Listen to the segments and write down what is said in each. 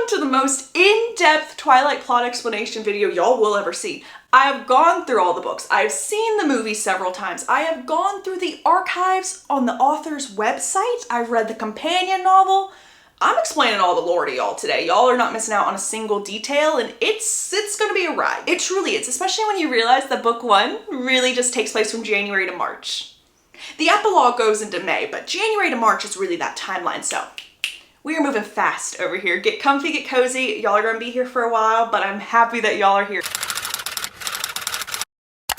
to the most in-depth Twilight plot explanation video y'all will ever see. I have gone through all the books. I've seen the movie several times. I have gone through the archives on the author's website. I've read the companion novel. I'm explaining all the lore to y'all today. Y'all are not missing out on a single detail, and it's gonna be a ride. It truly is, especially when you realize that book one really just takes place from January to March. The epilogue goes into May, but January to March is really that timeline, so we are moving fast over here. Get comfy, get cozy. Y'all are gonna be here for a while, but I'm happy that y'all are here.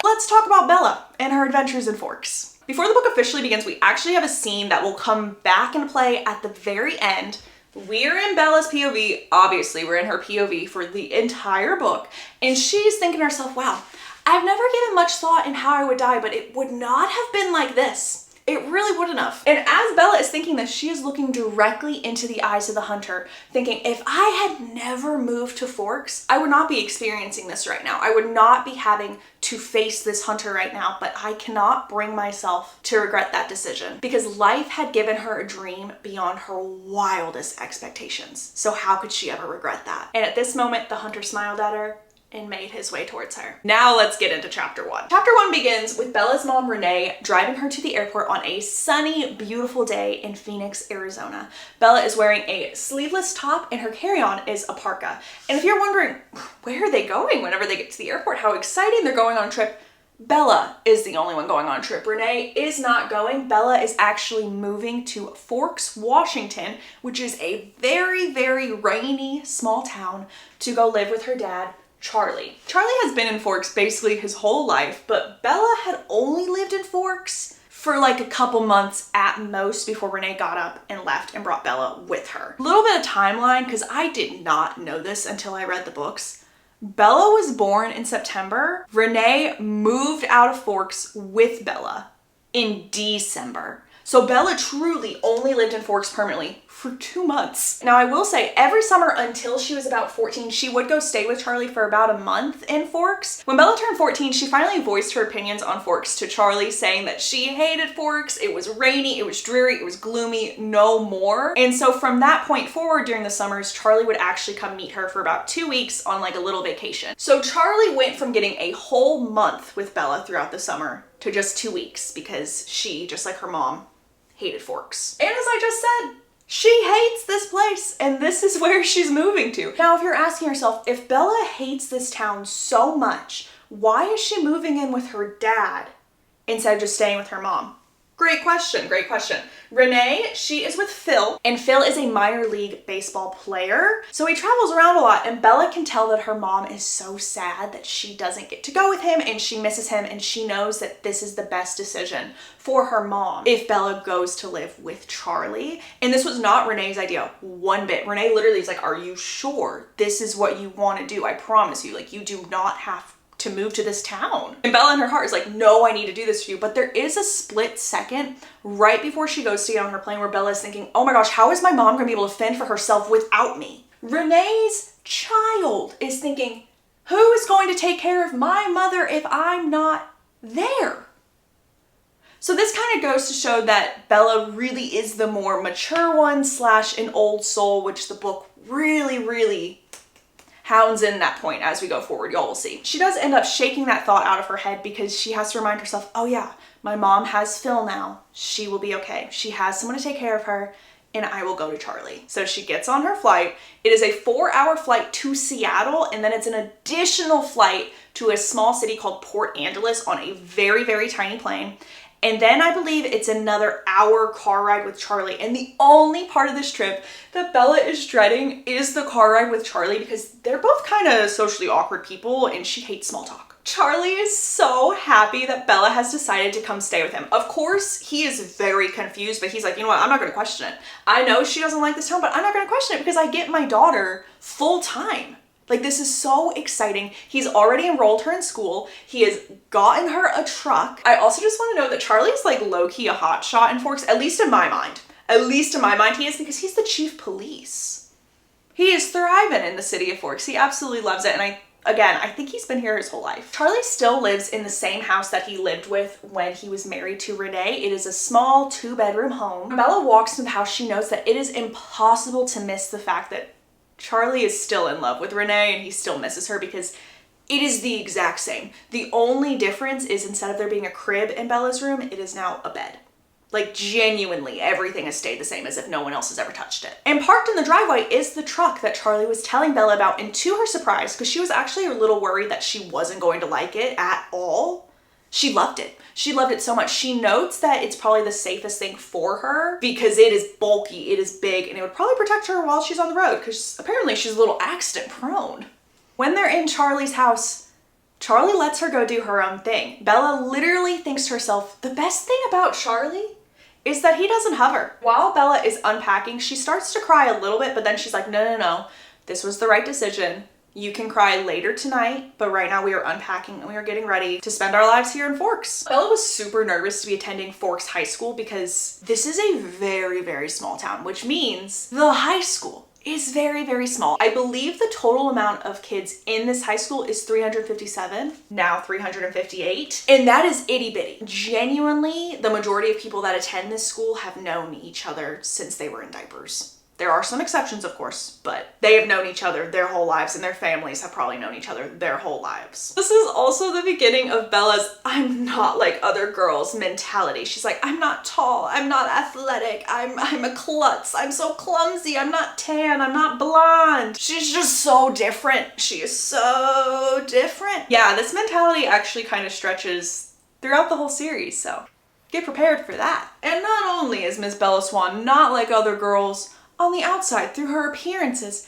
Let's talk about Bella and her adventures in Forks. Before the book officially begins, we actually have a scene that will come back into play at the very end. We're in Bella's POV. Obviously, we're in her POV for the entire book, and she's thinking to herself, wow, I've never given much thought in how I would die, but it would not have been like this. It really wouldn't have. And as Bella is thinking this, she is looking directly into the eyes of the hunter, thinking, if I had never moved to Forks, I would not be experiencing this right now. I would not be having to face this hunter right now, but I cannot bring myself to regret that decision because life had given her a dream beyond her wildest expectations. So how could she ever regret that? And at this moment, the hunter smiled at her and made his way towards her. Now let's get into chapter one. Chapter one begins with Bella's mom, Renee, driving her to the airport on a sunny, beautiful day in Phoenix, Arizona. Bella is wearing a sleeveless top and her carry-on is a parka. And if you're wondering, where are they going whenever they get to the airport? How exciting they're going on a trip. Bella is the only one going on a trip. Renee is not going. Bella is actually moving to Forks, Washington, which is a very, very rainy small town, to go live with her dad, Charlie. Charlie has been in Forks basically his whole life, but Bella had only lived in Forks for like a couple months at most before Renee got up and left and brought Bella with her. A little bit of timeline, because I did not know this until I read the books. Bella was born in September. Renee moved out of Forks with Bella in December. So Bella truly only lived in Forks permanently for 2 months. Now I will say every summer until she was about 14, she would go stay with Charlie for about a month in Forks. When Bella turned 14, she finally voiced her opinions on Forks to Charlie, saying that she hated Forks. It was rainy, it was dreary, it was gloomy, no more. And so from that point forward during the summers, Charlie would actually come meet her for about 2 weeks on like a little vacation. So Charlie went from getting a whole month with Bella throughout the summer to just 2 weeks because she, just like her mom, hated Forks. And as I just said, she hates this place and this is where she's moving to. Now, if you're asking yourself, if Bella hates this town so much, why is she moving in with her dad instead of just staying with her mom? Great question, great question. Renee, she is with Phil, and Phil is a minor league baseball player. So he travels around a lot, and Bella can tell that her mom is so sad that she doesn't get to go with him, and she misses him, and she knows that this is the best decision for her mom if Bella goes to live with Charlie. And this was not Renee's idea one bit. Renee literally is like, are you sure this is what you want to do? I promise you, like, you do not have to move to this town. And Bella in her heart is like, no, I need to do this for you. But there is a split second right before she goes to get on her plane where Bella is thinking, oh my gosh, how is my mom gonna be able to fend for herself without me? Renee's child is thinking, who is going to take care of my mother if I'm not there? So this kind of goes to show that Bella really is the more mature one / an old soul, which the book really hounds in that point as we go forward. Y'all will see. She does end up shaking that thought out of her head because she has to remind herself, oh yeah, my mom has Phil now. She will be okay. She has someone to take care of her, and I will go to Charlie. So she gets on her flight. It is a 4-hour flight to Seattle, and then it's an additional flight to a small city called Port Angeles on a very tiny plane. And then I believe it's another hour car ride with Charlie. And the only part of this trip that Bella is dreading is the car ride with Charlie because they're both kind of socially awkward people and she hates small talk. Charlie is so happy that Bella has decided to come stay with him. Of course, he is very confused, but he's like, you know what? I'm not going to question it. I know she doesn't like this town, but I'm not going to question it because I get my daughter full time. Like, this is so exciting. He's already enrolled her in school. He has gotten her a truck. I also just want to know that Charlie's like low-key a hotshot in Forks, at least in my mind. At least in my mind he is, because he's the chief police. He is thriving in the city of Forks. He absolutely loves it. And I think he's been here his whole life. Charlie still lives in the same house that he lived with when he was married to Renee. It is a small 2-bedroom home. When Bella walks into the house, she knows that it is impossible to miss the fact that Charlie is still in love with Renee and he still misses her because it is the exact same. The only difference is instead of there being a crib in Bella's room, it is now a bed. Like genuinely, everything has stayed the same as if no one else has ever touched it. And parked in the driveway is the truck that Charlie was telling Bella about, and to her surprise, because she was actually a little worried that she wasn't going to like it at all, she loved it. She loved it so much. She notes that it's probably the safest thing for her because it is bulky, it is big, and it would probably protect her while she's on the road because apparently she's a little accident prone. When they're in Charlie's house, Charlie lets her go do her own thing. Bella literally thinks to herself, the best thing about Charlie is that he doesn't hover. While Bella is unpacking, she starts to cry a little bit, but then she's like, no, this was the right decision. You can cry later tonight, but right now we are unpacking and we are getting ready to spend our lives here in Forks. Bella was super nervous to be attending Forks High School because this is a very, very small town, which means the high school is very, very small. I believe the total amount of kids in this high school is 357, now 358, and that is itty bitty. Genuinely, the majority of people that attend this school have known each other since they were in diapers. There are some exceptions, of course, but they have known each other their whole lives and their families have probably known each other their whole lives. This is also the beginning of Bella's I'm not like other girls mentality. She's like, I'm not tall, I'm not athletic, I'm a klutz, I'm so clumsy, I'm not tan, I'm not blonde. She's just so different. She is so different. Yeah, this mentality actually kind of stretches throughout the whole series, so get prepared for that. And not only is Miss Bella Swan not like other girls on the outside through her appearances,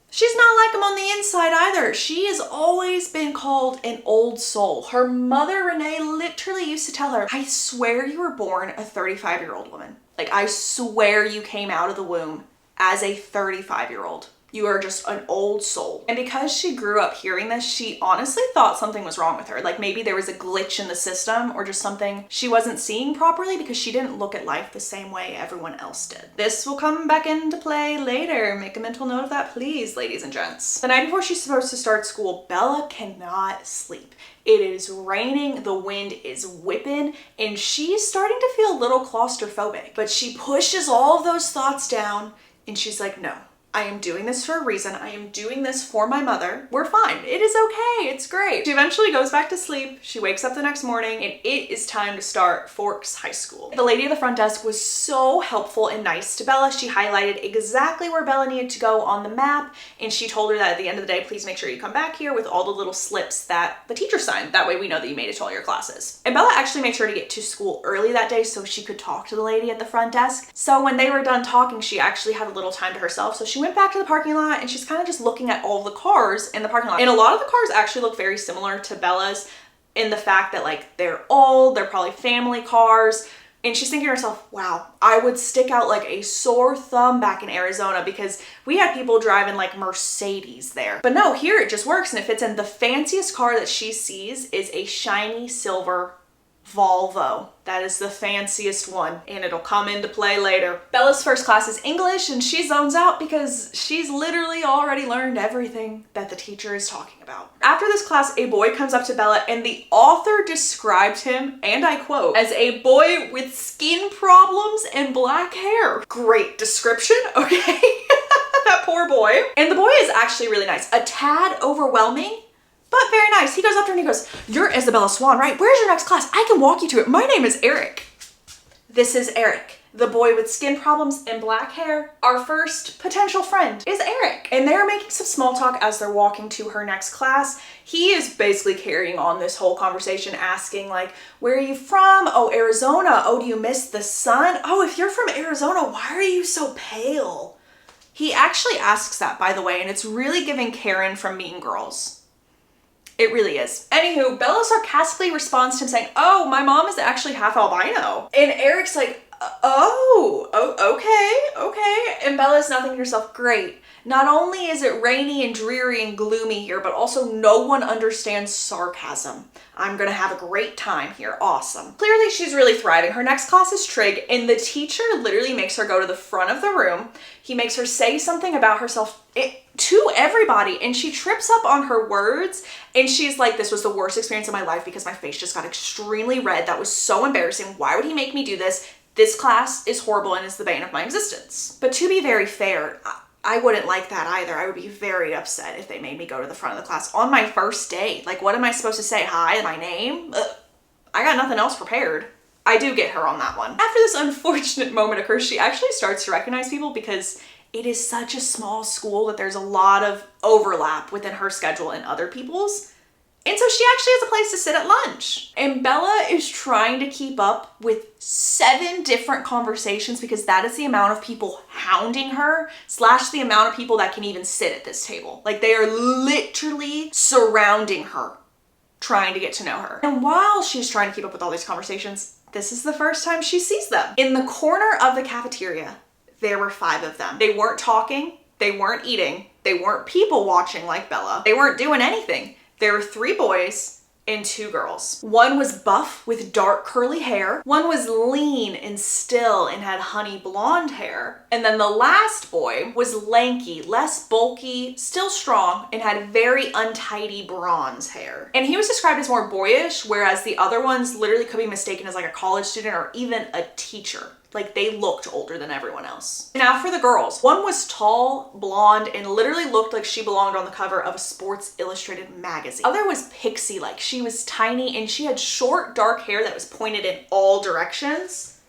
she's not like them on the inside either. She has always been called an old soul. Her mother, Renee, literally used to tell her, I swear you were born a 35-year-old woman. Like, I swear you came out of the womb as a 35-year-old. You are just an old soul. And because she grew up hearing this, she honestly thought something was wrong with her. Like maybe there was a glitch in the system or just something she wasn't seeing properly because she didn't look at life the same way everyone else did. This will come back into play later. Make a mental note of that, please, ladies and gents. The night before she's supposed to start school, Bella cannot sleep. It is raining, the wind is whipping, and she's starting to feel a little claustrophobic. But she pushes all of those thoughts down and she's like, no. I am doing this for a reason. I am doing this for my mother. We're fine. It is okay. It's great. She eventually goes back to sleep. She wakes up the next morning and it is time to start Forks High School. The lady at the front desk was so helpful and nice to Bella. She highlighted exactly where Bella needed to go on the map and she told her that at the end of the day, please make sure you come back here with all the little slips that the teacher signed. That way we know that you made it to all your classes. And Bella actually made sure to get to school early that day so she could talk to the lady at the front desk. So when they were done talking, she actually had a little time to herself. So she went back to the parking lot and she's kind of just looking at all the cars in the parking lot. And a lot of the cars actually look very similar to Bella's in the fact that like they're old, they're probably family cars. And she's thinking to herself, wow, I would stick out like a sore thumb back in Arizona because we had people driving like Mercedes there. But no, here it just works and it fits in. The fanciest car that she sees is a shiny silver Volvo. That is the fanciest one and it'll come into play later. Bella's first class is English and she zones out because she's literally already learned everything that the teacher is talking about. After this class, a boy comes up to Bella and the author described him, and I quote, as a boy with skin problems and black hair. Great description, okay? That poor boy. And the boy is actually really nice. A tad overwhelming, but very nice. He goes up to her and he goes, you're Isabella Swan, right? Where's your next class? I can walk you to it. My name is Eric. This is Eric, the boy with skin problems and black hair. Our first potential friend is Eric. And they're making some small talk as they're walking to her next class. He is basically carrying on this whole conversation, asking like, where are you from? Oh, Arizona. Oh, do you miss the sun? Oh, if you're from Arizona, why are you so pale? He actually asks that, by the way, and it's really giving Karen from Mean Girls. It really is. Anywho, Bella sarcastically responds to him saying, oh, my mom is actually half albino. And Eric's like, okay. And Bella's now thinking to herself, great. Not only is it rainy and dreary and gloomy here, but also no one understands sarcasm. I'm gonna have a great time here. Awesome. Clearly she's really thriving. Her next class is Trig, and the teacher literally makes her go to the front of the room. He makes her say something about herself to everybody, and she trips up on her words, and she's like, this was the worst experience of my life because my face just got extremely red. That was so embarrassing. Why would he make me do this? This class is horrible and is the bane of my existence. But to be very fair, I wouldn't like that either. I would be very upset if they made me go to the front of the class on my first day. Like, what am I supposed to say? Hi, my name? Ugh. I got nothing else prepared. I do get her on that one. After this unfortunate moment occurs, she actually starts to recognize people because it is such a small school that there's a lot of overlap within her schedule and other people's. And so she actually has a place to sit at lunch. And Bella is trying to keep up with 7 different conversations because that is the amount of people hounding her / the amount of people that can even sit at this table. Like, they are literally surrounding her, trying to get to know her. And while she's trying to keep up with all these conversations, this is the first time she sees them. In the corner of the cafeteria, there were 5 of them. They weren't talking, they weren't eating, they weren't people watching like Bella, they weren't doing anything. There were 3 boys and 2 girls. One was buff with dark curly hair. One was lean and still and had honey blonde hair. And then the last boy was lanky, less bulky, still strong, and had very untidy bronze hair. And he was described as more boyish, whereas the other ones literally could be mistaken as like a college student or even a teacher. Like, they looked older than everyone else. Now for the girls. One was tall, blonde, and literally looked like she belonged on the cover of a Sports Illustrated magazine. Other was pixie-like. She was tiny and she had short, dark hair that was pointed in all directions.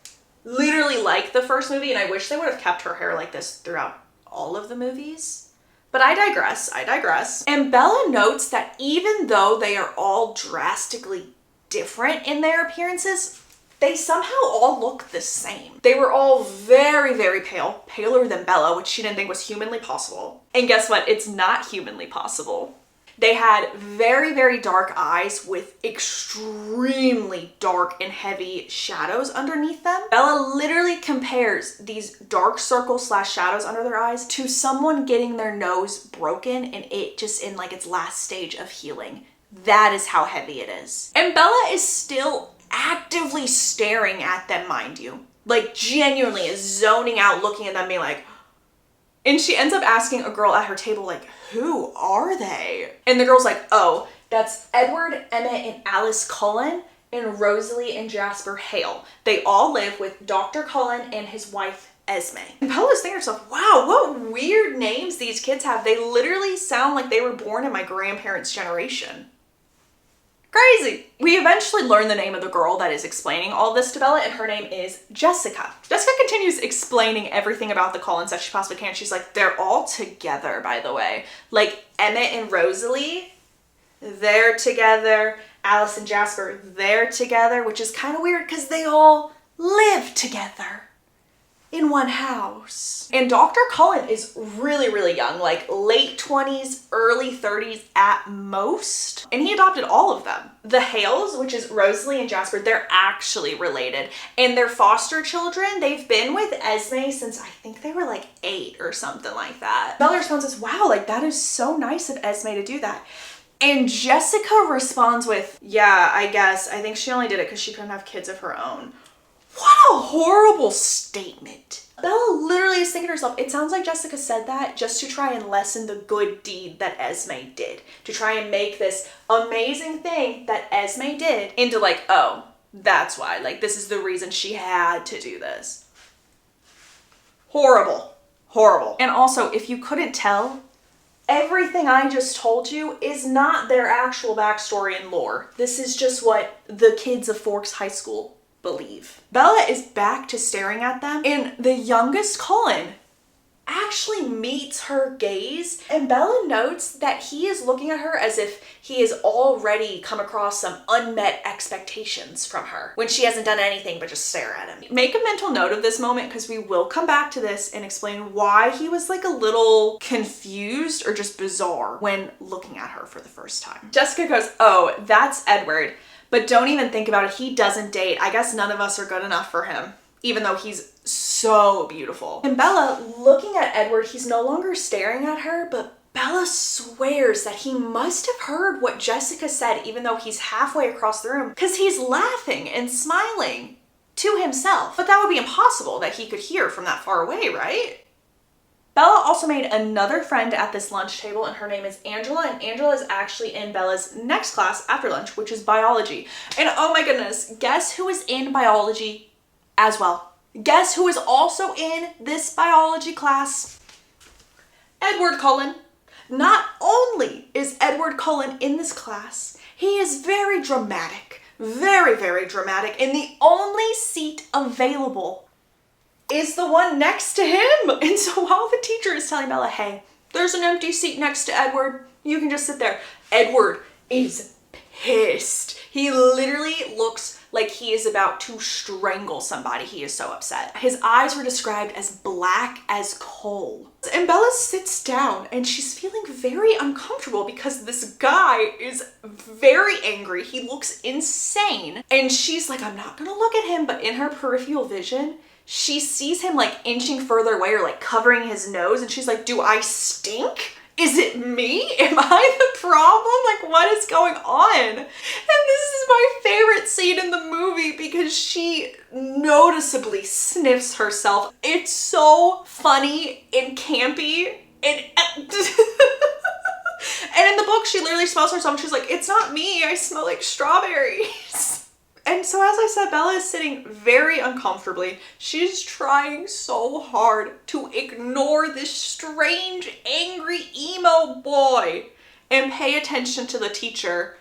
Literally like the first movie, and I wish they would have kept her hair like this throughout all of the movies. But I digress. And Bella notes that even though they are all drastically different in their appearances, they somehow all look the same. They were all very, very pale, paler than Bella, which she didn't think was humanly possible. And guess what? It's not humanly possible. They had very, very dark eyes with extremely dark and heavy shadows underneath them. Bella literally compares these dark circles / shadows under their eyes to someone getting their nose broken and it just in like its last stage of healing. That is how heavy it is. And Bella is still actively staring at them, mind you. Like, genuinely is zoning out, looking at them, being like, and she ends up asking a girl at her table, like, who are they? And the girl's like, oh, that's Edward, Emmett, and Alice Cullen, and Rosalie and Jasper Hale. They all live with Dr. Cullen and his wife, Esme. And Bella's thinking to herself, wow, what weird names these kids have. They literally sound like they were born in my grandparents' generation. Crazy. We eventually learn the name of the girl that is explaining all this to Bella, and her name is Jessica. Jessica continues explaining everything about the Cullens that she possibly can. She's like, they're all together, by the way. Like, Emmett and Rosalie, they're together. Alice and Jasper, they're together, which is kind of weird because they all live together in one house. And Dr. Cullen is really, really young, like late 20s, early 30s at most. And he adopted all of them. The Hales, which is Rosalie and Jasper, they're actually related. And their foster children, they've been with Esme since I think they were like 8 or something like that. Bella's response is, wow, like that is so nice of Esme to do that. And Jessica responds with, yeah, I guess. I think she only did it because she couldn't have kids of her own. What a horrible statement. Bella literally is thinking to herself, it sounds like Jessica said that just to try and lessen the good deed that Esme did. To try and make this amazing thing that Esme did into like, oh, that's why. Like, this is the reason she had to do this. Horrible. Horrible. And also, if you couldn't tell, everything I just told you is not their actual backstory and lore. This is just what the kids of Forks High School believe. Bella is back to staring at them, and the youngest Cullen actually meets her gaze, and Bella notes that he is looking at her as if he has already come across some unmet expectations from her when she hasn't done anything but just stare at him. Make a mental note of this moment because we will come back to this and explain why he was like a little confused or just bizarre when looking at her for the first time. Jessica goes, oh, that's Edward. But don't even think about it. He doesn't date. I guess none of us are good enough for him, even though he's so beautiful. And Bella, looking at Edward, he's no longer staring at her, but Bella swears that he must have heard what Jessica said, even though he's halfway across the room, because he's laughing and smiling to himself. But that would be impossible that he could hear from that far away, right? Bella also made another friend at this lunch table, and her name is Angela, and Angela is actually in Bella's next class after lunch, which is biology. And oh my goodness, guess who is in biology as well? Guess who is also in this biology class? Edward Cullen. Not only is Edward Cullen in this class, he is very dramatic, very, very dramatic, and the only seat available is the one next to him. And so while the teacher is telling Bella, hey, there's an empty seat next to Edward, you can just sit there, Edward is pissed. He literally looks like he is about to strangle somebody. He is so upset. His eyes were described as black as coal. And Bella sits down and she's feeling very uncomfortable because this guy is very angry. He looks insane. And she's like, I'm not gonna look at him, but in her peripheral vision, she sees him like inching further away or like covering his nose. And she's like, do I stink? Is it me? Am I the problem? Like, what is going on? And this is my favorite scene in the movie because she noticeably sniffs herself. It's so funny and campy. And in the book, she literally smells herself and she's like, it's not me. I smell like strawberries. And so as I said, Bella is sitting very uncomfortably. She's trying so hard to ignore this strange, angry emo boy and pay attention to the teacher.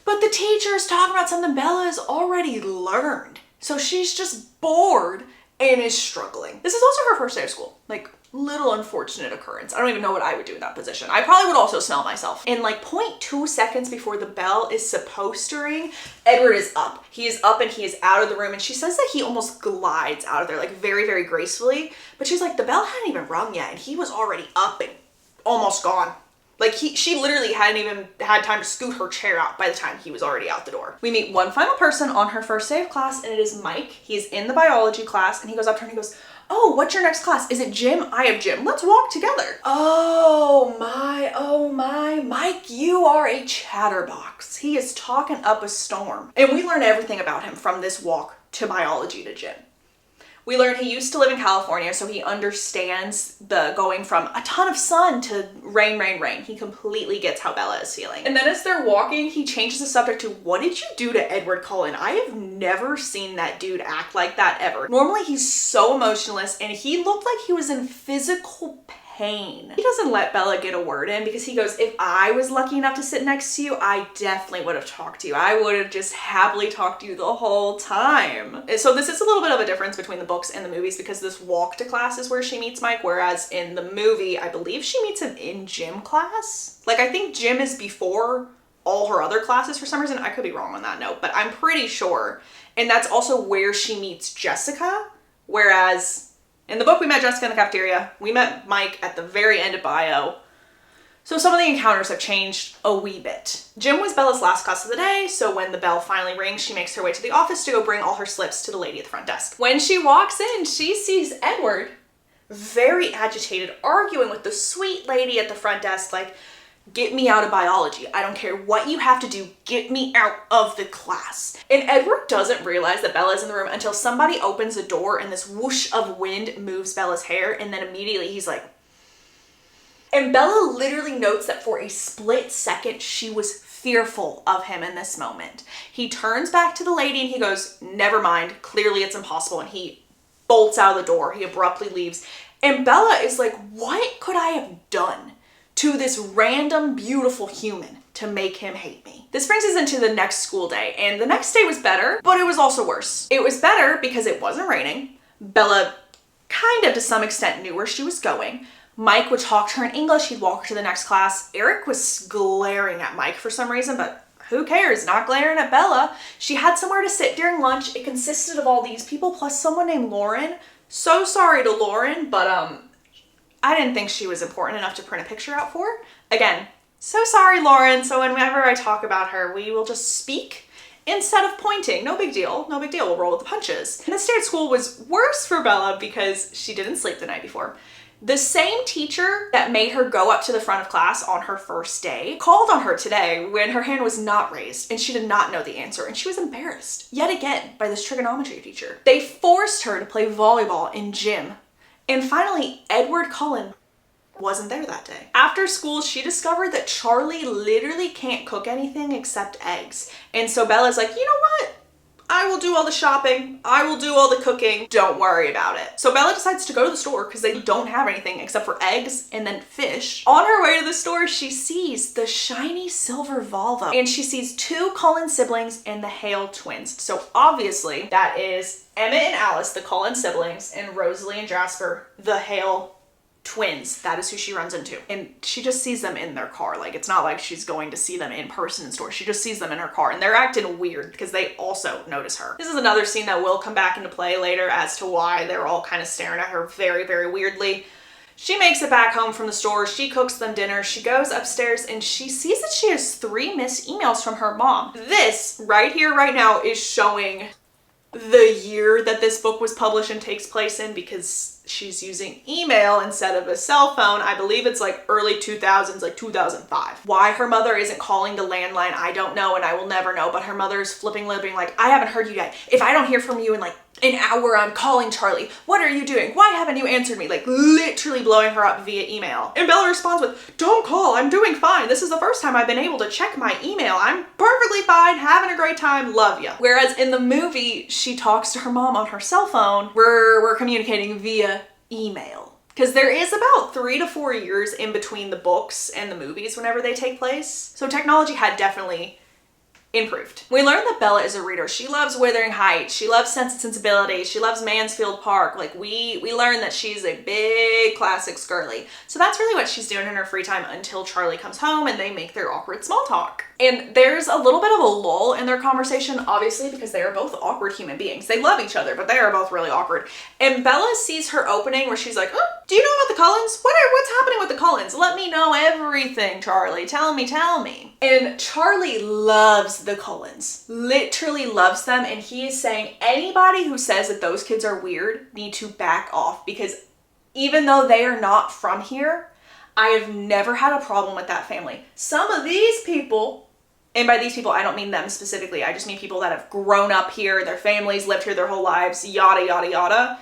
But the teacher is talking about something Bella has already learned. So she's just bored and is struggling. This is also her first day of school. Like, little unfortunate occurrence. I don't even know what I would do in that position. I probably would also smell myself. In like 0.2 seconds before the bell is supposed to ring, Edward is up. He is up and he is out of the room. And she says that he almost glides out of there, like very, very gracefully. But she's like, the bell hadn't even rung yet and he was already up and almost gone. Like she literally hadn't even had time to scoot her chair out by the time he was already out the door. We meet one final person on her first day of class and it is Mike. He's in the biology class and he goes up to her and he goes, oh, what's your next class? Is it gym? I have gym. Let's walk together. Oh my, Mike, you are a chatterbox. He is talking up a storm. And we learn everything about him from this walk to biology to gym. We learn he used to live in California, so he understands the going from a ton of sun to rain, rain, rain. He completely gets how Bella is feeling. And then as they're walking, he changes the subject to, what did you do to Edward Cullen? I have never seen that dude act like that ever. Normally he's so emotionless and he looked like he was in physical pain. He doesn't let Bella get a word in because he goes, if I was lucky enough to sit next to you, I definitely would have talked to you. I would have just happily talked to you the whole time. And so this is a little bit of a difference between the books and the movies because this walk to class is where she meets Mike, whereas in the movie, I believe she meets him in gym class. Like, I think gym is before all her other classes for some reason. I could be wrong on that note, but I'm pretty sure. And that's also where she meets Jessica, whereas in the book, we met Jessica in the cafeteria. We met Mike at the very end of bio. So some of the encounters have changed a wee bit. Gym was Bella's last class of the day, so when the bell finally rings, she makes her way to the office to go bring all her slips to the lady at the front desk. When she walks in, she sees Edward, very agitated, arguing with the sweet lady at the front desk, like, get me out of biology. I don't care what you have to do. Get me out of the class. And Edward doesn't realize that Bella's in the room until somebody opens the door and this whoosh of wind moves Bella's hair. And then immediately he's like, and Bella literally notes that for a split second, she was fearful of him in this moment. He turns back to the lady and he goes, never mind. Clearly it's impossible. And he bolts out of the door. He abruptly leaves. And Bella is like, what could I have done to this random, beautiful human to make him hate me? This brings us into the next school day, and the next day was better, but it was also worse. It was better because it wasn't raining. Bella kind of, to some extent, knew where she was going. Mike would talk to her in English. He'd walk her to the next class. Eric was glaring at Mike for some reason, but who cares? Not glaring at Bella. She had somewhere to sit during lunch. It consisted of all these people plus someone named Lauren. So sorry to Lauren, but I didn't think she was important enough to print a picture out for. Again, so sorry, Lauren. So whenever I talk about her, we will just speak instead of pointing. No big deal. No big deal. We'll roll with the punches. And this day at school was worse for Bella because she didn't sleep the night before. The same teacher that made her go up to the front of class on her first day called on her today when her hand was not raised and she did not know the answer and she was embarrassed yet again by this trigonometry teacher. They forced her to play volleyball in gym. And finally, Edward Cullen wasn't there that day. After school, she discovered that Charlie literally can't cook anything except eggs. And so Bella's like, you know what? I will do all the shopping. I will do all the cooking. Don't worry about it. So Bella decides to go to the store because they don't have anything except for eggs and then fish. On her way to the store, she sees the shiny silver Volvo and she sees two Cullen siblings and the Hale twins. So obviously that is Emmett and Alice, the Cullen siblings, and Rosalie and Jasper, the Hale twins. That is who she runs into. And she just sees them in their car. Like, it's not like she's going to see them in person in store. She just sees them in her car and they're acting weird because they also notice her. This is another scene that will come back into play later as to why they're all kind of staring at her very, very weirdly. She makes it back home from the store. She cooks them dinner. She goes upstairs and she sees that she has 3 missed emails from her mom. This right here, right now is showing the year that this book was published and takes place in because she's using email instead of a cell phone. I believe it's like early 2000s, like 2005. Why her mother isn't calling the landline, I don't know and I will never know, but her mother is flipping lipping like, I haven't heard you yet. If I don't hear from you in like an hour, I'm calling Charlie. What are you doing? Why haven't you answered me? Like literally blowing her up via email. And Bella responds with, don't call, I'm doing fine. This is the first time I've been able to check my email. I'm perfectly fine, having a great time, love ya. Whereas in the movie, she talks to her mom on her cell phone. We're communicating via email. Because there is about 3 to 4 years in between the books and the movies whenever they take place. So technology had definitely improved. We learned that Bella is a reader. She loves Wuthering Heights. She loves Sense and Sensibility. She loves Mansfield Park. Like we learned that she's a big classics girly. So that's really what she's doing in her free time until Charlie comes home and they make their awkward small talk. And there's a little bit of a lull in their conversation, obviously, because they are both awkward human beings. They love each other, but they are both really awkward. And Bella sees her opening where she's like, oh, do you know about the Cullens? What's happening with the Cullens? Let me know everything, Charlie. Tell me. And Charlie loves the Cullens, literally loves them. And he is saying anybody who says that those kids are weird need to back off because even though they are not from here, I have never had a problem with that family. Some of these people, and by these people, I don't mean them specifically. I just mean people that have grown up here, their families lived here their whole lives, yada, yada, yada.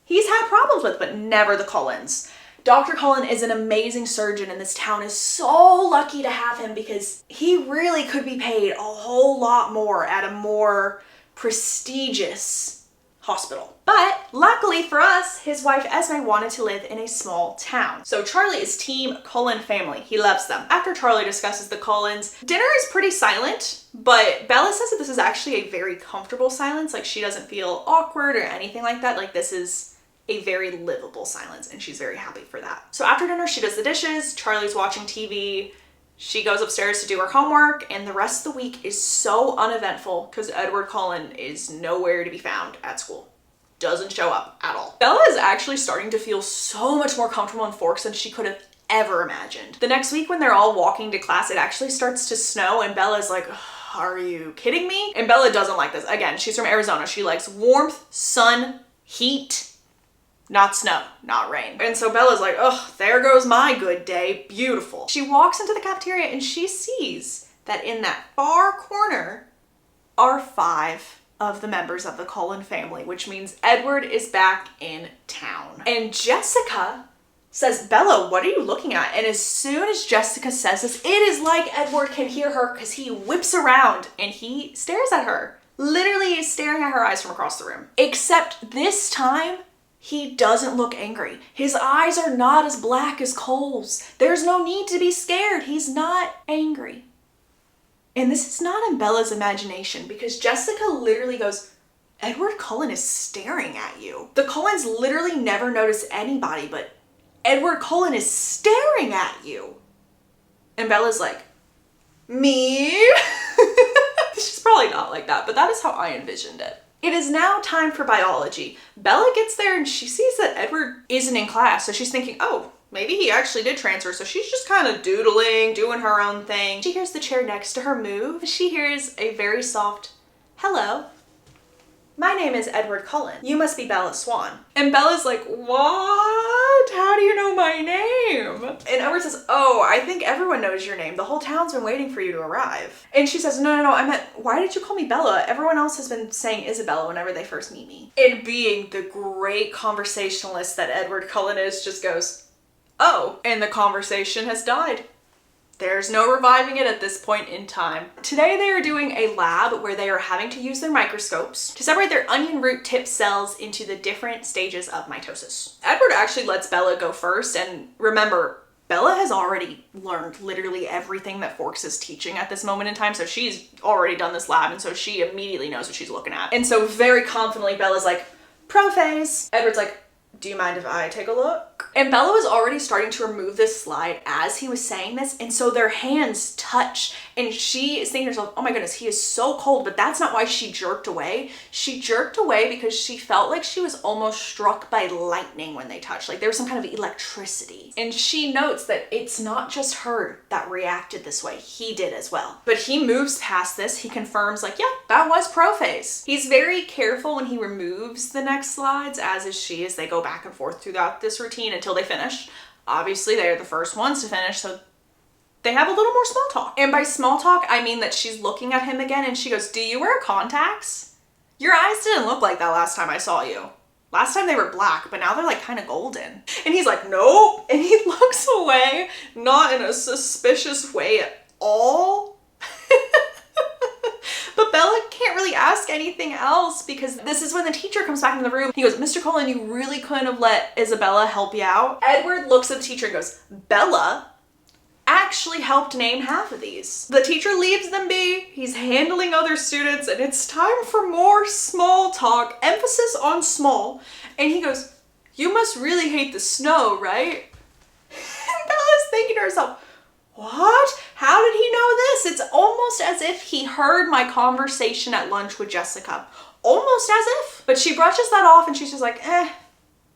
He's had problems with, but never the Cullens. Dr. Cullen is an amazing surgeon and this town is so lucky to have him because he really could be paid a whole lot more at a more prestigious hospital. But luckily for us, his wife Esme wanted to live in a small town. So Charlie is team Cullen family. He loves them. After Charlie discusses the Cullens, dinner is pretty silent, but Bella says that this is actually a very comfortable silence. Like she doesn't feel awkward or anything like that. Like this is a very livable silence and she's very happy for that. So after dinner, she does the dishes. Charlie's watching TV. She goes upstairs to do her homework and the rest of the week is so uneventful because Edward Cullen is nowhere to be found at school. Doesn't show up at all. Bella is actually starting to feel so much more comfortable in Forks than she could have ever imagined. The next week when they're all walking to class, it actually starts to snow and Bella's like, are you kidding me? And Bella doesn't like this. Again, she's from Arizona. She likes warmth, sun, heat, not snow, not rain. And so Bella's like, oh, there goes my good day. Beautiful. She walks into the cafeteria and she sees that in that far corner are 5 of the members of the Cullen family, which means Edward is back in town. And Jessica says, Bella, what are you looking at? And as soon as Jessica says this, it is like Edward can hear her because he whips around and he stares at her. Literally is staring at her eyes from across the room. Except this time, he doesn't look angry. His eyes are not as black as coals. There's no need to be scared. He's not angry. And this is not in Bella's imagination because Jessica literally goes, Edward Cullen is staring at you. The Cullens literally never notice anybody, but Edward Cullen is staring at you. And Bella's like, me? She's probably not like that, but that is how I envisioned it. It is now time for biology. Bella gets there and she sees that Edward isn't in class. So she's thinking, oh, maybe he actually did transfer. So she's just kind of doodling, doing her own thing. She hears the chair next to her move. She hears a very soft, hello. My name is Edward Cullen. You must be Bella Swan. And Bella's like, what? How do you know my name? And Edward says, oh, I think everyone knows your name. The whole town's been waiting for you to arrive. And she says, no, I meant, why did you call me Bella? Everyone else has been saying Isabella whenever they first meet me. And being the great conversationalist that Edward Cullen is, just goes, oh, and the conversation has died. There's no reviving it at this point in time. Today they are doing a lab where they are having to use their microscopes to separate their onion root tip cells into the different stages of mitosis. Edward actually lets Bella go first, and remember, Bella has already learned literally everything that Forks is teaching at this moment in time, so she's already done this lab, and so she immediately knows what she's looking at. And so very confidently Bella's like, prophase. Edward's like, do you mind if I take a look? And Bella was already starting to remove this slide as he was saying this, and so their hands touch, and she is thinking to herself, oh my goodness, he is so cold, but that's not why she jerked away. She jerked away because she felt like she was almost struck by lightning when they touched, like there was some kind of electricity. And she notes that it's not just her that reacted this way, he did as well. But he moves past this, he confirms like, yeah, that was prophase. He's very careful when he removes the next slides, as is she, as they go back and forth throughout this routine until they finish. Obviously, they're the first ones to finish, so they have a little more small talk. And by small talk, I mean that she's looking at him again and she goes, do you wear contacts? Your eyes didn't look like that last time I saw you. Last time they were black, but now they're like kind of golden. And he's like, nope. And he looks away, not in a suspicious way at all. But Bella can't really ask anything else because this is when the teacher comes back into the room. He goes, Mr. Cullen, you really couldn't have let Isabella help you out? Edward looks at the teacher and goes, Bella actually helped name half of these. The teacher leaves them be. He's handling other students, and it's time for more small talk, emphasis on small. And he goes, you must really hate the snow, right? And Bella's thinking to herself, what? How did he know this? It's almost as if he heard my conversation at lunch with Jessica. Almost as if. But she brushes that off and she's just like,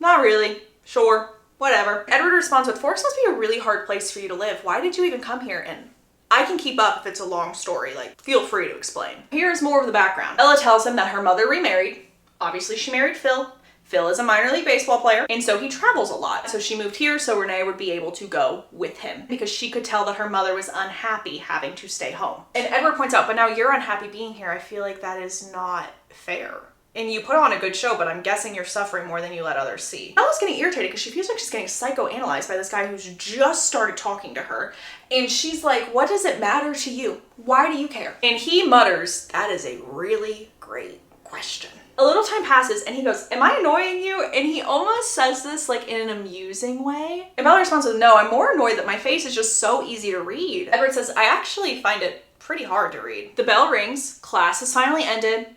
not really. Sure. Whatever. Edward responds with, Forks must be a really hard place for you to live. Why did you even come here? And I can keep up if it's a long story. Like, feel free to explain. Here's more of the background. Bella tells him that her mother remarried. Obviously, she married Phil. Phil is a minor league baseball player, and so he travels a lot. So she moved here so Renee would be able to go with him because she could tell that her mother was unhappy having to stay home. And Edward points out, but now you're unhappy being here. I feel like that is not fair. And you put on a good show, but I'm guessing you're suffering more than you let others see. Bella's getting irritated because she feels like she's getting psychoanalyzed by this guy who's just started talking to her. And she's like, what does it matter to you? Why do you care? And he mutters, that is a really great question. A little time passes and he goes, am I annoying you? And he almost says this like in an amusing way. And Bella responds with, no, I'm more annoyed that my face is just so easy to read. Edward says, I actually find it pretty hard to read. The bell rings, class has finally ended.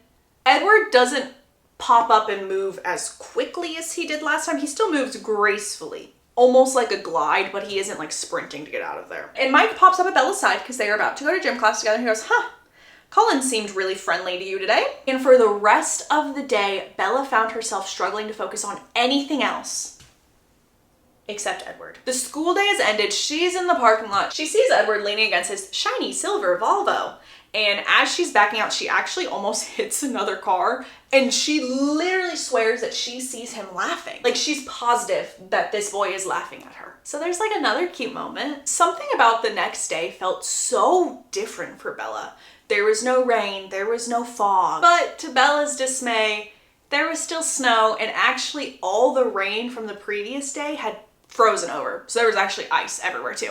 Edward doesn't pop up and move as quickly as he did last time. He still moves gracefully, almost like a glide, but he isn't like sprinting to get out of there. And Mike pops up at Bella's side because they are about to go to gym class together. He goes, Cullen seemed really friendly to you today. And for the rest of the day, Bella found herself struggling to focus on anything else except Edward. The school day has ended. She's in the parking lot. She sees Edward leaning against his shiny silver Volvo. And as she's backing out, she actually almost hits another car. And she literally swears that she sees him laughing. Like, she's positive that this boy is laughing at her. So there's like another cute moment. Something about the next day felt so different for Bella. There was no rain, there was no fog, but to Bella's dismay, there was still snow, and actually all the rain from the previous day had frozen over. So there was actually ice everywhere too.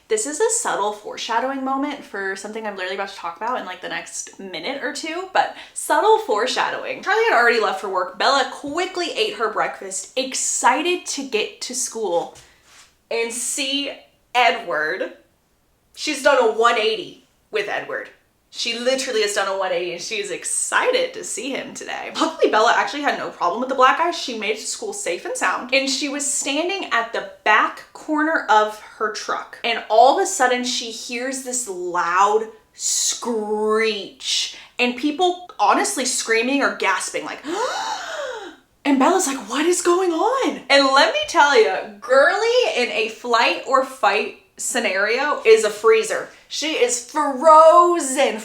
This is a subtle foreshadowing moment for something I'm literally about to talk about in like the next minute or two, but subtle foreshadowing. Charlie had already left for work. Bella quickly ate her breakfast, excited to get to school and see Edward. She's done a 180 with Edward. She literally has done a 180 and she is excited to see him today. Luckily, Bella actually had no problem with the black eye. She made it to school safe and sound. And she was standing at the back corner of her truck. And all of a sudden she hears this loud screech. And people honestly screaming or gasping like, and Bella's like, what is going on? And let me tell you, girly in a flight or fight scenario is a freezer. She is frozen,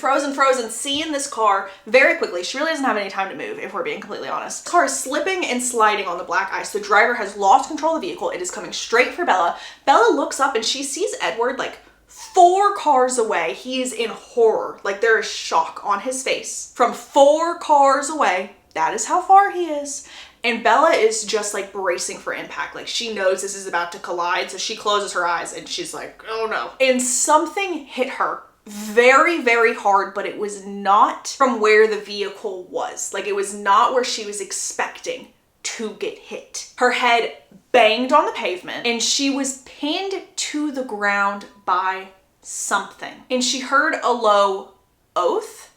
seeing this car very quickly. She really doesn't have any time to move, if we're being completely honest. The car is slipping and sliding on the black ice. The driver has lost control of the vehicle. It is coming straight for Bella. Bella looks up and she sees Edward like 4 cars away. He is in horror. Like, there is shock on his face. From 4 cars away, that is how far he is. And Bella is just like bracing for impact. Like she knows this is about to collide, so she closes her eyes and she's like, oh no. And something hit her very, very hard, but it was not from where the vehicle was. Like it was not where she was expecting to get hit. Her head banged on the pavement and she was pinned to the ground by something. And she heard a low oath.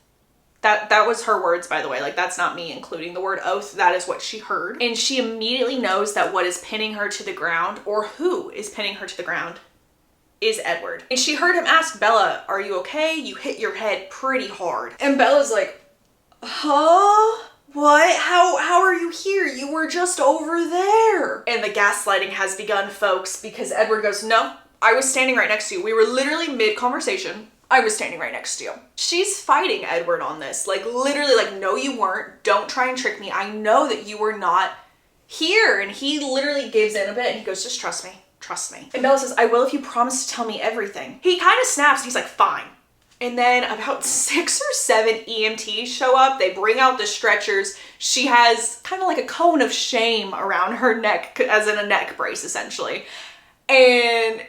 That was her words, by the way. Like that's not me including the word oath. That is what she heard. And she immediately knows that what is pinning her to the ground, or who is pinning her to the ground, is Edward. And she heard him ask Bella, are you okay? You hit your head pretty hard. And Bella's like, huh? What? How are you here? You were just over there. And the gaslighting has begun, folks, because Edward goes, no, I was standing right next to you. We were literally mid-conversation. I was standing right next to you. She's fighting Edward on this. Like literally like, no, you weren't. Don't try and trick me. I know that you were not here. And he literally gives in a bit and he goes, just trust me. Trust me. And Bella says, I will if you promise to tell me everything. He kind of snaps. He's like, fine. And then about 6 or 7 EMTs show up. They bring out the stretchers. She has kind of like a cone of shame around her neck, as in a neck brace essentially. And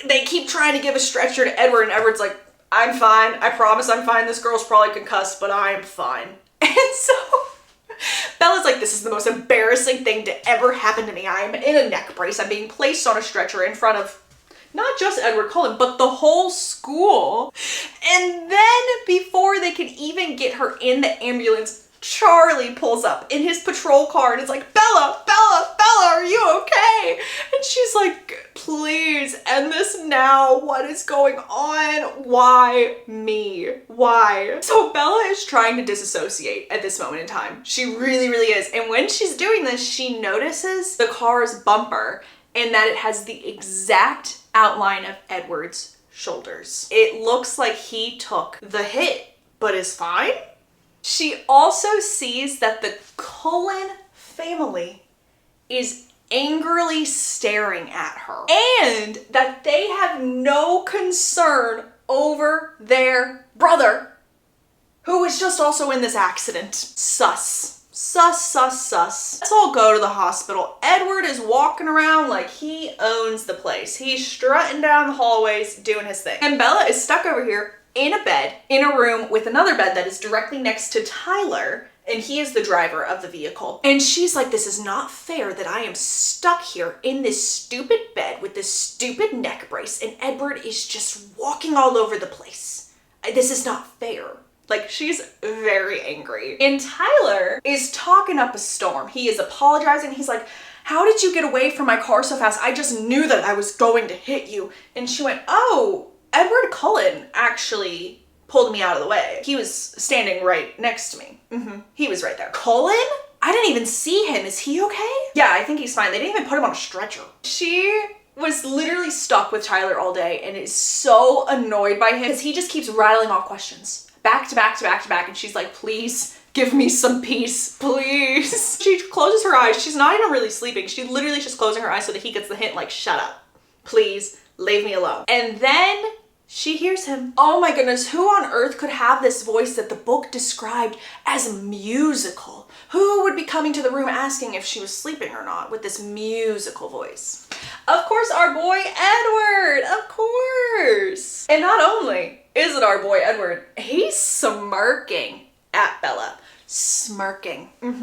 they keep trying to give a stretcher to Edward and Edward's like, I'm fine. I promise I'm fine. This girl's probably concussed, but I am fine. And so Bella's like, this is the most embarrassing thing to ever happen to me. I am in a neck brace. I'm being placed on a stretcher in front of not just Edward Cullen, but the whole school. And then before they can even get her in the ambulance, Charlie pulls up in his patrol car and is like, Bella, Bella, Bella, are you okay? And she's like, please end this now. What is going on? Why me? Why? So Bella is trying to disassociate at this moment in time. She really, really is. And when she's doing this, she notices the car's bumper and that it has the exact outline of Edward's shoulders. It looks like he took the hit, but is fine. She also sees that the Cullen family is angrily staring at her and that they have no concern over their brother, who was just also in this accident. Sus. Sus, sus, sus. Let's all go to the hospital. Edward is walking around like he owns the place. He's strutting down the hallways doing his thing. And Bella is stuck over here in a bed, in a room with another bed that is directly next to Tyler, and he is the driver of the vehicle. And she's like, this is not fair that I am stuck here in this stupid bed with this stupid neck brace, and Edward is just walking all over the place. This is not fair. Like, she's very angry. And Tyler is talking up a storm. He is apologizing. He's like, how did you get away from my car so fast? I just knew that I was going to hit you. And she went, oh, Edward Cullen actually pulled me out of the way. He was standing right next to me. He was right there. Cullen? I didn't even see him. Is he okay? Yeah, I think he's fine. They didn't even put him on a stretcher. She was literally stuck with Tyler all day and is so annoyed by him because he just keeps rattling off questions. Back to back to back to back. And she's like, please give me some peace, please. She closes her eyes. She's not even really sleeping. She literally is just closing her eyes so that he gets the hint like, shut up, please leave me alone. And then she hears him. Oh my goodness, who on earth could have this voice that the book described as musical? Who would be coming to the room asking if she was sleeping or not with this musical voice? Of course, our boy Edward, of course. And not only is it our boy Edward, he's smirking at Bella. Smirking. And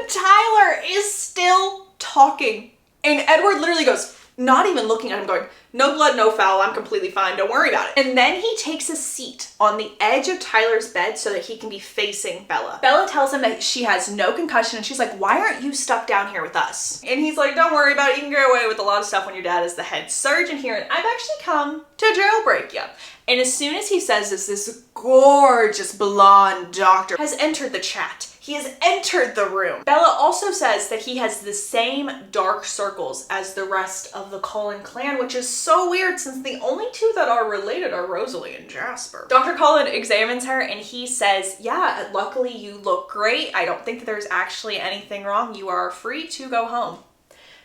Tyler is still talking. And Edward literally goes, not even looking at him, going, no blood, no foul, I'm completely fine, don't worry about it. And then he takes a seat on the edge of Tyler's bed so that he can be facing Bella. Bella tells him that she has no concussion, and she's like, why aren't you stuck down here with us? And he's like, don't worry about it, you can get away with a lot of stuff when your dad is the head surgeon here, and I've actually come to jailbreak you. And as soon as he says this gorgeous blonde doctor has entered the chat. He has entered the room. Bella also says that he has the same dark circles as the rest of the Cullen clan, which is so weird since the only two that are related are Rosalie and Jasper. Dr. Cullen examines her and he says, yeah, luckily you look great. I don't think there's actually anything wrong. You are free to go home.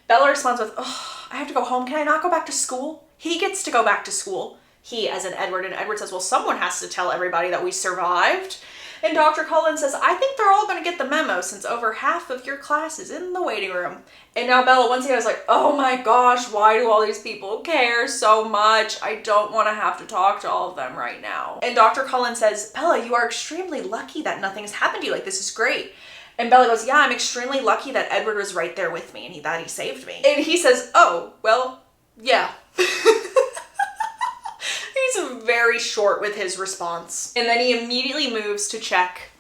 Bella responds with, oh, I have to go home. Can I not go back to school? He gets to go back to school. He, as in Edward, and Edward says, well, someone has to tell everybody that we survived. And Dr. Cullen says, I think they're all going to get the memo since over half of your class is in the waiting room. And now Bella once again is like, oh my gosh, why do all these people care so much? I don't want to have to talk to all of them right now. And Dr. Cullen says, Bella, you are extremely lucky that nothing has happened to you. Like, this is great. And Bella goes, yeah, I'm extremely lucky that Edward was right there with me and that he saved me. And he says, oh, well, yeah. He's very short with his response. And then he immediately moves to check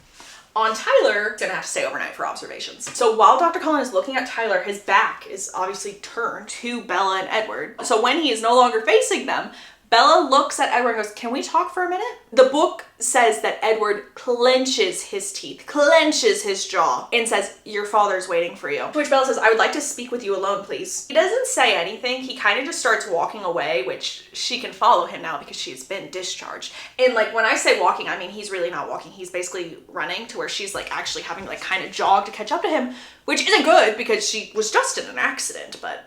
on Tyler. He's gonna have to stay overnight for observations. So while Dr. Cullen is looking at Tyler, his back is obviously turned to Bella and Edward. So when he is no longer facing them, Bella looks at Edward and goes, can we talk for a minute? The book says that Edward clenches his teeth, clenches his jaw, and says, your father's waiting for you. To which Bella says, I would like to speak with you alone, please. He doesn't say anything. He kind of just starts walking away, which she can follow him now because she's been discharged. And like, when I say walking, I mean, he's really not walking. He's basically running to where she's like actually having to like kind of jog to catch up to him, which isn't good because she was just in an accident, but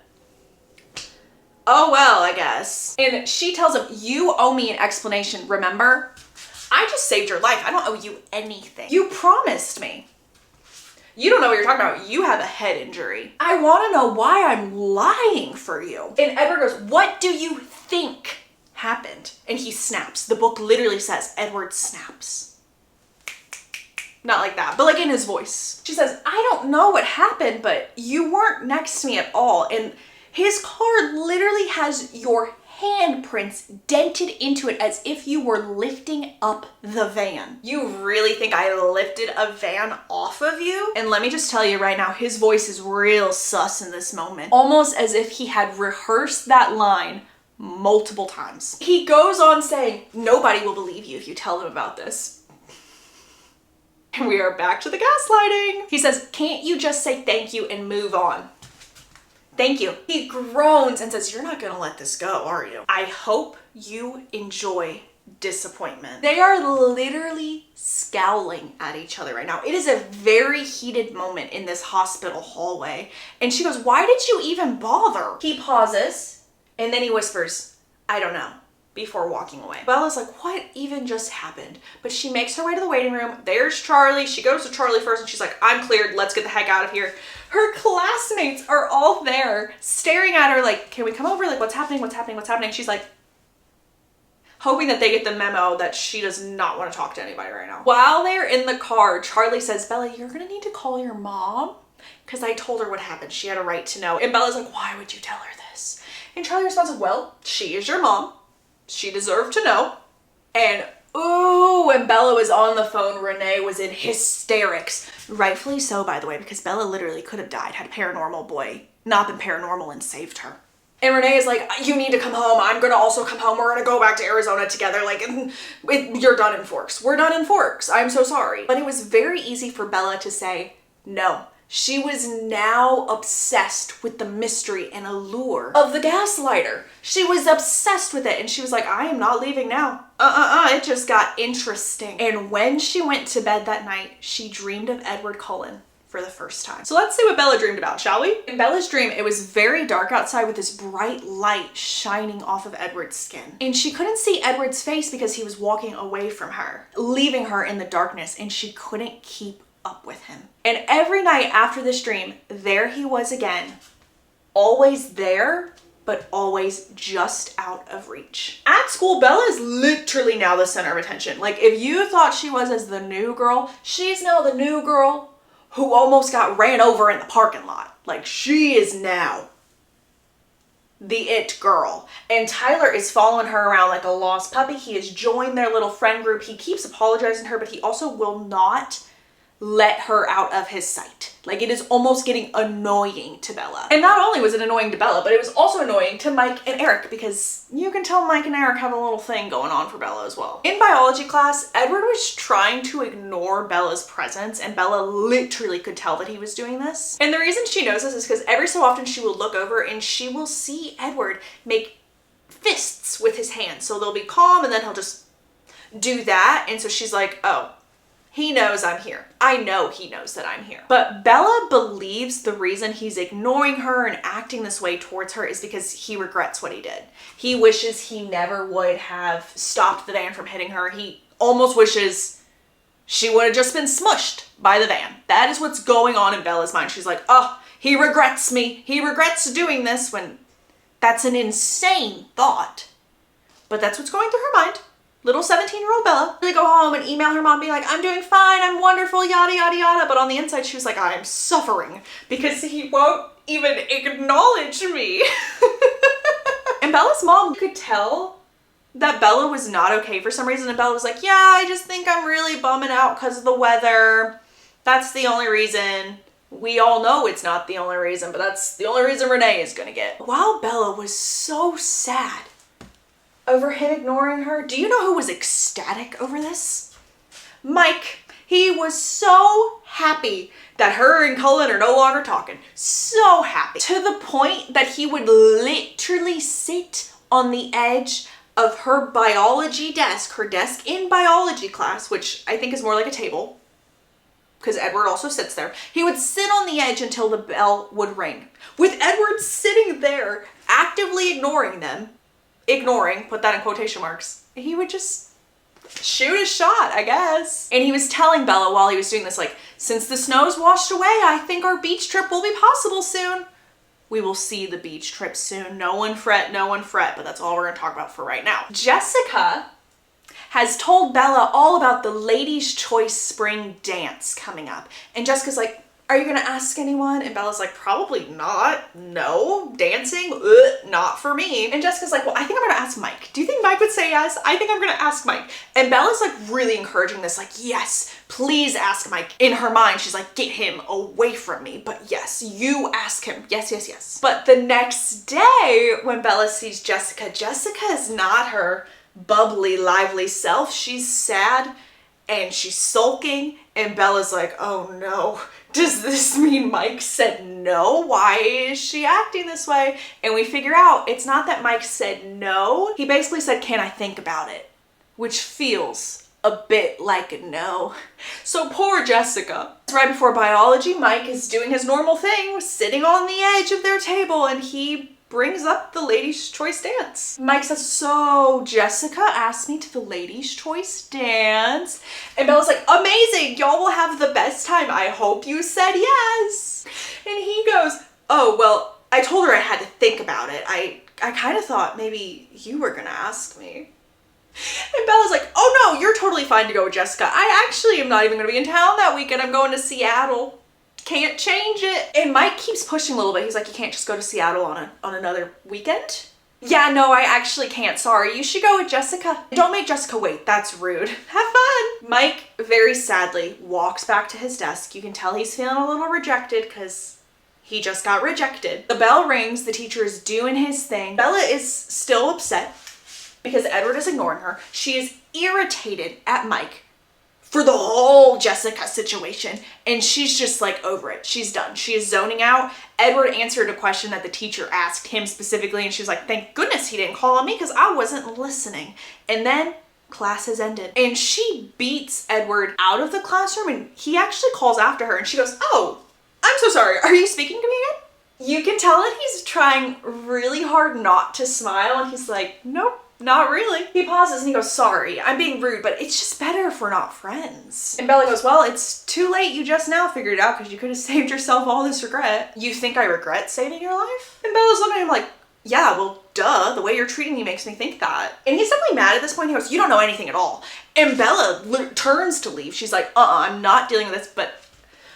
oh well, I guess. And she tells him, you owe me an explanation, remember? I just saved your life. I don't owe you anything. You promised me. You don't know what you're talking about. You have a head injury. I want to know why I'm lying for you. And Edward goes, what do you think happened? And he snaps. The book literally says Edward snaps. Not like that, but like in his voice. She says, I don't know what happened, but you weren't next to me at all. And his car literally has your handprints dented into it as if you were lifting up the van. You really think I lifted a van off of you? And let me just tell you right now, his voice is real sus in this moment. Almost as if he had rehearsed that line multiple times. He goes on saying, nobody will believe you if you tell them about this. And we are back to the gaslighting. He says, can't you just say thank you and move on? Thank you. He groans and says, you're not gonna let this go, are you? I hope you enjoy disappointment. They are literally scowling at each other right now. It is a very heated moment in this hospital hallway. And she goes, why did you even bother? He pauses and then he whispers, I don't know, before walking away. Bella's like, what even just happened? But she makes her way to the waiting room. There's Charlie. She goes to Charlie first and she's like, I'm cleared. Let's get the heck out of here. Her classmates are all there staring at her like, can we come over? Like, what's happening? What's happening? What's happening? She's like, hoping that they get the memo that she does not want to talk to anybody right now. While they're in the car, Charlie says, Bella, you're gonna need to call your mom because I told her what happened. She had a right to know. And Bella's like, why would you tell her this? And Charlie responds, well, she is your mom. She deserved to know. And ooh, when Bella was on the phone, Renee was in hysterics. Rightfully so, by the way, because Bella literally could have died had a paranormal boy not been paranormal and saved her. And Renee is like, you need to come home. I'm going to also come home. We're going to go back to Arizona together. Like, you're done in Forks. We're done in Forks. I'm so sorry. But it was very easy for Bella to say no. She was now obsessed with the mystery and allure of the gaslighter. She was obsessed with it and she was like, I am not leaving now. It just got interesting. And when she went to bed that night, she dreamed of Edward Cullen for the first time. So let's see what Bella dreamed about, shall we? In Bella's dream, it was very dark outside with this bright light shining off of Edward's skin. And she couldn't see Edward's face because he was walking away from her, leaving her in the darkness, and she couldn't keep up with him. And every night after this dream, there he was again, always there, but always just out of reach. At school, Bella is literally now the center of attention. Like, if you thought she was as the new girl, she's now the new girl who almost got ran over in the parking lot. Like, she is now the it girl. And Tyler is following her around like a lost puppy. He has joined their little friend group. He keeps apologizing to her, but he also will not let her out of his sight. Like, it is almost getting annoying to Bella. And not only was it annoying to Bella, but it was also annoying to Mike and Eric, because you can tell Mike and Eric have a little thing going on for Bella as well. In biology class, Edward was trying to ignore Bella's presence, and Bella literally could tell that he was doing this. And the reason she knows this is because every so often she will look over and she will see Edward make fists with his hands. So they'll be calm and then he'll just do that. And so she's like, oh, he knows I'm here. I know he knows that I'm here. But Bella believes the reason he's ignoring her and acting this way towards her is because he regrets what he did. He wishes he never would have stopped the van from hitting her. He almost wishes she would have just been smushed by the van. That is what's going on in Bella's mind. She's like, oh, he regrets me. He regrets doing this, when that's an insane thought. But that's what's going through her mind. Little 17-year-old Bella really go home and email her mom being like, I'm doing fine, I'm wonderful, yada, yada, yada. But on the inside, she was like, I'm suffering because he won't even acknowledge me. And Bella's mom could tell that Bella was not okay for some reason. And Bella was like, yeah, I just think I'm really bumming out because of the weather. That's the only reason. We all know it's not the only reason, but that's the only reason Renee is gonna get. While Bella was so sad over him ignoring her, do you know who was ecstatic over this? Mike. He was so happy that her and Cullen are no longer talking. So happy. To the point that he would literally sit on the edge of her biology desk, her desk in biology class, which I think is more like a table, because Edward also sits there. He would sit on the edge until the bell would ring, with Edward sitting there, actively ignoring them. Ignoring, put that in quotation marks. He would just shoot his shot, I guess. And he was telling Bella while he was doing this, like, since the snow's washed away, I think our beach trip will be possible soon. We will see the beach trip soon. No one fret, but that's all we're gonna talk about for right now. Jessica has told Bella all about the Ladies' Choice Spring Dance coming up. And Jessica's like, are you gonna ask anyone? And Bella's like, probably not. No, dancing, not for me. And Jessica's like, well, I think I'm gonna ask Mike. Do you think Mike would say yes? I think I'm gonna ask Mike. And Bella's like really encouraging this, like, yes, please ask Mike. In her mind, she's like, get him away from me. But yes, you ask him. Yes, yes, yes. But the next day, when Bella sees Jessica, Jessica is not her bubbly, lively self. She's sad and she's sulking. And Bella's like, oh no. Does this mean Mike said no? Why is she acting this way? And we figure out it's not that Mike said no. He basically said, can I think about it? Which feels a bit like a no. So poor Jessica. Right before biology, Mike is doing his normal thing, sitting on the edge of their table, and he brings up the Ladies' Choice Dance. Mike says, so Jessica asked me to the Ladies' Choice Dance. And Bella's like, amazing, y'all will have the best time. I hope you said yes. And he goes, oh, well, I told her I had to think about it. I kind of thought maybe you were gonna ask me. And Bella's like, oh no, you're totally fine to go with Jessica. I actually am not even gonna be in town that weekend. I'm going to Seattle. Can't change it. And Mike keeps pushing a little bit. He's like, you can't just go to Seattle on another weekend? Yeah, no, I actually can't. Sorry. You should go with Jessica. Don't make Jessica wait. That's rude. Have fun. Mike very sadly walks back to his desk. You can tell he's feeling a little rejected because he just got rejected. The bell rings. The teacher is doing his thing. Bella is still upset because Edward is ignoring her. She is irritated at Mike for the whole Jessica situation. And she's just like over it. She's done. She is zoning out. Edward answered a question that the teacher asked him specifically. And she's like, thank goodness he didn't call on me because I wasn't listening. And then class has ended. And she beats Edward out of the classroom. And he actually calls after her. And she goes, oh, I'm so sorry. Are you speaking to me again? You can tell that he's trying really hard not to smile. And he's like, nope. Not really. He pauses and he goes, sorry, I'm being rude, but it's just better if we're not friends. And Bella goes, well, it's too late. You just now figured it out because you could have saved yourself all this regret. You think I regret saving your life? And Bella's looking at him like, yeah, well, duh. The way you're treating me makes me think that. And he's definitely mad at this point. He goes, you don't know anything at all. And Bella turns to leave. She's like, I'm not dealing with this, but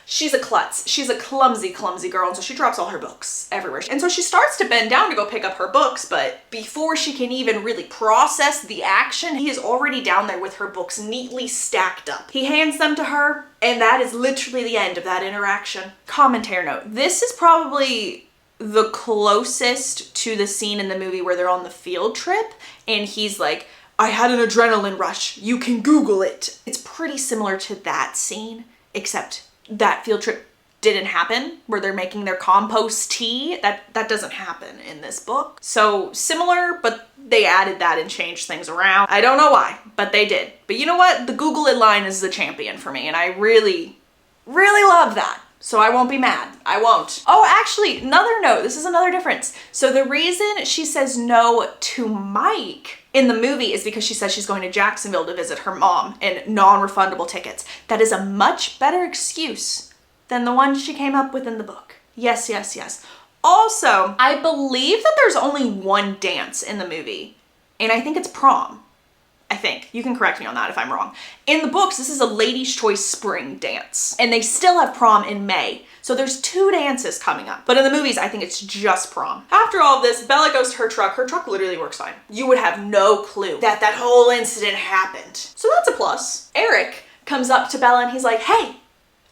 she's a klutz. She's a clumsy, clumsy girl. And so she drops all her books everywhere. And so she starts to bend down to go pick up her books. But before she can even really process the action, he is already down there with her books neatly stacked up. He hands them to her. And that is literally the end of that interaction. Commentary note. This is probably the closest to the scene in the movie where they're on the field trip. And he's like, I had an adrenaline rush. You can Google it. It's pretty similar to that scene, except that field trip didn't happen where they're making their compost tea. That doesn't happen in this book. So similar, but they added that and changed things around. I don't know why, but they did. But you know what? The Google it line is the champion for me. And I really, really love that. So I won't be mad. I won't. Oh, actually, another note. This is another difference. So the reason she says no to Mike in the movie is because she says she's going to Jacksonville to visit her mom and non-refundable tickets. That is a much better excuse than the one she came up with in the book. Yes, yes, yes. Also, I believe that there's only one dance in the movie, and I think it's prom. I think. You can correct me on that if I'm wrong. In the books, this is a ladies' choice spring dance, and they still have prom in May. So there's 2 dances coming up. But in the movies, I think it's just prom. After all of this, Bella goes to her truck. Her truck literally works fine. You would have no clue that that whole incident happened. So that's a plus. Eric comes up to Bella and he's like, hey,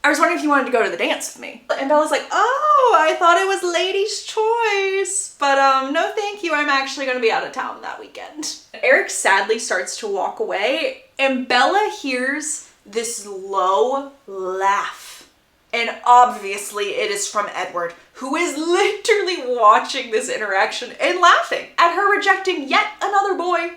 I was wondering if you wanted to go to the dance with me. And Bella's like, oh, I thought it was ladies' choice. But no thank you, I'm actually gonna be out of town that weekend. Eric sadly starts to walk away and Bella hears this low laugh. And obviously it is from Edward, who is literally watching this interaction and laughing at her rejecting yet another boy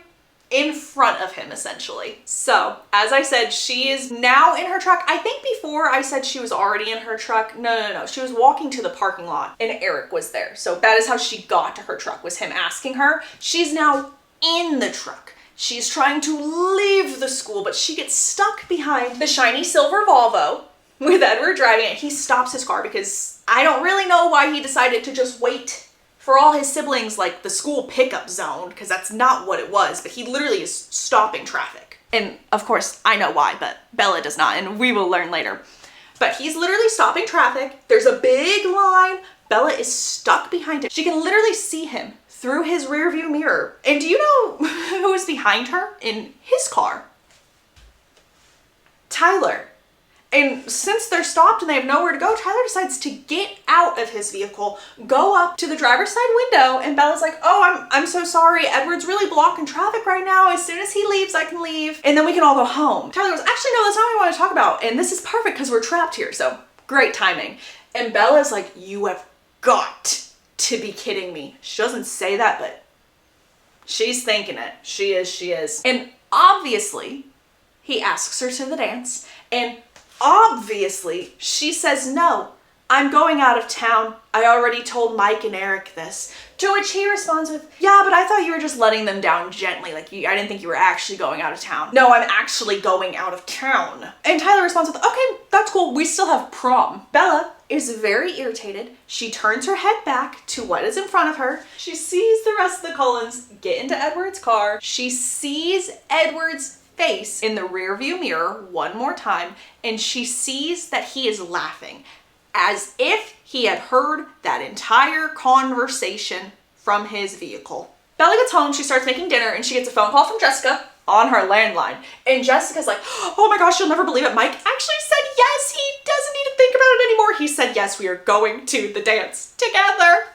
in front of him, essentially. So, as I said, she is now in her truck. I think before I said she was already in her truck. No. She was walking to the parking lot and Eric was there. So that is how she got to her truck, was him asking her. She's now in the truck. She's trying to leave the school, but she gets stuck behind the shiny silver Volvo with Edward driving it. He stops his car because I don't really know why he decided to just wait for all his siblings, like the school pickup zone, because that's not what it was, but he literally is stopping traffic. And of course, I know why, but Bella does not, and we will learn later. But he's literally stopping traffic. There's a big line. Bella is stuck behind him. She can literally see him through his rearview mirror. And do you know who is behind her in his car? Tyler. And since they're stopped and they have nowhere to go, Tyler decides to get out of his vehicle, go up to the driver's side window, and Bella's like, oh, I'm so sorry. Edward's really blocking traffic right now. As soon as he leaves, I can leave, and then we can all go home. Tyler goes, actually, no, that's not what I want to talk about, and this is perfect because we're trapped here, so great timing. And Bella's like, you have got to be kidding me. She doesn't say that, but she's thinking it. She is. And obviously, he asks her to the dance, and obviously, she says no. I'm going out of town. I already told Mike and Eric this. To which he responds with, yeah, but I thought you were just letting them down gently. Like, I didn't think you were actually going out of town. No, I'm actually going out of town. And Tyler responds with, okay, that's cool. We still have prom. Bella is very irritated. She turns her head back to what is in front of her. She sees the rest of the Cullens get into Edward's car. She sees Edward's face in the rearview mirror one more time, and she sees that he is laughing as if he had heard that entire conversation from his vehicle. Bella gets home, she starts making dinner, and she gets a phone call from Jessica on her landline. And Jessica's like, oh my gosh, you'll never believe it. Mike actually said yes. He doesn't need to think about it anymore. He said yes, we are going to the dance together.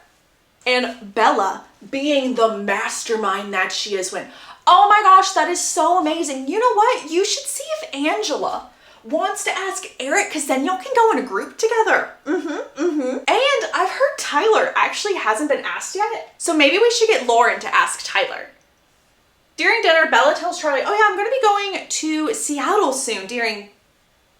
And Bella, being the mastermind that she is, went, oh my gosh, that is so amazing. You know what? You should see if Angela wants to ask Eric, because then y'all can go in a group together. And I've heard Tyler actually hasn't been asked yet. So maybe we should get Lauren to ask Tyler. During dinner, Bella tells Charlie, oh yeah, I'm going to be going to Seattle soon during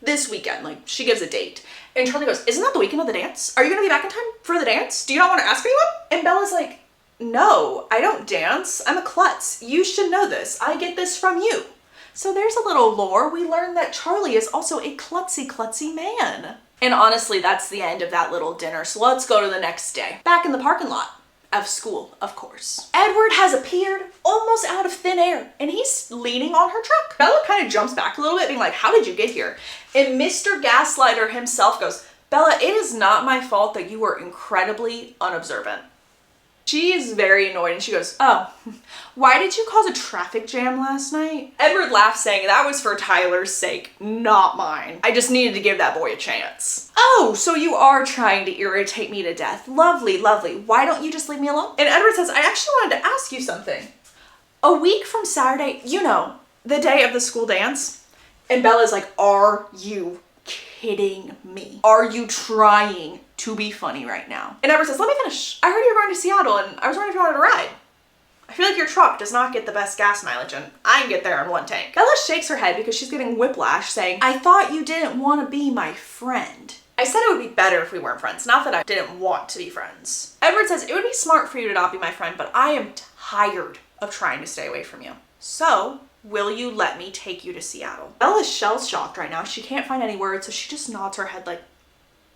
this weekend. Like, she gives a date. And Charlie goes, isn't that the weekend of the dance? Are you going to be back in time for the dance? Do you not want to ask anyone? And Bella's like, no, I don't dance. I'm a klutz. You should know this. I get this from you. So there's a little lore. We learned that Charlie is also a klutzy man. And honestly, that's the end of that little dinner. So let's go to the next day. Back in the parking lot of school, of course. Edward has appeared almost out of thin air, and he's leaning on her truck. Bella kind of jumps back a little bit, being like, how did you get here? And Mr. Gaslighter himself goes, Bella, it is not my fault that you were incredibly unobservant. She is very annoyed and she goes, oh, why did you cause a traffic jam last night? Edward laughs, saying that was for Tyler's sake, not mine. I just needed to give that boy a chance. Oh, so you are trying to irritate me to death. Lovely, lovely. Why don't you just leave me alone? And Edward says, I actually wanted to ask you something. A week from Saturday, you know, the day of the school dance. And Bella's like, are you kidding me? Are you trying to be funny right now? And Edward says, let me finish. I heard you were going to Seattle and I was wondering if you wanted to ride. I feel like your truck does not get the best gas mileage and I can get there in one tank. Bella shakes her head because she's getting whiplash, saying, I thought you didn't want to be my friend. I said it would be better if we weren't friends, not that I didn't want to be friends. Edward says, it would be smart for you to not be my friend, but I am tired of trying to stay away from you. So, will you let me take you to Seattle? Bella's shell-shocked right now. She can't find any words, so she just nods her head like,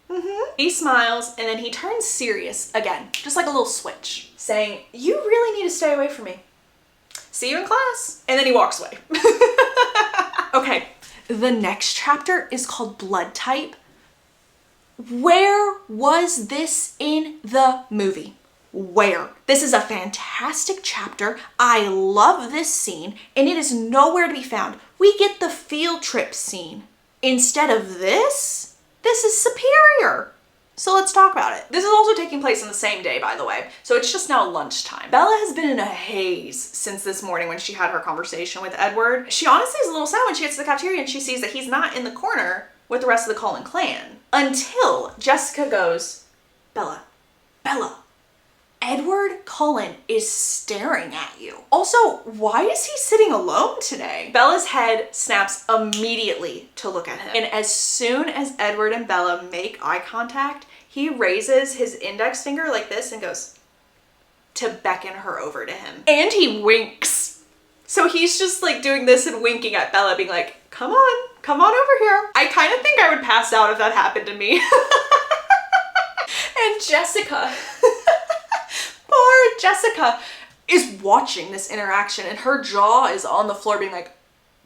mm-hmm. He smiles, and then he turns serious again, just like a little switch, saying, you really need to stay away from me. See you in class. And then he walks away. Okay, the next chapter is called Blood Type. Where was this in the movie? Where? This is a fantastic chapter. I love this scene, and it is nowhere to be found. We get the field trip scene. Instead of this is superior. So let's talk about it. This is also taking place on the same day, by the way. So it's just now lunchtime. Bella has been in a haze since this morning when she had her conversation with Edward. She honestly is a little sad when she gets to the cafeteria and she sees that he's not in the corner with the rest of the Cullen clan. Until Jessica goes, Bella, Edward Cullen is staring at you. Also, why is he sitting alone today? Bella's head snaps immediately to look at him. And as soon as Edward and Bella make eye contact, he raises his index finger like this and goes to beckon her over to him. And he winks. So he's just like doing this and winking at Bella, being like, come on over here. I kind of think I would pass out if that happened to me. And Jessica, poor Jessica, is watching this interaction and her jaw is on the floor being like,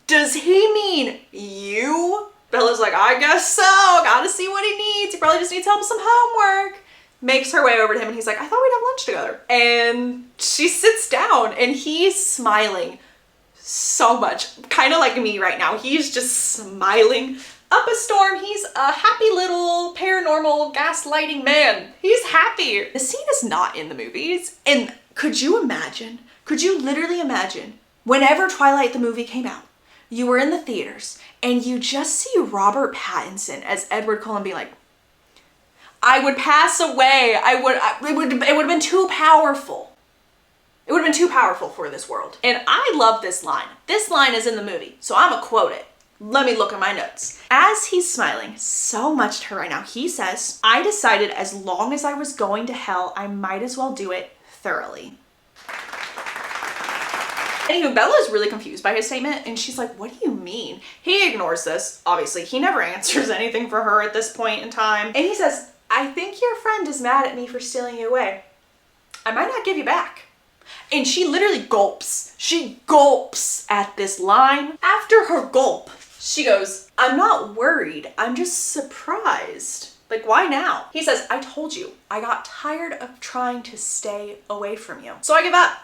does he mean you? Bella's like, I guess so. Gotta see what he needs. He probably just needs help with some homework. Makes her way over to him and he's like, I thought we'd have lunch together. And she sits down and he's smiling so much. Kind of like me right now. He's just smiling up a storm. He's a happy little paranormal gaslighting man. He's happy. The scene is not in the movies. And could you literally imagine, whenever Twilight the movie came out, you were in the theaters and you just see Robert Pattinson as Edward Cullen be like, I would pass away. It would have been too powerful. It would have been too powerful for this world. And I love this line. This line is in the movie, so I'm gonna quote it. Let me look at my notes. As he's smiling so much to her right now, he says, I decided as long as I was going to hell, I might as well do it thoroughly. Anywho, Bella is really confused by his statement and she's like, what do you mean? He ignores this. Obviously, he never answers anything for her at this point in time. And he says, I think your friend is mad at me for stealing you away. I might not give you back. And she literally gulps. She gulps at this line. After her gulp, she goes, I'm not worried. I'm just surprised. Like, why now? He says, I told you, I got tired of trying to stay away from you. So I give up.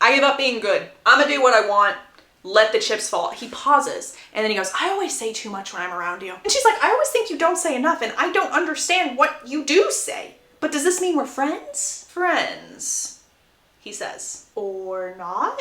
I give up being good. I'm gonna do what I want. Let the chips fall. He pauses and then he goes, I always say too much when I'm around you. And she's like, I always think you don't say enough and I don't understand what you do say. But does this mean we're friends? Friends, he says. Or not?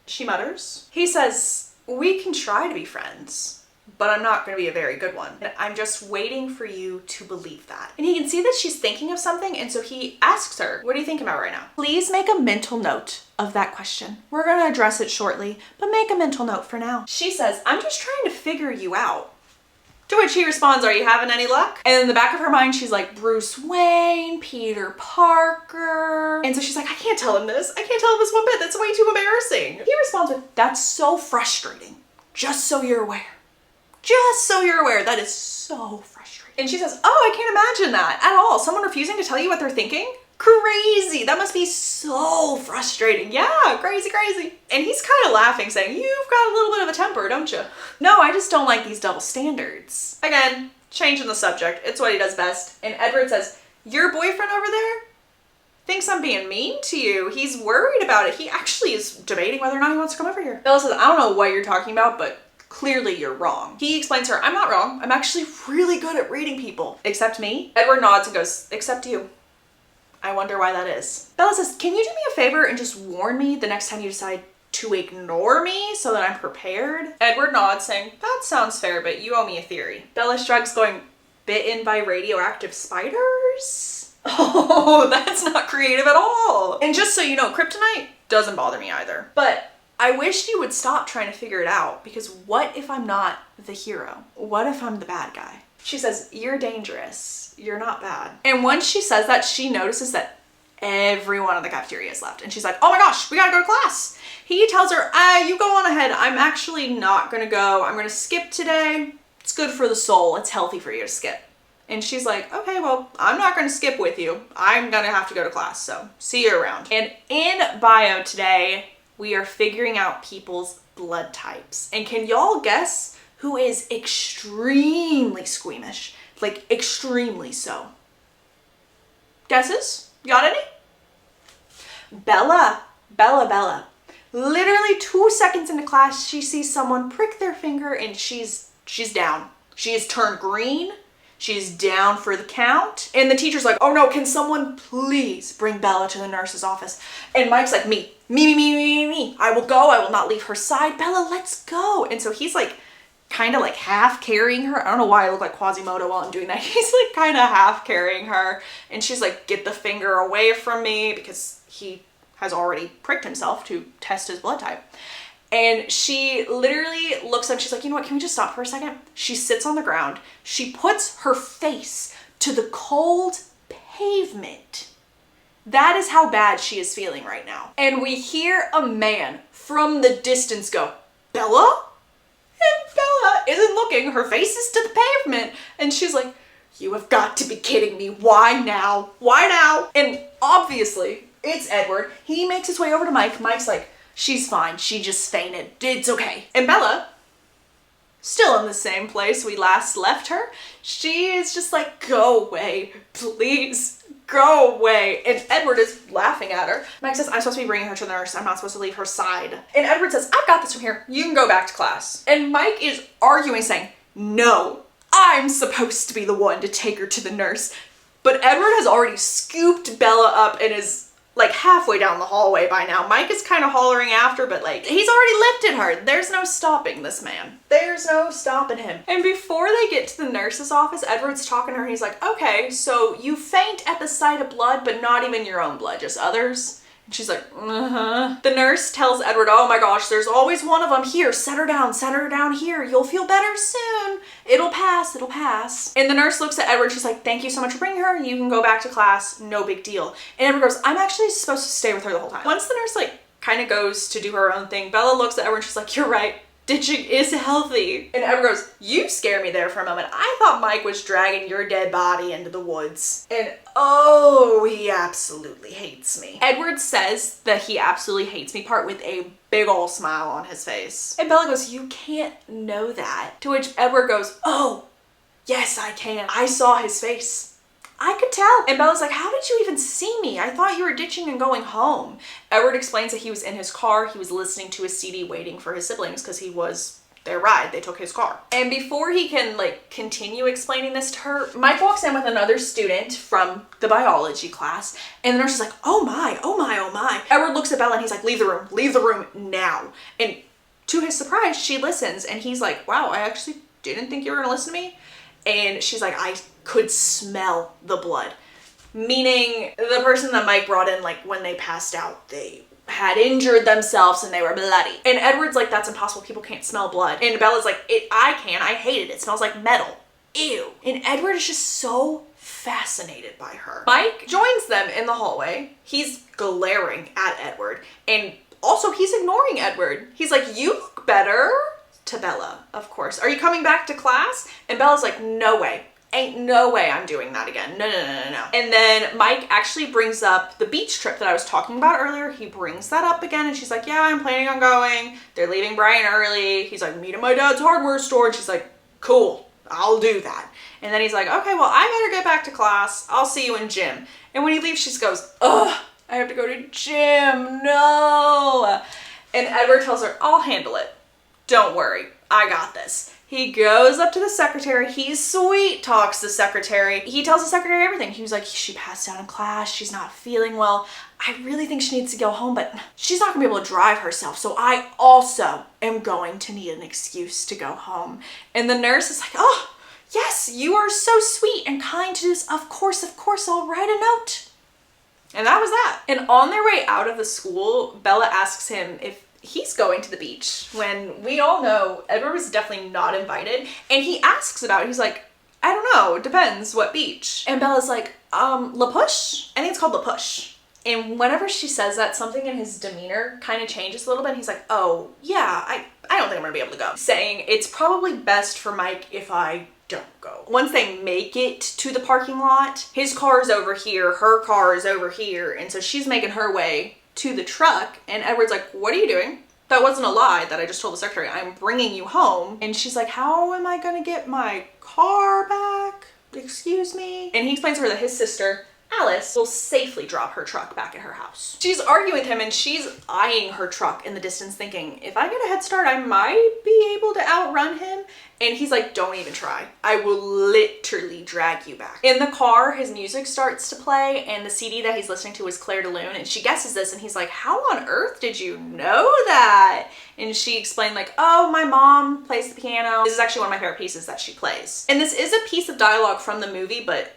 She mutters. He says, we can try to be friends, but I'm not going to be a very good one. I'm just waiting for you to believe that. And he can see that she's thinking of something, and so he asks her, what are you thinking about right now? Please make a mental note of that question. We're going to address it shortly, but make a mental note for now. She says, I'm just trying to figure you out. To which he responds, are you having any luck? And in the back of her mind, she's like, Bruce Wayne, Peter Parker. And so she's like, I can't tell him this. I can't tell him this one bit. That's way too embarrassing. He responds with, that's so frustrating. Just so you're aware. Just so you're aware, that is so frustrating. And she says, oh, I can't imagine that at all. Someone refusing to tell you what they're thinking? Crazy. That must be so frustrating. Yeah, crazy, crazy. And he's kind of laughing, saying, you've got a little bit of a temper, don't you? No, I just don't like these double standards. Again, changing the subject. It's what he does best. And Edward says, your boyfriend over there thinks I'm being mean to you. He's worried about it. He actually is debating whether or not he wants to come over here. Bella says, I don't know what you're talking about, but clearly you're wrong. He explains to her, I'm not wrong. I'm actually really good at reading people. Except me? Edward nods and goes, except you. I wonder why that is. Bella says, can you do me a favor and just warn me the next time you decide to ignore me so that I'm prepared? Edward nods, saying, that sounds fair, but you owe me a theory. Bella shrugs, going, bitten by radioactive spiders? Oh, that's not creative at all. And just so you know, kryptonite doesn't bother me either. But I wish you would stop trying to figure it out, because what if I'm not the hero? What if I'm the bad guy? She says, "You're dangerous. You're not bad." And once she says that, she notices that everyone in the cafeteria is left. And she's like, "Oh my gosh, we gotta go to class." He tells her, "You go on ahead. I'm actually not gonna go. I'm gonna skip today. It's good for the soul. It's healthy for you to skip." And she's like, "Okay, well, I'm not gonna skip with you. I'm gonna have to go to class, so see you around." And in bio today, we are figuring out people's blood types. And can y'all guess who is extremely squeamish? Like, extremely so. Guesses? Got any? Bella. Bella. Literally 2 seconds into class, she sees someone prick their finger and she's down. She has turned green. She's down for the count. And the teacher's like, "Oh no, can someone please bring Bella to the nurse's office?" And Mike's like, Me. I will go. I will not leave her side. Bella, let's go. And so he's like, kind of like half carrying her. I don't know why I look like Quasimodo while I'm doing that. He's like kind of half carrying her. And she's like, "Get the finger away from me," because he has already pricked himself to test his blood type. And she literally looks up, she's like, "You know what, can we just stop for a second?" She sits on the ground. She puts her face to the cold pavement. That is how bad she is feeling right now. And we hear a man from the distance go, "Bella?" And Bella isn't looking, her face is to the pavement. And she's like, "You have got to be kidding me. Why now? Why now?" And obviously, it's Edward. He makes his way over to Mike. Mike's like, "She's fine. She just fainted. It's okay." And Bella, still in the same place we last left her, she is just like, "Go away. Please, go away." And Edward is laughing at her. Mike says, "I'm supposed to be bringing her to the nurse. I'm not supposed to leave her side." And Edward says, "I've got this from here. You can go back to class." And Mike is arguing, saying, "No, I'm supposed to be the one to take her to the nurse." But Edward has already scooped Bella up and is like halfway down the hallway by now. Mike is kind of hollering after, but like, he's already lifted her. There's no stopping this man. There's no stopping him. And before they get to the nurse's office, Edward's talking to her and he's like, "Okay, so you faint at the sight of blood, but not even your own blood, just others?" And she's like, "Uh-huh." The nurse tells Edward, "Oh my gosh, there's always one of them here. Set her down here. You'll feel better soon. It'll pass. And the nurse looks at Edward. She's like, "Thank you so much for bringing her. You can go back to class. No big deal." And Edward goes, "I'm actually supposed to stay with her the whole time." Once the nurse like kind of goes to do her own thing, Bella looks at Edward and she's like, "You're right. Ditching is healthy." And Edward goes, "You scared me there for a moment. I thought Mike was dragging your dead body into the woods." And oh, he absolutely hates me. Edward says that he absolutely hates me part with a big ol' smile on his face. And Bella goes, "You can't know that." To which Edward goes, "Oh, yes, I can. I saw his face. I could tell." And Bella's like, "How did you even see me? I thought you were ditching and going home." Edward explains that he was in his car. He was listening to his CD waiting for his siblings because he was their ride. They took his car. And before he can like continue explaining this to her, Mike walks in with another student from the biology class. And the nurse is like, "Oh my, oh my, oh my." Edward looks at Bella and he's like, leave the room now." And to his surprise, she listens and he's like, "Wow, I actually didn't think you were gonna listen to me." And she's like, "I could smell the blood." Meaning the person that Mike brought in, like when they passed out, they had injured themselves and they were bloody. And Edward's like, "That's impossible. People can't smell blood." And Bella's like, I can. I hate it. It smells like metal. Ew. And Edward is just so fascinated by her. Mike joins them in the hallway. He's glaring at Edward. And also he's ignoring Edward. He's like, "You look better." To Bella, of course. "Are you coming back to class?" And Bella's like, "No way. Ain't no way I'm doing that again. No. And then Mike actually brings up the beach trip that I was talking about earlier. He brings that up again and she's like, "Yeah, I'm planning on going. They're leaving Brian early." He's like, "Meet at my dad's hardware store." And she's like, "Cool, I'll do that." And then he's like, "Okay, well, I better get back to class. I'll see you in gym." And when he leaves, she goes, "Ugh, I have to go to gym. No." And Edward tells her, "I'll handle it. Don't worry, I got this." He goes up to the secretary. He sweet talks the secretary. He tells the secretary everything. He was like, "She passed out in class. She's not feeling well. I really think she needs to go home, but she's not gonna be able to drive herself. So I also am going to need an excuse to go home." And the nurse is like, "Oh, yes, you are so sweet and kind to do this. Of course, I'll write a note." And that was that. And on their way out of the school, Bella asks him if he's going to the beach, when we all know Edward was definitely not invited. And he asks about it. He's like, I don't know, it depends what beach. And Bella's like, La Push? I think it's called La Push. And whenever she says that, something in his demeanor kind of changes a little bit. And he's like, oh yeah, I don't think I'm gonna be able to go. Saying it's probably best for Mike if I don't go. Once they make it to the parking lot, his car is over here, her car is over here. And so she's making her way to the truck. And Edward's like, what are you doing? That wasn't a lie that I just told the secretary. I'm bringing you home. And she's like, how am I gonna get my car back? Excuse me? And he explains to her that his sister, Alice, will safely drop her truck back at her house. She's arguing with him and she's eyeing her truck in the distance thinking, if I get a head start, I might be able to outrun him. And he's like, don't even try. I will literally drag you back. In the car, his music starts to play and the CD that he's listening to is Claire de Lune, and she guesses this and he's like, how on earth did you know that? And she explained like, oh, my mom plays the piano. This is actually one of my favorite pieces that she plays. And this is a piece of dialogue from the movie, but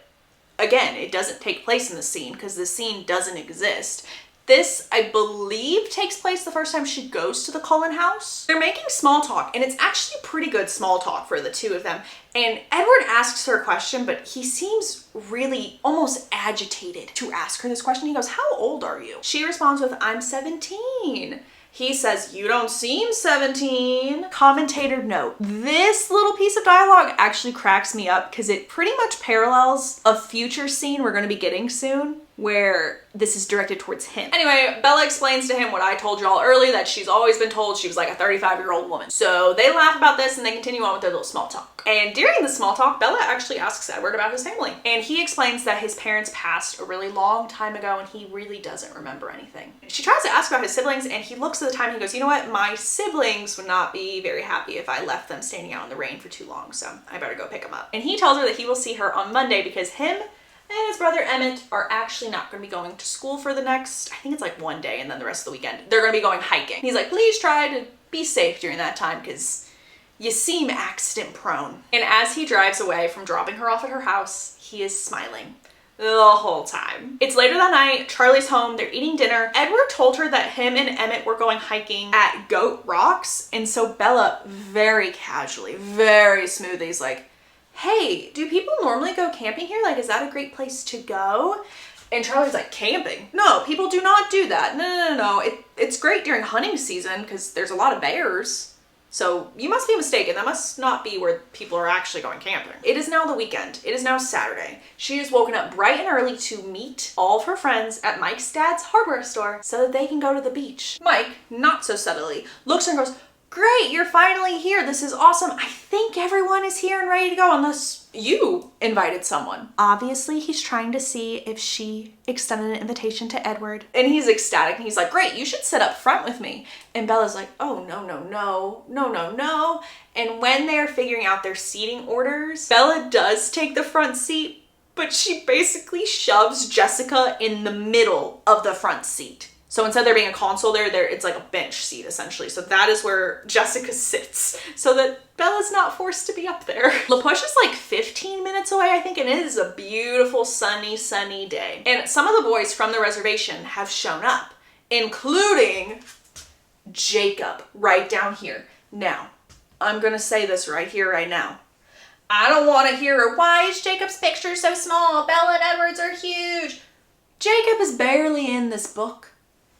again, it doesn't take place in the scene because the scene doesn't exist. This, I believe, takes place the first time she goes to the Cullen house. They're making small talk, and it's actually pretty good small talk for the two of them. And Edward asks her a question, but he seems really almost agitated to ask her this question. He goes, how old are you? She responds with, I'm 17. He says, you don't seem 17. Commentator note, this little piece of dialogue actually cracks me up because it pretty much parallels a future scene we're going to be getting soon where this is directed towards him. Anyway, Bella explains to him what I told y'all earlier, that she's always been told she was like a 35-year-old woman. So they laugh about this and they continue on with their little small talk. And during the small talk, Bella actually asks Edward about his family. And he explains that his parents passed a really long time ago and he really doesn't remember anything. She tries to ask about his siblings and he looks at the time and he goes, you know what? My siblings would not be very happy if I left them standing out in the rain for too long, so I better go pick them up. And he tells her that he will see her on Monday because him and his brother Emmett are actually not going to be going to school for the next, I think it's like one day and then the rest of the weekend. They're going to be going hiking. He's like, please try to be safe during that time because you seem accident prone. And as he drives away from dropping her off at her house, he is smiling the whole time. It's later that night, Charlie's home, they're eating dinner. Edward told her that him and Emmett were going hiking at Goat Rocks. And so Bella very casually, very smoothly is like, hey, do people normally go camping here? Like, is that a great place to go? And Charlie's like, camping? No, people do not do that. No. It's great during hunting season because there's a lot of bears. So you must be mistaken. That must not be where people are actually going camping. It is now the weekend. It is now Saturday. She has woken up bright and early to meet all of her friends at Mike's dad's hardware store so that they can go to the beach. Mike, not so subtly, looks and goes, great, you're finally here. This is awesome. I think everyone is here and ready to go unless you invited someone. Obviously, he's trying to see if she extended an invitation to Edward. And he's ecstatic and he's like, great, you should sit up front with me. And Bella's like, oh, no. And when they're figuring out their seating orders, Bella does take the front seat, but she basically shoves Jessica in the middle of the front seat. So instead of there being a console there, it's like a bench seat essentially. So that is where Jessica sits so that Bella's not forced to be up there. La Push is like 15 minutes away, I think, and it is a beautiful sunny day. And some of the boys from the reservation have shown up, including Jacob right down here. Now, I'm gonna say this right here, right now. I don't want to hear, why is Jacob's picture so small? Bella and Edward's are huge. Jacob is barely in this book.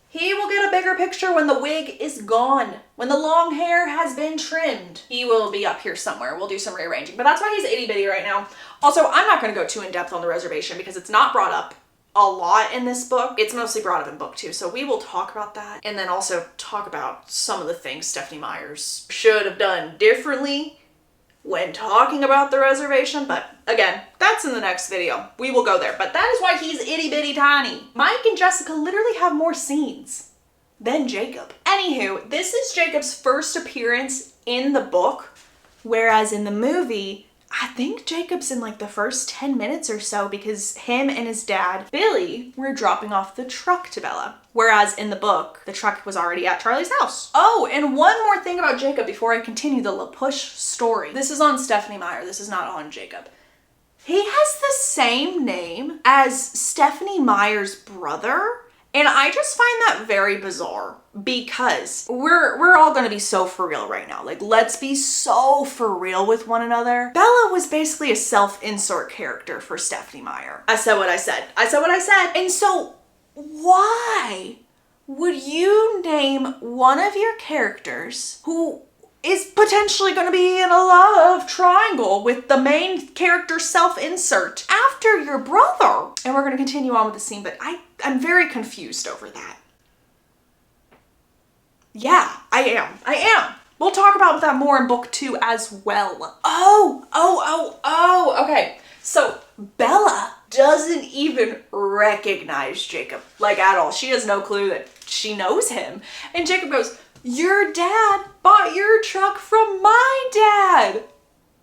He will get a bigger picture when the wig is gone, when the long hair has been trimmed. He will be up here somewhere. We'll do some rearranging, but that's why he's itty bitty right now. Also, I'm not going to go too in depth on the reservation because it's not brought up a lot in this book. It's mostly brought up in book 2, so we will talk about that and then also talk about some of the things Stephenie Meyers should have done differently when talking about the reservation, but again, that's in the next video. We will go there, but that is why he's itty bitty tiny. Mike and Jessica literally have more scenes than Jacob. Anywho, this is Jacob's first appearance in the book, whereas in the movie, I think Jacob's in like the first 10 minutes or so because him and his dad, Billy, were dropping off the truck to Bella. Whereas in the book, the truck was already at Charlie's house. Oh, and one more thing about Jacob before I continue the La Push story. This is on Stephenie Meyer. This is not on Jacob. He has the same name as Stephenie Meyer's brother. And I just find that very bizarre because we're all gonna be so for real right now. Like, let's be so for real with one another. Bella was basically a self-insert character for Stephenie Meyer. I said what I said. I said what I said. And so why would you name one of your characters who is potentially going to be in a love triangle with the main character self-insert after your brother? And we're going to continue on with the scene, but I'm very confused over that. Yeah, I am. We'll talk about that more in book 2 as well. Okay. So Bella doesn't even recognize Jacob, like, at all. She has no clue that she knows him. And Jacob goes, "Your dad bought your truck from my dad."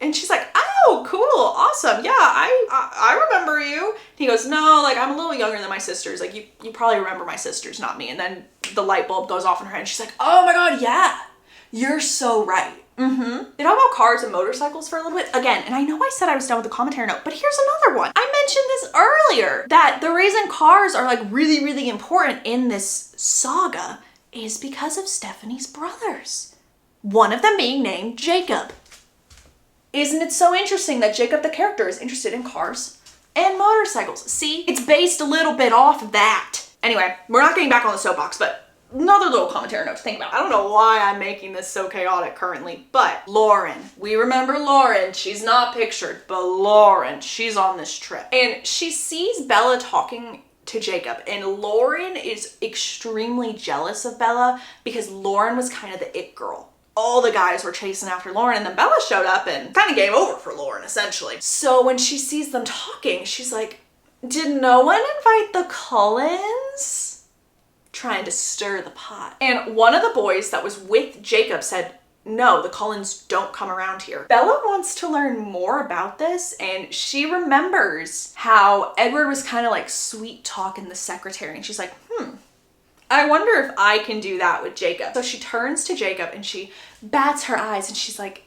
And she's like, "Oh, cool, awesome, yeah, I remember you." And he goes, "No, like, I'm a little younger than my sisters. Like, you probably remember my sisters, not me." And then the light bulb goes off in her head and she's like, "Oh my God, yeah, you're so right." They talk about cars and motorcycles for a little bit again, and I know I said I was done with the commentary note, but here's another one. I mentioned this earlier, that the reason cars are like really, really important in this saga is because of Stephenie's brothers. One of them being named Jacob. Isn't it so interesting that Jacob the character is interested in cars and motorcycles? See, it's based a little bit off of that. Anyway, we're not getting back on the soapbox, but another little commentary note to think about. I don't know why I'm making this so chaotic currently, but Lauren, we remember Lauren. She's not pictured, but Lauren, she's on this trip. And she sees Bella talking to Jacob, and Lauren is extremely jealous of Bella because Lauren was kind of the it girl. All the guys were chasing after Lauren, and then Bella showed up and kind of game over for Lauren, essentially. So when she sees them talking, she's like, "Did no one invite the Cullens?" Trying to stir the pot. And one of the boys that was with Jacob said, "No, the Cullens don't come around here." Bella wants to learn more about this, and she remembers how Edward was kind of like sweet talking the secretary, and she's like, I wonder if I can do that with Jacob. So she turns to Jacob and she bats her eyes and she's like,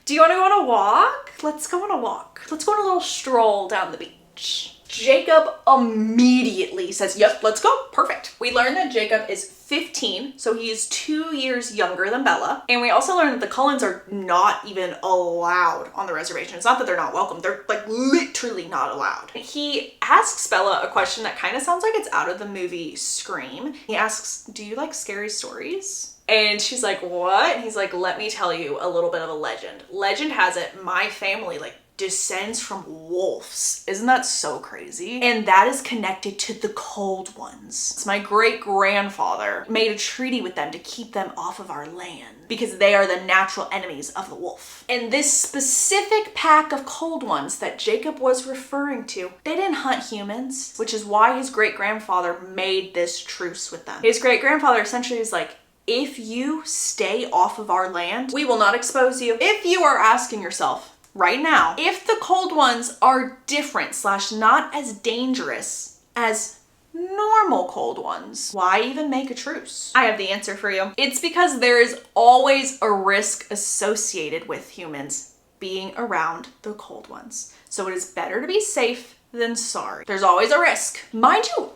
"Do you want to go on a walk? Let's go on a walk. Let's go on a little stroll down the beach." Jacob immediately says, "Yep, let's go. Perfect." We learn that Jacob is 15, so he is 2 years younger than Bella. And we also learn that the Cullens are not even allowed on the reservation. It's not that they're not welcome. They're like literally not allowed. He asks Bella a question that kind of sounds like it's out of the movie Scream. He asks, "Do you like scary stories?" And she's like, "What?" And he's like, "Let me tell you a little bit of a legend. Legend has it my family descends from wolves." Isn't that so crazy? "And that is connected to the cold ones. It's my great-grandfather made a treaty with them to keep them off of our land because they are the natural enemies of the wolf. And this specific pack of cold ones that Jacob was referring to, they didn't hunt humans, which is why his great-grandfather made this truce with them." His great-grandfather essentially is like, "If you stay off of our land, we will not expose you." If you are asking yourself right now, if the cold ones are different / not as dangerous as normal cold ones, why even make a truce? I have the answer for you. It's because there is always a risk associated with humans being around the cold ones. So it is better to be safe than sorry. There's always a risk. Mind you,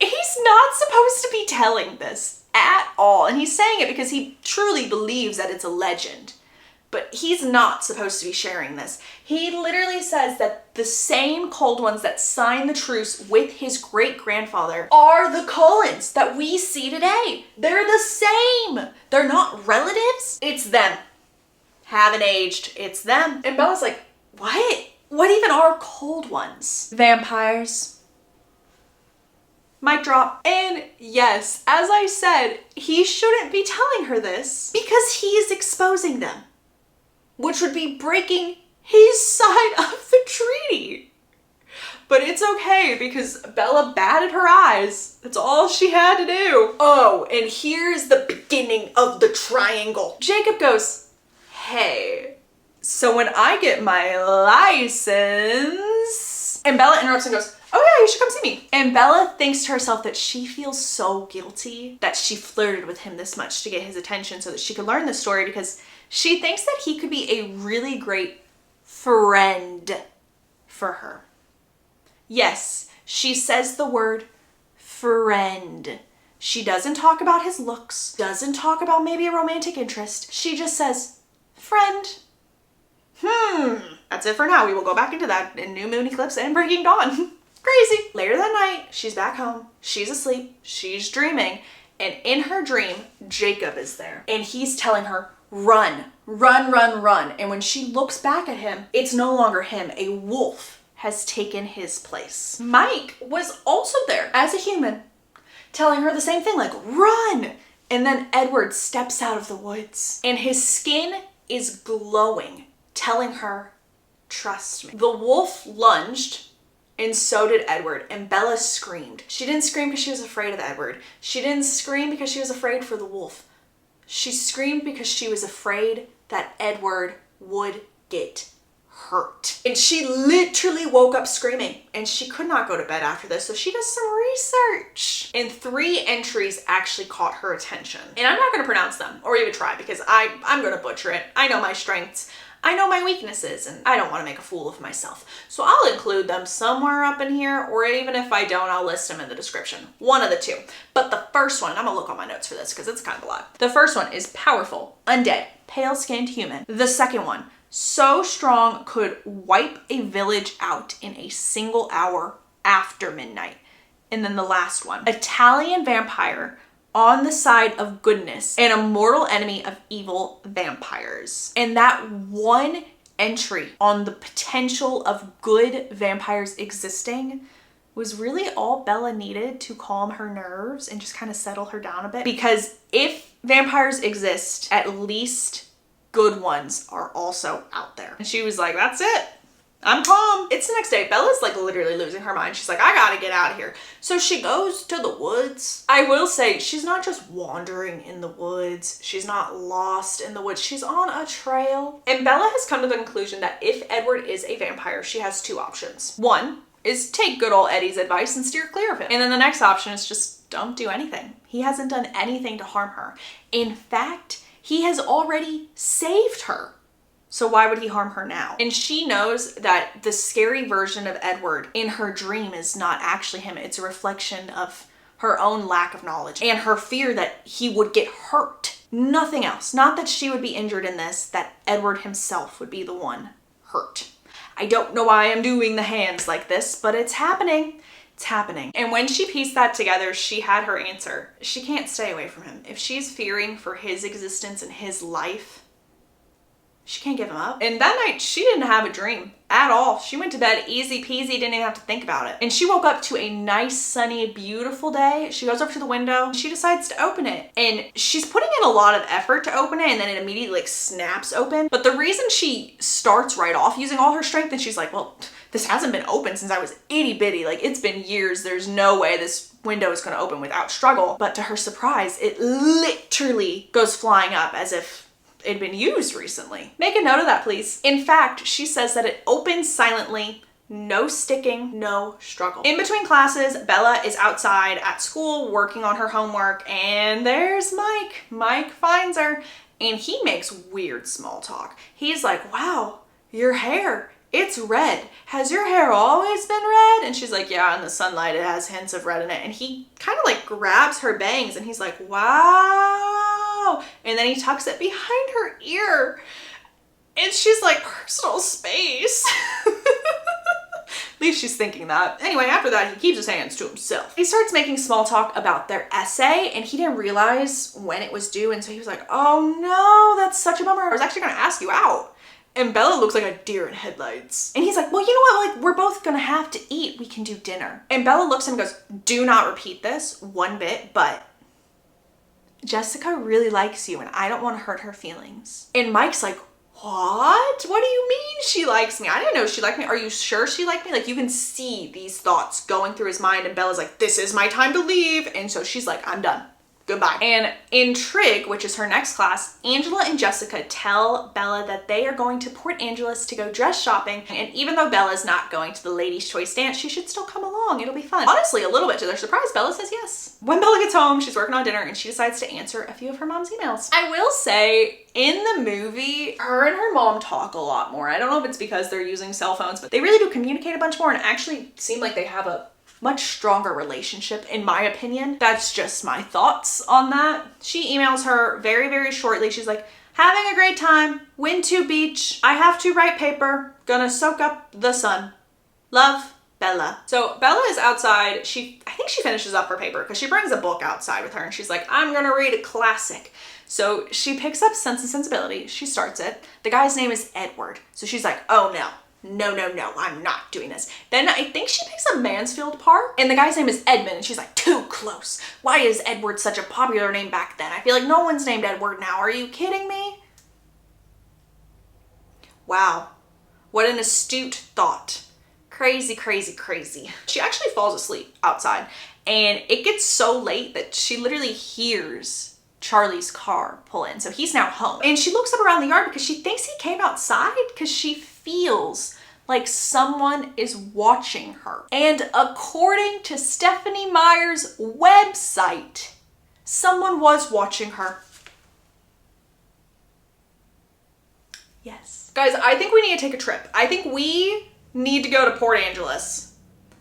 he's not supposed to be telling this at all. And he's saying it because he truly believes that it's a legend. But he's not supposed to be sharing this. He literally says that the same cold ones that signed the truce with his great-grandfather are the Cullens that we see today. They're the same. They're not relatives. It's them. Haven't aged. It's them. And Bella's like, "What? What even are cold ones?" Vampires. Mic drop. And yes, as I said, he shouldn't be telling her this because he is exposing them, which would be breaking his side of the treaty. But it's okay because Bella batted her eyes. That's all she had to do. Oh, and here's the beginning of the triangle. Jacob goes, "Hey, so when I get my license..." And Bella interrupts and goes, "Oh yeah, you should come see me." And Bella thinks to herself that she feels so guilty that she flirted with him this much to get his attention so that she could learn this story, because she thinks that he could be a really great friend for her. Yes, she says the word friend. She doesn't talk about his looks, doesn't talk about maybe a romantic interest. She just says, friend. That's it for now. We will go back into that in New Moon Eclipse and Breaking Dawn. Crazy. Later that night, she's back home. She's asleep. She's dreaming. And in her dream, Jacob is there. And he's telling her, run, run, run, run. And when she looks back at him, it's no longer him. A wolf has taken his place. Mike was also there as a human, telling her the same thing, like, run. And then Edward steps out of the woods and his skin is glowing, telling her, trust me. The wolf lunged and so did Edward, and Bella screamed. She didn't scream because she was afraid of Edward. She didn't scream because she was afraid for the wolf. She screamed because she was afraid that Edward would get hurt. And she literally woke up screaming, and she could not go to bed after this, so she does some research. And 3 entries actually caught her attention. And I'm not gonna pronounce them, or even try, because I'm gonna butcher it. I know my strengths. I know my weaknesses, and I don't want to make a fool of myself. So I'll include them somewhere up in here, or even if I don't, I'll list them in the description. One of the two. But the first one, I'm gonna look on my notes for this because it's kind of a lot. The first one is powerful, undead, pale-skinned human. The second one, so strong could wipe a village out in a single hour after midnight. And then the last one, Italian vampire, on the side of goodness and a mortal enemy of evil vampires. And that one entry on the potential of good vampires existing was really all Bella needed to calm her nerves and just kind of settle her down a bit. Because if vampires exist, at least good ones are also out there. And she was like, that's it. I'm calm. It's the next day. Bella's like literally losing her mind. She's like, I gotta get out of here. So she goes to the woods. I will say she's not just wandering in the woods. She's not lost in the woods. She's on a trail. And Bella has come to the conclusion that if Edward is a vampire, she has 2 options. One is take good old Eddie's advice and steer clear of him. And then the next option is just don't do anything. He hasn't done anything to harm her. In fact, he has already saved her. So why would he harm her now? And she knows that the scary version of Edward in her dream is not actually him. It's a reflection of her own lack of knowledge and her fear that he would get hurt. Nothing else. Not that she would be injured in this, that Edward himself would be the one hurt. I don't know why I'm doing the hands like this, but it's happening. It's happening. And when she pieced that together, she had her answer. She can't stay away from him. If she's fearing for his existence and his life, she can't give him up. And that night, she didn't have a dream at all. She went to bed easy peasy, didn't even have to think about it. And she woke up to a nice, sunny, beautiful day. She goes up to the window. She decides to open it. And she's putting in a lot of effort to open it, and then it immediately like snaps open. But the reason she starts right off using all her strength, and she's like, well, this hasn't been open since I was itty bitty. Like, it's been years. There's no way this window is gonna open without struggle. But to her surprise, it literally goes flying up as if it'd been used recently. Make a note of that, please. In fact, she says that it opens silently, no sticking, no struggle. In between classes, Bella is outside at school working on her homework, and there's Mike. Mike finds her, and he makes weird small talk. He's like, wow, your hair, it's red. Has your hair always been red? And she's like, yeah, in the sunlight it has hints of red in it. And he kind of like grabs her bangs and he's like, wow. And then he tucks it behind her ear. And she's like, personal space. At least she's thinking that. Anyway, after that, he keeps his hands to himself. He starts making small talk about their essay, and he didn't realize when it was due. And so he was like, oh no, that's such a bummer. I was actually gonna ask you out. And Bella looks like a deer in headlights. And he's like, well, you know what? Like, we're both gonna have to eat. We can do dinner. And Bella looks at him and goes, do not repeat this one bit, but Jessica really likes you and I don't want to hurt her feelings. And Mike's like, what? What do you mean she likes me? I didn't know she liked me. Are you sure she liked me? Like, you can see these thoughts going through his mind, and Bella's like, this is my time to leave. And so she's like, I'm done. Goodbye. And in Trig, which is her next class, Angela and Jessica tell Bella that they are going to Port Angeles to go dress shopping. And even though Bella's not going to the Ladies' Choice dance, she should still come along. It'll be fun. Honestly, a little bit to their surprise, Bella says yes. When Bella gets home, she's working on dinner and she decides to answer a few of her mom's emails. I will say, in the movie, her and her mom talk a lot more. I don't know if it's because they're using cell phones, but they really do communicate a bunch more and actually seem like they have a much stronger relationship, in my opinion. That's just my thoughts on that. She emails her very, very shortly. She's like, having a great time, went to beach, I have to write paper, gonna soak up the sun. Love, Bella. So Bella is outside. I think she finishes up her paper because she brings a book outside with her and she's like, I'm gonna read a classic. So she picks up Sense and Sensibility. She starts it. The guy's name is Edward. So she's like, oh no, I'm not doing this. Then I think she picks up Mansfield Park and the guy's name is Edmund and she's like, too close. Why is Edward such a popular name back then? I feel like no one's named Edward now. Are you kidding me? Wow. What an astute thought. Crazy, crazy, crazy. She actually falls asleep outside and it gets so late that she literally hears Charlie's car pull in. So he's now home. And she looks up around the yard because she thinks he came outside because she feels like someone is watching her. And according to Stephanie Meyer's website, someone was watching her. Yes. Guys, I think we need to take a trip. I think we need to go to Port Angeles.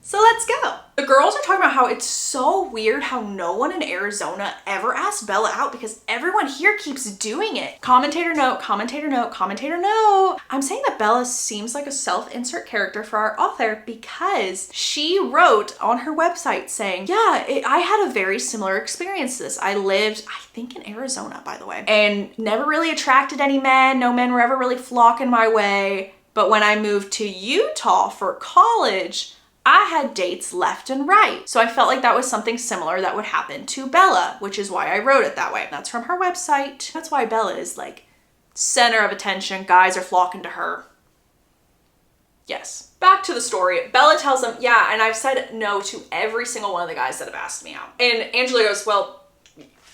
So let's go. The girls are talking about how it's so weird how no one in Arizona ever asked Bella out because everyone here keeps doing it. Commentator note, commentator note, commentator note. I'm saying that Bella seems like a self-insert character for our author because she wrote on her website saying, yeah, I had a very similar experience to this. I lived, I think in Arizona, by the way, and never really attracted any men. No men were ever really flocking my way. But when I moved to Utah for college, I had dates left and right. So I felt like that was something similar that would happen to Bella, which is why I wrote it that way. That's from her website. That's why Bella is like center of attention. Guys are flocking to her. Yes. Back to the story. Bella tells them, yeah, and I've said no to every single one of the guys that have asked me out. And Angela goes, well,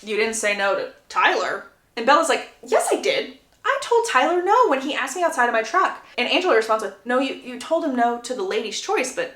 you didn't say no to Tyler. And Bella's like, yes, I did. I told Tyler no when he asked me outside of my truck. And Angela responds with, no, you told him no to the lady's choice, but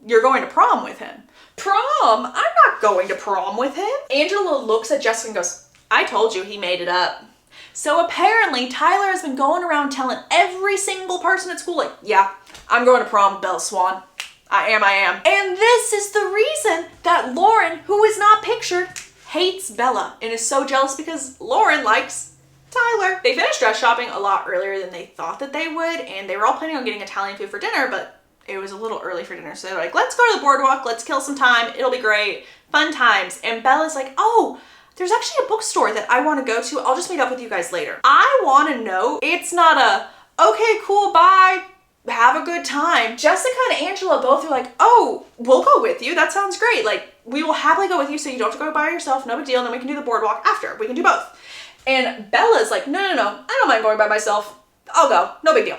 you're going to prom with him. Prom? I'm not going to prom with him. Angela looks at Jessica and goes, I told you he made it up. So apparently Tyler has been going around telling every single person at school like, yeah, I'm going to prom with Bella Swan. I am. And this is the reason that Lauren, who is not pictured, hates Bella and is so jealous because Lauren likes Tyler. They finished dress shopping a lot earlier than they thought that they would, and they were all planning on getting Italian food for dinner, but it was a little early for dinner. So they were like, let's go to the boardwalk. Let's kill some time. It'll be great. Fun times. And Bella's like, oh, there's actually a bookstore that I want to go to. I'll just meet up with you guys later. I want to know it's not a, okay, cool, bye, have a good time. Jessica and Angela both are like, oh, we'll go with you. That sounds great. Like, we will happily go with you so you don't have to go by yourself. No big deal. And then we can do the boardwalk after. We can do both. And Bella's like, no. I don't mind going by myself. I'll go. No big deal.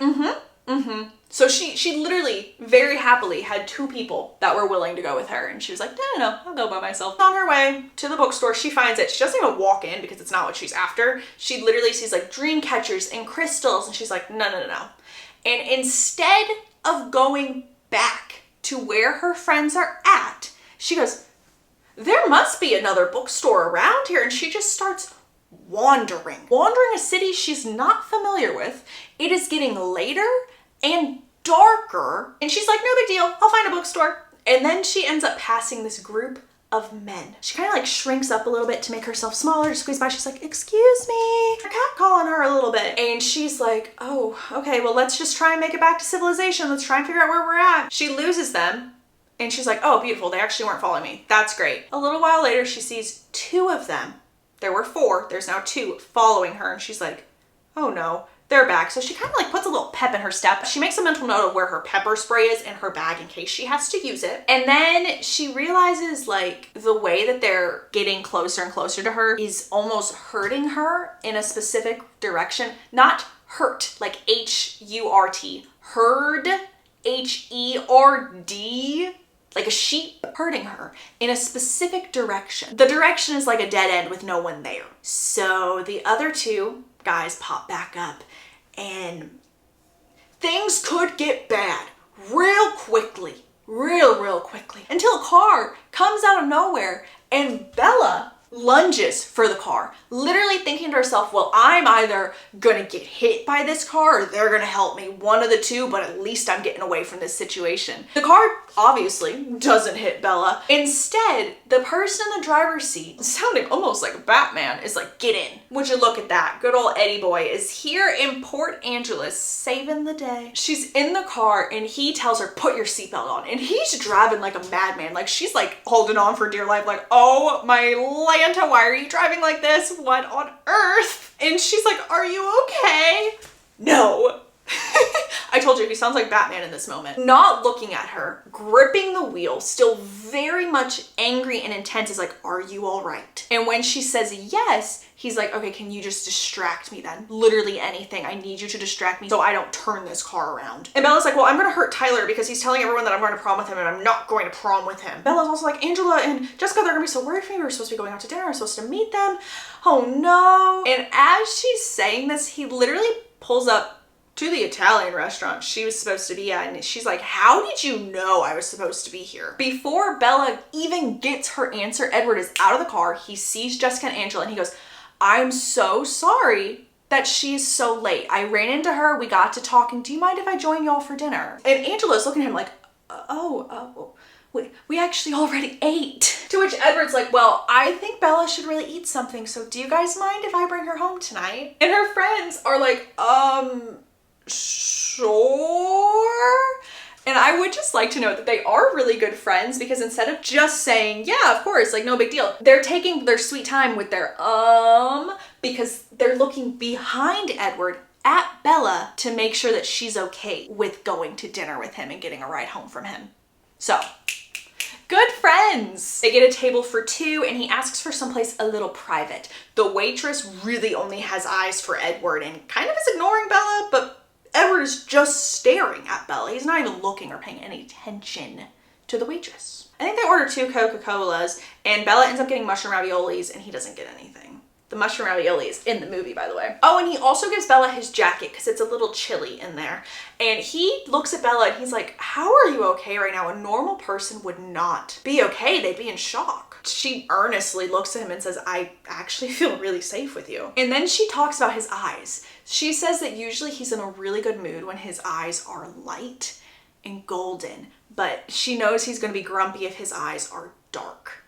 So she literally very happily had two people that were willing to go with her. And she was like, no, I'll go by myself. On her way to the bookstore, she finds it. She doesn't even walk in because it's not what she's after. She literally sees like dream catchers and crystals. And she's like, no. And instead of going back to where her friends are at, she goes, there must be another bookstore around here. And she just starts wandering a city she's not familiar with. It is getting later and darker. And she's like, no big deal. I'll find a bookstore. And then she ends up passing this group of men. She kind of like shrinks up a little bit to make herself smaller, to squeeze by. She's like, excuse me. They're catcalling her a little bit. And she's like, oh, okay, well, let's just try and make it back to civilization. Let's try and figure out where we're at. She loses them. And she's like, oh, beautiful. They actually weren't following me. That's great. A little while later, she sees two of them. There were four. There's now two following her. And she's like, oh no. They're back. So she kind of like puts a little pep in her step. She makes a mental note of where her pepper spray is in her bag in case she has to use it. And then she realizes like the way that they're getting closer and closer to her is almost hurting her in a specific direction. Not hurt, like H-U-R-T. Herd, H-E-R-D. Like a sheep hurting her in a specific direction. The direction is like a dead end with no one there. So the other two guys pop back up and things could get bad real quickly, real quickly, until a car comes out of nowhere and Bella lunges for the car, literally thinking to herself, well, I'm either gonna get hit by this car or they're gonna help me, one of the two, but at least I'm getting away from this situation. The car obviously doesn't hit Bella. Instead, the person in the driver's seat, sounding almost like a Batman, is like, get in. Would you look at that? Good old Eddie boy is here in Port Angeles, saving the day. She's in the car and he tells her, put your seatbelt on. And he's driving like a madman. Like she's like holding on for dear life, like, oh my Lanta, why are you driving like this? What on earth? And she's like, are you okay? No. I told you, he sounds like Batman in this moment. Not looking at her, gripping the wheel, still very much angry and intense, is like, are you all right? And when she says yes, he's like, okay, can you just distract me then? Literally anything. I need you to distract me so I don't turn this car around. And Bella's like, well, I'm gonna hurt Tyler because he's telling everyone that I'm going to prom with him and I'm not going to prom with him. Bella's also like, Angela and Jessica, they're gonna be so worried for me. We're supposed to be going out to dinner. I'm supposed to meet them. Oh no. And as she's saying this, he literally pulls up to the Italian restaurant she was supposed to be at, and she's like, how did you know I was supposed to be here? Before Bella even gets her answer, Edward is out of the car. He sees Jessica and Angela and he goes, I'm so sorry that she's so late. I ran into her, we got to talking. Do you mind if I join y'all for dinner? And Angela's looking at him like, we actually already ate. To which Edward's like, well, I think Bella should really eat something, so do you guys mind if I bring her home tonight? And her friends are like, sure. And I would just like to note that they are really good friends, because instead of just saying, yeah, of course, like no big deal, they're taking their sweet time with their because they're looking behind Edward at Bella to make sure that she's okay with going to dinner with him and getting a ride home from him. So, good friends. They get a table for two and he asks for someplace a little private. The waitress really only has eyes for Edward and kind of is ignoring Bella, but Edward is just staring at Bella. He's not even looking or paying any attention to the waitress. I think they order 2 Coca-Colas and Bella ends up getting mushroom raviolis and he doesn't get anything. The mushroom ravioli is in the movie, by the way. Oh, and he also gives Bella his jacket because it's a little chilly in there. And he looks at Bella and he's like, how are you okay right now? A normal person would not be okay. They'd be in shock. She earnestly looks at him and says, I actually feel really safe with you. And then she talks about his eyes. She says that usually he's in a really good mood when his eyes are light and golden, but she knows he's gonna be grumpy if his eyes are dark.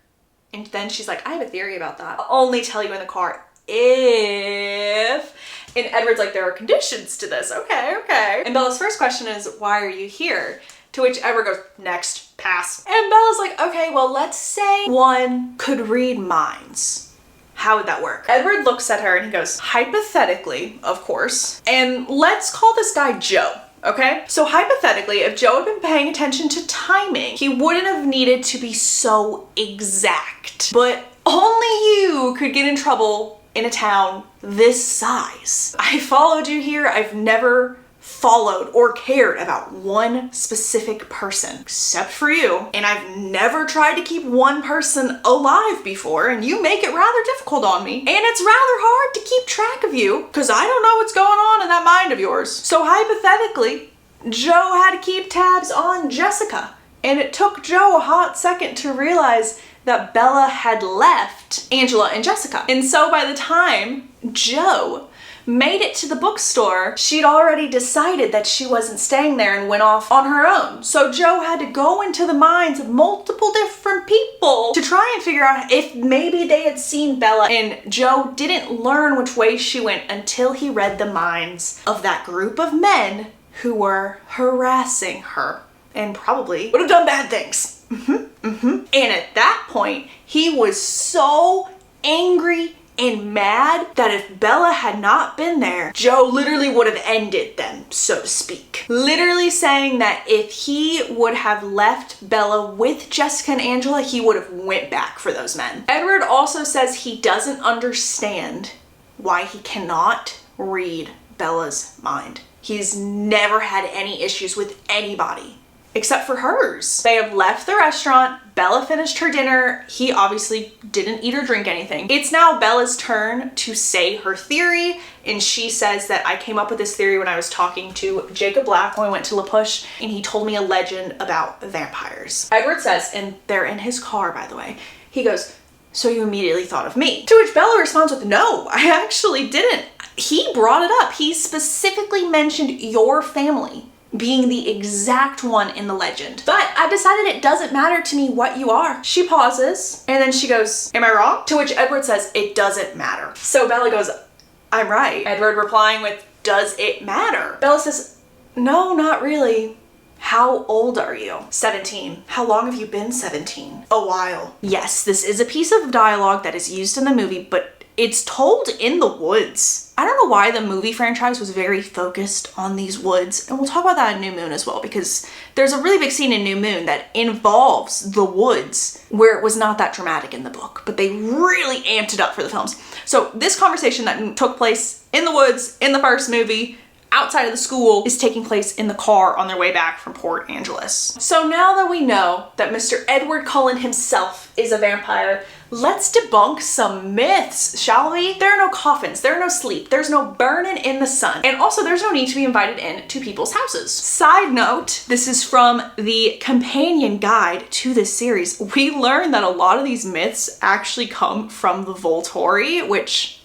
And then she's like, I have a theory about that. I'll only tell you in the car if... And Edward's like, there are conditions to this. Okay. And Bella's first question is, why are you here? To which Edward goes, next, pass. And Bella's like, okay, well, let's say one could read minds. How would that work? Edward looks at her and he goes, hypothetically, of course, and let's call this guy Joe. Okay, so hypothetically, if Joe had been paying attention to timing, he wouldn't have needed to be so exact. But only you could get in trouble in a town this size. I followed you here. I've never followed or cared about one specific person except for you. And I've never tried to keep one person alive before, and you make it rather difficult on me. And it's rather hard to keep track of you because I don't know what's going on in that mind of yours. So hypothetically, Joe had to keep tabs on Jessica. And it took Joe a hot second to realize that Bella had left Angela and Jessica. And so by the time Joe made it to the bookstore, she'd already decided that she wasn't staying there and went off on her own. So Joe had to go into the minds of multiple different people to try and figure out if maybe they had seen Bella, and Joe didn't learn which way she went until he read the minds of that group of men who were harassing her and probably would have done bad things. And at that point, he was so angry and mad that if Bella had not been there, Joe literally would have ended them, so to speak. Literally saying that if he would have left Bella with Jessica and Angela, he would have went back for those men. Edward also says he doesn't understand why he cannot read Bella's mind. He's never had any issues with anybody except for hers. They have left the restaurant. Bella finished her dinner. He obviously didn't eat or drink anything. It's now Bella's turn to say her theory, and she says that I came up with this theory when I was talking to Jacob Black when we went to La Push, and he told me a legend about vampires. Edward says, and they're in his car, by the way, he goes, so you immediately thought of me. To which Bella responds with, no, I actually didn't. He brought it up. He specifically mentioned your family being the exact one in the legend. But I've decided it doesn't matter to me what you are. She pauses, and then she goes, am I wrong? To which Edward says, it doesn't matter. So Bella goes, I'm right. Edward replying with, does it matter? Bella says, no, not really. How old are you? 17. How long have you been 17? A while. Yes, this is a piece of dialogue that is used in the movie, but it's told in the woods. I don't know why the movie franchise was very focused on these woods, and we'll talk about that in New Moon as well, because there's a really big scene in New Moon that involves the woods where it was not that dramatic in the book, but they really amped it up for the films. So this conversation that took place in the woods in the first movie, outside of the school, is taking place in the car on their way back from Port Angeles. So now that we know that Mr. Edward Cullen himself is a vampire, let's debunk some myths, shall we? There are no coffins, there are no sleep, there's no burning in the sun, and also there's no need to be invited in to people's houses. Side note, this is from the companion guide to this series. We learned that a lot of these myths actually come from the Volturi, which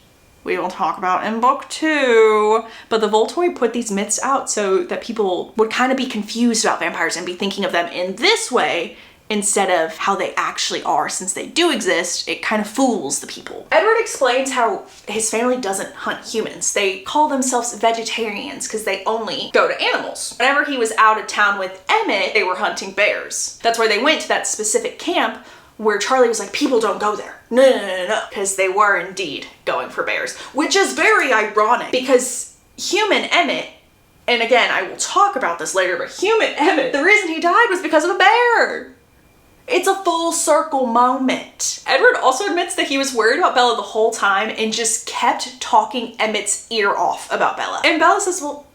we will talk about in book 2. But the Volturi put these myths out so that people would kind of be confused about vampires and be thinking of them in this way instead of how they actually are. Since they do exist, it kind of fools the people. Edward explains how his family doesn't hunt humans. They call themselves vegetarians because they only go to animals. Whenever he was out of town with Emmett, they were hunting bears. That's where they went to that specific camp where Charlie was like, people don't go there. No. Because they were indeed going for bears, which is very ironic because human Emmett, and again, I will talk about this later, but human Emmett, the reason he died was because of a bear. It's a full circle moment. Edward also admits that he was worried about Bella the whole time and just kept talking Emmett's ear off about Bella. And Bella says, well,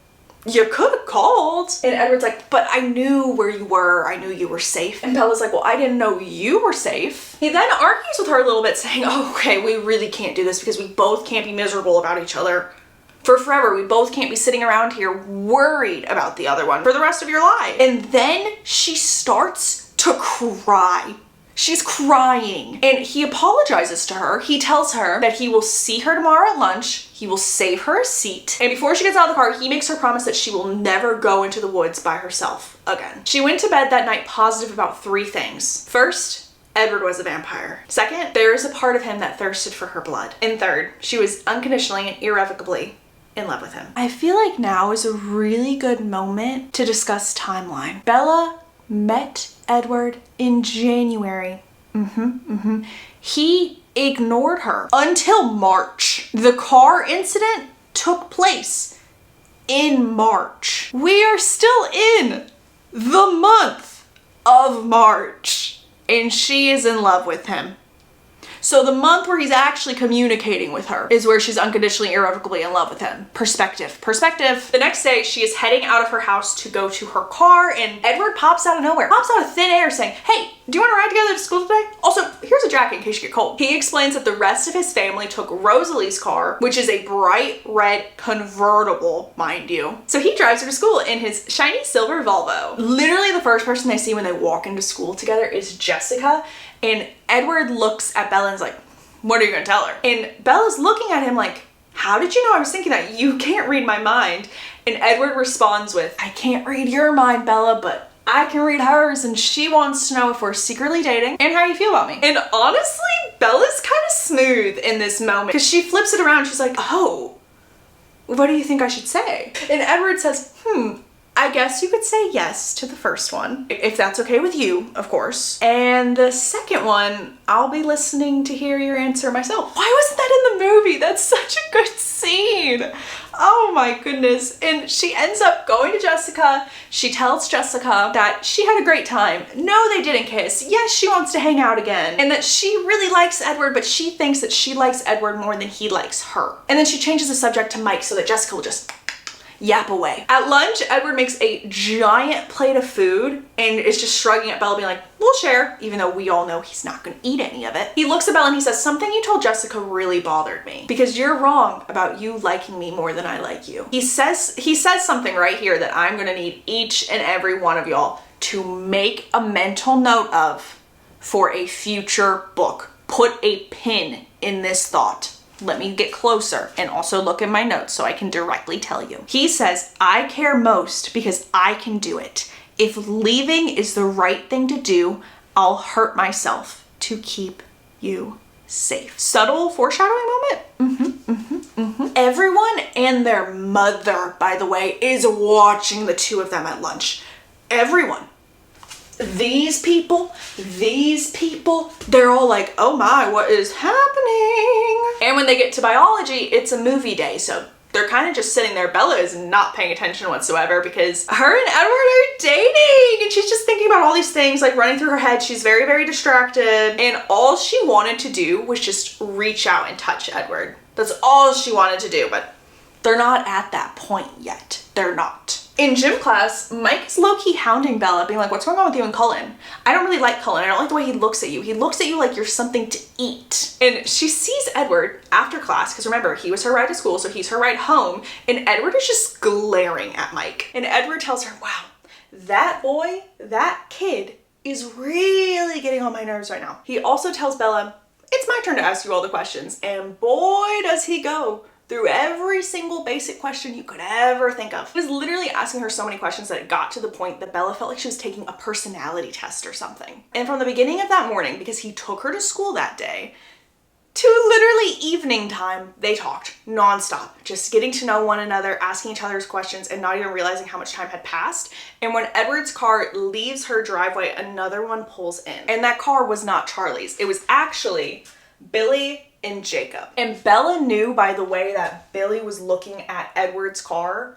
you could have called. And Edward's like, but I knew where you were. I knew you were safe. And Bella's like, well, I didn't know you were safe. He then argues with her a little bit saying, oh, okay, we really can't do this because we both can't be miserable about each other for forever. We both can't be sitting around here worried about the other one for the rest of your life. And then she starts to cry. She's crying. And he apologizes to her. He tells her that he will see her tomorrow at lunch. He will save her a seat. And before she gets out of the car, he makes her promise that she will never go into the woods by herself again. She went to bed that night positive about 3 things. First, Edward was a vampire. Second, there is a part of him that thirsted for her blood. And third, she was unconditionally and irrevocably in love with him. I feel like now is a really good moment to discuss timeline. Bella met Edward in January. He ignored her until March. The car incident took place in March. We are still in the month of March and she is in love with him. So the month where he's actually communicating with her is where she's unconditionally, irrevocably in love with him. Perspective. The next day, she is heading out of her house to go to her car, and Edward pops out of nowhere. Pops out of thin air saying, hey, do you want to ride together to school today? Also, here's a jacket in case you get cold. He explains that the rest of his family took Rosalie's car, which is a bright red convertible, mind you. So he drives her to school in his shiny silver Volvo. Literally the first person they see when they walk into school together is Jessica. And Edward looks at Bella and is like, what are you gonna tell her? And Bella's looking at him like, how did you know I was thinking that? You can't read my mind. And Edward responds with, I can't read your mind, Bella, but I can read hers, and she wants to know if we're secretly dating and how you feel about me. And honestly, Bella's kind of smooth in this moment because she flips it around. She's like, oh, what do you think I should say? And Edward says, I guess you could say yes to the first one, if that's okay with you, of course. And the second one, I'll be listening to hear your answer myself. Why wasn't that in the movie? That's such a good scene. Oh my goodness. And she ends up going to Jessica. She tells Jessica that she had a great time. No, they didn't kiss. Yes, she wants to hang out again. And that she really likes Edward, but she thinks that she likes Edward more than he likes her. And then she changes the subject to Mike so that Jessica will just yap away. At lunch, Edward makes a giant plate of food and is just shrugging at Bella, being like, we'll share, even though we all know he's not gonna eat any of it. He looks at Bella and he says, something you told Jessica really bothered me because you're wrong about you liking me more than I like you. He says something right here that I'm gonna need each and every one of y'all to make a mental note of for a future book Put a pin in this thought. Let me get closer and also look in my notes so I can directly tell you. He says, I care most because I can do it. If leaving is the right thing to do, I'll hurt myself to keep you safe. Subtle foreshadowing moment. Everyone and their mother, by the way, is watching the two of them at lunch. Everyone. These people, they're all like, oh my, what is happening? And when they get to biology, it's a movie day. So they're kind of just sitting there. Bella is not paying attention whatsoever because her and Edward are dating. And she's just thinking about all these things like running through her head. She's very, very distracted. And all she wanted to do was just reach out and touch Edward. That's all she wanted to do, but they're not at that point yet. They're not. In gym class, Mike is low-key hounding Bella, being like, what's going on with you and Cullen? I don't really like Cullen. I don't like the way he looks at you. He looks at you like you're something to eat. And she sees Edward after class, because remember, he was her ride to school, so he's her ride home, and Edward is just glaring at Mike. And Edward tells her, wow, that boy, that kid is really getting on my nerves right now. He also tells Bella, it's my turn to ask you all the questions. And boy, does he go through every single basic question you could ever think of. He was literally asking her so many questions that it got to the point that Bella felt like she was taking a personality test or something. And from the beginning of that morning, because he took her to school that day, to literally evening time, they talked nonstop, just getting to know one another, asking each other's questions, and not even realizing how much time had passed. And when Edward's car leaves her driveway, another one pulls in. And that car was not Charlie's. It was actually Billy and Jacob. And Bella knew by the way that Billy was looking at Edward's car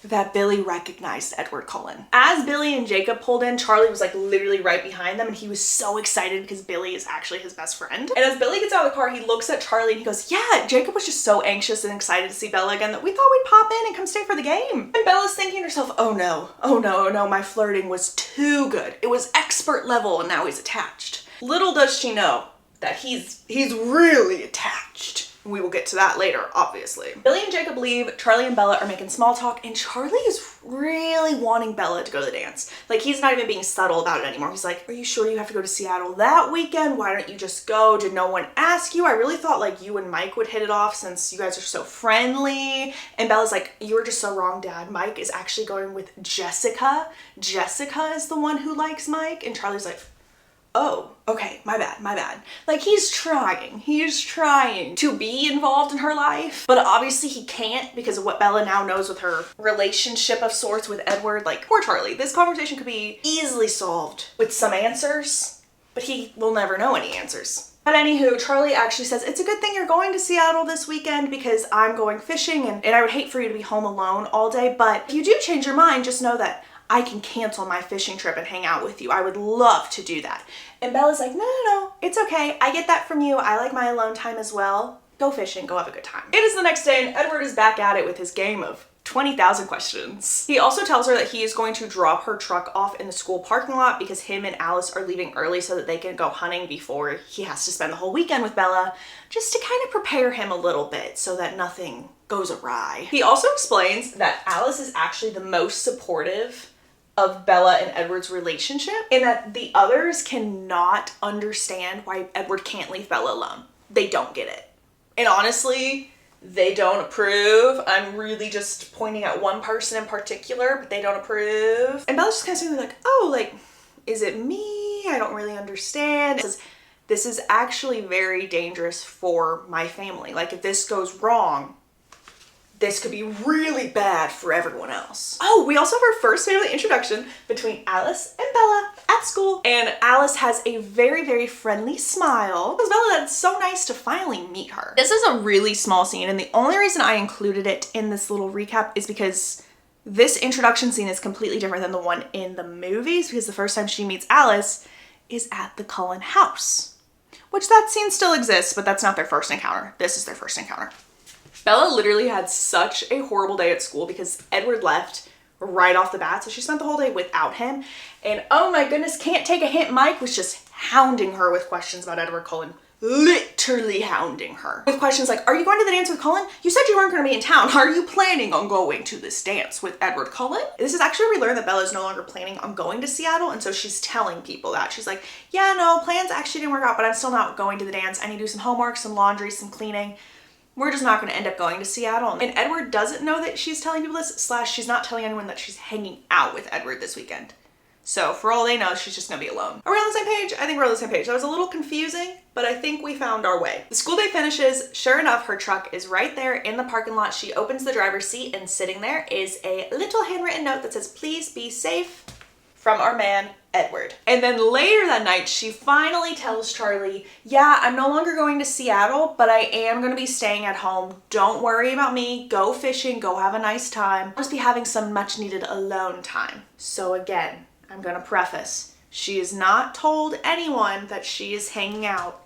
that Billy recognized Edward Cullen. As Billy and Jacob pulled in, Charlie was like literally right behind them, and he was so excited because Billy is actually his best friend. And as Billy gets out of the car, he looks at Charlie and he goes, yeah, Jacob was just so anxious and excited to see Bella again that we thought we'd pop in and come stay for the game. And Bella's thinking to herself, oh no, my flirting was too good. It was expert level and now he's attached. Little does she know that he's really attached. We will get to that later, obviously. Billy and Jacob leave, Charlie and Bella are making small talk, and Charlie is really wanting Bella to go to the dance. Like, he's not even being subtle about it anymore. He's like, are you sure you have to go to Seattle that weekend? Why don't you just go? Did no one ask you? I really thought like you and Mike would hit it off since you guys are so friendly. And Bella's like, you were just so wrong, Dad. Mike is actually going with Jessica. Jessica is the one who likes Mike. And Charlie's like, oh, okay, my bad. Like, he's trying to be involved in her life, but obviously he can't because of what Bella now knows with her relationship of sorts with Edward. Like, poor Charlie. This conversation could be easily solved with some answers, but he will never know any answers. But anywho, Charlie actually says, it's a good thing you're going to Seattle this weekend because I'm going fishing and I would hate for you to be home alone all day, but if you do change your mind, just know that I can cancel my fishing trip and hang out with you. I would love to do that. And Bella's like, no, it's okay. I get that from you. I like my alone time as well. Go fishing, go have a good time. It is the next day and Edward is back at it with his game of 20,000 questions. He also tells her that he is going to drop her truck off in the school parking lot because him and Alice are leaving early so that they can go hunting before he has to spend the whole weekend with Bella, just to kind of prepare him a little bit so that nothing goes awry. He also explains that Alice is actually the most supportive of Bella and Edward's relationship, and that the others cannot understand why Edward can't leave Bella alone. They don't get it. And honestly, they don't approve. I'm really just pointing at one person in particular, but they don't approve. And Bella's just kind of saying like, oh, like, is it me? I don't really understand. This is actually very dangerous for my family. Like, if this goes wrong, this could be really bad for everyone else. Oh, we also have our first family introduction between Alice and Bella at school. And Alice has a very, very friendly smile. Because Bella, that's so nice to finally meet her. This is a really small scene, and the only reason I included it in this little recap is because this introduction scene is completely different than the one in the movies, because the first time she meets Alice is at the Cullen house. Which that scene still exists, but that's not their first encounter. This is their first encounter. Bella literally had such a horrible day at school because Edward left right off the bat, so she spent the whole day without him. And oh my goodness, can't take a hint, Mike was just hounding her with questions about Edward Cullen literally hounding her with questions like, are you going to the dance with Cullen? You said you weren't going to be in town. Are you planning on going to this dance with Edward Cullen? This is actually where we learn that Bella is no longer planning on going to Seattle, and so she's telling people that. She's like, yeah, no, plans actually didn't work out, but I'm still not going to the dance. I need to do some homework, some laundry, some cleaning. We're just not going to end up going to Seattle. And Edward doesn't know that she's telling people this, / she's not telling anyone that she's hanging out with Edward this weekend. So for all they know, she's just gonna be alone. Are we on the same page? I think we're on the same page. That was a little confusing, but I think we found our way. The school day finishes. Sure enough, her truck is right there in the parking lot. She opens the driver's seat, and sitting there is a little handwritten note that says, please be safe, from our man, Edward. And then later that night, she finally tells Charlie, yeah, I'm no longer going to Seattle, but I am gonna be staying at home. Don't worry about me. Go fishing, go have a nice time. I'll just be having some much needed alone time. So again, I'm gonna preface, she has not told anyone that she is hanging out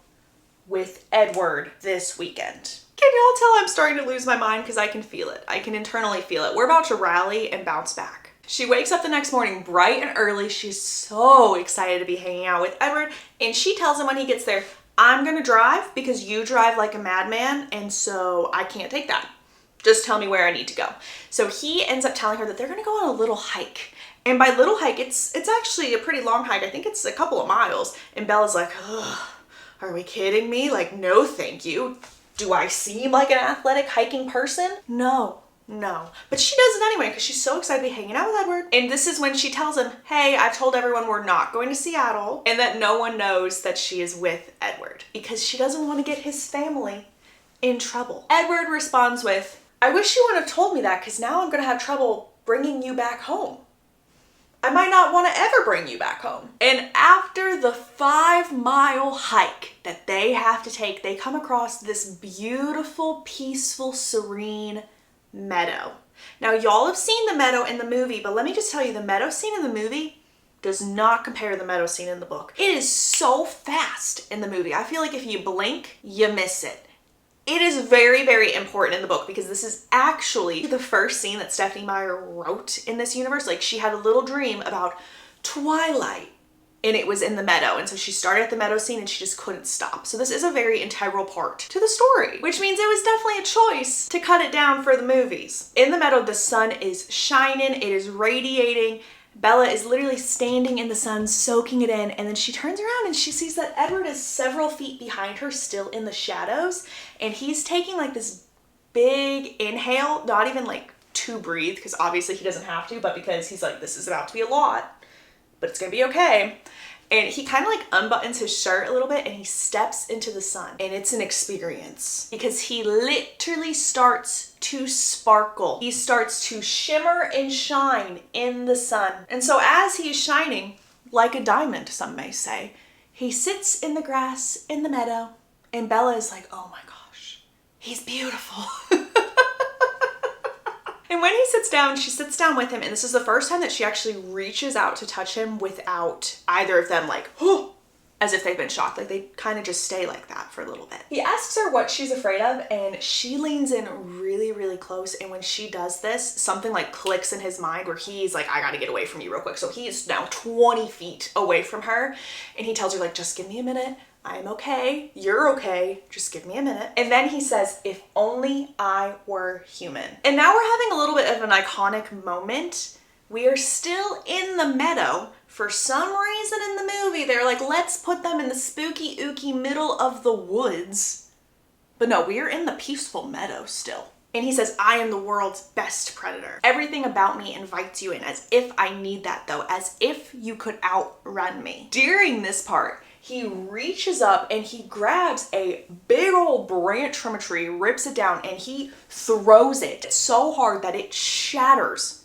with Edward this weekend. Can y'all tell I'm starting to lose my mind? Because I can feel it. I can internally feel it. We're about to rally and bounce back. She wakes up the next morning bright and early. She's so excited to be hanging out with Edward, and she tells him when he gets there, I'm gonna drive because you drive like a madman, and so I can't take that. Just tell me where I need to go. So he ends up telling her that they're gonna go on a little hike. And by little hike, it's actually a pretty long hike. I think it's a couple of miles. And Bella's like, ugh, are we kidding me? Like, no, thank you. Do I seem like an athletic hiking person? No. But she does it anyway because she's so excited to be hanging out with Edward. And this is when she tells him, hey, I've told everyone we're not going to Seattle and that no one knows that she is with Edward because she doesn't want to get his family in trouble. Edward responds with, I wish you wouldn't have told me that because now I'm going to have trouble bringing you back home. I might not want to ever bring you back home. And after the 5-mile hike that they have to take, they come across this beautiful, peaceful, serene meadow. Now, y'all have seen the meadow in the movie, but let me just tell you, the meadow scene in the movie does not compare to the meadow scene in the book. It is so fast in the movie. I feel like if you blink, you miss it. It is very, very important in the book because this is actually the first scene that Stephenie Meyer wrote in this universe. Like, she had a little dream about Twilight and it was in the meadow. And so she started at the meadow scene and she just couldn't stop. So this is a very integral part to the story, which means it was definitely a choice to cut it down for the movies. In the meadow, the sun is shining, it is radiating. Bella is literally standing in the sun, soaking it in, and then she turns around and she sees that Edward is several feet behind her, still in the shadows, and he's taking like this big inhale, not even like to breathe, because obviously he doesn't have to, but because he's like, this is about to be a lot, but it's gonna be okay. And he kind of like unbuttons his shirt a little bit and he steps into the sun. And it's an experience because he literally starts to sparkle. He starts to shimmer and shine in the sun. And so as he's shining, like a diamond, some may say, he sits in the grass in the meadow and Bella is like, oh my gosh, he's beautiful. And when he sits down, she sits down with him, and this is the first time that she actually reaches out to touch him without either of them like, oh, as if they've been shocked. Like, they kind of just stay like that for a little bit. He asks her what she's afraid of, and she leans in really, really close, and when she does this, something like clicks in his mind where he's like, I gotta get away from you real quick. So he is now 20 feet away from her, and he tells her like, just give me a minute. I'm okay. You're okay. Just give me a minute. And then he says, if only I were human. And now we're having a little bit of an iconic moment. We are still in the meadow. For some reason in the movie, they're like, let's put them in the spooky, ooky middle of the woods. But no, we are in the peaceful meadow still. And he says, I am the world's best predator. Everything about me invites you in, as if I need that though, as if you could outrun me. During this part, he reaches up and he grabs a big old branch from a tree, rips it down, and he throws it so hard that it shatters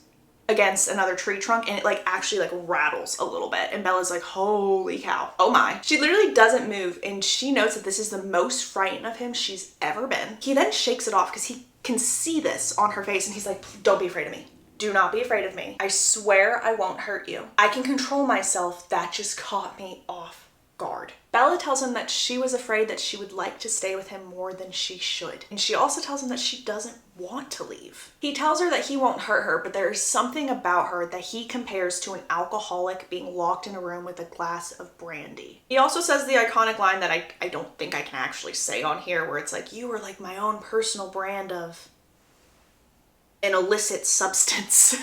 against another tree trunk, and it like actually like rattles a little bit. And Bella's like, holy cow, oh my. She literally doesn't move, and she notes that this is the most frightened of him she's ever been. He then shakes it off because he can see this on her face, and he's like, don't be afraid of me. Do not be afraid of me. I swear I won't hurt you. I can control myself. That just caught me off guard. Bella tells him that she was afraid that she would like to stay with him more than she should. And she also tells him that she doesn't want to leave. He tells her that he won't hurt her, but there is something about her that he compares to an alcoholic being locked in a room with a glass of brandy. He also says the iconic line that I don't think I can actually say on here, where it's like, you were like my own personal brand of an illicit substance.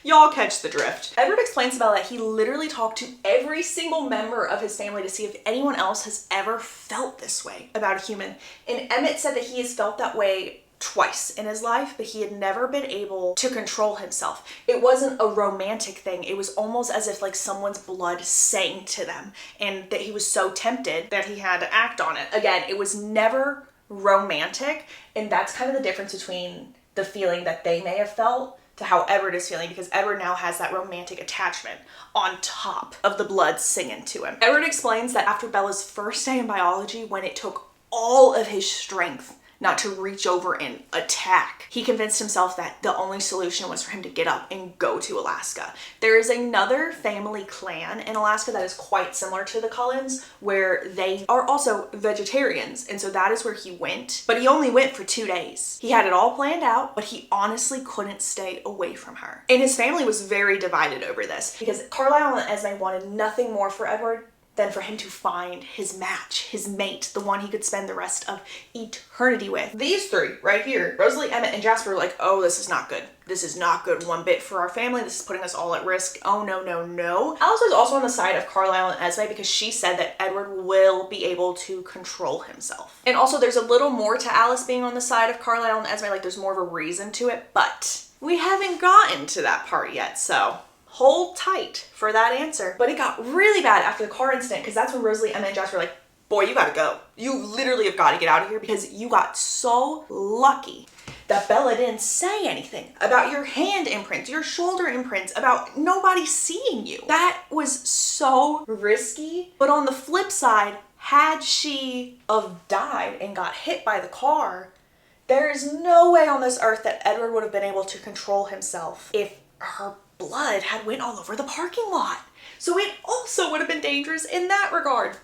Y'all catch the drift. Edward explains to Bella that he literally talked to every single member of his family to see if anyone else has ever felt this way about a human. And Emmett said that he has felt that way twice in his life, but he had never been able to control himself. It wasn't a romantic thing. It was almost as if like someone's blood sang to them, and that he was so tempted that he had to act on it. Again, it was never romantic, and that's kind of the difference between the feeling that they may have felt to how Edward is feeling, because Edward now has that romantic attachment on top of the blood singing to him. Edward explains that after Bella's first day in biology, when it took all of his strength not to reach over and attack, he convinced himself that the only solution was for him to get up and go to Alaska. There is another family clan in Alaska that is quite similar to the Cullens, where they are also vegetarians, and so that is where he went, but he only went for 2 days. He had it all planned out, but he honestly couldn't stay away from her. And his family was very divided over this, because Carlisle and Esme wanted nothing more for Edward than for him to find his match, his mate, the one he could spend the rest of eternity with. These three right here, Rosalie, Emmett, and Jasper, were like, oh, this is not good. This is not good one bit for our family. This is putting us all at risk. Oh, no, no, no. Alice was also on the side of Carlisle and Esme because she said that Edward will be able to control himself. And also there's a little more to Alice being on the side of Carlisle and Esme, like there's more of a reason to it, but we haven't gotten to that part yet, so hold tight for that answer. But it got really bad after the car incident, because that's when Rosalie, Emma, and Jasper were like, boy, you gotta go. You literally have got to get out of here, because you got so lucky that Bella didn't say anything about your hand imprints, your shoulder imprints, about nobody seeing you. That was so risky. But on the flip side, had she have died and got hit by the car, there is no way on this earth that Edward would have been able to control himself if her blood had went all over the parking lot. So it also would have been dangerous in that regard.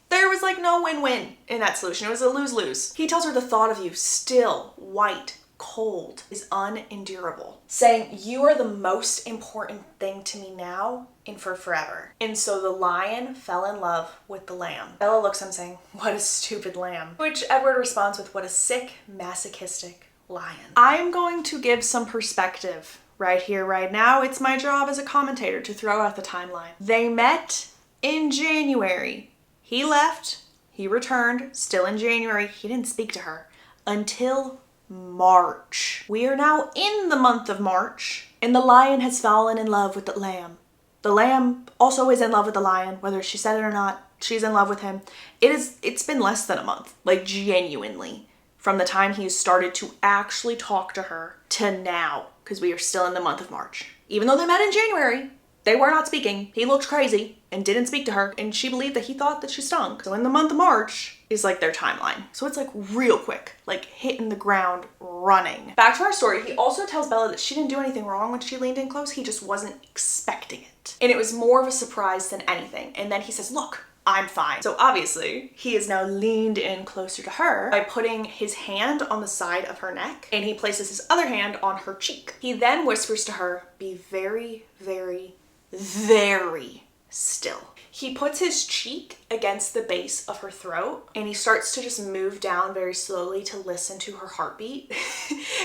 There was like no win-win in that solution. It was a lose-lose. He tells her the thought of you still white, cold is unendurable, saying you are the most important thing to me now and for forever. And so the lion fell in love with the lamb. Bella looks at him saying, what a stupid lamb. Which Edward responds with, what a sick, masochistic lion. I'm going to give some perspective right here, right now. It's my job as a commentator to throw out the timeline. They met in January. He left, he returned, still in January. He didn't speak to her until March. We are now in the month of March, and the lion has fallen in love with the lamb. The lamb also is in love with the lion, whether she said it or not. She's in love with him. It's been less than a month, like genuinely, from the time he started to actually talk to her to now, because we are still in the month of March. Even though they met in January, they were not speaking. He looked crazy and didn't speak to her, and she believed that he thought that she stunk. So in the month of March is like their timeline. So it's like real quick, like hitting the ground running. Back to our story, he also tells Bella that she didn't do anything wrong when she leaned in close. He just wasn't expecting it. And it was more of a surprise than anything. And then he says, look, I'm fine. So obviously he is now leaned in closer to her by putting his hand on the side of her neck, and he places his other hand on her cheek. He then whispers to her, be very, very, very still. He puts his cheek against the base of her throat, and he starts to just move down very slowly to listen to her heartbeat.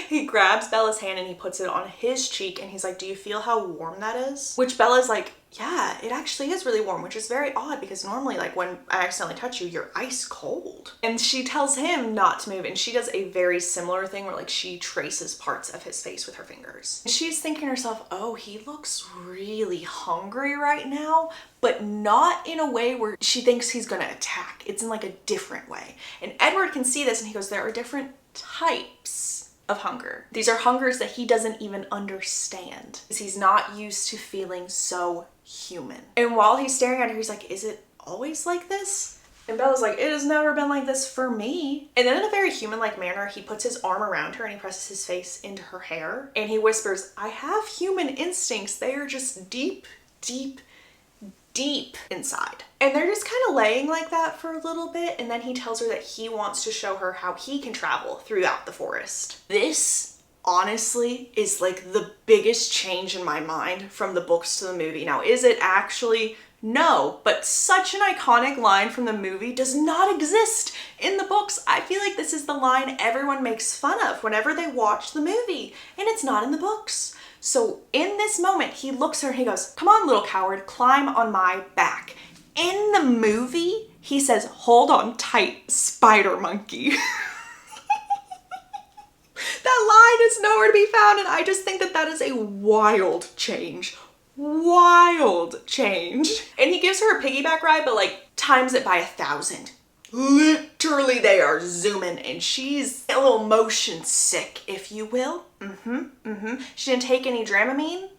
He grabs Bella's hand and he puts it on his cheek, and he's like, do you feel how warm that is? Which Bella's like, yeah, it actually is really warm, which is very odd because normally like when I accidentally touch you, you're ice cold. And she tells him not to move, and she does a very similar thing where like she traces parts of his face with her fingers. And she's thinking to herself, oh, he looks really hungry right now, but not in a way where she thinks he's gonna attack. It's in like a different way. And Edward can see this, and he goes, there are different types of hunger. These are hungers that he doesn't even understand, because he's not used to feeling so human. And while he's staring at her, he's like, is it always like this? And Bella's like, it has never been like this for me. And then in a very human-like manner, he puts his arm around her and he presses his face into her hair, and he whispers, I have human instincts. They are just deep, deep, deep inside. And they're just kind of laying like that for a little bit, and then he tells her that he wants to show her how he can travel throughout the forest. This, honestly, is like the biggest change in my mind from the books to the movie. Now, is it actually? No, but such an iconic line from the movie does not exist in the books. I feel like this is the line everyone makes fun of whenever they watch the movie, and it's not in the books. So in this moment, he looks at her and he goes, "Come on, little coward, climb on my back." In the movie, he says, "Hold on tight, spider monkey." That line is nowhere to be found, and I just think that that is a wild change. Wild change. And he gives her a piggyback ride, but like times it by 1,000. Literally, they are zooming, and she's a little motion sick, if you will. She didn't take any Dramamine,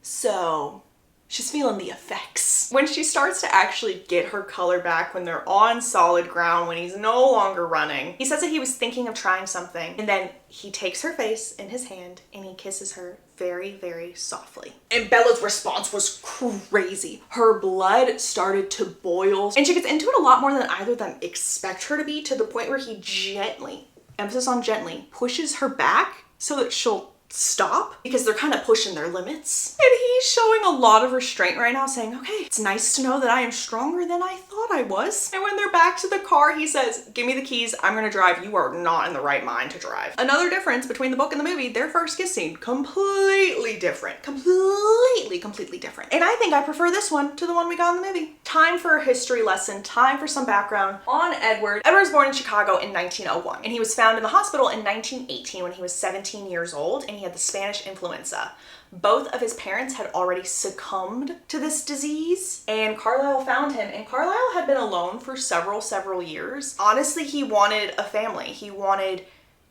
so she's feeling the effects. When she starts to actually get her color back, when they're on solid ground, when he's no longer running, he says that he was thinking of trying something, and then he takes her face in his hand and he kisses her very, very softly. And Bella's response was crazy. Her blood started to boil, and she gets into it a lot more than either of them expect her to be, to the point where he gently, emphasis on gently, pushes her back so that she'll stop, because they're kind of pushing their limits. And he's showing a lot of restraint right now, saying, "Okay, it's nice to know that I am stronger than I thought I was." And when they're back to the car, he says, "Give me the keys, I'm gonna drive. You are not in the right mind to drive." Another difference between the book and the movie, their first kiss scene, completely different. Completely different. And I think I prefer this one to the one we got in the movie. Time for a history lesson, time for some background on Edward. Edward was born in Chicago in 1901, and he was found in the hospital in 1918 when he was 17 years old, and he had the Spanish influenza. Both of his parents had already succumbed to this disease, and Carlisle found him, and Carlisle had been alone for several years. Honestly, he wanted a family. He wanted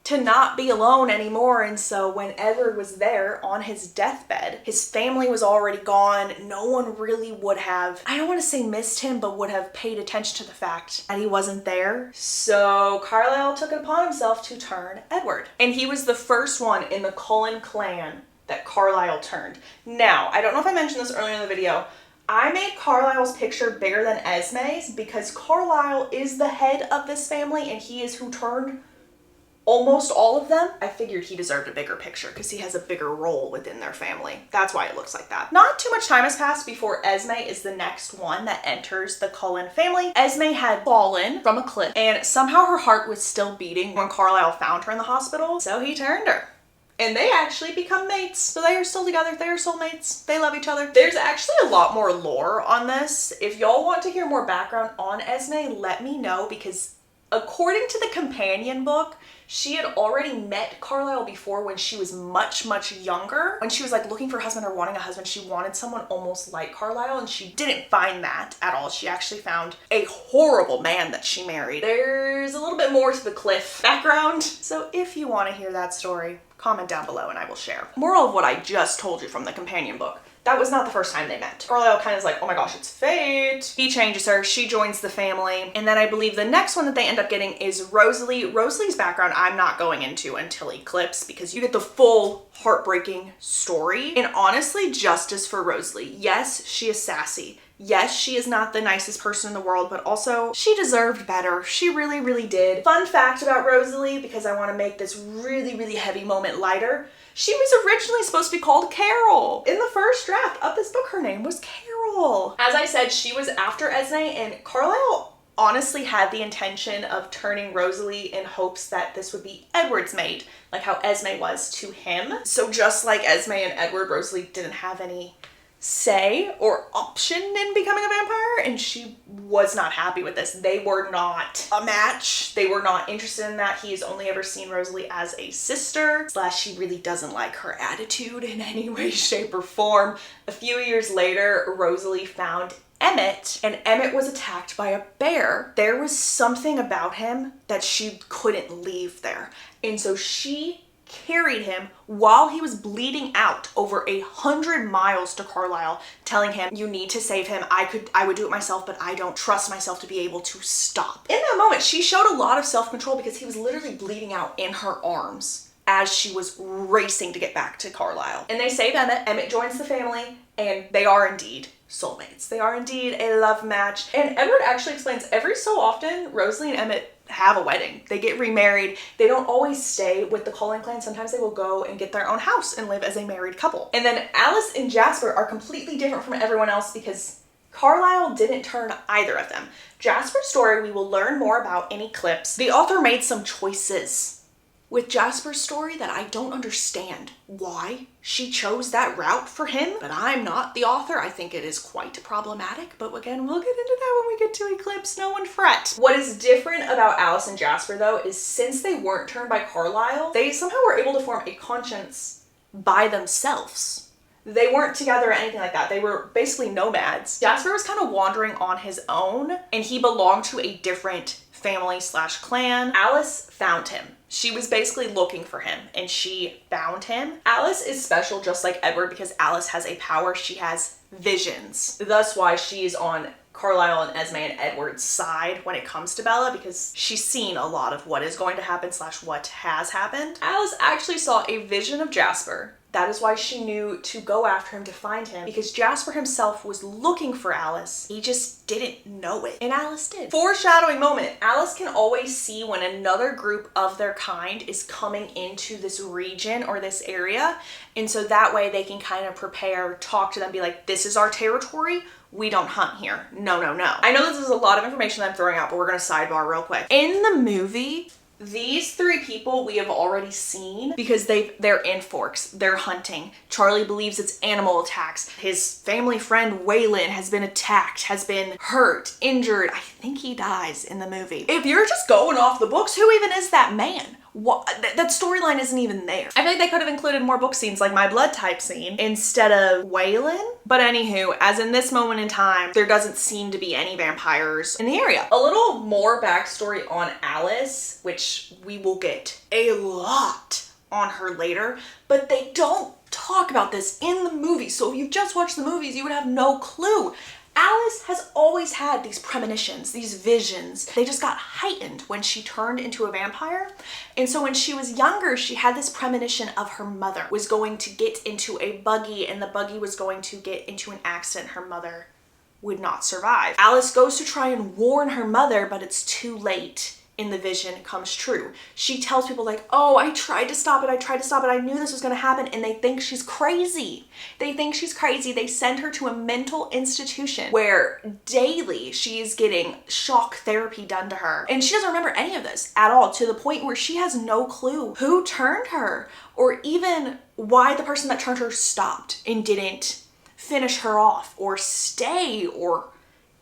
to not be alone anymore, and so when Edward was there on his deathbed, his family was already gone. No one really would have, I don't want to say missed him, but would have paid attention to the fact that he wasn't there. So Carlisle took it upon himself to turn Edward, and he was the first one in the Cullen clan that Carlisle turned. Now, I don't know if I mentioned this earlier in the video, I made Carlisle's picture bigger than Esme's because Carlisle is the head of this family, and he is who turned almost all of them. I figured he deserved a bigger picture because he has a bigger role within their family. That's why it looks like that. Not too much time has passed before Esme is the next one that enters the Cullen family. Esme had fallen from a cliff, and somehow her heart was still beating when Carlisle found her in the hospital, so he turned her. And they actually become mates. So they are still together. They are soulmates. They love each other. There's actually a lot more lore on this. If y'all want to hear more background on Esme, let me know, because according to the companion book, she had already met Carlisle before when she was much younger. When she was like looking for a husband or wanting a husband, she wanted someone almost like Carlisle, and she didn't find that at all. She actually found a horrible man that she married. There's a little bit more to the Cliff background. So if you want to hear that story, comment down below and I will share. Moral of what I just told you from the companion book. That was not the first time they met. Carlisle kind of is like, oh my gosh, it's fate. He changes her, she joins the family. And then I believe the next one that they end up getting is Rosalie. Rosalie's background I'm not going into until Eclipse, because you get the full heartbreaking story. And honestly, justice for Rosalie. Yes, she is sassy. Yes, she is not the nicest person in the world, but also she deserved better. She really did. Fun fact about Rosalie, because I want to make this really heavy moment lighter. She was originally supposed to be called Carol. In the first draft of this book, her name was Carol. As I said, she was after Esme, and Carlisle honestly had the intention of turning Rosalie in hopes that this would be Edward's mate, like how Esme was to him. So just like Esme and Edward, Rosalie didn't have any say or option in becoming a vampire, and she was not happy with this. They were not a match. They were not interested in that. He's only ever seen Rosalie as a sister, / she really doesn't like her attitude in any way, shape, or form. A few years later, Rosalie found Emmett, and Emmett was attacked by a bear. There was something about him that she couldn't leave there, and so she carried him while he was bleeding out over 100 miles to Carlisle, telling him, you need to save him. I would do it myself, but I don't trust myself to be able to stop. In that moment, she showed a lot of self-control because he was literally bleeding out in her arms as she was racing to get back to Carlisle. And they save Emmett. Emmett joins the family, and they are indeed soulmates. They are indeed a love match. And Edward actually explains every so often, Rosalie and Emmett have a wedding. They get remarried. They don't always stay with the Cullen clan. Sometimes they will go and get their own house and live as a married couple. And then Alice and Jasper are completely different from everyone else because Carlisle didn't turn either of them. Jasper's story we will learn more about in Eclipse. The author made some choices with Jasper's story that I don't understand why she chose that route for him, but I'm not the author. I think it is quite problematic, but again, we'll get into that when we get to Eclipse, no one fret. What is different about Alice and Jasper though is since they weren't turned by Carlisle, they somehow were able to form a conscience by themselves. They weren't together or anything like that. They were basically nomads. Jasper was kind of wandering on his own and he belonged to a different family / clan. Alice found him. She was basically looking for him and she found him. Alice is special just like Edward because Alice has a power. She has visions. Thus why she's on Carlisle and Esme and Edward's side when it comes to Bella because she's seen a lot of what is going to happen / what has happened. Alice actually saw a vision of Jasper. That is why she knew to go after him to find him because Jasper himself was looking for Alice. He just didn't know it and Alice did. Foreshadowing moment. Alice can always see when another group of their kind is coming into this region or this area. And so that way they can kind of prepare, talk to them, be like, this is our territory. We don't hunt here. No, no, no. I know this is a lot of information that I'm throwing out, but we're gonna sidebar real quick. In the movie, these 3 people we have already seen because they're in Forks. They're hunting. Charlie believes it's animal attacks. His family friend Waylon has been attacked, has been hurt, injured. I think he dies in the movie. If you're just going off the books, who even is that man? What? That storyline isn't even there. I feel like they could have included more book scenes like my blood type scene instead of Waylon. But anywho, as in this moment in time, there doesn't seem to be any vampires in the area. A little more backstory on Alice, which we will get a lot on her later, but they don't talk about this in the movie. So if you just watched the movies, you would have no clue. Alice has always had these premonitions, these visions. They just got heightened when she turned into a vampire. And so when she was younger, she had this premonition of her mother was going to get into a buggy and the buggy was going to get into an accident. Her mother would not survive. Alice goes to try and warn her mother, but it's too late. In the vision comes true. She tells people like, oh, I tried to stop it. I knew this was gonna happen. And they think she's crazy. They think she's crazy. They send her to a mental institution where daily she is getting shock therapy done to her. And she doesn't remember any of this at all, to the point where she has no clue who turned her or even why the person that turned her stopped and didn't finish her off or stay or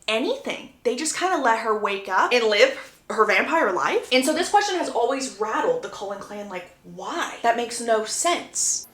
anything. They just kind of let her wake up and live her vampire life. And so this question has always rattled the Cullen clan, like, why? That makes no sense.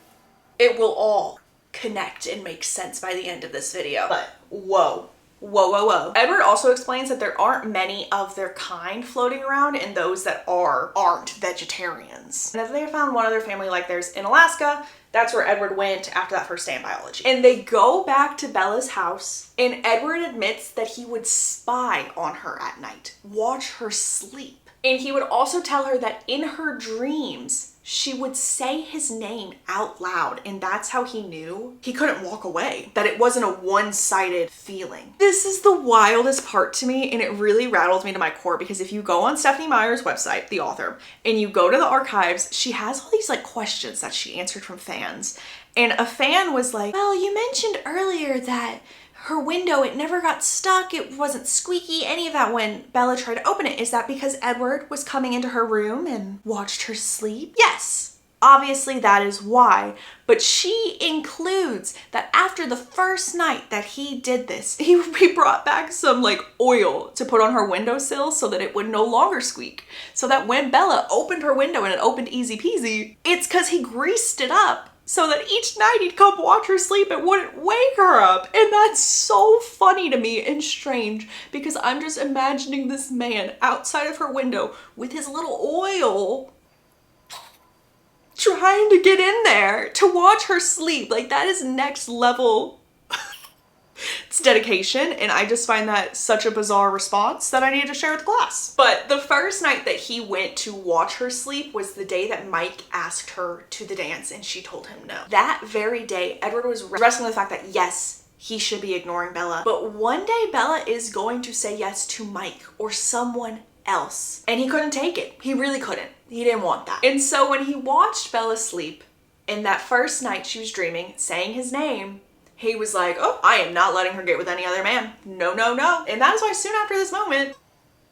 It will all connect and make sense by the end of this video. But whoa. Whoa, whoa, whoa. Edward also explains that there aren't many of their kind floating around, and those that aren't vegetarians. And if they found one other family like theirs in Alaska, that's where Edward went after that first day in biology. And they go back to Bella's house, and Edward admits that he would spy on her at night, watch her sleep. And he would also tell her that in her dreams, she would say his name out loud, and that's how he knew he couldn't walk away, that it wasn't a one-sided feeling. This is the wildest part to me, and it really rattles me to my core, because if you go on Stephenie Meyer's website, the author, and you go to the archives, she has all these like questions that she answered from fans. And a fan was like, well, you mentioned earlier that her window, it never got stuck, it wasn't squeaky, any of that when Bella tried to open it. Is that because Edward was coming into her room and watched her sleep? Yes, obviously that is why. But she includes that after the first night that he did this, he brought back some like oil to put on her windowsill so that it would no longer squeak. So that when Bella opened her window and it opened easy peasy, it's because he greased it up so that each night he'd come watch her sleep and wouldn't wake her up. And that's so funny to me and strange, because I'm just imagining this man outside of her window with his little oil trying to get in there to watch her sleep. Like, that is next level. It's dedication, and I just find that such a bizarre response that I needed to share with the class. But the first night that he went to watch her sleep was the day that Mike asked her to the dance and she told him no. That very day, Edward was wrestling with the fact that yes, he should be ignoring Bella, but one day Bella is going to say yes to Mike or someone else. And he couldn't take it. He really couldn't. He didn't want that. And so when he watched Bella sleep, and that first night she was dreaming, saying his name, he was like, oh, I am not letting her get with any other man. No, no, no. And that is why soon after this moment,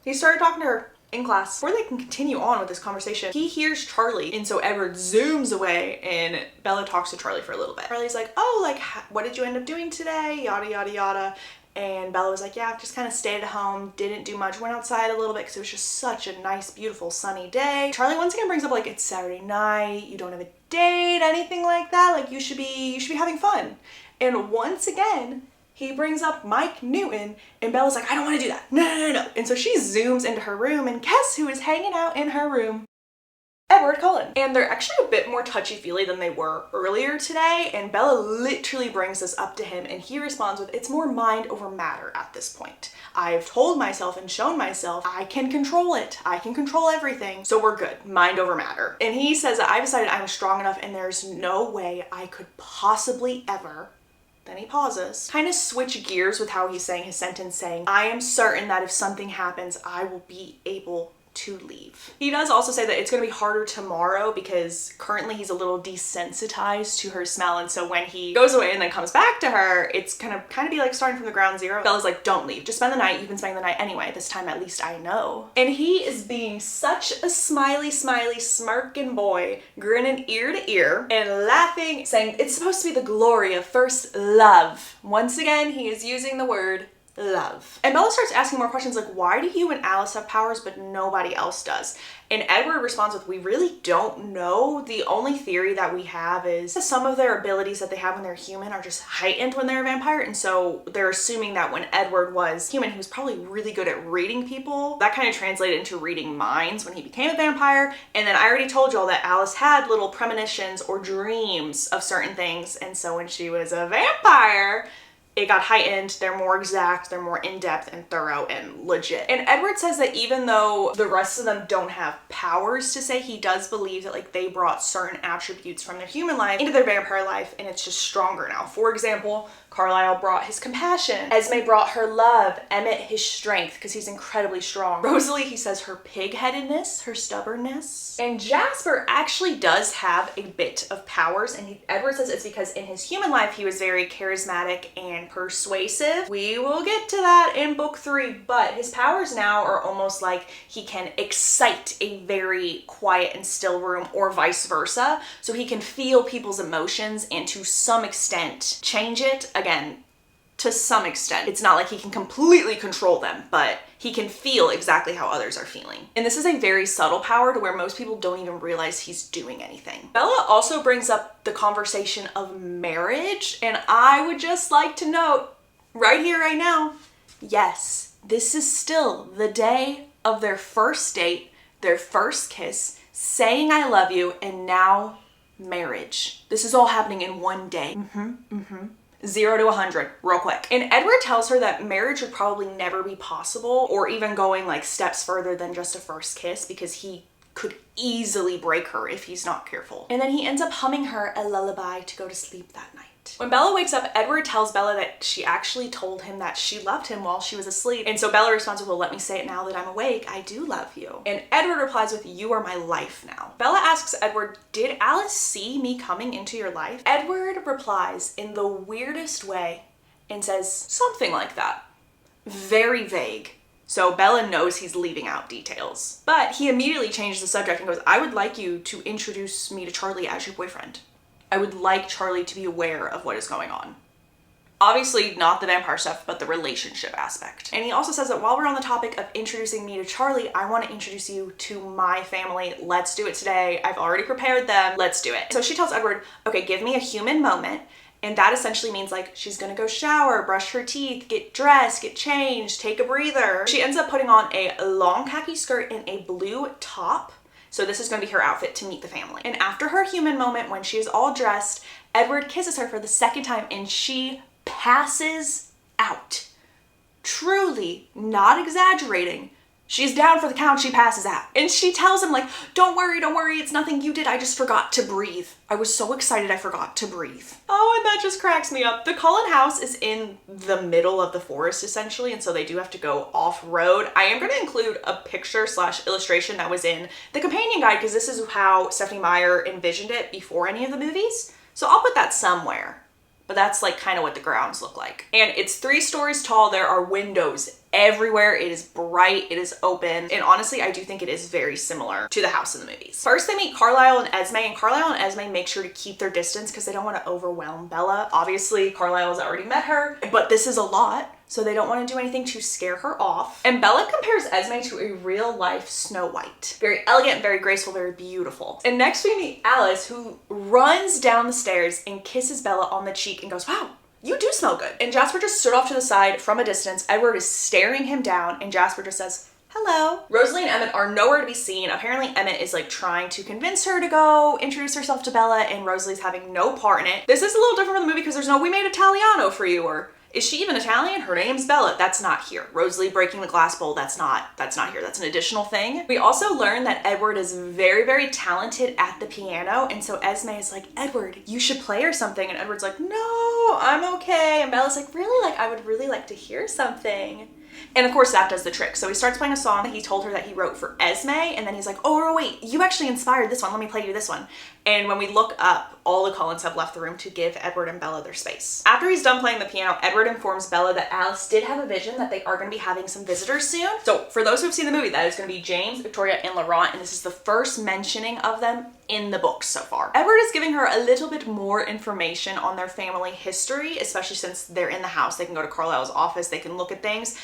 he started talking to her in class. Before they can continue on with this conversation, he hears Charlie. And so Edward zooms away and Bella talks to Charlie for a little bit. Charlie's like, oh, like, what did you end up doing today? Yada, yada, yada. And Bella was like, yeah, just kind of stayed at home, didn't do much, went outside a little bit because it was just such a nice, beautiful, sunny day. Charlie once again brings up like, it's Saturday night, you don't have a date, anything like that. Like you should be having fun. And once again, he brings up Mike Newton and Bella's like, I don't want to do that. No, no, no, no. And so she zooms into her room and guess who is hanging out in her room? Edward Cullen. And they're actually a bit more touchy-feely than they were earlier today. And Bella literally brings this up to him and he responds with, it's more mind over matter at this point. I've told myself and shown myself I can control it. I can control everything. So we're good. Mind over matter. And he says that I've decided I'm strong enough and there's no way I could possibly ever. Then he pauses, kind of switch gears with how he's saying his sentence, saying, I am certain that if something happens, I will be able to leave. He does also say that it's going to be harder tomorrow because currently he's a little desensitized to her smell, and so when he goes away and then comes back to her, it's kind of be like starting from the ground zero. Bella's like, don't leave, just spend the night. You've been spending the night anyway. This time at least I know. And he is being such a smiley, smirking boy, grinning ear to ear and laughing, saying it's supposed to be the glory of first love. Once again, he is using the word love. And Bella starts asking more questions like, why do you and Alice have powers but nobody else does? And Edward responds with, we really don't know. The only theory that we have is some of their abilities that they have when they're human are just heightened when they're a vampire. And so they're assuming that when Edward was human, he was probably really good at reading people. That kind of translated into reading minds when he became a vampire. And then I already told y'all that Alice had little premonitions or dreams of certain things. And so when she was a vampire, it got heightened, they're more exact, they're more in-depth and thorough and legit. And Edward says that even though the rest of them don't have powers to say, he does believe that like they brought certain attributes from their human life into their vampire life and it's just stronger now. For example, Carlisle brought his compassion, Esme brought her love, Emmett his strength because he's incredibly strong. Rosalie, he says her pig-headedness, her stubbornness. And Jasper actually does have a bit of powers, and Edward says it's because in his human life he was very charismatic and persuasive. We will get to that in book 3, but his powers now are almost like he can excite a very quiet and still room or vice versa. So he can feel people's emotions and to some extent change it. Again, to some extent. It's not like he can completely control them, but he can feel exactly how others are feeling. And this is a very subtle power to where most people don't even realize he's doing anything. Bella also brings up the conversation of marriage, and I would just like to note right here, right now, yes, this is still the day of their first date, their first kiss, saying I love you, and now marriage. This is all happening in one day. 0 to 100 real quick. And Edward tells her that marriage would probably never be possible or even going like steps further than just a first kiss because he could easily break her if he's not careful. And then he ends up humming her a lullaby to go to sleep that night. When Bella wakes up, Edward tells Bella that she actually told him that she loved him while she was asleep. And so Bella responds with, well, let me say it now that I'm awake. I do love you. And Edward replies with, you are my life now. Bella asks Edward, did Alice see me coming into your life? Edward replies in the weirdest way and says something like that. Very vague. So Bella knows he's leaving out details. But he immediately changed the subject and goes, I would like you to introduce me to Charlie as your boyfriend. I would like Charlie to be aware of what is going on. Obviously not the vampire stuff, but the relationship aspect. And he also says that while we're on the topic of introducing me to Charlie, I want to introduce you to my family. Let's do it today. I've already prepared them. Let's do it. So she tells Edward, okay, give me a human moment. And that essentially means like she's gonna go shower, brush her teeth, get dressed, get changed, take a breather. She ends up putting on a long khaki skirt and a blue top. So this is going to be her outfit to meet the family. And after her human moment, when she is all dressed, Edward kisses her for the second time and she passes out. Truly, not exaggerating. She's down for the count, she passes out. And she tells him like, don't worry, it's nothing you did, I just forgot to breathe. I was so excited I forgot to breathe. Oh, and that just cracks me up. The Cullen house is in the middle of the forest essentially, and so they do have to go off-road. I am gonna include a picture / illustration that was in the companion guide because this is how Stephenie Meyer envisioned it before any of the movies. So I'll put that somewhere. But that's like kind of what the grounds look like. And it's 3 stories tall. There are windows everywhere. It is bright, it is open. And honestly, I do think it is very similar to the house in the movies. First, they meet Carlisle and Esme, and Carlisle and Esme make sure to keep their distance because they don't want to overwhelm Bella. Obviously, Carlisle has already met her, but this is a lot. So they don't want to do anything to scare her off. And Bella compares Esme to a real life Snow White. Very elegant, very graceful, very beautiful. And next we meet Alice, who runs down the stairs and kisses Bella on the cheek and goes, wow, you do smell good. And Jasper just stood off to the side from a distance. Edward is staring him down and Jasper just says, hello. Rosalie and Emmett are nowhere to be seen. Apparently Emmett is like trying to convince her to go introduce herself to Bella and Rosalie's having no part in it. This is a little different from the movie because there's no, we made Italiano for you, or is she even Italian? Her name's Bella. That's not here. Rosalie breaking the glass bowl, that's not here. That's an additional thing. We also learn that Edward is very, very talented at the piano. And so Esme is like, Edward, you should play or something. And Edward's like, no, I'm okay. And Bella's like, really? Like, I would really like to hear something. And of course that does the trick. So he starts playing a song that he told her that he wrote for Esme, and then he's like, oh wait, you actually inspired this one, let me play you this one. And when we look up, all the Cullens have left the room to give Edward and Bella their space. After he's done playing the piano, Edward informs Bella that Alice did have a vision that they are going to be having some visitors soon. So for those who have seen the movie, that is going to be James, Victoria, and Laurent, and this is the first mentioning of them in the books so far. Edward is giving her a little bit more information on their family history, especially since they're in the house. They can go to Carlisle's office, they can look at things.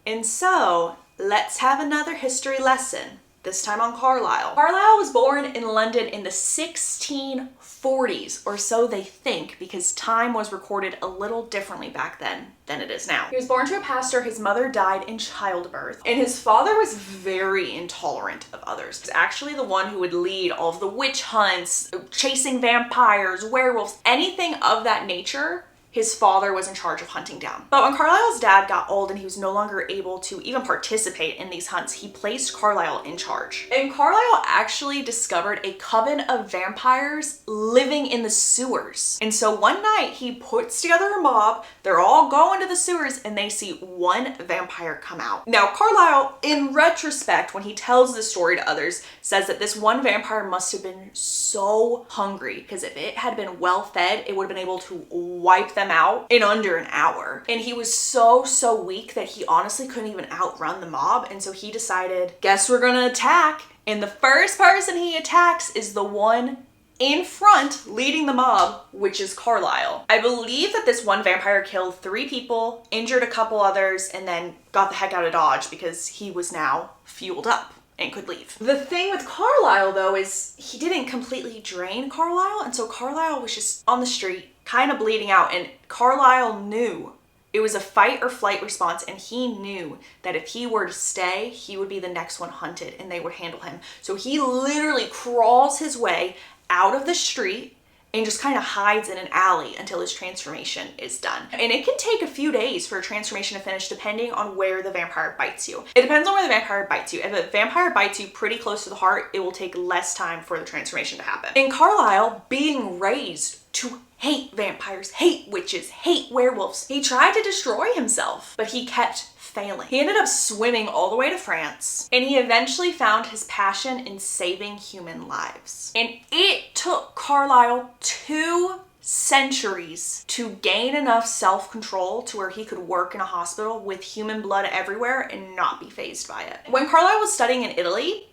And so, let's have another history lesson, this time on Carlisle. Carlisle was born in London in the 1640s, or so they think, because time was recorded a little differently back then than it is now. He was born to a pastor, his mother died in childbirth, and his father was very intolerant of others. He was actually the one who would lead all of the witch hunts, chasing vampires, werewolves, anything of that nature. His father was in charge of hunting down. But when Carlisle's dad got old and he was no longer able to even participate in these hunts, he placed Carlisle in charge. And Carlisle actually discovered a coven of vampires living in the sewers. And so one night he puts together a mob, they're all going to the sewers, and they see one vampire come out. Now Carlisle, in retrospect, when he tells this story to others, says that this one vampire must have been so hungry, because if it had been well fed, it would have been able to wipe them out in under an hour. And he was so weak that he honestly couldn't even outrun the mob, and so he decided, guess we're gonna attack. And the first person he attacks is the one in front leading the mob, which is Carlisle. I believe that this one vampire killed 3 people, injured a couple others, and then got the heck out of Dodge because he was now fueled up and could leave. The thing with Carlisle though is he didn't completely drain Carlisle, and so Carlisle was just on the street kind of bleeding out, and Carlisle knew it was a fight or flight response, and he knew that if he were to stay, he would be the next one hunted and they would handle him. So he literally crawls his way out of the street and just kind of hides in an alley until his transformation is done. And it can take a few days for a transformation to finish depending on where the vampire bites you. It depends on where the vampire bites you. If a vampire bites you pretty close to the heart, it will take less time for the transformation to happen. And Carlisle, being raised to hate vampires, hate witches, hate werewolves, he tried to destroy himself, but he kept failing. He ended up swimming all the way to France, and he eventually found his passion in saving human lives. And it took Carlisle 2 centuries to gain enough self-control to where he could work in a hospital with human blood everywhere and not be fazed by it. When Carlisle was studying in Italy,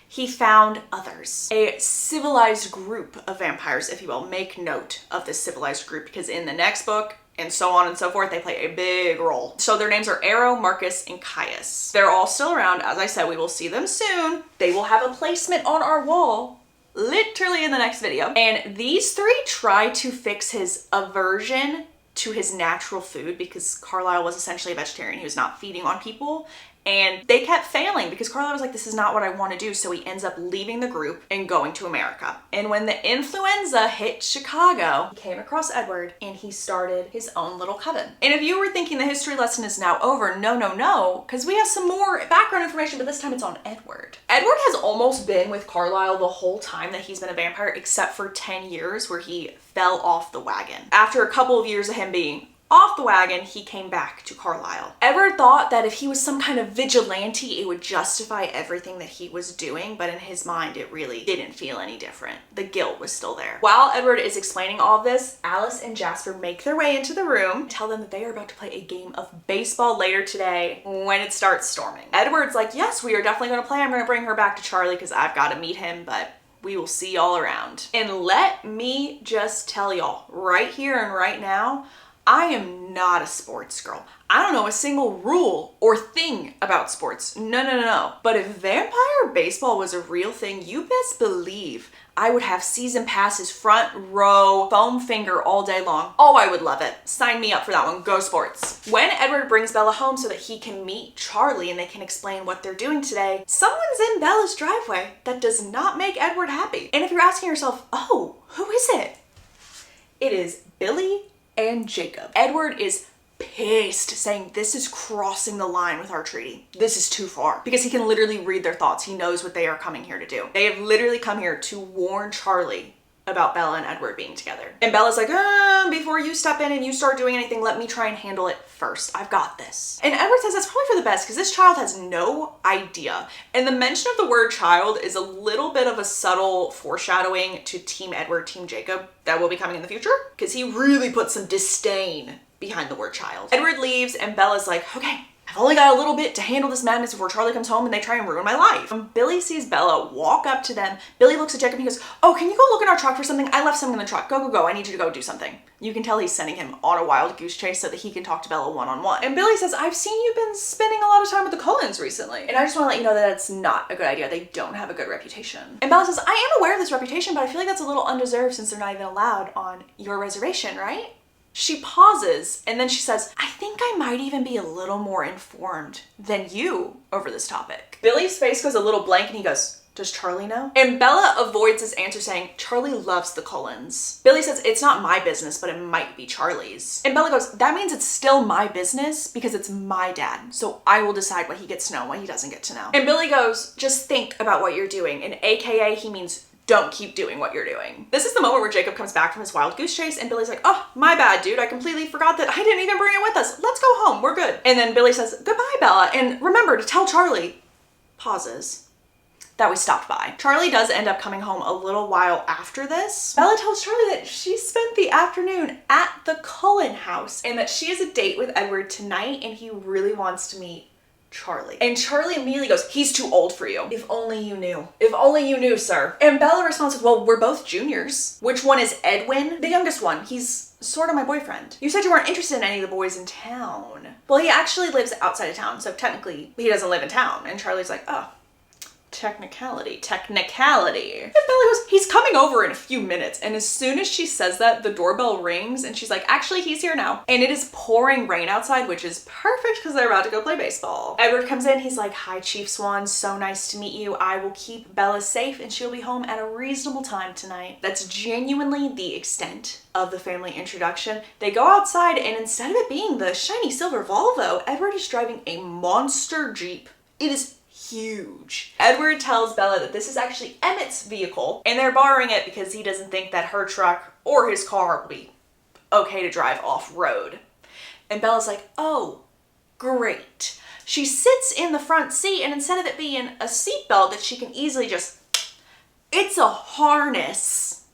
he found others, a civilized group of vampires, if you will. Make note of this civilized group because in the next book, and so on and so forth, they play a big role. So their names are Arrow, Marcus, and Caius. They're all still around. As I said, we will see them soon. They will have a placement on our wall, literally in the next video. And these 3 try to fix his aversion to his natural food because Carlisle was essentially a vegetarian. He was not feeding on people. And they kept failing because Carlisle was like, this is not what I want to do. So he ends up leaving the group and going to America. And when the influenza hit Chicago, he came across Edward and he started his own little coven. And if you were thinking the history lesson is now over, no, because we have some more background information, but this time it's on Edward. Edward has almost been with Carlisle the whole time that he's been a vampire, except for 10 years where he fell off the wagon. After a couple of years of him being off the wagon, he came back to Carlisle. Edward thought that if he was some kind of vigilante, it would justify everything that he was doing, but in his mind, it really didn't feel any different. The guilt was still there. While Edward is explaining all of this, Alice and Jasper make their way into the room and tell them that they are about to play a game of baseball later today when it starts storming. Edward's like, yes, we are definitely going to play. I'm going to bring her back to Charlie because I've got to meet him, but we will see y'all around. And let me just tell y'all right here and right now, I am not a sports girl. I don't know a single rule or thing about sports. No. But if vampire baseball was a real thing, you best believe I would have season passes, front row, foam finger all day long. Oh, I would love it. Sign me up for that one. Go sports. When Edward brings Bella home so that he can meet Charlie and they can explain what they're doing today, someone's in Bella's driveway that does not make Edward happy. And if you're asking yourself, oh, who is it? It is Billy and Jacob. Edward is pissed, saying this is crossing the line with our treaty. This is too far. Because he can literally read their thoughts. He knows what they are coming here to do. They have literally come here to warn Charlie about Bella and Edward being together. And Bella's like, before you step in and you start doing anything, let me try and handle it first. I've got this. And Edward says that's probably for the best because this child has no idea. And the mention of the word child is a little bit of a subtle foreshadowing to Team Edward, Team Jacob that will be coming in the future because he really put some disdain behind the word child. Edward leaves and Bella's like, okay, I've only got a little bit to handle this madness before Charlie comes home and they try and ruin my life. When Billy sees Bella walk up to them, Billy looks at Jacob and he goes, oh, can you go look in our truck for something? I left something in the truck. Go. I need you to go do something. You can tell he's sending him on a wild goose chase so that he can talk to Bella one-on-one. And Billy says, I've seen you've been spending a lot of time with the Cullens recently. And I just want to let you know that that's not a good idea. They don't have a good reputation. And Bella says, I am aware of this reputation, but I feel like that's a little undeserved since they're not even allowed on your reservation, right? She pauses and then she says, I think I might even be a little more informed than you over this topic. Billy's face goes a little blank and he goes, does Charlie know? And Bella avoids his answer saying, Charlie loves the Cullens. Billy says, it's not my business, but it might be Charlie's. And Bella goes, that means it's still my business because it's my dad. So I will decide what he gets to know and what he doesn't get to know. And Billy goes, just think about what you're doing. And AKA he means don't keep doing what you're doing. This is the moment where Jacob comes back from his wild goose chase and Billy's like, oh, my bad, dude. I completely forgot that I didn't even bring it with us. Let's go home. We're good. And then Billy says, goodbye, Bella. And remember to tell Charlie, pauses, that we stopped by. Charlie does end up coming home a little while after this. Bella tells Charlie that she spent the afternoon at the Cullen house and that she has a date with Edward tonight and he really wants to meet Charlie. And Charlie immediately goes, he's too old for you. If only you knew. If only you knew, sir. And Bella responds with, well, we're both juniors. Which one is Edwin? The youngest one. He's sort of my boyfriend. You said you weren't interested in any of the boys in town. Well, he actually lives outside of town, so technically he doesn't live in town. And Charlie's like, oh, technicality. And Bella goes, he's coming over in a few minutes. And as soon as she says that, the doorbell rings and she's like, actually, he's here now. And it is pouring rain outside, which is perfect because they're about to go play baseball. Edward comes in. He's like, hi, Chief Swan. So nice to meet you. I will keep Bella safe and she'll be home at a reasonable time tonight. That's genuinely the extent of the family introduction. They go outside and instead of it being the shiny silver Volvo, Edward is driving a monster Jeep. It is huge. Edward tells Bella that this is actually Emmett's vehicle and they're borrowing it because he doesn't think that her truck or his car will be okay to drive off-road. And Bella's like, oh, great. She sits in the front seat and instead of it being a seatbelt that she can easily just, it's a harness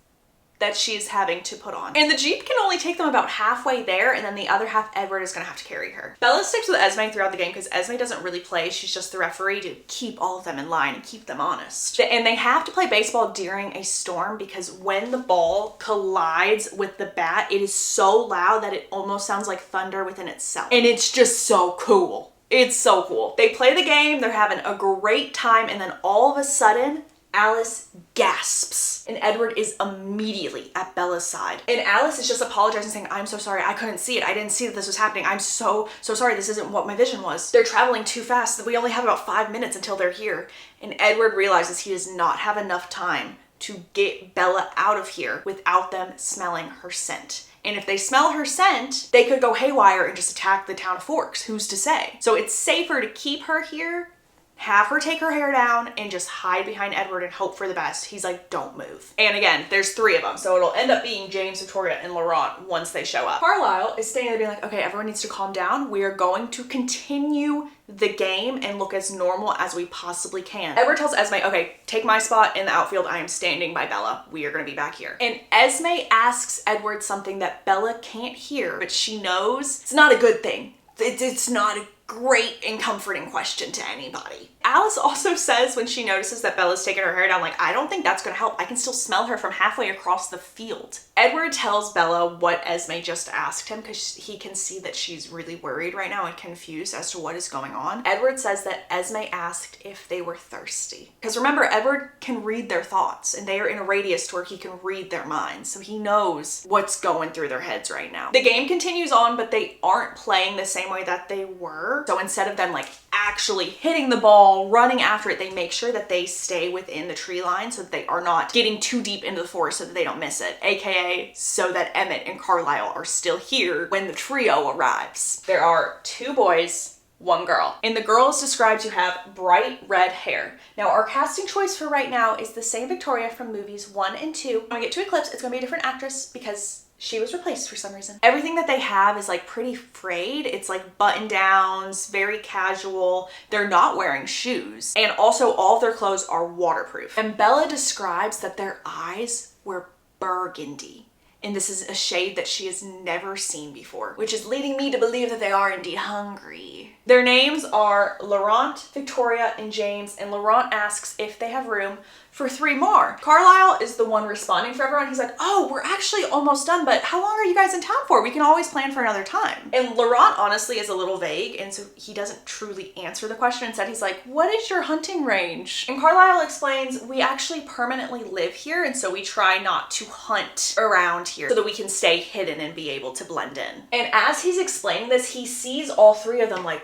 that she's having to put on. And the Jeep can only take them about halfway there and then the other half Edward is gonna have to carry her. Bella sticks with Esme throughout the game because Esme doesn't really play. She's just the referee to keep all of them in line and keep them honest. And they have to play baseball during a storm because when the ball collides with the bat, it is so loud that it almost sounds like thunder within itself. And it's just so cool. It's so cool. They play the game, they're having a great time, and then all of a sudden, Alice gasps, and Edward is immediately at Bella's side. And Alice is just apologizing, saying, I'm so sorry, I couldn't see it. I didn't see that this was happening. I'm so sorry, this isn't what my vision was. They're traveling too fast. We only have about 5 minutes until they're here. And Edward realizes he does not have enough time to get Bella out of here without them smelling her scent. And if they smell her scent, they could go haywire and just attack the town of Forks. Who's to say? So it's safer to keep her here, have her take her hair down, and just hide behind Edward and hope for the best. He's like, don't move. And again, there's 3 of them, so it'll end up being James, Victoria, and Laurent once they show up. Carlisle is standing there being like, okay, everyone needs to calm down. We are going to continue the game and look as normal as we possibly can. Edward tells Esme, okay, take my spot in the outfield. I am standing by Bella. We are gonna be back here. And Esme asks Edward something that Bella can't hear, but she knows it's not a good thing. It's not a great and comforting question to anybody. Alice also says when she notices that Bella's taking her hair down, like, I don't think that's gonna help. I can still smell her from halfway across the field. Edward tells Bella what Esme just asked him because he can see that she's really worried right now and confused as to what is going on. Edward says that Esme asked if they were thirsty. Because remember, Edward can read their thoughts and they are in a radius to where he can read their minds. So he knows what's going through their heads right now. The game continues on, but they aren't playing the same way that they were. So instead of them like actually hitting the ball, running after it, they make sure that they stay within the tree line so that they are not getting too deep into the forest so that they don't miss it. AKA so that Emmett and Carlisle are still here when the trio arrives. There are 2 boys, 1 girl. And the girl is described to have bright red hair. Now our casting choice for right now is the same Victoria from movies 1 and 2. When we get to Eclipse, it's gonna be a different actress because she was replaced for some reason. Everything that they have is like pretty frayed. It's like button downs, very casual. They're not wearing shoes. And also all of their clothes are waterproof. And Bella describes that their eyes were burgundy. And this is a shade that she has never seen before, which is leading me to believe that they are indeed hungry. Their names are Laurent, Victoria, and James, and Laurent asks if they have room for 3 more. Carlisle is the one responding for everyone. He's like, oh, we're actually almost done, but how long are you guys in town for? We can always plan for another time. And Laurent honestly is a little vague, and so he doesn't truly answer the question. Instead, he's like, what is your hunting range? And Carlisle explains, we actually permanently live here, and so we try not to hunt around here so that we can stay hidden and be able to blend in. And as he's explaining this, he sees all 3 of them like,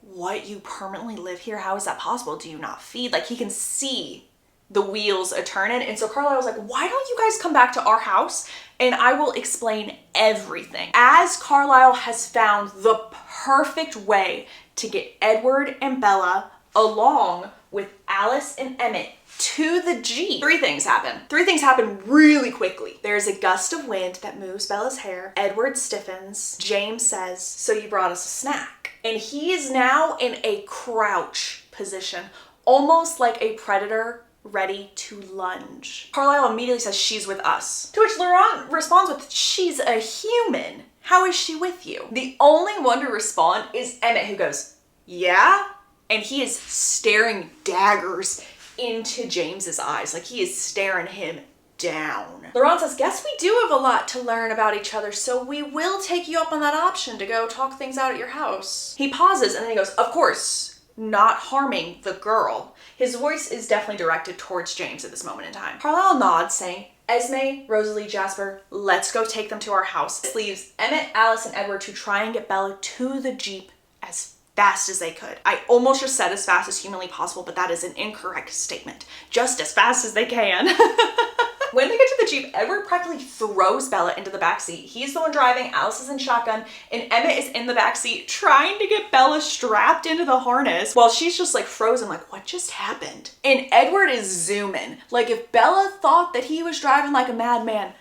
what, you permanently live here? How is that possible? Do you not feed? Like, he can see the wheels a turning. And so Carlisle was like, why don't you guys come back to our house and I will explain everything. As Carlisle has found the perfect way to get Edward and Bella along with Alice and Emmett to the Jeep. 3 things happen. 3 things happen really quickly. There's a gust of wind that moves Bella's hair. Edward stiffens. James says, so you brought us a snack. And he is now in a crouch position, almost like a predator ready to lunge. Carlisle immediately says, she's with us. To which Laurent responds with, she's a human. How is she with you? The only one to respond is Emmett, who goes, yeah? And he is staring daggers into James's eyes. Like, he is staring him down. Laurent says, guess we do have a lot to learn about each other, so we will take you up on that option to go talk things out at your house. He pauses and then he goes, of course, not harming the girl. His voice is definitely directed towards James at this moment in time. Carlisle nods, saying, Esme, Rosalie, Jasper, let's go take them to our house. This leaves Emmett, Alice, and Edward to try and get Bella to the Jeep as fast as they could. I almost just said as fast as humanly possible, but that is an incorrect statement. Just as fast as they can. When they get to the Jeep, Edward practically throws Bella into the backseat. He's the one driving, Alice is in shotgun, and Emmett is in the backseat trying to get Bella strapped into the harness while she's just like frozen, like, what just happened? And Edward is zooming. Like, if Bella thought that he was driving like a madman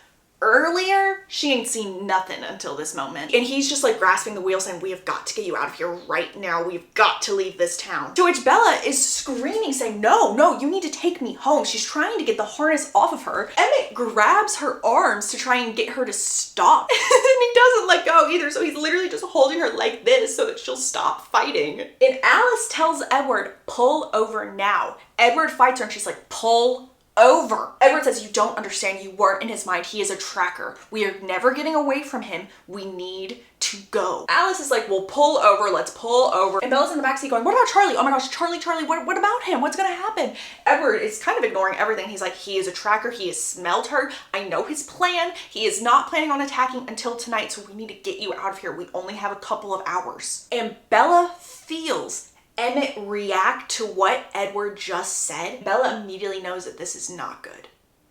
earlier, she ain't seen nothing until this moment. And he's just like grasping the wheel saying, we have got to get you out of here right now. We've got to leave this town. To which Bella is screaming saying, no, you need to take me home. She's trying to get the harness off of her. Emmett grabs her arms to try and get her to stop. And he doesn't let go either. So he's literally just holding her like this so that she'll stop fighting. And Alice tells Edward, pull over now. Edward fights her and she's like, pull over. Edward says, you don't understand. You weren't in his mind. He is a tracker. We are never getting away from him. We need to go. Alice is like, well, pull over, let's pull over. And Bella's in the backseat going, what about Charlie? Oh my gosh, Charlie, what about him? What's gonna happen? Edward is kind of ignoring everything. He's like, he is a tracker, he has smelled her. I know his plan. He is not planning on attacking until tonight, so we need to get you out of here. We only have a couple of hours. And Bella feels Emmett react to what Edward just said. Bella immediately knows that this is not good.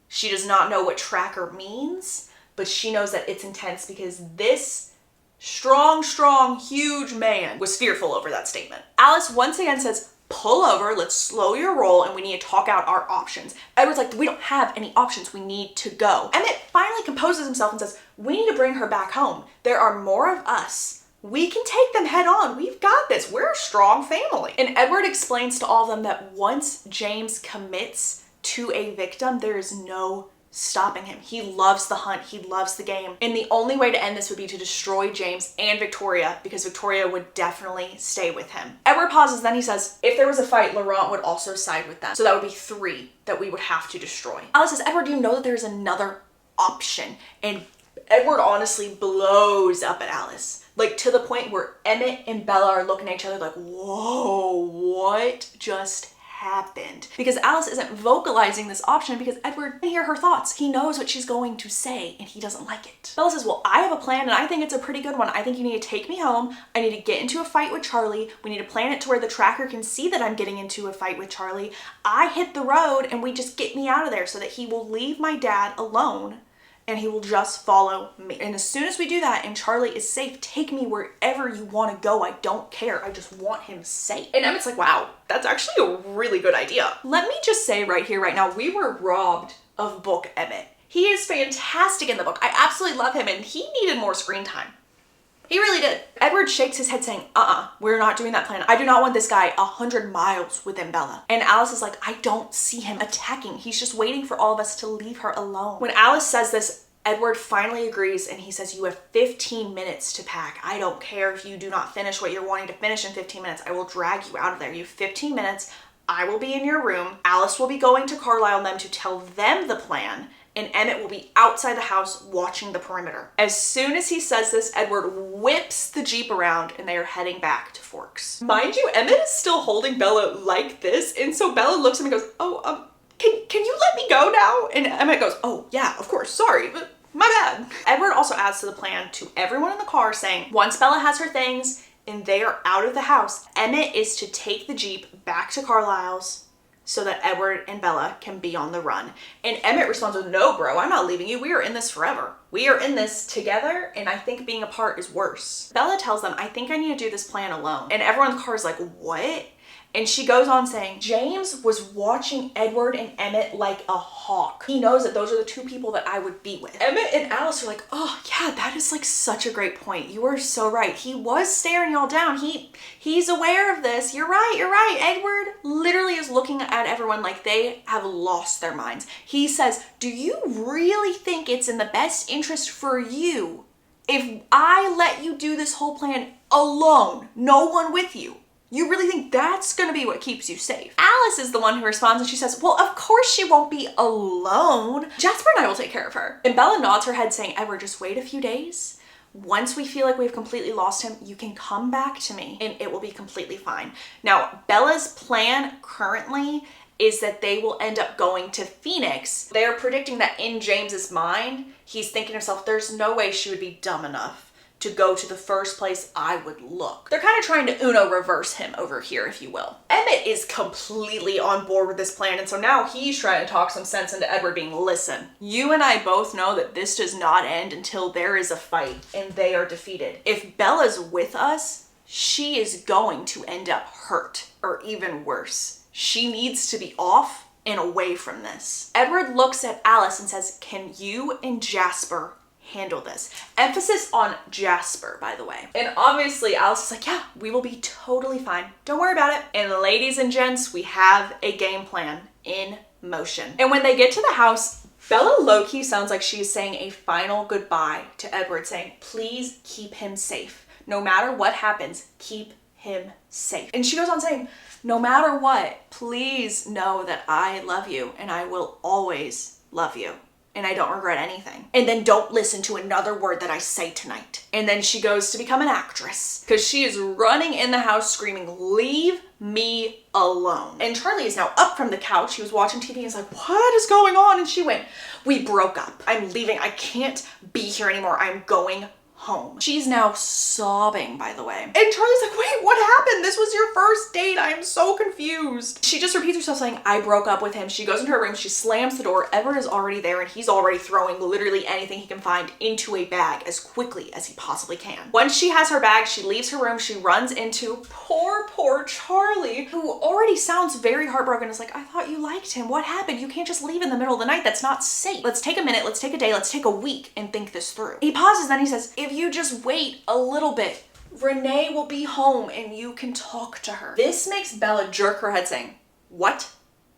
She does not know what tracker means, but she knows that it's intense because this strong, huge man was fearful over that statement. Alice once again says, pull over, let's slow your roll, and we need to talk out our options. Edward's like, we don't have any options, we need to go. Emmett finally composes himself and says, we need to bring her back home. There are more of us. We can take them head on. We've got this. We're a strong family. And Edward explains to all of them that once James commits to a victim, there is no stopping him. He loves the hunt. He loves the game. And the only way to end this would be to destroy James and Victoria, because Victoria would definitely stay with him. Edward pauses, then he says, if there was a fight, Laurent would also side with them. So that would be 3 that we would have to destroy. Alice says, Edward, do you know that there's another option? And Edward honestly blows up at Alice. Like, to the point where Emmett and Bella are looking at each other like, whoa, what just happened? Because Alice isn't vocalizing this option because Edward can hear her thoughts. He knows what she's going to say and he doesn't like it. Bella says, well, I have a plan and I think it's a pretty good one. I think you need to take me home. I need to get into a fight with Charlie. We need to plan it to where the tracker can see that I'm getting into a fight with Charlie. I hit the road and we just get me out of there so that he will leave my dad alone and he will just follow me. And as soon as we do that and Charlie is safe, take me wherever you want to go. I don't care. I just want him safe. And Emmett's like, wow, that's actually a really good idea. Let me just say right here, right now, we were robbed of Book Emmett. He is fantastic in the book. I absolutely love him and he needed more screen time. He really did. Edward shakes his head saying, we're not doing that plan. I do not want this guy 100 miles within Bella. And Alice is like, I don't see him attacking. He's just waiting for all of us to leave her alone. When Alice says this, Edward finally agrees and he says, you have 15 minutes to pack. I don't care if you do not finish what you're wanting to finish in 15 minutes. I will drag you out of there. You have 15 minutes. I will be in your room. Alice will be going to Carlisle and them to tell them the plan. And Emmett will be outside the house watching the perimeter. As soon as he says this, Edward whips the Jeep around and they are heading back to Forks. Mind you, Emmett is still holding Bella like this. And so Bella looks at him and goes, can you let me go now? And Emmett goes, oh yeah, of course, sorry, but my bad. Edward also adds to the plan to everyone in the car saying, once Bella has her things and they are out of the house, Emmett is to take the Jeep back to Carlisle's so that Edward and Bella can be on the run. And Emmett responds with, no, bro, I'm not leaving you. We are in this forever. We are in this together, and I think being apart is worse. Bella tells them, I think I need to do this plan alone. And everyone in the car is like, what? And she goes on saying, James was watching Edward and Emmett like a hawk. He knows that those are the 2 people that I would be with. Emmett and Alice are like, oh yeah, that is like such a great point. You are so right. He was staring y'all down. He's aware of this. You're right. Edward literally is looking at everyone like they have lost their minds. He says, do you really think it's in the best interest for you if I let you do this whole plan alone, no one with you? You really think that's gonna be what keeps you safe? Alice is the one who responds and she says, well, of course she won't be alone. Jasper and I will take care of her. And Bella nods her head saying, Edward, just wait a few days. Once we feel like we've completely lost him, you can come back to me and it will be completely fine. Now, Bella's plan currently is that they will end up going to Phoenix. They're predicting that in James's mind, he's thinking to himself, there's no way she would be dumb enough to go to the first place I would look. They're kind of trying to Uno reverse him over here, if you will. Emmett is completely on board with this plan, and so now he's trying to talk some sense into Edward being, listen, you and I both know that this does not end until there is a fight and they are defeated. If Bella's with us, she is going to end up hurt, or even worse. She needs to be off and away from this. Edward looks at Alice and says, can you and Jasper handle this? Emphasis on Jasper, by the way. And obviously Alice is like, yeah, we will be totally fine. Don't worry about it. And ladies and gents, we have a game plan in motion. And when they get to the house, Bella low-key sounds like she's saying a final goodbye to Edward, saying, please keep him safe. No matter what happens, keep him safe. And she goes on saying, no matter what, please know that I love you and I will always love you. And I don't regret anything. And then don't listen to another word that I say tonight. And then she goes to become an actress because she is running in the house screaming, "Leave me alone." And Charlie is now up from the couch. He was watching TV and is like, "What is going on?" And she went, "We broke up. I'm leaving. I can't be here anymore. I'm going home." She's now sobbing, by the way. And Charlie's like, "Wait, what happened? This was your first date. I am so confused." She just repeats herself saying, "I broke up with him." She goes into her room, she slams the door. Edward is already there and he's already throwing literally anything he can find into a bag as quickly as he possibly can. Once she has her bag, she leaves her room, she runs into poor Charlie, who already sounds very heartbroken. It's like, "I thought you liked him. What happened? You can't just leave in the middle of the night. That's not safe. Let's take a minute, let's take a day, let's take a week and think this through." He pauses, then he says, "If you just wait a little bit, Renee will be home and you can talk to her." This makes Bella jerk her head saying, "What?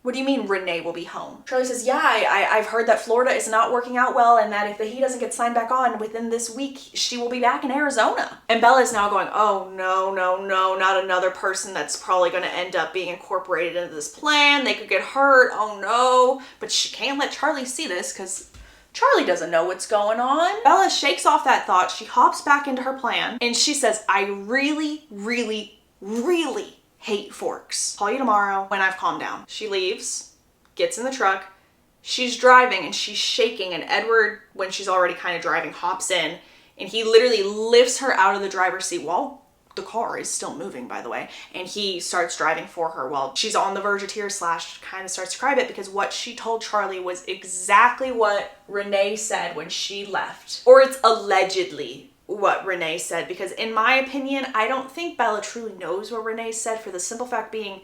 What do you mean Renee will be home?" Charlie says, "Yeah, I've heard that Florida is not working out well and that if the heat doesn't get signed back on within this week, she will be back in Arizona." And Bella is now going, "Oh no, not another person that's probably going to end up being incorporated into this plan. They could get hurt. Oh no." But she can't let Charlie see this because Charlie doesn't know what's going on. Bella shakes off that thought. She hops back into her plan and she says, "I really hate forks. Call you tomorrow when I've calmed down." She leaves, gets in the truck. She's driving and she's shaking, and Edward, when she's already kind of driving, hops in and he literally lifts her out of the driver's seat while the car is still moving, by the way, and he starts driving for her while she's on the verge of tears / kind of starts to cry a bit, because what she told Charlie was exactly what Renee said when she left. Or it's allegedly what Renee said, because in my opinion, I don't think Bella truly knows what Renee said, for the simple fact being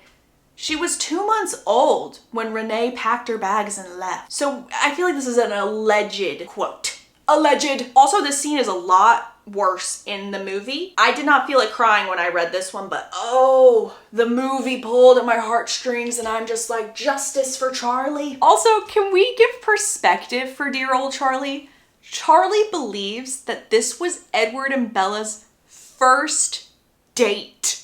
she was 2 months old when Renee packed her bags and left. So I feel like this is an alleged quote. Alleged. Also, this scene is a lot worse in the movie. I did not feel like crying when I read this one, but oh, the movie pulled at my heartstrings and I'm just like, justice for Charlie. Also, can we give perspective for dear old Charlie? Charlie believes that this was Edward and Bella's first date.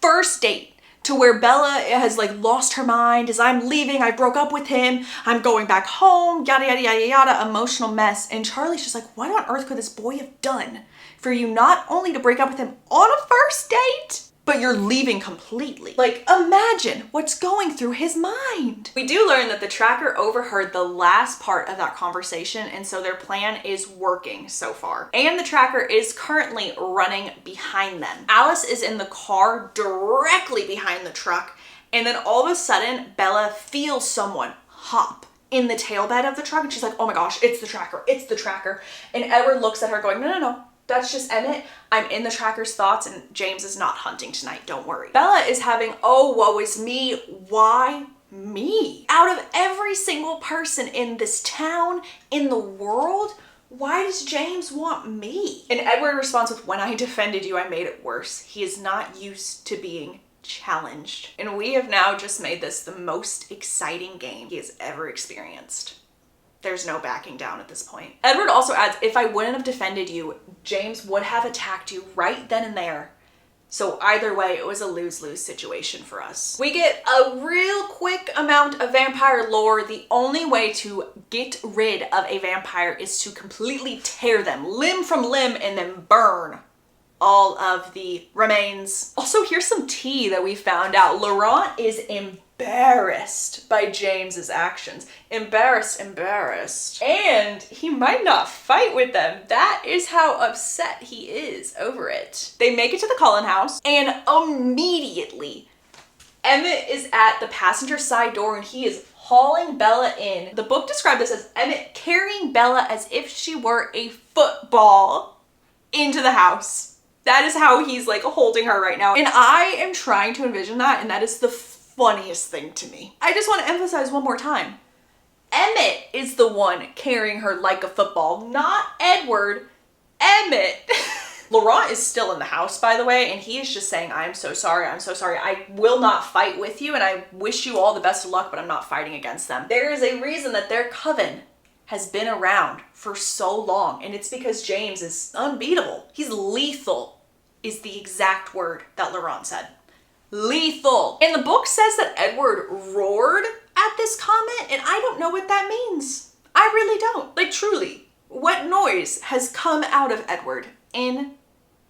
First date. To where Bella has like lost her mind, as "I'm leaving, I broke up with him, I'm going back home, yada yada yada yada," emotional mess. And Charlie's just like, what on earth could this boy have done for you not only to break up with him on a first date, but you're leaving completely? Like, imagine what's going through his mind. We do learn that the tracker overheard the last part of that conversation, and so their plan is working so far. And the tracker is currently running behind them. Alice is in the car directly behind the truck, and then all of a sudden, Bella feels someone hop in the tailbed of the truck, and she's like, "Oh my gosh, it's the tracker, it's the tracker." And Edward looks at her going, "No. That's just Emmett. I'm in the tracker's thoughts and James is not hunting tonight, don't worry." Bella is having, "Oh, woe is me. Why me? Out of every single person in this town, in the world, why does James want me?" And Edward responds with, "When I defended you, I made it worse. He is not used to being challenged." And we have now just made this the most exciting game he has ever experienced. There's no backing down at this point. Edward also adds, "If I wouldn't have defended you, James would have attacked you right then and there. So either way, it was a lose-lose situation for us." We get a real quick amount of vampire lore. The only way to get rid of a vampire is to completely tear them limb from limb and then burn all of the remains. Also, here's some tea that we found out. Laurent is embarrassed by James's actions. Embarrassed. And he might not fight with them. That is how upset he is over it. They make it to the Cullen house, and immediately Emmett is at the passenger side door and he is hauling Bella in. The book described this as Emmett carrying Bella as if she were a football into the house. That is how he's like holding her right now. And I am trying to envision that, and that is the funniest thing to me. I just want to emphasize one more time. Emmett is the one carrying her like a football, not Edward. Emmett. Laurent is still in the house, by the way, and he is just saying, I'm so sorry. I will not fight with you, and I wish you all the best of luck, but I'm not fighting against them. There is a reason that their coven has been around for so long, and it's because James is unbeatable. He's lethal, is the exact word that Laurent said. Lethal. And the book says that Edward roared at this comment, and I don't know what that means. I really don't. Like, truly. what noise has come out of Edward in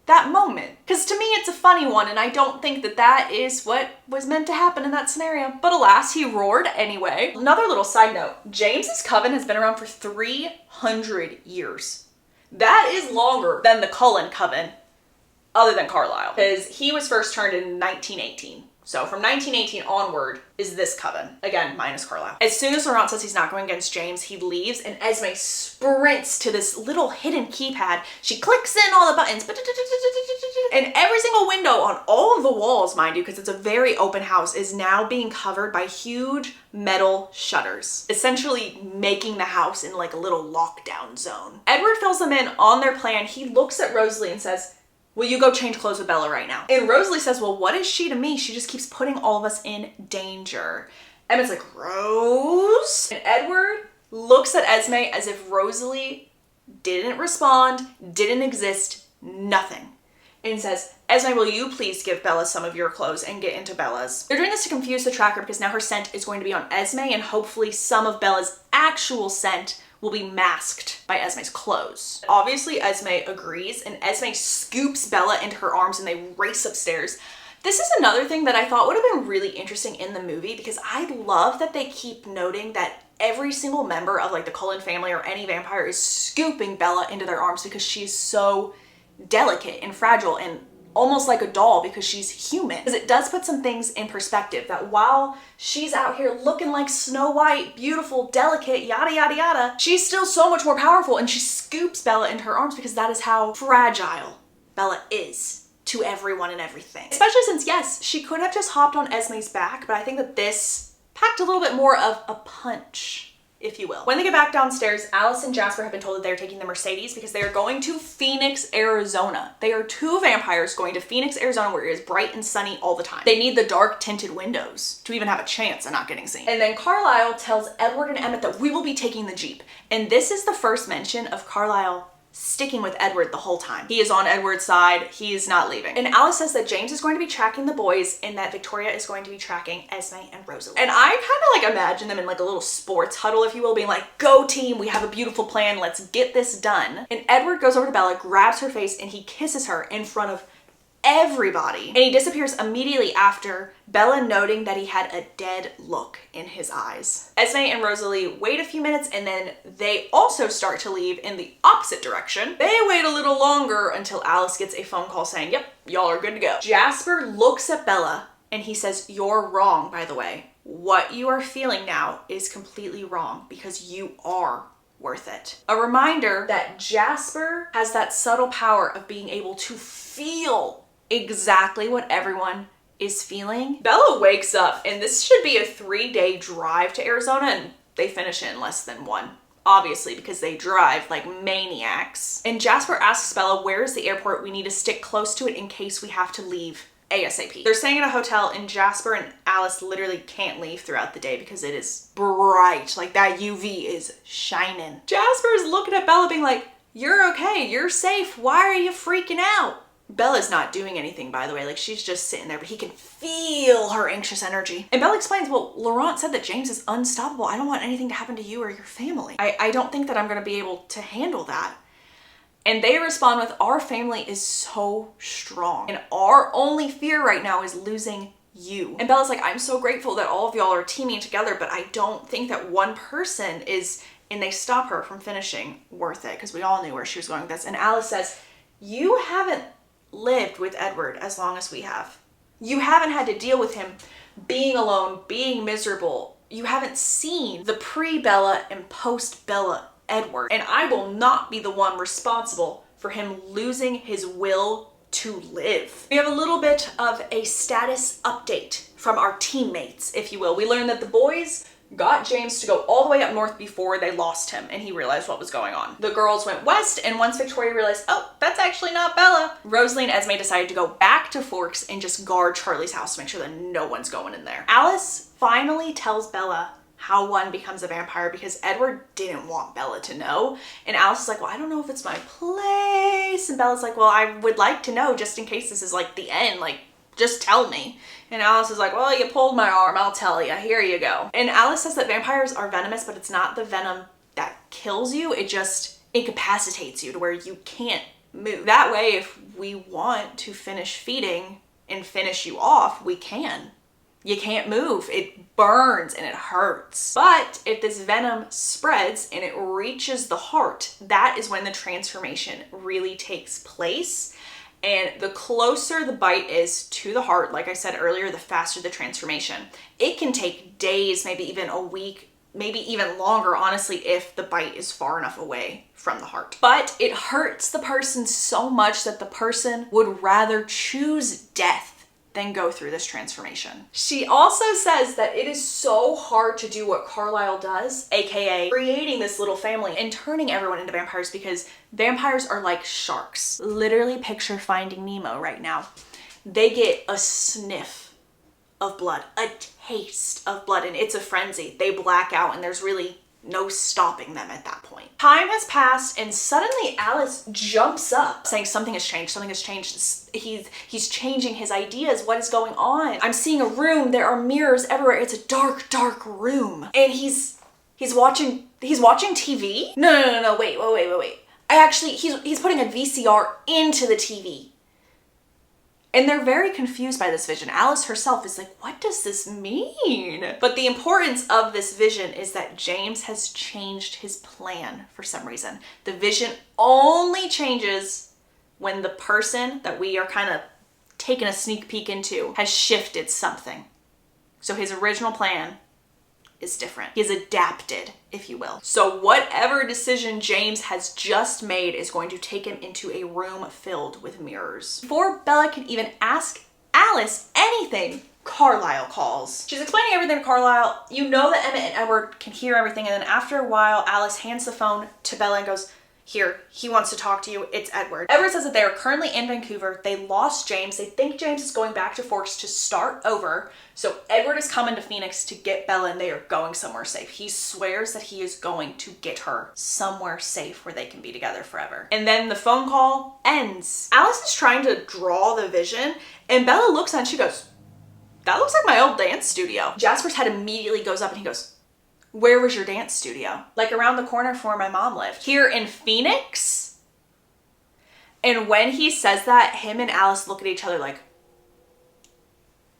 that moment? Because to me it's a funny one, and I don't think that that is what was meant to happen in that scenario. But alas, he roared anyway. Another little side note, James's coven has been around for 300 years. That is longer than the Cullen coven, other than Carlisle, because he was first turned in 1918. So from 1918 onward is this coven. Again, minus Carlisle. As soon as Laurent says he's not going against James, he leaves, and Esme sprints to this little hidden keypad. She clicks in all the buttons, and every single window on all of the walls, mind you, because it's a very open house, is now being covered by huge metal shutters, essentially making the house in like a little lockdown zone. Edward fills them in on their plan. He looks at Rosalie and says, will you go change clothes with Bella right now? And Rosalie says, well, what is she to me? She just keeps putting all of us in danger. Emmett's like, Rose? And Edward looks at Esme as if Rosalie didn't respond, didn't exist, nothing. And says, Esme, will you please give Bella some of your clothes and get into Bella's? They're doing this to confuse the tracker because now her scent is going to be on Esme, and hopefully some of Bella's actual scent will be masked by Esme's clothes. Obviously, Esme agrees, and Esme scoops Bella into her arms and they race upstairs. This is another thing that I thought would have been really interesting in the movie, because I love that they keep noting that every single member of like the Cullen family or any vampire is scooping Bella into their arms because she's so delicate and fragile and almost like a doll because she's human. Because it does put some things in perspective, that while she's out here looking like Snow White, beautiful, delicate, yada, yada, yada, she's still so much more powerful, and she scoops Bella into her arms because that is how fragile Bella is to everyone and everything. Especially since, yes, she could have just hopped on Esme's back, but I think that this packed a little bit more of a punch, if you will. When they get back downstairs, Alice and Jasper have been told that they're taking the Mercedes because they are going to Phoenix, Arizona. They are two vampires going to Phoenix, Arizona, where it is bright and sunny all the time. They need the dark tinted windows to even have a chance of not getting seen. And then Carlisle tells Edward and Emmett that we will be taking the Jeep. And this is the first mention of Carlisle sticking with Edward the whole time. He is on Edward's side. He is not leaving. And Alice says that James is going to be tracking the boys and that Victoria is going to be tracking Esme and Rosalie. And I kind of like imagine them in like a little sports huddle, if you will, being like, go team, we have a beautiful plan, let's get this done. And Edward goes over to Bella, grabs her face, and he kisses her in front of everybody. And he disappears immediately after, Bella noting that he had a dead look in his eyes. Esme and Rosalie wait a few minutes, and then they also start to leave in the opposite direction. They wait a little longer until Alice gets a phone call saying, yep, y'all are good to go. Jasper looks at Bella and he says, you're wrong, by the way. What you are feeling now is completely wrong because you are worth it. A reminder that Jasper has that subtle power of being able to feel exactly what everyone is feeling. Bella wakes up, and this should be a 3-day drive to Arizona, and they finish it in less than 1. Obviously, because they drive like maniacs. And Jasper asks Bella, where's the airport? We need to stick close to it in case we have to leave ASAP. They're staying at a hotel, and Jasper and Alice literally can't leave throughout the day because it is bright. Like, that UV is shining. Jasper is looking at Bella being like, you're okay, you're safe, why are you freaking out? Bella's not doing anything, by the way. Like, she's just sitting there, but he can feel her anxious energy. And Bella explains, well, Laurent said that James is unstoppable. I don't want anything to happen to you or your family. I don't think that I'm gonna be able to handle that. And they respond with, our family is so strong, and our only fear right now is losing you. And Bella's like, I'm so grateful that all of y'all are teaming together, but I don't think that one person is, and they stop her from finishing, worth it, because we all knew where she was going with this. And Alice says, you haven't lived with Edward as long as we have. You haven't had to deal with him being alone, being miserable. You haven't seen the pre-Bella and post-Bella Edward. And I will not be the one responsible for him losing his will to live. We have a little bit of a status update from our teammates, if you will. We learned that the boys got James to go all the way up north before they lost him and he realized what was going on. The girls went west, and once Victoria realized, oh, that's actually not Bella, Rosalie and Esme decided to go back to Forks and just guard Charlie's house to make sure that no one's going in there. Alice finally tells Bella how one becomes a vampire because Edward didn't want Bella to know. And Alice is like, well, I don't know if it's my place. And Bella's like, well, I would like to know just in case this is like the end, like, just tell me. And Alice is like, well, you pulled my arm, I'll tell you, here you go. And Alice says that vampires are venomous, but it's not the venom that kills you, it just incapacitates you to where you can't move. That way, if we want to finish feeding and finish you off, we can. You can't move. It burns and it hurts. But if this venom spreads and it reaches the heart, that is when the transformation really takes place. And the closer the bite is to the heart, like I said earlier, the faster the transformation. It can take days, maybe even a week, maybe even longer, honestly, if the bite is far enough away from the heart. But it hurts the person so much that the person would rather choose death than go through this transformation. She also says that it is so hard to do what Carlisle does, aka creating this little family and turning everyone into vampires, because vampires are like sharks. Literally picture Finding Nemo right now. They get a sniff of blood, a taste of blood, and it's a frenzy. They black out and there's really no stopping them at that point. Time has passed and suddenly Alice jumps up saying something has changed, something has changed. He's changing his ideas. What is going on? I'm seeing a room. There are mirrors everywhere. It's a dark, dark room. And he's watching TV? No, wait. He's putting a VCR into the TV. And they're very confused by this vision. Alice herself is like, what does this mean? But the importance of this vision is that James has changed his plan for some reason. The vision only changes when the person that we are kind of taking a sneak peek into has shifted something. So his original plan is different. He has adapted, if you will. So whatever decision James has just made is going to take him into a room filled with mirrors. Before Bella can even ask Alice anything, Carlisle calls. She's explaining everything to Carlisle. You know that Emmett and Edward can hear everything, and then after a while, Alice hands the phone to Bella and goes, here, he wants to talk to you. It's Edward. Edward says that they are currently in Vancouver. They lost James. They think James is going back to Forks to start over. So Edward is coming to Phoenix to get Bella and they are going somewhere safe. He swears that he is going to get her somewhere safe where they can be together forever. And then the phone call ends. Alice is trying to draw the vision and Bella looks at it and she goes, that looks like my old dance studio. Jasper's head immediately goes up and he goes, where was your dance studio? Like around the corner from where my mom lived. Here in Phoenix? And when he says that, him and Alice look at each other like,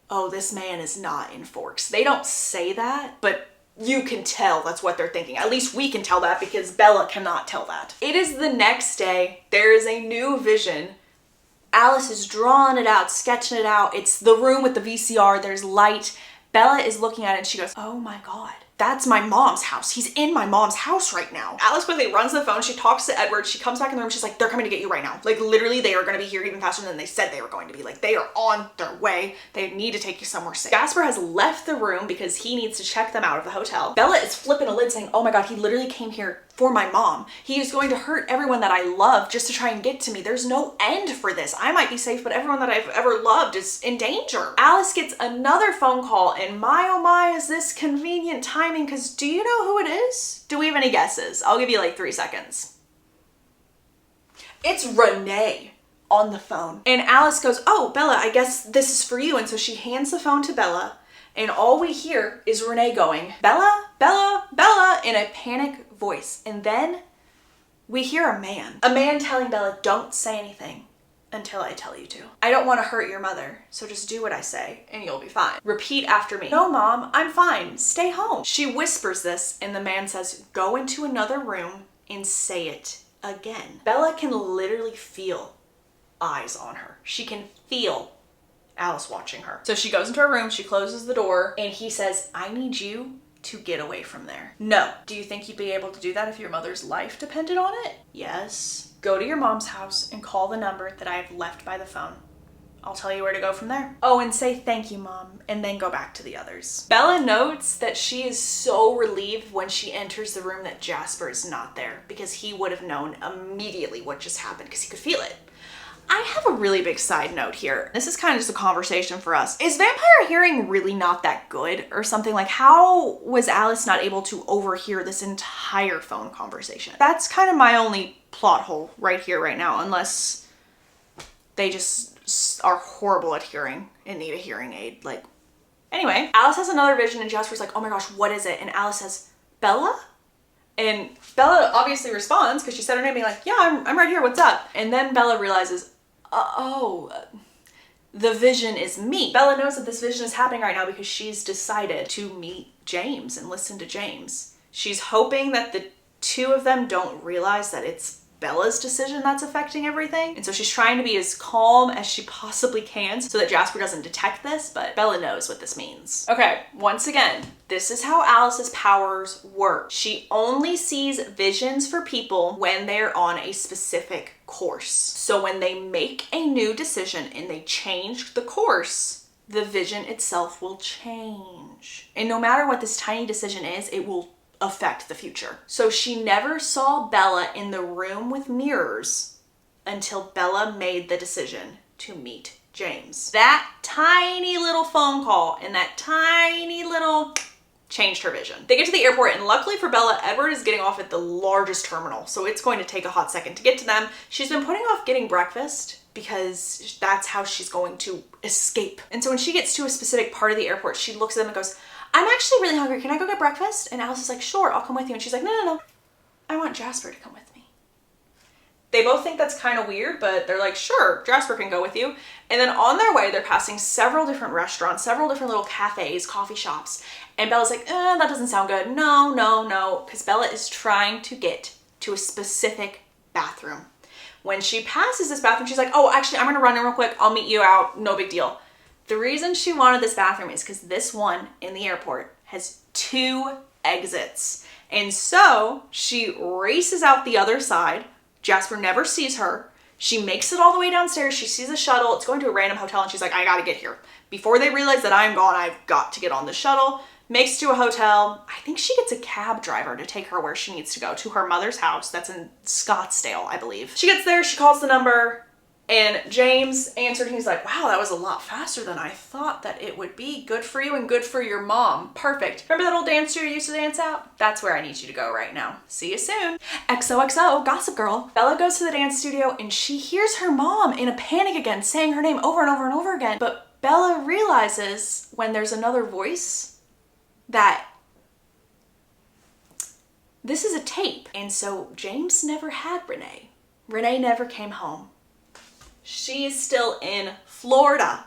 oh, this man is not in Forks. They don't say that, but you can tell that's what they're thinking. At least we can tell that because Bella cannot tell that. It is the next day. There is a new vision. Alice is drawing it out, sketching it out. It's the room with the VCR. There's light. Bella is looking at it and she goes, oh my God. That's my mom's house. He's in my mom's house right now. Alice quickly runs the phone. She talks to Edward. She comes back in the room. She's like, they're coming to get you right now. Like literally they are going to be here even faster than they said they were going to be. Like they are on their way. They need to take you somewhere safe. Jasper has left the room because he needs to check them out of the hotel. Bella is flipping a lid saying, oh my God, he literally came here for my mom. He is going to hurt everyone that I love just to try and get to me. There's no end for this. I might be safe, but everyone that I've ever loved is in danger. Alice gets another phone call and my oh my, is this convenient timing? Because do you know who it is? Do we have any guesses? I'll give you like 3 seconds. It's Renee on the phone. And Alice goes, oh, Bella, I guess this is for you. And so she hands the phone to Bella and all we hear is Renee going, Bella, Bella, Bella, in a panic voice. And then we hear a man telling Bella, don't say anything until I tell you to. I don't want to hurt your mother, so just do what I say and you'll be fine. Repeat after me. No, Mom, I'm fine. Stay home. She whispers this and the man says, go into another room and say it again. Bella can literally feel eyes on her. She can feel Alice watching her. So she goes into her room, she closes the door, and he says, I need you to get away from there. No. Do you think you'd be able to do that if your mother's life depended on it? Yes. Go to your mom's house and call the number that I have left by the phone. I'll tell you where to go from there. Oh, and say thank you, Mom, and then go back to the others. Bella notes that she is so relieved when she enters the room that Jasper is not there because he would have known immediately what just happened because he could feel it. I have a really big side note here. This is kind of just a conversation for us. Is vampire hearing really not that good or something? Like how was Alice not able to overhear this entire phone conversation? That's kind of my only plot hole right here, right now, unless they just are horrible at hearing and need a hearing aid. Like, anyway, Alice has another vision and Jasper's like, oh my gosh, what is it? And Alice says, Bella? And Bella obviously responds because she said her name, being like, yeah, I'm right here, what's up? And then Bella realizes, the vision is me. Bella knows that this vision is happening right now because she's decided to meet James and listen to James. She's hoping that the two of them don't realize that it's Bella's decision that's affecting everything. And so she's trying to be as calm as she possibly can so that Jasper doesn't detect this, but Bella knows what this means. Okay, once again, this is how Alice's powers work. She only sees visions for people when they're on a specific course. So when they make a new decision and they change the course, the vision itself will change. And no matter what this tiny decision is, it will affect the future. So she never saw Bella in the room with mirrors until Bella made the decision to meet James. That tiny little phone call and that tiny little changed her vision. They get to the airport, and luckily for Bella, Edward is getting off at the largest terminal, so it's going to take a hot second to get to them. She's been putting off getting breakfast because that's how she's going to escape. And so when she gets to a specific part of the airport, she looks at them and goes, I'm actually really hungry. Can I go get breakfast? And Alice is like, sure, I'll come with you. And she's like, no. I want Jasper to come with me. They both think that's kind of weird, but they're like, sure, Jasper can go with you. And then on their way, they're passing several different restaurants, several different little cafes, coffee shops. And Bella's like, that doesn't sound good. No. Because Bella is trying to get to a specific bathroom. When she passes this bathroom, she's like, oh, actually, I'm going to run in real quick. I'll meet you out. No big deal. The reason she wanted this bathroom is because this one in the airport has 2 exits. And so she races out the other side. Jasper never sees her. She makes it all the way downstairs. She sees a shuttle. It's going to a random hotel, and she's like, I gotta get here. Before they realize that I'm gone, I've got to get on the shuttle. Makes it to a hotel. I think she gets a cab driver to take her where she needs to go, to her mother's house. That's in Scottsdale, I believe. She gets there, she calls the number, and James answered, and he's like, wow, that was a lot faster than I thought that it would be. Good for you and good for your mom. Perfect. Remember that old dance studio you used to dance out? That's where I need you to go right now. See you soon. XOXO, Gossip Girl. Bella goes to the dance studio and she hears her mom in a panic again, saying her name over and over and over again. But Bella realizes when there's another voice that this is a tape. And so James never had Renee. Renee never came home. She is still in Florida,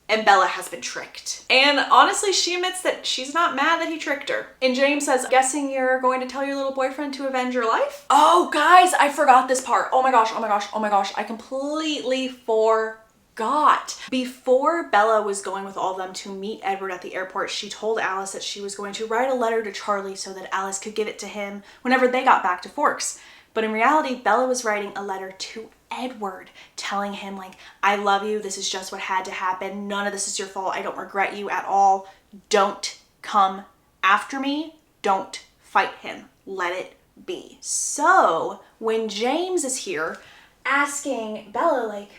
and Bella has been tricked. And honestly, she admits that she's not mad that he tricked her. And James says, guessing you're going to tell your little boyfriend to avenge your life? Oh, guys, I forgot this part. Oh my gosh, I completely forgot. Before Bella was going with all of them to meet Edward at the airport, she told Alice that she was going to write a letter to Charlie so that Alice could give it to him whenever they got back to Forks. But in reality, Bella was writing a letter to Edward, telling him like, I love you, this is just what had to happen, none of this is your fault, I don't regret you at all, don't come after me, don't fight him, let it be. So when James is here asking Bella like,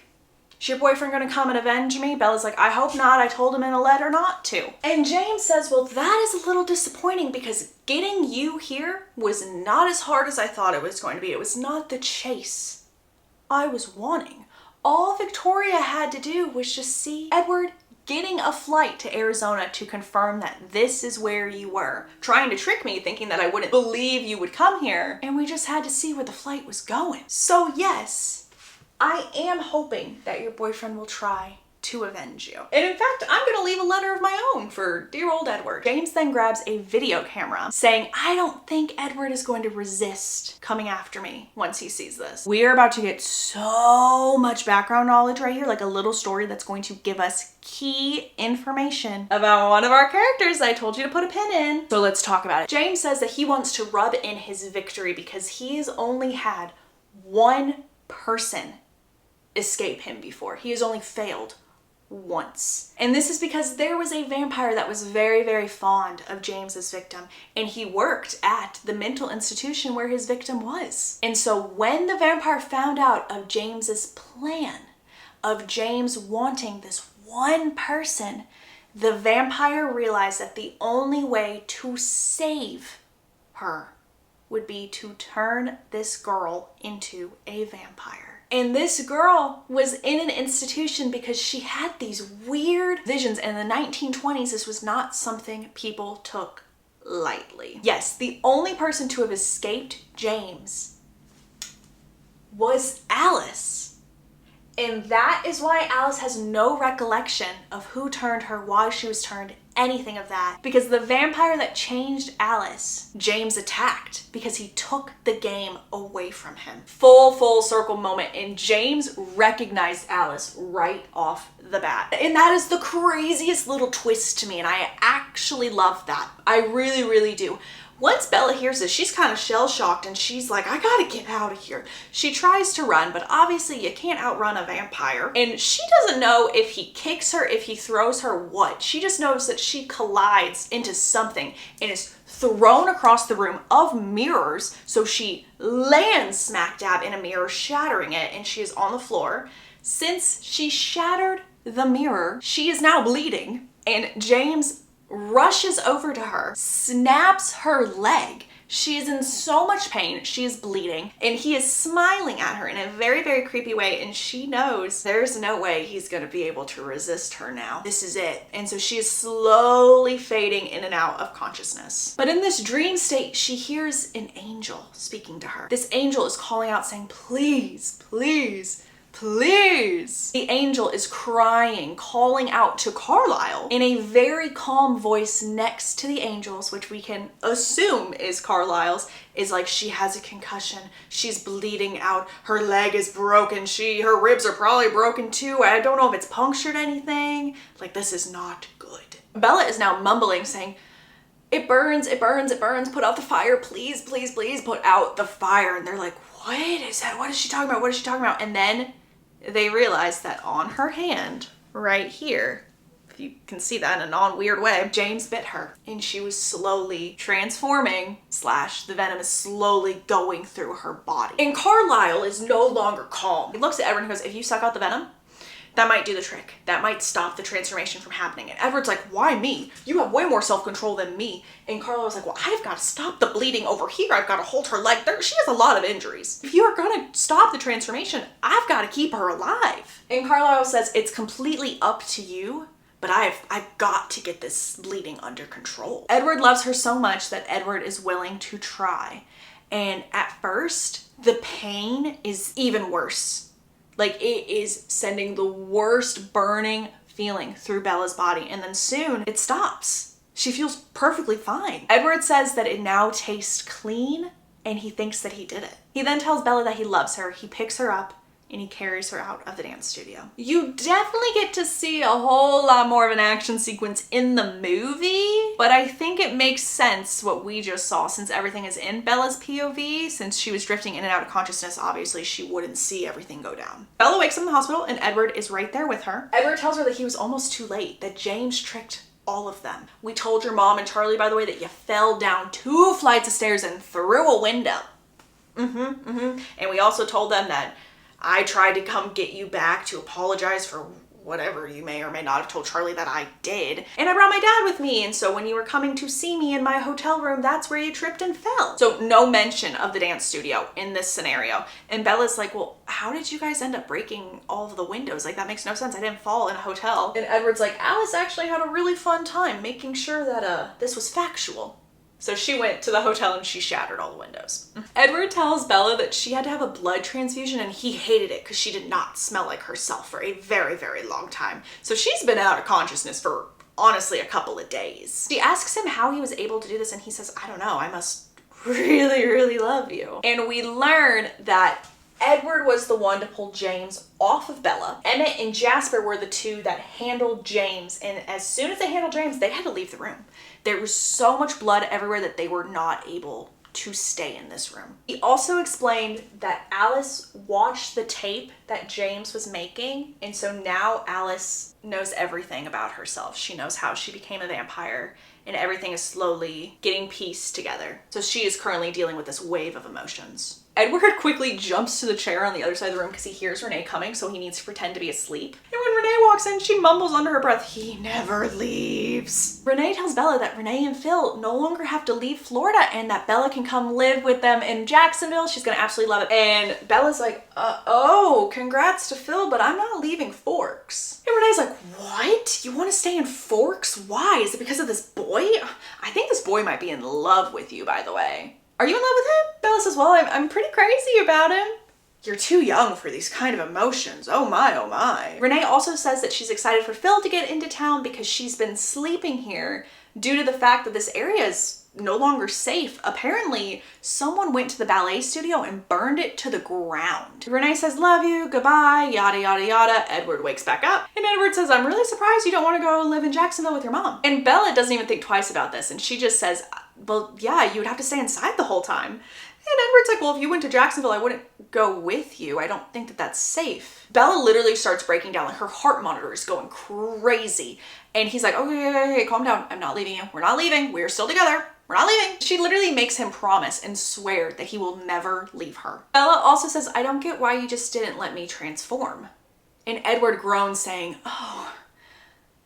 is your boyfriend gonna come and avenge me? Bella's like, I hope not, I told him in a letter not to. And James says, well, that is a little disappointing because getting you here was not as hard as I thought it was going to be. It was not the chase I was wanting. All Victoria had to do was just see Edward getting a flight to Arizona to confirm that this is where you were. Trying to trick me, thinking that I wouldn't believe you would come here. And we just had to see where the flight was going. So yes, I am hoping that your boyfriend will try to avenge you. And in fact, I'm gonna leave a letter of my own for dear old Edward. James then grabs a video camera saying, I don't think Edward is going to resist coming after me once he sees this. We are about to get so much background knowledge right here, like a little story that's going to give us key information about one of our characters I told you to put a pin in. So let's talk about it. James says that he wants to rub in his victory because he has only had one person escape him before. He has only failed once. And this is because there was a vampire that was very, very fond of James's victim, and he worked at the mental institution where his victim was. And so when the vampire found out of James's plan, of James wanting this one person, the vampire realized that the only way to save her would be to turn this girl into a vampire. And this girl was in an institution because she had these weird visions. And in the 1920s, this was not something people took lightly. Yes, the only person to have escaped James was Alice. And that is why Alice has no recollection of who turned her, why she was turned, anything of that. Because the vampire that changed Alice, James attacked because he took the game away from him. Full circle moment, and James recognized Alice right off the bat. And that is the craziest little twist to me, and I actually love that. I really do. Once Bella hears this, she's kind of shell-shocked and she's like, I gotta get out of here. She tries to run, but obviously you can't outrun a vampire. And she doesn't know if he kicks her, if he throws her, what. She just knows that she collides into something and is thrown across the room of mirrors. So she lands smack dab in a mirror, shattering it, and she is on the floor. Since she shattered the mirror, she is now bleeding, and James rushes over to her, snaps her leg. She is in so much pain, she is bleeding, and he is smiling at her in a very creepy way, and she knows there's no way he's gonna be able to resist her now. This is it. And so she is slowly fading in and out of consciousness. But in this dream state, she hears an angel speaking to her. This angel is calling out saying, please, please, please. The angel is crying, calling out to Carlisle in a very calm voice next to the angel's, which we can assume is Carlisle's, is like, she has a concussion, she's bleeding out, her leg is broken, her ribs are probably broken too, I don't know if it's punctured anything, like this is not good. Bella is now mumbling saying, it burns, it burns, it burns, put out the fire, please, please, please put out the fire. And they're like, what is that? What is she talking about? What is she talking about? And then they realize that on her hand, right here, if you can see that in a non-weird way, James bit her and she was slowly transforming / the venom is slowly going through her body. And Carlisle is no longer calm. He looks at Edward and goes, if you suck out the venom, that might do the trick. That might stop the transformation from happening. And Edward's like, why me? You have way more self-control than me. And Carlisle's like, well, I've got to stop the bleeding over here. I've got to hold her leg. She has a lot of injuries. If you are going to stop the transformation, I've got to keep her alive. And Carlisle says, it's completely up to you, but I've got to get this bleeding under control. Edward loves her so much that Edward is willing to try. And at first, the pain is even worse. Like, it is sending the worst burning feeling through Bella's body, and then soon it stops. She feels perfectly fine. Edward says that it now tastes clean, and he thinks that he did it. He then tells Bella that he loves her, he picks her up, and he carries her out of the dance studio. You definitely get to see a whole lot more of an action sequence in the movie, but I think it makes sense what we just saw since everything is in Bella's POV. Since she was drifting in and out of consciousness, obviously she wouldn't see everything go down. Bella wakes up in the hospital and Edward is right there with her. Edward tells her that he was almost too late, that James tricked all of them. We told your mom and Charlie, by the way, that you fell down 2 flights of stairs and through a window. And we also told them that I tried to come get you back to apologize for whatever you may or may not have told Charlie that I did. And I brought my dad with me, and so when you were coming to see me in my hotel room, that's where you tripped and fell. So no mention of the dance studio in this scenario. And Bella's like, well, how did you guys end up breaking all of the windows? Like, that makes no sense. I didn't fall in a hotel. And Edward's like, Alice actually had a really fun time making sure that this was factual. So she went to the hotel and she shattered all the windows. Edward tells Bella that she had to have a blood transfusion and he hated it because she did not smell like herself for a very long time. So she's been out of consciousness for honestly a couple of days. She asks him how he was able to do this and he says, I don't know, I must really love you. And we learn that Edward was the one to pull James off of Bella. Emmett and Jasper were the two that handled James, and as soon as they handled James, they had to leave the room. There was so much blood everywhere that they were not able to stay in this room. He also explained that Alice watched the tape that James was making, and so now Alice knows everything about herself. She knows how she became a vampire, and everything is slowly getting pieced together. So she is currently dealing with this wave of emotions. Edward quickly jumps to the chair on the other side of the room because he hears Renee coming, so he needs to pretend to be asleep. And when Renee walks in, she mumbles under her breath, "He never leaves." Renee tells Bella that Renee and Phil no longer have to leave Florida and that Bella can come live with them in Jacksonville. She's gonna absolutely love it. And Bella's like, oh, congrats to Phil, but I'm not leaving Forks. And Renee's like, what? You want to stay in Forks? Why? Is it because of this boy? I think this boy might be in love with you, by the way. Are you in love with him? Bella says, well, I'm pretty crazy about him. You're too young for these kind of emotions. Oh my, oh my. Renee also says that she's excited for Phil to get into town because she's been sleeping here due to the fact that this area is no longer safe. Apparently, someone went to the ballet studio and burned it to the ground. Renee says, love you, goodbye, yada, yada, yada. Edward wakes back up and Edward says, I'm really surprised you don't want to go live in Jacksonville with your mom. And Bella doesn't even think twice about this. And she just says, well, yeah, you would have to stay inside the whole time. And Edward's like, well, if you went to Jacksonville, I wouldn't go with you. I don't think that that's safe. Bella literally starts breaking down. Like, her heart monitor is going crazy. And he's like, okay, calm down. I'm not leaving you. We're not leaving. We're still together. We're not leaving. She literally makes him promise and swear that he will never leave her. Bella also says, I don't get why you just didn't let me transform. And Edward groans saying, oh,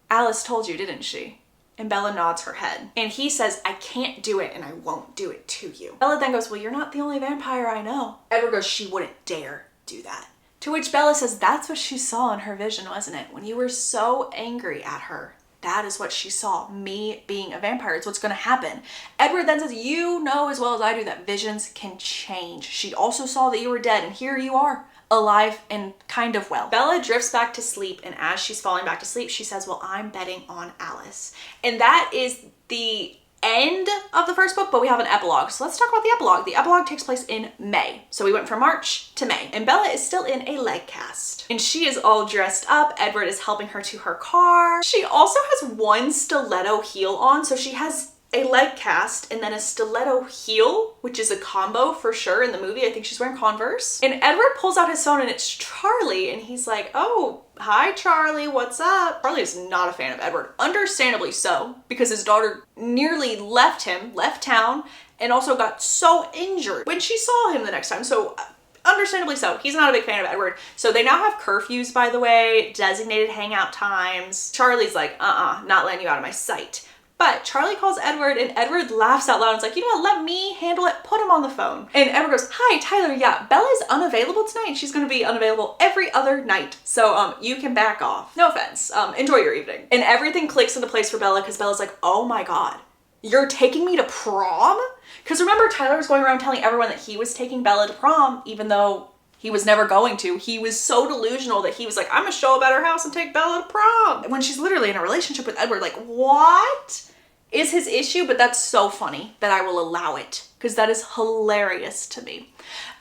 Alice told you, didn't she? And Bella nods her head. And he says, I can't do it and I won't do it to you. Bella then goes, well, you're not the only vampire I know. Edward goes, she wouldn't dare do that. To which Bella says, that's what she saw in her vision, wasn't it? When you were so angry at her, that is what she saw, me being a vampire. It's what's gonna happen. Edward then says, you know as well as I do that visions can change. She also saw that you were dead and here you are, alive and kind of well. Bella drifts back to sleep, and as she's falling back to sleep, she says, well, I'm betting on Alice. And that is the end of the first book, but we have an epilogue. So let's talk about the epilogue. The epilogue takes place in May. So we went from March to May, and Bella is still in a leg cast. And she is all dressed up. Edward is helping her to her car. She also has one stiletto heel on, so she has a leg cast and then a stiletto heel, which is a combo for sure in the movie. I think she's wearing Converse. And Edward pulls out his phone and it's Charlie, and he's like, oh, hi Charlie, what's up? Charlie is not a fan of Edward, understandably so, because his daughter nearly left town, and also got so injured when she saw him the next time. So understandably so, he's not a big fan of Edward. So they now have curfews, by the way, designated hangout times. Charlie's like, not letting you out of my sight. But Charlie calls Edward and Edward laughs out loud and is like, you know what, let me handle it, put him on the phone. And Edward goes, hi, Tyler, yeah, Bella's unavailable tonight and she's gonna be unavailable every other night. So you can back off. No offense, enjoy your evening. And everything clicks into place for Bella because Bella's like, oh my God, you're taking me to prom? Because remember, Tyler was going around telling everyone that he was taking Bella to prom, even though he was never going to. He was so delusional that he was like, I'm gonna show up at her house and take Bella to prom. When she's literally in a relationship with Edward, like, what is his issue? But that's so funny that I will allow it, because that is hilarious to me.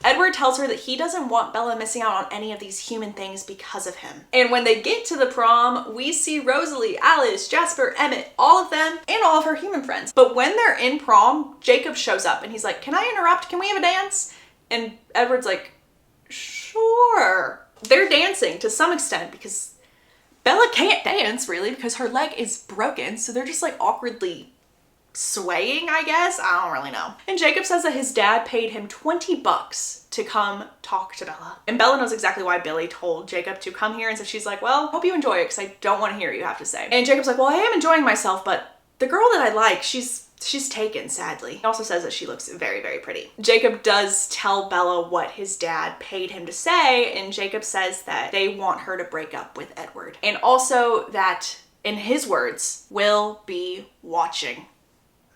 Edward tells her that he doesn't want Bella missing out on any of these human things because of him. And when they get to the prom, we see Rosalie, Alice, Jasper, Emmett, all of them, and all of her human friends. But when they're in prom, Jacob shows up and he's like, can I interrupt? Can we have a dance? And Edward's like, sure. They're dancing to some extent because Bella can't dance really because her leg is broken. So they're just like awkwardly swaying, I guess. I don't really know. And Jacob says that his dad paid him $20 to come talk to Bella. And Bella knows exactly why Billy told Jacob to come here. And so she's like, well, hope you enjoy it because I don't want to hear what you have to say. And Jacob's like, well, I am enjoying myself, but the girl that I like, she's taken, sadly. He also says that she looks very, very pretty. Jacob does tell Bella what his dad paid him to say, and Jacob says that they want her to break up with Edward. And also that, in his words, will be watching.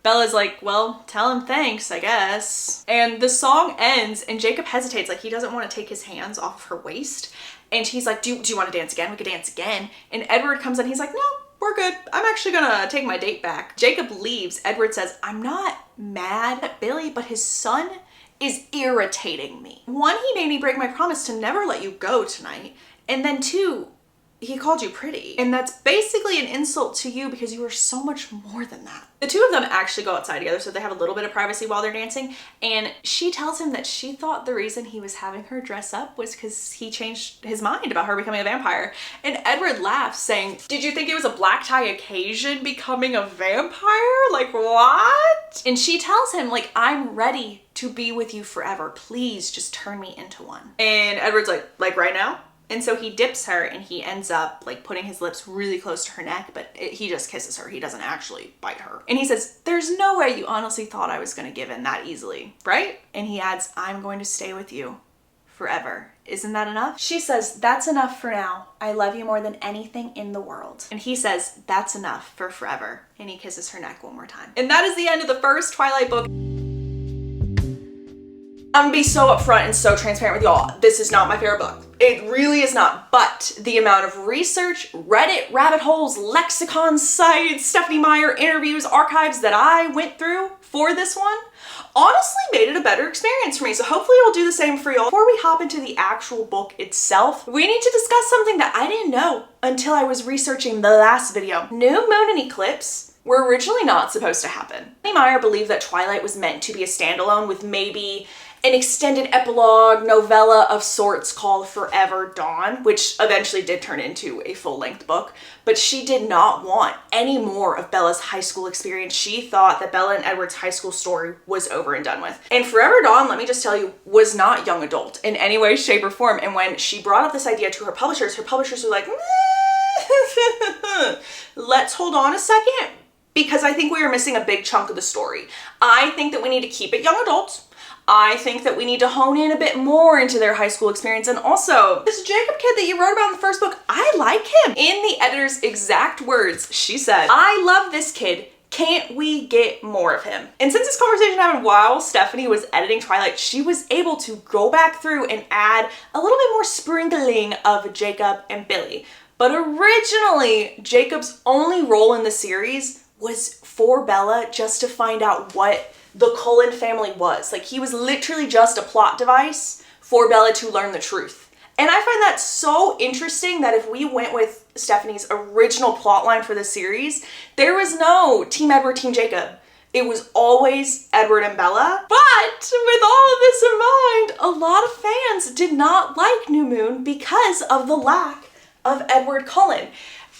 Bella's like, well, tell him thanks, I guess. And the song ends, and Jacob hesitates, like he doesn't want to take his hands off of her waist. And he's like, do you want to dance again? We could dance again. And Edward comes in, he's like, no, we're good. I'm actually gonna take my date back. Jacob leaves. Edward says, I'm not mad at Billy, but his son is irritating me. One, he made me break my promise to never let you go tonight. And then two, he called you pretty. And that's basically an insult to you because you are so much more than that. The two of them actually go outside together, so they have a little bit of privacy while they're dancing. And she tells him that she thought the reason he was having her dress up was because he changed his mind about her becoming a vampire. And Edward laughs, saying, "Did you think it was a black tie occasion becoming a vampire? Like, what?" And she tells him, like, "I'm ready to be with you forever. Please just turn me into one." And Edward's like right now? And so he dips her and he ends up like putting his lips really close to her neck, but he just kisses her. He doesn't actually bite her. And he says, "There's no way you honestly thought I was gonna give in that easily, right?" And he adds, "I'm going to stay with you forever. Isn't that enough?" She says, "That's enough for now. I love you more than anything in the world." And he says, "That's enough for forever." And he kisses her neck one more time. And that is the end of the first Twilight book. I'm gonna be so upfront and so transparent with y'all. This is not my favorite book. It really is not, but the amount of research, Reddit, rabbit holes, lexicon sites, Stephenie Meyer interviews, archives that I went through for this one honestly made it a better experience for me. So hopefully it'll do the same for y'all. Before we hop into the actual book itself, we need to discuss something that I didn't know until I was researching the last video. New moon and eclipse were originally not supposed to happen. Stephenie Meyer believed that Twilight was meant to be a standalone with maybe an extended epilogue novella of sorts called Forever Dawn, which eventually did turn into a full-length book, but she did not want any more of Bella's high school experience. She thought that Bella and Edward's high school story was over and done with. And Forever Dawn, let me just tell you, was not young adult in any way, shape, or form. And when she brought up this idea to her publishers were like, let's hold on a second, because I think we are missing a big chunk of the story. I think that we need to keep it young adult. I think that we need to hone in a bit more into their high school experience. And also, this Jacob kid that you wrote about in the first book, I like him. In the editor's exact words, she said, "I love this kid. Can't we get more of him?" And since this conversation happened while Stephenie was editing Twilight, she was able to go back through and add a little bit more sprinkling of Jacob and Billy. But originally, Jacob's only role in the series was for Bella, just to find out what the Cullen family was. Like, he was literally just a plot device for Bella to learn the truth. And I find that so interesting that if we went with Stephenie's original plotline for the series, there was no Team Edward, Team Jacob. It was always Edward and Bella. But with all of this in mind, a lot of fans did not like New Moon because of the lack of Edward Cullen.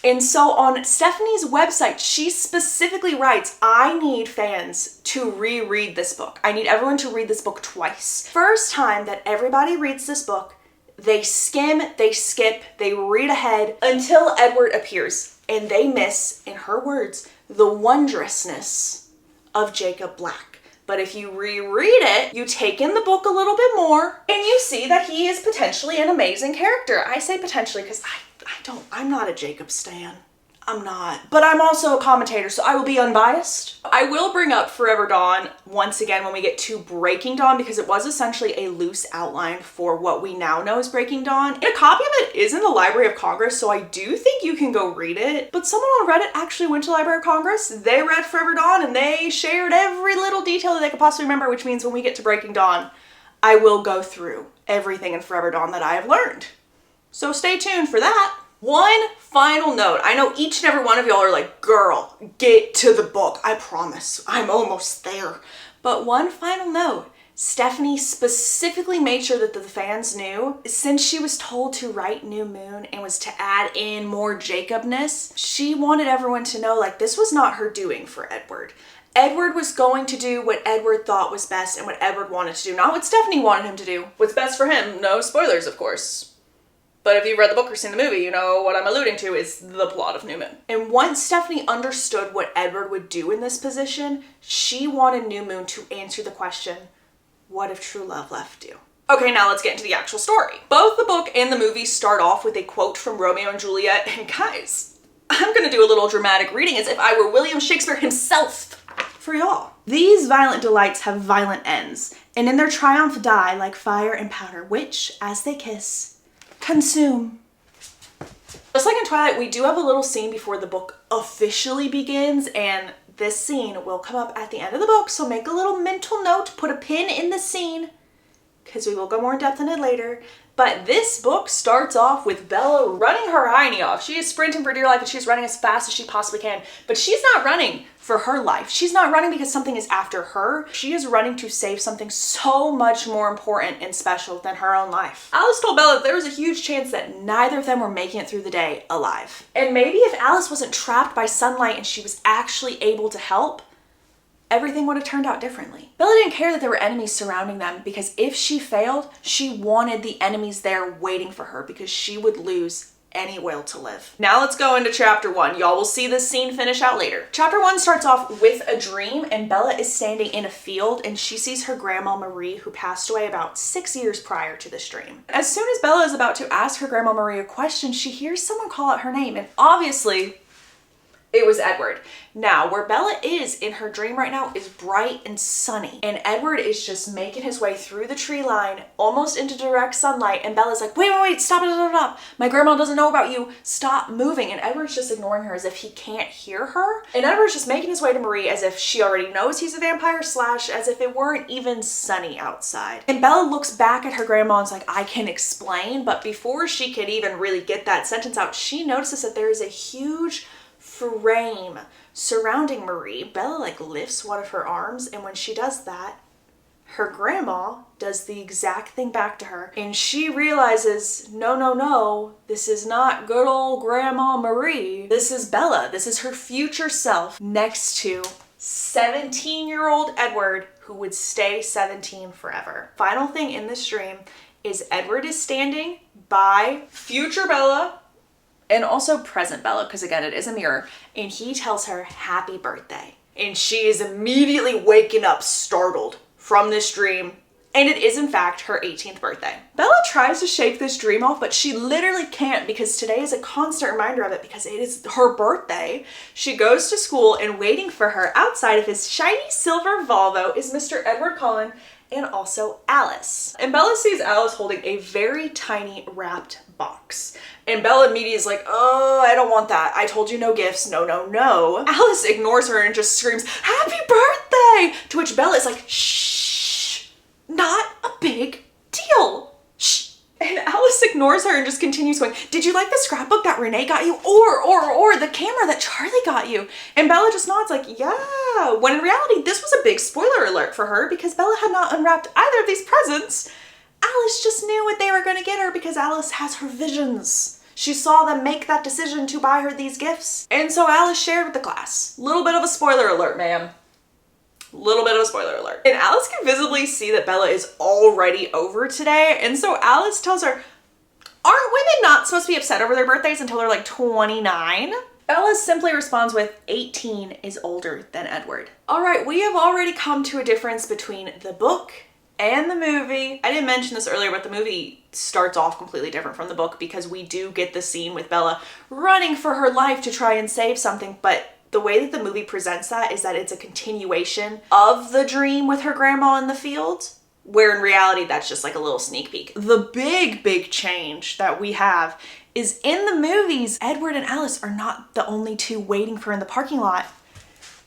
And so on Stephenie's website, she specifically writes, "I need fans to reread this book. I need everyone to read this book twice. First time that everybody reads this book, they skim, they skip, they read ahead until Edward appears, and they miss, in her words, the wondrousness of Jacob Black. But if you reread it, you take in the book a little bit more, and you see that he is potentially an amazing character." I say potentially because I'm not a Jacob stan. I'm not. But I'm also a commentator, so I will be unbiased. I will bring up Forever Dawn once again when we get to Breaking Dawn, because it was essentially a loose outline for what we now know as Breaking Dawn. And a copy of it is in the Library of Congress, so I do think you can go read it. But someone on Reddit actually went to the Library of Congress, they read Forever Dawn, and they shared every little detail that they could possibly remember, which means when we get to Breaking Dawn, I will go through everything in Forever Dawn that I have learned. So stay tuned for that. One final note. I know each and every one of y'all are like, "Girl, get to the book. I promise, I'm almost there." But one final note. Stephenie specifically made sure that the fans knew, since she was told to write New Moon and was to add in more Jacobness, she wanted everyone to know, like, this was not her doing for Edward. Edward was going to do what Edward thought was best and what Edward wanted to do, not what Stephenie wanted him to do. What's best for him? No spoilers, of course. But if you've read the book or seen the movie, you know what I'm alluding to is the plot of New Moon. And once Stephenie understood what Edward would do in this position, she wanted New Moon to answer the question, what if true love left you? Okay, now let's get into the actual story. Both the book and the movie start off with a quote from Romeo and Juliet, and guys, I'm gonna do a little dramatic reading as if I were William Shakespeare himself for y'all. "These violent delights have violent ends, and in their triumph die like fire and powder, which, as they kiss, consume." Just like in Twilight, we do have a little scene before the book officially begins, and this scene will come up at the end of the book, so make a little mental note, put a pin in the scene, because we will go more in depth in it later. But this book starts off with Bella running her hiney off. She is sprinting for dear life and she's running as fast as she possibly can. But she's not running for her life. She's not running because something is after her. She is running to save something so much more important and special than her own life. Alice told Bella that there was a huge chance that neither of them were making it through the day alive. And maybe if Alice wasn't trapped by sunlight and she was actually able to help, everything would have turned out differently. Bella didn't care that there were enemies surrounding them because if she failed, she wanted the enemies there waiting for her because she would lose any will to live. Now let's go into chapter 1. Y'all will see this scene finish out later. Chapter 1 starts off with a dream and Bella is standing in a field and she sees her grandma Marie who passed away about 6 years prior to this dream. As soon as Bella is about to ask her grandma Marie a question, she hears someone call out her name and obviously it was Edward. Now, where Bella is in her dream right now is bright and sunny. And Edward is just making his way through the tree line, almost into direct sunlight. And Bella's like, wait, stop it. My grandma doesn't know about you. Stop moving. And Edward's just ignoring her as if he can't hear her. And Edward's just making his way to Marie as if she already knows he's a vampire / as if it weren't even sunny outside. And Bella looks back at her grandma and is like, I can explain. But before she could even really get that sentence out, she notices that there is a huge frame surrounding Marie. Bella lifts one of her arms and when she does that, her grandma does the exact thing back to her and she realizes, no, this is not good old Grandma Marie. This is Bella. This is her future self next to 17-year-old Edward who would stay 17 forever. Final thing in this dream is Edward is standing by future Bella and also present Bella, because again, it is a mirror, and he tells her happy birthday. And she is immediately waking up startled from this dream, and it is in fact her 18th birthday. Bella tries to shake this dream off, but she literally can't because today is a constant reminder of it because it is her birthday. She goes to school and waiting for her outside of his shiny silver Volvo is Mr. Edward Cullen and also Alice. And Bella sees Alice holding a very tiny wrapped box. And Bella immediately is like, oh, I don't want that. I told you no gifts. No. Alice ignores her and just screams, happy birthday! To which Bella is like, shh, not a big deal. Shh. And Alice ignores her and just continues going, did you like the scrapbook that Renee got you? Or the camera that Charlie got you? And Bella just nods like, yeah. When in reality, this was a big spoiler alert for her because Bella had not unwrapped either of these presents. Alice just knew what they were going to get her because Alice has her visions. She saw them make that decision to buy her these gifts. And so Alice shared with the class. Little bit of a spoiler alert, ma'am. Little bit of a spoiler alert. And Alice can visibly see that Bella is already over today. And so Alice tells her, aren't women not supposed to be upset over their birthdays until they're 29? Bella simply responds with, 18 is older than Edward. All right, we have already come to a difference between the book and the movie. I didn't mention this earlier, but the movie starts off completely different from the book because we do get the scene with Bella running for her life to try and save something, but the way that the movie presents that is that it's a continuation of the dream with her grandma in the field, where in reality that's just a little sneak peek. The big change that we have is in the movies, Edward and Alice are not the only two waiting for her in the parking lot.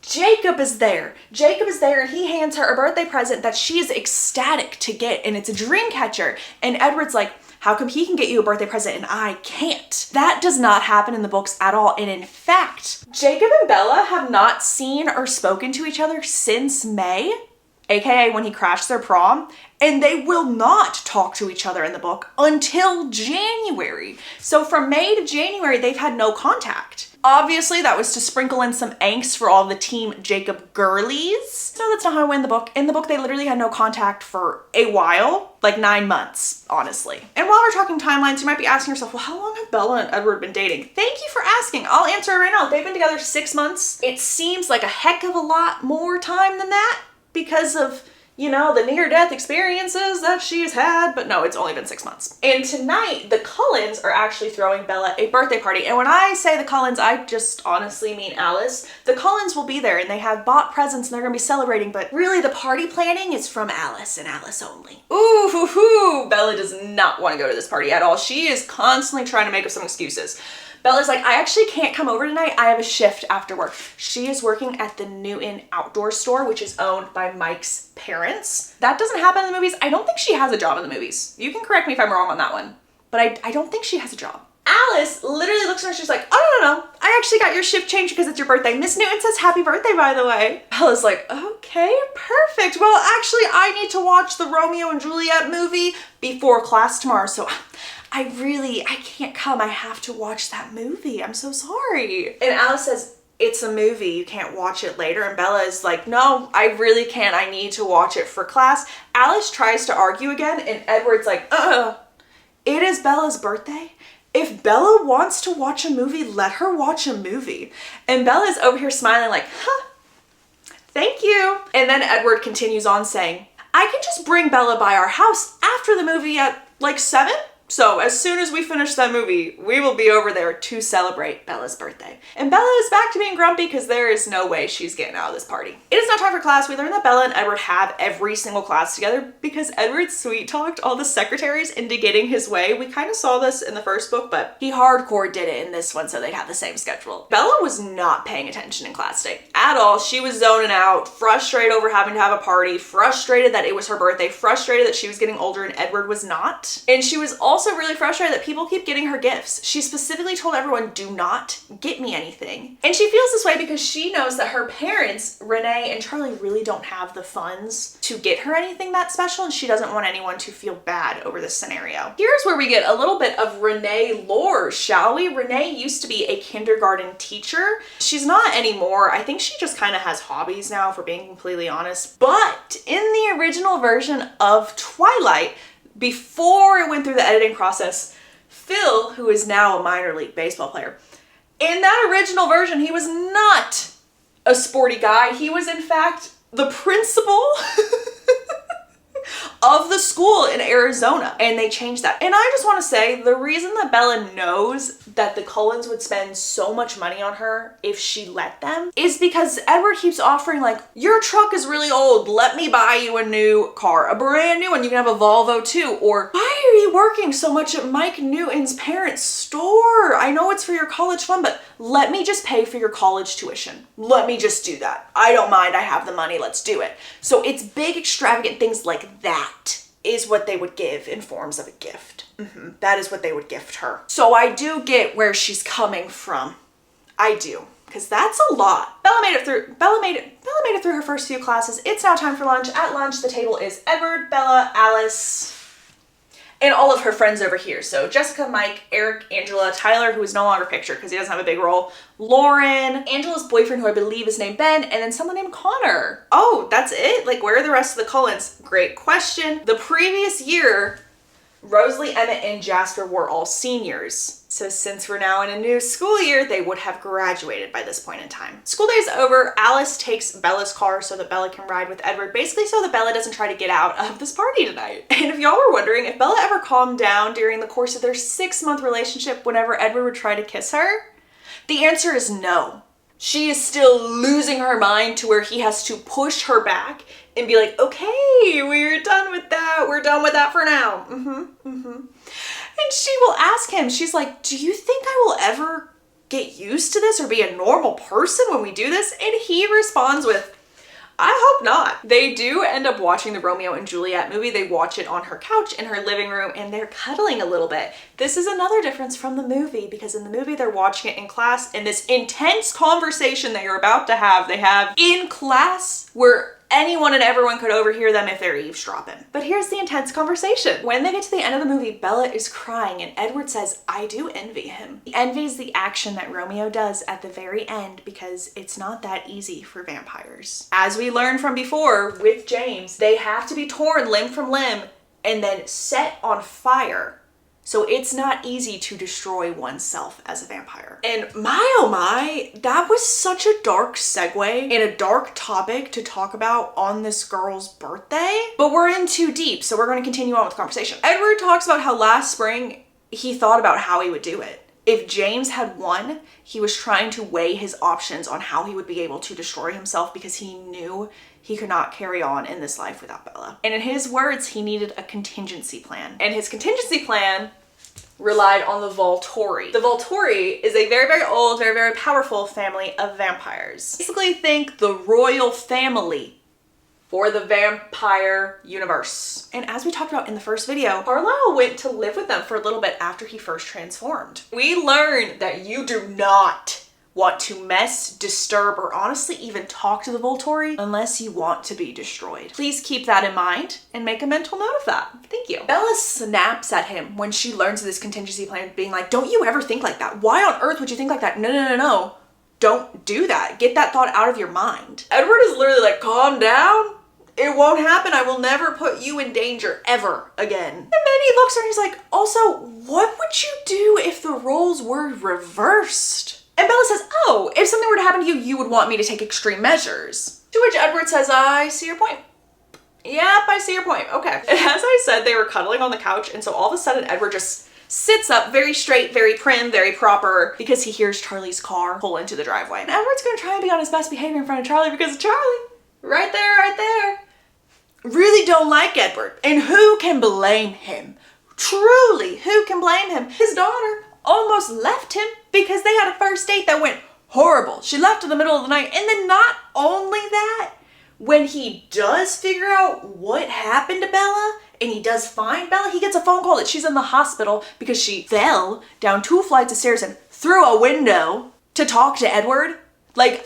Jacob is there. And he hands her a birthday present that she is ecstatic to get, and it's a dream catcher. And Edward's like, how come he can get you a birthday present and I can't? That does not happen in the books at all. And in fact, Jacob and Bella have not seen or spoken to each other since May, aka when he crashed their prom, and they will not talk to each other in the book until January. So from May to January, they've had no contact. Obviously, that was to sprinkle in some angst for all the Team Jacob girlies. No, that's not how it went in the book. In the book, they literally had no contact for a while, 9 months, honestly. And while we're talking timelines, you might be asking yourself, well, how long have Bella and Edward been dating? Thank you for asking. I'll answer it right now. They've been together 6 months. It seems like a heck of a lot more time than that because of, the near-death experiences that she's had, but no, it's only been 6 months. And tonight, the Cullens are actually throwing Bella a birthday party. And when I say the Cullens, I just honestly mean Alice. The Cullens will be there and they have bought presents and they're gonna be celebrating, but really the party planning is from Alice and Alice only. Ooh, Bella does not want to go to this party at all. She is constantly trying to make up some excuses. Bella's like, I actually can't come over tonight. I have a shift after work. She is working at the Newton outdoor store, which is owned by Mike's parents. That doesn't happen in the movies. I don't think she has a job in the movies. You can correct me if I'm wrong on that one, but I don't think she has a job. Alice literally looks at her, she's like, oh, no. I actually got your shift changed because it's your birthday. Miss Newton says happy birthday, by the way. Bella's like, okay, perfect. Well, actually, I need to watch the Romeo and Juliet movie before class tomorrow, so I can't come. I have to watch that movie. I'm so sorry. And Alice says, it's a movie. You can't watch it later. And Bella is like, no, I really can't. I need to watch it for class. Alice tries to argue again, and Edward's like, it is Bella's birthday. If Bella wants to watch a movie, let her watch a movie. And Bella's over here smiling like, thank you. And then Edward continues on saying, I can just bring Bella by our house after the movie at like 7. So as soon as we finish that movie, we will be over there to celebrate Bella's birthday. And Bella is back to being grumpy because there is no way she's getting out of this party. It is now time for class. We learn that Bella and Edward have every single class together because Edward sweet talked all the secretaries into getting his way. We kind of saw this in the first book, but he hardcore did it in this one so they'd have the same schedule. Bella was not paying attention in class today at all. She was zoning out, frustrated over having to have a party, frustrated that it was her birthday, frustrated that she was getting older and Edward was not. And she was also really frustrated that people keep getting her gifts. She specifically told everyone, do not get me anything. And she feels this way because she knows that her parents, Renee and Charlie, really don't have the funds to get her anything that special, and she doesn't want anyone to feel bad over this scenario. Here's where we get a little bit of Renee lore, shall we? Renee used to be a kindergarten teacher. She's not anymore. I think she just kind of has hobbies now, if we're being completely honest. But in the original version of Twilight, before it went through the editing process, Phil, who is now a minor league baseball player, in that original version, he was not a sporty guy. He was, in fact, the principal of the school in Arizona, and they changed that. And I just want to say, the reason that Bella knows that the Cullens would spend so much money on her if she let them is because Edward keeps offering like, your truck is really old, let me buy you a new car, a brand new one, you can have a Volvo too. Or, why are you working so much at Mike Newton's parents' store? I know it's for your college fund, but let me just pay for your college tuition. Let me just do that. I don't mind, I have the money, let's do it. So it's big, extravagant things like that is what they would give in forms of a gift. That is what they would gift her. So I do get where she's coming from. I do, because that's a lot. Bella made it through her first few classes. It's now time for lunch. At lunch, the table is Edward, Bella, Alice, and all of her friends over here. So Jessica, Mike, Eric, Angela, Tyler, who is no longer pictured because he doesn't have a big role, Lauren, Angela's boyfriend, who I believe is named Ben, and then someone named Connor. Oh, that's it? Like, where are the rest of the Cullens? Great question. The previous year, Rosalie, Emmett, and Jasper were all seniors. So since we're now in a new school year, they would have graduated by this point in time. School day is over. Alice takes Bella's car so that Bella can ride with Edward, basically so that Bella doesn't try to get out of this party tonight. And if y'all were wondering, if Bella ever calmed down during the course of their 6-month relationship whenever Edward would try to kiss her, the answer is no. She is still losing her mind to where he has to push her back and be like, okay, we're done with that. We're done with that for now. And she will ask him, she's like, do you think I will ever get used to this or be a normal person when we do this? And he responds with, I hope not. They do end up watching the Romeo and Juliet movie. They watch it on her couch in her living room and they're cuddling a little bit. This is another difference from the movie because in the movie they're watching it in class, and this intense conversation that you're about to have, they have in class where anyone and everyone could overhear them if they're eavesdropping. But here's the intense conversation. When they get to the end of the movie, Bella is crying and Edward says, I do envy him. He envies the action that Romeo does at the very end because it's not that easy for vampires. As we learned from before with James, they have to be torn limb from limb and then set on fire. So it's not easy to destroy oneself as a vampire. And my oh my, that was such a dark segue and a dark topic to talk about on this girl's birthday. But we're in too deep, so we're going to continue on with the conversation. Edward talks about how last spring he thought about how he would do it. If James had won, he was trying to weigh his options on how he would be able to destroy himself because he knew he could not carry on in this life without Bella. And in his words, he needed a contingency plan. And his contingency plan relied on the Volturi. The Volturi is a very, very old, very, very powerful family of vampires. Basically think the royal family for the vampire universe. And as we talked about in the first video, Carlisle went to live with them for a little bit after he first transformed. We learned that you do not want to mess, disturb, or honestly even talk to the Volturi unless you want to be destroyed. Please keep that in mind and make a mental note of that. Thank you. Bella snaps at him when she learns of this contingency plan, being like, don't you ever think like that? Why on earth would you think like that? No, no, no, no. Don't do that. Get that thought out of your mind. Edward is literally like, calm down. It won't happen. I will never put you in danger ever again. And then he looks at her and he's like, also, what would you do if the roles were reversed? And Bella says, oh, if something were to happen to you, you would want me to take extreme measures. To which Edward says, I see your point. Yep, I see your point. Okay. And as I said, they were cuddling on the couch. And so all of a sudden, Edward just sits up very straight, very prim, very proper, because he hears Charlie's car pull into the driveway. And Edward's gonna try and be on his best behavior in front of Charlie because Charlie, right there, really don't like Edward. And who can blame him? Truly, who can blame him? His daughter almost left him because they had a first date that went horrible. She left in the middle of the night. And then not only that, when he does figure out what happened to Bella and he does find Bella, he gets a phone call that she's in the hospital because she fell down 2 flights of stairs and through a window to talk to Edward. Like,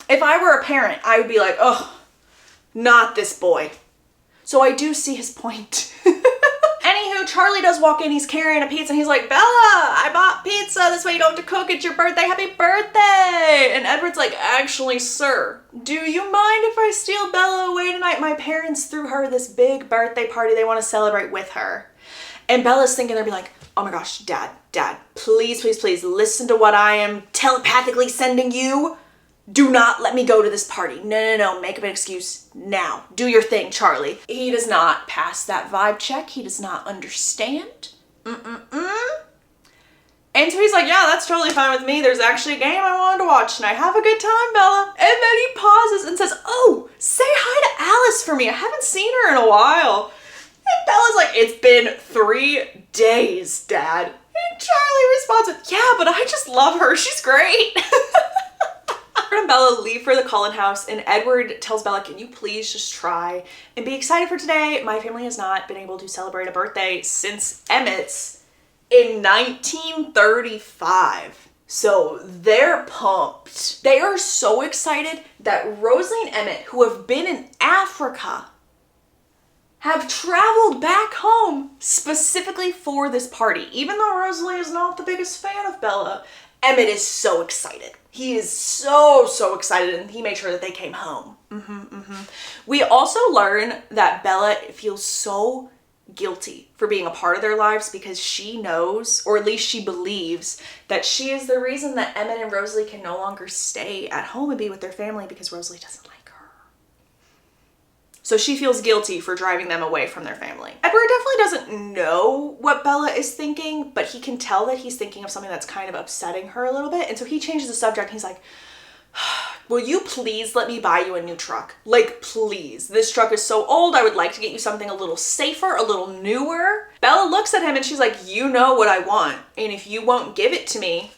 if I were a parent, I would be like, oh, not this boy. So I do see his point. Anywho, Charlie does walk in, he's carrying a pizza, and he's like, Bella, I bought pizza, this way you don't have to cook, it's your birthday, happy birthday! And Edward's like, actually, sir, do you mind if I steal Bella away tonight? My parents threw her this big birthday party, they want to celebrate with her. And Bella's thinking, they'll be like, oh my gosh, Dad, please, please, please, listen to what I am telepathically sending you. Do not let me go to this party. No, make up an excuse now. Do your thing, Charlie. He does not pass that vibe check. He does not understand. And so he's like, yeah, that's totally fine with me. There's actually a game I wanted to watch tonight. Have a good time, Bella. And then he pauses and says, oh, say hi to Alice for me. I haven't seen her in a while. And Bella's like, it's been 3 days, Dad. And Charlie responds with, yeah, but I just love her. She's great. Edward and Bella leave for the Cullen house, and Edward tells Bella, can you please just try and be excited for today? My family has not been able to celebrate a birthday since Emmett's in 1935. So they're pumped. They are so excited that Rosalie and Emmett, who have been in Africa, have traveled back home specifically for this party. Even though Rosalie is not the biggest fan of Bella, Emmett is so excited. He is so excited, and he made sure that they came home. We also learn that Bella feels so guilty for being a part of their lives because she knows, or at least she believes, that she is the reason that Emmett and Rosalie can no longer stay at home and be with their family because Rosalie doesn't like her. So she feels guilty for driving them away from their family. Edward definitely doesn't know what Bella is thinking, but he can tell that he's thinking of something that's kind of upsetting her a little bit. And so he changes the subject. He's like, will you please let me buy you a new truck? Like, please. This truck is so old. I would like to get you something a little safer, a little newer. Bella looks at him and she's like, you know what I want. And if you won't give it to me,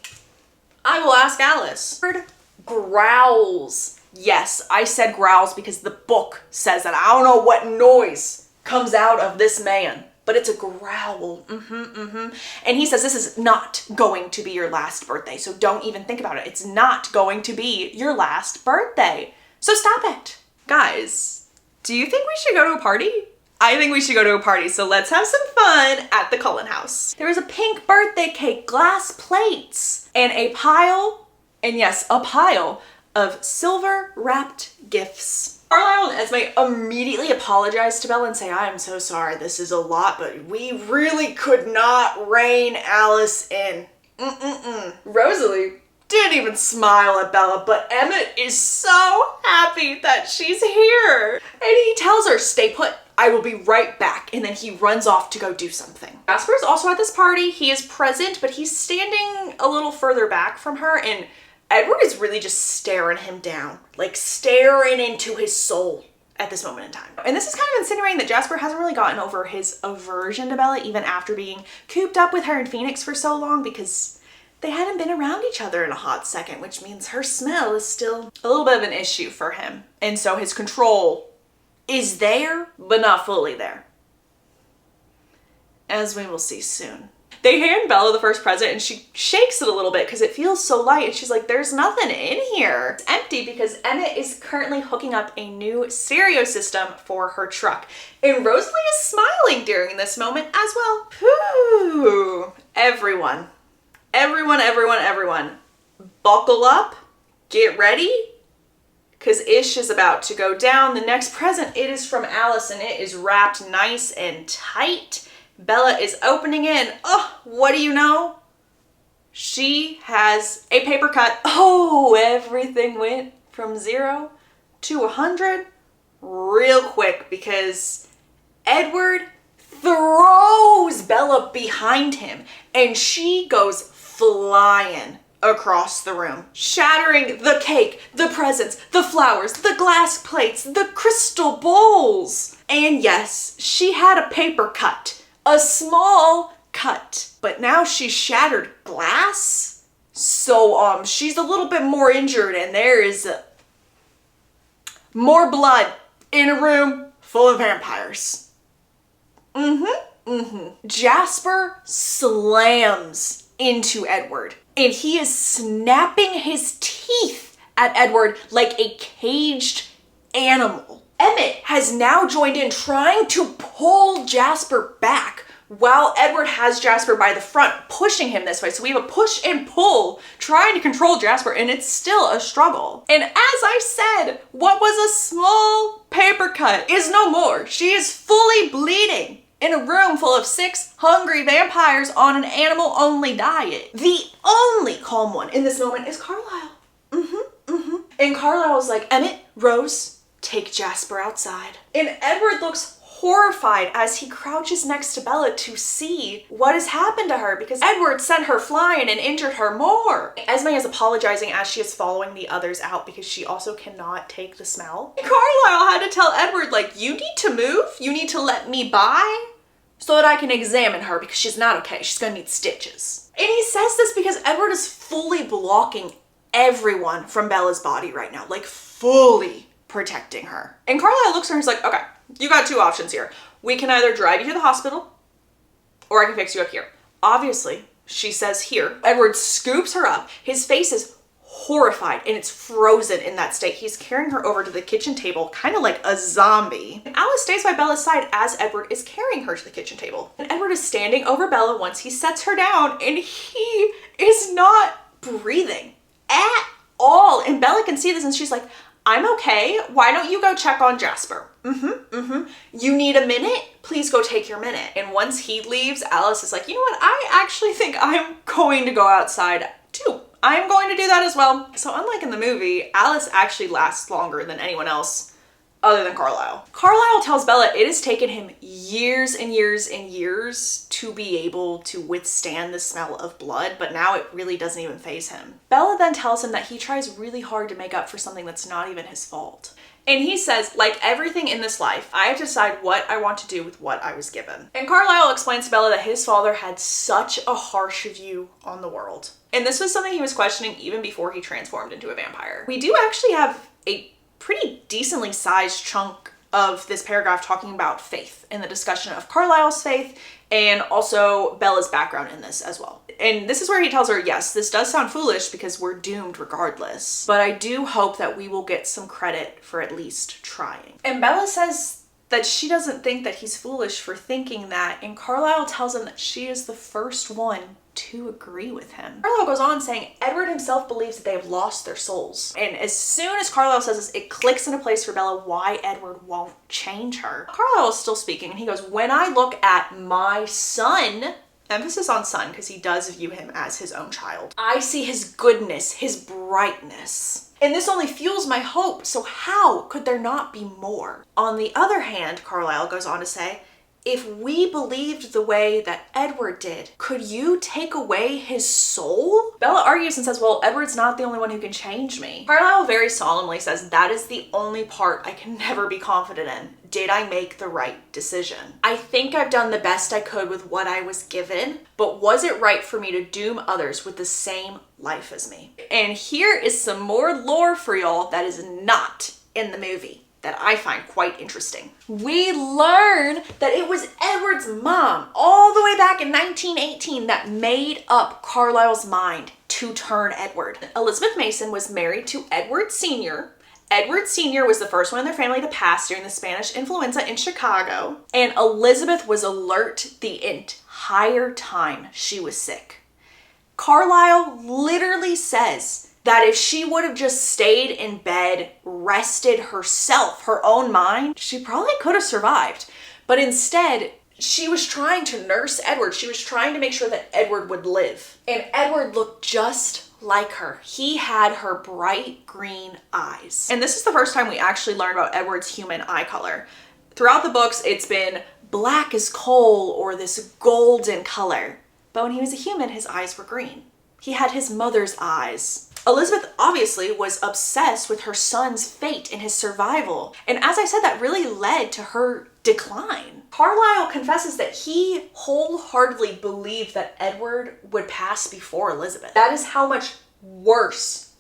I will ask Alice. Edward growls. Yes, I said growls because the book says that. I don't know what noise comes out of this man, but it's a growl. And he says, this is not going to be your last birthday, so don't even think about it. It's not going to be your last birthday, so stop it. Guys, do you think we should go to a party? I think we should go to a party, so let's have some fun at the Cullen house. There is a pink birthday cake, glass plates, and a pile, and yes, a pile of silver wrapped gifts. Carlisle and Esme immediately apologize to Bella and say, I am so sorry, this is a lot, but we really could not rein Alice in. Rosalie didn't even smile at Bella, but Emmett is so happy that she's here. And he tells her, stay put, I will be right back. And then he runs off to go do something. Jasper's also at this party. He is present, but he's standing a little further back from her, and Edward is really just staring him down, like staring into his soul at this moment in time. And this is kind of insinuating that Jasper hasn't really gotten over his aversion to Bella even after being cooped up with her in Phoenix for so long, because they hadn't been around each other in a hot second, which means her smell is still a little bit of an issue for him. And so his control is there, but not fully there, as we will see soon. They hand Bella the first present and she shakes it a little bit because it feels so light, and she's like, there's nothing in here. It's empty because Emmett is currently hooking up a new stereo system for her truck. And Rosalie is smiling during this moment as well. Whew. Everyone, buckle up, get ready, because Ish is about to go down. The next present, it is from Alice, and it is wrapped nice and tight. Bella is opening in. Oh, what do you know? She has a paper cut. Oh, everything went from 0 to 100 real quick because Edward throws Bella behind him and she goes flying across the room, shattering the cake, the presents, the flowers, the glass plates, the crystal bowls. And yes, she had a paper cut. A small cut, but now she's shattered glass. So she's a little bit more injured, and there is more blood in a room full of vampires. Jasper slams into Edward, and he is snapping his teeth at Edward like a caged animal. Emmett has now joined in, trying to pull Jasper back while Edward has Jasper by the front, pushing him this way. So we have a push and pull trying to control Jasper, and it's still a struggle. And as I said, what was a small paper cut is no more. She is fully bleeding in a room full of 6 hungry vampires on an animal-only diet. The only calm one in this moment is Carlisle. And Carlisle's like, Emmett, Rose, take Jasper outside. And Edward looks horrified as he crouches next to Bella to see what has happened to her, because Edward sent her flying and injured her more. Esme is apologizing as she is following the others out because she also cannot take the smell. Carlisle had to tell Edward, like, you need to move, you need to let me by so that I can examine her because she's not okay, she's gonna need stitches. And he says this because Edward is fully blocking everyone from Bella's body right now, like fully protecting her. And Carlisle looks at her and is like, okay, you got 2 options here. We can either drive you to the hospital or I can fix you up here. Obviously, she says here. Edward scoops her up. His face is horrified and it's frozen in that state. He's carrying her over to the kitchen table, kind of like a zombie. And Alice stays by Bella's side as Edward is carrying her to the kitchen table. And Edward is standing over Bella once he sets her down, and he is not breathing at all. And Bella can see this and she's like, I'm okay. Why don't you go check on Jasper? You need a minute? Please go take your minute. And once he leaves, Alice is like, you know what? I actually think I'm going to go outside too. I'm going to do that as well. So unlike in the movie, Alice actually lasts longer than anyone else other than Carlisle. Carlisle tells Bella it has taken him years and years and years to be able to withstand the smell of blood, but now it really doesn't even faze him. Bella then tells him that he tries really hard to make up for something that's not even his fault. And he says, like everything in this life, I have to decide what I want to do with what I was given. And Carlisle explains to Bella that his father had such a harsh view on the world. And this was something he was questioning even before he transformed into a vampire. We do actually have a pretty decently sized chunk of this paragraph talking about faith and the discussion of Carlisle's faith and also Bella's background in this as well. And this is where he tells her, yes, this does sound foolish because we're doomed regardless, but I do hope that we will get some credit for at least trying. And Bella says that she doesn't think that he's foolish for thinking that, and Carlisle tells him that she is the first one to agree with him. Carlisle goes on saying Edward himself believes that they have lost their souls. And as soon as Carlisle says this, it clicks into place for Bella why Edward won't change her. Carlisle is still speaking and he goes, when I look at my son, emphasis on son because he does view him as his own child, I see his goodness, his brightness. And this only fuels my hope, so how could there not be more? On the other hand, Carlisle goes on to say, if we believed the way that Edward did, could you take away his soul? Bella argues and says, well, Edward's not the only one who can change me. Carlisle very solemnly says, that is the only part I can never be confident in. Did I make the right decision? I think I've done the best I could with what I was given, but was it right for me to doom others with the same life as me? And here is some more lore for y'all that is not in the movie that I find quite interesting. We learn that it was Edward's mom all the way back in 1918 that made up Carlisle's mind to turn Edward. Elizabeth Mason was married to Edward Sr. Edward Sr. was the first one in their family to pass during the Spanish influenza in Chicago, and Elizabeth was alert the entire time she was sick. Carlisle literally says that if she would have just stayed in bed, rested herself, her own mind, she probably could have survived. But instead, she was trying to nurse Edward. She was trying to make sure that Edward would live. And Edward looked just like her. He had her bright green eyes. And this is the first time we actually learned about Edward's human eye color. Throughout the books, it's been black as coal or this golden color. But when he was a human, his eyes were green. He had his mother's eyes. Elizabeth obviously was obsessed with her son's fate and his survival. And as I said, that really led to her decline. Carlisle confesses that he wholeheartedly believed that Edward would pass before Elizabeth. That is how much worse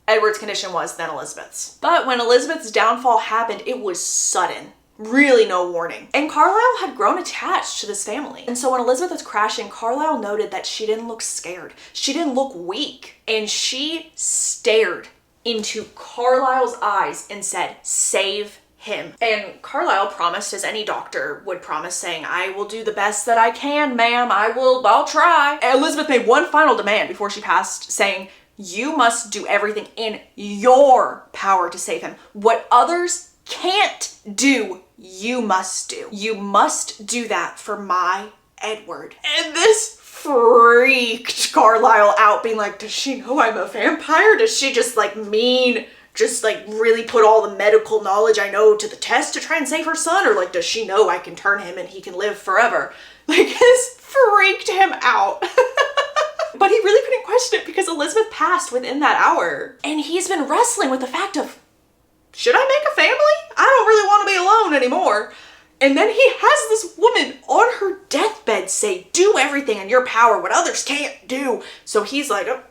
Edward's condition was than Elizabeth's. But when Elizabeth's downfall happened, it was sudden. Really no warning. And Carlisle had grown attached to this family. And so when Elizabeth was crashing, Carlisle noted that she didn't look scared. She didn't look weak. And she stared into Carlisle's eyes and said, save him. And Carlisle promised, as any doctor would promise, saying, I will do the best that I can, ma'am. I'll try. And Elizabeth made one final demand before she passed, saying, you must do everything in your power to save him. What others can't do, you must do. You must do that for my Edward. And this freaked Carlisle out, being like, does she know I'm a vampire? Does she just really put all the medical knowledge I know to the test to try and save her son? Or like, does she know I can turn him and he can live forever? Like, this freaked him out. But he really couldn't question it because Elizabeth passed within that hour. And he's been wrestling with the fact of, should I make a family? I don't really want to be alone anymore. And then he has this woman on her deathbed say, do everything in your power, what others can't do. So he's like, oh,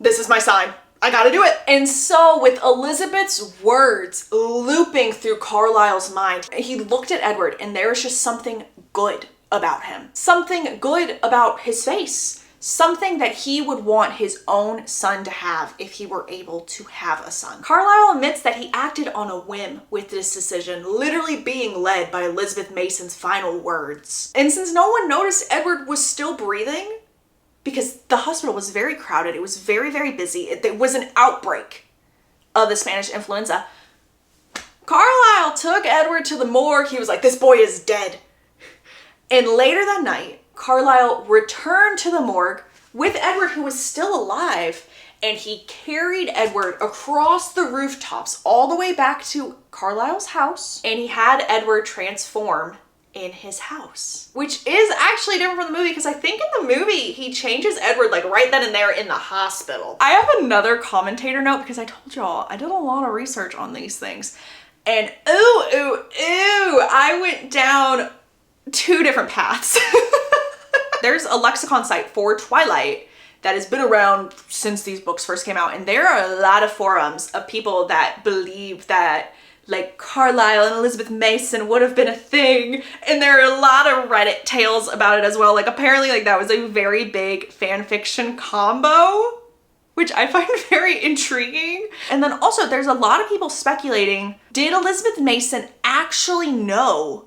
this is my sign. I gotta do it. And so with Elizabeth's words looping through Carlisle's mind, he looked at Edward and there was just something good about him. Something good about his face. Something that he would want his own son to have if he were able to have a son. Carlisle admits that he acted on a whim with this decision, literally being led by Elizabeth Mason's final words. And since no one noticed Edward was still breathing, because the hospital was very crowded, it was very, very busy, it was an outbreak of the Spanish influenza, Carlisle took Edward to the morgue. He was like, this boy is dead. And later that night, Carlisle returned to the morgue with Edward, who was still alive, and he carried Edward across the rooftops all the way back to Carlisle's house, and he had Edward transform in his house, which is actually different from the movie because I think in the movie he changes Edward like right then and there in the hospital. I have another commentator note because I told y'all I did a lot of research on these things, and I went down two different paths. There's a lexicon site for Twilight that has been around since these books first came out, and there are a lot of forums of people that believe that like Carlisle and Elizabeth Mason would have been a thing, and there are a lot of Reddit tales about it as well. Like apparently like that was a very big fan fiction combo, which I find very intriguing. And then also there's a lot of people speculating, did Elizabeth Mason actually know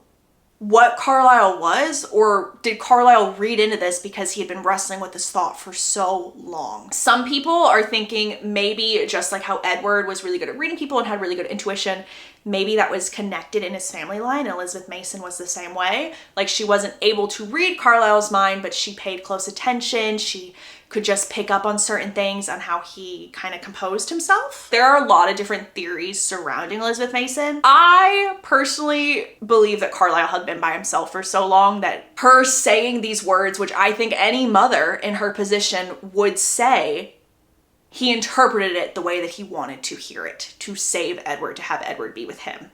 what Carlisle was, or did Carlisle read into this because he had been wrestling with this thought for so long? Some people are thinking maybe just like how Edward was really good at reading people and had really good intuition, maybe that was connected in his family line. Elizabeth Mason was the same way. Like, she wasn't able to read Carlisle's mind, but she paid close attention. She could just pick up on certain things, on how he kind of composed himself. There are a lot of different theories surrounding Elizabeth Mason. I personally believe that Carlisle had been by himself for so long that her saying these words, which I think any mother in her position would say, he interpreted it the way that he wanted to hear it, to save Edward, to have Edward be with him.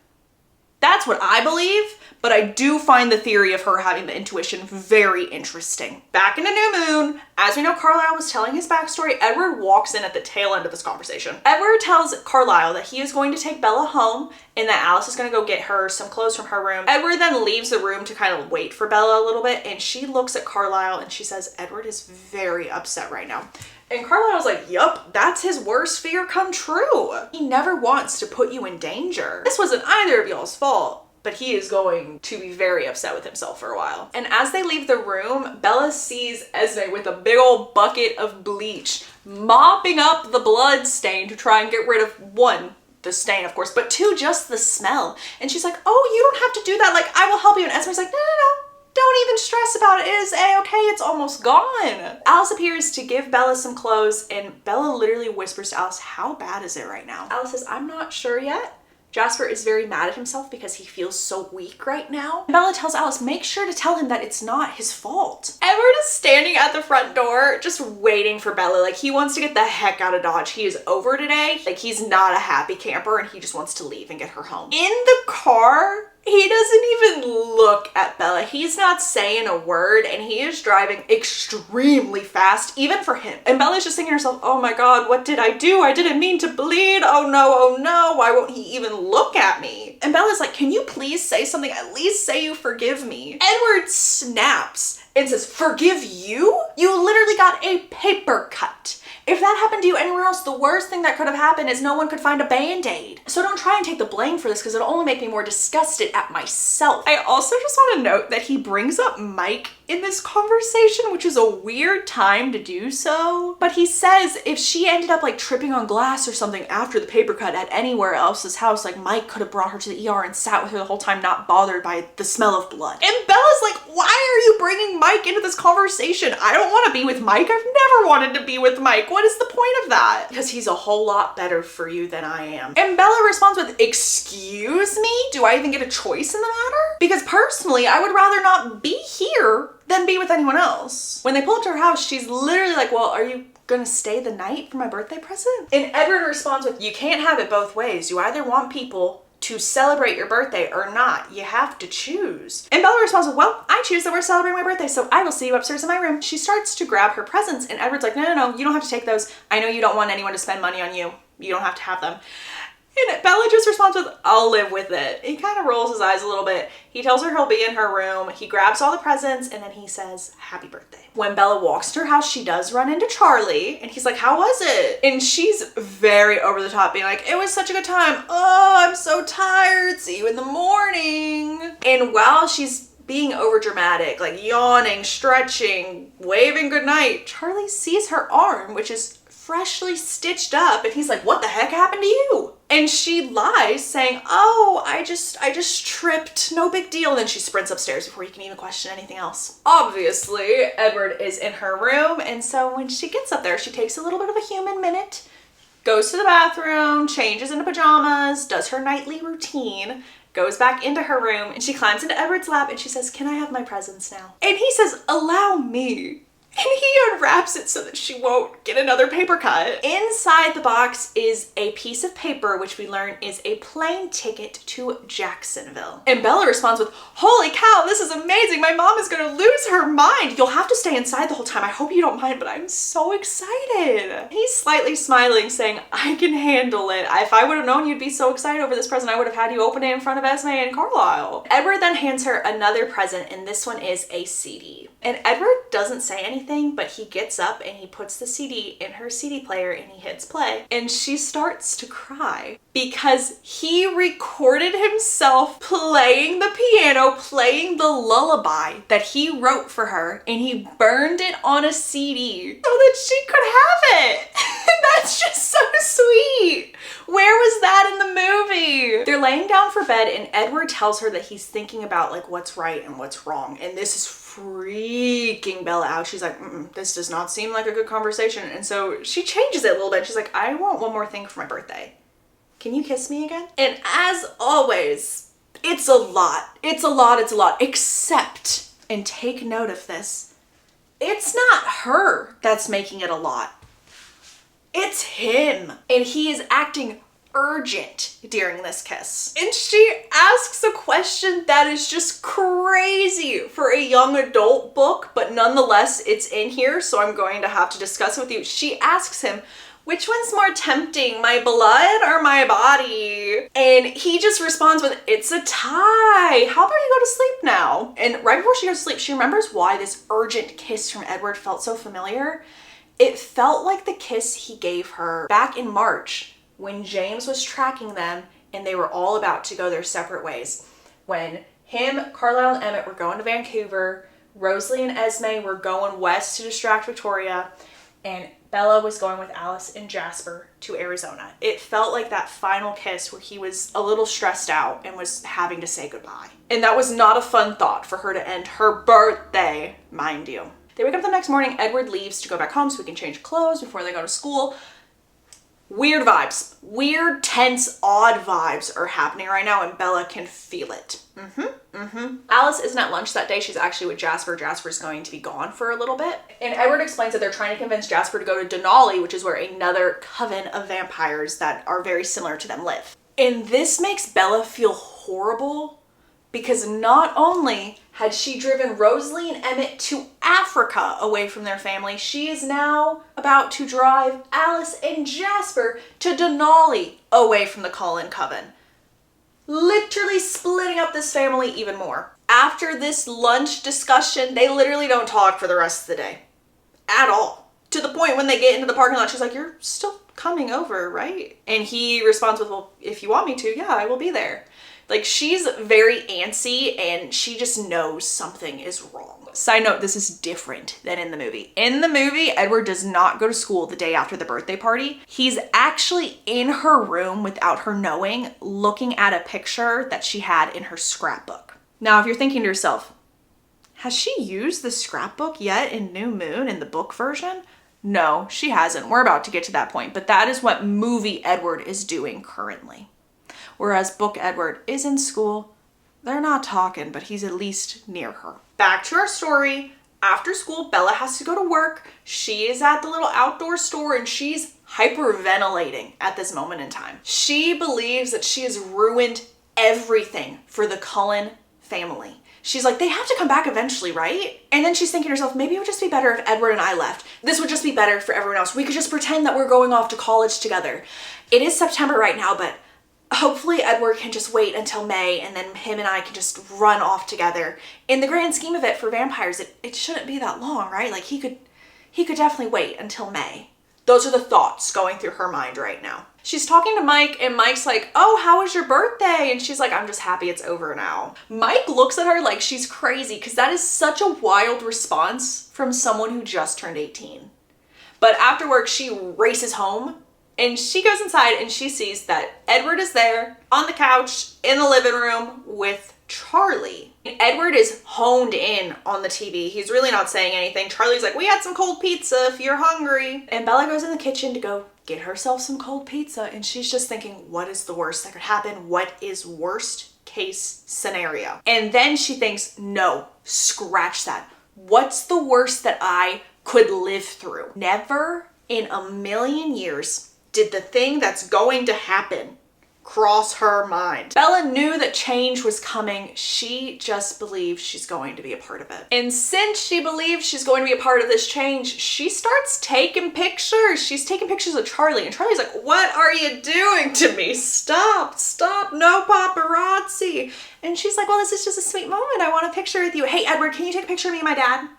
That's what I believe, but I do find the theory of her having the intuition very interesting. Back in a New Moon, as we know, Carlisle was telling his backstory. Edward walks in at the tail end of this conversation. Edward tells Carlisle that he is going to take Bella home and that Alice is going to go get her some clothes from her room. Edward then leaves the room to kind of wait for Bella a little bit, and she looks at Carlisle and she says, Edward is very upset right now. And Carlisle's like, yup, that's his worst fear come true. He never wants to put you in danger. This wasn't either of y'all's fault, but he is going to be very upset with himself for a while. And as they leave the room, Bella sees Esme with a big old bucket of bleach, mopping up the blood stain to try and get rid of, one, the stain, of course, but two, just the smell. And she's like, oh, you don't have to do that. Like, I will help you. And Esme's like, no. Don't even stress about it. It is a-okay. It's almost gone. Alice appears to give Bella some clothes, and Bella literally whispers to Alice, how bad is it right now? Alice says, I'm not sure yet. Jasper is very mad at himself because he feels so weak right now. Bella tells Alice, make sure to tell him that it's not his fault. Edward is standing at the front door just waiting for Bella. Like, he wants to get the heck out of Dodge. He is over today. Like, he's not a happy camper and he just wants to leave and get her home. In the car, he doesn't even look at Bella. He's not saying a word and he is driving extremely fast, even for him. And Bella's just thinking to herself, oh my God, what did I do? I didn't mean to bleed. Oh no, why won't he even look at me? And Bella's like, can you please say something? At least say you forgive me. Edward snaps and says, forgive you? You literally got a paper cut. If that happened to you anywhere else, the worst thing that could have happened is no one could find a band-aid. So don't try and take the blame for this because it'll only make me more disgusted at myself. I also just want to note that he brings up Mike in this conversation, which is a weird time to do so. But he says if she ended up like tripping on glass or something after the paper cut at anywhere else's house, like Mike could have brought her to the ER and sat with her the whole time, not bothered by the smell of blood. And Bella's like, why are you bringing Mike into this conversation? I don't want to be with Mike. I've never wanted to be with Mike. What is the point of that? Because he's a whole lot better for you than I am. And Bella responds with, excuse me? Do I even get a choice in the matter? Because personally, I would rather not be here than be with anyone else. When they pull up to her house, she's literally like, well, are you gonna stay the night for my birthday present? And Edward responds with, you can't have it both ways. You either want people to celebrate your birthday or not. You have to choose. And Bella responds with, well, I choose that we're celebrating my birthday, so I will see you upstairs in my room. She starts to grab her presents and Edward's like, no, you don't have to take those. I know you don't want anyone to spend money on you. You don't have to have them. And Bella just responds with, I'll live with it. He kind of rolls his eyes a little bit. He tells her he'll be in her room. He grabs all the presents and then he says, happy birthday. When Bella walks to her house, she does run into Charlie and he's like, how was it? And she's very over the top being like, it was such a good time. Oh, I'm so tired. See you in the morning. And while she's being over dramatic, like yawning, stretching, waving goodnight, Charlie sees her arm, which is freshly stitched up, and he's like, what the heck happened to you? And she lies saying, oh, I just tripped, no big deal. And then she sprints upstairs before you can even question anything else. Obviously, Edward is in her room, and so when she gets up there, she takes a little bit of a human minute, goes to the bathroom, changes into pajamas, does her nightly routine, goes back into her room, and she climbs into Edward's lap and she says, can I have my presents now? And he says, allow me. And he unwraps it so that she won't get another paper cut. Inside the box is a piece of paper, which we learn is a plane ticket to Jacksonville. And Bella responds with, holy cow, this is amazing. My mom is gonna lose her mind. You'll have to stay inside the whole time. I hope you don't mind, but I'm so excited. He's slightly smiling, saying, I can handle it. If I would have known you'd be so excited over this present, I would have had you open it in front of Esme and Carlisle. Edward then hands her another present, and this one is a CD. And Edward doesn't say anything, but he gets up and he puts the CD in her CD player and he hits play. And she starts to cry because he recorded himself playing the piano, playing the lullaby that he wrote for her, and he burned it on a CD so that she could have it. And that's just so sweet. Where was that in the movie? They're laying down for bed and Edward tells her that he's thinking about like what's right and what's wrong. And this is freaking Bella out. She's like, this does not seem like a good conversation. And so she changes it a little bit. She's like, I want one more thing for my birthday. Can you kiss me again? And as always, it's a lot. It's a lot. It's a lot. Except, and take note of this, it's not her that's making it a lot. It's him. And he is acting urgent during this kiss. And she asks a question that is just crazy for a young adult book, but nonetheless, it's in here, so I'm going to have to discuss it with you. She asks him, which one's more tempting, my blood or my body? And he just responds with, it's a tie. How about you go to sleep now? And right before she goes to sleep, she remembers why this urgent kiss from Edward felt so familiar. It felt like the kiss he gave her back in March when James was tracking them and they were all about to go their separate ways. When him, Carlisle, and Emmett were going to Vancouver, Rosalie and Esme were going west to distract Victoria, and Bella was going with Alice and Jasper to Arizona. It felt like that final kiss where he was a little stressed out and was having to say goodbye. And that was not a fun thought for her to end her birthday, mind you. They wake up the next morning, Edward leaves to go back home so he can change clothes before they go to school. Weird vibes, weird, tense, odd vibes are happening right now and Bella can feel it. Alice isn't at lunch that day. She's actually with Jasper. Jasper's going to be gone for a little bit. And Edward explains that they're trying to convince Jasper to go to Denali, which is where another coven of vampires that are very similar to them live. And this makes Bella feel horrible because not only had she driven Rosalie and Emmett to Africa away from their family, she is now about to drive Alice and Jasper to Denali away from the Cullen coven. Literally splitting up this family even more. After this lunch discussion, they literally don't talk for the rest of the day. At all. To the point when they get into the parking lot, she's like, you're still coming over, right? And he responds with, well, if you want me to, yeah, I will be there. Like, she's very antsy and she just knows something is wrong. Side note, this is different than in the movie. In the movie, Edward does not go to school the day after the birthday party. He's actually in her room without her knowing, looking at a picture that she had in her scrapbook. Now, if you're thinking to yourself, has she used the scrapbook yet in New Moon in the book version? No, she hasn't. We're about to get to that point, but that is what movie Edward is doing currently. Whereas book Edward is in school. They're not talking, but he's at least near her. Back to our story. After school, Bella has to go to work. She is at the little outdoor store and she's hyperventilating at this moment in time. She believes that she has ruined everything for the Cullen family. She's like, they have to come back eventually, right? And then she's thinking to herself, maybe it would just be better if Edward and I left. This would just be better for everyone else. We could just pretend that we're going off to college together. It is September right now, but hopefully Edward can just wait until May and then him and I can just run off together. In the grand scheme of it for vampires, it shouldn't be that long, right? Like he could definitely wait until May. Those are the thoughts going through her mind right now. She's talking to Mike and Mike's like, oh, how was your birthday? And she's like, I'm just happy it's over now. Mike looks at her like she's crazy because that is such a wild response from someone who just turned 18. But after work, she races home. And she goes inside and she sees that Edward is there on the couch in the living room with Charlie. And Edward is honed in on the TV. He's really not saying anything. Charlie's like, we had some cold pizza if you're hungry. And Bella goes in the kitchen to go get herself some cold pizza. And she's just thinking, what is the worst that could happen? What is worst case scenario? And then she thinks, no, scratch that. What's the worst that I could live through? Never in a million years did the thing that's going to happen cross her mind. Bella knew that change was coming. She just believes she's going to be a part of it. And since she believes she's going to be a part of this change, she starts taking pictures. She's taking pictures of Charlie and Charlie's like, what are you doing to me? Stop, no paparazzi. And she's like, well, this is just a sweet moment. I want a picture with you. Hey, Edward, can you take a picture of me and my dad?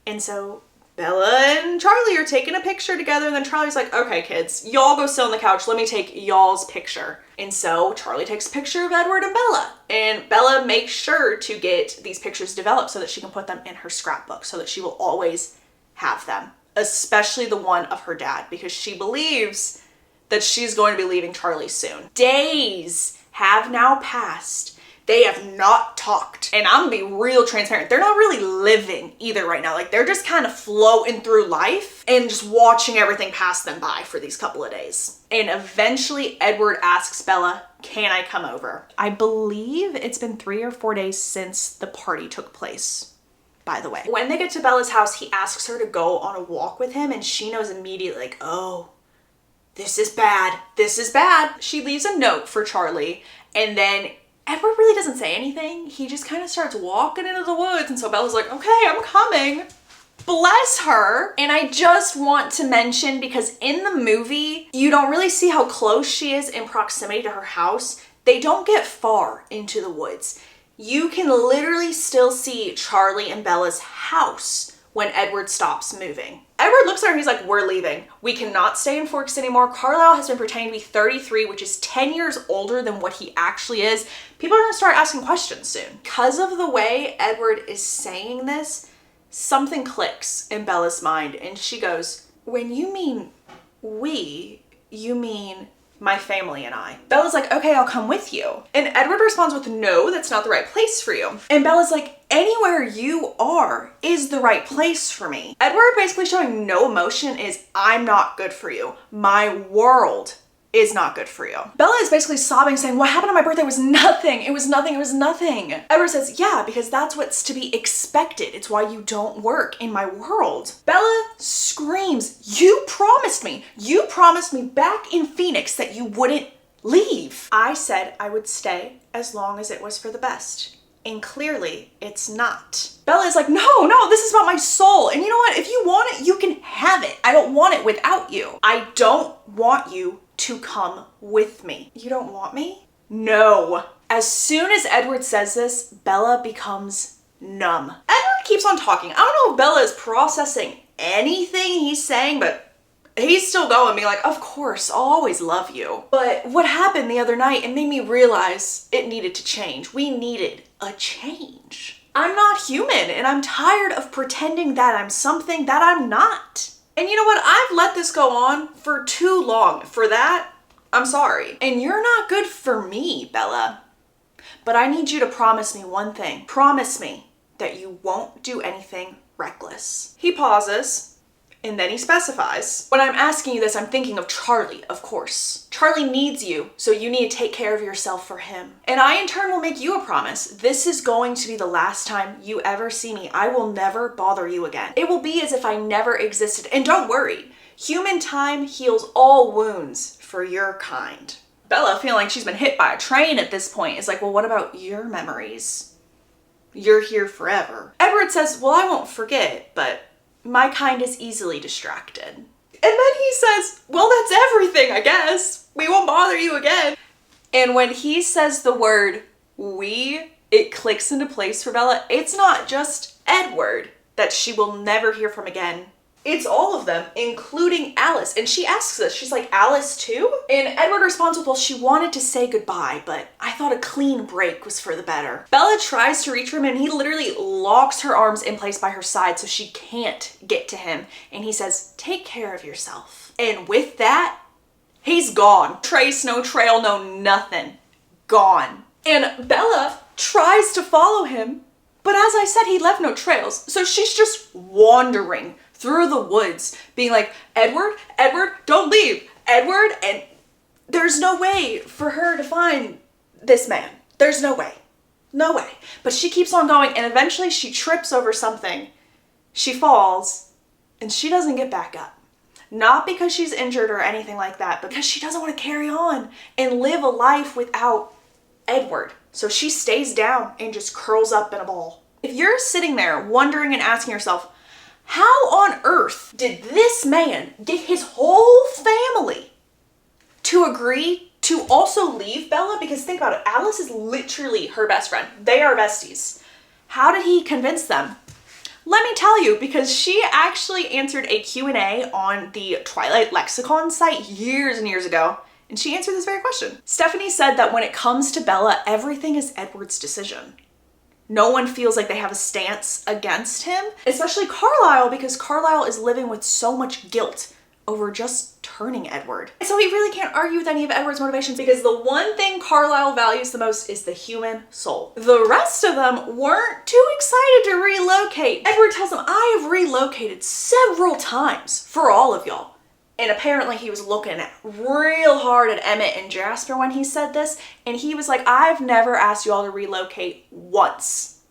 And so Bella and Charlie are taking a picture together and then Charlie's like, okay, kids, y'all go sit on the couch. Let me take y'all's picture. And so Charlie takes a picture of Edward and Bella. And Bella makes sure to get these pictures developed so that she can put them in her scrapbook so that she will always have them, especially the one of her dad, because she believes that she's going to be leaving Charlie soon. Days have now passed. They have not talked. And I'm gonna be real transparent. They're not really living either right now. Like, they're just kind of floating through life and just watching everything pass them by for these couple of days. And eventually Edward asks Bella, can I come over? I believe it's been 3 or 4 days since the party took place, by the way. When they get to Bella's house, he asks her to go on a walk with him, and she knows immediately, like, oh, this is bad. This is bad. She leaves a note for Charlie, and then Edward really doesn't say anything. He just kind of starts walking into the woods. And so Bella's like, okay, I'm coming. Bless her. And I just want to mention, because in the movie, you don't really see how close she is in proximity to her house. They don't get far into the woods. You can literally still see Charlie and Bella's house when Edward stops moving. Edward looks at her and he's like, we're leaving. We cannot stay in Forks anymore. Carlisle has been pretending to be 33, which is 10 years older than what he actually is. People are gonna start asking questions soon. Because of the way Edward is saying this, something clicks in Bella's mind, and she goes, when you mean we, you mean my family and I. Bella's like, okay, I'll come with you. And Edward responds with, no, that's not the right place for you. And Bella's like, anywhere you are is the right place for me. Edward basically showing no emotion is, I'm not good for you. My world is not good for you. Bella is basically sobbing, saying, what happened on my birthday was nothing. It was nothing. It was nothing. Edward says, yeah, because that's what's to be expected. It's why you don't work in my world. Bella screams, you promised me. You promised me back in Phoenix that you wouldn't leave. I said I would stay as long as it was for the best. And clearly it's not. Bella is like, no, this is about my soul. And you know what? If you want it, you can have it. I don't want it without you. I don't want you to come with me. You don't want me? No. As soon as Edward says this, Bella becomes numb. Edward keeps on talking. I don't know if Bella is processing anything he's saying, but he's still going, being like, of course, I'll always love you. But what happened the other night, it made me realize it needed to change. We needed a change. I'm not human, and I'm tired of pretending that I'm something that I'm not. And you know what? I've let this go on for too long. For that, I'm sorry. And you're not good for me, Bella. But I need you to promise me one thing. Promise me that you won't do anything reckless. He pauses, and then he specifies, when I'm asking you this, I'm thinking of Charlie, of course. Charlie needs you, so you need to take care of yourself for him. And I, in turn, will make you a promise. This is going to be the last time you ever see me. I will never bother you again. It will be as if I never existed. And don't worry, human time heals all wounds for your kind. Bella, feeling like she's been hit by a train at this point, is like, well, what about your memories? You're here forever. Edward says, well, I won't forget, but my kind is easily distracted. And then he says, well, that's everything, I guess. We won't bother you again. And when he says the word we, it clicks into place for Bella. It's not just Edward that she will never hear from again. It's all of them, including Alice. And she asks us, she's like, Alice too? And Edward responds with, well, she wanted to say goodbye, but I thought a clean break was for the better. Bella tries to reach him, and he literally locks her arms in place by her side so she can't get to him. And he says, take care of yourself. And with that, he's gone. Trace, no trail, no nothing. Gone. And Bella tries to follow him, but as I said, he left no trails. So she's just wandering through the woods, being like, Edward, don't leave, Edward. And there's no way for her to find this man. There's no way. No way. But she keeps on going, and eventually she trips over something. She falls, and she doesn't get back up. Not because she's injured or anything like that, but because she doesn't want to carry on and live a life without Edward. So she stays down and just curls up in a ball. If you're sitting there wondering and asking yourself, how on earth did this man get his whole family to agree to also leave Bella? Because think about it, Alice is literally her best friend. They are besties. How did he convince them? Let me tell you, because she actually answered a Q&A on the Twilight Lexicon site years and years ago, and she answered this very question. Stephanie said that when it comes to Bella, everything is Edward's decision. No one feels like they have a stance against him, especially Carlisle, because Carlisle is living with so much guilt over just turning Edward. And so he really can't argue with any of Edward's motivations because the one thing Carlisle values the most is the human soul. The rest of them weren't too excited to relocate. Edward tells them, I have relocated several times for all of y'all. And apparently he was looking real hard at Emmett and Jasper when he said this. And he was like, I've never asked you all to relocate once.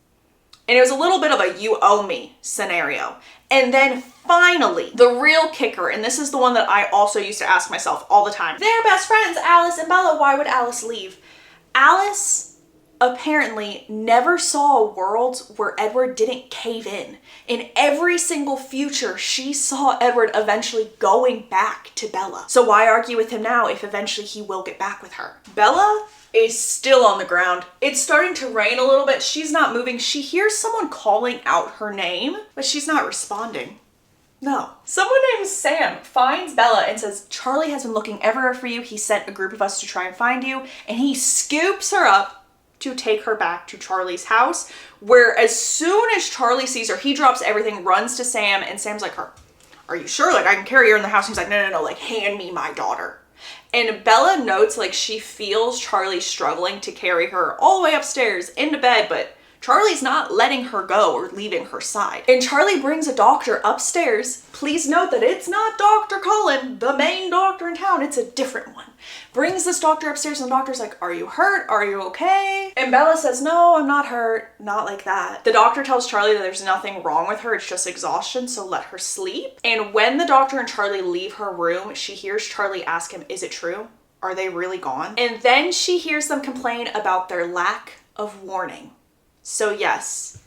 And it was a little bit of a you owe me scenario. And then finally, the real kicker, and this is the one that I also used to ask myself all the time. They're best friends, Alice and Bella. Why would Alice leave? Alice apparently never saw worlds where Edward didn't cave in. In every single future, she saw Edward eventually going back to Bella. So why argue with him now if eventually he will get back with her? Bella is still on the ground. It's starting to rain a little bit. She's not moving. She hears someone calling out her name, but she's not responding. No. Someone named Sam finds Bella and says, Charlie has been looking everywhere for you. He sent a group of us to try and find you. And he scoops her up to take her back to Charlie's house, where as soon as Charlie sees her, he drops everything, runs to Sam, and Sam's like, are you sure? Like, I can carry her in the house. He's like, no, like, hand me my daughter. And Bella notes, like, she feels Charlie struggling to carry her all the way upstairs into bed, but Charlie's not letting her go or leaving her side. And Charlie brings a doctor upstairs. Please note that it's not Dr. Cullen, the main doctor in town. It's a different one. Brings this doctor upstairs and the doctor's like, are you hurt? Are you okay? And Bella says, no, I'm not hurt. Not like that. The doctor tells Charlie that there's nothing wrong with her. It's just exhaustion, so let her sleep. And when the doctor and Charlie leave her room, she hears Charlie ask him, is it true? Are they really gone? And then she hears them complain about their lack of warning. So yes,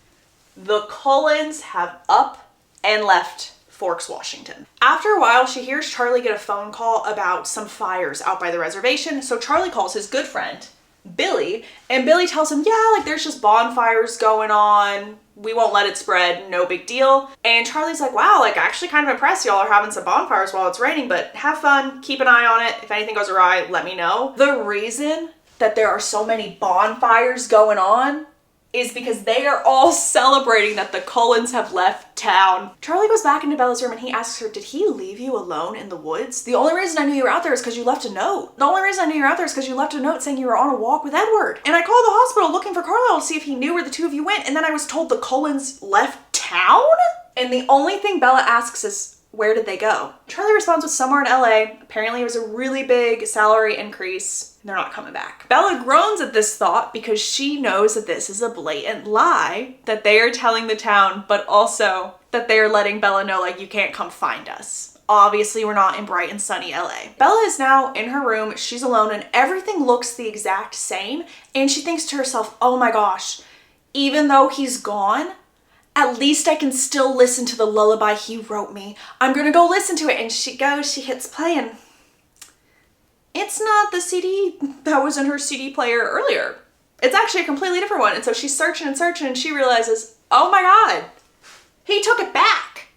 the Cullens have up and left Forks, Washington. After a while, she hears Charlie get a phone call about some fires out by the reservation. So Charlie calls his good friend, Billy, and Billy tells him, yeah, like there's just bonfires going on. We won't let it spread, no big deal. And Charlie's like, wow, like actually kind of impressed y'all are having some bonfires while it's raining, but have fun, keep an eye on it. If anything goes awry, let me know. The reason that there are so many bonfires going on is because they are all celebrating that the Cullens have left town. Charlie goes back into Bella's room and he asks her, did he leave you alone in the woods? The only reason I knew you were out there is because you left a note. The only reason I knew you were out there is because you left a note saying you were on a walk with Edward. And I called the hospital looking for Carlisle to see if he knew where the two of you went, and then I was told the Cullens left town? And the only thing Bella asks is, where did they go? Charlie responds with somewhere in LA. Apparently it was a really big salary increase. They're not coming back. Bella groans at this thought because she knows that this is a blatant lie that they are telling the town, but also that they are letting Bella know, like, you can't come find us. Obviously, we're not in bright and sunny LA. Bella is now in her room. She's alone and everything looks the exact same. And she thinks to herself, oh my gosh, even though he's gone, at least I can still listen to the lullaby he wrote me. I'm gonna go listen to it. And she goes, she hits play, and it's not the CD that was in her CD player earlier. It's actually a completely different one. And so she's searching and searching and she realizes, oh my God, he took it back.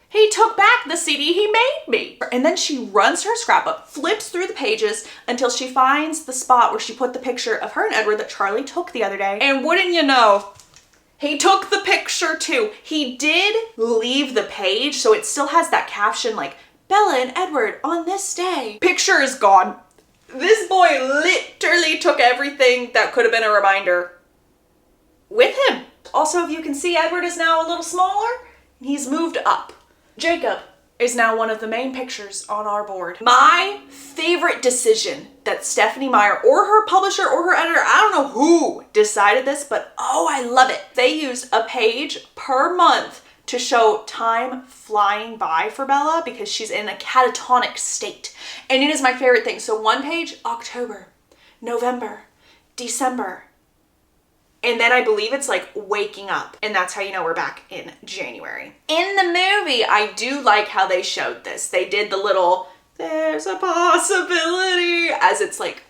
He took back the CD he made me. And then she runs to her scrapbook, flips through the pages until she finds the spot where she put the picture of her and Edward that Charlie took the other day. And wouldn't you know, he took the picture too. He did leave the page, so it still has that caption like, Bella and Edward on this day. Picture is gone. This boy literally took everything that could have been a reminder with him. Also, if you can see, Edward is now a little smaller. He's moved up. Jacob is now one of the main pictures on our board. My favorite decision that Stephanie Meyer or her publisher or her editor, I don't know who decided this, but oh, I love it. They used a page per month to show time flying by for Bella because she's in a catatonic state. And it is my favorite thing. So one page, October, November, December, and then I believe it's like waking up. And that's how you know we're back in January. In the movie, I do like how they showed this. They did the little, there's a possibility, as it's like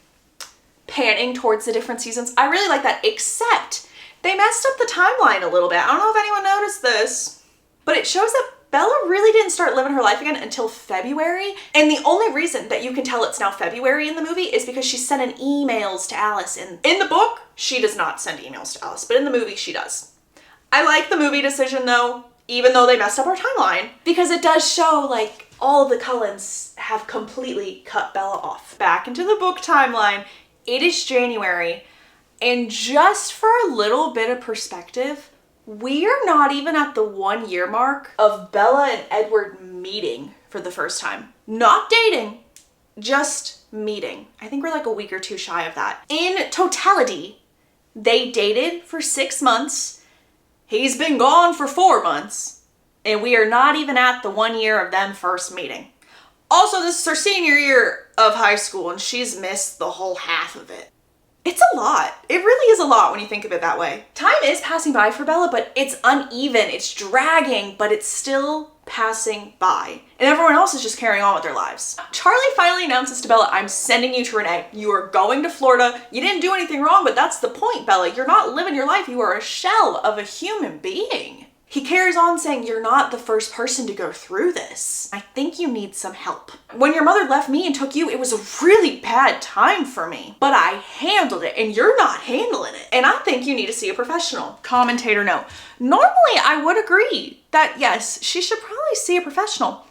panning towards the different seasons. I really like that, except they messed up the timeline a little bit. I don't know if anyone noticed this, but it shows that Bella really didn't start living her life again until February. And the only reason that you can tell it's now February in the movie is because she's sending emails to Alice. And in the book, she does not send emails to Alice, but in the movie, she does. I like the movie decision though, even though they messed up our timeline, because it does show like all of the Cullens have completely cut Bella off. Back into the book timeline, it is January, and just for a little bit of perspective, we are not even at the 1 year mark of Bella and Edward meeting for the first time. Not dating, just meeting. I think we're like a week or two shy of that. In totality, they dated for 6 months. He's been gone for 4 months. And we are not even at the 1 year of them first meeting. Also, this is her senior year of high school and she's missed the whole half of it. It's a lot. It really is a lot when you think of it that way. Time is passing by for Bella, but it's uneven, it's dragging, but it's still passing by. And everyone else is just carrying on with their lives. Charlie finally announces to Bella, I'm sending you to Renee. You are going to Florida. You didn't do anything wrong, but that's the point, Bella. You're not living your life. You are a shell of a human being. He carries on saying, you're not the first person to go through this. I think you need some help. When your mother left me and took you, it was a really bad time for me, but I handled it and you're not handling it. And I think you need to see a professional. Commentator note. Normally I would agree that yes, she should probably see a professional.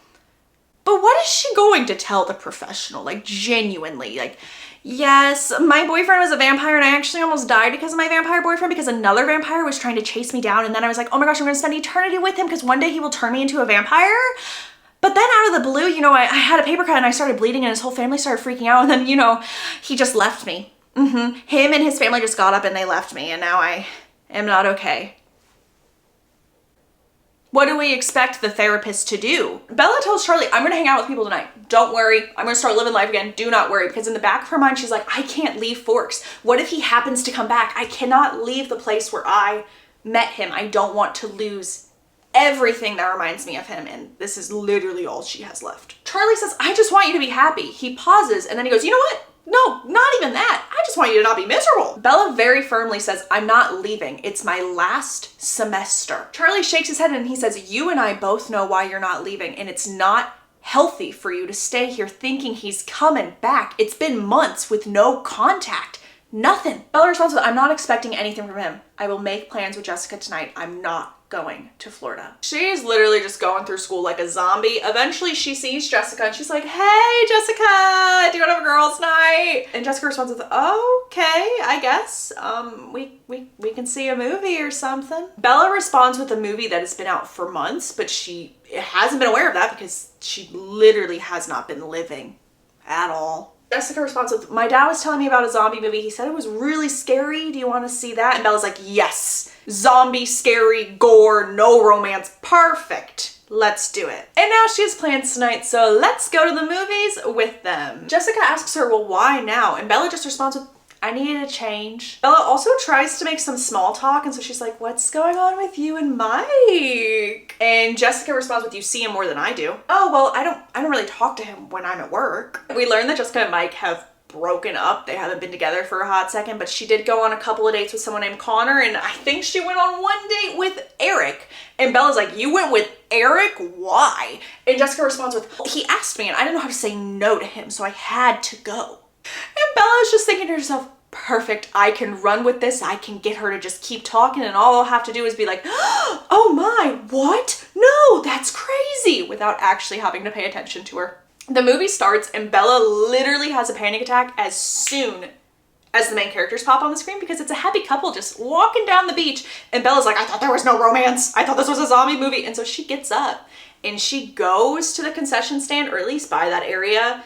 But what is she going to tell the professional? Like genuinely, like, yes, my boyfriend was a vampire and I actually almost died because of my vampire boyfriend because another vampire was trying to chase me down and then I was like, oh my gosh, I'm gonna spend eternity with him because one day he will turn me into a vampire. But then out of the blue, you know, I had a paper cut and I started bleeding and his whole family started freaking out and then, you know, he just left me. Him and his family just got up and they left me and now I am not okay. What do we expect the therapist to do? Bella tells Charlie, I'm gonna hang out with people tonight. Don't worry, I'm gonna start living life again. Do not worry. Because in the back of her mind, she's like, I can't leave Forks. What if he happens to come back? I cannot leave the place where I met him. I don't want to lose everything that reminds me of him. And this is literally all she has left. Charlie says, I just want you to be happy. He pauses and then he goes, you know what? No, not even that. I just want you to not be miserable. Bella very firmly says, I'm not leaving. It's my last semester. Charlie shakes his head and he says, you and I both know why you're not leaving and it's not healthy for you to stay here thinking he's coming back. It's been months with no contact. Nothing. Bella responds with, I'm not expecting anything from him. I will make plans with Jessica tonight. I'm not going to Florida. She's literally just going through school like a zombie. Eventually she sees Jessica and she's like, hey Jessica, do you want to have a girls' night? And Jessica responds with, okay, I guess. We can see a movie or something. Bella responds with a movie that has been out for months, but she hasn't been aware of that because she literally has not been living at all. Jessica responds with, my dad was telling me about a zombie movie. He said it was really scary. Do you want to see that? And Bella's like, yes. Zombie, scary, gore, no romance. Perfect. Let's do it. And now she has plans tonight, so let's go to the movies with them. Jessica asks her, well, why now? And Bella just responds with, I needed a change. Bella also tries to make some small talk, and so she's like, what's going on with you and Mike? And Jessica responds with, you see him more than I do. Oh, well, I don't really talk to him when I'm at work. We learned that Jessica and Mike have broken up. They haven't been together for a hot second, but she did go on a couple of dates with someone named Connor, and I think she went on one date with Eric. And Bella's like, you went with Eric? Why? And Jessica responds with, he asked me and I didn't know how to say no to him, so I had to go. And Bella's just thinking to herself, perfect, I can run with this. I can get her to just keep talking and all I'll have to do is be like, oh my, what? No, that's crazy, without actually having to pay attention to her. The movie starts and Bella literally has a panic attack as soon as the main characters pop on the screen because it's a happy couple just walking down the beach and Bella's like, I thought there was no romance. I thought this was a zombie movie. And so she gets up and she goes to the concession stand, or at least by that area,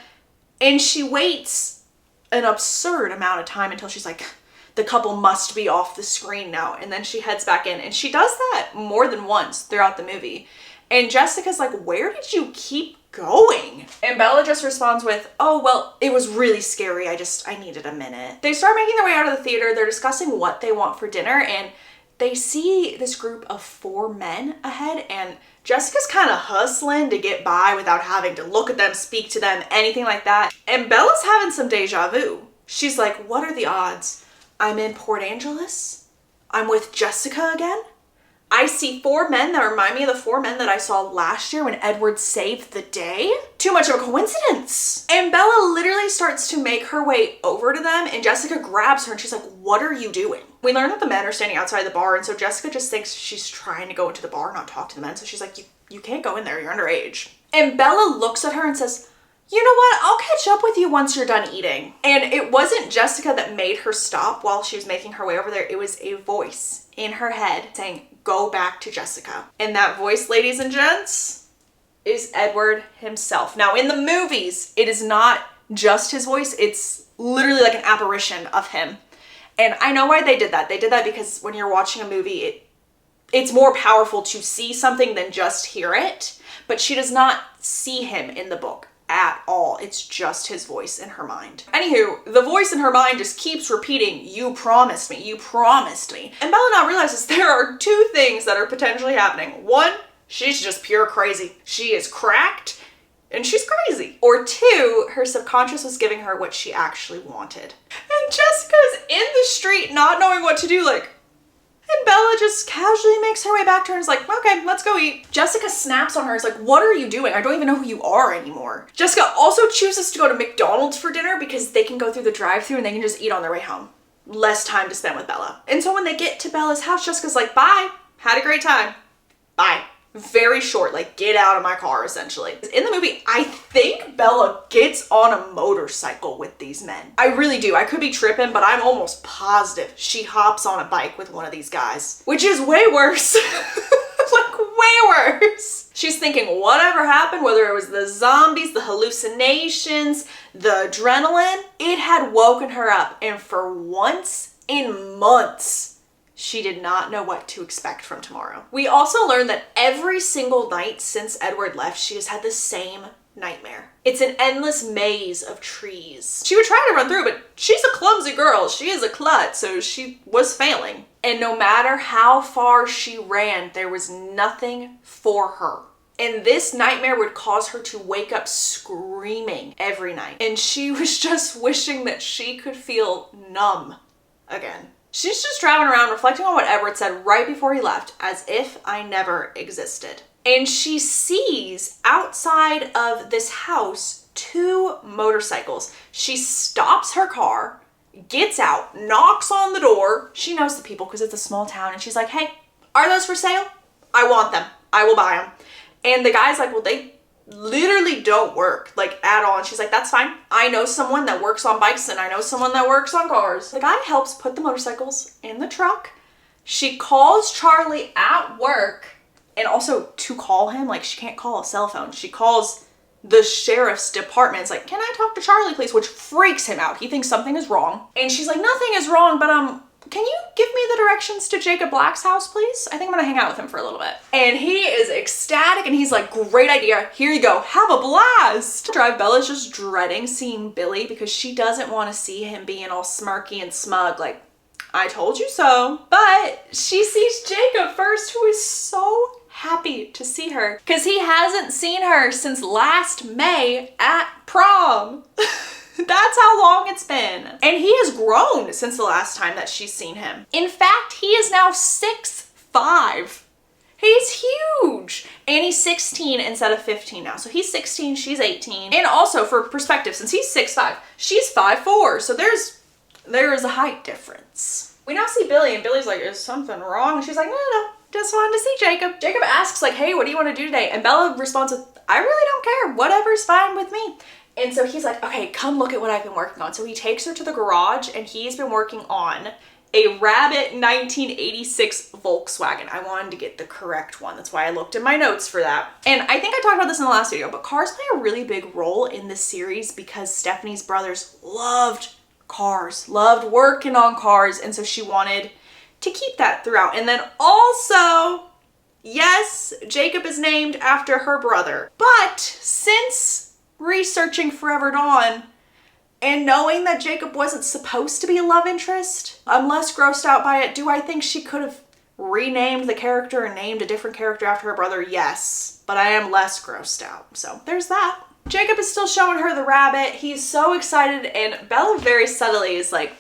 and she waits an absurd amount of time until she's like, the couple must be off the screen now. And then she heads back in and she does that more than once throughout the movie. And Jessica's like, where did you keep going? And Bella just responds with, oh, well, it was really scary. I needed a minute. They start making their way out of the theater. They're discussing what they want for dinner and they see this group of 4 men ahead and Jessica's kind of hustling to get by without having to look at them, speak to them, anything like that. And Bella's having some deja vu. She's like, what are the odds? I'm in Port Angeles. I'm with Jessica again. I see 4 men that remind me of the 4 men that I saw last year when Edward saved the day. Too much of a coincidence. And Bella literally starts to make her way over to them and Jessica grabs her and she's like, what are you doing? We learn that the men are standing outside the bar and so Jessica just thinks she's trying to go into the bar, not talk to the men. So she's like, you can't go in there, you're underage. And Bella looks at her and says, you know what, I'll catch up with you once you're done eating. And it wasn't Jessica that made her stop while she was making her way over there. It was a voice in her head saying, go back to Jessica. And that voice, ladies and gents, is Edward himself. Now in the movies, it is not just his voice. It's literally like an apparition of him. And I know why they did that. They did that because when you're watching a movie, it's more powerful to see something than just hear it. But she does not see him in the book at all. It's just his voice in her mind. Anywho, the voice in her mind just keeps repeating, you promised me, you promised me. And Bella now realizes there are two things that are potentially happening. One, she's just pure crazy. She is cracked and she's crazy. Or two, her subconscious was giving her what she actually wanted. And Jessica's in the street not knowing what to do, like, and Bella just casually makes her way back to her and is like, okay, let's go eat. Jessica snaps on her. Is like, what are you doing? I don't even know who you are anymore. Jessica also chooses to go to McDonald's for dinner because they can go through the drive-thru and they can just eat on their way home. Less time to spend with Bella. And so when they get to Bella's house, Jessica's like, bye, had a great time, bye. Very short, like get out of my car essentially. In the movie, I think Bella gets on a motorcycle with these men. I really do. I could be tripping, but I'm almost positive she hops on a bike with one of these guys, which is way worse. Like way worse. She's thinking whatever happened, whether it was the zombies, the hallucinations, the adrenaline, it had woken her up. And for once in months, she did not know what to expect from tomorrow. We also learned that every single night since Edward left, she has had the same nightmare. It's an endless maze of trees. She would try to run through, but she's a clumsy girl. She is a klutz, so she was failing. And no matter how far she ran, there was nothing for her. And this nightmare would cause her to wake up screaming every night. And she was just wishing that she could feel numb again. She's just driving around reflecting on what Edward said right before he left, as if I never existed. And she sees outside of this house 2 motorcycles. She stops her car, gets out, knocks on the door. She knows the people because it's a small town. And she's like, hey, are those for sale? I want them. I will buy them. And the guy's like, well, they literally don't work like at all. And she's like, that's fine. I know someone that works on bikes and I know someone that works on cars. The guy helps put the motorcycles in the truck. She calls Charlie at work, and also to call him, like she can't call a cell phone. She calls the sheriff's department. It's like, can I talk to Charlie, please? Which freaks him out. He thinks something is wrong. And she's like, nothing is wrong, but can you give me the directions to Jacob Black's house, please? I think I'm gonna hang out with him for a little bit. And he is ecstatic and he's like, great idea. Here you go. Have a blast. Drive Bella's just dreading seeing Billy because she doesn't want to see him being all smirky and smug like, I told you so. But she sees Jacob first, who is so happy to see her because he hasn't seen her since last May at prom. That's how long it's been. And he has grown since the last time that she's seen him. In fact, he is now 6'5". He's huge. And he's 16 instead of 15 now. So he's 16, she's 18. And also for perspective, since he's 6'5", she's 5'4". So there is a height difference. We now see Billy and Billy's like, is something wrong? And she's like, no, just wanted to see Jacob. Jacob asks like, hey, what do you want to do today? And Bella responds with, I really don't care. Whatever's fine with me. And so he's like, okay, come look at what I've been working on. So he takes her to the garage and he's been working on a Rabbit 1986 Volkswagen. I wanted to get the correct one. That's why I looked in my notes for that. And I think I talked about this in the last video, but cars play a really big role in this series because Stephanie's brothers loved cars, loved working on cars. And so she wanted to keep that throughout. And then also, yes, Jacob is named after her brother. But since researching Forever Dawn and knowing that Jacob wasn't supposed to be a love interest, I'm less grossed out by it. Do I think she could have renamed the character and named a different character after her brother? Yes, but I am less grossed out. So there's that. Jacob is still showing her the rabbit. He's so excited, and Bella very subtly is like,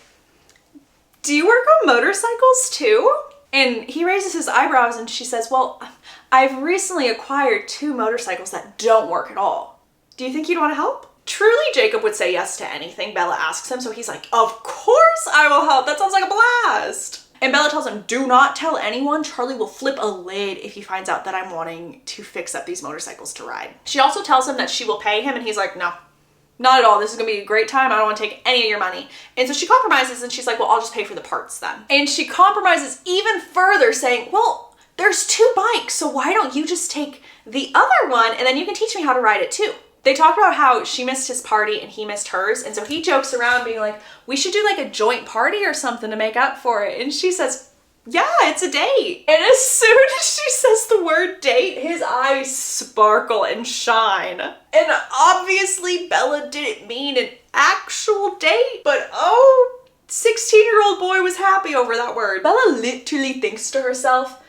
do you work on motorcycles too? And he raises his eyebrows and she says, well, I've recently acquired 2 motorcycles that don't work at all. Do you think you'd want to help? Truly, Jacob would say yes to anything Bella asks him, so he's like, of course I will help. That sounds like a blast. And Bella tells him, do not tell anyone. Charlie will flip a lid if he finds out that I'm wanting to fix up these motorcycles to ride. She also tells him that she will pay him, and he's like, no, not at all. This is gonna be a great time. I don't want to take any of your money. And so she compromises, and she's like, well, I'll just pay for the parts then. And she compromises even further, saying, well, there's 2 bikes, so why don't you just take the other one and then you can teach me how to ride it too. They talk about how she missed his party and he missed hers, and so he jokes around being like, we should do like a joint party or something to make up for it. And she says, yeah, it's a date. And as soon as she says the word date, his eyes sparkle and shine. And obviously Bella didn't mean an actual date, but oh, 16-year-old boy was happy over that word. Bella literally thinks to herself,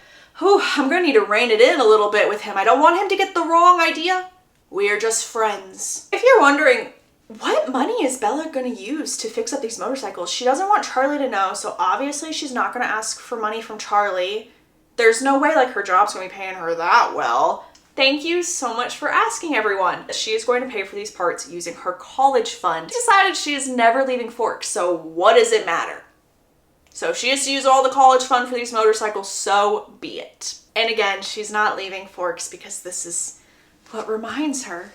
oh, I'm gonna need to rein it in a little bit with him. I don't want him to get the wrong idea. We're just friends. If you're wondering, what money is Bella gonna use to fix up these motorcycles? She doesn't want Charlie to know, so obviously she's not gonna ask for money from Charlie. There's no way like her job's gonna be paying her that well. Thank you so much for asking, everyone. She is going to pay for these parts using her college fund. She decided she is never leaving Forks, so what does it matter? So if she has to use all the college fund for these motorcycles, so be it. And again, she's not leaving Forks because this is what reminds her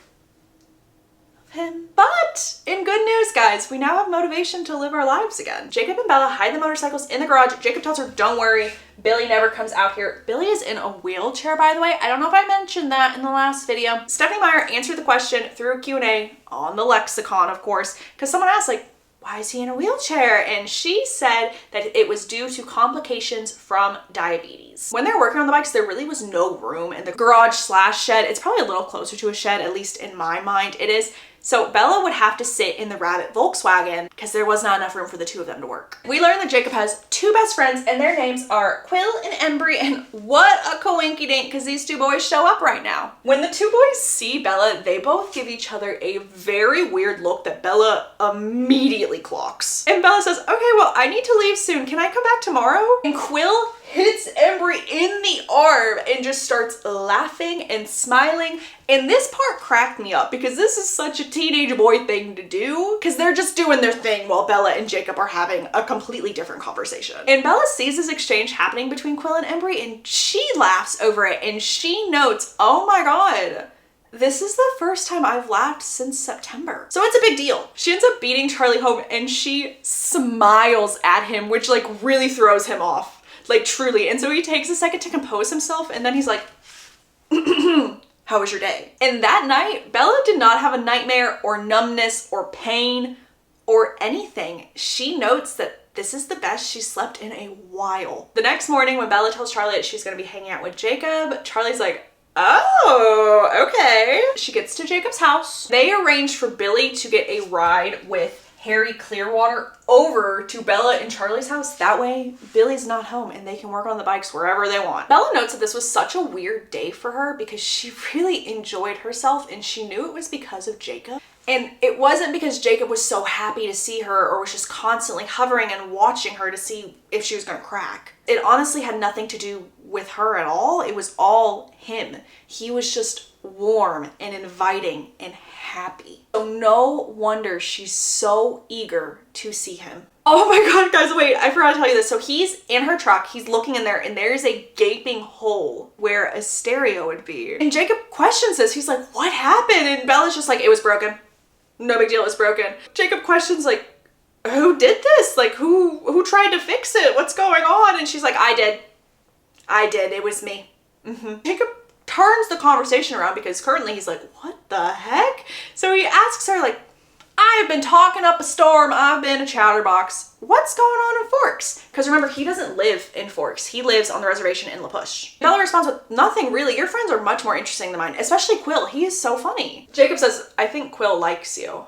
of him. But in good news, guys, we now have motivation to live our lives again. Jacob and Bella hide the motorcycles in the garage. Jacob tells her, don't worry, Billy never comes out here. Billy is in a wheelchair, by the way. I don't know if I mentioned that in the last video. Stephanie Meyer answered the question through a Q&A on the lexicon, of course, because someone asked, like, why is he in a wheelchair? And she said that it was due to complications from diabetes. When they're working on the bikes, there really was no room in the garage slash shed. It's probably a little closer to a shed, at least in my mind it is. So Bella would have to sit in the Rabbit Volkswagen because there was not enough room for the 2 of them to work. We learned that Jacob has 2 best friends, and their names are Quill and Embry, and what a coinkydink because these 2 boys show up right now. When the 2 boys see Bella, they both give each other a very weird look that Bella immediately clocks. And Bella says, okay, well, I need to leave soon. Can I come back tomorrow? And Quill hits Embry in the arm and just starts laughing and smiling. And this part cracked me up because this is such a teenage boy thing to do because they're just doing their thing while Bella and Jacob are having a completely different conversation. And Bella sees this exchange happening between Quill and Embry and she laughs over it and she notes, oh my God, this is the first time I've laughed since September. So it's a big deal. She ends up beating Charlie home and she smiles at him, which like really throws him off. Like truly. And so he takes a second to compose himself and then he's like, how was your day? And that night, Bella did not have a nightmare or numbness or pain or anything. She notes that this is the best she slept in a while. The next morning when Bella tells Charlie that she's gonna be hanging out with Jacob, Charlie's like, oh, okay. She gets to Jacob's house. They arrange for Billy to get a ride with Harry Clearwater over to Bella and Charlie's house. That way, Billy's not home and they can work on the bikes wherever they want. Bella notes that this was such a weird day for her because she really enjoyed herself and she knew it was because of Jacob. And it wasn't because Jacob was so happy to see her or was just constantly hovering and watching her to see if she was gonna crack. It honestly had nothing to do with her at all. It was all him. He was just warm and inviting and happy. So no wonder she's so eager to see him. Oh my God, guys, wait, I forgot to tell you this. So he's in her truck, he's looking in there, and there's a gaping hole where a stereo would be. And Jacob questions this. He's like, what happened? And Bella's just like, it was broken. No big deal, it was broken. Jacob questions like, who did this? Like, who tried to fix it? What's going on? And she's like, I did, it was me. Jacob turns the conversation around because currently he's like, what the heck? So he asks her like, I've been talking up a storm. I've been a chatterbox. What's going on in Forks? Because remember, he doesn't live in Forks. He lives on the reservation in La Push. Bella responds with, nothing really. Your friends are much more interesting than mine, especially Quill. He is so funny. Jacob says, I think Quill likes you.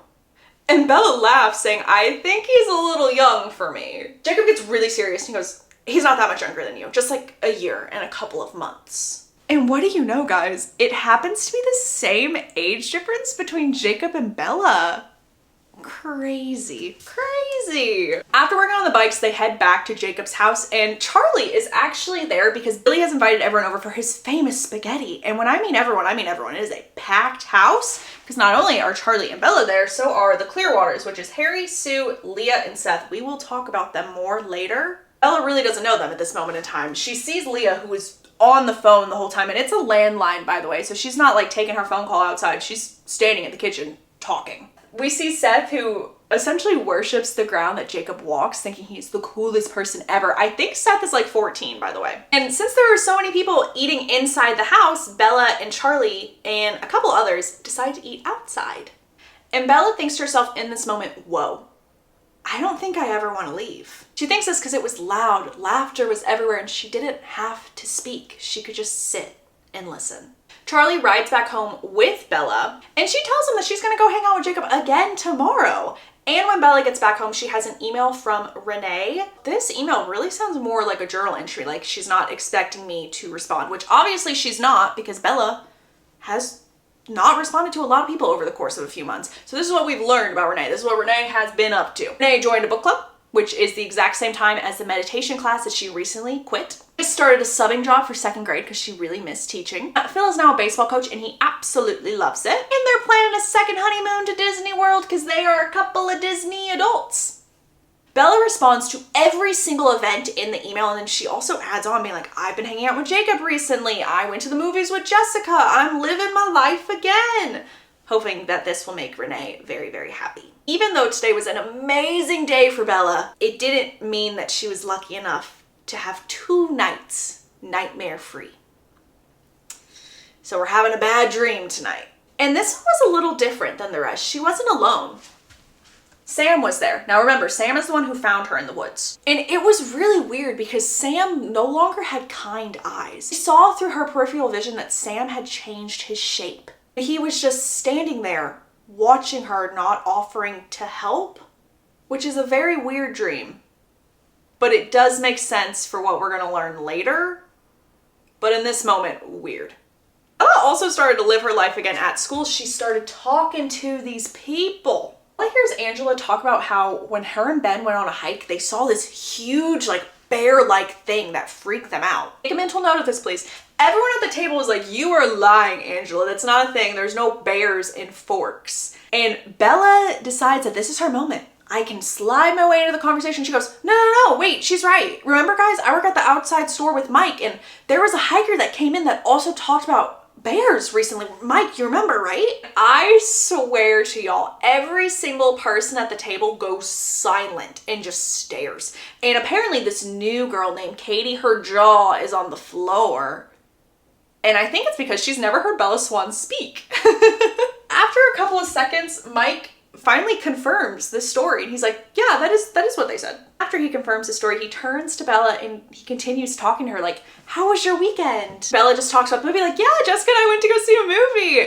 And Bella laughs saying, I think he's a little young for me. Jacob gets really serious and he goes, he's not that much younger than you. Just like a year and a couple of months. And what do you know, guys? It happens to be the same age difference between Jacob and Bella. Crazy. After working on the bikes, they head back to Jacob's house and Charlie is actually there because Billy has invited everyone over for his famous spaghetti. And when I mean everyone, I mean everyone. It is a packed house because not only are Charlie and Bella there, so are the Clearwaters, which is Harry, Sue, Leah, and Seth. We will talk about them more later. Bella really doesn't know them at this moment in time. She sees Leah, who is on the phone the whole time, and it's a landline, by the way, so she's not like taking her phone call outside. She's standing in the kitchen talking. We see Seth, who essentially worships the ground that Jacob walks, thinking he's the coolest person ever. I think Seth is like 14, by the way. And since there are so many people eating inside the house, Bella and Charlie and a couple others decide to eat outside. And Bella thinks to herself in this moment, whoa, I don't think I ever want to leave. She thinks this because it was loud, laughter was everywhere, and she didn't have to speak. She could just sit and listen. Charlie rides back home with Bella, and she tells him that she's gonna go hang out with Jacob again tomorrow. And when Bella gets back home, she has an email from Renee. This email really sounds more like a journal entry, like she's not expecting me to respond, which obviously she's not, because Bella has not responded to a lot of people over the course of a few months. So this is what we've learned about Renee. This is what Renee has been up to. Renee joined a book club, which is the exact same time as the meditation class that she recently quit. She started a subbing job for 2nd grade because she really missed teaching. Phil is now a baseball coach and he absolutely loves it. And they're planning a second honeymoon to Disney World because they are a couple of Disney adults. Bella responds to every single event in the email, and then she also adds on being like, I've been hanging out with Jacob recently. I went to the movies with Jessica. I'm living my life again. Hoping that this will make Renee very, very happy. Even though today was an amazing day for Bella, it didn't mean that she was lucky enough to have 2 nights nightmare-free. So we're having a bad dream tonight. And this one was a little different than the rest. She wasn't alone. Sam was there. Now remember, Sam is the one who found her in the woods. And it was really weird because Sam no longer had kind eyes. She saw through her peripheral vision that Sam had changed his shape. He was just standing there watching her, not offering to help, which is a very weird dream. But it does make sense for what we're gonna learn later. But in this moment, weird. Ella also started to live her life again at school. She started talking to these people. Ella hears Angela talk about how when her and Ben went on a hike, they saw this huge, like, bear-like thing that freaked them out. Take a mental note of this, please. Everyone at the table was like, you are lying, Angela. That's not a thing. There's no bears in Forks. And Bella decides that this is her moment. I can slide my way into the conversation. She goes, no, wait, she's right. Remember, guys, I work at the outside store with Mike, and there was a hiker that came in that also talked about bears recently. Mike, you remember, right? I swear to y'all, every single person at the table goes silent and just stares. And apparently this new girl named Katie, her jaw is on the floor. And I think it's because she's never heard Bella Swan speak. After a couple of seconds, Mike finally confirms this story. And he's like, yeah, that is what they said. After he confirms the story, he turns to Bella and he continues talking to her like, how was your weekend? Bella just talks about the movie like, yeah, Jessica and I went to go see a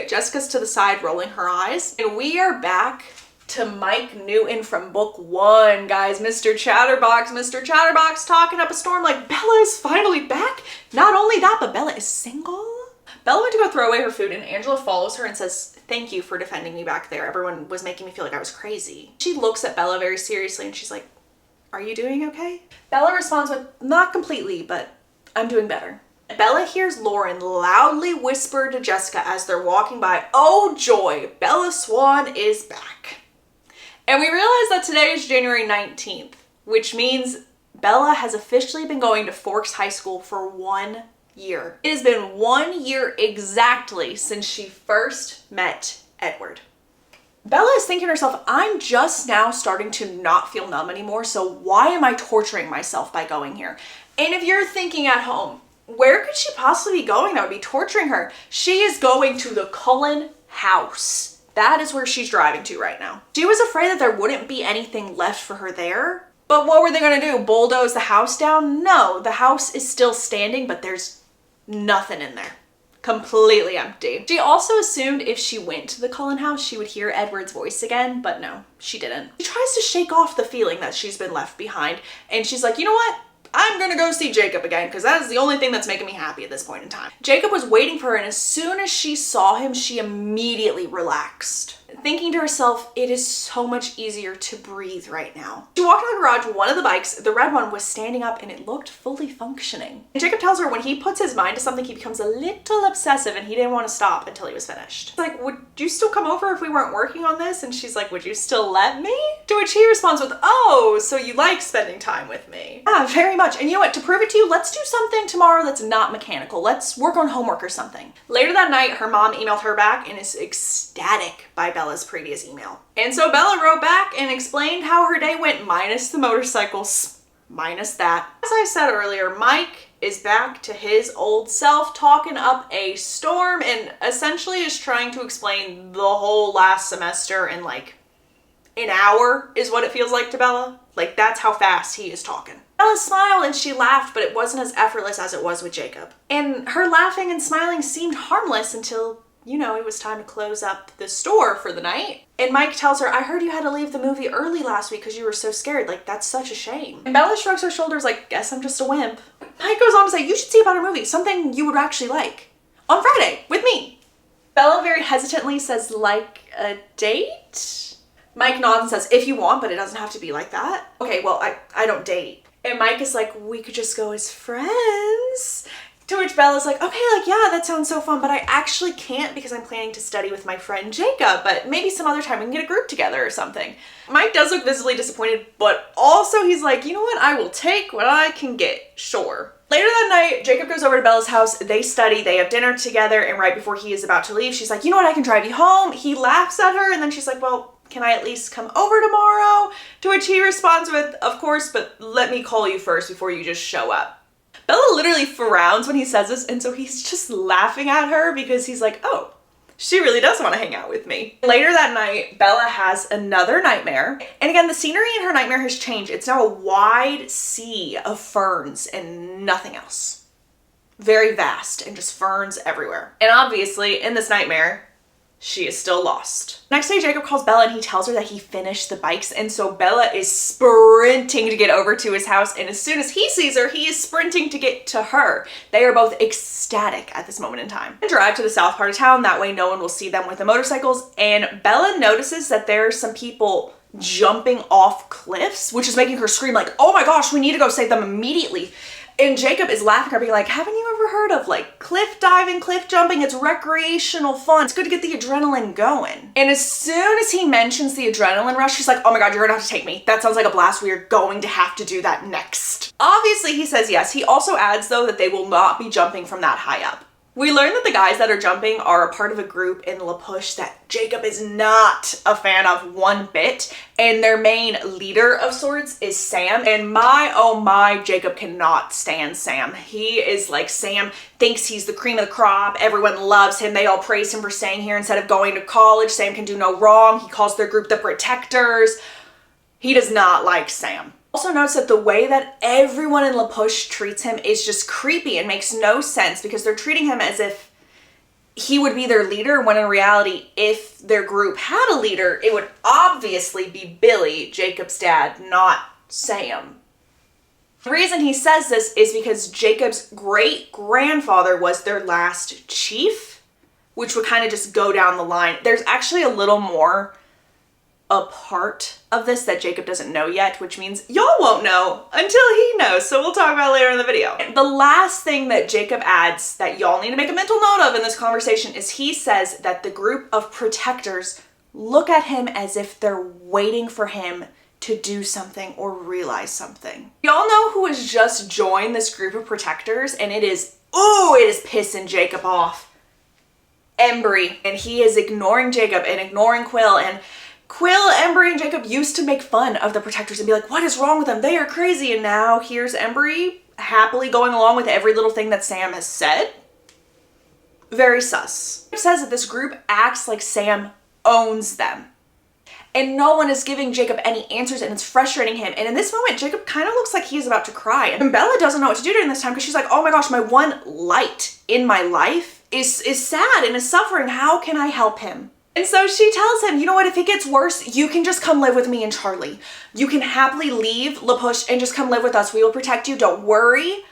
movie. Jessica's to the side rolling her eyes. And we are back to Mike Newton from book 1, guys. Mr. Chatterbox talking up a storm like, Bella is finally back. Not only that, but Bella is single. Bella went to go throw away her food and Angela follows her and says, thank you for defending me back there. Everyone was making me feel like I was crazy. She looks at Bella very seriously and she's like, are you doing okay? Bella responds with, not completely, but I'm doing better. Bella hears Lauren loudly whisper to Jessica as they're walking by, oh joy, Bella Swan is back. And we realize that today is January 19th, which means Bella has officially been going to Forks High School for 1 year. It has been 1 year exactly since she first met Edward. Bella is thinking to herself, I'm just now starting to not feel numb anymore, so why am I torturing myself by going here? And if you're thinking at home, where could she possibly be going that would be torturing her? She is going to the Cullen house. That is where she's driving to right now. She was afraid that there wouldn't be anything left for her there. But what were they gonna do? Bulldoze the house down? No, the house is still standing, but there's nothing in there. Completely empty. She also assumed if she went to the Cullen house, she would hear Edward's voice again, but no, she didn't. She tries to shake off the feeling that she's been left behind, and she's like, you know what? I'm gonna go see Jacob again, because that is the only thing that's making me happy at this point in time. Jacob was waiting for her, and as soon as she saw him, she immediately relaxed. thinking to herself, it is so much easier to breathe right now. She walked in the garage, one of the bikes, the red one, was standing up and it looked fully functioning. And Jacob tells her when he puts his mind to something, he becomes a little obsessive and he didn't want to stop until he was finished. He's like, would you still come over if we weren't working on this? And she's like, would you still let me? To which he responds with, oh, so you like spending time with me? Yeah, very much. And you know what, to prove it to you, let's do something tomorrow that's not mechanical. Let's work on homework or something. Later that night, her mom emailed her back and is ecstatic by Bella's previous email. And so Bella wrote back and explained how her day went, minus the motorcycles, minus that. As I said earlier, Mike is back to his old self, talking up a storm and essentially is trying to explain the whole last semester in like an hour is what it feels like to Bella. Like, that's how fast he is talking. Bella smiled and she laughed, but it wasn't as effortless as it was with Jacob. And her laughing and smiling seemed harmless until, you know, it was time to close up the store for the night. And Mike tells her, I heard you had to leave the movie early last week because you were so scared. Like, that's such a shame. And Bella shrugs her shoulders like, guess I'm just a wimp. Mike goes on to say, you should see about a movie, something you would actually like. On Friday, with me. Bella very hesitantly says, like a date? Mike nods and says, if you want, but it doesn't have to be like that. Okay, well, I don't date. And Mike is like, we could just go as friends. To which Bella's like, okay, like, yeah, that sounds so fun, but I actually can't because I'm planning to study with my friend Jacob, but maybe some other time we can get a group together or something. Mike does look visibly disappointed, but also he's like, you know what, I will take what I can get, sure. Later that night, Jacob goes over to Bella's house, they study, they have dinner together, and right before he is about to leave, she's like, you know what, I can drive you home. He laughs at her, and then she's like, well, can I at least come over tomorrow? To which he responds with, of course, but let me call you first before you just show up. Bella literally frowns when he says this, and so he's just laughing at her because he's like, oh, she really does want to hang out with me. Later that night, Bella has another nightmare. And again, the scenery in her nightmare has changed. It's now a wide sea of ferns and nothing else. Very vast and just ferns everywhere. And obviously, in this nightmare, she is still lost. Next day, Jacob calls Bella and he tells her that he finished the bikes, and so Bella is sprinting to get over to his house, and as soon as he sees her, he is sprinting to get to her. They are both ecstatic at this moment in time. They drive to the south part of town, that way no one will see them with the motorcycles, and Bella notices that there are some people jumping off cliffs, which is making her scream like, oh my gosh, we need to go save them immediately. And Jacob is laughing at her, being like, haven't you ever heard of like cliff diving, cliff jumping? It's recreational fun. It's good to get the adrenaline going. And as soon as he mentions the adrenaline rush, she's like, oh my God, you're gonna have to take me. That sounds like a blast. We are going to have to do that next. Obviously he says yes. He also adds though that they will not be jumping from that high up. We learn that the guys that are jumping are a part of a group in La Push that Jacob is not a fan of one bit, and their main leader of sorts is Sam, and my oh my, Jacob cannot stand Sam. He is like, Sam thinks he's the cream of the crop, everyone loves him, they all praise him for staying here instead of going to college, Sam can do no wrong, he calls their group the Protectors. He does not like Sam. Also notice that the way that everyone in La Push treats him is just creepy and makes no sense because they're treating him as if he would be their leader, when in reality, if their group had a leader, it would obviously be Billy, Jacob's dad, not Sam. The reason he says this is because Jacob's great-grandfather was their last chief, which would kind of just go down the line. There's actually a little more a part of this that Jacob doesn't know yet, which means y'all won't know until he knows, so we'll talk about it later in the video. The last thing that Jacob adds that y'all need to make a mental note of in this conversation is he says that the group of Protectors look at him as if they're waiting for him to do something or realize something. Y'all know who has just joined this group of Protectors, and it is pissing Jacob off. Embry, and he is ignoring Jacob and ignoring Quill, and Quill, Embry, and Jacob used to make fun of the Protectors and be like, what is wrong with them? They are crazy. And now here's Embry happily going along with every little thing that Sam has said. Very sus. It says that this group acts like Sam owns them. And no one is giving Jacob any answers, and it's frustrating him. And in this moment, Jacob kind of looks like he's about to cry. And Bella doesn't know what to do during this time because she's like, oh my gosh, my one light in my life is sad and is suffering. How can I help him? And so she tells him, you know what, if it gets worse, you can just come live with me and Charlie. You can happily leave La Push and just come live with us. We will protect you, don't worry.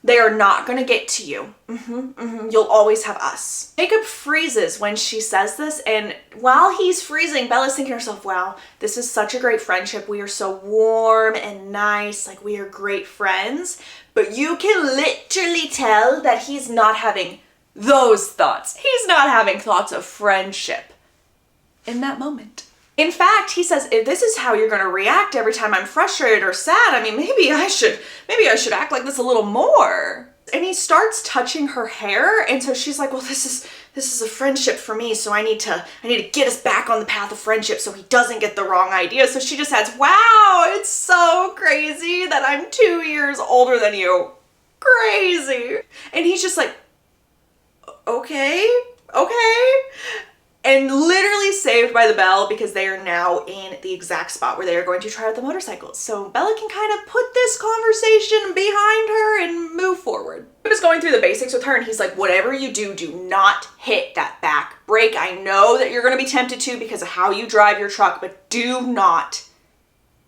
They are not gonna get to you. You'll always have us. Jacob freezes when she says this, and while he's freezing, Bella's thinking to herself, wow, this is such a great friendship. We are so warm and nice, like we are great friends. But you can literally tell that he's not having those thoughts. He's not having thoughts of friendship in that moment. In fact, he says, if this is how you're gonna react every time I'm frustrated or sad, I mean, maybe I should act like this a little more. And he starts touching her hair, and so she's like, well, this is a friendship for me, so I need to get us back on the path of friendship so he doesn't get the wrong idea. So she just adds, wow, it's so crazy that I'm 2 years older than you. Crazy. And he's just like, okay. And literally saved by the bell, because they are now in the exact spot where they are going to try out the motorcycles. So Bella can kind of put this conversation behind her and move forward. He was going through the basics with her, and he's like, whatever you do, do not hit that back brake. I know that you're going to be tempted to because of how you drive your truck, but do not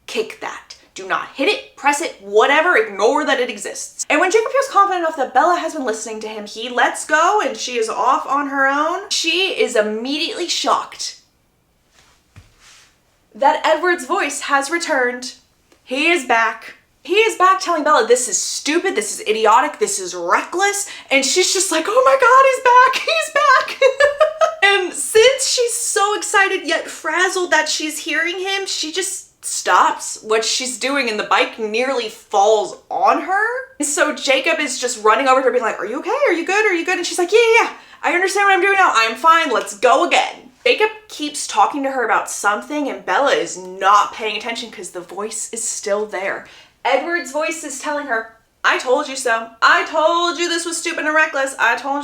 kick that. Do not hit it, press it, whatever, ignore that it exists. And when Jacob feels confident enough that Bella has been listening to him, he lets go and she is off on her own. She is immediately shocked that Edward's voice has returned. He is back. He is back telling Bella, this is stupid, this is idiotic, this is reckless. And she's just like, oh my God, he's back, he's back. And since she's so excited yet frazzled that she's hearing him, she just stops what she's doing, and the bike nearly falls on her. And so Jacob is just running over to her being like, are you okay? Are you good? Are you good? And she's like, yeah, I understand what I'm doing now. I'm fine. Let's go again. Jacob keeps talking to her about something, and Bella is not paying attention because the voice is still there. Edward's voice is telling her, I told you so. I told you this was stupid and reckless. I told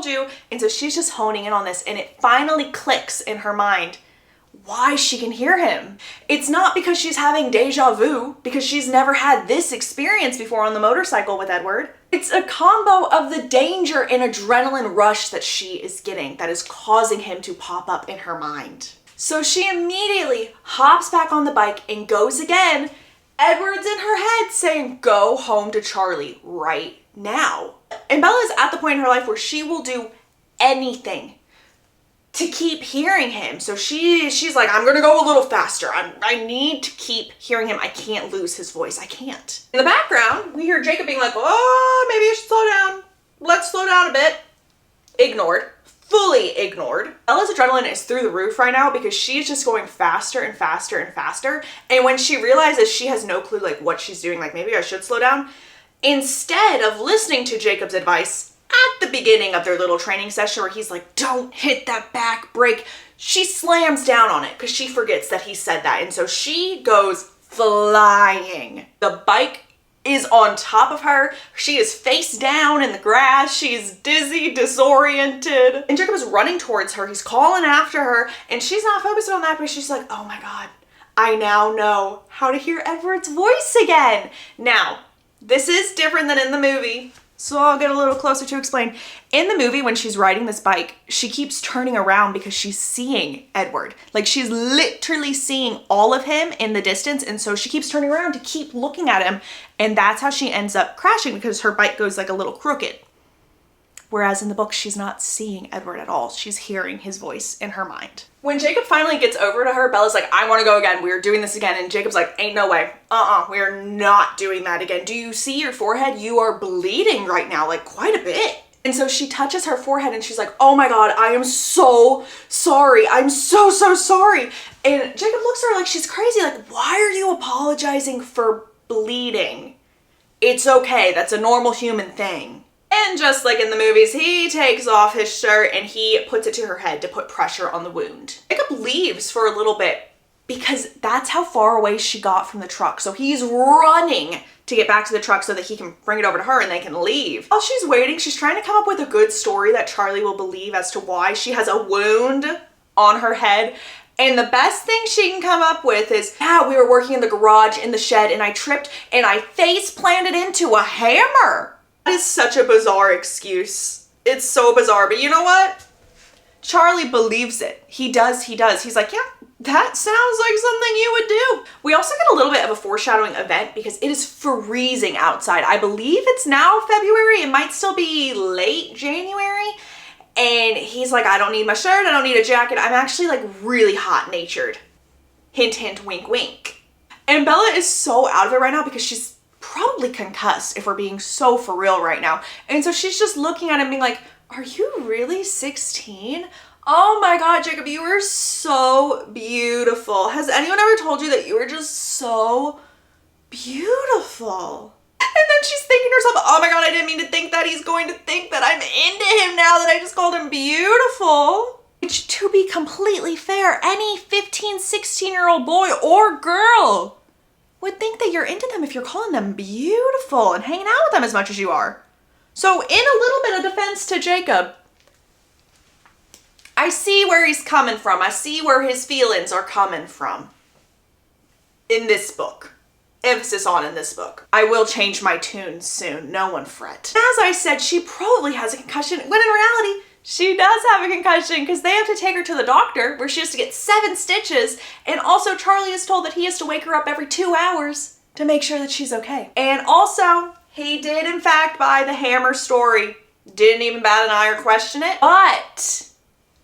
you. And so she's just honing in on this, and it finally clicks in her mind why she can hear him. It's not because she's having deja vu, because she's never had this experience before on the motorcycle with Edward. It's a combo of the danger and adrenaline rush that she is getting that is causing him to pop up in her mind. So she immediately hops back on the bike and goes again. Edward's in her head saying, go home to Charlie right now. And Bella is at the point in her life where she will do anything to keep hearing him. So she's like, I'm gonna go a little faster. I need to keep hearing him. I can't lose his voice. I can't. In the background, we hear Jacob being like, oh, maybe I should slow down. Let's slow down a bit. Ignored. Fully ignored. Bella's adrenaline is through the roof right now because she's just going faster and faster and faster. And when she realizes she has no clue like what she's doing, like maybe I should slow down, instead of listening to Jacob's advice at the beginning of their little training session where he's like, don't hit that back brake, she slams down on it because she forgets that he said that. And so she goes flying. The bike is on top of her. She is face down in the grass. She's dizzy, disoriented. And Jacob is running towards her. He's calling after her, and she's not focused on that, but she's like, oh my God, I now know how to hear Edward's voice again. Now, this is different than in the movie, so I'll get a little closer to explain. In the movie, when she's riding this bike, she keeps turning around because she's seeing Edward. Like, she's literally seeing all of him in the distance, and so she keeps turning around to keep looking at him, and that's how she ends up crashing because her bike goes like a little crooked. Whereas in the book, she's not seeing Edward at all. She's hearing his voice in her mind. When Jacob finally gets over to her, Bella's like, I want to go again. We're doing this again. And Jacob's like, ain't no way. We are not doing that again. Do you see your forehead? You are bleeding right now, like quite a bit. And so she touches her forehead and she's like, oh my God, I am so sorry. I'm so sorry. And Jacob looks at her like she's crazy. Like, why are you apologizing for bleeding? It's okay. That's a normal human thing. And just like in the movies, he takes off his shirt and he puts it to her head to put pressure on the wound. Jacob leaves for a little bit because that's how far away she got from the truck. So he's running to get back to the truck so that he can bring it over to her and they can leave. While she's waiting, she's trying to come up with a good story that Charlie will believe as to why she has a wound on her head. And the best thing she can come up with is, yeah, we were working in the garage in the shed and I tripped and I face planted into a hammer. That is such a bizarre excuse. It's so bizarre, but you know what? Charlie believes it. He does. He's like, yeah, That sounds like something you would do. We also get a little bit of a foreshadowing event because it is freezing outside. I believe it's now February. It might still be late January. And he's like, I don't need my shirt. I don't need a jacket. I'm actually like really hot natured. Hint, hint, wink, wink. And Bella is so out of it right now because she's probably concussed, if we're being so for real right now. And so she's just looking at him being like, are you really 16? Oh my God, Jacob, you are so beautiful. Has anyone ever told you that you are just so beautiful? And then she's thinking to herself, oh my God, I didn't mean to think that. He's going to think that I'm into him now that I just called him beautiful. Which, to be completely fair, any 15, 16-year-old boy or girl would think that you're into them if you're calling them beautiful and hanging out with them as much as you are. So in a little bit of defense to Jacob, I see where he's coming from. I see where his feelings are coming from. In this book. Emphasis on in this book. I will change my tune soon. No one fret. As I said, she probably has a concussion, when in reality, she does have a concussion because they have to take her to the doctor where she has to get 7 stitches. And also Charlie is told that he has to wake her up every 2 hours to make sure that she's okay. And also, he did in fact buy the hammer story. Didn't even bat an eye or question it. But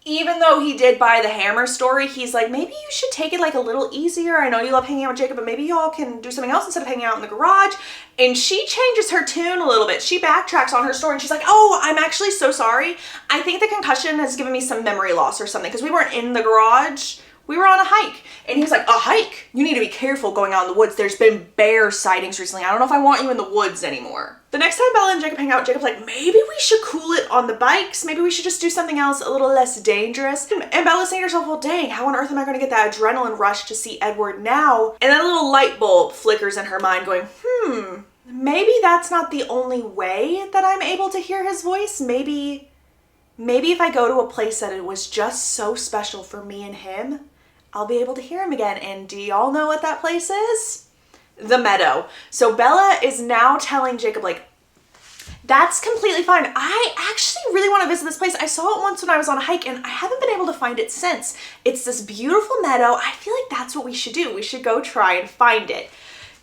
even though he did buy the hammer story, he's like, maybe you should take it like a little easier. I know you love hanging out with Jacob, but maybe y'all can do something else instead of hanging out in the garage. And she changes her tune a little bit. She backtracks on her story and she's like, oh, I'm actually so sorry. I think the concussion has given me some memory loss or something because we weren't in the garage. We were on a hike. And he was like, a hike? You need to be careful going out in the woods. There's been bear sightings recently. I don't know if I want you in the woods anymore. The next time Bella and Jacob hang out, Jacob's like, maybe we should cool it on the bikes. Maybe we should just do something else a little less dangerous. And Bella's saying to herself, well, dang, how on earth am I going to get that adrenaline rush to see Edward now? And then a little light bulb flickers in her mind going, maybe that's not the only way that I'm able to hear his voice. Maybe if I go to a place that it was just so special for me and him, I'll be able to hear him again. And do y'all know what that place is? The meadow. So Bella is now telling Jacob, like, that's completely fine. I actually really want to visit this place. I saw it once when I was on a hike and I haven't been able to find it since. It's this beautiful meadow. I feel like that's what we should do. We should go try and find it.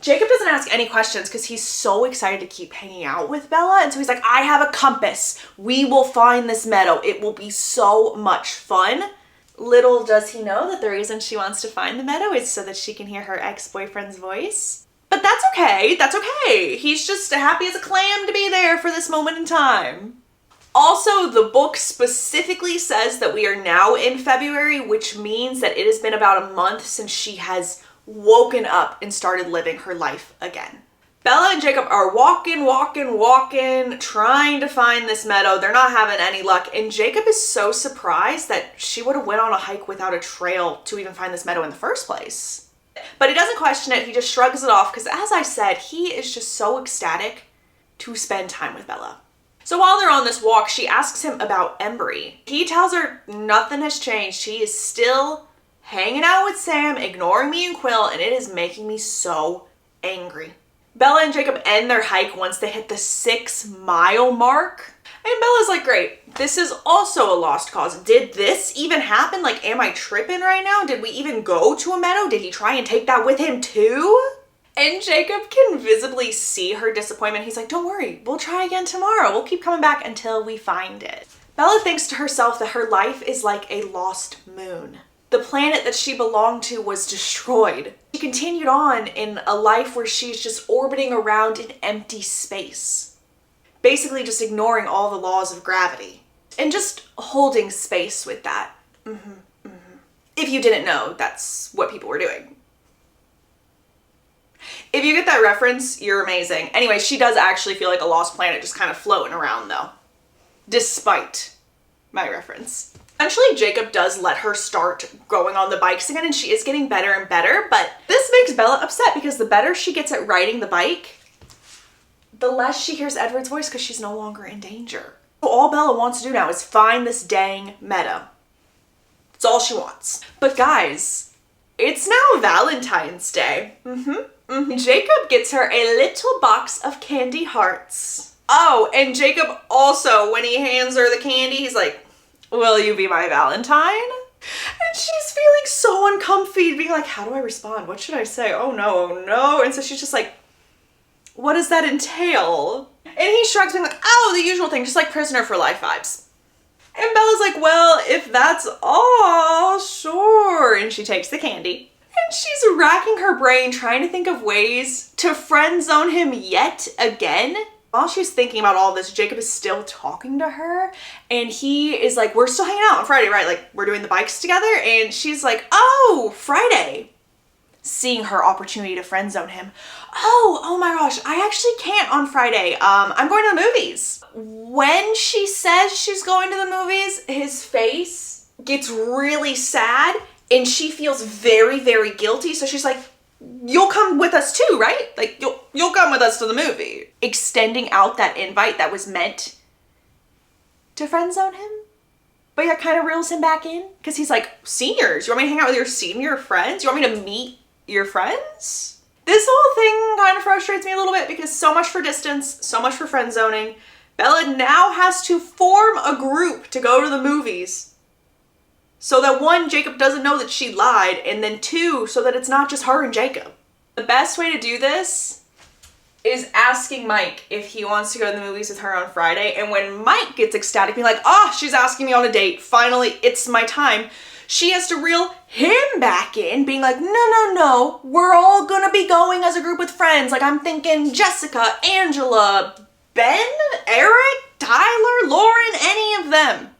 Jacob doesn't ask any questions because he's so excited to keep hanging out with Bella. And so he's like, I have a compass. We will find this meadow. It will be so much fun. Little does he know that the reason she wants to find the meadow is so that she can hear her ex-boyfriend's voice. But that's okay. That's okay. He's just happy as a clam to be there for this moment in time. Also, the book specifically says that we are now in February, which means that it has been about a month since she has woken up and started living her life again. Bella and Jacob are walking, trying to find this meadow. They're not having any luck. And Jacob is so surprised that she would have went on a hike without a trail to even find this meadow in the first place. But he doesn't question it. He just shrugs it off because, as I said, he is just so ecstatic to spend time with Bella. So while they're on this walk, she asks him about Embry. He tells her nothing has changed. He is still hanging out with Sam, ignoring me and Quill, and it is making me so angry. Bella and Jacob end their hike once they hit the 6-mile mark. And Bella's like, great, this is also a lost cause. Did this even happen? Like, am I tripping right now? Did we even go to a meadow? Did he try and take that with him too? And Jacob can visibly see her disappointment. He's like, don't worry, we'll try again tomorrow. We'll keep coming back until we find it. Bella thinks to herself that her life is like a lost moon. The planet that she belonged to was destroyed. She continued on in a life where she's just orbiting around in empty space. Basically just ignoring all the laws of gravity. And just holding space with that. If you didn't know, that's what people were doing. If you get that reference, you're amazing. Anyway, she does actually feel like a lost planet just kind of floating around though. Despite my reference. Eventually, Jacob does let her start going on the bikes again, and she is getting better and better, but this makes Bella upset because the better she gets at riding the bike, the less she hears Edward's voice because she's no longer in danger. So all Bella wants to do now is find this dang meadow. That's all she wants. But guys, it's now Valentine's Day. Jacob gets her a little box of candy hearts. Oh, and Jacob also, when he hands her the candy, he's like, will you be my Valentine? And she's feeling so uncomfy, being like, how do I respond? What should I say? Oh no, oh no. And so she's just like, what does that entail? And he shrugs, being like, oh, the usual thing, just like prisoner for life vibes. And Bella's like, well, if that's all, sure. And she takes the candy. And she's racking her brain trying to think of ways to friend zone him yet again. While she's thinking about all this, Jacob is still talking to her. And he is like, we're still hanging out on Friday, right? Like, we're doing the bikes together. And she's like, oh, Friday. Seeing her opportunity to friend zone him. Oh my gosh, I actually can't on Friday. I'm going to the movies. When she says she's going to the movies, his face gets really sad and she feels very, very guilty. So she's like, you'll come with us too, right? Like, you'll come with us to the movie. Extending out that invite that was meant to friend zone him. But yeah, kind of reels him back in. Because he's like, seniors, you want me to hang out with your senior friends? You want me to meet your friends? This whole thing kind of frustrates me a little bit because so much for distance, so much for friend zoning. Bella now has to form a group to go to the movies. So that one, Jacob doesn't know that she lied, and then two, so that it's not just her and Jacob. The best way to do this is asking Mike if he wants to go to the movies with her on Friday. And when Mike gets ecstatic, being like, oh, she's asking me on a date. Finally, it's my time. She has to reel him back in, being like, no, we're all gonna be going as a group with friends. Like, I'm thinking Jessica, Angela, Ben, Eric, Tyler, Lauren, any of them.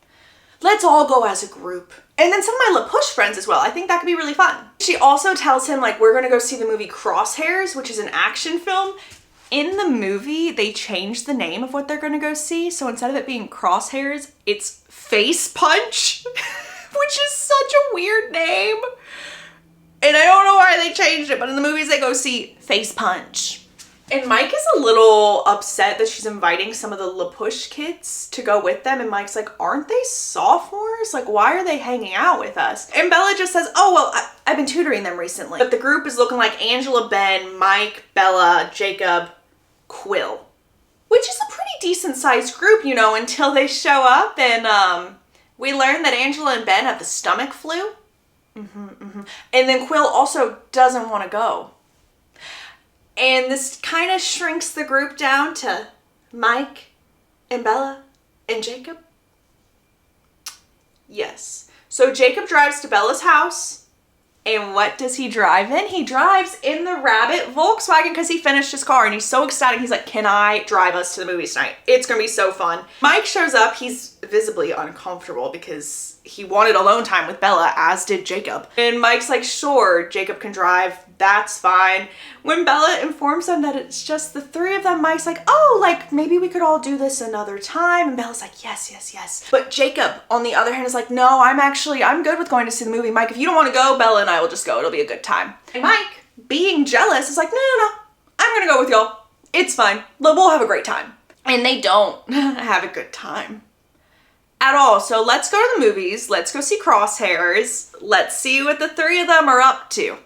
Let's all go as a group. And then some of my La Push friends as well. I think that could be really fun. She also tells him, like, we're gonna go see the movie Crosshairs, which is an action film. In the movie, they changed the name of what they're gonna go see. So instead of it being Crosshairs, it's Face Punch. Which is such a weird name. And I don't know why they changed it, but in the movies they go see Face Punch. And Mike is a little upset that she's inviting some of the La Push kids to go with them. And Mike's like, aren't they sophomores? Like, why are they hanging out with us? And Bella just says, oh, well, I've been tutoring them recently. But the group is looking like Angela, Ben, Mike, Bella, Jacob, Quill. Which is a pretty decent sized group, you know, until they show up and, we learned that Angela and Ben have the stomach flu. And then Quill also doesn't want to go. And this kind of shrinks the group down to Mike and Bella and Jacob. Yes. So Jacob drives to Bella's house. And what does he drive in? He drives in the Rabbit Volkswagen because he finished his car and he's so ecstatic. He's like, can I drive us to the movies tonight? It's gonna be so fun. Mike shows up. He's visibly uncomfortable because he wanted alone time with Bella, as did Jacob. And Mike's like, sure, Jacob can drive. That's fine. When Bella informs him that it's just the three of them, Mike's like, oh, like maybe we could all do this another time. And Bella's like, yes, yes, yes. But Jacob, on the other hand, is like, no, I'm good with going to see the movie. Mike, if you don't want to go, Bella and I will just go. It'll be a good time. And Mike, being jealous, is like, no, I'm gonna go with y'all. It's fine. We'll have a great time. And they don't have a good time at all. So let's go to the movies. Let's go see Crosshairs. Let's see what the three of them are up to.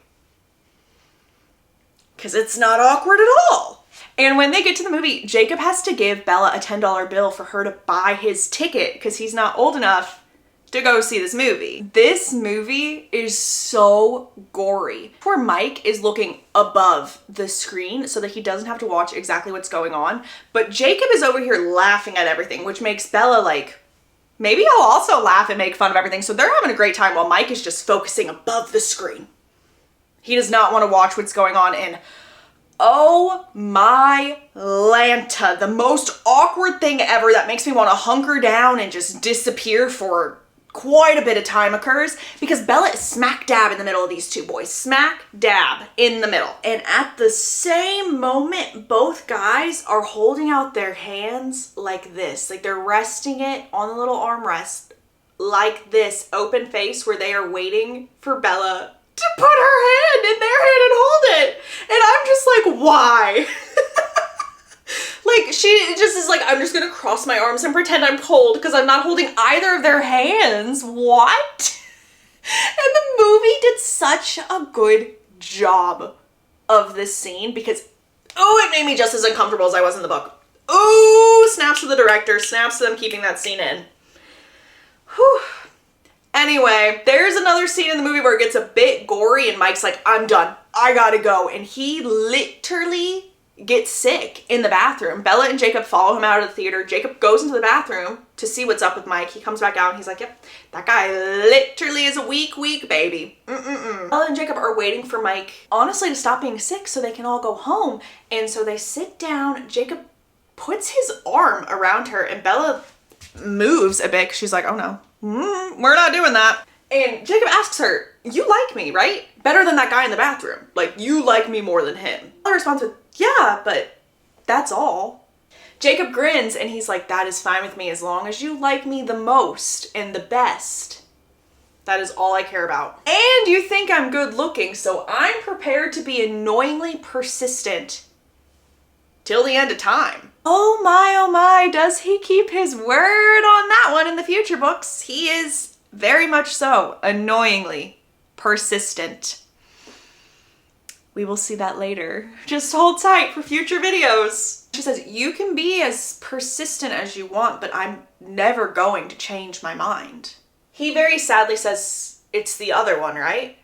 Because it's not awkward at all. And when they get to the movie, Jacob has to give Bella a $10 bill for her to buy his ticket because he's not old enough to go see this movie. This movie is so gory. Poor Mike is looking above the screen so that he doesn't have to watch exactly what's going on. But Jacob is over here laughing at everything, which makes Bella like, maybe I'll also laugh and make fun of everything. So they're having a great time while Mike is just focusing above the screen. He does not want to watch what's going on, and oh my Lanta, the most awkward thing ever that makes me want to hunker down and just disappear for quite a bit of time occurs because Bella is smack dab in the middle of these two boys. Smack dab in the middle. And at the same moment, both guys are holding out their hands like this. Like they're resting it on the little armrest like this, open face, where they are waiting for Bella to put her hand in their hand and hold it. And I'm just like, why? Like, she just is like, I'm just gonna cross my arms and pretend I'm cold because I'm not holding either of their hands. What? And the movie did such a good job of this scene because, oh, it made me just as uncomfortable as I was in the book. Ooh, snaps to the director, snaps to them keeping that scene in. Whew. Anyway, there's another scene in the movie where it gets a bit gory and Mike's like, I'm done. I gotta go. And he literally gets sick in the bathroom. Bella and Jacob follow him out of the theater. Jacob goes into the bathroom to see what's up with Mike. He comes back out and he's like, yep, that guy literally is a weak baby. Bella and Jacob are waiting for Mike, honestly, to stop being sick so they can all go home. And so they sit down. Jacob puts his arm around her and Bella moves a bit because she's like, oh no, we're not doing that. And Jacob asks her, you like me, right? Better than that guy in the bathroom. Like, you like me more than him. Bella responds with, yeah, but that's all. Jacob grins and he's like, that is fine with me as long as you like me the most and the best. That is all I care about. And you think I'm good looking, so I'm prepared to be annoyingly persistent till the end of time. Oh my, does he keep his word on that one in the future books? He is very much so annoyingly persistent. We will see that later. Just hold tight for future videos. She says, you can be as persistent as you want, but I'm never going to change my mind. He very sadly says, it's the other one, right?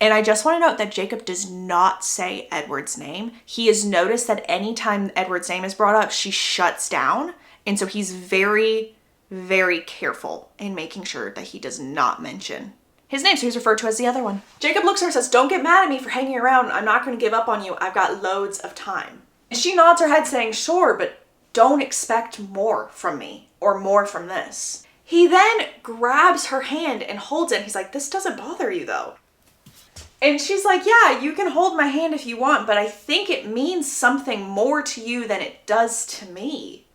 And I just want to note that Jacob does not say Edward's name. He has noticed that anytime Edward's name is brought up, she shuts down. And so he's very, very careful in making sure that he does not mention his name, so he's referred to as the other one. Jacob looks at her and says, don't get mad at me for hanging around. I'm not going to give up on you. I've got loads of time. And she nods her head saying, sure, but don't expect more from me or more from this. He then grabs her hand and holds it. He's like, this doesn't bother you though. And she's like, yeah, you can hold my hand if you want, but I think it means something more to you than it does to me.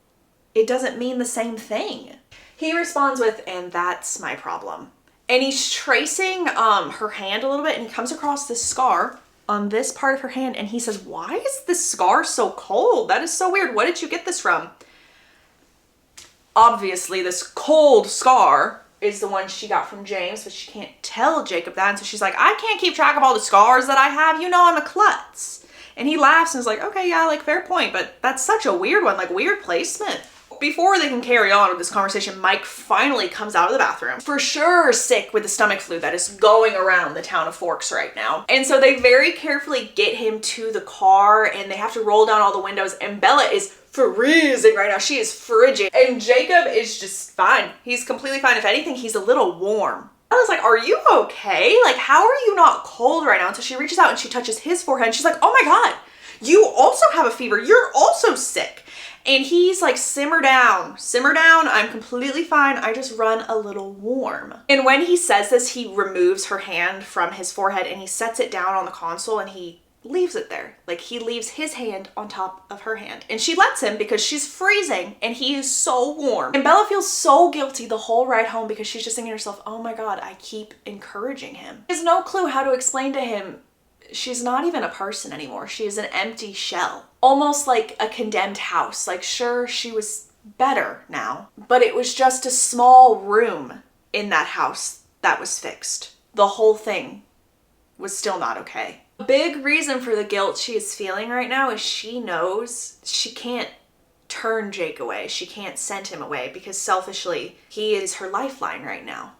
It doesn't mean the same thing. He responds with, and that's my problem. And he's tracing her hand a little bit and he comes across this scar on this part of her hand and he says, why is this scar so cold? That is so weird. What did you get this from? Obviously, this cold scar is the one she got from James, but she can't tell Jacob that. And so she's like, I can't keep track of all the scars that I have. You know, I'm a klutz. And he laughs and is like, okay, yeah, like fair point, but that's such a weird one, like weird placement. Before they can carry on with this conversation, Mike finally comes out of the bathroom. For sure sick with the stomach flu that is going around the town of Forks right now. And so they very carefully get him to the car and they have to roll down all the windows and Bella is freezing right now. She is frigid. And Jacob is just fine. He's completely fine. If anything, he's a little warm. Bella's like, are you okay? Like, how are you not cold right now? And so she reaches out and she touches his forehead and she's like, oh my God, you also have a fever. You're also sick. And he's like, simmer down, I'm completely fine. I just run a little warm. And when he says this, he removes her hand from his forehead and he sets it down on the console and he leaves it there. Like he leaves his hand on top of her hand. And she lets him because she's freezing and he is so warm. And Bella feels so guilty the whole ride home because she's just thinking to herself, oh my God, I keep encouraging him. She has no clue how to explain to him she's not even a person anymore. She is an empty shell. Almost like a condemned house. Like, sure, she was better now, but it was just a small room in that house that was fixed. The whole thing was still not okay. A big reason for the guilt she is feeling right now is she knows she can't turn Jake away. She can't send him away because selfishly, he is her lifeline right now.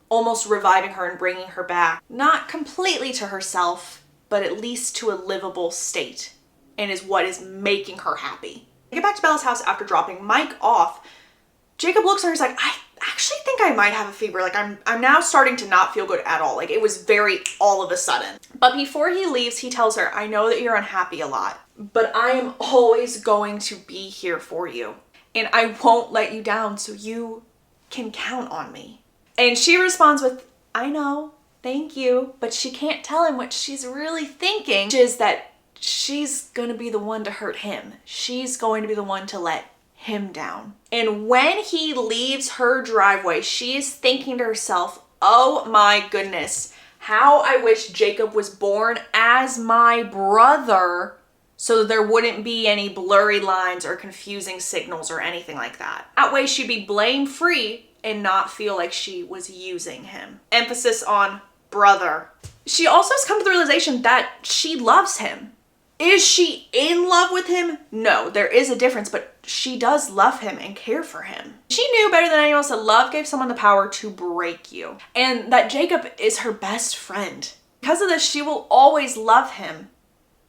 Almost reviving her and bringing her back. Not completely to herself, but at least to a livable state, and is what is making her happy. I get back to Bella's house after dropping Mike off. Jacob looks at her and is like, I actually think I might have a fever. Like I'm now starting to not feel good at all. Like it was very all of a sudden. But before he leaves, he tells her, I know that you're unhappy a lot, but I am always going to be here for you. And I won't let you down, so you can count on me. And she responds with, I know. Thank you. But she can't tell him what she's really thinking, which is that she's gonna be the one to hurt him. She's going to be the one to let him down. And when he leaves her driveway, she is thinking to herself, oh my goodness, how I wish Jacob was born as my brother so that there wouldn't be any blurry lines or confusing signals or anything like that. That way she'd be blame-free and not feel like she was using him. Emphasis on brother. She also has come to the realization that she loves him. Is she in love with him? No, there is a difference, but she does love him and care for him. She knew better than anyone else that love gave someone the power to break you, and that Jacob is her best friend. Because of this, she will always love him,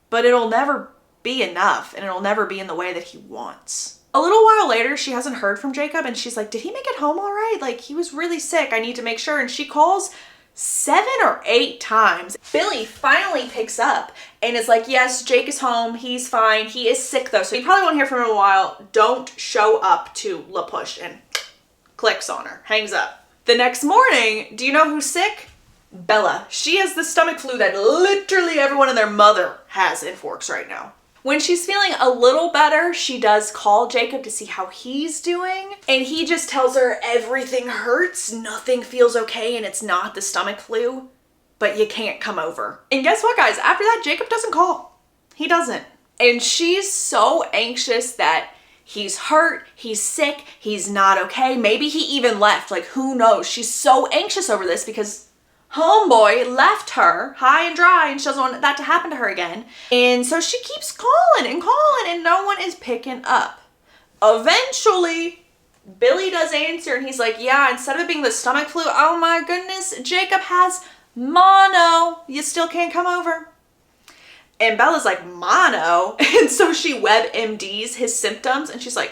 but it'll never be enough, and it'll never be in the way that he wants. A little while later, she hasn't heard from Jacob, and she's like, did he make it home all right? Like, he was really sick. I need to make sure. And she calls 7 or 8 times. Billy finally picks up and is like, yes, Jake is home. He's fine. He is sick though, so you probably won't hear from him in a while. Don't show up to La Push, and clicks on her, hangs up. The next morning, do you know who's sick? Bella. She has the stomach flu that literally everyone and their mother has in Forks right now. When she's feeling a little better, she does call Jacob to see how he's doing. And he just tells her everything hurts, nothing feels okay, and it's not the stomach flu, but you can't come over. And guess what, guys? After that, Jacob doesn't call. He doesn't. And she's so anxious that he's hurt, he's sick, he's not okay. Maybe he even left, like who knows? She's so anxious over this because homeboy left her high and dry and she doesn't want that to happen to her again. And so she keeps calling and no one is picking up. Eventually, Billy does answer and he's like, yeah, instead of it being the stomach flu, oh my goodness, Jacob has mono. You still can't come over. And Bella's like, mono? And so she WebMDs his symptoms and she's like,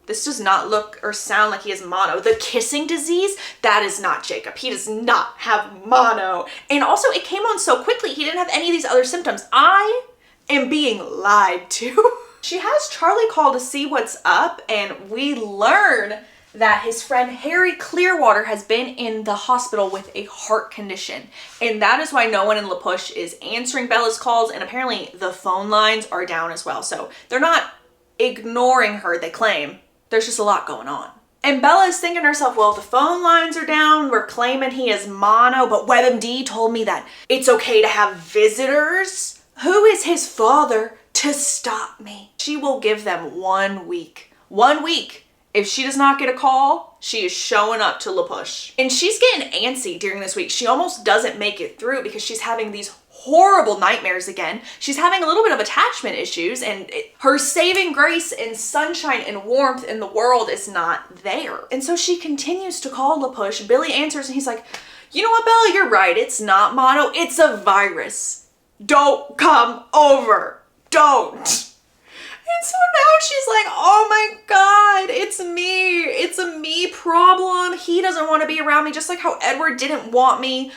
this does not look or sound like he has mono. The kissing disease, that is not Jacob. He does not have mono. And also it came on so quickly. He didn't have any of these other symptoms. I am being lied to. She has Charlie call to see what's up, and we learn that his friend Harry Clearwater has been in the hospital with a heart condition. And that is why no one in La Push is answering Bella's calls, and apparently the phone lines are down as well. So they're not ignoring her, they claim. There's just a lot going on. And Bella is thinking to herself, well, the phone lines are down. We're claiming he has mono, but WebMD told me that it's okay to have visitors. Who is his father to stop me? She will give them 1 week. 1 week. If she does not get a call, she is showing up to La Push. And she's getting antsy during this week. She almost doesn't make it through because she's having these horrible nightmares again. She's having a little bit of attachment issues, and her saving grace and sunshine and warmth in the world is not there. And so she continues to call La Push. Billy answers and he's like, you know what, Bella, you're right. It's not mono, it's a virus. Don't come over. Don't. And so now she's like, oh my God, it's me. It's a me problem. He doesn't want to be around me, just like how Edward didn't want me.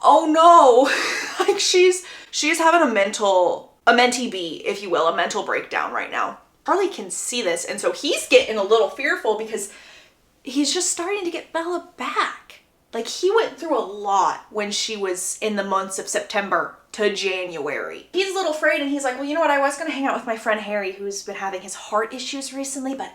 Oh no. Like she's having a mentee B, if you will, a mental breakdown right now. Charlie can see this, and so he's getting a little fearful because he's just starting to get Bella back. Like he went through a lot when she was in the months of September to January. He's a little afraid, and he's like, well, you know what? I was going to hang out with my friend Harry, who's been having his heart issues recently, but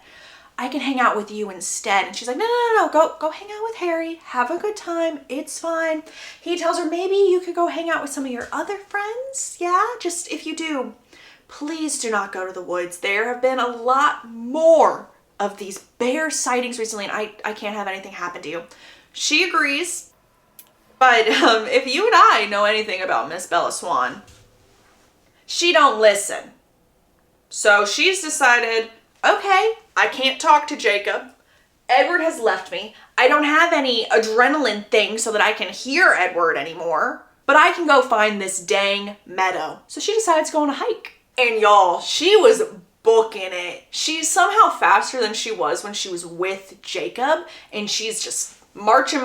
I can hang out with you instead. And she's like, no, go hang out with Harry. Have a good time. It's fine. He tells her, maybe you could go hang out with some of your other friends. Yeah, just if you do, please do not go to the woods. There have been a lot more of these bear sightings recently, and I can't have anything happen to you. She agrees. But if you and I know anything about Miss Bella Swan, she don't listen. So she's decided, okay, I can't talk to Jacob. Edward has left me. I don't have any adrenaline thing so that I can hear Edward anymore, but I can go find this dang meadow. So she decides to go on a hike. And y'all, she was booking it. She's somehow faster than she was when she was with Jacob, and she's just marching,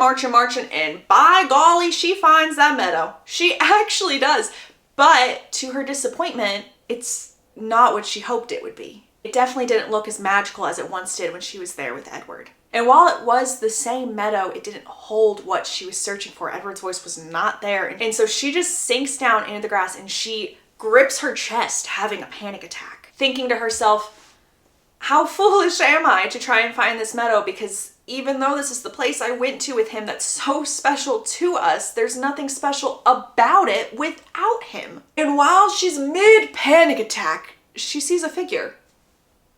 and by golly, she finds that meadow. She actually does. But to her disappointment, it's not what she hoped it would be. It definitely didn't look as magical as it once did when she was there with Edward. And while it was the same meadow, it didn't hold what she was searching for. Edward's voice was not there. And so she just sinks down into the grass and she grips her chest, having a panic attack, thinking to herself, how foolish am I to try and find this meadow, because even though this is the place I went to with him that's so special to us, there's nothing special about it without him. And while she's mid-panic attack, she sees a figure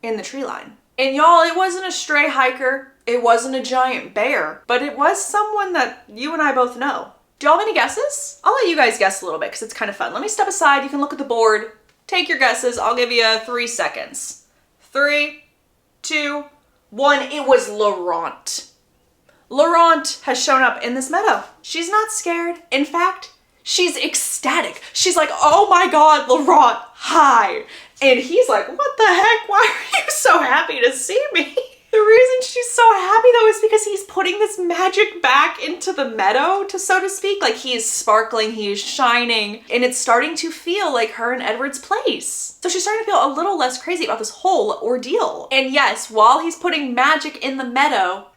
in the tree line. And y'all, it wasn't a stray hiker, it wasn't a giant bear, but it was someone that you and I both know. Do y'all have any guesses? I'll let you guys guess a little bit because it's kind of fun. Let me step aside, you can look at the board, take your guesses, I'll give you 3 seconds. 3, 2, 1. It was Laurent. Laurent has shown up in this meadow. She's not scared. In fact, she's ecstatic. She's like, oh my God, Laurent, hi. And he's like, what the heck? Why are you so happy to see me? The reason she's so happy though is because he's putting this magic back into the meadow, so to speak. Like, he is sparkling, he is shining, and it's starting to feel like her and Edward's place. So she's starting to feel a little less crazy about this whole ordeal. And yes, while he's putting magic in the meadow,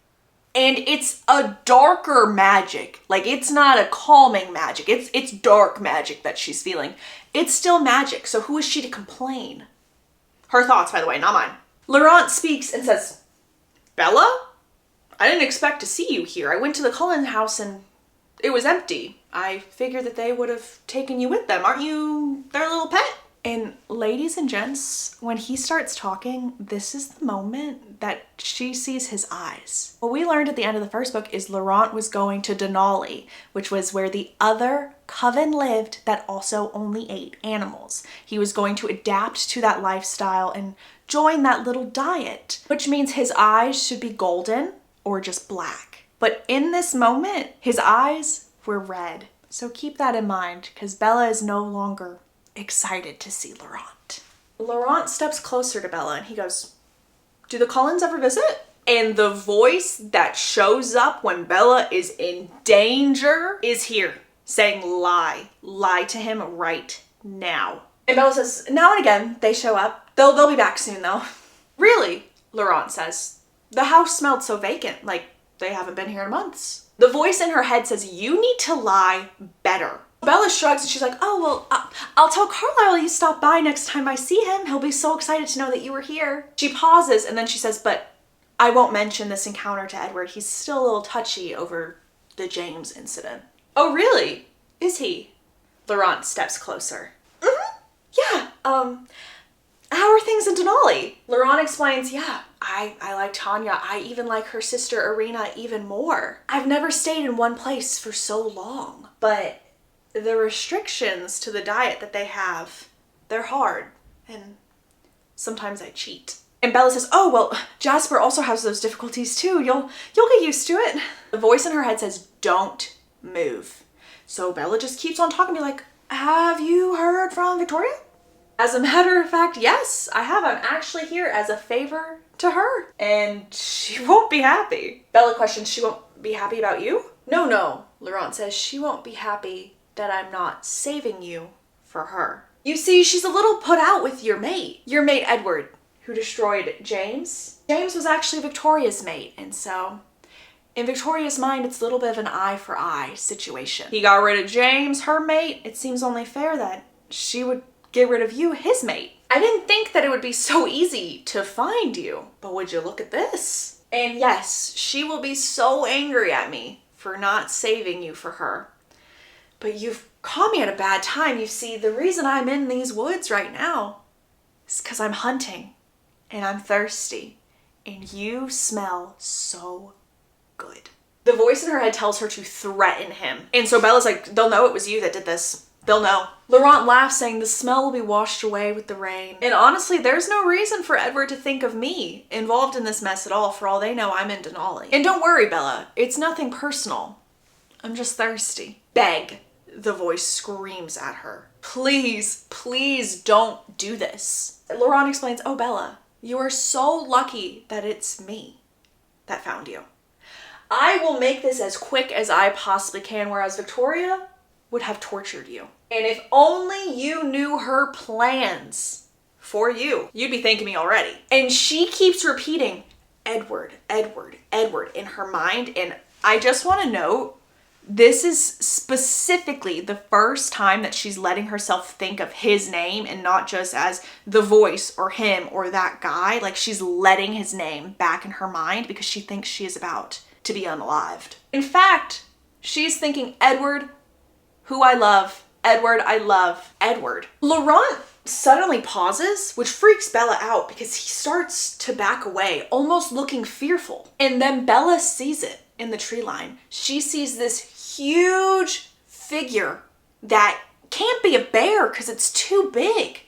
and it's a darker magic, like it's not a calming magic, it's dark magic that she's feeling. It's still magic, so who is she to complain? Her thoughts, by the way, not mine. Laurent speaks and says, Bella? I didn't expect to see you here. I went to the Cullen house and it was empty. I figured that they would have taken you with them. Aren't you their little pet? And ladies and gents, when he starts talking, this is the moment that she sees his eyes. What we learned at the end of the first book is Laurent was going to Denali, which was where the other coven lived that also only ate animals. He was going to adapt to that lifestyle and join that little diet, which means his eyes should be golden or just black. But in this moment, his eyes were red. So keep that in mind, because Bella is no longer excited to see Laurent. Laurent steps closer to Bella and he goes, do the Cullens ever visit? And the voice that shows up when Bella is in danger is here, saying lie to him right now. And Bella says, now and again, they show up. They'll be back soon though. Really? Laurent says. The house smelled so vacant, like they haven't been here in months. The voice in her head says, you need to lie better. Bella shrugs and she's like, oh, well, I'll tell Carlisle you stop by next time I see him. He'll be so excited to know that you were here. She pauses and then she says, but I won't mention this encounter to Edward. He's still a little touchy over the James incident. Oh, really? Is he? Laurent steps closer. Yeah, how are things in Denali? Laurent explains, yeah, I like Tanya. I even like her sister Irina even more. I've never stayed in one place for so long, but the restrictions to the diet that they have, they're hard, and sometimes I cheat. And Bella says, oh, well, Jasper also has those difficulties too. You'll get used to it. The voice in her head says, don't move. So Bella just keeps on talking to me like, have you heard from Victoria? As a matter of fact, yes, I have. I'm actually here as a favor to her, and she won't be happy. Bella questions, she won't be happy about you? No, Laurent says, she won't be happy that I'm not saving you for her. You see, she's a little put out with your mate Edward, who destroyed James. James was actually Victoria's mate, and so in Victoria's mind, it's a little bit of an eye for eye situation. He got rid of James, her mate. It seems only fair that she would get rid of you, his mate. I didn't think that it would be so easy to find you, but would you look at this? And yes, she will be so angry at me for not saving you for her. But you've caught me at a bad time. You see, the reason I'm in these woods right now is because I'm hunting and I'm thirsty and you smell so good. The voice in her head tells her to threaten him. And so Bella's like, they'll know it was you that did this. They'll know. Laurent laughs, saying the smell will be washed away with the rain. And honestly, there's no reason for Edward to think of me involved in this mess at all. For all they know, I'm in Denali. And don't worry, Bella. It's nothing personal. I'm just thirsty. Beg. The voice screams at her. Please, please don't do this. Laurent explains, oh, Bella, you are so lucky that it's me that found you. I will make this as quick as I possibly can, whereas Victoria would have tortured you. And if only you knew her plans for you, you'd be thanking me already. And she keeps repeating, Edward, Edward, Edward in her mind. And I just want to note, this is specifically the first time that she's letting herself think of his name and not just as the voice or him or that guy. Like, she's letting his name back in her mind because she thinks she is about to be unalived. In fact, she's thinking, Edward, who I love, Edward, I love, Edward. Laurent suddenly pauses, which freaks Bella out because he starts to back away, almost looking fearful. And then Bella sees it in the tree line. She sees this huge figure that can't be a bear because it's too big.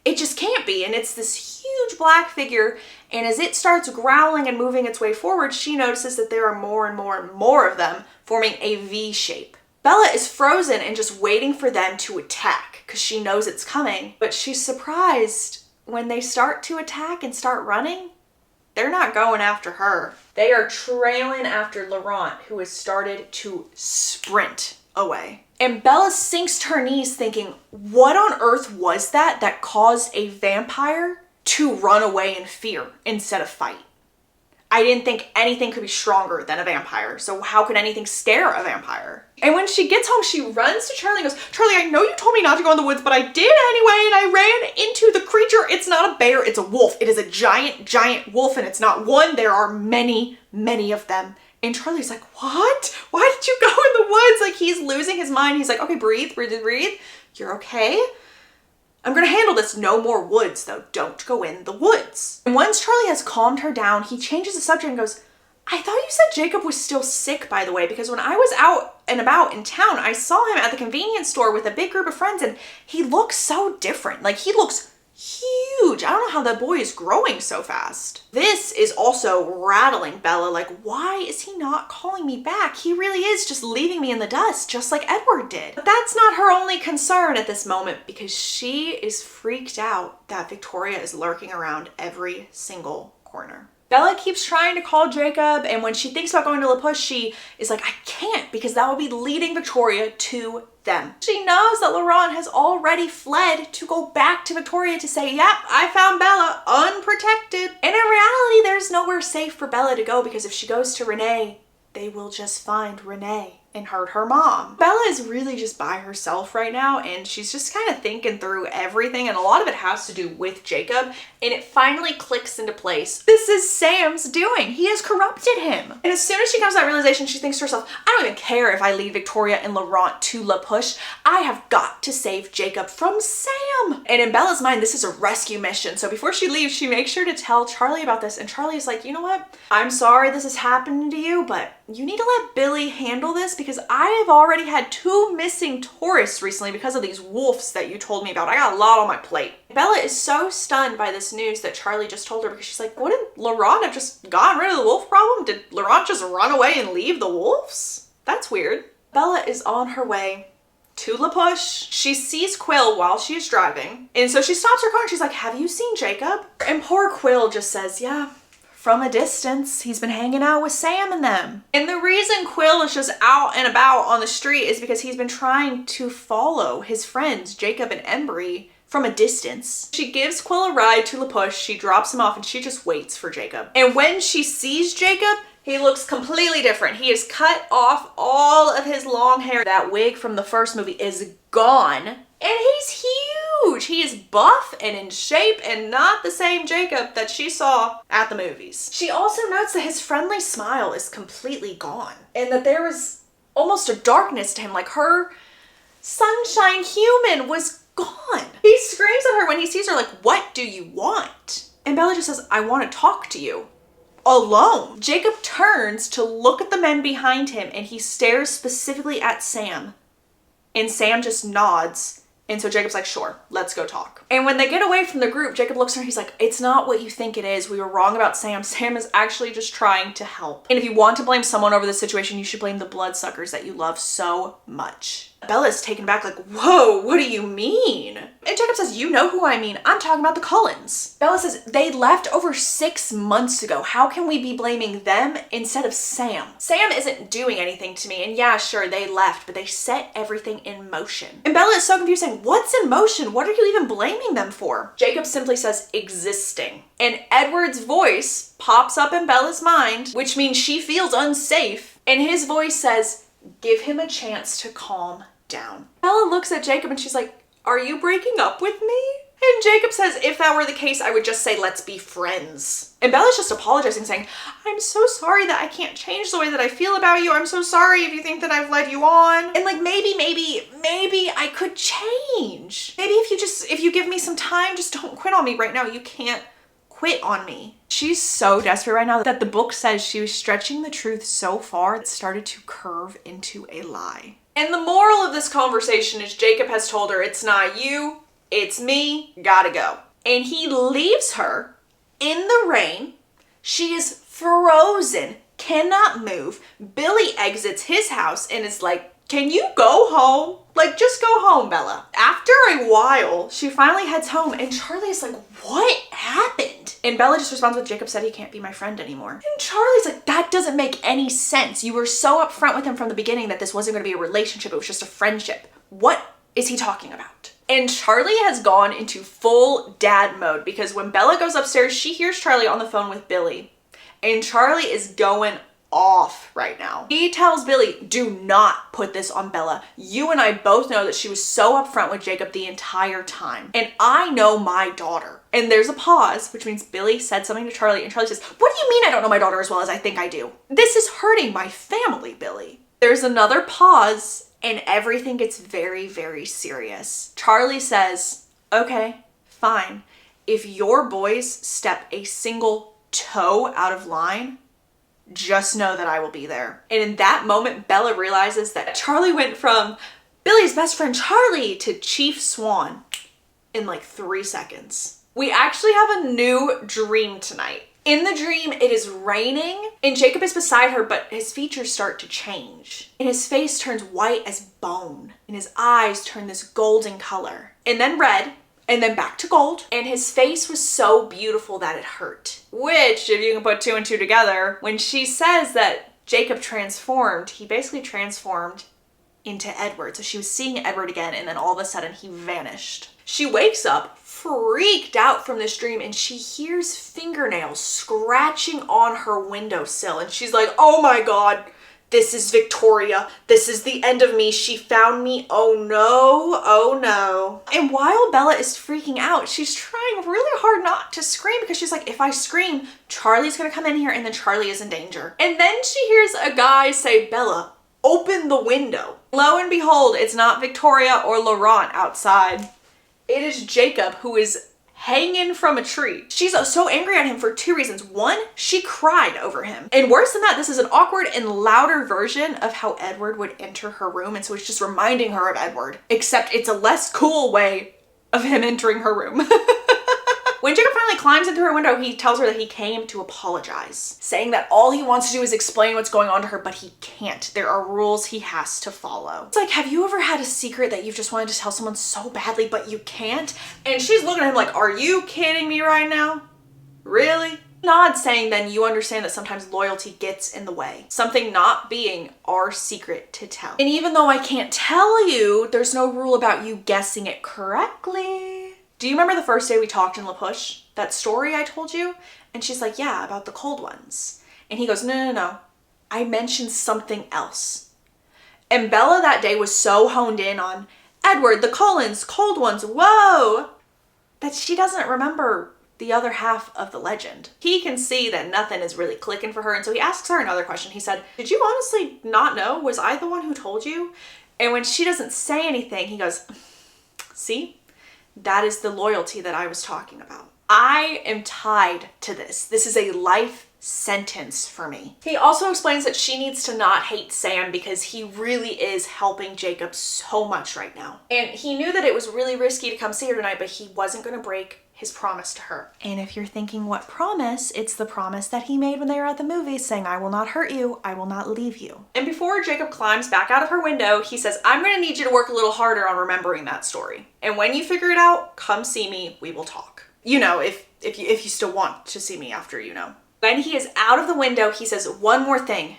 it just can't be. And it's this huge black figure. And as it starts growling and moving its way forward, she notices that there are more and more and more of them forming a V shape. Bella is frozen and just waiting for them to attack because she knows it's coming. But she's surprised when they start to attack and start running. They're not going after her. They are trailing after Laurent, who has started to sprint away. And Bella sinks to her knees thinking, what on earth was that caused a vampire to run away in fear instead of fight? I didn't think anything could be stronger than a vampire, so how could anything scare a vampire? And when she gets home, she runs to Charlie and goes, Charlie, I know you told me not to go in the woods, but I did anyway, and I ran into the creature. It's not a bear, it's a wolf. It is a giant, giant wolf, and it's not one. There are many, many of them. And Charlie's like, what? Why did you go in the woods? Like, he's losing his mind. He's like, okay, breathe, breathe, breathe. You're okay. I'm gonna handle this. No more woods, though. Don't go in the woods. And once Charlie has calmed her down, he changes the subject and goes, I thought you said Jacob was still sick, by the way, because when I was out and about in town, I saw him at the convenience store with a big group of friends, and he looks so different. Like, he looks huge. I don't know how that boy is growing so fast. This is also rattling Bella. Like, why is he not calling me back? He really is just leaving me in the dust, just like Edward did. But that's not her only concern at this moment, because she is freaked out that Victoria is lurking around every single corner. Bella keeps trying to call Jacob, and when she thinks about going to La Push, she is like, I can't, because that would be leading Victoria to them. She knows that Laurent has already fled to go back to Victoria to say, yep, I found Bella unprotected. And in reality, there's nowhere safe for Bella to go, because if she goes to Renee, they will just find Renee and hurt her mom. Bella is really just by herself right now, and she's just kind of thinking through everything, and a lot of it has to do with Jacob, and it finally clicks into place. This is Sam's doing. He has corrupted him. And as soon as she comes to that realization, she thinks to herself, I don't even care if I lead Victoria and Laurent to La Push. I have got to save Jacob from Sam. And in Bella's mind, this is a rescue mission. So before she leaves, she makes sure to tell Charlie about this, and Charlie is like, you know what? I'm sorry this is happening to you, but you need to let Billy handle this, because I have already had 2 missing tourists recently because of these wolves that you told me about. I got a lot on my plate. Bella is so stunned by this news that Charlie just told her, because she's like, wouldn't Laurent have just gotten rid of the wolf problem? Did Laurent just run away and leave the wolves? That's weird. Bella is on her way to La Push. She sees Quill while she is driving, and so she stops her car and she's like, have you seen Jacob? And poor Quill just says, yeah, from a distance. He's been hanging out with Sam and them. And the reason Quill is just out and about on the street is because he's been trying to follow his friends, Jacob and Embry, from a distance. She gives Quill a ride to La Push, she drops him off, and she just waits for Jacob. And when she sees Jacob, he looks completely different. He has cut off all of his long hair. That wig from the first movie is gone. And he's huge. He is buff and in shape and not the same Jacob that she saw at the movies. She also notes that his friendly smile is completely gone, and that there was almost a darkness to him, like her sunshine human was gone. He screams at her when he sees her, like, what do you want? And Bella just says, I want to talk to you. Alone. Jacob turns to look at the men behind him, and he stares specifically at Sam. And Sam just nods. And so Jacob's like, sure, let's go talk. And when they get away from the group, Jacob looks at her, he's like, it's not what you think it is. We were wrong about Sam. Sam is actually just trying to help. And if you want to blame someone over this situation, you should blame the bloodsuckers that you love so much. Bella's taken back, like, whoa, what do you mean? And Jacob says, you know who I mean. I'm talking about the Cullens. Bella says, they left over 6 months ago. How can we be blaming them instead of Sam? Sam isn't doing anything to me. And yeah, sure, they left, but they set everything in motion. And Bella is so confused, saying, what's in motion? What are you even blaming them for? Jacob simply says, existing. And Edward's voice pops up in Bella's mind, which means she feels unsafe. And his voice says, give him a chance to calm down. Bella looks at Jacob and she's like, are you breaking up with me? And Jacob says, if that were the case, I would just say, let's be friends. And Bella's just apologizing, saying, I'm so sorry that I can't change the way that I feel about you. I'm so sorry if you think that I've led you on. And like, maybe I could change. Maybe if you give me some time, just don't quit on me right now. You can't quit on me. She's so desperate right now that the book says she was stretching the truth so far it started to curve into a lie. And the moral of this conversation is Jacob has told her, it's not you, it's me, gotta go. And he leaves her in the rain. She is frozen, cannot move. Billy exits his house and is like, can you go home? Like, just go home, Bella. After a while, she finally heads home and Charlie is like, what happened? And Bella just responds with, Jacob said he can't be my friend anymore. And Charlie's like, that doesn't make any sense. You were so upfront with him from the beginning that this wasn't going to be a relationship. It was just a friendship. What is he talking about? And Charlie has gone into full dad mode because when Bella goes upstairs, she hears Charlie on the phone with Billy. And Charlie is going off right now. He tells Billy, do not put this on Bella. You and I both know that she was so upfront with Jacob the entire time. And I know my daughter. And there's a pause, which means Billy said something to Charlie. And Charlie says, what do you mean I don't know my daughter as well as I think I do? This is hurting my family, Billy. There's another pause and everything gets very, very serious. Charlie says, okay, fine. If your boys step a single toe out of line, just know that I will be there. And in that moment, Bella realizes that Charlie went from Billy's best friend Charlie to Chief Swan in like 3 seconds. We actually have a new dream tonight. In the dream, it is raining and Jacob is beside her, but his features start to change. And his face turns white as bone and his eyes turn this golden color and then red. And then back to gold. And his face was so beautiful that it hurt. Which, if you can put 2 and 2 together, when she says that Jacob transformed, he basically transformed into Edward. So she was seeing Edward again, and then all of a sudden he vanished. She wakes up freaked out from this dream and she hears fingernails scratching on her windowsill. And she's like, oh my God. This is Victoria. This is the end of me. She found me. Oh no. Oh no. And while Bella is freaking out, she's trying really hard not to scream because she's like, if I scream, Charlie's gonna come in here and then Charlie is in danger. And then she hears a guy say, Bella, open the window. Lo and behold, it's not Victoria or Laurent outside. It is Jacob, who is hanging from a tree. She's so angry at him for 2 reasons. One, she cried over him. And worse than that, this is an awkward and louder version of how Edward would enter her room. And so it's just reminding her of Edward, except it's a less cool way of him entering her room. When Jacob finally climbs into her window, he tells her that he came to apologize, saying that all he wants to do is explain what's going on to her, but he can't. There are rules he has to follow. It's like, have you ever had a secret that you've just wanted to tell someone so badly, but you can't? And she's looking at him like, are you kidding me right now? Really? Nods, saying then you understand that sometimes loyalty gets in the way. Something not being our secret to tell. And even though I can't tell you, there's no rule about you guessing it correctly. Do you remember the first day we talked in La Push? That story I told you? And she's like, yeah, about the cold ones. And he goes, no. I mentioned something else. And Bella that day was so honed in on Edward, the Cullens, cold ones, whoa, that she doesn't remember the other half of the legend. He can see that nothing is really clicking for her. And so he asks her another question. He said, did you honestly not know? Was I the one who told you? And when she doesn't say anything, he goes, see? That is the loyalty that I was talking about. I am tied to this. This is a life sentence for me. He also explains that she needs to not hate Sam because he really is helping Jacob so much right now. And he knew that it was really risky to come see her tonight, but he wasn't going to break his promise to her. And if you're thinking what promise, it's the promise that he made when they were at the movies saying, I will not hurt you, I will not leave you. And before Jacob climbs back out of her window, he says, I'm gonna need you to work a little harder on remembering that story. And when you figure it out, come see me, we will talk. You know, if you still want to see me after you know. When he is out of the window, he says, one more thing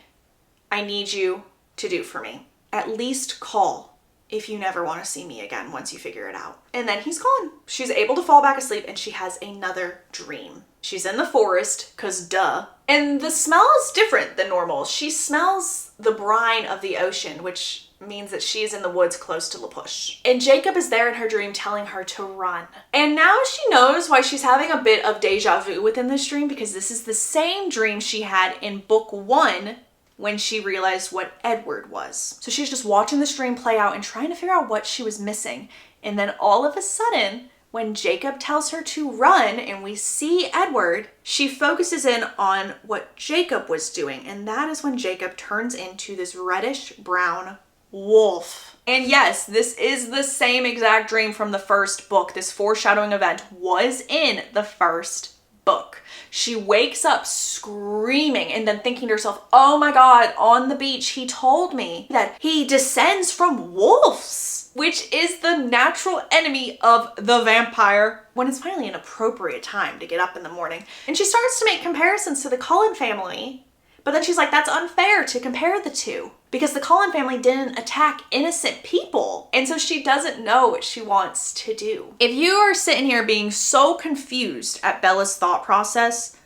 I need you to do for me. At least call if you never want to see me again once you figure it out. And then he's gone. She's able to fall back asleep and she has another dream. She's in the forest, cause duh. And the smell is different than normal. She smells the brine of the ocean, which means that she's in the woods close to La Push. And Jacob is there in her dream telling her to run. And now she knows why she's having a bit of deja vu within this dream, because this is the same dream she had in book 1 when she realized what Edward was. So she's just watching this dream play out and trying to figure out what she was missing. And then all of a sudden, when Jacob tells her to run and we see Edward, she focuses in on what Jacob was doing. And that is when Jacob turns into this reddish brown wolf. And yes, this is the same exact dream from the first book. This foreshadowing event was in the first book. She wakes up screaming and then thinking to herself, oh my God, on the beach, he told me that he descends from wolves, which is the natural enemy of the vampire, when it's finally an appropriate time to get up in the morning. And she starts to make comparisons to the Cullen family, but then she's like, that's unfair to compare the two because the Cullen family didn't attack innocent people. And so she doesn't know what she wants to do. If you are sitting here being so confused at Bella's thought process,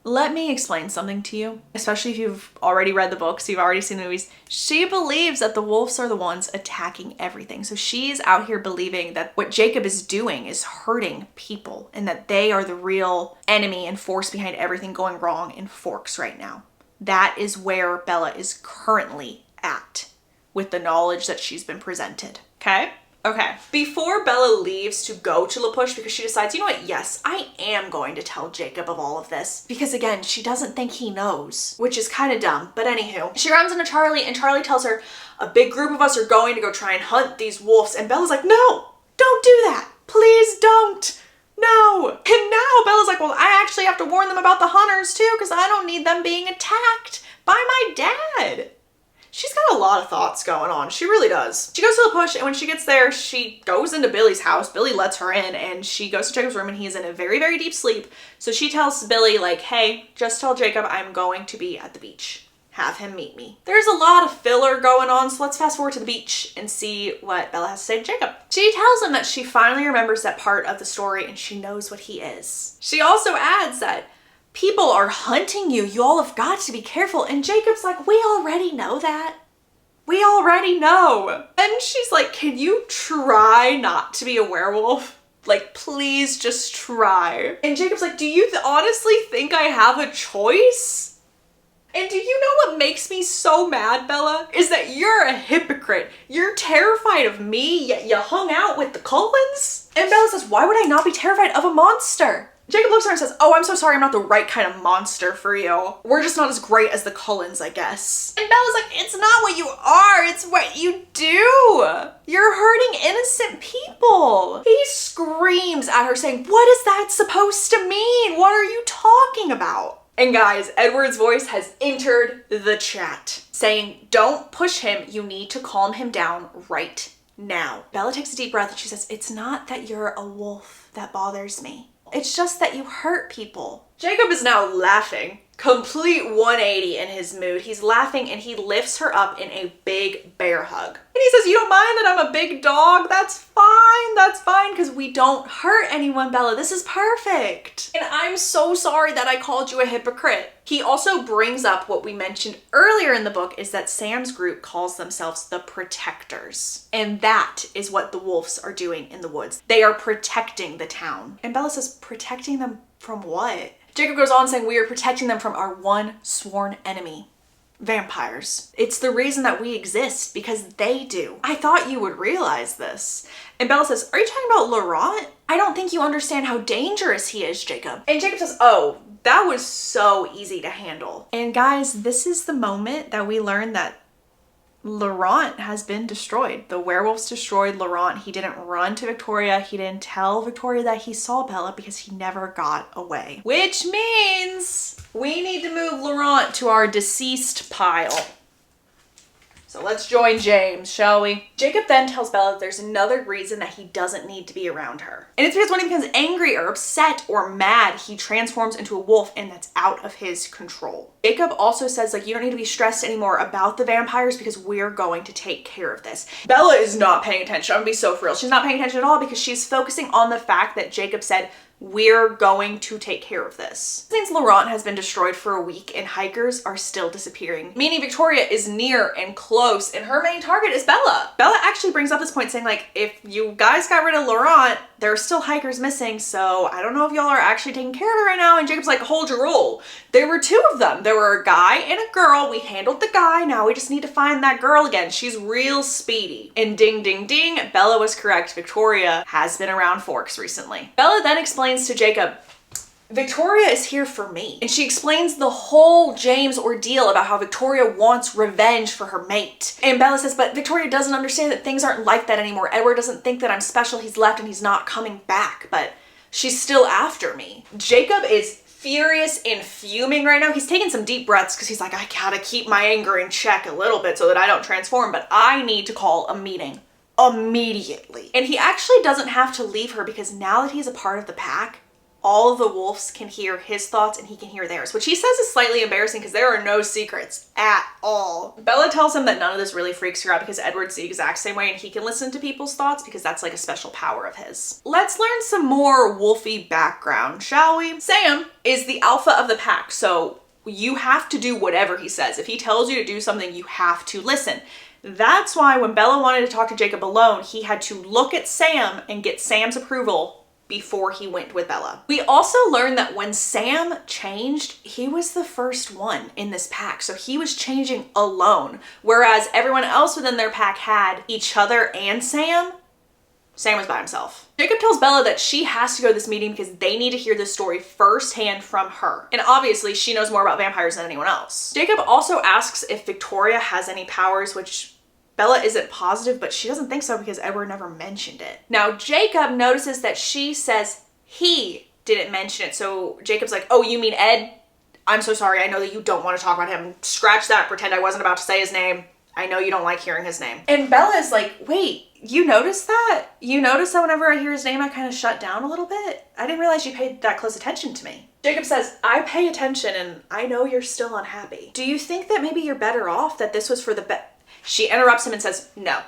let me explain something to you, especially if you've already read the books, you've already seen the movies. She believes that the wolves are the ones attacking everything. So she's out here believing that what Jacob is doing is hurting people and that they are the real enemy and force behind everything going wrong in Forks right now. That is where Bella is currently at with the knowledge that she's been presented. Okay? Okay. Before Bella leaves to go to La Push, because she decides, you know what? Yes, I am going to tell Jacob of all of this. Because again, she doesn't think he knows, which is kind of dumb. But anywho, she runs into Charlie and Charlie tells her a big group of us are going to go try and hunt these wolves. And Bella's like, no, don't do that. Please don't. No. And now Bella's like, well, I actually have to warn them about the hunters too, because I don't need them being attacked by my dad. She's got a lot of thoughts going on. She really does. She goes to the push, and when she gets there, she goes into Billy's house. Billy lets her in, and she goes to Jacob's room, and he's in a very, very deep sleep. So she tells Billy, like, hey, just tell Jacob I'm going to be at the beach. Have him meet me. There's a lot of filler going on, so let's fast forward to the beach and see what Bella has to say to Jacob. She tells him that she finally remembers that part of the story, and she knows what he is. She also adds that people are hunting you. You all have got to be careful. And Jacob's like, we already know that. We already know. And she's like, can you try not to be a werewolf? Like, please just try. And Jacob's like, do you honestly think I have a choice? And do you know what makes me so mad, Bella? Is that you're a hypocrite. You're terrified of me, yet you hung out with the Cullens? And Bella says, why would I not be terrified of a monster? Jacob looks at her and says, oh, I'm so sorry, I'm not the right kind of monster for you. We're just not as great as the Cullens, I guess. And Bella's like, it's not what you are, it's what you do. You're hurting innocent people. He screams at her saying, what is that supposed to mean? What are you talking about? And guys, Edward's voice has entered the chat saying, don't push him, you need to calm him down right now. Bella takes a deep breath and she says, it's not that you're a wolf that bothers me. It's just that you hurt people. Jacob is now laughing. Complete 180 in his mood. He's laughing and he lifts her up in a big bear hug. And he says, you don't mind that I'm a big dog? That's fine, because we don't hurt anyone, Bella. This is perfect. And I'm so sorry that I called you a hypocrite. He also brings up what we mentioned earlier in the book is that Sam's group calls themselves the Protectors. And that is what the wolves are doing in the woods. They are protecting the town. And Bella says, protecting them from what? Jacob goes on saying, we are protecting them from our one sworn enemy, vampires. It's the reason that we exist, because they do. I thought you would realize this. And Bella says, are you talking about Laurent? I don't think you understand how dangerous he is, Jacob. And Jacob says, oh, that was so easy to handle. And guys, this is the moment that we learn that Laurent has been destroyed. The werewolves destroyed Laurent. He didn't run to Victoria. He didn't tell Victoria that he saw Bella because he never got away. Which means we need to move Laurent to our deceased pile. So let's join James, shall we? Jacob then tells Bella that there's another reason that he doesn't need to be around her. And it's because when he becomes angry or upset or mad, he transforms into a wolf, and that's out of his control. Jacob also says, like, you don't need to be stressed anymore about the vampires because we're going to take care of this. Bella is not paying attention. I'm gonna be so for real. She's not paying attention at all because she's focusing on the fact that Jacob said, we're going to take care of this. Since Laurent has been destroyed for a week and hikers are still disappearing, meaning Victoria is near and close and her main target is Bella. Bella actually brings up this point saying, like, if you guys got rid of Laurent, there are still hikers missing, so I don't know if y'all are actually taking care of it right now. And Jacob's like, hold your roll. There were two of them. There were a guy and a girl. We handled the guy. Now we just need to find that girl again. She's real speedy. And ding, ding, ding, Bella was correct. Victoria has been around Forks recently. Bella then explains to Jacob, Victoria is here for me. And she explains the whole James ordeal about how Victoria wants revenge for her mate. And Bella says, but Victoria doesn't understand that things aren't like that anymore. Edward doesn't think that I'm special. He's left and he's not coming back, but she's still after me. Jacob is furious and fuming right now. He's taking some deep breaths because he's like, I gotta keep my anger in check a little bit so that I don't transform, but I need to call a meeting immediately. And he actually doesn't have to leave her because now that he's a part of the pack, all of the wolves can hear his thoughts and he can hear theirs, which he says is slightly embarrassing because there are no secrets at all. Bella tells him that none of this really freaks her out because Edward's the exact same way and he can listen to people's thoughts because that's like a special power of his. Let's learn some more wolfy background, shall we? Sam is the alpha of the pack, so you have to do whatever he says. If he tells you to do something, you have to listen. That's why when Bella wanted to talk to Jacob alone, he had to look at Sam and get Sam's approval before he went with Bella. We also learned that when Sam changed, he was the first one in this pack. So he was changing alone. Whereas everyone else within their pack had each other and Sam. Sam was by himself. Jacob tells Bella that she has to go to this meeting because they need to hear this story firsthand from her. And obviously she knows more about vampires than anyone else. Jacob also asks if Victoria has any powers, which Bella isn't positive, but she doesn't think so because Edward never mentioned it. Now, Jacob notices that she says he didn't mention it. So Jacob's like, oh, you mean Ed? I'm so sorry. I know that you don't want to talk about him. Scratch that. Pretend I wasn't about to say his name. I know you don't like hearing his name. And Bella is like, wait, you noticed that? You noticed that whenever I hear his name, I kind of shut down a little bit? I didn't realize you paid that close attention to me. Jacob says, I pay attention and I know you're still unhappy. Do you think that maybe you're better off that this was for the best? She interrupts him and says, no.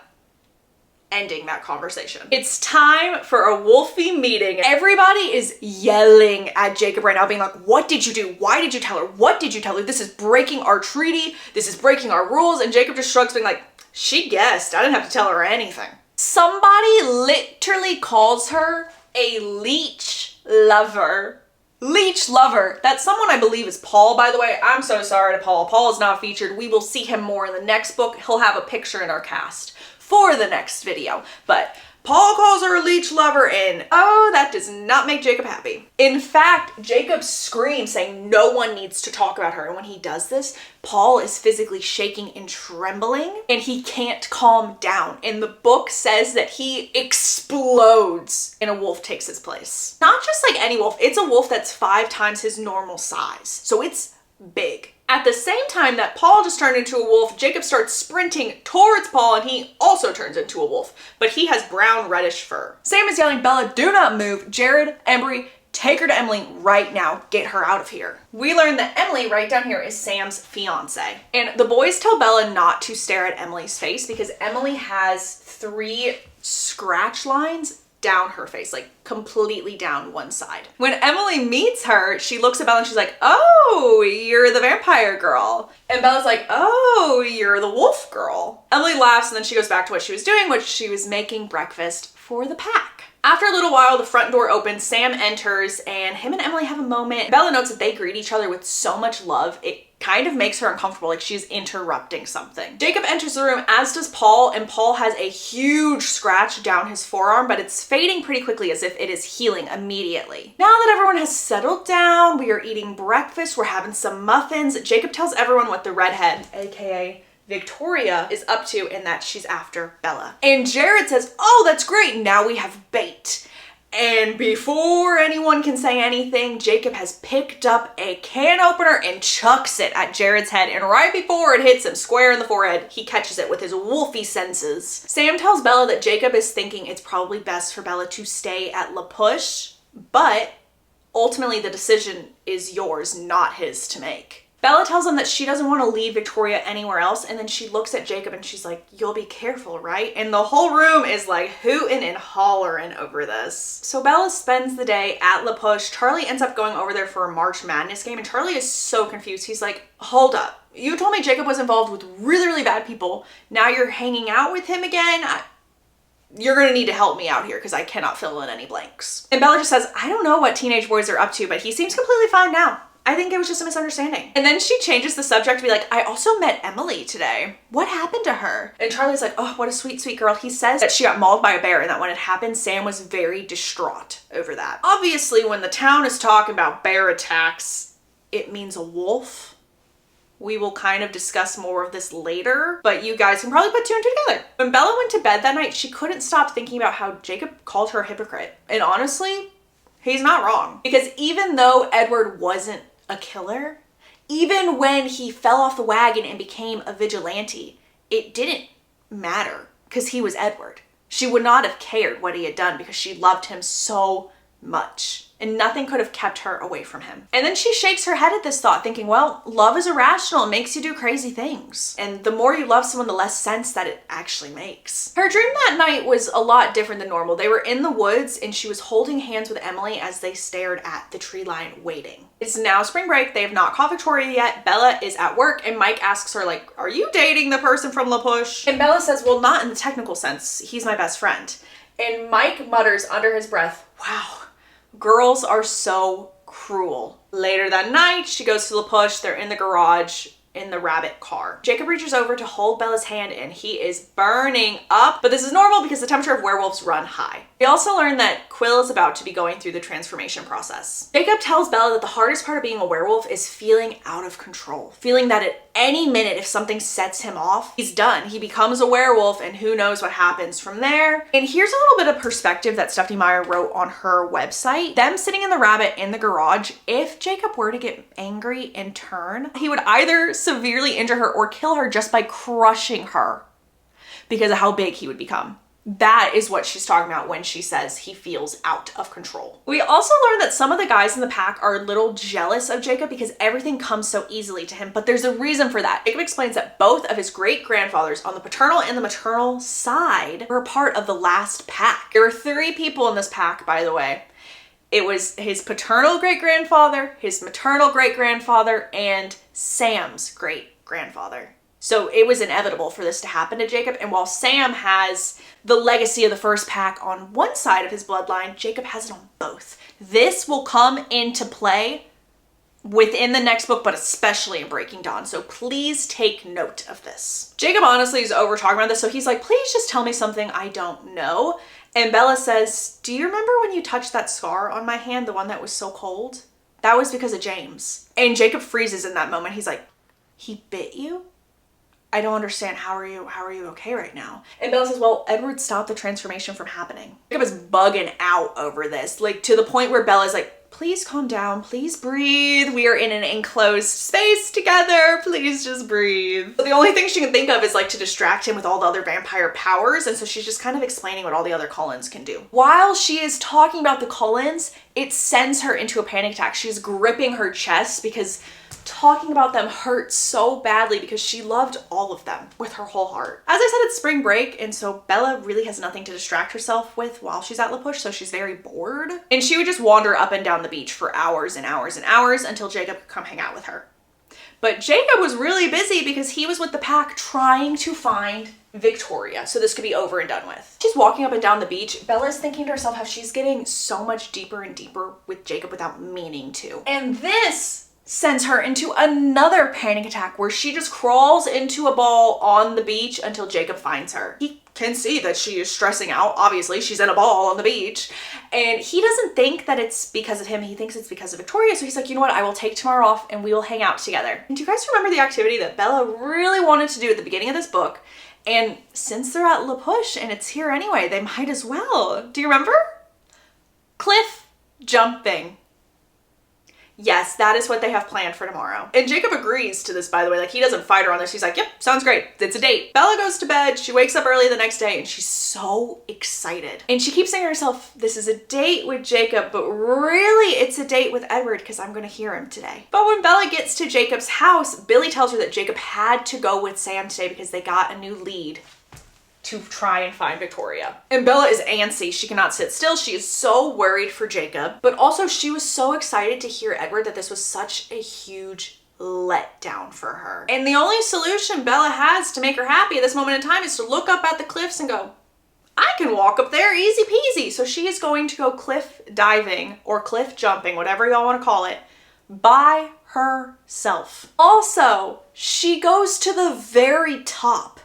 Ending that conversation. It's time for a wolfy meeting. Everybody is yelling at Jacob right now, being like, what did you do? Why did you tell her? What did you tell her? This is breaking our treaty. This is breaking our rules. And Jacob just shrugs, being like, she guessed. I didn't have to tell her anything. Somebody literally calls her a leech lover. Leech lover. That someone I believe is Paul, by the way. I'm so sorry to Paul. Paul is not featured. We will see him more in the next book. He'll have a picture in our cast for the next video. But Paul calls her a leech lover and oh, that does not make Jacob happy. In fact, Jacob screams saying no one needs to talk about her. And when he does this, Paul is physically shaking and trembling and he can't calm down. And the book says that he explodes and a wolf takes his place. Not just like any wolf, it's a wolf that's 5 times his normal size. So it's big. At the same time that Paul just turned into a wolf, Jacob starts sprinting towards Paul and he also turns into a wolf, but he has brown reddish fur. Sam is yelling, Bella, do not move. Jared, Embry, take her to Emily right now. Get her out of here. We learn that Emily right down here is Sam's fiance. And the boys tell Bella not to stare at Emily's face because Emily has 3 scratch lines down her face, like completely down one side. When Emily meets her, she looks at Bella and she's like, oh, you're the vampire girl. And Bella's like, oh, you're the wolf girl. Emily laughs and then she goes back to what she was doing, which she was making breakfast for the pack. After a little while, the front door opens, Sam enters, and him and Emily have a moment. Bella notes that they greet each other with so much love, it kind of makes her uncomfortable, like she's interrupting something. Jacob enters the room, as does Paul, and Paul has a huge scratch down his forearm, but it's fading pretty quickly as if it is healing immediately. Now that everyone has settled down, we are eating breakfast, we're having some muffins. Jacob tells everyone what the redhead, aka Victoria, is up to and that she's after Bella. And Jared says, oh, that's great, now we have bait. And before anyone can say anything, Jacob has picked up a can opener and chucks it at Jared's head. And right before it hits him square in the forehead, he catches it with his wolfy senses. Sam tells Bella that Jacob is thinking it's probably best for Bella to stay at La Push, but ultimately the decision is yours, not his to make. Bella tells him that she doesn't want to leave Victoria anywhere else, and then she looks at Jacob and she's like, you'll be careful, right? And the whole room is like hooting and hollering over this. So Bella spends the day at La Push. Charlie ends up going over there for a March Madness game, and Charlie is so confused. He's like, hold up. You told me Jacob was involved with really, really bad people. Now you're hanging out with him again? You're gonna need to help me out here because I cannot fill in any blanks. And Bella just says, I don't know what teenage boys are up to, but he seems completely fine now. I think it was just a misunderstanding. And then she changes the subject to be like, I also met Emily today. What happened to her? And Charlie's like, oh, what a sweet, sweet girl. He says that she got mauled by a bear and that when it happened, Sam was very distraught over that. Obviously, when the town is talking about bear attacks, it means a wolf. We will kind of discuss more of this later, but you guys can probably put two and two together. When Bella went to bed that night, she couldn't stop thinking about how Jacob called her a hypocrite. And honestly, he's not wrong. Because even though Edward wasn't a killer, even when he fell off the wagon and became a vigilante, it didn't matter because he was Edward. She would not have cared what he had done because she loved him so much. And nothing could have kept her away from him. And then she shakes her head at this thought, thinking, well, love is irrational. It makes you do crazy things. And the more you love someone, the less sense that it actually makes. Her dream that night was a lot different than normal. They were in the woods and she was holding hands with Emily as they stared at the tree line waiting. It's now spring break. They have not caught Victoria yet. Bella is at work and Mike asks her, like, are you dating the person from La Push? And Bella says, well, not in the technical sense. He's my best friend. And Mike mutters under his breath, wow. Girls are so cruel. Later that night, she goes to La Push. They're in the garage in the rabbit car. Jacob reaches over to hold Bella's hand and he is burning up, but this is normal because the temperature of werewolves run high. We also learn that Quill is about to be going through the transformation process. Jacob tells Bella that the hardest part of being a werewolf is feeling out of control, feeling that at any minute if something sets him off, he's done. He becomes a werewolf and who knows what happens from there. And here's a little bit of perspective that Stephanie Meyer wrote on her website. Them sitting in the rabbit in the garage, if Jacob were to get angry and turn, he would either severely injure her or kill her just by crushing her because of how big he would become. That is what she's talking about when she says he feels out of control. We also learned that some of the guys in the pack are a little jealous of Jacob because everything comes so easily to him, but there's a reason for that. Jacob explains that both of his great-grandfathers on the paternal and the maternal side were a part of the last pack. There were 3 people in this pack, by the way. It was his paternal great-grandfather, his maternal great-grandfather, and Sam's great-grandfather. So it was inevitable for this to happen to Jacob. And while Sam has the legacy of the first pack on one side of his bloodline, Jacob has it on both. This will come into play within the next book, but especially in Breaking Dawn. So please take note of this. Jacob honestly is over talking about this. So he's like, please just tell me something I don't know. And Bella says, do you remember when you touched that scar on my hand, the one that was so cold? That was because of James. And Jacob freezes in that moment. He's like, he bit you? I don't understand. How are you okay right now? And Bella says, well, Edward stopped the transformation from happening. Jacob is bugging out over this, like to the point where Bella's like, please calm down, please breathe. We are in an enclosed space together. Please just breathe. But the only thing she can think of is like to distract him with all the other vampire powers. And so she's just kind of explaining what all the other Cullens can do. While she is talking about the Cullens, it sends her into a panic attack. She's gripping her chest because talking about them hurt so badly because she loved all of them with her whole heart. As I said, it's spring break, and so Bella really has nothing to distract herself with while she's at La Push, so she's very bored. And she would just wander up and down the beach for hours and hours and hours until Jacob could come hang out with her. But Jacob was really busy because he was with the pack trying to find Victoria, so this could be over and done with. She's walking up and down the beach. Bella's thinking to herself how she's getting so much deeper and deeper with Jacob without meaning to. And this sends her into another panic attack where she just crawls into a ball on the beach until Jacob finds her. He can see that she is stressing out. Obviously, she's in a ball on the beach. And he doesn't think that it's because of him. He thinks it's because of Victoria. So he's like, you know what? I will take tomorrow off and we will hang out together. And do you guys remember the activity that Bella really wanted to do at the beginning of this book? And since they're at La Push and it's here anyway, they might as well. Do you remember? Cliff jumping. Yes, that is what they have planned for tomorrow. And Jacob agrees to this, by the way. Like, he doesn't fight her on this. He's like, yep, sounds great. It's a date. Bella goes to bed. She wakes up early the next day and she's so excited. And she keeps saying to herself, this is a date with Jacob, but really it's a date with Edward because I'm going to hear him today. But when Bella gets to Jacob's house, Billy tells her that Jacob had to go with Sam today because they got a new lead to try and find Victoria. And Bella is antsy. She cannot sit still. She is so worried for Jacob, but also she was so excited to hear Edward that this was such a huge letdown for her. And the only solution Bella has to make her happy at this moment in time is to look up at the cliffs and go, I can walk up there easy peasy. So she is going to go cliff diving or cliff jumping, whatever y'all want to call it, by herself. Also, she goes to the very top.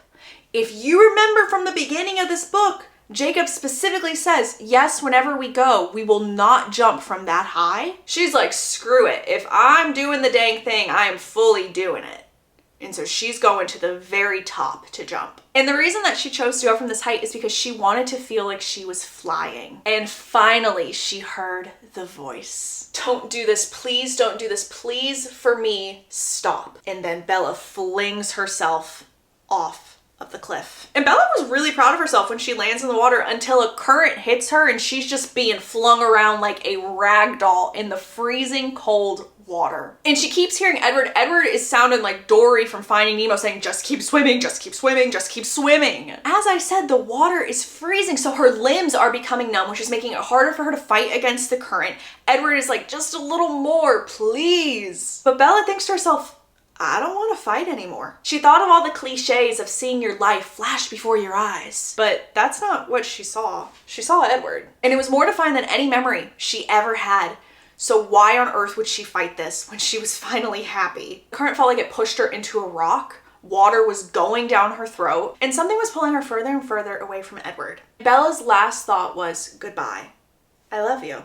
If you remember from the beginning of this book, Jacob specifically says, yes, whenever we go, we will not jump from that high. She's like, screw it. If I'm doing the dang thing, I am fully doing it. And so she's going to the very top to jump. And the reason that she chose to go from this height is because she wanted to feel like she was flying. And finally, she heard the voice. Don't do this, please don't do this, please, for me, stop. And then Bella flings herself off of the cliff. And Bella was really proud of herself when she lands in the water until a current hits her and she's just being flung around like a rag doll in the freezing cold water. And she keeps hearing Edward. Edward is sounding like Dory from Finding Nemo saying, just keep swimming, just keep swimming, just keep swimming. As I said, the water is freezing, so her limbs are becoming numb, which is making it harder for her to fight against the current. Edward is like, just a little more, please. But Bella thinks to herself, I don't want to fight anymore. She thought of all the cliches of seeing your life flash before your eyes, but that's not what she saw. She saw Edward, and it was mortifying than any memory she ever had. So why on earth would she fight this when she was finally happy? The current felt like it pushed her into a rock. Water was going down her throat, and something was pulling her further and further away from Edward. Bella's last thought was, goodbye. I love you.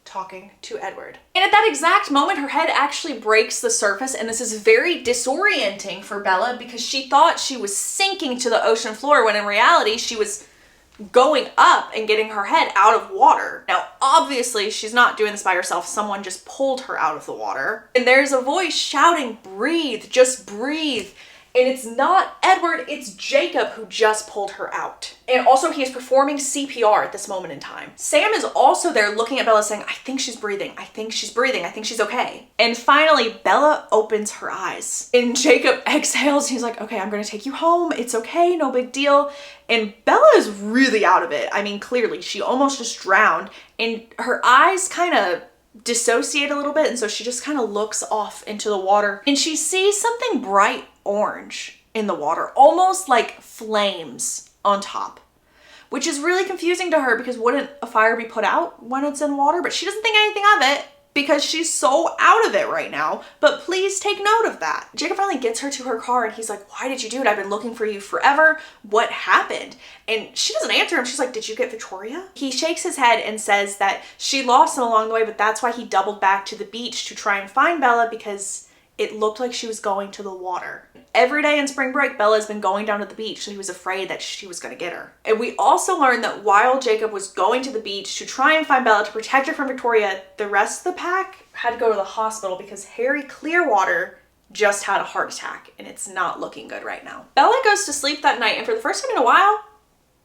Talking to Edward. And at that exact moment, her head actually breaks the surface, and this is very disorienting for Bella because she thought she was sinking to the ocean floor when in reality she was going up and getting her head out of water. Now, obviously, she's not doing this by herself. Someone just pulled her out of the water. And there's a voice shouting, breathe, just breathe. And it's not Edward, it's Jacob who just pulled her out. And also he is performing CPR at this moment in time. Sam is also there looking at Bella saying, I think she's breathing, I think she's breathing, I think she's okay. And finally, Bella opens her eyes and Jacob exhales. He's like, okay, I'm gonna take you home. It's okay, no big deal. And Bella is really out of it. I mean, clearly she almost just drowned and her eyes kind of dissociate a little bit, and so she just kind of looks off into the water and she sees something bright orange in the water, almost like flames on top, which is really confusing to her because wouldn't a fire be put out when it's in water? But she doesn't think anything of it because she's so out of it right now. But please take note of that. Jacob finally gets her to her car and he's like, why did you do it? I've been looking for you forever. What happened? And she doesn't answer him. She's like, did you get Victoria? He shakes his head and says that she lost him along the way, but that's why he doubled back to the beach to try and find Bella because it looked like she was going to the water. Every day in spring break, Bella has been going down to the beach, so he was afraid that she was gonna get her. And we also learned that while Jacob was going to the beach to try and find Bella to protect her from Victoria, the rest of the pack had to go to the hospital because Harry Clearwater just had a heart attack and it's not looking good right now. Bella goes to sleep that night and for the first time in a while,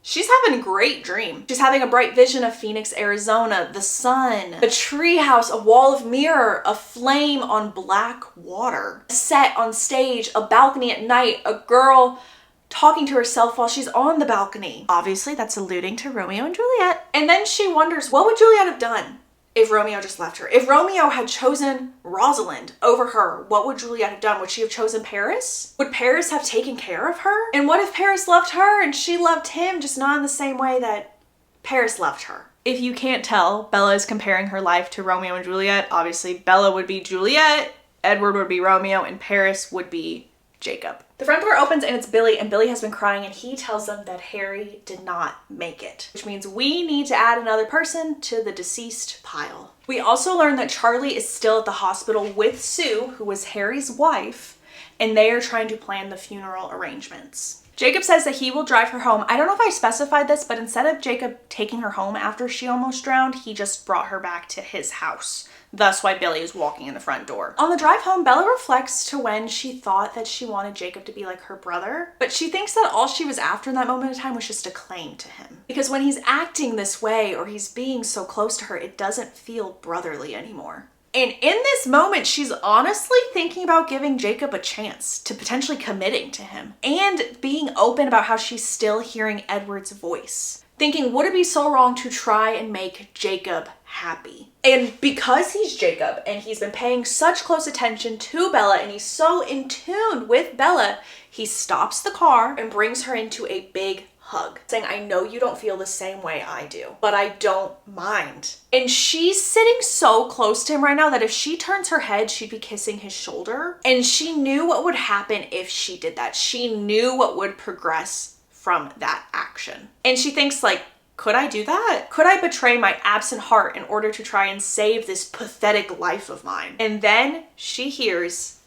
she's having a great dream. She's having a bright vision of Phoenix, Arizona, the sun, a tree house, a wall of mirror, a flame on black water, a set on stage, a balcony at night, a girl talking to herself while she's on the balcony. Obviously, that's alluding to Romeo and Juliet. And then she wonders, what would Juliet have done if Romeo just left her? If Romeo had chosen Rosalind over her, what would Juliet have done? Would she have chosen Paris? Would Paris have taken care of her? And what if Paris loved her and she loved him, just not in the same way that Paris loved her? If you can't tell, Bella is comparing her life to Romeo and Juliet. Obviously, Bella would be Juliet, Edward would be Romeo, and Paris would be Jacob. The front door opens and it's Billy, and Billy has been crying and he tells them that Harry did not make it, which means we need to add another person to the deceased pile. We also learn that Charlie is still at the hospital with Sue, who was Harry's wife, and they are trying to plan the funeral arrangements. Jacob says that he will drive her home. I don't know if I specified this, but instead of Jacob taking her home after she almost drowned, he just brought her back to his house. Thus why Billy is walking in the front door. On the drive home, Bella reflects to when she thought that she wanted Jacob to be like her brother, but she thinks that all she was after in that moment of time was just a claim to him. Because when he's acting this way or he's being so close to her, it doesn't feel brotherly anymore. And in this moment, she's honestly thinking about giving Jacob a chance to potentially committing to him and being open about how she's still hearing Edward's voice. Thinking, would it be so wrong to try and make Jacob happy? And because he's Jacob and he's been paying such close attention to Bella and he's so in tune with Bella, he stops the car and brings her into a big hug, saying, I know you don't feel the same way I do, but I don't mind. And she's sitting so close to him right now that if she turns her head, she'd be kissing his shoulder. And she knew what would happen if she did that. She knew what would progress from that action. And she thinks like, could I do that? Could I betray my absent heart in order to try and save this pathetic life of mine? And then she hears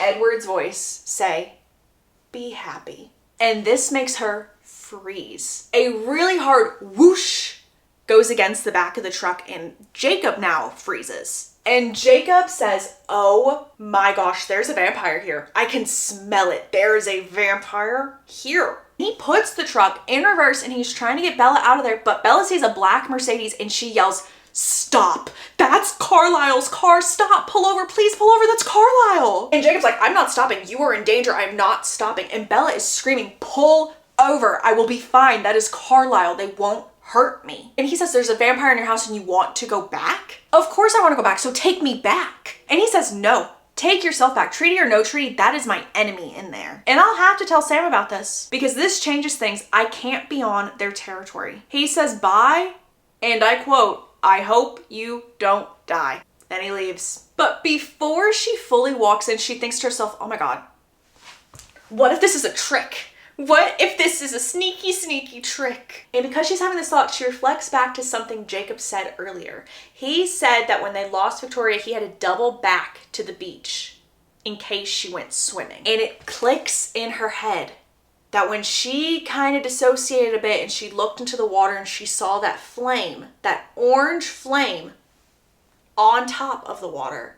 Edward's voice say, be happy. And this makes her freeze. A really hard whoosh goes against the back of the truck and Jacob now freezes. And Jacob says, oh my gosh, there's a vampire here. I can smell it. There is a vampire here. He puts the truck in reverse and he's trying to get Bella out of there, but Bella sees a black Mercedes and she yells, stop. That's Carlisle's car. Stop. Pull over. Please pull over. That's Carlisle. And Jacob's like, I'm not stopping. You are in danger. I'm not stopping. And Bella is screaming, pull over. I will be fine. That is Carlisle. They won't hurt me. And he says, there's a vampire in your house and you want to go back? Of course I want to go back. So take me back. And he says, no. Take yourself back. Treaty or no treaty, that is my enemy in there. And I'll have to tell Sam about this because this changes things. I can't be on their territory. He says bye, and I quote, I hope you don't die. Then he leaves. But before she fully walks in, she thinks to herself, oh my God, what if this is a trick? What if this is a sneaky, sneaky trick? And because she's having this thought, she reflects back to something Jacob said earlier. He said that when they lost Victoria, he had to double back to the beach in case she went swimming. And it clicks in her head that when she kind of dissociated a bit and she looked into the water and she saw that flame, that orange flame on top of the water,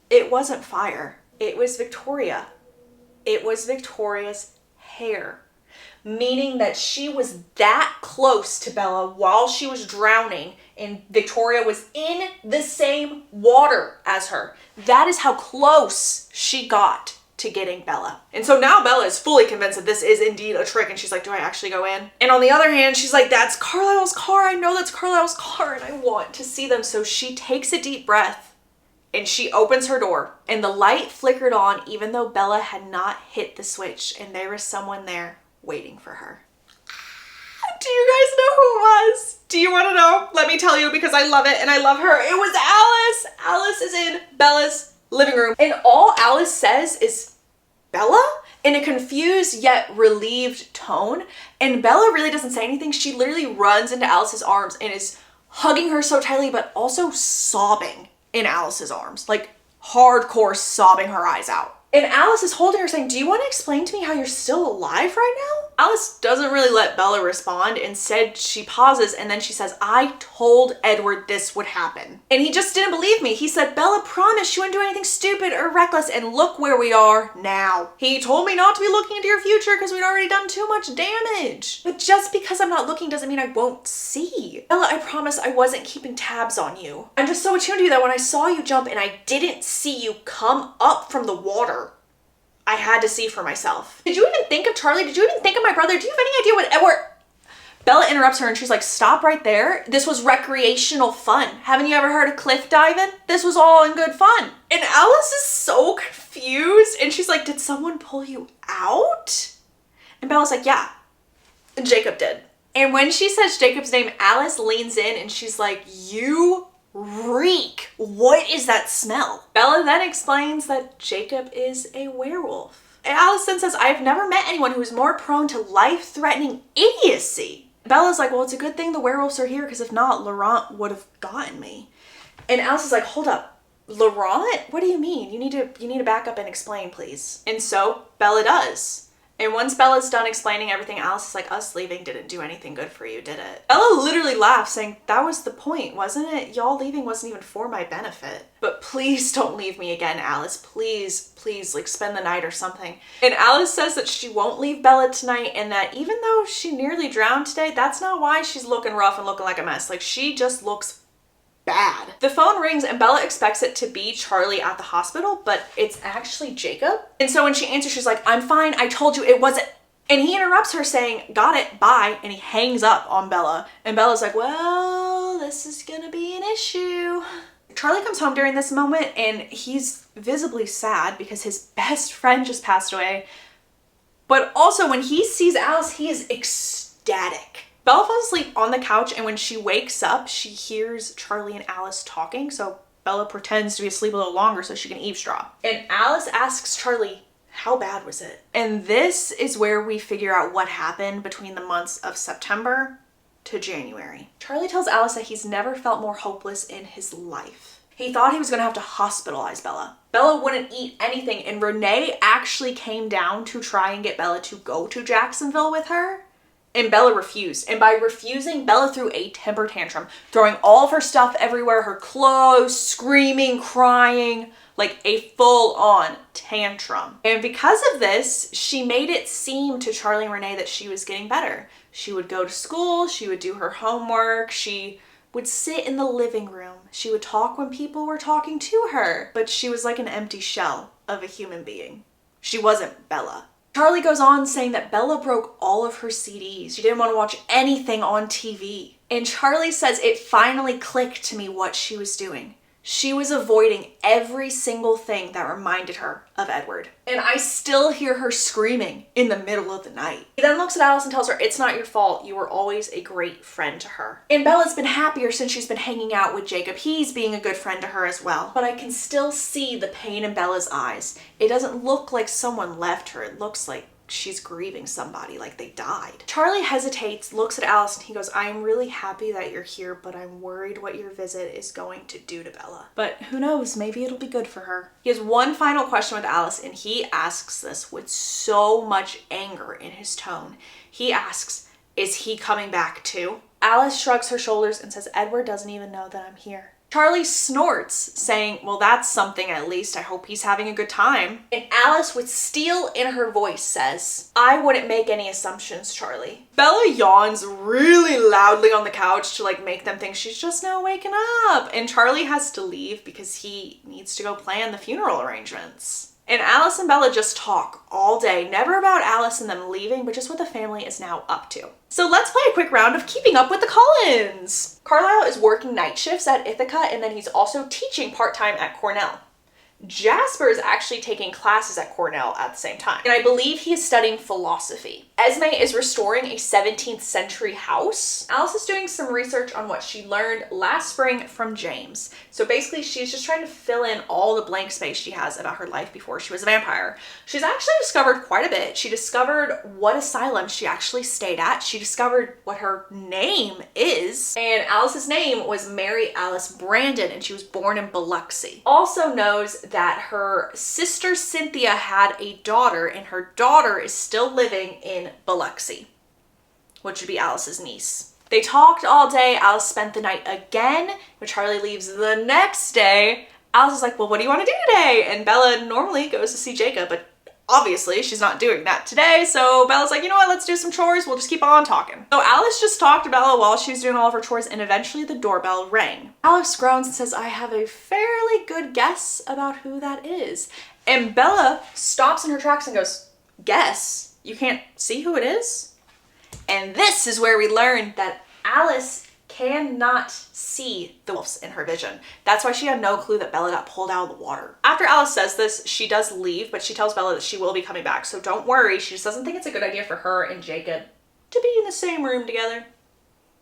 it wasn't fire. It was Victoria. It was Victoria's hair, meaning that she was that close to Bella while she was drowning and Victoria was in the same water as her. That is how close she got to getting Bella. And so now Bella is fully convinced that this is indeed a trick and she's like, do I actually go in? And on the other hand, she's like, that's Carlisle's car. I know that's Carlisle's car and I want to see them. So she takes a deep breath and she opens her door and the light flickered on even though Bella had not hit the switch and there was someone there waiting for her. Do you guys know who it was? Do you want to know? Let me tell you because I love it and I love her. It was Alice. Alice is in Bella's living room and all Alice says is Bella in a confused yet relieved tone. And Bella really doesn't say anything. She literally runs into Alice's arms and is hugging her so tightly but also sobbing in Alice's arms, like hardcore sobbing her eyes out. And Alice is holding her saying, do you want to explain to me how you're still alive right now? Alice doesn't really let Bella respond. Instead, she pauses and then she says, I told Edward this would happen. And he just didn't believe me. He said, Bella promised she wouldn't do anything stupid or reckless and look where we are now. He told me not to be looking into your future because we'd already done too much damage. But just because I'm not looking doesn't mean I won't see. Bella, I promise I wasn't keeping tabs on you. I'm just so attuned to you that when I saw you jump and I didn't see you come up from the water, I had to see for myself. Did you even think of Charlie? Did you even think of my brother? Do you have any idea what Edward... Bella interrupts her and she's like, stop right there. This was recreational fun. Haven't you ever heard of cliff diving? This was all in good fun. And Alice is so confused and she's like, did someone pull you out? And Bella's like, yeah, Jacob did. And when she says Jacob's name, Alice leans in and she's like, you reek. What is that smell? Bella then explains that Jacob is a werewolf. And Alice then says, I've never met anyone who is more prone to life-threatening idiocy. Bella's like, well, it's a good thing the werewolves are here because if not, Laurent would have gotten me. And Alice is like, hold up, Laurent? What do you mean? You need to back up and explain, please. And so Bella does. And once Bella's done explaining everything, Alice is like, us leaving didn't do anything good for you, did it? Bella literally laughs, saying, that was the point, wasn't it? Y'all leaving wasn't even for my benefit. But please don't leave me again, Alice. Please, please, like spend the night or something. And Alice says that she won't leave Bella tonight and that even though she nearly drowned today, that's not why she's looking rough and looking like a mess. Like she just looks bad. The phone rings and Bella expects it to be Charlie at the hospital, but it's actually Jacob. And so when she answers, she's like, I'm fine. I told you it wasn't. And he interrupts her saying, got it, bye. And he hangs up on Bella. And Bella's like, well, this is gonna be an issue. Charlie comes home during this moment and he's visibly sad because his best friend just passed away. But also when he sees Alice, he is ecstatic. Bella falls asleep on the couch, and when she wakes up, she hears Charlie and Alice talking. So Bella pretends to be asleep a little longer so she can eavesdrop. And Alice asks Charlie, how bad was it? And this is where we figure out what happened between the months of September to January. Charlie tells Alice that he's never felt more hopeless in his life. He thought he was gonna have to hospitalize Bella. Bella wouldn't eat anything, and Renee actually came down to try and get Bella to go to Jacksonville with her. And Bella refused. And by refusing, Bella threw a temper tantrum, throwing all of her stuff everywhere, her clothes, screaming, crying, like a full-on tantrum. And because of this, she made it seem to Charlie and Renee that she was getting better. She would go to school, she would do her homework, she would sit in the living room, she would talk when people were talking to her, but she was like an empty shell of a human being. She wasn't Bella. Charlie goes on saying that Bella broke all of her CDs. She didn't want to watch anything on TV. And Charlie says it finally clicked to me what she was doing. She was avoiding every single thing that reminded her of Edward. And I still hear her screaming in the middle of the night. He then looks at Alice and tells her, it's not your fault. You were always a great friend to her. And Bella's been happier since she's been hanging out with Jacob. He's being a good friend to her as well. But I can still see the pain in Bella's eyes. It doesn't look like someone left her. It looks like she's grieving somebody, like they died. Charlie hesitates, looks at Alice, and he goes, I am really happy that you're here, but I'm worried what your visit is going to do to Bella. But who knows, maybe it'll be good for her. He has one final question with Alice, and he asks this with so much anger in his tone. He asks, is he coming back too? Alice shrugs her shoulders and says, Edward doesn't even know that I'm here. Charlie snorts, saying, well, that's something at least. I hope he's having a good time. And Alice, with steel in her voice, says, I wouldn't make any assumptions, Charlie. Bella yawns really loudly on the couch to make them think she's just now waking up. And Charlie has to leave because he needs to go plan the funeral arrangements. And Alice and Bella just talk all day, never about Alice and them leaving, but just what the family is now up to. So let's play a quick round of keeping up with the Cullens. Carlisle is working night shifts at Ithaca, and then he's also teaching part-time at Cornell. Jasper is actually taking classes at Cornell at the same time, and I believe he is studying philosophy. Esme is restoring a 17th century house. Alice is doing some research on what she learned last spring from James. So basically she's just trying to fill in all the blank space she has about her life before she was a vampire. She's actually discovered quite a bit. She discovered what asylum she actually stayed at. She discovered what her name is, and Alice's name was Mary Alice Brandon, and she was born in Biloxi. Also knows that her sister Cynthia had a daughter, and her daughter is still living in Biloxi, which would be Alice's niece. They talked all day. Alice spent the night again, when Charlie leaves the next day. Alice is like, well, what do you want to do today? And Bella normally goes to see Jacob, but obviously she's not doing that today. So Bella's like, you know what, let's do some chores. We'll just keep on talking. So Alice just talked to Bella while she was doing all of her chores, and eventually the doorbell rang. Alice groans and says, I have a fairly good guess about who that is. And Bella stops in her tracks and goes, guess? You can't see who it is? And this is where we learn that Alice cannot see the wolves in her vision. That's why she had no clue that Bella got pulled out of the water. After Alice says this, she does leave, but she tells Bella that she will be coming back. So don't worry, she just doesn't think it's a good idea for her and Jacob to be in the same room together.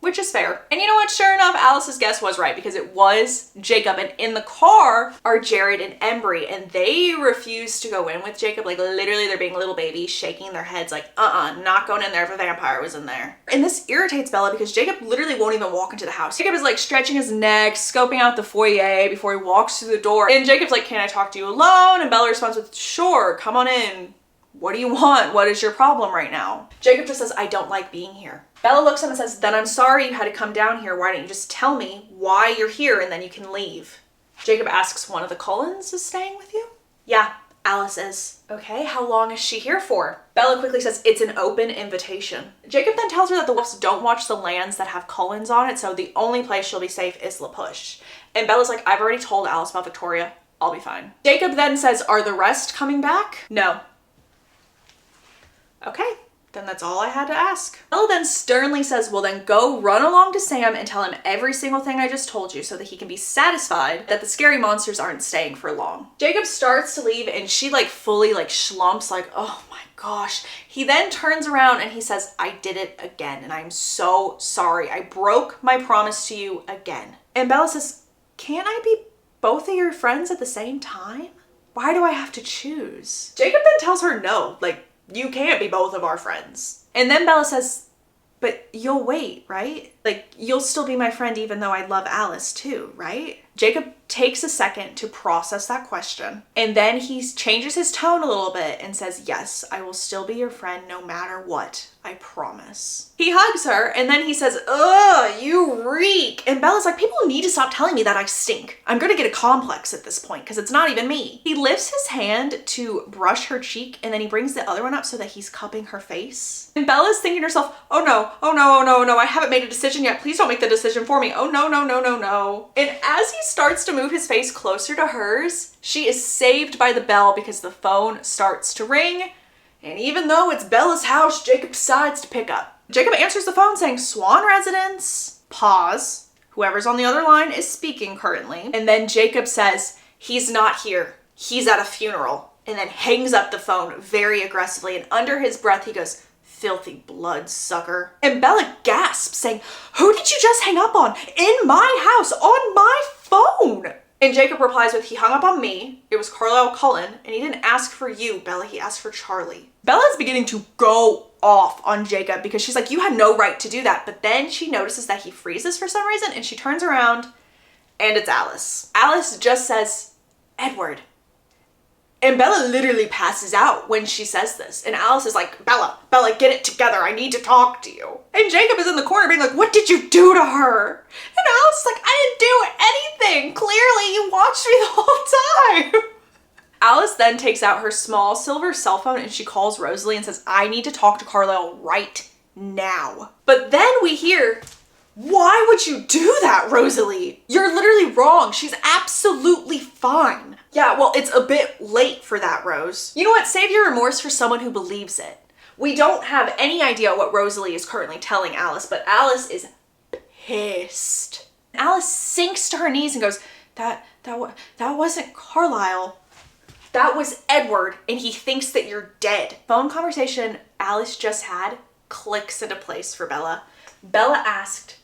Which is fair. And you know what? Sure enough, Alice's guess was right, because it was Jacob. And in the car are Jared and Embry, and they refuse to go in with Jacob. Like literally they're being little babies, shaking their heads like, not going in there if a vampire was in there. And this irritates Bella because Jacob literally won't even walk into the house. Jacob is like stretching his neck, scoping out the foyer before he walks through the door. And Jacob's like, can I talk to you alone? And Bella responds with, sure, come on in. What do you want? What is your problem right now? Jacob just says, I don't like being here. Bella looks at him and says, then I'm sorry you had to come down here. Why don't you just tell me why you're here and then you can leave? Jacob asks, one of the Cullens is staying with you? Yeah, Alice is. Okay, how long is she here for? Bella quickly says, it's an open invitation. Jacob then tells her that the wolves don't watch the lands that have Cullens on it, so the only place she'll be safe is La Push. And Bella's like, I've already told Alice about Victoria. I'll be fine. Jacob then says, are the rest coming back? No. Okay, then that's all I had to ask. Bella then sternly says, well then go run along to Sam and tell him every single thing I just told you so that he can be satisfied that the scary monsters aren't staying for long. Jacob starts to leave and she like fully like schlumps like, oh my gosh. He then turns around and he says, I did it again and I'm so sorry. I broke my promise to you again. And Bella says, can't I be both of your friends at the same time? Why do I have to choose? Jacob then tells her no, like, you can't be both of our friends. And then Bella says, but you'll wait, right? Like, you'll still be my friend even though I love Alice too, right? Jacob takes a second to process that question. And then he changes his tone a little bit and says, yes, I will still be your friend no matter what. I promise. He hugs her and then he says, ugh, you reek. And Bella's like, people need to stop telling me that I stink. I'm gonna get a complex at this point because it's not even me. He lifts his hand to brush her cheek and then he brings the other one up so that he's cupping her face. And Bella's thinking to herself, oh no, oh no, oh no, oh no, I haven't made a decision yet. Please don't make the decision for me. Oh no, no, no, no, no. And as he starts to move his face closer to hers, she is saved by the bell because the phone starts to ring. And even though it's Bella's house, Jacob decides to pick up. Jacob answers the phone saying, Swan Residence, pause. Whoever's on the other line is speaking currently. And then Jacob says, he's not here. He's at a funeral. And then hangs up the phone very aggressively. And under his breath, he goes, filthy bloodsucker. And Bella gasps saying, who did you just hang up on? In my house, on my phone. And Jacob replies with, he hung up on me. It was Carlisle Cullen, and he didn't ask for you, Bella. He asked for Charlie. Bella's beginning to go off on Jacob because she's like, you had no right to do that. But then she notices that he freezes for some reason, and she turns around, and it's Alice. Alice just says, Edward. And Bella literally passes out when she says this. And Alice is like, Bella, get it together. I need to talk to you. And Jacob is in the corner being like, what did you do to her? And Alice is like, I didn't do anything. Clearly, you watched me the whole time. Alice then takes out her small silver cell phone and she calls Rosalie and says, I need to talk to Carlisle right now. But then we hear, why would you do that, Rosalie? You're literally wrong. She's absolutely fine. Yeah, well, it's a bit late for that, Rose. You know what? Save your remorse for someone who believes it. We don't have any idea what Rosalie is currently telling Alice, but Alice is pissed. Alice sinks to her knees and goes, that wasn't Carlisle. That was Edward, and he thinks that you're dead. Phone conversation Alice just had clicks into place for Bella. Bella asked,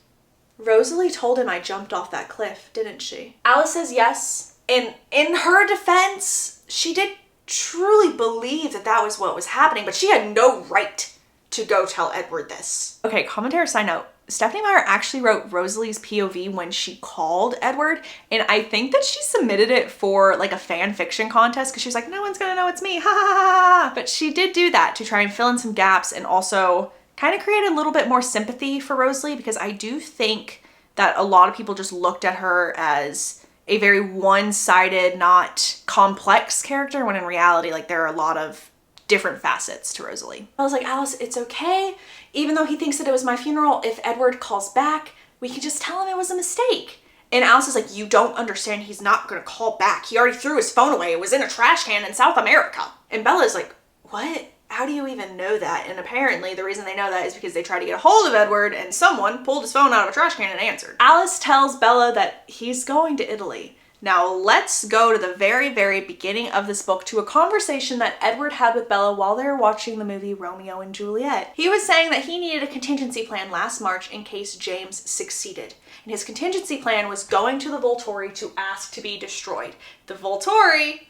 Rosalie told him I jumped off that cliff, didn't she? Alice says yes. And in her defense, she did truly believe that that was what was happening, but she had no right to go tell Edward this. Okay, commentary side note. Stephanie Meyer actually wrote Rosalie's POV when she called Edward, and I think that she submitted it for like a fan fiction contest because she's like, no one's gonna know it's me, ha ha ha. But she did do that to try and fill in some gaps and also kind of create a little bit more sympathy for Rosalie because I do think that a lot of people just looked at her as a very one-sided, not complex character, when in reality, like, there are a lot of different facets to Rosalie. I was like, Alice, it's okay. Even though he thinks that it was my funeral, if Edward calls back, we can just tell him it was a mistake. And Alice is like, you don't understand. He's not gonna call back. He already threw his phone away. It was in a trash can in South America. And Bella's like, what? How do you even know that? And apparently the reason they know that is because they tried to get a hold of Edward and someone pulled his phone out of a trash can and answered. Alice tells Bella that he's going to Italy. Now let's go to the very, very beginning of this book to a conversation that Edward had with Bella while they were watching the movie Romeo and Juliet. He was saying that he needed a contingency plan last March in case James succeeded. And his contingency plan was going to the Volturi to ask to be destroyed. The Volturi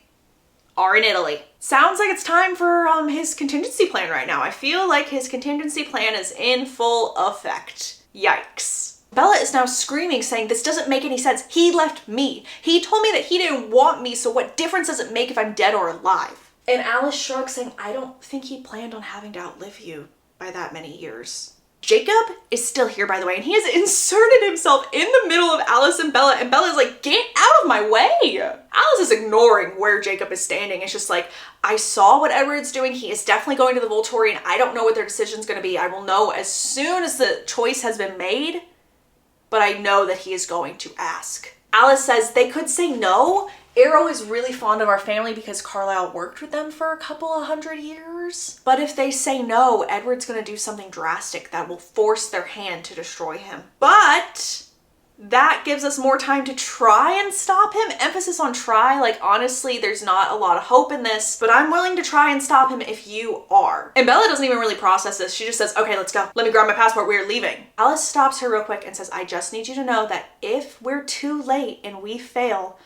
are in Italy. Sounds like it's time for his contingency plan right now. I feel like his contingency plan is in full effect. Yikes. Bella is now screaming, saying this doesn't make any sense. He left me. He told me that he didn't want me, so what difference does it make if I'm dead or alive? And Alice shrugs, saying, I don't think he planned on having to outlive you by that many years. Jacob is still here, by the way, and he has inserted himself in the middle of Alice and Bella's like, get out of my way. Alice is ignoring where Jacob is standing. It's just like, I saw what Edward's doing. He is definitely going to the Volturi, and I don't know what their decision's gonna be. I will know as soon as the choice has been made, but I know that he is going to ask. Alice says they could say no, Arrow is really fond of our family because Carlisle worked with them for a couple of 100 years. But if they say no, Edward's gonna do something drastic that will force their hand to destroy him. But that gives us more time to try and stop him. Emphasis on try. Like, honestly, there's not a lot of hope in this, but I'm willing to try and stop him if you are. And Bella doesn't even really process this. She just says, okay, let's go. Let me grab my passport. We're leaving. Alice stops her real quick and says, I just need you to know that if we're too late and we fail,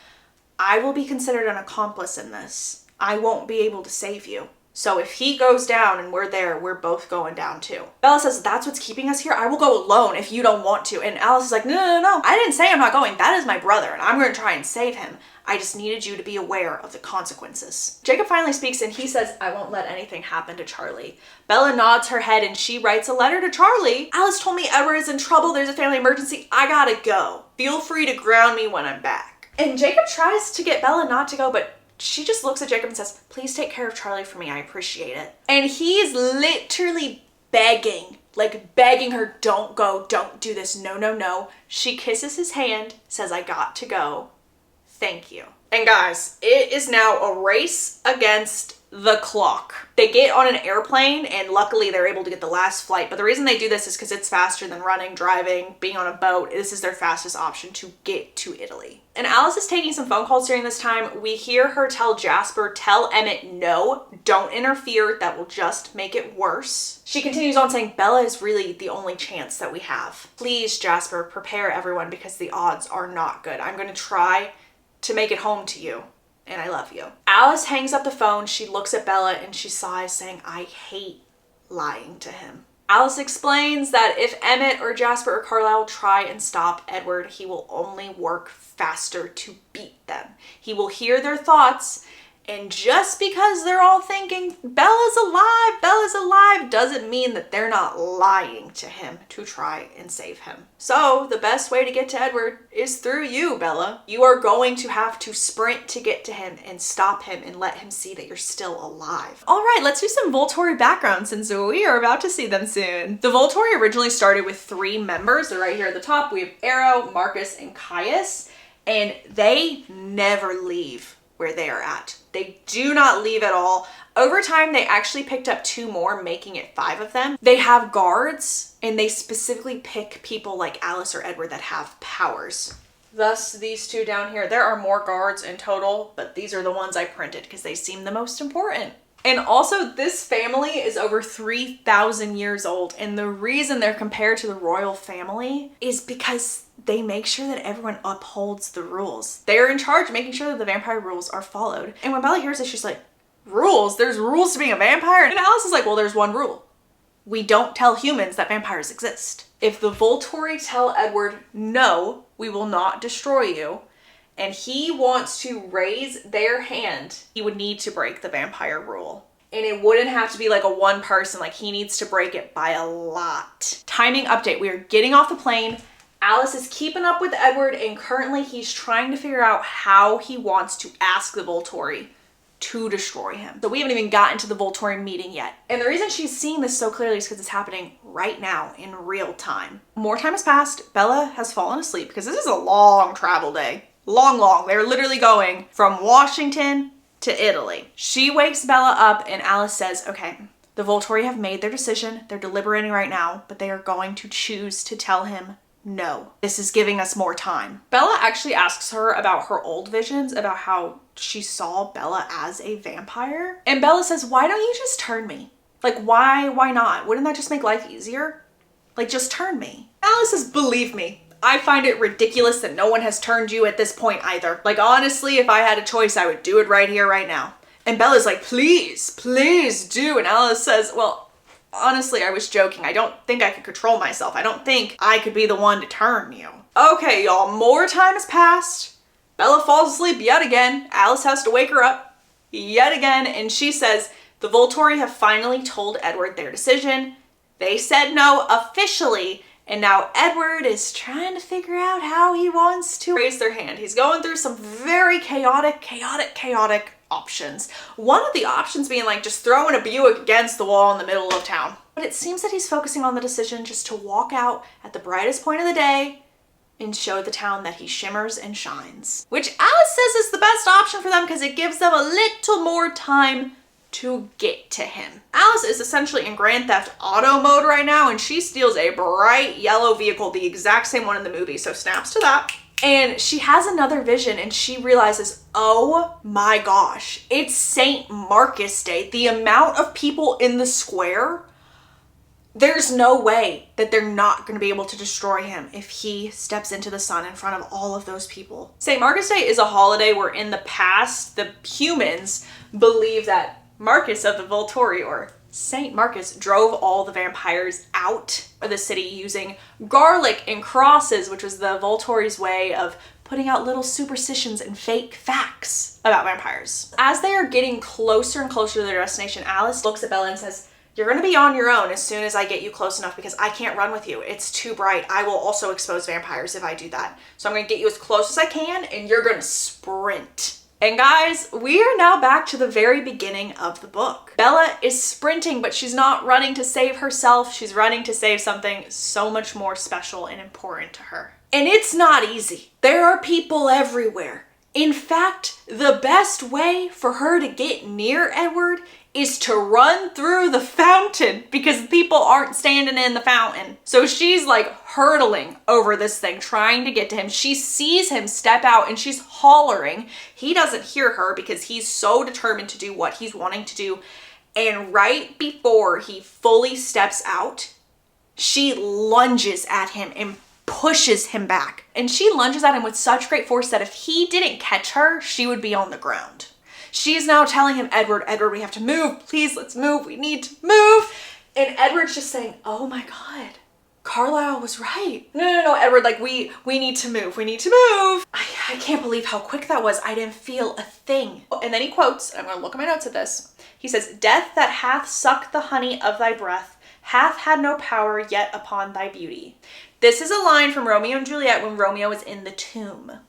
I will be considered an accomplice in this. I won't be able to save you. So if he goes down and we're there, we're both going down too. Bella says, that's what's keeping us here. I will go alone if you don't want to. And Alice is like, no. I didn't say I'm not going. That is my brother and I'm going to try and save him. I just needed you to be aware of the consequences. Jacob finally speaks and he says, I won't let anything happen to Charlie. Bella nods her head and she writes a letter to Charlie. Alice told me Edward is in trouble. There's a family emergency. I gotta go. Feel free to ground me when I'm back. And Jacob tries to get Bella not to go, but she just looks at Jacob and says, please take care of Charlie for me. I appreciate it. And he's literally begging her, don't go, don't do this. No. She kisses his hand, says, I got to go. Thank you. And guys, it is now a race against the clock. They get on an airplane and luckily they're able to get the last flight. But the reason they do this is because it's faster than running, driving, being on a boat. This is their fastest option to get to Italy. And Alice is taking some phone calls during this time. We hear her tell Jasper, tell Emmett, no, don't interfere. That will just make it worse. She continues on saying, Bella is really the only chance that we have. Please, Jasper, prepare everyone because the odds are not good. I'm going to try to make it home to you. And I love you. Alice hangs up the phone. She looks at Bella and she sighs saying, I hate lying to him. Alice explains that if Emmett or Jasper or Carlisle try and stop Edward, he will only work faster to beat them. He will hear their thoughts, and just because they're all thinking Bella's alive, doesn't mean that they're not lying to him to try and save him. So the best way to get to Edward is through you, Bella. You are going to have to sprint to get to him and stop him and let him see that you're still alive. All right, let's do some Volturi background since we are about to see them soon. The Volturi originally started with 3 members. They're right here at the top. We have Arrow, Marcus, and Caius, and they never leave where they are at. They do not leave at all. Over time, they actually picked up 2 more, making it 5 of them. They have guards, and they specifically pick people like Alice or Edward that have powers. Thus, these 2 down here. There are more guards in total, but these are the ones I printed because they seem the most important. And also, this family is over 3,000 years old, and the reason they're compared to the royal family is because they make sure that everyone upholds the rules. They're in charge of making sure that the vampire rules are followed. And when Bella hears this, she's like, rules? There's rules to being a vampire? And Alice is like, well, there's one rule. We don't tell humans that vampires exist. If the Volturi tell Edward, no, we will not destroy you, and he wants to raise their hand, he would need to break the vampire rule. And it wouldn't have to be like a one person, like he needs to break it by a lot. Timing update, we are getting off the plane. Alice is keeping up with Edward and currently he's trying to figure out how he wants to ask the Volturi to destroy him. So we haven't even gotten to the Volturi meeting yet. And the reason she's seeing this so clearly is because it's happening right now in real time. More time has passed. Bella has fallen asleep because this is a long travel day. Long. They're literally going from Washington to Italy. She wakes Bella up and Alice says, okay, the Volturi have made their decision. They're deliberating right now, but they are going to choose to tell him no. This is giving us more time. Bella actually asks her about her old visions, about how she saw Bella as a vampire. And Bella says, why don't you just turn me? Like, why not? Wouldn't that just make life easier? Like, just turn me. Alice says, believe me, I find it ridiculous that no one has turned you at this point either. Like, honestly, if I had a choice, I would do it right here, right now. And Bella's like, please do. And Alice says, well, honestly, I was joking. I don't think I could control myself. I don't think I could be the one to turn you. Okay, y'all, more time has passed. Bella falls asleep yet again. Alice has to wake her up yet again. And she says, the Volturi have finally told Edward their decision. They said no officially. And now Edward is trying to figure out how he wants to raise their hand. He's going through some very chaotic options. One of the options being like just throwing a Buick against the wall in the middle of town. But it seems that he's focusing on the decision just to walk out at the brightest point of the day and show the town that he shimmers and shines. Which Alice says is the best option for them because it gives them a little more time to get to him. Alice is essentially in Grand Theft Auto mode right now, and she steals a bright yellow vehicle, the exact same one in the movie, so snaps to that. And she has another vision and she realizes, oh my gosh, it's St. Marcus Day. The amount of people in the square, there's no way that they're not going to be able to destroy him if he steps into the sun in front of all of those people. St. Marcus Day is a holiday where in the past, the humans believe that Marcus of the Volturi, or Saint Marcus, drove all the vampires out of the city using garlic and crosses, which was the Volturi's way of putting out little superstitions and fake facts about vampires. As they are getting closer and closer to their destination, Alice looks at Bella and says, "You're gonna be on your own as soon as I get you close enough because I can't run with you. It's too bright. I will also expose vampires if I do that. So I'm gonna get you as close as I can and you're gonna sprint." And guys, we are now back to the very beginning of the book. Bella is sprinting, but she's not running to save herself. She's running to save something so much more special and important to her. And it's not easy. There are people everywhere. In fact, the best way for her to get near Edward is to run through the fountain because people aren't standing in the fountain. So she's like hurtling over this thing, trying to get to him. She sees him step out and she's hollering. He doesn't hear her because he's so determined to do what he's wanting to do. And right before he fully steps out, she lunges at him and pushes him back. And she lunges at him with such great force that if he didn't catch her, she would be on the ground. She is now telling him, Edward, we have to move. Please, let's move. We need to move. And Edward's just saying, oh my God, Carlisle was right. No, Edward, like we need to move. We need to move. I can't believe how quick that was. I didn't feel a thing. And then he quotes, and I'm gonna look at my notes at this. He says, "Death that hath sucked the honey of thy breath hath had no power yet upon thy beauty." This is a line from Romeo and Juliet when Romeo is in the tomb.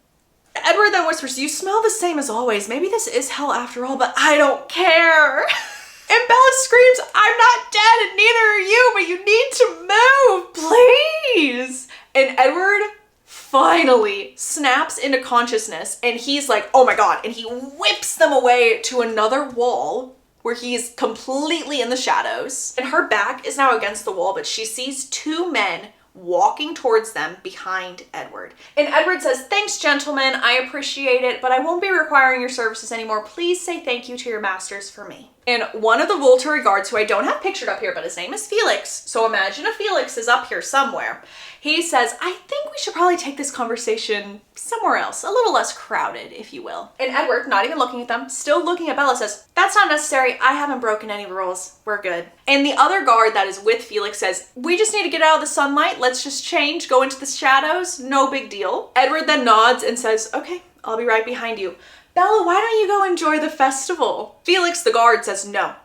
Edward then whispers, "You smell the same as always. Maybe this is hell after all, but I don't care." And Bella screams, "I'm not dead and neither are you, but you need to move, please." And Edward finally snaps into consciousness and he's like, oh my God. And he whips them away to another wall where he's completely in the shadows. And her back is now against the wall, but she sees two men walking towards them behind Edward. And Edward says, "Thanks, gentlemen. I appreciate it, but I won't be requiring your services anymore. Please say thank you to your masters for me." And one of the Volturi guards, who I don't have pictured up here, but his name is Felix. So imagine if Felix is up here somewhere. He says, "I think we should probably take this conversation somewhere else, a little less crowded, if you will." And Edward, not even looking at them, still looking at Bella, says, "That's not necessary. I haven't broken any rules. We're good." And the other guard that is with Felix says, "We just need to get out of the sunlight. Let's just change, go into the shadows. No big deal." Edward then nods and says, "Okay, I'll be right behind you. Bella, why don't you go enjoy the festival?" Felix, the guard, says, "No,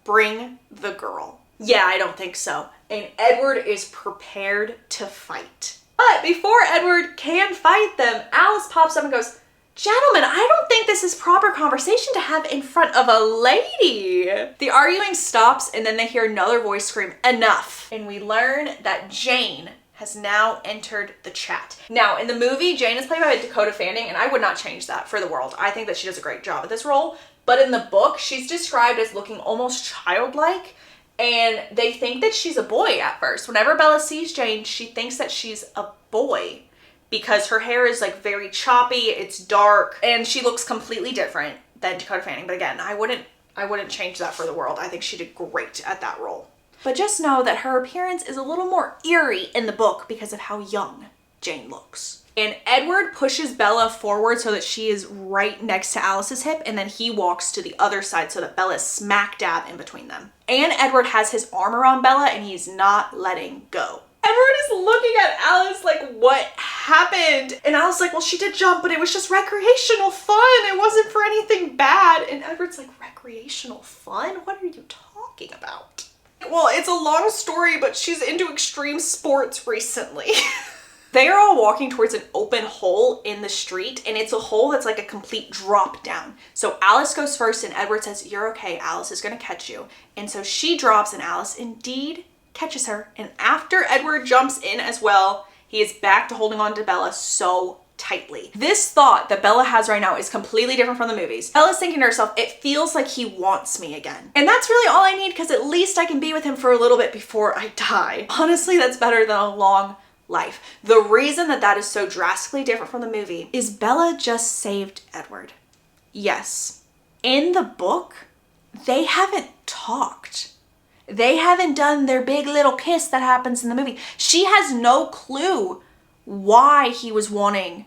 bring the girl." "Yeah, I don't think so." And Edward is prepared to fight. But before Edward can fight them, Alice pops up and goes, "Gentlemen, I don't think this is proper conversation to have in front of a lady." The arguing stops and then they hear another voice scream, "Enough." And we learn that Jane has now entered the chat. Now, in the movie, Jane is played by Dakota Fanning, and I would not change that for the world. I think that she does a great job at this role. But in the book, she's described as looking almost childlike, and they think that she's a boy at first. Whenever Bella sees Jane, she thinks that she's a boy because her hair is like very choppy, it's dark, and she looks completely different than Dakota Fanning. But again, I wouldn't change that for the world. I think she did great at that role. But just know that her appearance is a little more eerie in the book because of how young Jane looks. And Edward pushes Bella forward so that she is right next to Alice's hip, and then he walks to the other side so that Bella is smack dab in between them. And Edward has his arm around Bella and he's not letting go. Edward is looking at Alice like, what happened? And Alice's like, well, she did jump, but it was just recreational fun. It wasn't for anything bad. And Edward's like, recreational fun? What are you talking about? Well, it's a long story, but she's into extreme sports recently. They are all walking towards an open hole in the street, and it's a hole that's like a complete drop down. So Alice goes first and Edward says, "You're okay, Alice is gonna catch you." And so she drops and Alice indeed catches her. And after Edward jumps in as well, He is back to holding on to Bella so tightly. This thought that Bella has right now is completely different from the movies. Bella's thinking to herself, it feels like he wants me again. And that's really all I need, because at least I can be with him for a little bit before I die. Honestly, that's better than a long life. The reason that that is so drastically different from the movie is Bella just saved Edward. Yes, in the book, they haven't talked. They haven't done their big little kiss that happens in the movie. She has no clue why he was wanting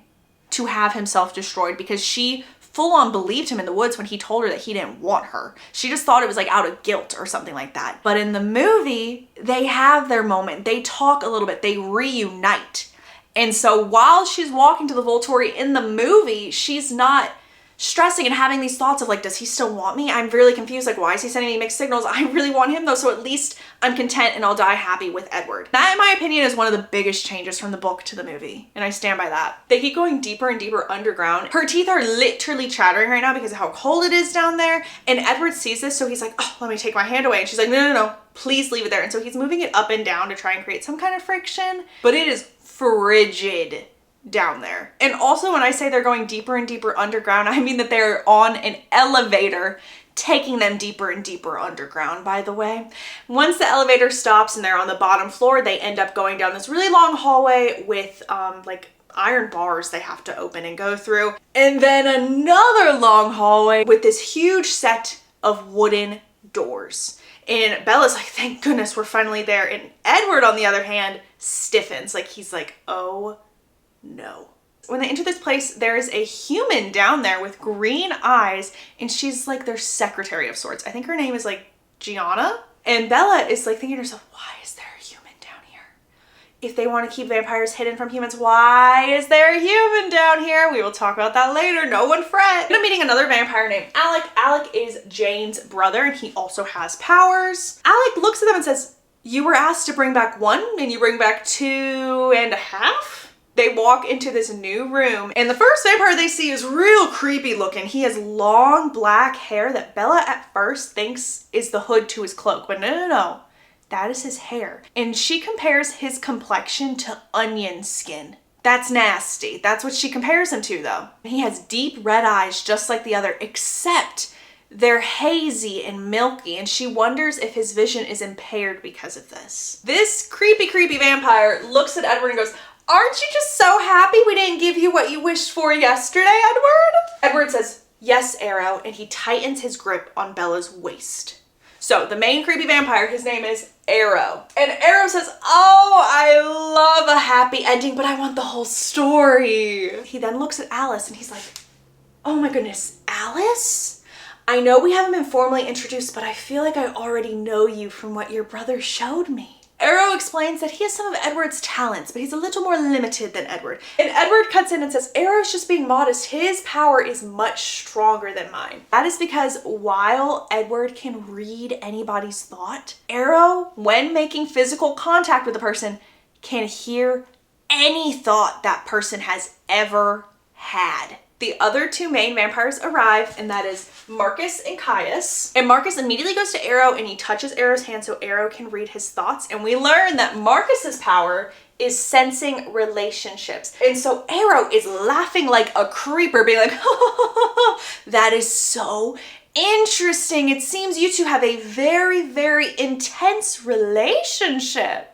to have himself destroyed, because she full on believed him in the woods when he told her that he didn't want her. She just thought it was like out of guilt or something like that. But in the movie, they have their moment. They talk a little bit. They reunite. And so while she's walking to the Volturi in the movie, she's not stressing and having these thoughts of like, does he still want me? I'm really confused. Like, why is he sending me mixed signals? I really want him though, so at least I'm content and I'll die happy with Edward. That, in my opinion, is one of the biggest changes from the book to the movie, and I stand by that. They keep going deeper and deeper underground. Her teeth are literally chattering right now because of how cold it is down there, and Edward sees this, so he's like, oh, let me take my hand away. And she's like, no, please leave it there. And so he's moving it up and down to try and create some kind of friction, but it is frigid down there. And also, when I say they're going deeper and deeper underground, I mean that they're on an elevator taking them deeper and deeper underground, by the way. Once the elevator stops and they're on the bottom floor, they end up going down this really long hallway with like iron bars they have to open and go through. And then another long hallway with this huge set of wooden doors. And Bella's like, thank goodness we're finally there. And Edward, on the other hand, stiffens. Like, he's like, oh no. When they enter this place, there is a human down there with green eyes, and she's like their secretary of sorts. I think her name is like Gianna. And Bella is like thinking to herself, why is there a human down here? If they want to keep vampires hidden from humans, why is there a human down here? We will talk about that later. No one fret. I'm meeting another vampire named Alec. Alec is Jane's brother, and he also has powers. Alec looks at them and says, you were asked to bring back 1 and you bring back 2.5? They walk into this new room, and the first vampire they see is real creepy looking. He has long black hair that Bella at first thinks is the hood to his cloak, but no. That is his hair. And she compares his complexion to onion skin. That's nasty. That's what she compares him to, though. He has deep red eyes just like the other, except they're hazy and milky, and she wonders if his vision is impaired because of this. This creepy vampire looks at Edward and goes, aren't you just so happy we didn't give you what you wished for yesterday, Edward? Edward says, yes, Arrow, and he tightens his grip on Bella's waist. So the main creepy vampire, his name is Arrow. And Arrow says, oh, I love a happy ending, but I want the whole story. He then looks at Alice and he's like, oh my goodness, Alice? I know we haven't been formally introduced, but I feel like I already know you from what your brother showed me. Arrow explains that he has some of Edward's talents, but he's a little more limited than Edward. And Edward cuts in and says, Arrow's just being modest. His power is much stronger than mine. That is because while Edward can read anybody's thought, Arrow, when making physical contact with a person, can hear any thought that person has ever had. The other 2 main vampires arrive, and that is Marcus and Caius. And Marcus immediately goes to Arrow and he touches Arrow's hand so Arrow can read his thoughts. And we learn that Marcus's power is sensing relationships. And so Arrow is laughing like a creeper, being like, that is so interesting. It seems you two have a very intense relationship.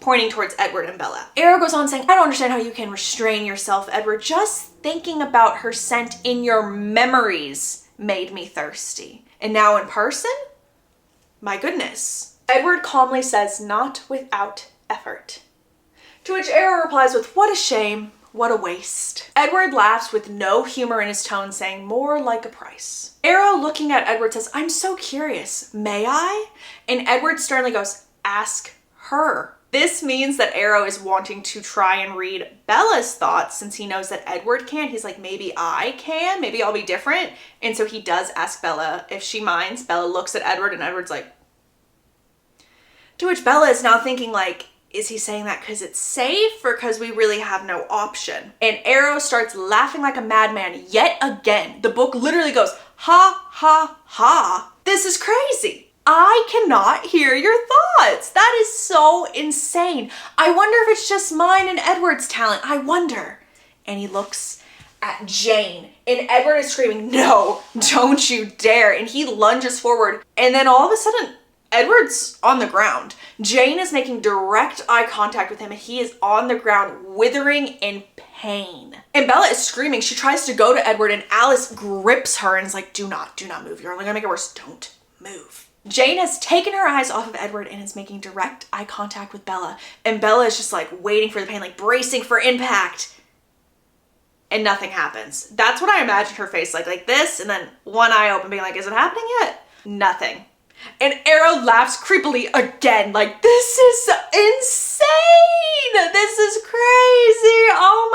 Pointing towards Edward and Bella. Arrow goes on saying, I don't understand how you can restrain yourself, Edward. Just thinking about her scent in your memories made me thirsty. And now in person? My goodness. Edward calmly says, not without effort. To which Arrow replies with, what a shame, what a waste. Edward laughs with no humor in his tone, saying, more like a price. Arrow, looking at Edward, says, I'm so curious, may I? And Edward sternly goes, ask her. This means that Arrow is wanting to try and read Bella's thoughts since he knows that Edward can. He's like, maybe I can, maybe I'll be different. And so he does ask Bella if she minds. Bella looks at Edward and Edward's like, to which Bella is now thinking like, is he saying that because it's safe or because we really have no option? And Arrow starts laughing like a madman yet again. The book literally goes, ha, ha, ha. This is crazy. I cannot hear your thoughts. That is so insane. I wonder if it's just mine and Edward's talent. I wonder. And he looks at Jane, and Edward is screaming, no, don't you dare. And he lunges forward, and then all of a sudden, Edward's on the ground. Jane is making direct eye contact with him, and he is on the ground, withering in pain. And Bella is screaming. She tries to go to Edward, and Alice grips her and is like, do not move. You're only gonna make it worse. Don't move. Jane has taken her eyes off of Edward and is making direct eye contact with Bella. And Bella is just like waiting for the pain, like bracing for impact. And nothing happens. That's what I imagined her face like this, and then one eye open being like, is it happening yet? Nothing. And Arrow laughs creepily again, like, this is insane! This is crazy! Oh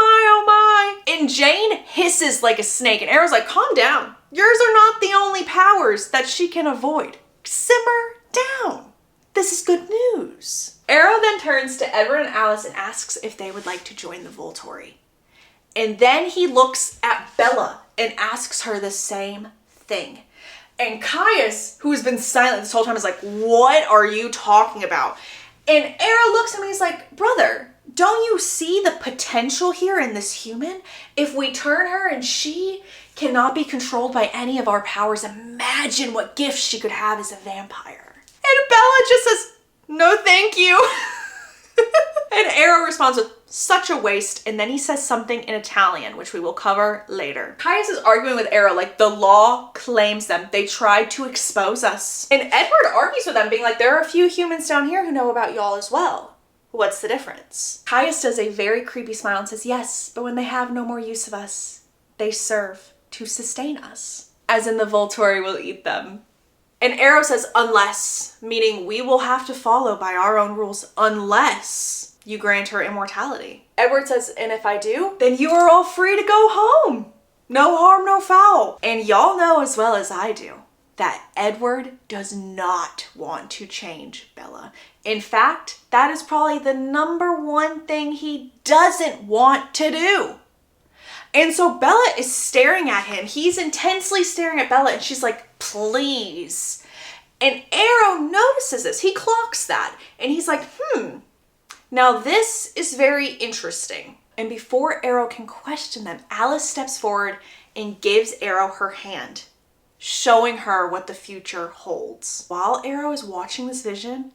my. And Jane hisses like a snake, and Arrow's like, calm down. Yours are not the only powers that she can avoid. Simmer down. This is good news. Arrow then turns to Edward and Alice and asks if they would like to join the Volturi. And then he looks at Bella and asks her the same thing. And Caius, who has been silent this whole time, is like, what are you talking about? And Arrow looks at me and he's like, brother, don't you see the potential here in this human? If we turn her and she cannot be controlled by any of our powers, imagine what gifts she could have as a vampire. And Bella just says, no thank you. And Arrow responds with, such a waste, and then he says something in Italian, which we will cover later. Caius is arguing with Arrow like the law claims them. They tried to expose us. And Edward argues with them, being like, there are a few humans down here who know about y'all as well. What's the difference? Caius does a very creepy smile and says, yes, but when they have no more use of us, they serve to sustain us. As in the Volturi will eat them. And Arrow says, unless, meaning we will have to follow by our own rules unless you grant her immortality. Edward says, and if I do, then you are all free to go home. No harm, no foul. And y'all know as well as I do that Edward does not want to change Bella. In fact, that is probably the number one thing he doesn't want to do. And so Bella is staring at him. He's intensely staring at Bella, and she's like, please. And Arrow notices this. He clocks that. And he's like, now this is very interesting. And before Arrow can question them, Alice steps forward and gives Arrow her hand, showing her what the future holds. While Arrow is watching this vision,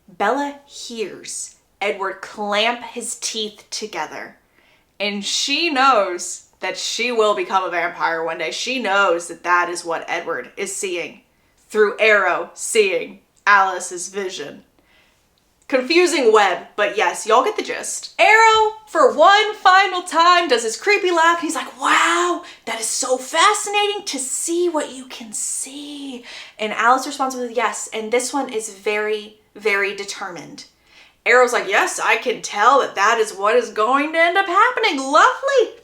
Bella hears Edward clamp his teeth together. And she knows that she will become a vampire one day. She knows that that is what Edward is seeing through Arrow seeing Alice's vision. Confusing web, but yes, y'all get the gist. Arrow, for one final time, does his creepy laugh. He's like, wow, that is so fascinating to see what you can see. And Alice responds with yes, and this one is very, very determined. Arrow's like, yes, I can tell that that is what is going to end up happening. Lovely.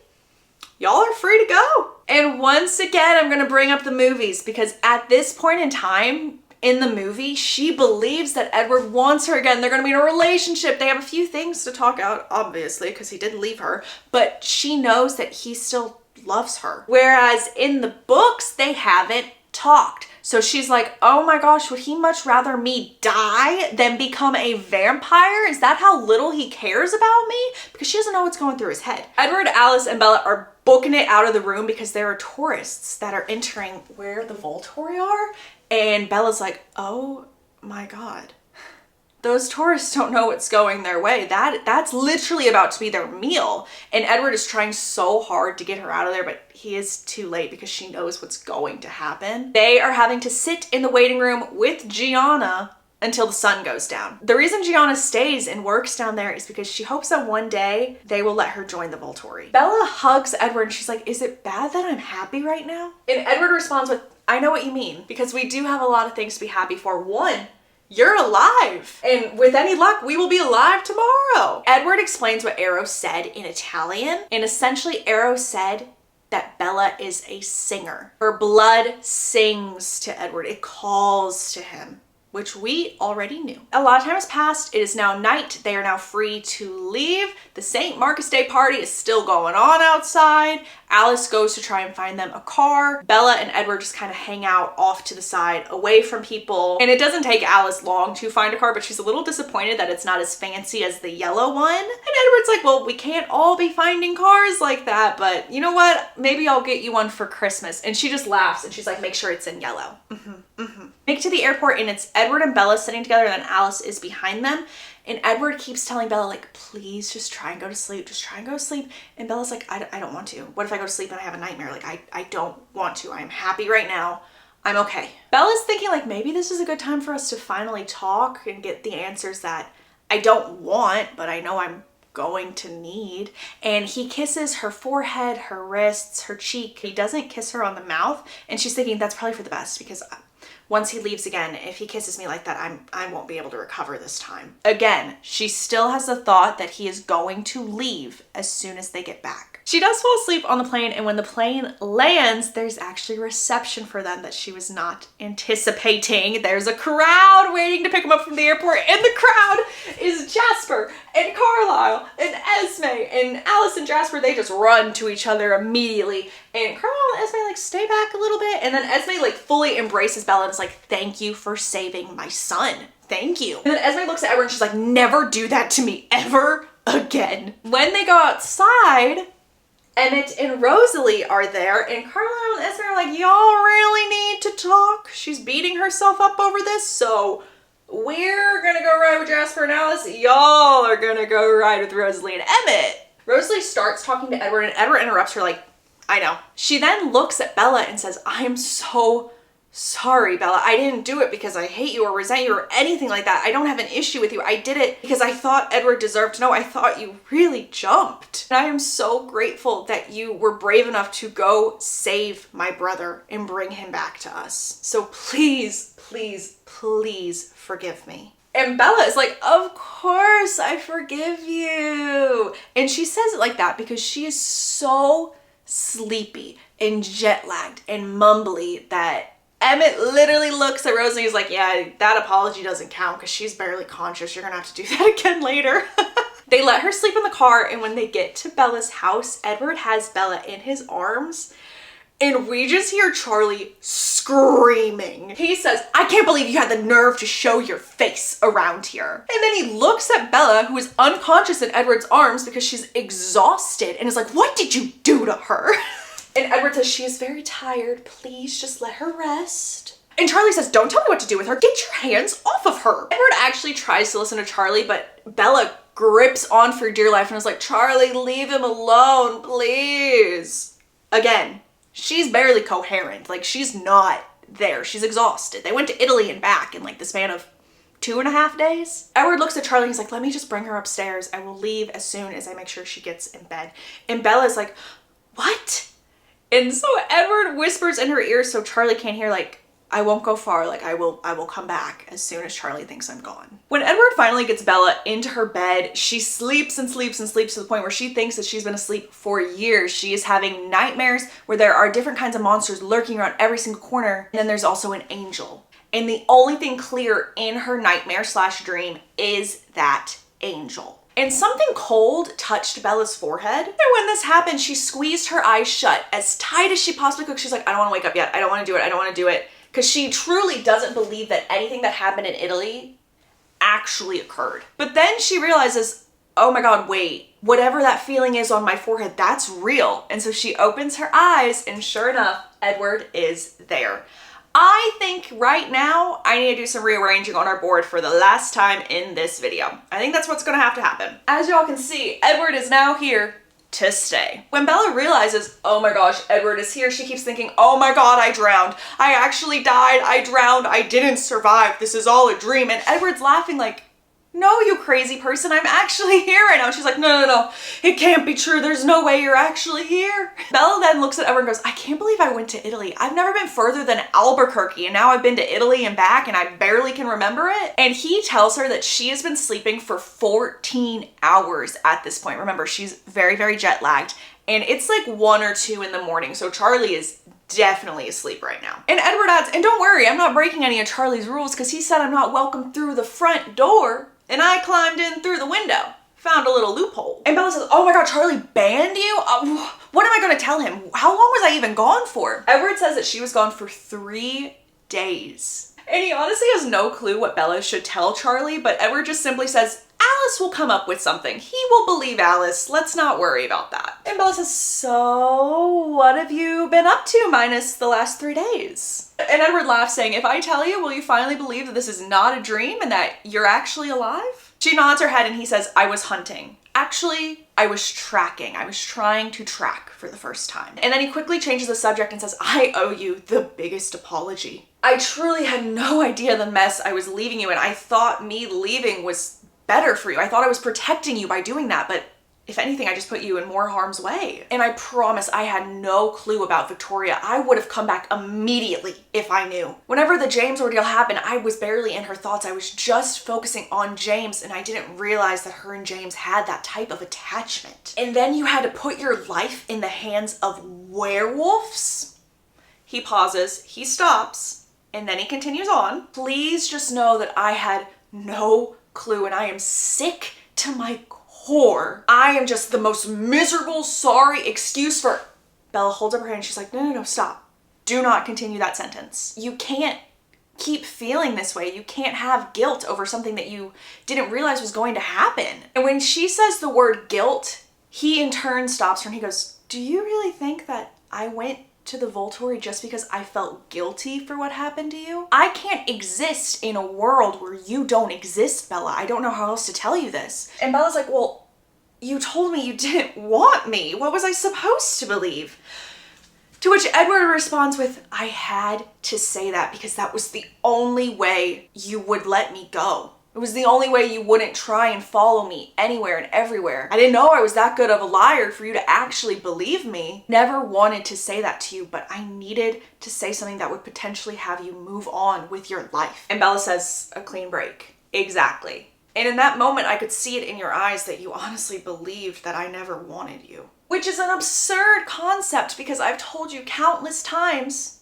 Y'all are free to go. And once again, I'm going to bring up the movies because at this point in time, in the movie, she believes that Edward wants her again. They're going to be in a relationship. They have a few things to talk out, obviously, because he did leave her. But she knows that he still loves her. Whereas in the books, they haven't talked. So she's like, oh my gosh, would he much rather me die than become a vampire? Is that how little he cares about me? Because she doesn't know what's going through his head. Edward, Alice, and Bella are booking it out of the room because there are tourists that are entering where the Volturi are. And Bella's like, oh my God. Those tourists don't know what's going their way. That's literally about to be their meal. And Edward is trying so hard to get her out of there, but he is too late because she knows what's going to happen. They are having to sit in the waiting room with Gianna until the sun goes down. The reason Gianna stays and works down there is because she hopes that one day they will let her join the Volturi. Bella hugs Edward and she's like, is it bad that I'm happy right now? And Edward responds with, I know what you mean, because we do have a lot of things to be happy for. One, you're alive. And with any luck, we will be alive tomorrow. Edward explains what Arrow said in Italian. And essentially Arrow said that Bella is a singer. Her blood sings to Edward. It calls to him. which we already knew. A lot of time has passed. It is now night. They are now free to leave. The St. Marcus Day party is still going on outside. Alice goes to try and find them a car. Bella and Edward just kind of hang out off to the side, away from people. And it doesn't take Alice long to find a car, but she's a little disappointed that it's not as fancy as the yellow one. And Edward's like, well, we can't all be finding cars like that, but you know what? Maybe I'll get you one for Christmas. And she just laughs and she's like, make sure it's in yellow. Make it to the airport and it's Edward and Bella sitting together and then Alice is behind them. And Edward keeps telling Bella, like, please just try and go to sleep. Just try and go to sleep. And Bella's like, I don't want to. What if I go to sleep and I have a nightmare? Like, I don't want to. I'm happy right now. I'm okay. Bella's thinking, like, maybe this is a good time for us to finally talk and get the answers that I don't want, but I know I'm going to need. And he kisses her forehead, her wrists, her cheek. He doesn't kiss her on the mouth. And she's thinking that's probably for the best because once he leaves again, if he kisses me like that, I won't be able to recover this time. Again, she still has the thought that he is going to leave as soon as they get back. She does fall asleep on the plane, and when the plane lands, there's actually a reception for them that she was not anticipating. There's a crowd waiting to pick them up from the airport, and the crowd is Jasper and Carlisle and Esme, and Alice and Jasper, they just run to each other immediately. And Carlisle and Esme like stay back a little bit, and then Esme like fully embraces Bella and is like, thank you for saving my son. Thank you. And then Esme looks at Edward and she's like, never do that to me ever again. When they go outside, Emmett and Rosalie are there, and Carlisle and Esme are like, y'all really need to talk. She's beating herself up over this, so we're gonna go ride with Jasper and Alice. Y'all are gonna go ride with Rosalie and Emmett. Rosalie starts talking to Edward, and Edward interrupts her like, I know. She then looks at Bella and says, I am so sorry, Bella. I didn't do it because I hate you or resent you or anything like that. I don't have an issue with you. I did it because I thought Edward deserved to know. I thought you really jumped. And I am so grateful that you were brave enough to go save my brother and bring him back to us. So please, please, please forgive me. And Bella is like, of course I forgive you. And she says it like that because she is so sleepy and jet lagged and mumbly that Emmett literally looks at Rosalie and is like, yeah, that apology doesn't count because she's barely conscious. You're gonna have to do that again later. They let her sleep in the car, and when they get to Bella's house, Edward has Bella in his arms, and we just hear Charlie screaming. He says, I can't believe you had the nerve to show your face around here. And then he looks at Bella, who is unconscious in Edward's arms because she's exhausted, and is like, what did you do to her? And Edward says, she is very tired. Please just let her rest. And Charlie says, don't tell me what to do with her. Get your hands off of her. Edward actually tries to listen to Charlie, but Bella grips on for dear life and is like, Charlie, leave him alone, please. Again, she's barely coherent. Like, she's not there. She's exhausted. They went to Italy and back in like the span of 2.5 days. Edward looks at Charlie and he's like, let me just bring her upstairs. I will leave as soon as I make sure she gets in bed. And Bella's like, what? And so Edward whispers in her ear so Charlie can't hear, like, I won't go far, like I will come back as soon as Charlie thinks I'm gone. When Edward finally gets Bella into her bed, she sleeps and sleeps and sleeps to the point where she thinks that she's been asleep for years. She is having nightmares where there are different kinds of monsters lurking around every single corner. And then there's also an angel. And the only thing clear in her nightmare / dream is that angel. And something cold touched Bella's forehead. And when this happened, she squeezed her eyes shut as tight as she possibly could. She's like, I don't want to wake up yet. I don't want to do it. I don't want to do it. Because she truly doesn't believe that anything that happened in Italy actually occurred. But then she realizes, oh my God, wait, whatever that feeling is on my forehead, that's real. And so she opens her eyes and sure enough, Edward is there. I think right now I need to do some rearranging on our board for the last time in this video. I think that's what's gonna have to happen. As y'all can see, Edward is now here to stay. When Bella realizes, oh my gosh, Edward is here, she keeps thinking, oh my God, I drowned. I actually died, I drowned, I didn't survive. This is all a dream. And Edward's laughing like, no, you crazy person, I'm actually here right now. She's like, no, it can't be true. There's no way you're actually here. Bella then looks at Edward and goes, I can't believe I went to Italy. I've never been further than Albuquerque, and now I've been to Italy and back and I barely can remember it. And he tells her that she has been sleeping for 14 hours at this point. Remember, she's very, very jet lagged, and it's like 1 or 2 in the morning. So Charlie is definitely asleep right now. And Edward adds, and don't worry, I'm not breaking any of Charlie's rules because he said I'm not welcome through the front door and I climbed in through the window. Found a little loophole. And Bella says, oh my God, Charlie banned you? What am I gonna tell him? How long was I even gone for? Edward says that she was gone for 3 days. And he honestly has no clue what Bella should tell Charlie, but Edward just simply says, Alice will come up with something. He will believe Alice. Let's not worry about that. And Bella says, so what have you been up to minus the last 3 days? And Edward laughs saying, if I tell you, will you finally believe that this is not a dream and that you're actually alive? She nods her head and he says, I was hunting. Actually, I was tracking. I was trying to track for the first time. And then he quickly changes the subject and says, I owe you the biggest apology. I truly had no idea the mess I was leaving you in. I thought me leaving was better for you. I thought I was protecting you by doing that, but if anything, I just put you in more harm's way. And I promise I had no clue about Victoria. I would have come back immediately if I knew. Whenever the James ordeal happened, I was barely in her thoughts. I was just focusing on James and I didn't realize that her and James had that type of attachment. And then you had to put your life in the hands of werewolves? He pauses, he stops, and then he continues on. Please just know that I had no clue and I am sick to my core. I am just the most miserable, sorry excuse for... Bella holds up her hand and she's like, no, stop. Do not continue that sentence. You can't keep feeling this way. You can't have guilt over something that you didn't realize was going to happen. And when she says the word guilt, he in turn stops her and he goes, do you really think that I went to the Volturi just because I felt guilty for what happened to you? I can't exist in a world where you don't exist, Bella. I don't know how else to tell you this. And Bella's like, well, you told me you didn't want me. What was I supposed to believe? To which Edward responds with, I had to say that because that was the only way you would let me go. It was the only way you wouldn't try and follow me anywhere and everywhere. I didn't know I was that good of a liar for you to actually believe me. Never wanted to say that to you, but I needed to say something that would potentially have you move on with your life. And Bella says, a clean break. Exactly. And in that moment, I could see it in your eyes that you honestly believed that I never wanted you. Which is an absurd concept because I've told you countless times,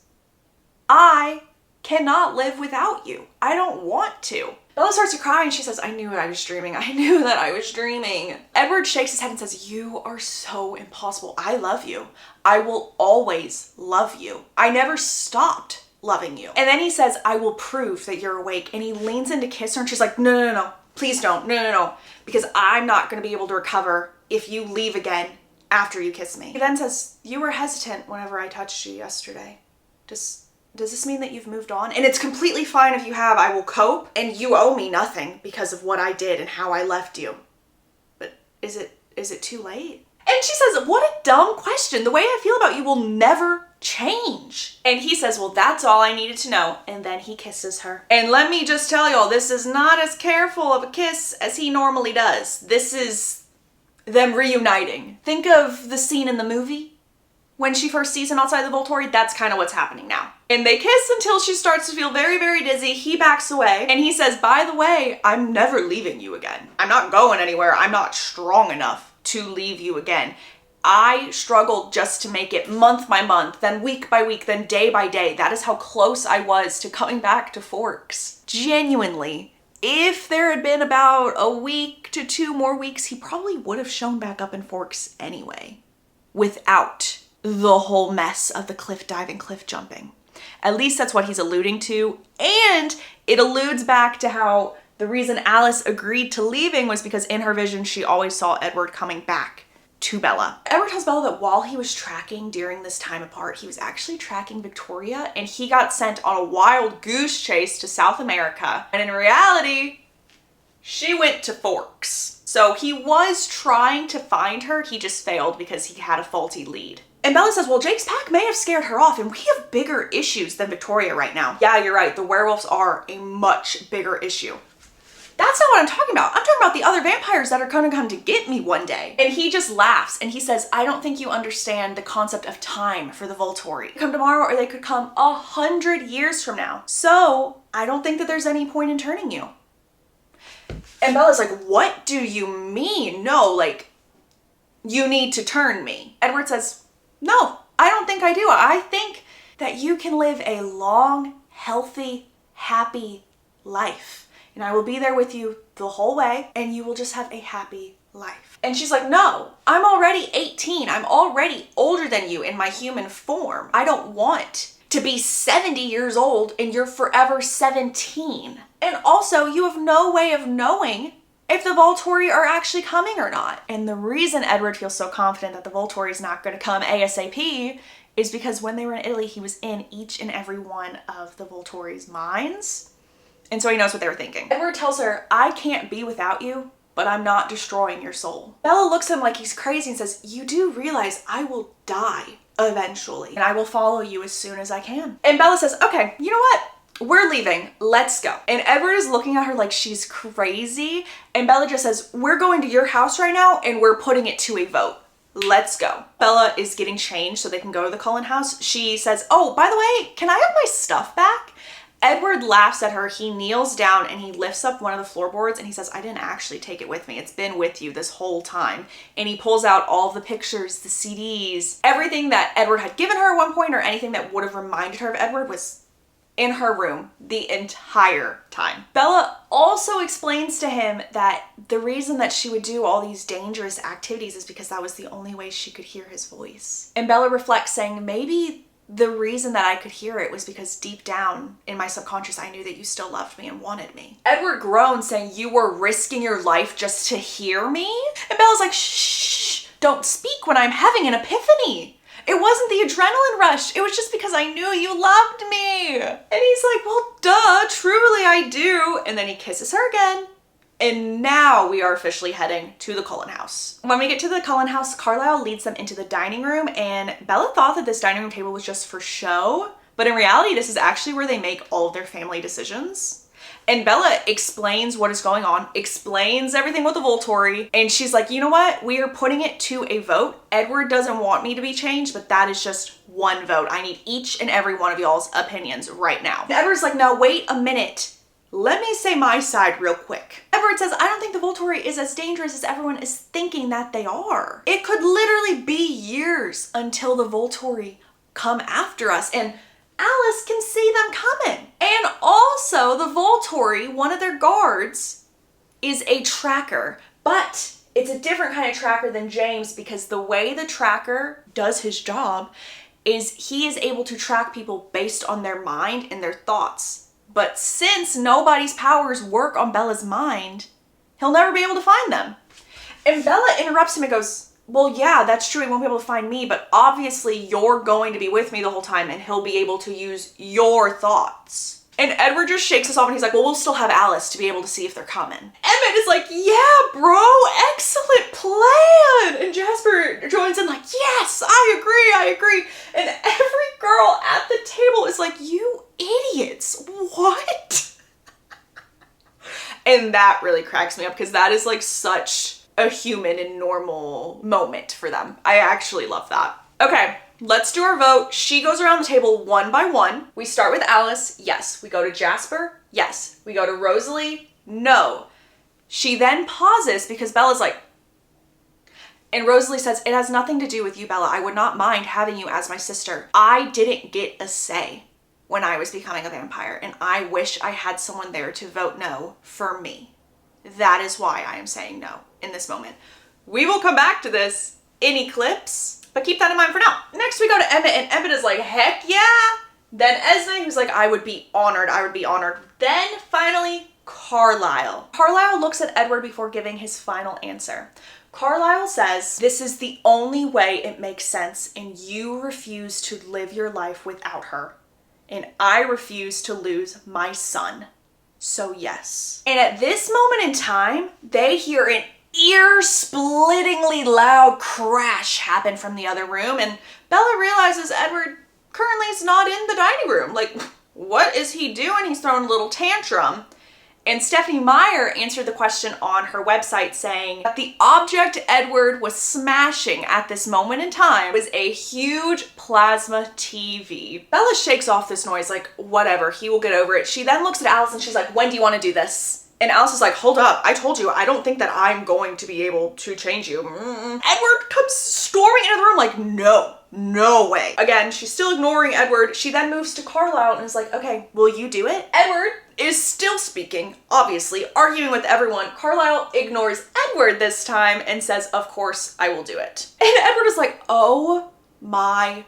I cannot live without you. I don't want to. Bella starts to cry and she says, I knew I was dreaming. I knew that I was dreaming. Edward shakes his head and says, you are so impossible. I love you. I will always love you. I never stopped loving you. And then he says, I will prove that you're awake. And he leans in to kiss her and she's like, no. Please don't. No. Because I'm not going to be able to recover if you leave again after you kiss me. He then says, you were hesitant whenever I touched you yesterday. Does this mean that you've moved on? And it's completely fine if you have. I will cope and you owe me nothing because of what I did and how I left you. But is it too late? And she says, what a dumb question. The way I feel about you will never change. And he says, well, that's all I needed to know. And then he kisses her. And let me just tell y'all, this is not as careful of a kiss as he normally does. This is them reuniting. Think of the scene in the movie when she first sees him outside the Volturi. That's kind of what's happening now. And they kiss until she starts to feel very, very dizzy. He backs away and he says, by the way, I'm never leaving you again. I'm not going anywhere. I'm not strong enough to leave you again. I struggled just to make it month by month, then week by week, then day by day. That is how close I was to coming back to Forks. Genuinely, if there had been about a week to 2 more weeks, he probably would have shown back up in Forks anyway, without the whole mess of the cliff diving, cliff jumping. At least that's what he's alluding to. And it alludes back to how the reason Alice agreed to leaving was because in her vision, she always saw Edward coming back to Bella. Edward tells Bella that while he was tracking during this time apart, he was actually tracking Victoria and he got sent on a wild goose chase to South America. And in reality, she went to Forks. So he was trying to find her, he just failed because he had a faulty lead. And Bella says, well, Jake's pack may have scared her off and we have bigger issues than Victoria right now. Yeah, you're right. The werewolves are a much bigger issue. That's not what I'm talking about. I'm talking about the other vampires that are gonna come to get me one day. And he just laughs and he says, I don't think you understand the concept of time for the Volturi. They could come tomorrow or they could come 100 years from now. So I don't think that there's any point in turning you. And Bella's like, what do you mean? No, like, you need to turn me. Edward says, no, I don't think I do. I think that you can live a long, healthy, happy life. And I will be there with you the whole way, and you will just have a happy life. And she's like, no, I'm already 18. I'm already older than you in my human form. I don't want to be 70 years old and you're forever 17. And also, you have no way of knowing if the Volturi are actually coming or not. And the reason Edward feels so confident that the Volturi is not going to come ASAP is because when they were in Italy, he was in each and every one of the Volturi's minds. And so he knows what they were thinking. Edward tells her, I can't be without you, but I'm not destroying your soul. Bella looks at him like he's crazy and says, you do realize I will die eventually, and I will follow you as soon as I can. And Bella says, okay, you know what? We're leaving. Let's go. And Edward is looking at her like she's crazy. And Bella just says, we're going to your house right now and we're putting it to a vote. Let's go. Bella is getting changed so they can go to the Cullen house. She says, oh, by the way, can I have my stuff back? Edward laughs at her. He kneels down and he lifts up one of the floorboards and he says, I didn't actually take it with me. It's been with you this whole time. And he pulls out all of the pictures, the CDs, everything that Edward had given her at one point or anything that would have reminded her of Edward was in her room the entire time. Bella also explains to him that the reason that she would do all these dangerous activities is because that was the only way she could hear his voice. And Bella reflects saying, maybe the reason that I could hear it was because deep down in my subconscious, I knew that you still loved me and wanted me. Edward groans saying, you were risking your life just to hear me? And Bella's like, shh, don't speak when I'm having an epiphany. It wasn't the adrenaline rush. It was just because I knew you loved me. And he's like, well, duh, truly I do. And then he kisses her again. And now we are officially heading to the Cullen house. When we get to the Cullen house, Carlisle leads them into the dining room, and Bella thought that this dining room table was just for show, but in reality, this is actually where they make all of their family decisions. And Bella explains what is going on, explains everything with the Volturi, and she's like, you know what? We are putting it to a vote. Edward doesn't want me to be changed, but that is just one vote. I need each and every one of y'all's opinions right now. And Edward's like, no, wait a minute. Let me say my side real quick. Edward says, I don't think the Volturi is as dangerous as everyone is thinking that they are. It could literally be years until the Volturi come after us, and Alice can see them coming. And also the Volturi, one of their guards, is a tracker, but it's a different kind of tracker than James because the way the tracker does his job is he is able to track people based on their mind and their thoughts. But since nobody's powers work on Bella's mind, he'll never be able to find them. And Bella interrupts him and goes, well, yeah, that's true. He won't be able to find me, but obviously you're going to be with me the whole time and he'll be able to use your thoughts. And Edward just shakes us off and he's like, well, we'll still have Alice to be able to see if they're coming. Emmett is like, yeah, bro, excellent plan. And Jasper joins in like, yes, I agree. And every girl at the table is like, you idiots, what? And that really cracks me up because that is like such a human and normal moment for them. I actually love that. Okay. Let's do our vote. She goes around the table one by one. We start with Alice. Yes. We go to Jasper. Yes. We go to Rosalie. No. She then pauses because Bella's like, and Rosalie says, it has nothing to do with you, Bella. I would not mind having you as my sister. I didn't get a say when I was becoming a vampire, and I wish I had someone there to vote no for me. That is why I am saying no in this moment. We will come back to this in Eclipse, but keep that in mind for now. Next we go to Emmett, and Emmett is like, heck yeah. Then Esme, who's like, I would be honored. Then finally, Carlisle. Carlisle looks at Edward before giving his final answer. Carlisle says, this is the only way it makes sense, and you refuse to live your life without her. And I refuse to lose my son. So yes. And at this moment in time, they hear an ear-splittingly loud crash happen from the other room, and Bella realizes Edward currently is not in the dining room. Like, what is he doing? He's throwing a little tantrum. And Stephanie Meyer answered the question on her website saying that the object Edward was smashing at this moment in time was a huge plasma TV. Bella shakes off this noise like, whatever, he will get over it. She then looks at Alice and she's like, when do you want to do this? And Alice is like, hold up, I told you, I don't think that I'm going to be able to change you. Edward comes storming into the room like, no, no way. Again, she's still ignoring Edward. She then moves to Carlisle and is like, okay, will you do it? Edward is still speaking, obviously, arguing with everyone. Carlisle ignores Edward this time and says, of course I will do it. And Edward is like, oh my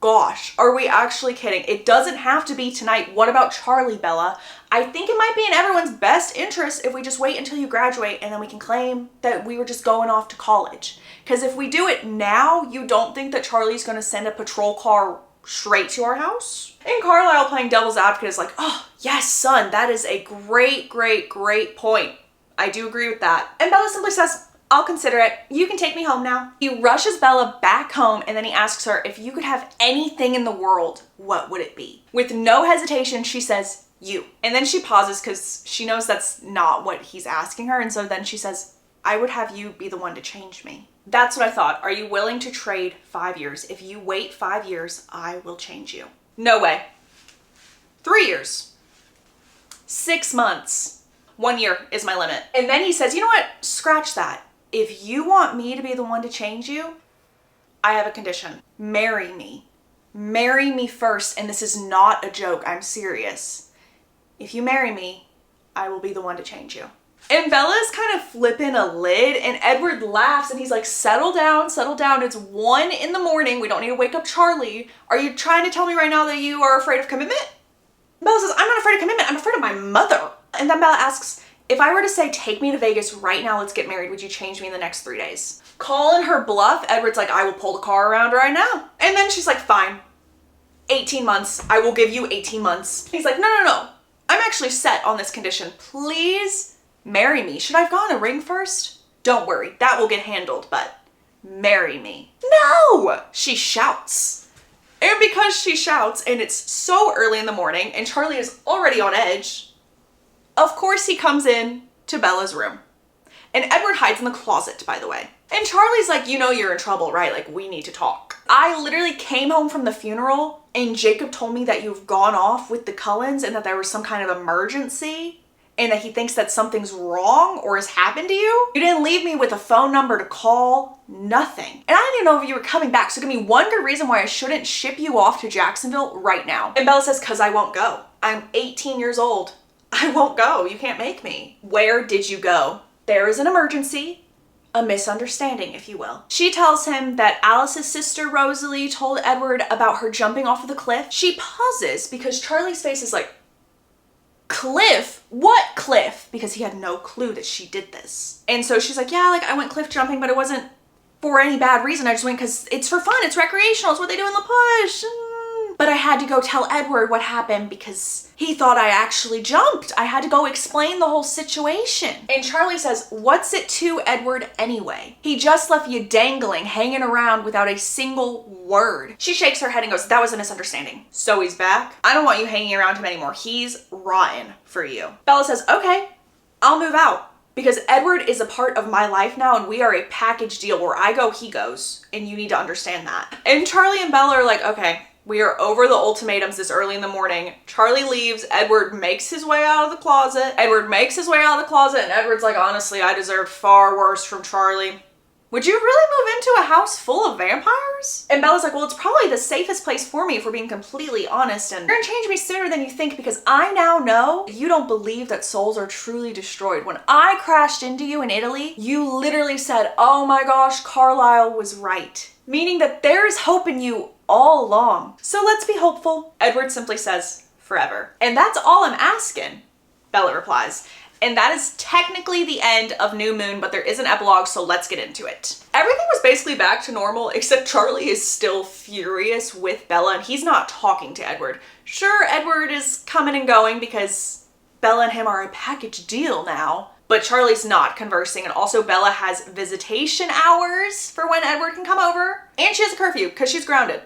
gosh, are we actually kidding? It doesn't have to be tonight. What about Charlie, Bella? I think it might be in everyone's best interest if we just wait until you graduate and then we can claim that we were just going off to college. Because if we do it now, you don't think that Charlie's going to send a patrol car straight to our house? And Carlisle, playing devil's advocate, is like, oh, yes, son, that is a great, great, great point. I do agree with that. And Bella simply says, I'll consider it. You can take me home now. He rushes Bella back home and then he asks her, if you could have anything in the world, what would it be? With no hesitation, she says, you. And then she pauses because she knows that's not what he's asking her. And so then she says, I would have you be the one to change me. That's what I thought. Are you willing to trade 5 years? If you wait 5 years, I will change you. No way. 3 years. 6 months. 1 year is my limit. And then he says, you know what? Scratch that. If you want me to be the one to change you, I have a condition. Marry me. Marry me first. And this is not a joke. I'm serious. If you marry me, I will be the one to change you. And Bella's kind of flipping a lid and Edward laughs and he's like, settle down, settle down. It's 1 a.m. We don't need to wake up Charlie. Are you trying to tell me right now that you are afraid of commitment? Bella says, I'm not afraid of commitment. I'm afraid of my mother. And then Bella asks, if I were to say, take me to Vegas right now, let's get married, would you change me in the next 3 days? Calling her bluff, Edward's like, I will pull the car around right now. And then she's like, fine, 18 months. I will give you 18 months. He's like, no. I'm actually set on this condition. Please marry me. Should I have gotten a ring first? Don't worry, that will get handled, but marry me. No! She shouts. And because she shouts and it's so early in the morning and Charlie is already on edge, of course he comes in to Bella's room. And Edward hides in the closet, by the way. And Charlie's like, you know you're in trouble, right? Like, we need to talk. I literally came home from the funeral and Jacob told me that you've gone off with the Cullens and that there was some kind of emergency and that he thinks that something's wrong or has happened to you. You didn't leave me with a phone number to call, nothing. And I didn't even know if you were coming back. So give me one good reason why I shouldn't ship you off to Jacksonville right now. And Bella says, cause I won't go. I'm 18 years old. I won't go. You can't make me. Where did you go? There is an emergency, a misunderstanding, if you will. She tells him that Alice's sister Rosalie told Edward about her jumping off of the cliff. She pauses because Charlie's face is like, cliff? What cliff? Because he had no clue that she did this. And so she's like, yeah, like I went cliff jumping, but it wasn't for any bad reason. I just went because it's for fun. It's recreational. It's what they do in La Push. But I had to go tell Edward what happened because he thought I actually jumped. I had to go explain the whole situation. And Charlie says, what's it to Edward anyway? He just left you dangling, hanging around without a single word. She shakes her head and goes, that was a misunderstanding. So he's back? I don't want you hanging around him anymore. He's rotten for you. Bella says, okay, I'll move out. Because Edward is a part of my life now and we are a package deal. Where I go, he goes. And you need to understand that. And Charlie and Bella are like, okay, we are over the ultimatums this early in the morning. Charlie leaves. Edward makes his way out of the closet. And Edward's like, honestly, I deserved far worse from Charlie. Would you really move into a house full of vampires? And Bella's like, well, it's probably the safest place for me if we're being completely honest. And you're gonna change me sooner than you think because I now know you don't believe that souls are truly destroyed. When I crashed into you in Italy, you literally said, oh my gosh, Carlisle was right. Meaning that there is hope in you all along. So let's be hopeful. Edward simply says, forever. And that's all I'm asking, Bella replies. And that is technically the end of New Moon, but there is an epilogue, so let's get into it. Everything was basically back to normal, except Charlie is still furious with Bella, and he's not talking to Edward. Sure, Edward is coming and going because Bella and him are a package deal now, but Charlie's not conversing, and also Bella has visitation hours for when Edward can come over, and she has a curfew because she's grounded.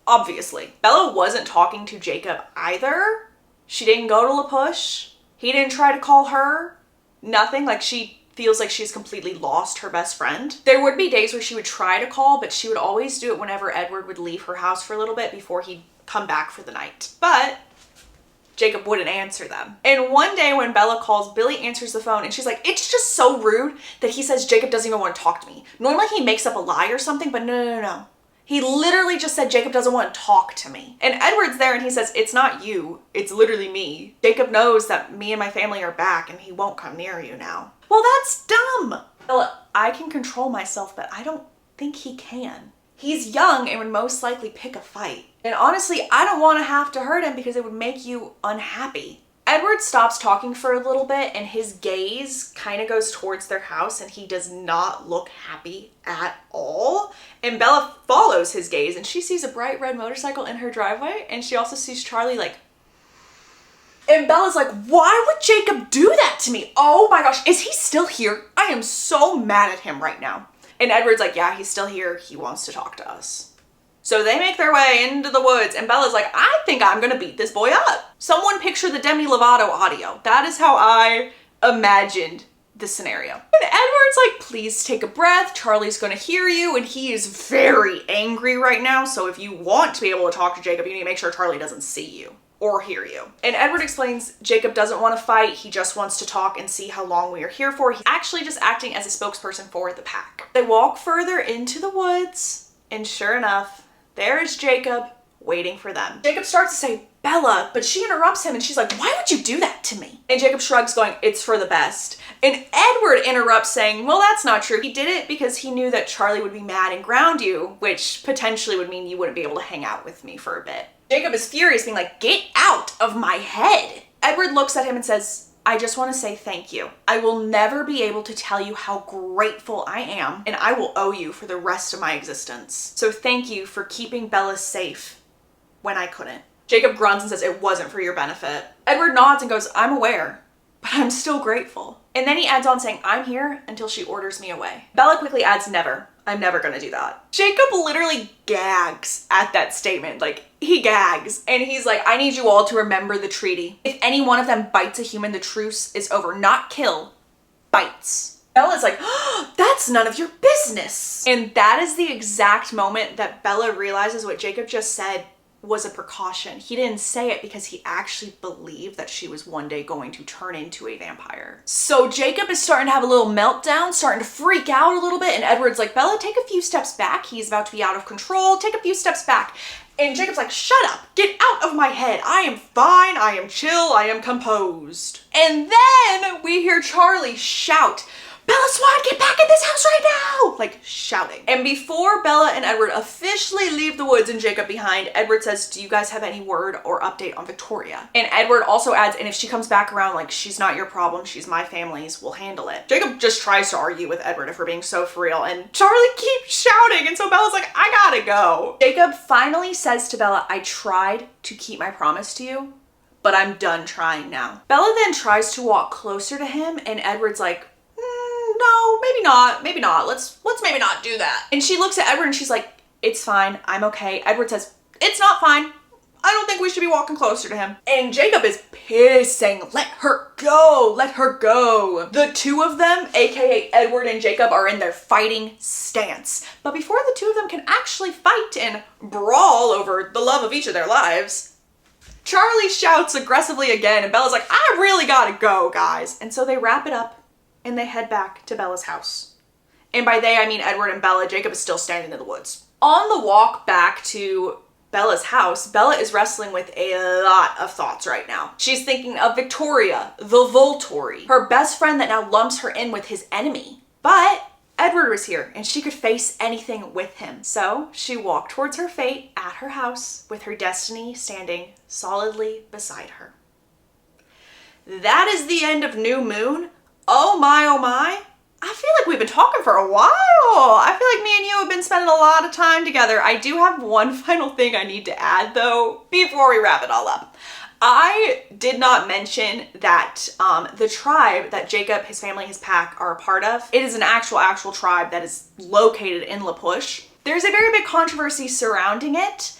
Obviously. Bella wasn't talking to Jacob either. She didn't go to La Push. He didn't try to call her. Nothing. Like, she feels like she's completely lost her best friend. There would be days where she would try to call, but she would always do it whenever Edward would leave her house for a little bit before he'd come back for the night. But Jacob wouldn't answer them. And one day when Bella calls, Billy answers the phone and she's like, it's just so rude that he says Jacob doesn't even want to talk to me. Normally he makes up a lie or something, but no. He literally just said Jacob doesn't want to talk to me. And Edward's there and he says, it's not you, it's literally me. Jacob knows that me and my family are back and he won't come near you now. Well, that's dumb. Bella, I can control myself, but I don't think he can. He's young and would most likely pick a fight. And honestly, I don't want to have to hurt him because it would make you unhappy. Edward stops talking for a little bit and his gaze kind of goes towards their house and he does not look happy at all. And Bella follows his gaze and she sees a bright red motorcycle in her driveway and she also sees Charlie like, and Bella's like, why would Jacob do that to me? Oh my gosh, is he still here? I am so mad at him right now. And Edward's like, yeah, he's still here. He wants to talk to us. So they make their way into the woods and Bella's like, I think I'm gonna beat this boy up. Someone picture the Demi Lovato audio. That is how I imagined the scenario. And Edward's like, please take a breath. Charlie's gonna hear you. And he is very angry right now. So if you want to be able to talk to Jacob, you need to make sure Charlie doesn't see you or hear you. And Edward explains Jacob doesn't want to fight. He just wants to talk and see how long we are here for. He's actually just acting as a spokesperson for the pack. They walk further into the woods and sure enough, there is Jacob waiting for them. Jacob starts to say, Bella, but she interrupts him and she's like, why would you do that to me? And Jacob shrugs going, it's for the best. And Edward interrupts saying, well, that's not true. He did it because he knew that Charlie would be mad and ground you, which potentially would mean you wouldn't be able to hang out with me for a bit. Jacob is furious, being like, get out of my head. Edward looks at him and says, I just want to say thank you. I will never be able to tell you how grateful I am, and I will owe you for the rest of my existence. So thank you for keeping Bella safe when I couldn't. Jacob grunts and says, it wasn't for your benefit. Edward nods and goes, I'm aware, but I'm still grateful. And then he adds on saying, I'm here until she orders me away. Bella quickly adds, never. I'm never gonna do that. Jacob literally gags at that statement. Like, he gags. And he's like, I need you all to remember the treaty. If any one of them bites a human, the truce is over. Not kill, bites. Bella's like, oh, that's none of your business. And that is the exact moment that Bella realizes what Jacob just said was a precaution. He didn't say it because he actually believed that she was one day going to turn into a vampire. So Jacob is starting to have a little meltdown, starting to freak out a little bit, and Edward's like, Bella, take a few steps back. He's about to be out of control. Take a few steps back. And Jacob's like, shut up, get out of my head. I am fine, I am chill, I am composed. And then we hear Charlie shout, Bella Swan, get back in this house right now! Like, shouting. And before Bella and Edward officially leave the woods and Jacob behind, Edward says, do you guys have any word or update on Victoria? And Edward also adds, and if she comes back around, like, she's not your problem, she's my family's, we'll handle it. Jacob just tries to argue with Edward if we're being so for real, and Charlie keeps shouting, and so Bella's like, I gotta go. Jacob finally says to Bella, I tried to keep my promise to you, but I'm done trying now. Bella then tries to walk closer to him, and Edward's like, no, maybe not. Let's maybe not do that. And she looks at Edward and she's like, it's fine, I'm okay. Edward says, it's not fine. I don't think we should be walking closer to him. And Jacob is pissing, let her go, let her go. The two of them, AKA Edward and Jacob, are in their fighting stance. But before the two of them can actually fight and brawl over the love of each of their lives, Charlie shouts aggressively again and Bella's like, I really gotta go, guys. And so they wrap it up and they head back to Bella's house. And by they, I mean Edward and Bella. Jacob is still standing in the woods. On the walk back to Bella's house, Bella is wrestling with a lot of thoughts right now. She's thinking of Victoria, the Volturi, her best friend that now lumps her in with his enemy. But Edward was here and she could face anything with him. So she walked towards her fate at her house with her destiny standing solidly beside her. That is the end of New Moon. Oh my, I feel like we've been talking for a while. I feel like me and you have been spending a lot of time together. I do have one final thing I need to add though, before we wrap it all up. I did not mention that the tribe that Jacob, his family, his pack are a part of, it is an actual tribe that is located in La Push. There's a very big controversy surrounding it.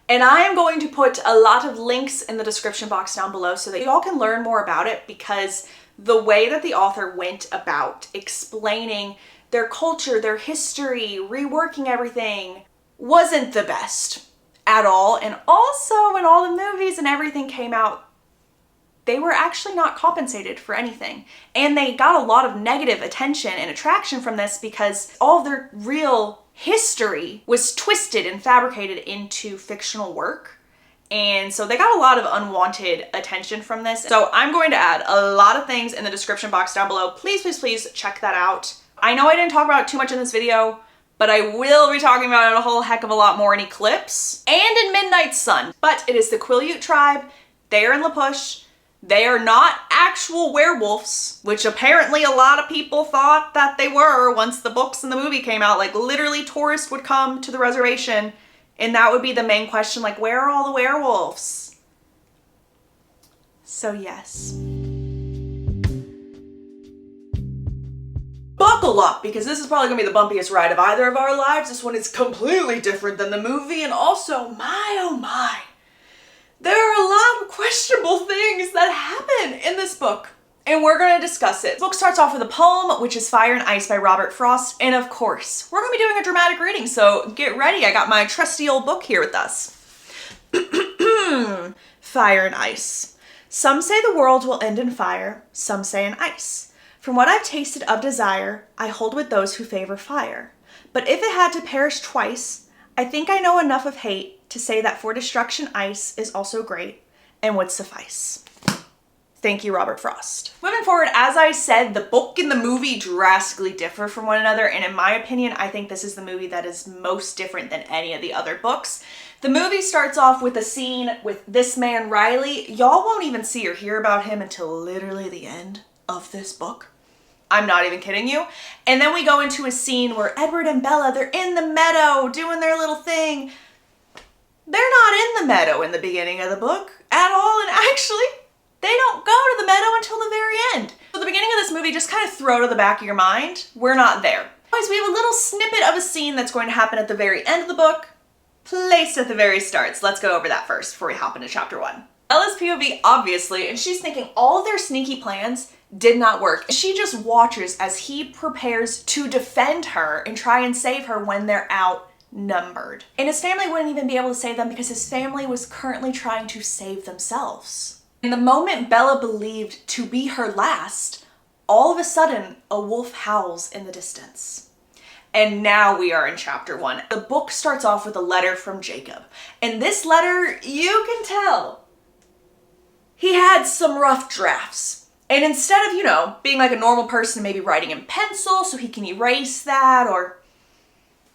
And I am going to put a lot of links in the description box down below so that you all can learn more about it, because the way that the author went about explaining their culture, their history, reworking everything wasn't the best at all. And also when all the movies and everything came out, they were actually not compensated for anything. And they got a lot of negative attention and attraction from this because all of their real history was twisted and fabricated into fictional work. And so they got a lot of unwanted attention from this. So I'm going to add a lot of things in the description box down below. Please, please, please check that out. I know I didn't talk about it too much in this video, but I will be talking about it a whole heck of a lot more in Eclipse and in Midnight Sun. But it is the Quileute tribe. They are in La Push. They are not actual werewolves, which apparently a lot of people thought that they were once the books and the movie came out. Like, literally tourists would come to the reservation and that would be the main question, like, where are all the werewolves? So yes. Buckle up, because this is probably gonna be the bumpiest ride of either of our lives. This one is completely different than the movie, and also, my oh my, there are a lot of questionable things that happen in this book, and we're gonna discuss it. The book starts off with a poem, which is Fire and Ice by Robert Frost, and of course, we're gonna be doing a dramatic reading, so get ready. I got my trusty old book here with us. Fire and Ice. Some say the world will end in fire, some say in ice. From what I've tasted of desire, I hold with those who favor fire. But if it had to perish twice, I think I know enough of hate to say that for destruction ice is also great and would suffice. Thank you, Robert Frost. Moving forward, as I said, the book and the movie drastically differ from one another, and in my opinion, I think this is the movie that is most different than any of the other books. The movie starts off with a scene with this man, Riley. Y'all won't even see or hear about him until literally the end of this book. I'm not even kidding you. And then we go into a scene where Edward and Bella, they're in the meadow doing their little thing. They're not in the meadow in the beginning of the book at all, and actually, they don't go to the meadow until the very end. So the beginning of this movie, just kind of throw to the back of your mind, we're not there. Anyways, we have a little snippet of a scene that's going to happen at the very end of the book, placed at the very start. So let's go over that first before we hop into chapter 1. Bella's POV, obviously, and she's thinking all of their sneaky plans did not work. She just watches as he prepares to defend her and try and save her when they're outnumbered. And his family wouldn't even be able to save them because his family was currently trying to save themselves. In the moment Bella believed to be her last, all of a sudden, a wolf howls in the distance. And now we are in chapter 1. The book starts off with a letter from Jacob. And this letter, you can tell, he had some rough drafts. And instead of, you know, being like a normal person, maybe writing in pencil so he can erase that, or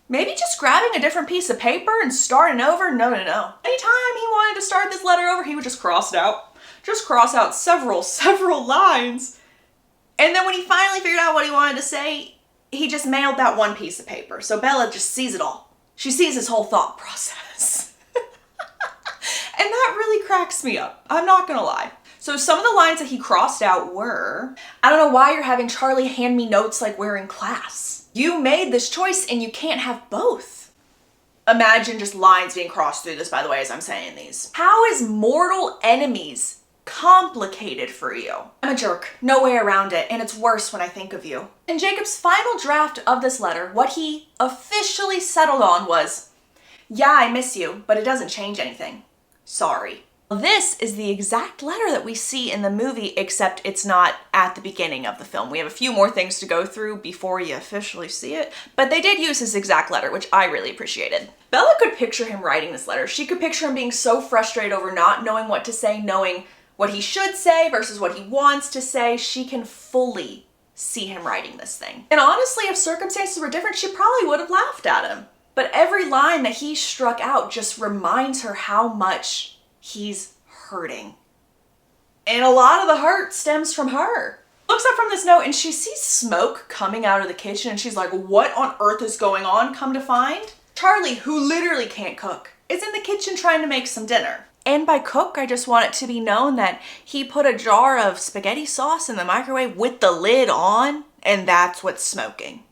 maybe just grabbing a different piece of paper and starting over, no. Anytime he wanted to start this letter over, he would just cross it out. Just cross out several lines. And then when he finally figured out what he wanted to say, he just mailed that one piece of paper. So Bella just sees it all. She sees his whole thought process. And that really cracks me up. I'm not gonna lie. So some of the lines that he crossed out were, I don't know why you're having Charlie hand me notes like we're in class. You made this choice and you can't have both. Imagine just lines being crossed through this, by the way, as I'm saying these. How is mortal enemies complicated for you? I'm a jerk, no way around it, and it's worse when I think of you. In Jacob's final draft of this letter, what he officially settled on was, yeah, I miss you, but it doesn't change anything. Sorry. This is the exact letter that we see in the movie, except it's not at the beginning of the film. We have a few more things to go through before you officially see it, but they did use his exact letter, which I really appreciated. Bella could picture him writing this letter. She could picture him being so frustrated over not knowing what to say, knowing what he should say versus what he wants to say. She can fully see him writing this thing. And honestly, if circumstances were different, she probably would have laughed at him. But every line that he struck out just reminds her how much he's hurting. And a lot of the hurt stems from her. Looks up from this note and she sees smoke coming out of the kitchen and she's like, what on earth is going on? Come to find, Charlie, who literally can't cook, is in the kitchen trying to make some dinner. And by cook, I just want it to be known that he put a jar of spaghetti sauce in the microwave with the lid on, and that's what's smoking.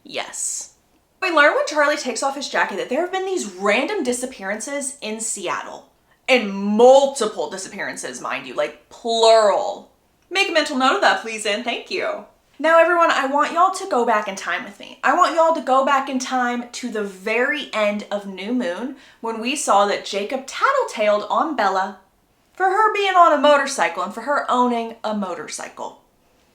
Yes. We learn when Charlie takes off his jacket that there have been these random disappearances in Seattle. And multiple disappearances, mind you, like plural. Make a mental note of that, please, and thank you. Now, everyone, I want y'all to go back in time with me. I want y'all to go back in time to the very end of New Moon when we saw that Jacob tattletaled on Bella for her being on a motorcycle and for her owning a motorcycle.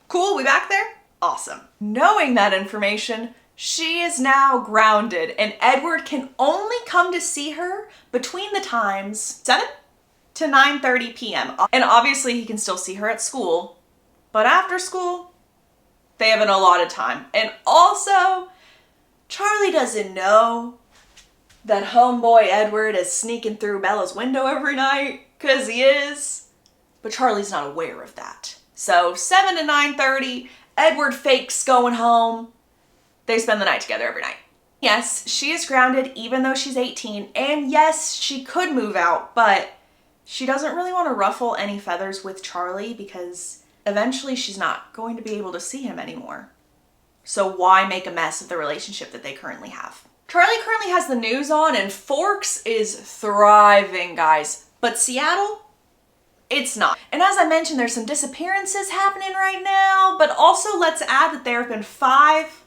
Cool, we back there? Awesome. Knowing that information, She is now grounded, and Edward can only come to see her between the times 7 to 9:30 p.m. And obviously he can still see her at school, but after school, they have an allotted time. And also, Charlie doesn't know that homeboy Edward is sneaking through Bella's window every night, because he is, but Charlie's not aware of that. So 7 to 9:30, Edward fakes going home. They spend the night together every night. Yes, she is grounded even though she's 18, and yes, she could move out, but she doesn't really want to ruffle any feathers with Charlie because eventually she's not going to be able to see him anymore. So why make a mess of the relationship that they currently have? Charlie currently has the news on and Forks is thriving, guys, but Seattle, it's not. And as I mentioned, there's some disappearances happening right now, but also let's add that there have been 5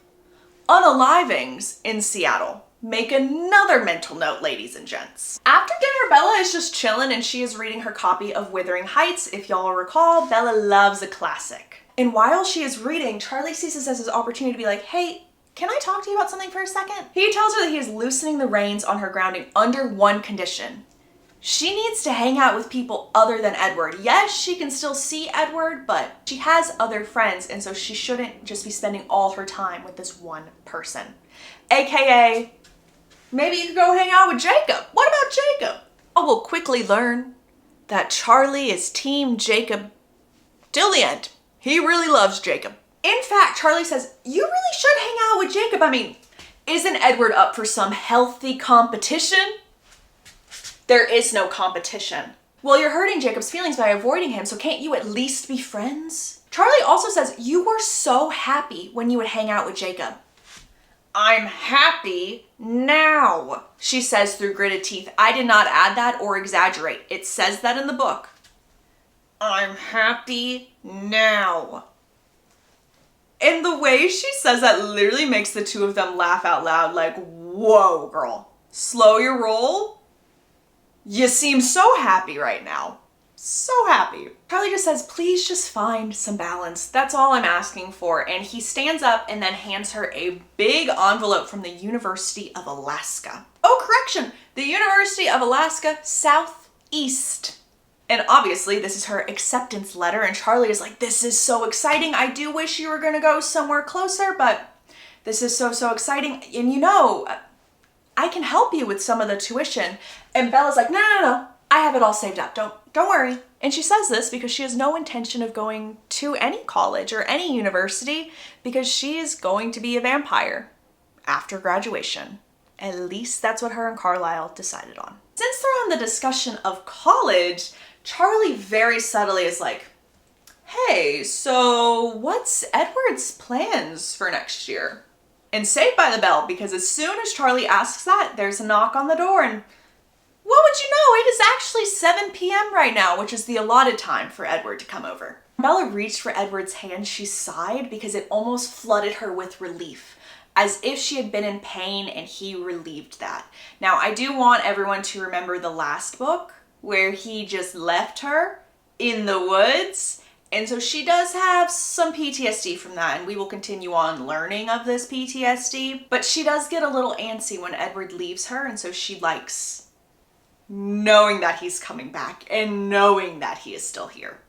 unalivings in Seattle. Make another mental note, ladies and gents. After dinner, Bella is just chilling and she is reading her copy of Wuthering Heights. If y'all recall, Bella loves a classic. And while she is reading, Charlie sees this as his opportunity to be like, hey, can I talk to you about something for a second? He tells her that he is loosening the reins on her grounding under one condition. She needs to hang out with people other than Edward. Yes, she can still see Edward, but she has other friends, and so she shouldn't just be spending all her time with this one person. AKA, maybe you could go hang out with Jacob. What about Jacob? I will quickly learn that Charlie is Team Jacob till the end. He really loves Jacob. In fact, Charlie says, you really should hang out with Jacob. I mean, isn't Edward up for some healthy competition? There is no competition. Well, you're hurting Jacob's feelings by avoiding him, so can't you at least be friends? Charlie also says, you were so happy when you would hang out with Jacob. I'm happy now, she says through gritted teeth. I did not add that or exaggerate. It says that in the book. I'm happy now. And the way she says that literally makes the two of them laugh out loud like, whoa, girl, slow your roll. You seem so happy right now. So happy. Charlie just says, please just find some balance. That's all I'm asking for. And he stands up and then hands her a big envelope from the University of Alaska. Oh, correction. The University of Alaska Southeast. And obviously this is her acceptance letter. And Charlie is like, this is so exciting. I do wish you were going to go somewhere closer, but this is so, so exciting. And you know, I can help you with some of the tuition. And Bella's like, no. I have it all saved up. Don't worry. And she says this because she has no intention of going to any college or any university because she is going to be a vampire after graduation. At least that's what her and Carlisle decided on. Since they're on the discussion of college, Charlie very subtly is like, hey, so what's Edward's plans for next year? And Saved by the Bell, because as soon as Charlie asks that, there's a knock on the door and what would you know? It is actually 7 p.m. right now, which is the allotted time for Edward to come over. Bella reached for Edward's hand. She sighed because it almost flooded her with relief, as if she had been in pain and he relieved that. Now, I do want everyone to remember the last book where he just left her in the woods. And so she does have some PTSD from that, and we will continue on learning of this PTSD. But she does get a little antsy when Edward leaves her, and so she likes knowing that he's coming back and knowing that he is still here.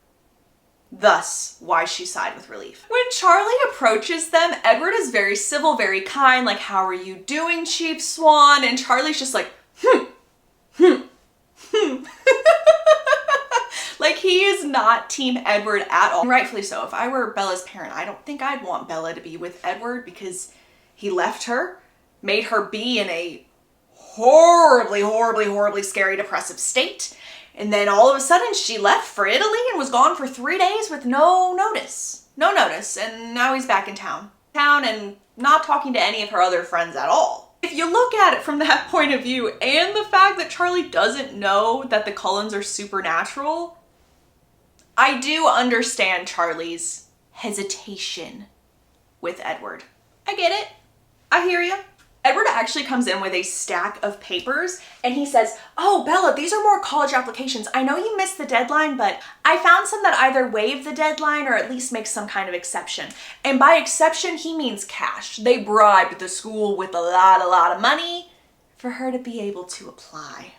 Thus, why she sighed with relief. When Charlie approaches them, Edward is very civil, very kind, like, how are you doing, Chief Swan? And Charlie's just like, Like, he is not Team Edward at all. And rightfully so. If I were Bella's parent, I don't think I'd want Bella to be with Edward because he left her, made her be in a horribly scary, depressive state. And then all of a sudden she left for Italy and was gone for 3 days with no notice. And now he's back in town and not talking to any of her other friends at all. If you look at it from that point of view and the fact that Charlie doesn't know that the Cullens are supernatural, I do understand Charlie's hesitation with Edward. I get it. I hear you. Edward actually comes in with a stack of papers and he says, "Oh, Bella, these are more college applications. I know you missed the deadline, but I found some that either waive the deadline or at least make some kind of exception." And by exception, he means cash. They bribed the school with a lot of money for her to be able to apply.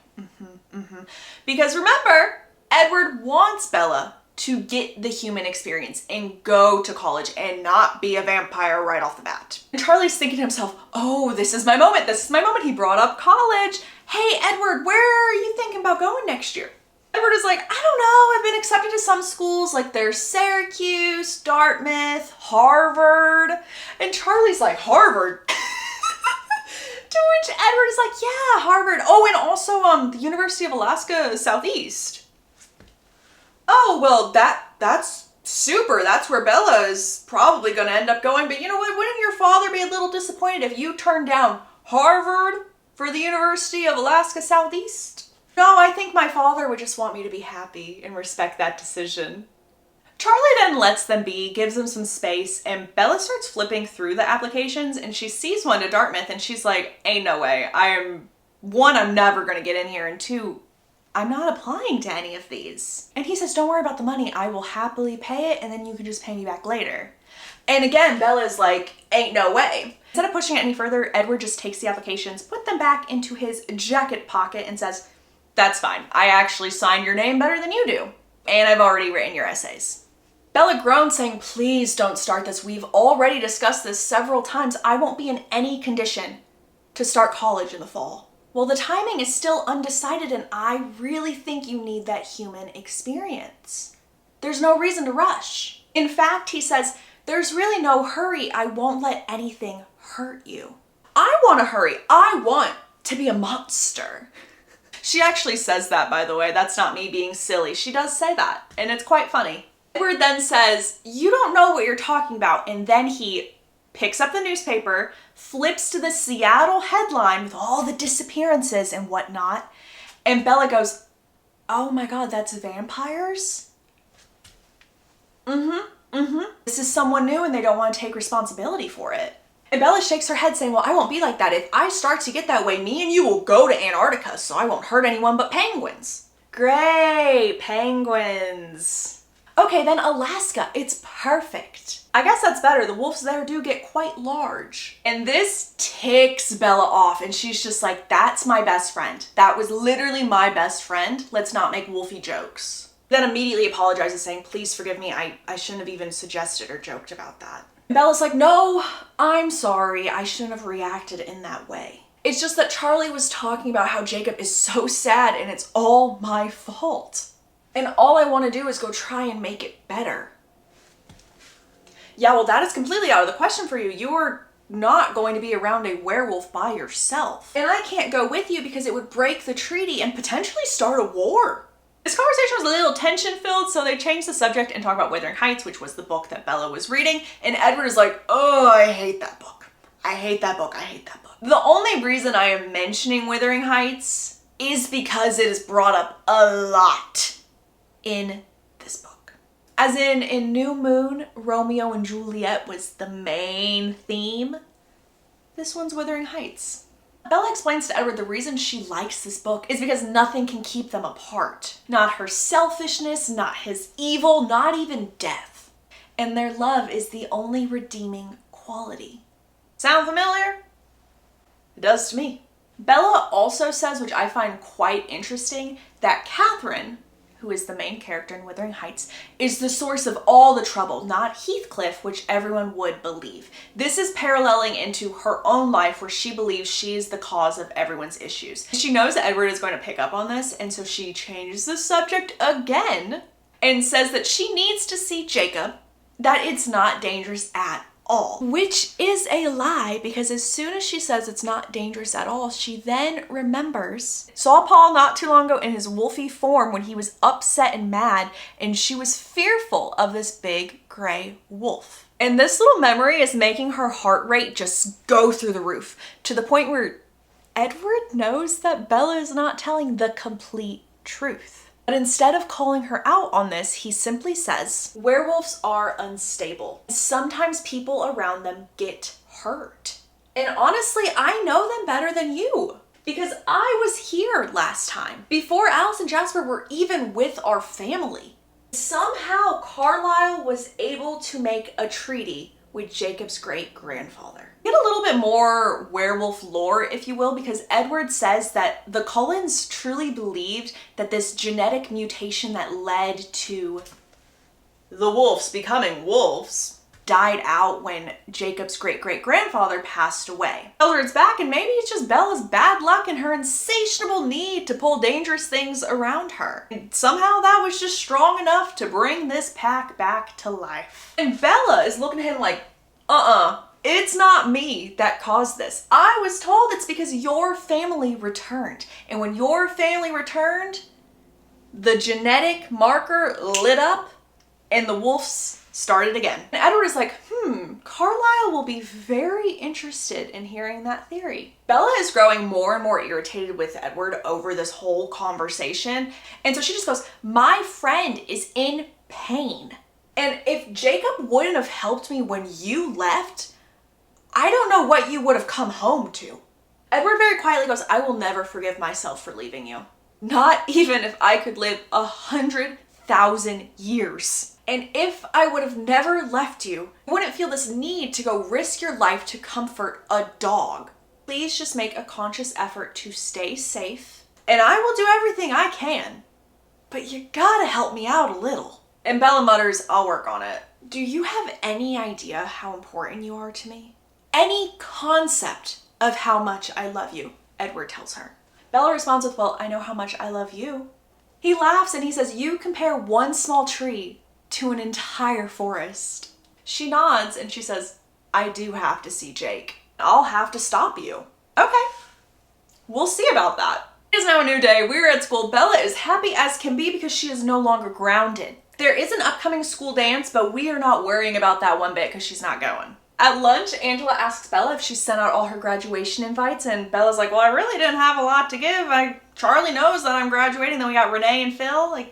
Because remember, Edward wants Bella to get the human experience and go to college and not be a vampire right off the bat. And Charlie's thinking to himself, "Oh, this is my moment. This is my moment." He brought up college. "Hey, Edward, where are you thinking about going next year?" Edward is like, "I don't know. I've been accepted to some schools, like there's Syracuse, Dartmouth, Harvard." And Charlie's like, "Harvard?" To which Edward is like, "Yeah, Harvard. Oh, and also the University of Alaska Southeast." "Oh, well, that's super. That's where Bella is probably going to end up going. But you know what? Wouldn't your father be a little disappointed if you turned down Harvard for the University of Alaska Southeast?" "No, I think my father would just want me to be happy and respect that decision." Charlie then lets them be, gives them some space, and Bella starts flipping through the applications and she sees one to Dartmouth and she's like, "Ain't no way. I'm never going to get in here, and two, I'm not applying to any of these." And he says, "Don't worry about the money. I will happily pay it and then you can just pay me back later." And again, Bella's like, "Ain't no way." Instead of pushing it any further, Edward just takes the applications, put them back into his jacket pocket and says, "That's fine. I actually sign your name better than you do. And I've already written your essays." Bella groans, saying, "Please don't start this. We've already discussed this several times. I won't be in any condition to start college in the fall." "Well, the timing is still undecided and I really think you need that human experience. There's no reason to rush. In fact," he says, "there's really no hurry. I won't let anything hurt you." I want to hurry. I want to be a monster. She actually says that, by the way. That's not me being silly. She does say that, and it's quite funny. Edward then says, "You don't know what you're talking about." And then he picks up the newspaper, flips to the Seattle headline with all the disappearances and whatnot. And Bella goes, "Oh my God, that's vampires?" This is someone new and they don't want to take responsibility for it. And Bella shakes her head saying, "Well, I won't be like that. If I start to get that way, me and you will go to Antarctica, so I won't hurt anyone but penguins." Great, penguins. "Okay, then Alaska. It's perfect." I guess that's better. The wolves there do get quite large. And this ticks Bella off and she's just like, "That's my best friend. That was literally my best friend. Let's not make wolfy jokes." Then immediately apologizes, saying, "Please forgive me. I shouldn't have even suggested or joked about that." And Bella's like, "No, I'm sorry. I shouldn't have reacted in that way. It's just that Charlie was talking about how Jacob is so sad and it's all my fault. And all I want to do is go try and make it better." "Yeah, well, that is completely out of the question for you. You are not going to be around a werewolf by yourself. And I can't go with you because it would break the treaty and potentially start a war." This conversation was a little tension-filled, so they changed the subject and talked about Wuthering Heights, which was the book that Bella was reading. And Edward is like, "Oh, I hate that book. I hate that book. I hate that book." The only reason I am mentioning Wuthering Heights is because it is brought up a lot in this book. As in New Moon, Romeo and Juliet was the main theme. This one's Wuthering Heights. Bella explains to Edward the reason she likes this book is because nothing can keep them apart. Not her selfishness, not his evil, not even death. And their love is the only redeeming quality. Sound familiar? It does to me. Bella also says, which I find quite interesting, that Catherine, who is the main character in Wuthering Heights, is the source of all the trouble, not Heathcliff, which everyone would believe. This is paralleling into her own life where she believes she is the cause of everyone's issues. She knows that Edward is going to pick up on this, and so she changes the subject again and says that she needs to see Jacob, that it's not dangerous at all. Which is a lie, because as soon as she says it's not dangerous at all, she then remembers saw Paul not too long ago in his wolfy form when he was upset and mad, and she was fearful of this big gray wolf. And this little memory is making her heart rate just go through the roof, to the point where Edward knows that Bella is not telling the complete truth. But instead of calling her out on this, he simply says, "Werewolves are unstable. Sometimes people around them get hurt. And honestly, I know them better than you because I was here last time before Alice and Jasper were even with our family. Somehow Carlisle was able to make a treaty with Jacob's great-grandfather. Get a little bit more werewolf lore, if you will, because Edward says that the Cullens truly believed that this genetic mutation that led to the wolves becoming wolves died out when Jacob's great-great-grandfather passed away. Edward's back, and maybe it's just Bella's bad luck and her insatiable need to pull dangerous things around her. And somehow that was just strong enough to bring this pack back to life. And Bella is looking at him like, it's not me that caused this. I was told it's because your family returned. And when your family returned, the genetic marker lit up and the wolves started again. And Edward is like, Carlisle will be very interested in hearing that theory. Bella is growing more and more irritated with Edward over this whole conversation. And so she just goes, my friend is in pain. And if Jacob wouldn't have helped me when you left, I don't know what you would have come home to. Edward very quietly goes, I will never forgive myself for leaving you. Not even if I could live 100,000 years. And if I would have never left you, you wouldn't feel this need to go risk your life to comfort a dog. Please just make a conscious effort to stay safe, and I will do everything I can. But you gotta help me out a little. And Bella mutters, I'll work on it. Do you have any idea how important you are to me? Any concept of how much I love you, Edward tells her. Bella responds with, well, I know how much I love you. He laughs and he says, you compare one small tree to an entire forest. She nods and she says, I do have to see Jake. I'll have to stop you. Okay, we'll see about that. It is now a new day. We're at school. Bella is happy as can be because she is no longer grounded. There is an upcoming school dance, but we are not worrying about that one bit because she's not going. At lunch, Angela asks Bella if she sent out all her graduation invites, and Bella's like, well, I really didn't have a lot to give. Charlie knows that I'm graduating. Then we got Renee and Phil.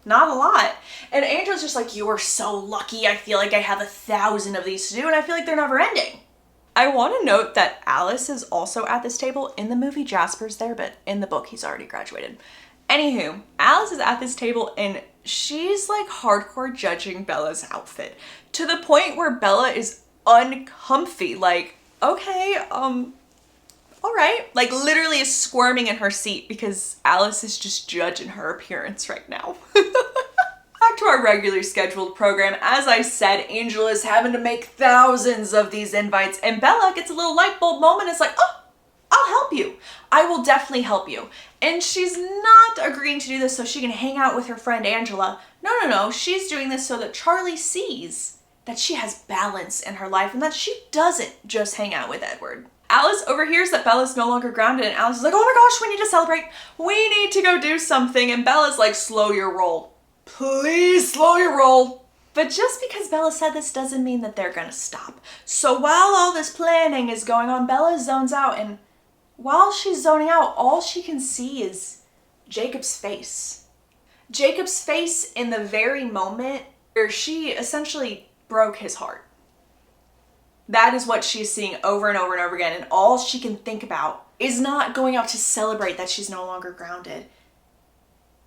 Not a lot. And Angela's just like, you are so lucky. I feel like I have 1,000 of these to do, and I feel like they're never ending. I want to note that Alice is also at this table. In the movie, Jasper's there, but in the book, he's already graduated. Anywho, Alice is at this table, and she's like hardcore judging Bella's outfit to the point where Bella is uncomfy. Like, okay, all right. Like, literally is squirming in her seat because Alice is just judging her appearance right now. Back to our regularly scheduled program. As I said, Angela is having to make thousands of these invites, and Bella gets a little light bulb moment. It's like, oh, I'll help you. I will definitely help you. And she's not agreeing to do this so she can hang out with her friend Angela. No. She's doing this so that Charlie sees that she has balance in her life and that she doesn't just hang out with Edward. Alice overhears that Bella's no longer grounded, and Alice is like, oh my gosh, we need to celebrate. We need to go do something. And Bella's like, slow your roll. Please slow your roll. But just because Bella said this doesn't mean that they're gonna stop. So while all this planning is going on, Bella zones out, and while she's zoning out, all she can see is Jacob's face. Jacob's face in the very moment where she essentially broke his heart. That is what she's seeing over and over and over again, and all she can think about is not going out to celebrate that she's no longer grounded.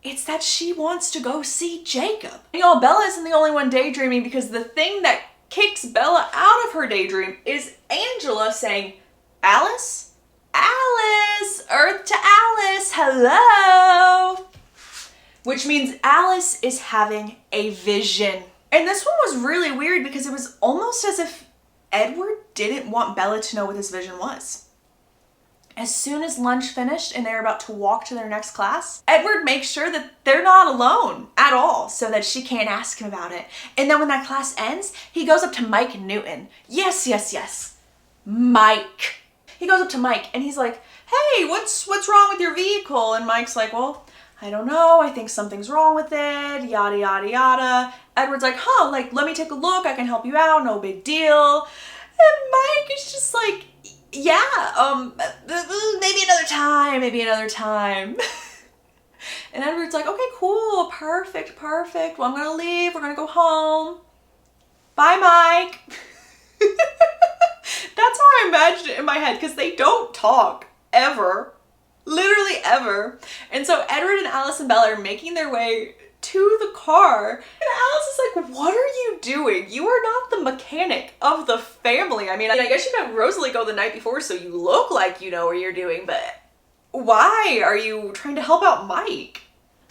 It's that she wants to go see Jacob. And y'all, Bella isn't the only one daydreaming, because the thing that kicks Bella out of her daydream is Angela saying, Alice? Alice! Earth to Alice! Hello! Which means Alice is having a vision. And this one was really weird because it was almost as if Edward didn't want Bella to know what this vision was. As soon as lunch finished and they're about to walk to their next class, Edward makes sure that they're not alone at all so that she can't ask him about it. And then when that class ends, he goes up to Mike Newton. Yes. Mike. He goes up to Mike and he's like, hey, what's wrong with your vehicle? And Mike's like, well, I don't know. I think something's wrong with it. Yada, yada, yada. Edward's like, let me take a look. I can help you out. No big deal. And Mike is just like, yeah, maybe another time. And Edward's like, okay, cool, perfect. Well, I'm gonna leave. We're gonna go home. Bye, Mike. That's how I imagine it in my head because they don't talk ever. Literally ever. And so Edward and Alice and Bella are making their way to the car. And Alice is like, what are you doing? You are not the mechanic of the family. I mean, I guess you had Rosalie go the night before so you look like you know what you're doing, but why are you trying to help out Mike?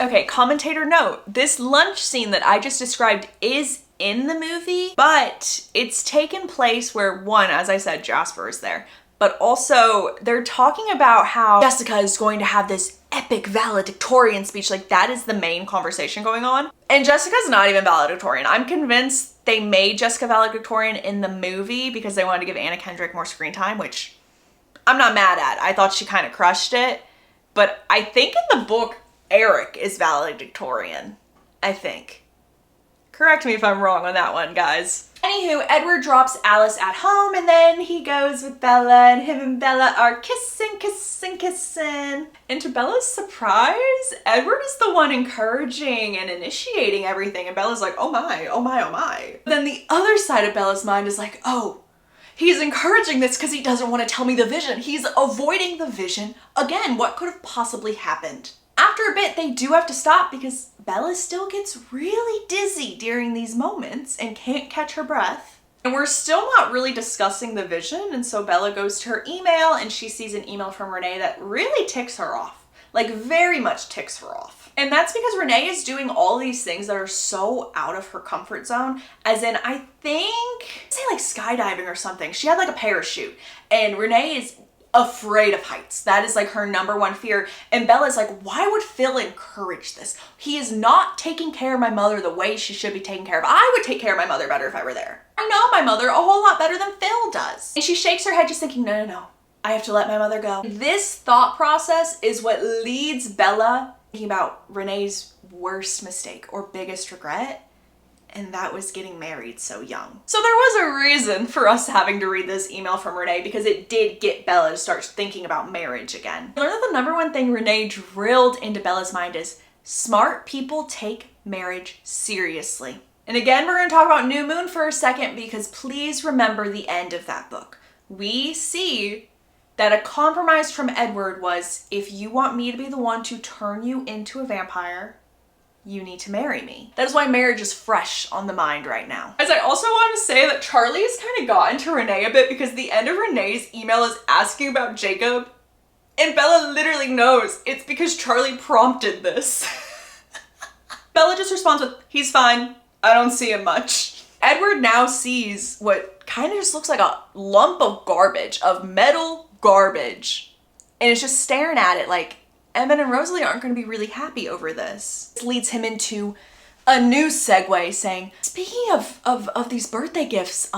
Okay, commentator note, this lunch scene that I just described is in the movie, but it's taken place where, one, as I said, Jasper is there. But also, they're talking about how Jessica is going to have this epic valedictorian speech. Like, that is the main conversation going on. And Jessica's not even valedictorian. I'm convinced they made Jessica valedictorian in the movie because they wanted to give Anna Kendrick more screen time, which I'm not mad at. I thought she kind of crushed it. But I think in the book, Eric is valedictorian. I think. Correct me if I'm wrong on that one, guys. Anywho, Edward drops Alice at home and then he goes with Bella and him and Bella are kissing, kissing, kissing. And to Bella's surprise, Edward is the one encouraging and initiating everything and Bella's like, oh my, oh my, oh my. Then the other side of Bella's mind is like, oh, he's encouraging this because he doesn't want to tell me the vision. He's avoiding the vision. Again, what could have possibly happened? After a bit, they do have to stop because Bella still gets really dizzy during these moments and can't catch her breath. And we're still not really discussing the vision, and so Bella goes to her email and she sees an email from Renee that really ticks her off. Like, very much ticks her off. And that's because Renee is doing all these things that are so out of her comfort zone, as in, I think, say like skydiving or something. She had like a parachute, and Renee is afraid of heights. That is like her number one fear. And Bella's like, why would Phil encourage this? He is not taking care of my mother the way she should be taken care of. I would take care of my mother better if I were there. I know my mother a whole lot better than Phil does. And she shakes her head just thinking, no, no, no. I have to let my mother go. This thought process is what leads Bella thinking about Renee's worst mistake or biggest regret. And that was getting married so young. So there was a reason for us having to read this email from Renee because it did get Bella to start thinking about marriage again. I learned that the number one thing Renee drilled into Bella's mind is smart people take marriage seriously. And again, we're gonna talk about New Moon for a second because please remember the end of that book. We see that a compromise from Edward was, if you want me to be the one to turn you into a vampire, you need to marry me. That is why marriage is fresh on the mind right now. As I also want to say that Charlie has kind of gotten to Renee a bit because the end of Renee's email is asking about Jacob. And Bella literally knows it's because Charlie prompted this. Bella just responds with, he's fine. I don't see him much. Edward now sees what kind of just looks like a lump of garbage, of metal garbage. And it's just staring at it like, Evan and Rosalie aren't going to be really happy over this. This leads him into a new segue saying, speaking of these birthday gifts,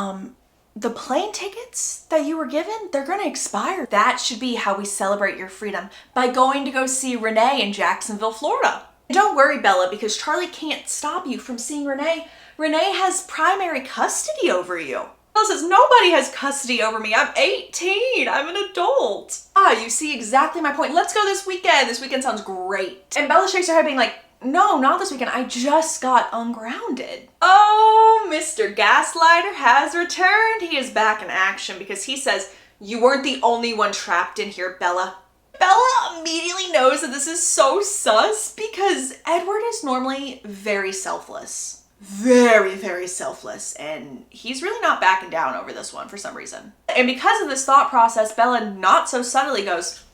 the plane tickets that you were given, they're going to expire. That should be how we celebrate your freedom, by going to go see Renee in Jacksonville, Florida. And don't worry, Bella, because Charlie can't stop you from seeing Renee. Renee has primary custody over you. Bella says, nobody has custody over me. I'm 18. I'm an adult. Ah, you see exactly my point. Let's go this weekend. This weekend sounds great. And Bella shakes her head being like, no, not this weekend. I just got ungrounded. Oh, Mr. Gaslighter has returned. He is back in action because he says, you weren't the only one trapped in here, Bella. Bella immediately knows that this is so sus because Edward is normally very selfless. Very, very selfless, and he's really not backing down over this one for some reason. And because of this thought process, Bella not so subtly goes,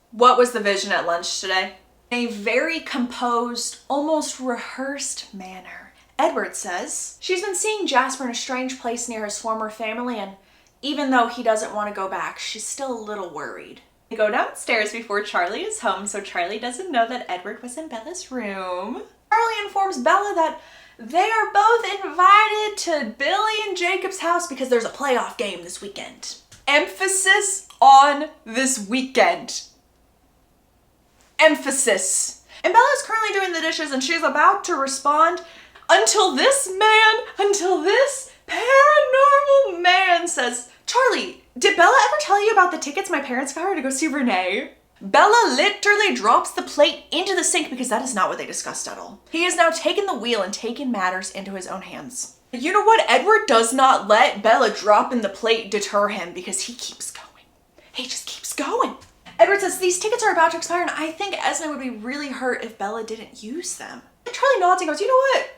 what was the vision at lunch today? In a very composed, almost rehearsed manner, Edward says, she's been seeing Jasper in a strange place near his former family, and even though he doesn't want to go back, she's still a little worried. They go downstairs before Charlie is home, so Charlie doesn't know that Edward was in Bella's room. Charlie informs Bella that they are both invited to Billy and Jacob's house because there's a playoff game this weekend. Emphasis on this weekend. Emphasis. And Bella's currently doing the dishes and she's about to respond until this paranormal man says, Charlie, did Bella ever tell you about the tickets my parents got her to go see Renee? Bella literally drops the plate into the sink because that is not what they discussed at all. He has now taken the wheel and taken matters into his own hands. You know what? Edward does not let Bella dropping the plate deter him because he keeps going. He just keeps going. Edward says, these tickets are about to expire and I think Esme would be really hurt if Bella didn't use them. And Charlie nods and goes, you know what?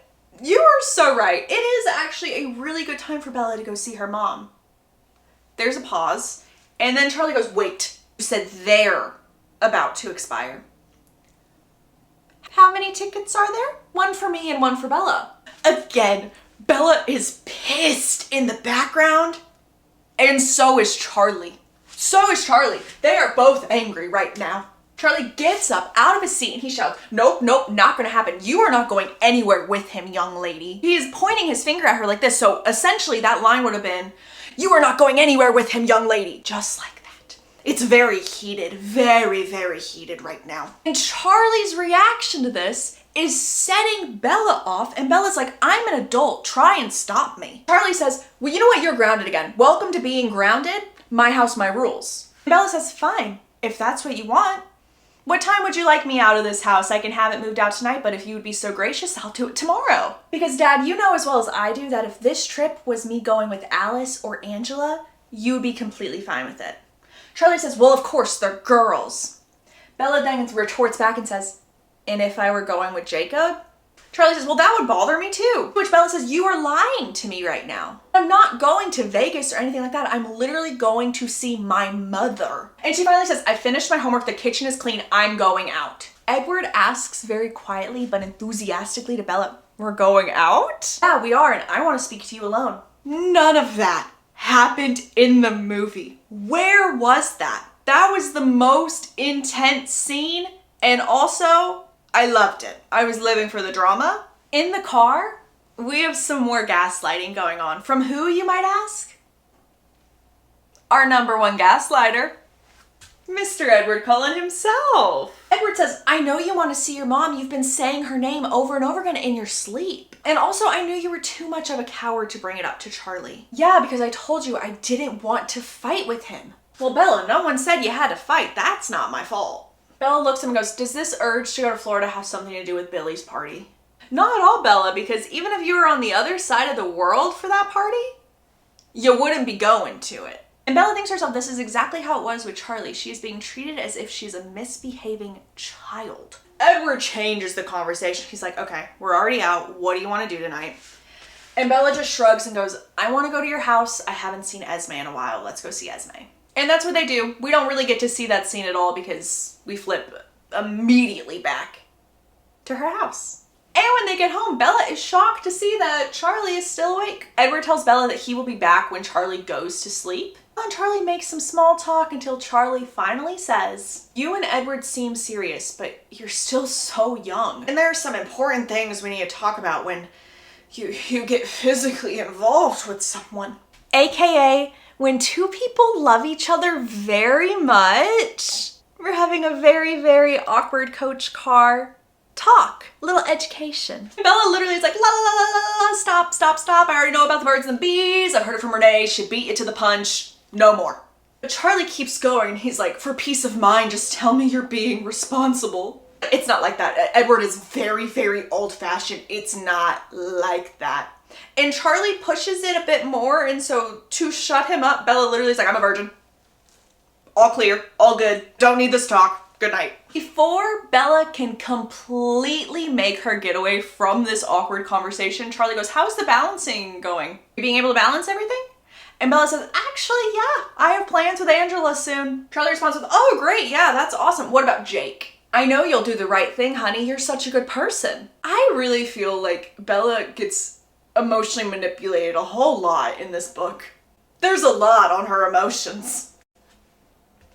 You are so right. It is actually a really good time for Bella to go see her mom. There's a pause. And then Charlie goes, wait, you said they're about to expire. How many tickets are there? One for me and one for Bella. Again, Bella is pissed in the background. And so is Charlie. So is Charlie. They are both angry right now. Charlie gets up out of his seat and he shouts, nope, nope, not gonna happen. You are not going anywhere with him, young lady. He is pointing his finger at her like this. So essentially that line would have been, you are not going anywhere with him, young lady. Just like that. It's very heated, very, very heated right now. And Charlie's reaction to this is setting Bella off, and Bella's like, I'm an adult, try and stop me. Charlie says, well, you know what, you're grounded again. Welcome to being grounded. My house, my rules. And Bella says, fine, if that's what you want. What time would you like me out of this house? I can have it moved out tonight, but if you would be so gracious, I'll do it tomorrow. Because Dad, you know as well as I do that if this trip was me going with Alice or Angela, you would be completely fine with it. Charlie says, well, of course, they're girls. Bella then retorts back and says, and if I were going with Jacob? Charlie says, well, that would bother me too. Which Bella says, you are lying to me right now. I'm not going to Vegas or anything like that. I'm literally going to see my mother. And she finally says, I finished my homework. The kitchen is clean. I'm going out. Edward asks very quietly but enthusiastically to Bella, we're going out? Yeah, we are, and I want to speak to you alone. None of that happened in the movie. Where was that? That was the most intense scene, and also I loved it. I was living for the drama. In the car, we have some more gaslighting going on. From who, you might ask? Our number one gaslighter, Mr. Edward Cullen himself. Edward says, I know you want to see your mom. You've been saying her name over and over again in your sleep. And also, I knew you were too much of a coward to bring it up to Charlie. Yeah, because I told you I didn't want to fight with him. Well, Bella, no one said you had to fight. That's not my fault. Bella looks at him and goes, does this urge to go to Florida have something to do with Billy's party? Not at all, Bella, because even if you were on the other side of the world for that party, you wouldn't be going to it. And Bella thinks to herself, this is exactly how it was with Charlie. She is being treated as if she's a misbehaving child. Edward changes the conversation. He's like, okay, we're already out. What do you want to do tonight? And Bella just shrugs and goes, I want to go to your house. I haven't seen Esme in a while. Let's go see Esme. And that's what they do. We don't really get to see that scene at all because we flip immediately back to her house. And when they get home, Bella is shocked to see that Charlie is still awake. Edward tells Bella that he will be back when Charlie goes to sleep. And Charlie makes some small talk until Charlie finally says, you and Edward seem serious, but you're still so young. And there are some important things we need to talk about when you get physically involved with someone. AKA, when two people love each other very much. We're having a very, very awkward coach car talk. A little education. Bella literally is like, la la la la la la, stop, stop, stop. I already know about the birds and the bees. I've heard it from Renee. She beat you to the punch. No more. But Charlie keeps going and he's like, for peace of mind, just tell me you're being responsible. It's not like that. Edward is very, very old-fashioned. It's not like that. And Charlie pushes it a bit more, and so to shut him up, Bella literally is like, I'm a virgin. All clear, all good, don't need this talk, good night. Before Bella can completely make her getaway from this awkward conversation, Charlie goes, how's the balancing going? You being able to balance everything? And Bella says, actually, yeah, I have plans with Angela soon. Charlie responds with, oh, great, yeah, that's awesome. What about Jake? I know you'll do the right thing, honey. You're such a good person. I really feel like Bella gets emotionally manipulated a whole lot in this book. There's a lot on her emotions.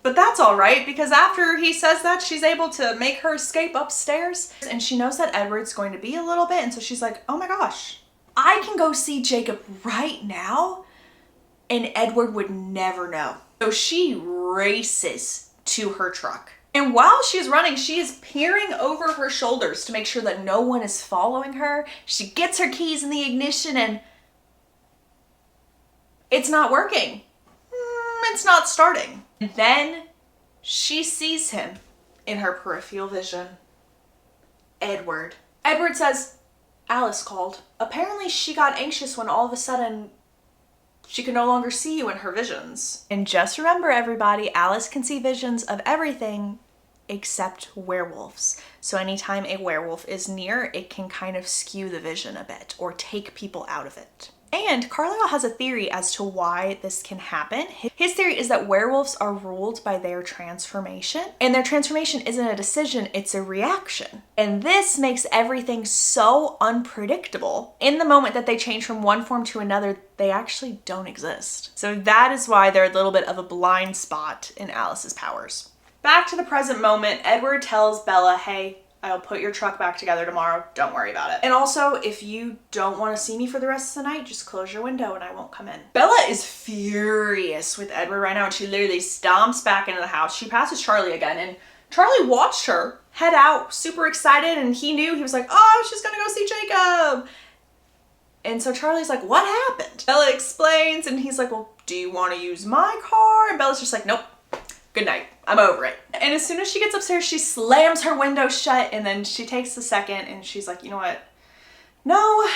But that's all right, because after he says that, she's able to make her escape upstairs, and she knows that Edward's going to be a little bit, and so she's like, oh my gosh, I can go see Jacob right now, and Edward would never know. So she races to her truck. And while she's running, she is peering over her shoulders to make sure that no one is following her. She gets her keys in the ignition and it's not working. It's not starting. And then she sees him in her peripheral vision. Edward. Edward says, Alice called. Apparently she got anxious when all of a sudden she could no longer see you in her visions. And just remember, everybody, Alice can see visions of everything except werewolves. So anytime a werewolf is near, it can kind of skew the vision a bit or take people out of it. And Carlisle has a theory as to why this can happen. His theory is that werewolves are ruled by their transformation, and their transformation isn't a decision, it's a reaction. And this makes everything so unpredictable. In the moment that they change from one form to another, they actually don't exist. So that is why they're a little bit of a blind spot in Alice's powers. Back to the present moment, Edward tells Bella, hey, I'll put your truck back together tomorrow. Don't worry about it. And also, if you don't want to see me for the rest of the night, just close your window and I won't come in. Bella is furious with Edward right now, and she literally stomps back into the house. She passes Charlie again, and Charlie watched her head out super excited, and he knew. He was like, oh, she's gonna go see Jacob. And so Charlie's like, what happened? Bella explains, and he's like, well, do you want to use my car? And Bella's just like, nope. Good night. I'm over it. And as soon as she gets upstairs, she slams her window shut, and then she takes a second and she's like, you know what? No,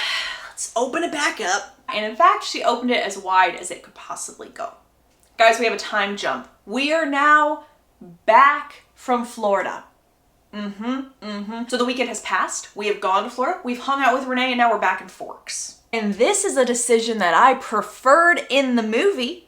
let's open it back up. And in fact, she opened it as wide as it could possibly go. Guys, we have a time jump. We are now back from Florida. So the weekend has passed. We have gone to Florida. We've hung out with Renee, and now we're back in Forks. And this is a decision that I preferred in the movie.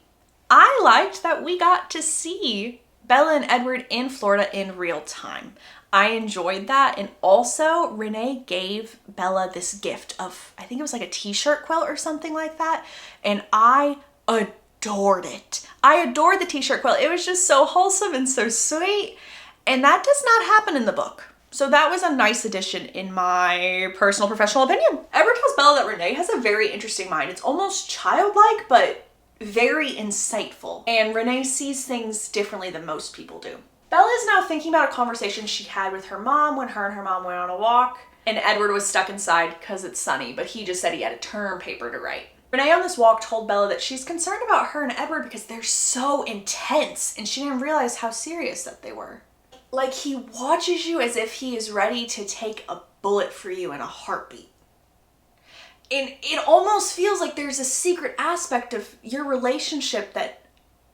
I liked that we got to see Bella and Edward in Florida in real time. I enjoyed that. And also Renee gave Bella this gift of, I think it was like a t-shirt quilt or something like that. And I adored it. I adored the t-shirt quilt. It was just so wholesome and so sweet. And that does not happen in the book. So that was a nice addition in my personal professional opinion. Edward tells Bella that Renee has a very interesting mind. It's almost childlike, but very insightful, and Renee sees things differently than most people do. Bella is now thinking about a conversation she had with her mom when her and her mom went on a walk, and Edward was stuck inside because it's sunny, but he just said he had a term paper to write. Renee on this walk told Bella that she's concerned about her and Edward because they're so intense, and she didn't realize how serious that they were. Like, he watches you as if he is ready to take a bullet for you in a heartbeat. And it almost feels like there's a secret aspect of your relationship that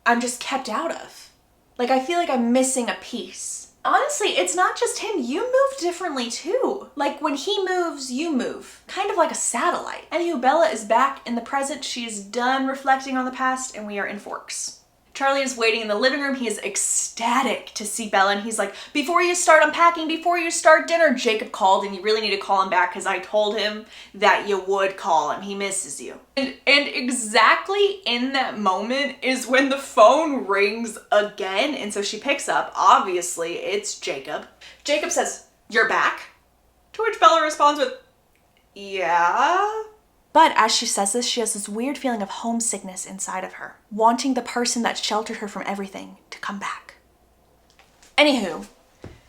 I'm just kept out of. Like, I feel like I'm missing a piece. Honestly, it's not just him. You move differently too. Like, when he moves, you move. Kind of like a satellite. Anywho, Bella is back in the present. She is done reflecting on the past, and we are in Forks. Charlie is waiting in the living room. He is ecstatic to see Bella, and he's like, before you start unpacking, before you start dinner, Jacob called, and you really need to call him back because I told him that you would call him. He misses you. And exactly in that moment is when the phone rings again, and so she picks up. Obviously, it's Jacob. Jacob says, you're back? To which Bella responds with, yeah. But as she says this, she has this weird feeling of homesickness inside of her, wanting the person that sheltered her from everything to come back. Anywho,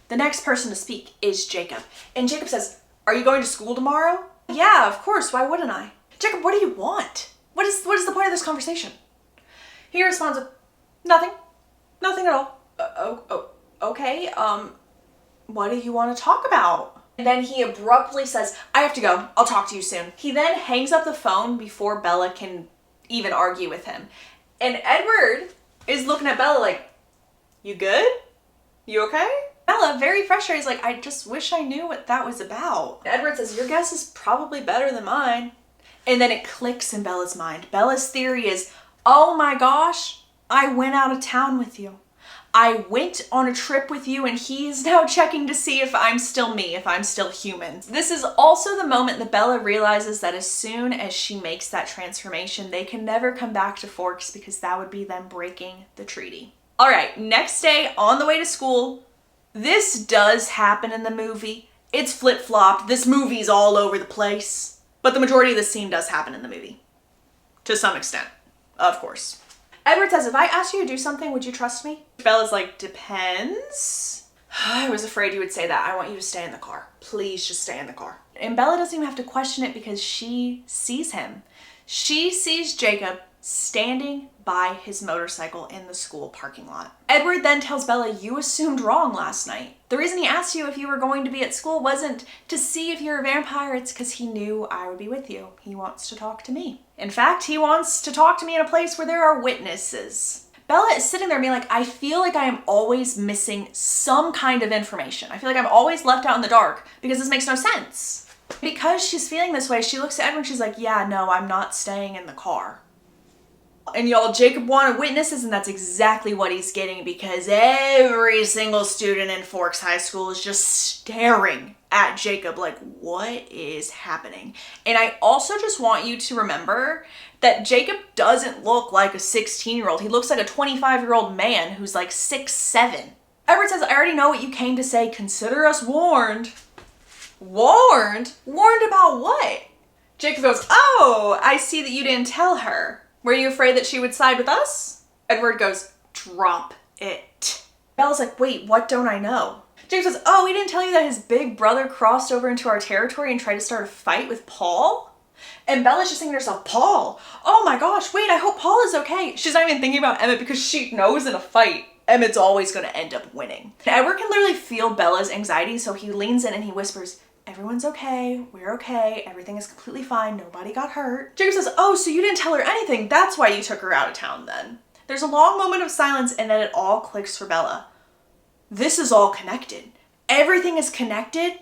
the next person to speak is Jacob. And Jacob says, are you going to school tomorrow? Yeah, of course. Why wouldn't I? Jacob, what do you want? What is the point of this conversation? He responds with, nothing. Nothing at all. Okay, what do you want to talk about? And then he abruptly says, I have to go. I'll talk to you soon. He then hangs up the phone before Bella can even argue with him. And Edward is looking at Bella like, you good? You okay? Bella, very frustrated, is like, I just wish I knew what that was about. And Edward says, your guess is probably better than mine. And then it clicks in Bella's mind. Bella's theory is, oh my gosh, I went out of town with you. I went on a trip with you, and he's now checking to see if I'm still me, if I'm still human. This is also the moment that Bella realizes that as soon as she makes that transformation, they can never come back to Forks because that would be them breaking the treaty. All right, next day on the way to school, this does happen in the movie. It's flip-flopped. This movie's all over the place. But the majority of the scene does happen in the movie. To some extent, of course. Edward says, if I asked you to do something, would you trust me? Bella's like, depends. I was afraid you would say that. I want you to stay in the car. Please just stay in the car. And Bella doesn't even have to question it because she sees him. She sees Jacob standing by his motorcycle in the school parking lot. Edward then tells Bella, you assumed wrong last night. The reason he asked you if you were going to be at school wasn't to see if you're a vampire, it's because he knew I would be with you. He wants to talk to me. In fact, he wants to talk to me in a place where there are witnesses. Bella is sitting there being like, I feel like I am always missing some kind of information. I feel like I'm always left out in the dark because this makes no sense. Because she's feeling this way, she looks at Edward and she's like, yeah, no, I'm not staying in the car. And y'all, Jacob wanted witnesses, and that's exactly what he's getting because every single student in Forks High School is just staring at Jacob like, what is happening? And I also just want you to remember that Jacob doesn't look like a 16-year-old. He looks like a 25-year-old man who's like 6'7". Edward says, I already know what you came to say. Consider us warned. Warned? Warned about what? Jacob goes, oh, I see that you didn't tell her. Were you afraid that she would side with us? Edward goes, drop it. Bella's like, wait, what don't I know? Jacob says, oh, we didn't tell you that his big brother crossed over into our territory and tried to start a fight with Paul? And Bella's just thinking to herself, Paul? Oh my gosh, wait, I hope Paul is okay. She's not even thinking about Emmett because she knows in a fight, Emmett's always going to end up winning. And Edward can literally feel Bella's anxiety, so he leans in and he whispers, everyone's okay, we're okay, everything is completely fine, nobody got hurt. Jacob says, oh, so you didn't tell her anything, that's why you took her out of town then. There's a long moment of silence and then it all clicks for Bella. This is all connected. Everything is connected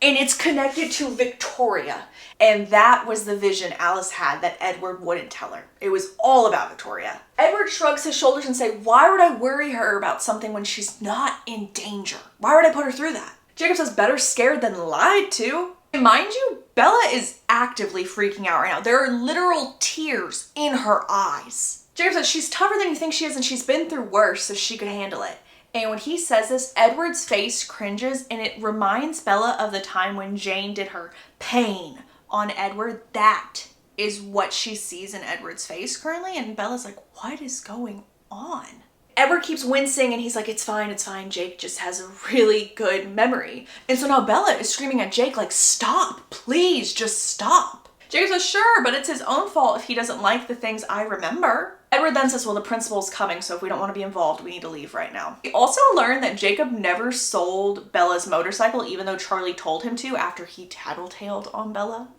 and it's connected to Victoria. And that was the vision Alice had that Edward wouldn't tell her. It was all about Victoria. Edward shrugs his shoulders and say, why would I worry her about something when she's not in danger? Why would I put her through that? Jacob says, better scared than lied to. And mind you, Bella is actively freaking out right now. There are literal tears in her eyes. Jacob says, she's tougher than you think she is and she's been through worse, so she could handle it. And when he says this, Edward's face cringes and it reminds Bella of the time when Jane did her pain on Edward. That is what she sees in Edward's face currently. And Bella's like, what is going on? Edward keeps wincing and he's like, it's fine, Jake just has a really good memory. And so now Bella is screaming at Jake like, stop, please, just stop. Jacob says, sure, but it's his own fault if he doesn't like the things I remember. Edward then says, well, the principal's coming, so if we don't want to be involved, we need to leave right now. We also learned that Jacob never sold Bella's motorcycle, even though Charlie told him to after he tattletaled on Bella.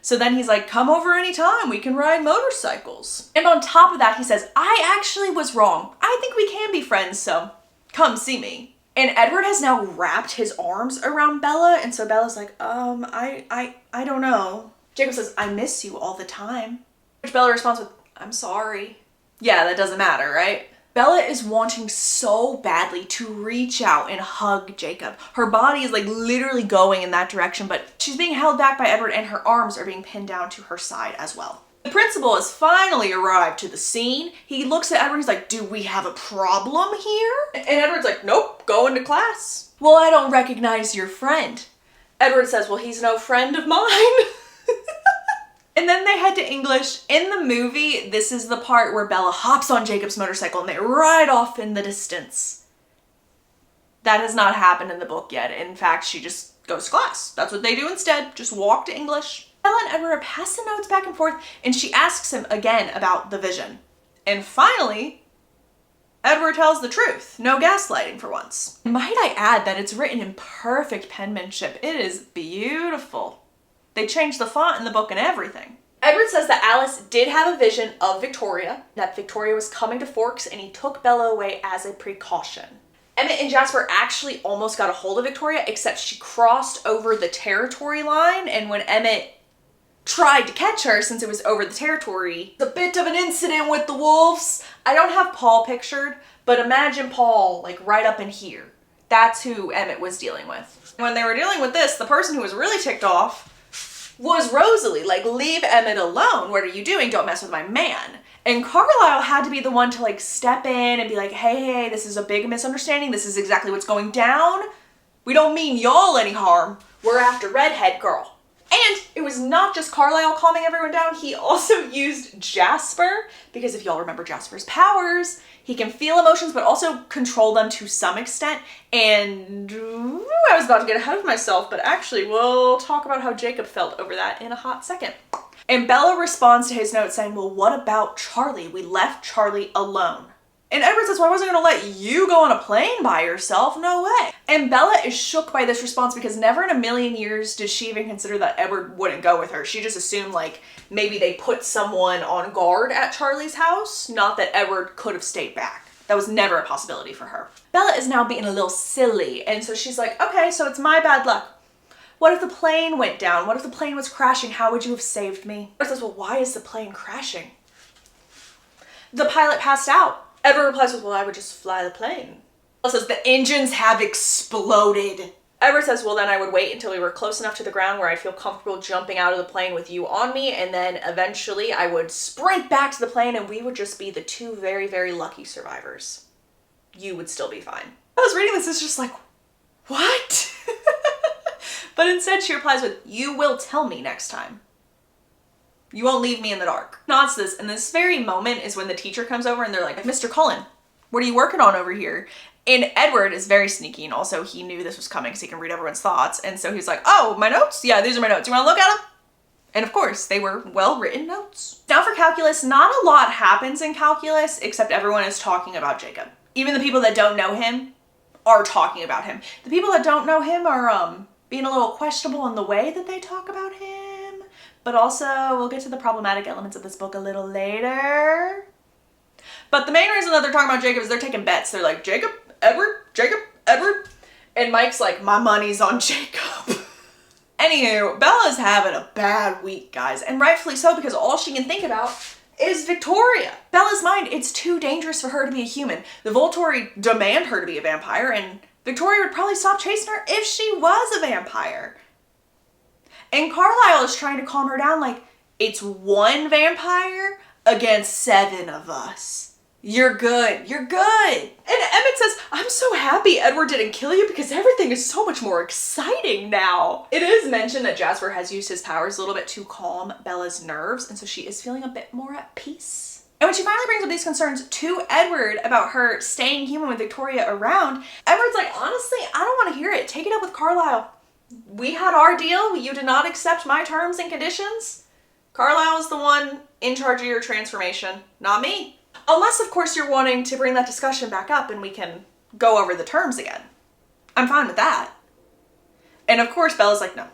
So then he's like, come over anytime, we can ride motorcycles. And on top of that, he says, I actually was wrong. I think we can be friends, so come see me. And Edward has now wrapped his arms around Bella, and so Bella's like, I don't know. Jacob says, I miss you all the time. Which Bella responds with, I'm sorry. Yeah, that doesn't matter, right? Bella is wanting so badly to reach out and hug Jacob. Her body is like literally going in that direction, but she's being held back by Edward and her arms are being pinned down to her side as well. The principal has finally arrived to the scene. He looks at Edward, he's like, do we have a problem here? And Edward's like, nope, go into class. Well, I don't recognize your friend. Edward says, well, he's no friend of mine. And then they head to English. In the movie, this is the part where Bella hops on Jacob's motorcycle and they ride off in the distance. That has not happened in the book yet. In fact, she just goes to class. That's what they do instead. Just walk to English. Bella and Edward are passing notes back and forth and she asks him again about the vision. And finally, Edward tells the truth. No gaslighting for once. Might I add that it's written in perfect penmanship. It is beautiful. They changed the font in the book and everything. Edward says that Alice did have a vision of Victoria, that Victoria was coming to Forks and he took Bella away as a precaution. Emmett and Jasper actually almost got a hold of Victoria, except she crossed over the territory line, and when Emmett tried to catch her, since it was over the territory, a bit of an incident with the wolves. I don't have Paul pictured, but imagine Paul like right up in here. That's who Emmett was dealing with. When they were dealing with this, the person who was really ticked off was Rosalie, like, leave Emmett alone. What are you doing? Don't mess with my man. And Carlisle had to be the one to like step in and be like, hey, this is a big misunderstanding. This is exactly what's going down. We don't mean y'all any harm. We're after Redhead Girl. And it was not just Carlisle calming everyone down. He also used Jasper, because if y'all remember Jasper's powers, he can feel emotions, but also control them to some extent. And I was about to get ahead of myself, but actually we'll talk about how Jacob felt over that in a hot second. And Bella responds to his note saying, well, what about Charlie? We left Charlie alone. And Edward says, well, I wasn't gonna let you go on a plane by yourself, no way. And Bella is shook by this response because never in a million years did she even consider that Edward wouldn't go with her. She just assumed like maybe they put someone on guard at Charlie's house, not that Edward could have stayed back. That was never a possibility for her. Bella is now being a little silly, and so she's like, okay, so it's my bad luck. What if the plane went down? What if the plane was crashing? How would you have saved me? Edward says, well, why is the plane crashing? The pilot passed out. Edward replies with, well, I would just fly the plane. Bella says, the engines have exploded. Edward says, well, then I would wait until we were close enough to the ground where I'd feel comfortable jumping out of the plane with you on me, and then eventually I would sprint back to the plane and we would just be the two very, very lucky survivors. You would still be fine. I was reading this, it's just like, what? But instead she replies with, you will tell me next time. You won't leave me in the dark. Nods this, and this very moment is when the teacher comes over and they're like, Mr. Cullen, what are you working on over here? And Edward is very sneaky, and also he knew this was coming because he can read everyone's thoughts. And so he's like, oh, my notes? Yeah, these are my notes. You want to look at them? And of course, they were well-written notes. Now for calculus, not a lot happens in calculus, except everyone is talking about Jacob. Even the people that don't know him are talking about him. The people that don't know him are being a little questionable in the way that they talk about him. But also, we'll get to the problematic elements of this book a little later. But the main reason that they're talking about Jacob is they're taking bets. They're like, Jacob, Edward, Jacob, Edward. And Mike's like, my money's on Jacob. Anywho, Bella's having a bad week, guys. And rightfully so, because all she can think about is Victoria. Bella's mind, it's too dangerous for her to be a human. The Volturi demand her to be a vampire, and Victoria would probably stop chasing her if she was a vampire. And Carlisle is trying to calm her down like, it's one vampire against 7 of us. You're good. You're good. And Emmett says, I'm so happy Edward didn't kill you because everything is so much more exciting now. It is mentioned that Jasper has used his powers a little bit to calm Bella's nerves, and so she is feeling a bit more at peace. And when she finally brings up these concerns to Edward about her staying human with Victoria around, Edward's like, honestly, I don't want to hear it. Take it up with Carlisle. We had our deal. You did not accept my terms and conditions. Carlisle is the one in charge of your transformation, not me. Unless, of course, you're wanting to bring that discussion back up and we can go over the terms again. I'm fine with that. And of course, Bella's like, no.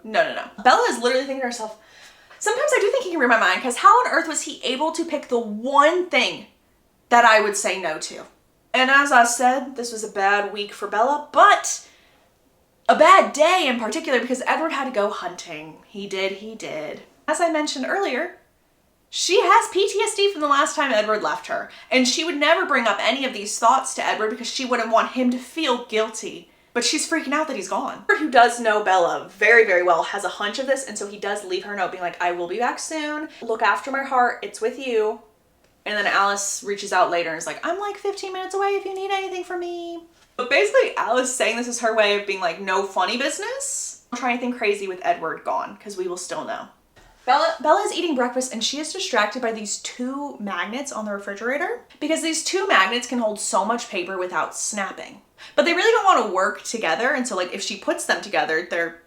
Bella is literally thinking to herself, sometimes I do think he can read my mind, because how on earth was he able to pick the one thing that I would say no to? And as I said, this was a bad week for Bella, but a bad day in particular because Edward had to go hunting. He did. As I mentioned earlier, she has PTSD from the last time Edward left her, and she would never bring up any of these thoughts to Edward because she wouldn't want him to feel guilty. But she's freaking out that he's gone. Edward, who does know Bella very, very well, has a hunch of this, and so he does leave her a note being like, I will be back soon. Look after my heart. It's with you. And then Alice reaches out later and is like, I'm like 15 minutes away if you need anything from me. But basically, Alice saying this is her way of being like, no funny business. Don't try anything crazy with Edward gone, because we will still know. Bella is eating breakfast and she is distracted by these 2 magnets on the refrigerator because these 2 magnets can hold so much paper without snapping. But they really don't want to work together, and so like if she puts them together, they're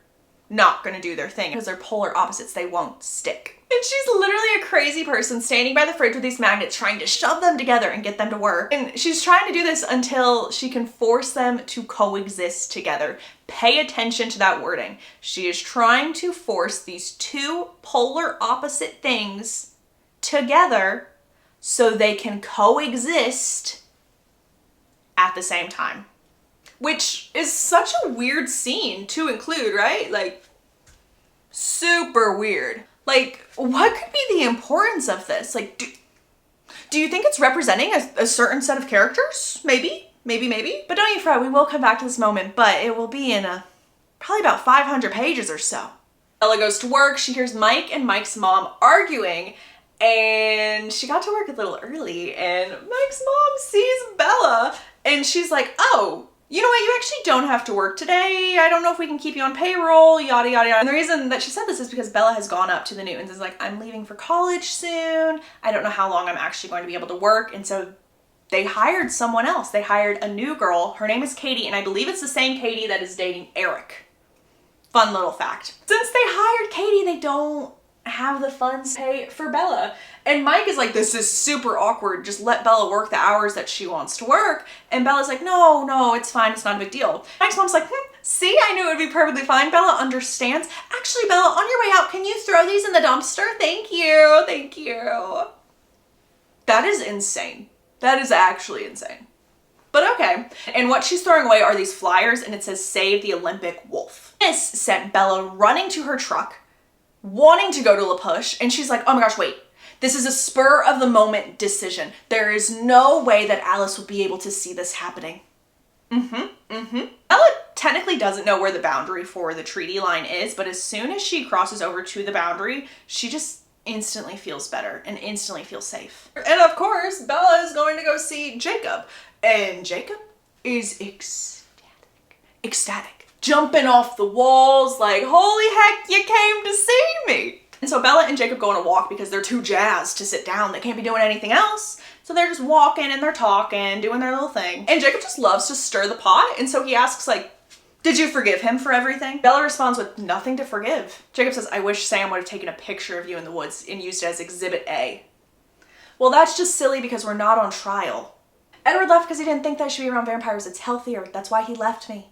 not going to do their thing because they're polar opposites. They won't stick. And she's literally a crazy person standing by the fridge with these magnets trying to shove them together and get them to work. And she's trying to do this until she can force them to coexist together. Pay attention to that wording. She is trying to force these 2 polar opposite things together so they can coexist at the same time. Which is such a weird scene to include, right? Like, super weird. Like, what could be the importance of this? Like, do you think it's representing a certain set of characters? Maybe. But don't you fret, we will come back to this moment, but it will be in probably about 500 pages or so. Bella goes to work, she hears Mike and Mike's mom arguing, and she got to work a little early, and Mike's mom sees Bella, and she's like, oh, you know what, you actually don't have to work today. I don't know if we can keep you on payroll, yada, yada, yada. And the reason that she said this is because Bella has gone up to the Newtons and is like, I'm leaving for college soon. I don't know how long I'm actually going to be able to work. And so they hired someone else. They hired a new girl. Her name is Katie, and I believe it's the same Katie that is dating Eric. Fun little fact. Since they hired Katie, they don't have the funds to pay for Bella. And Mike is like, this is super awkward. Just let Bella work the hours that she wants to work. And Bella's like, no, it's fine. It's not a big deal. Mike's mom's like, see, I knew it would be perfectly fine. Bella understands. Actually, Bella, on your way out, can you throw these in the dumpster? Thank you. Thank you. That is insane. That is actually insane. But okay. And what she's throwing away are these flyers, and it says, save the Olympic wolf. This sent Bella running to her truck, wanting to go to La Push, and she's like, oh my gosh, wait. This is a spur of the moment decision. There is no way that Alice would be able to see this happening. Bella technically doesn't know where the boundary for the treaty line is, but as soon as she crosses over to the boundary, she just instantly feels better and instantly feels safe. And of course, Bella is going to go see Jacob. And Jacob is ecstatic, jumping off the walls like, holy heck, you came to see me. And so Bella and Jacob go on a walk because they're too jazzed to sit down. They can't be doing anything else. So they're just walking and they're talking, doing their little thing. And Jacob just loves to stir the pot. And so he asks like, did you forgive him for everything? Bella responds with nothing to forgive. Jacob says, I wish Sam would have taken a picture of you in the woods and used it as Exhibit A. Well, that's just silly because we're not on trial. Edward left because he didn't think that I should be around vampires. It's healthier. That's why he left me.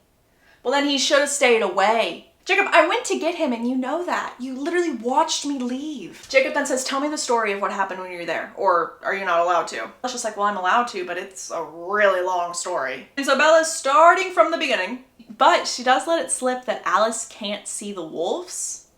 Well, then he should have stayed away. Jacob, I went to get him and you know that. You literally watched me leave. Jacob then says, tell me the story of what happened when you were there. Or are you not allowed to? Bella's just like, well, I'm allowed to, but it's a really long story. And so Bella's starting from the beginning, but she does let it slip that Alice can't see the wolves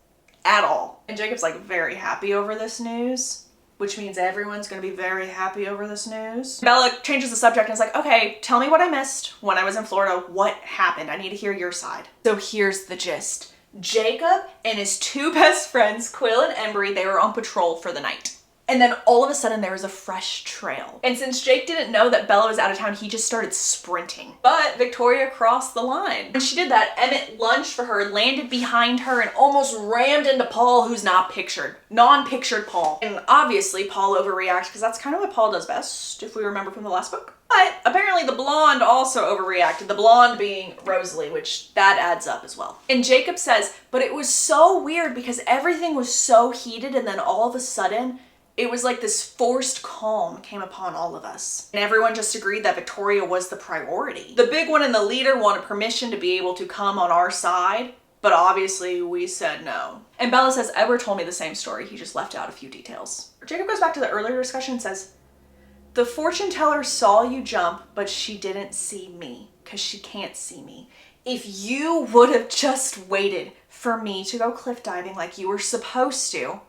at all. And Jacob's like very happy over this news, which means everyone's gonna be very happy over this news. Bella changes the subject and is like, okay, tell me what I missed when I was in Florida. What happened? I need to hear your side. So here's the gist. Jacob and his two best friends, Quill and Embry, they were on patrol for the night. And then all of a sudden there was a fresh trail. And since Jake didn't know that Bella was out of town, he just started sprinting. But Victoria crossed the line. When she did that, Emmett lunged for her, landed behind her, and almost rammed into Paul, who's not pictured. Non-pictured Paul. And obviously Paul overreacted because that's kind of what Paul does best, if we remember from the last book. But apparently the blonde also overreacted, the blonde being Rosalie, which that adds up as well. And Jacob says, but it was so weird because everything was so heated and then all of a sudden, it was like this forced calm came upon all of us. And everyone just agreed that Victoria was the priority. The big one and the leader wanted permission to be able to come on our side, but obviously we said no. And Bella says, Edward told me the same story, he just left out a few details. Jacob goes back to the earlier discussion and says, the fortune teller saw you jump, but she didn't see me, because she can't see me. If you would have just waited for me to go cliff diving like you were supposed to,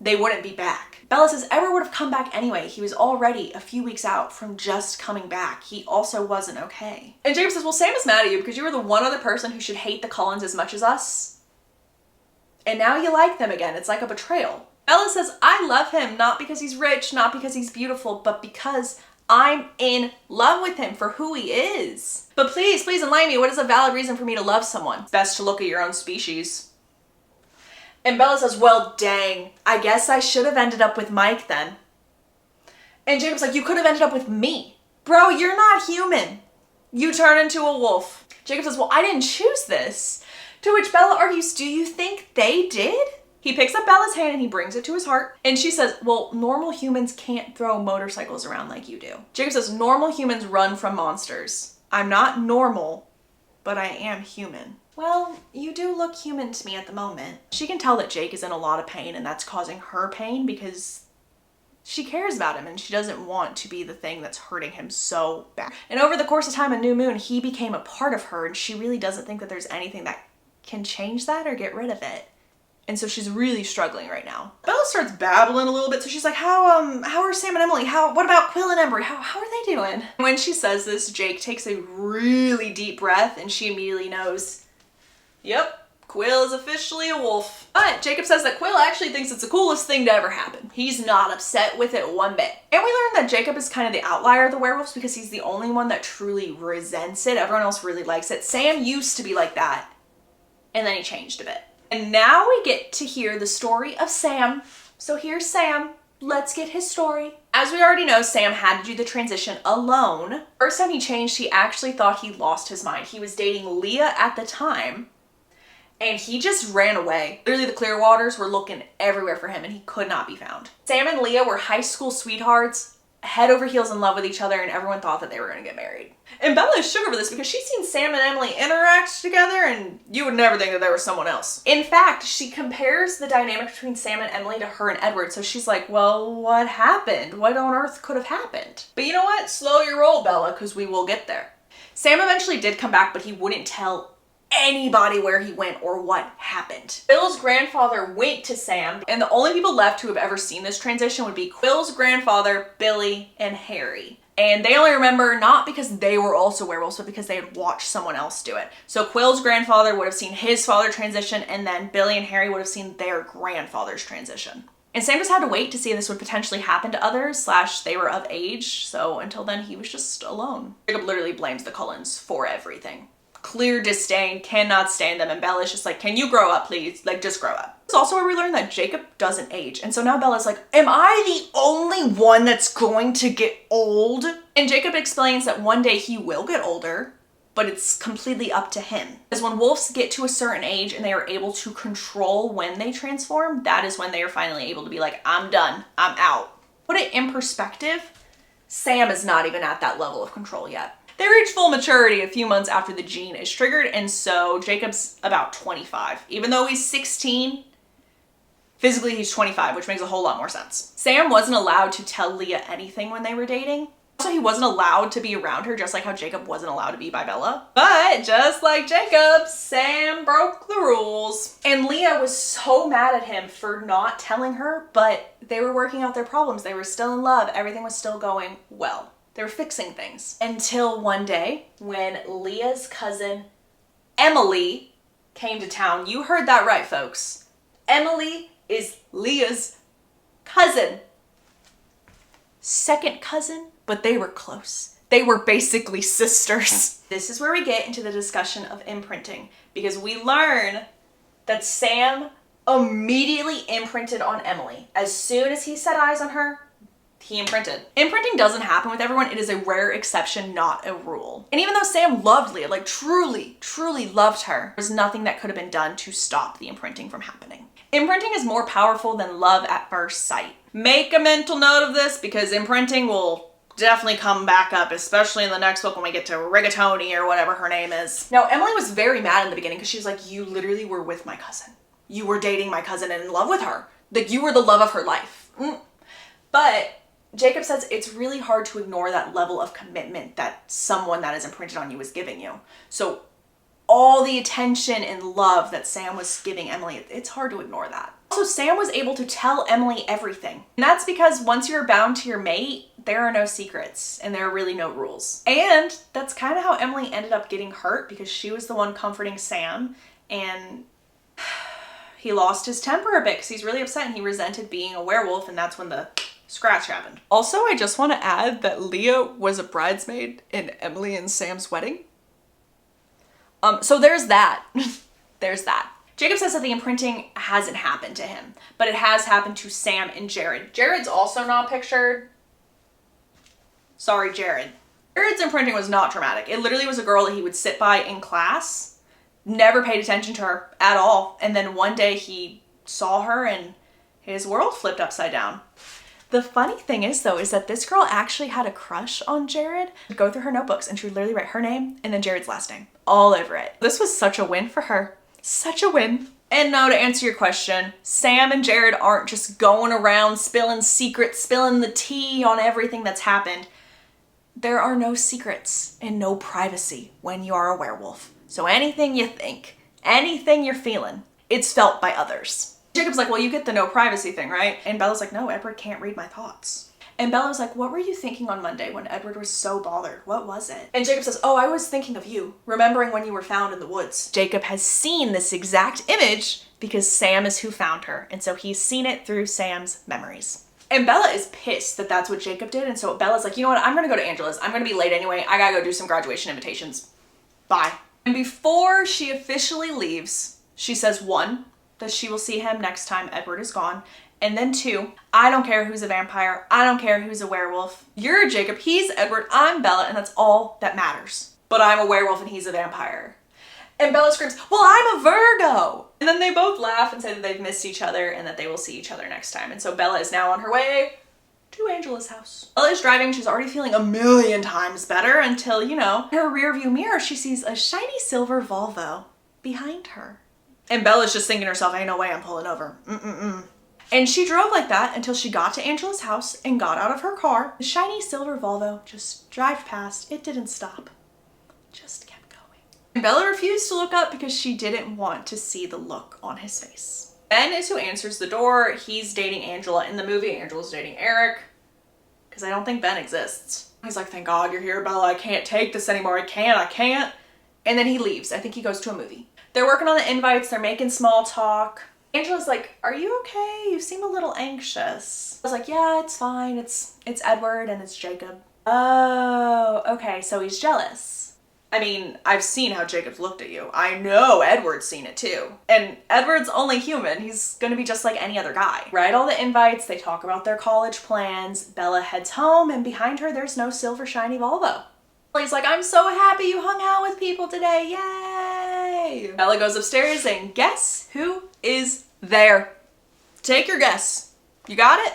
they wouldn't be back. Bella says Edward would have come back anyway. He was already a few weeks out from just coming back. He also wasn't okay. And Jacob says, well, Sam is mad at you because you were the one other person who should hate the Cullens as much as us. And now you like them again. It's like a betrayal. Bella says, I love him not because he's rich, not because he's beautiful, but because I'm in love with him for who he is. But please enlighten me. What is a valid reason for me to love someone? It's best to look at your own species. And Bella says, well, dang, I guess I should have ended up with Mike then. And Jacob's like, you could have ended up with me. Bro, you're not human. You turn into a wolf. Jacob says, well, I didn't choose this. To which Bella argues, do you think they did? He picks up Bella's hand and he brings it to his heart. And she says, well, normal humans can't throw motorcycles around like you do. Jacob says, normal humans run from monsters. I'm not normal, but I am human. Well, you do look human to me at the moment. She can tell that Jake is in a lot of pain and that's causing her pain because she cares about him and she doesn't want to be the thing that's hurting him so bad. And over the course of time in New Moon, he became a part of her and she really doesn't think that there's anything that can change that or get rid of it. And so she's really struggling right now. Bella starts babbling a little bit. So she's like, how are Sam and Emily? What about Quill and Embry? How are they doing? When she says this, Jake takes a really deep breath and she immediately knows, yep, Quill is officially a wolf. But Jacob says that Quill actually thinks it's the coolest thing to ever happen. He's not upset with it one bit. And we learned that Jacob is kind of the outlier of the werewolves because he's the only one that truly resents it. Everyone else really likes it. Sam used to be like that, and then he changed a bit. And now we get to hear the story of Sam. So here's Sam. Let's get his story. As we already know, Sam had to do the transition alone. First time he changed, he actually thought he lost his mind. He was dating Leah at the time. and he just ran away. Literally the Clearwaters were looking everywhere for him and he could not be found. Sam and Leah were high school sweethearts, head over heels in love with each other, and everyone thought that they were gonna get married. And Bella is shook over this because she's seen Sam and Emily interact together and you would never think that there was someone else. In fact, she compares the dynamic between Sam and Emily to her and Edward. So she's like, well, what happened? What on earth could have happened? But you know what? Slow your roll, Bella, because we will get there. Sam eventually did come back, but he wouldn't tell anybody where he went or what happened. Bill's grandfather went to Sam, and the only people left who have ever seen this transition would be Quill's grandfather, Billy, and Harry. And they only remember not because they were also werewolves, but because they had watched someone else do it. So Quill's grandfather would have seen his father transition, and then Billy and Harry would have seen their grandfather's transition. And Sam just had to wait to see if this would potentially happen to others, / they were of age. So until then, he was just alone. Jacob literally blames the Cullens for everything. Clear disdain, cannot stand them, and Bella's just like, can you grow up, please? Like, just grow up. This is also where we learn that Jacob doesn't age, and so now Bella's like, am I the only one that's going to get old? And Jacob explains that one day he will get older, but it's completely up to him. Because when wolves get to a certain age and they are able to control when they transform, that is when they are finally able to be like, I'm done, I'm out. Put it in perspective, Sam is not even at that level of control yet. They reach full maturity a few months after the gene is triggered, and so Jacob's about 25. Even though he's 16, physically he's 25, which makes a whole lot more sense. Sam wasn't allowed to tell Leah anything when they were dating. Also, he wasn't allowed to be around her, just like how Jacob wasn't allowed to be by Bella. But just like Jacob, Sam broke the rules. And Leah was so mad at him for not telling her, but they were working out their problems. They were still in love. Everything was still going well. They were fixing things. Until one day when Leah's cousin, Emily, came to town. You heard that right, folks. Emily is Leah's cousin. Second cousin, but they were close. They were basically sisters. This is where we get into the discussion of imprinting, because we learn that Sam immediately imprinted on Emily. As soon as he set eyes on her, he imprinted. Imprinting doesn't happen with everyone. It is a rare exception, not a rule. And even though Sam loved Leah, like truly, truly loved her, there was nothing that could have been done to stop the imprinting from happening. Imprinting is more powerful than love at first sight. Make a mental note of this, because imprinting will definitely come back up, especially in the next book when we get to Rigatoni or whatever her name is. Now, Emily was very mad in the beginning because she was like, you literally were with my cousin. You were dating my cousin and in love with her. Like, you were the love of her life. But Jacob says it's really hard to ignore that level of commitment that someone that is imprinted on you is giving you. So all the attention and love that Sam was giving Emily, it's hard to ignore that. Also, Sam was able to tell Emily everything. And that's because once you're bound to your mate, there are no secrets and there are really no rules. And that's kind of how Emily ended up getting hurt, because she was the one comforting Sam, and he lost his temper a bit because he's really upset and he resented being a werewolf, and that's when the scratch happened. Also, I just want to add that Leah was a bridesmaid in Emily and Sam's wedding. So there's that. There's that. Jacob says that the imprinting hasn't happened to him, but it has happened to Sam and Jared. Jared's also not pictured. Sorry, Jared. Jared's imprinting was not traumatic. It literally was a girl that he would sit by in class, never paid attention to her at all, and then one day he saw her and his world flipped upside down. The funny thing is, though, is that this girl actually had a crush on Jared. She'd go through her notebooks and she would literally write her name and then Jared's last name all over it. This was such a win for her. Such a win. And now to answer your question, Sam and Jared aren't just going around spilling secrets, spilling the tea on everything that's happened. There are no secrets and no privacy when you are a werewolf. So anything you think, anything you're feeling, it's felt by others. Jacob's like, well, you get the no privacy thing, right? And Bella's like, no, Edward can't read my thoughts. And Bella was like, what were you thinking on Monday when Edward was so bothered? What was it? And Jacob says, oh, I was thinking of you, remembering when you were found in the woods. Jacob has seen this exact image because Sam is who found her. And so he's seen it through Sam's memories. And Bella is pissed that that's what Jacob did. And so Bella's like, you know what? I'm going to go to Angela's. I'm going to be late anyway. I got to go do some graduation invitations. Bye. And before she officially leaves, she says, 1, that she will see him next time Edward is gone. And then 2, I don't care who's a vampire. I don't care who's a werewolf. You're Jacob, he's Edward, I'm Bella, and that's all that matters. But I'm a werewolf and he's a vampire. And Bella screams, well, I'm a Virgo. And then they both laugh and say that they've missed each other and that they will see each other next time. And so Bella is now on her way to Angela's house. Bella is driving. She's already feeling a million times better until, you know, in her rearview mirror, she sees a shiny silver Volvo behind her. And Bella's just thinking to herself, ain't no way I'm pulling over. And she drove like that until she got to Angela's house and got out of her car. The shiny silver Volvo just drove past. It didn't stop. Just kept going. And Bella refused to look up because she didn't want to see the look on his face. Ben is who answers the door. He's dating Angela. In the movie, Angela's dating Eric because I don't think Ben exists. He's like, thank God you're here, Bella. I can't take this anymore. I can't. And then he leaves. I think he goes to a movie. They're working on the invites. They're making small talk. Angela's like, are you okay? You seem a little anxious. I was like, yeah, it's fine. It's Edward and it's Jacob. Oh, okay. So he's jealous. I mean, I've seen how Jacob's looked at you. I know Edward's seen it too. And Edward's only human. He's gonna be just like any other guy. Write all the invites. They talk about their college plans. Bella heads home and behind her, there's no silver shiny Volvo. He's like, I'm so happy you hung out with people today. Yay! Bella goes upstairs and guess who is there? Take your guess. You got it?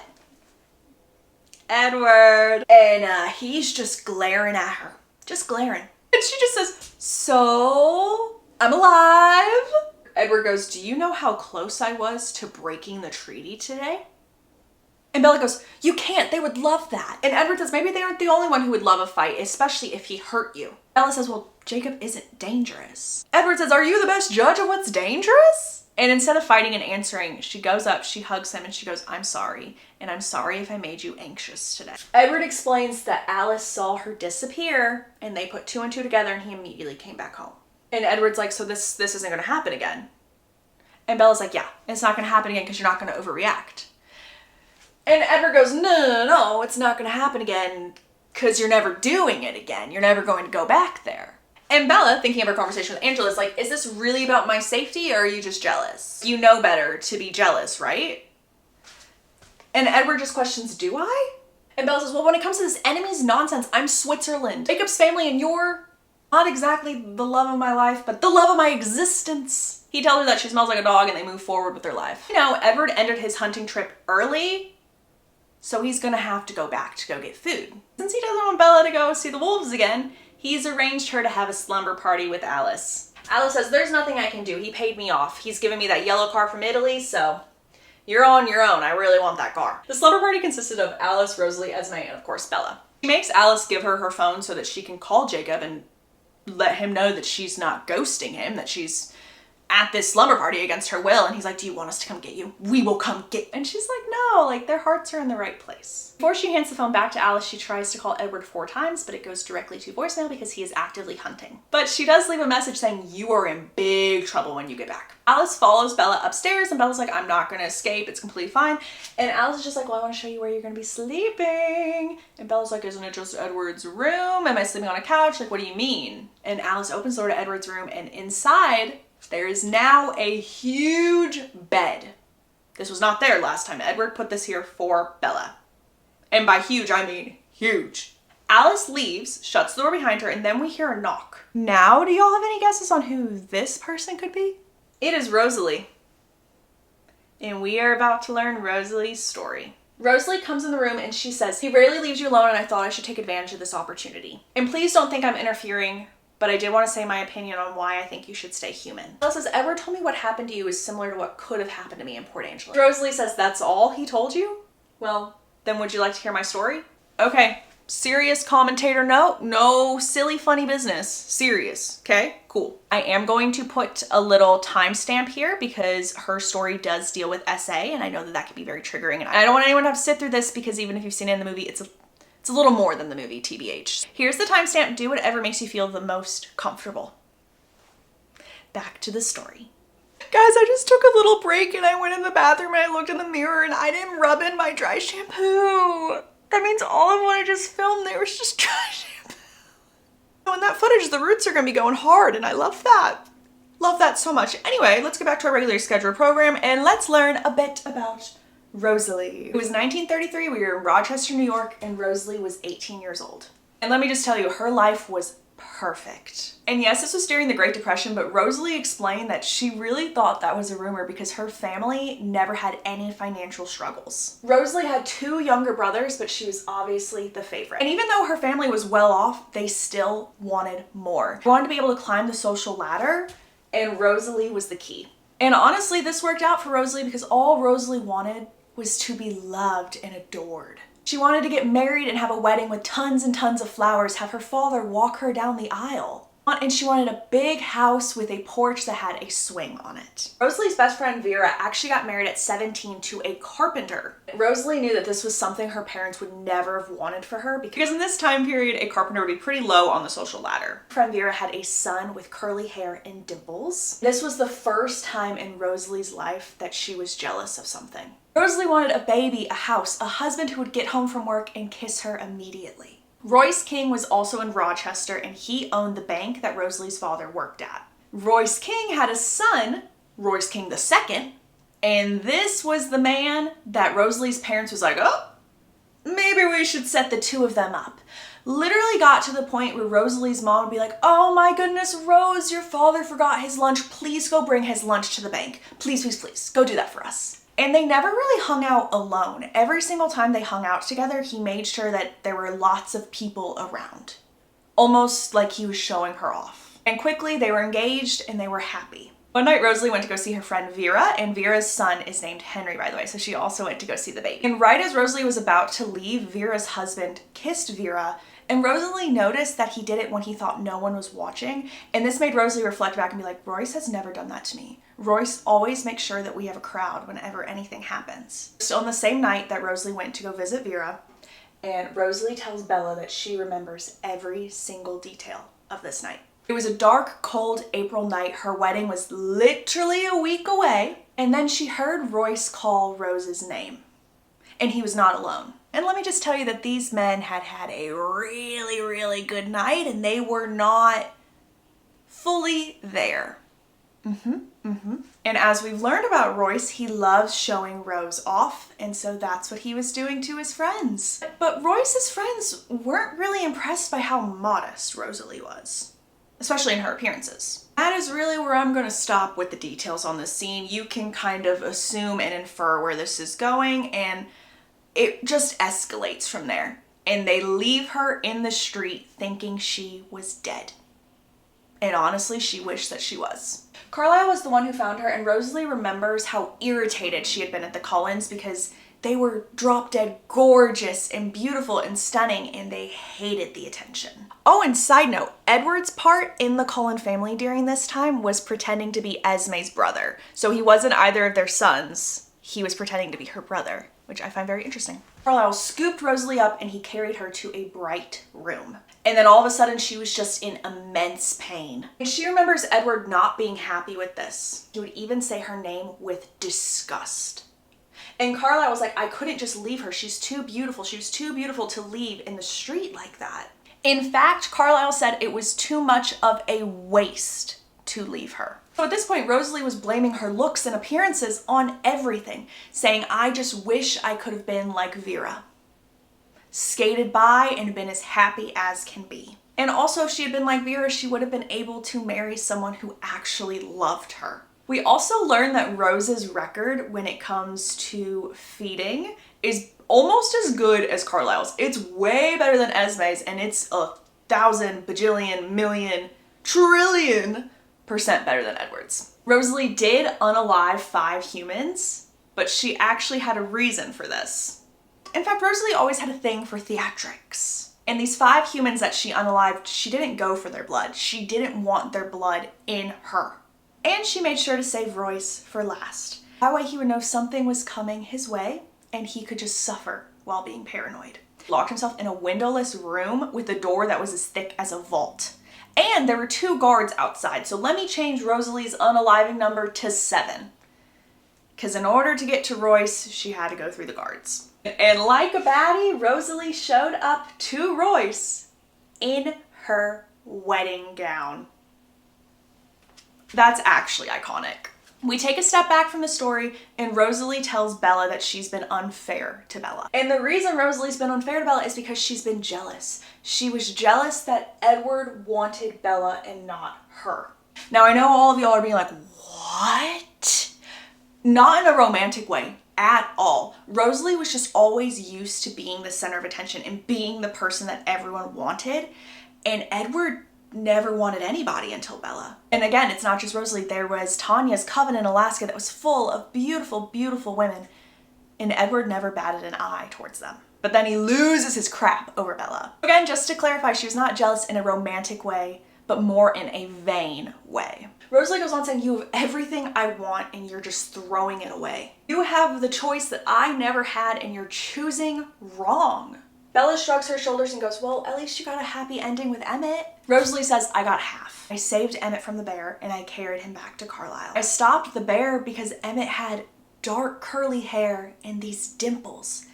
Edward. And he's just glaring at her. Just glaring. And she just says, so I'm alive. Edward goes, do you know how close I was to breaking the treaty today? And Bella goes, you can't, they would love that. And Edward says, maybe they aren't the only one who would love a fight, especially if he hurt you. Bella says, well, Jacob isn't dangerous. Edward says, are you the best judge of what's dangerous? And instead of fighting and answering, she goes up, she hugs him, and she goes, I'm sorry. And I'm sorry if I made you anxious today. Edward explains that Alice saw her disappear, and they put two and two together, and he immediately came back home. And Edward's like, so this isn't gonna happen again. And Bella's like, yeah, it's not gonna happen again because you're not gonna overreact. And Edward goes, no, it's not gonna happen again because you're never doing it again. You're never going to go back there. And Bella, thinking of her conversation with Angela, is like, is this really about my safety or are you just jealous? You know better to be jealous, right? And Edward just questions, do I? And Bella says, well, when it comes to this enemy's nonsense, I'm Switzerland. Jacob's family and you're not exactly the love of my life, but the love of my existence. He tells her that she smells like a dog and they move forward with their life. You know, Edward ended his hunting trip early, so he's gonna have to go back to go get food. Since he doesn't want Bella to go see the wolves again, he's arranged her to have a slumber party with Alice. Alice says, there's nothing I can do. He paid me off. He's given me that yellow car from Italy, so you're on your own. I really want that car. The slumber party consisted of Alice, Rosalie, Esme, and of course Bella. She makes Alice give her phone so that she can call Jacob and let him know that she's not ghosting him, that she's at this slumber party against her will. And he's like, do you want us to come get you? We will come get you. And she's like, no, like their hearts are in the right place. Before she hands the phone back to Alice, she tries to call Edward 4 times, but it goes directly to voicemail because he is actively hunting. But she does leave a message saying, you are in big trouble when you get back. Alice follows Bella upstairs and Bella's like, I'm not gonna escape, it's completely fine. And Alice is just like, well, I wanna show you where you're gonna be sleeping. And Bella's like, isn't it just Edward's room? Am I sleeping on a couch? Like, what do you mean? And Alice opens the door to Edward's room and inside, there is now a huge bed. This was not there last time. Edward put this here for Bella. And by huge, I mean huge. Alice leaves, shuts the door behind her, and then we hear a knock. Now, do y'all have any guesses on who this person could be? It is Rosalie. And we are about to learn Rosalie's story. Rosalie comes in the room and she says, he rarely leaves you alone and I thought I should take advantage of this opportunity. And please don't think I'm interfering, but I did want to say my opinion on why I think you should stay human. Bella says, Edward told me what happened to you is similar to what could have happened to me in Port Angela. Rosalie says, that's all he told you? Well, then would you like to hear my story? Okay, serious commentator note, no silly funny business, serious, okay, cool. I am going to put a little timestamp here because her story does deal with SA and I know that that can be very triggering and I don't want anyone to have to sit through this because even if you've seen it in the movie, it's a little more than the movie, TBH. Here's the timestamp. Do whatever makes you feel the most comfortable. Back to the story. Guys, I just took a little break and I went in the bathroom and I looked in the mirror and I didn't rub in my dry shampoo. That means all of what I just filmed there was just dry shampoo. In that footage, the roots are gonna be going hard and I love that. Love that so much. Anyway, let's get back to our regularly scheduled program and let's learn a bit about Rosalie. It was 1933, we were in Rochester, New York, and Rosalie was 18 years old. And let me just tell you, her life was perfect. And yes, this was during the Great Depression, but Rosalie explained that she really thought that was a rumor because her family never had any financial struggles. Rosalie had 2 younger brothers, but she was obviously the favorite. And even though her family was well off, they still wanted more. They wanted to be able to climb the social ladder, and Rosalie was the key. And honestly, this worked out for Rosalie because all Rosalie wanted was to be loved and adored. She wanted to get married and have a wedding with tons and tons of flowers, have her father walk her down the aisle. And she wanted a big house with a porch that had a swing on it. Rosalie's best friend Vera actually got married at 17 to a carpenter. Rosalie knew that this was something her parents would never have wanted for her because in this time period, a carpenter would be pretty low on the social ladder. Friend Vera had a son with curly hair and dimples. This was the first time in Rosalie's life that she was jealous of something. Rosalie wanted a baby, a house, a husband who would get home from work and kiss her immediately. Royce King was also in Rochester and he owned the bank that Rosalie's father worked at. Royce King had a son, Royce King II, and this was the man that Rosalie's parents was like, oh, maybe we should set the 2 of them up. Literally got to the point where Rosalie's mom would be like, oh my goodness, Rose, your father forgot his lunch. Please go bring his lunch to the bank. Please, please, please, go do that for us. And they never really hung out alone. Every single time they hung out together, he made sure that there were lots of people around. Almost like he was showing her off. And quickly they were engaged and they were happy. One night Rosalie went to go see her friend Vera, and Vera's son is named Henry, by the way, so she also went to go see the baby. And right as Rosalie was about to leave, Vera's husband kissed Vera, and Rosalie noticed that he did it when he thought no one was watching, and this made Rosalie reflect back and be like, Royce has never done that to me. Royce always makes sure that we have a crowd whenever anything happens. So on the same night that Rosalie went to go visit Vera, and Rosalie tells Bella that she remembers every single detail of this night. It was a dark, cold April night. Her wedding was literally a week away, and then she heard Royce call Rose's name, and he was not alone. And let me just tell you that these men had had a really, really good night, and they were not fully there. And as we've learned about Royce, he loves showing Rose off, and so that's what he was doing to his friends. But Royce's friends weren't really impressed by how modest Rosalie was, especially in her appearances. That is really where I'm going to stop with the details on this scene. You can kind of assume and infer where this is going, and it just escalates from there. And they leave her in the street thinking she was dead. And honestly, she wished that she was. Carlisle was the one who found her, and Rosalie remembers how irritated she had been at the Cullens because they were drop dead gorgeous and beautiful and stunning, and they hated the attention. Oh, and side note, Edward's part in the Cullen family during this time was pretending to be Esme's brother. So he wasn't either of their sons. He was pretending to be her brother, which I find very interesting. Carlisle scooped Rosalie up and he carried her to a bright room. And then all of a sudden she was just in immense pain. And she remembers Edward not being happy with this. He would even say her name with disgust. And Carlisle was like, I couldn't just leave her. She's too beautiful. She was too beautiful to leave in the street like that. In fact, Carlisle said it was too much of a waste to leave her. So at this point, Rosalie was blaming her looks and appearances on everything, saying, I just wish I could have been like Vera. Skated by and been as happy as can be. And also, if she had been like Vera, she would have been able to marry someone who actually loved her. We also learned that Rose's record when it comes to feeding is almost as good as Carlisle's. It's way better than Esme's, and it's 1,000 bajillion million trillion % better than Edward's. Rosalie did unalive 5 humans, but she actually had a reason for this. In fact, Rosalie always had a thing for theatrics. And these 5 humans that she unalived, she didn't go for their blood. She didn't want their blood in her. And she made sure to save Royce for last. That way he would know something was coming his way and he could just suffer while being paranoid. He locked himself in a windowless room with a door that was as thick as a vault. And there were 2 guards outside, so let me change Rosalie's unaliving number to 7. Because in order to get to Royce, she had to go through the guards. And like a baddie, Rosalie showed up to Royce in her wedding gown. That's actually iconic. We take a step back from the story and Rosalie tells Bella that she's been unfair to Bella. And the reason Rosalie's been unfair to Bella is because she's been jealous. She was jealous that Edward wanted Bella and not her. Now I know all of y'all are being like, what? Not in a romantic way at all. Rosalie was just always used to being the center of attention and being the person that everyone wanted. And Edward never wanted anybody until Bella. And again, it's not just Rosalie. There was Tanya's coven in Alaska that was full of beautiful, beautiful women. And Edward never batted an eye towards them. But then he loses his crap over Bella. Again, just to clarify, she was not jealous in a romantic way, but more in a vain way. Rosalie goes on saying, you have everything I want and you're just throwing it away. You have the choice that I never had and you're choosing wrong. Bella shrugs her shoulders and goes, well, at least you got a happy ending with Emmett. Rosalie says, I got half. I saved Emmett from the bear and I carried him back to Carlisle. I stopped the bear because Emmett had dark curly hair and these dimples.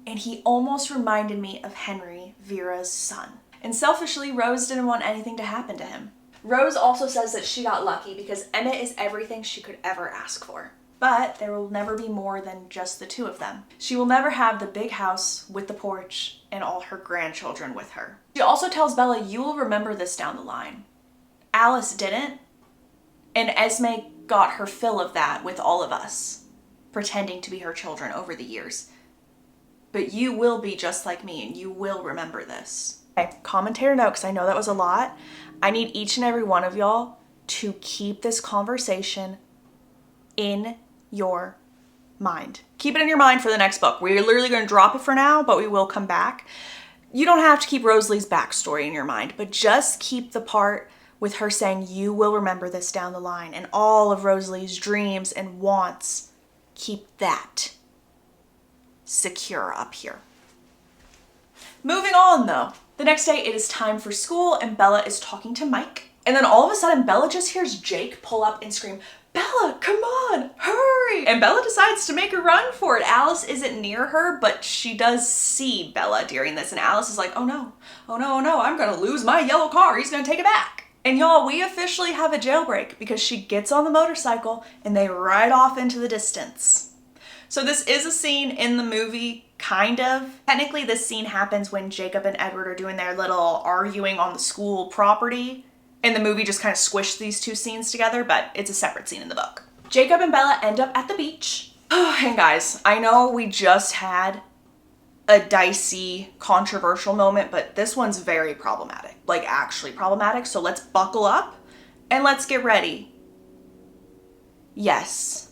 And he almost reminded me of Henry, Vera's son. And selfishly, Rose didn't want anything to happen to him. Rose also says that she got lucky because Emmett is everything she could ever ask for. But there will never be more than just the two of them. She will never have the big house with the porch and all her grandchildren with her. She also tells Bella, you will remember this down the line. Alice didn't, and Esme got her fill of that with all of us, pretending to be her children over the years. But you will be just like me and you will remember this. Okay, commentator note, because I know that was a lot. I need each and every one of y'all to keep this conversation in your mind. Keep it in your mind for the next book. We're literally going to drop it for now, but we will come back. You don't have to keep Rosalie's backstory in your mind, but just keep the part with her saying, you will remember this down the line, and all of Rosalie's dreams and wants. Keep that secure up here. Moving on though. The next day it is time for school and Bella is talking to Mike. And then all of a sudden Bella just hears Jake pull up and scream, Bella, come on, hurry! And Bella decides to make a run for it. Alice isn't near her, but she does see Bella during this. And Alice is like, oh no, oh no, oh no, I'm gonna lose my yellow car. He's gonna take it back. And y'all, we officially have a jailbreak because she gets on the motorcycle and they ride off into the distance. So this is a scene in the movie, kind of. Technically, this scene happens when Jacob and Edward are doing their little arguing on the school property. And the movie just kind of squished these two scenes together, but it's a separate scene in the book. Jacob and Bella end up at the beach. And guys, I know we just had a dicey, controversial moment, but this one's very problematic. Like, actually problematic. So let's buckle up and let's get ready. Yes.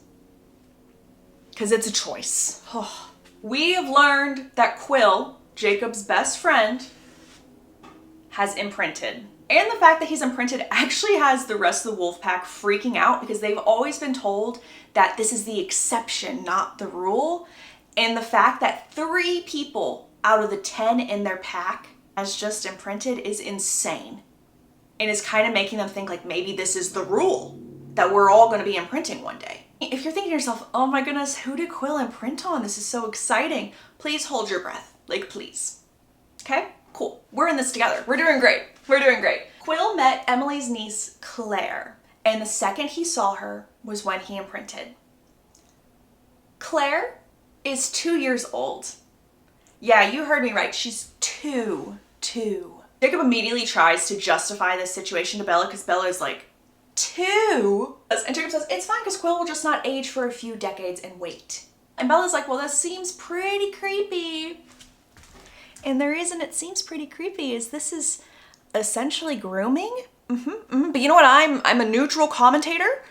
Because it's a choice. Oh. We have learned that Quill, Jacob's best friend, has imprinted. And the fact that he's imprinted actually has the rest of the wolf pack freaking out because they've always been told that this is the exception, not the rule. And the fact that 3 people out of the 10 in their pack has just imprinted is insane. And is kind of making them think like maybe this is the rule, that we're all going to be imprinting one day. If you're thinking to yourself, oh my goodness, who did Quill imprint on? This is so exciting. Please hold your breath. Like, please. Okay? Cool. We're in this together. We're doing great. We're doing great. Quill met Emily's niece, Claire, and the second he saw her was when he imprinted. Claire is 2 years old. Yeah, you heard me right. She's two. Jacob immediately tries to justify this situation to Bella because Bella is like, 2? And Jacob says, it's fine because Quill will just not age for a few decades and wait. And Bella's like, well, that seems pretty creepy. And the reason it seems pretty creepy is this is essentially grooming. But you know what? I'm a neutral commentator.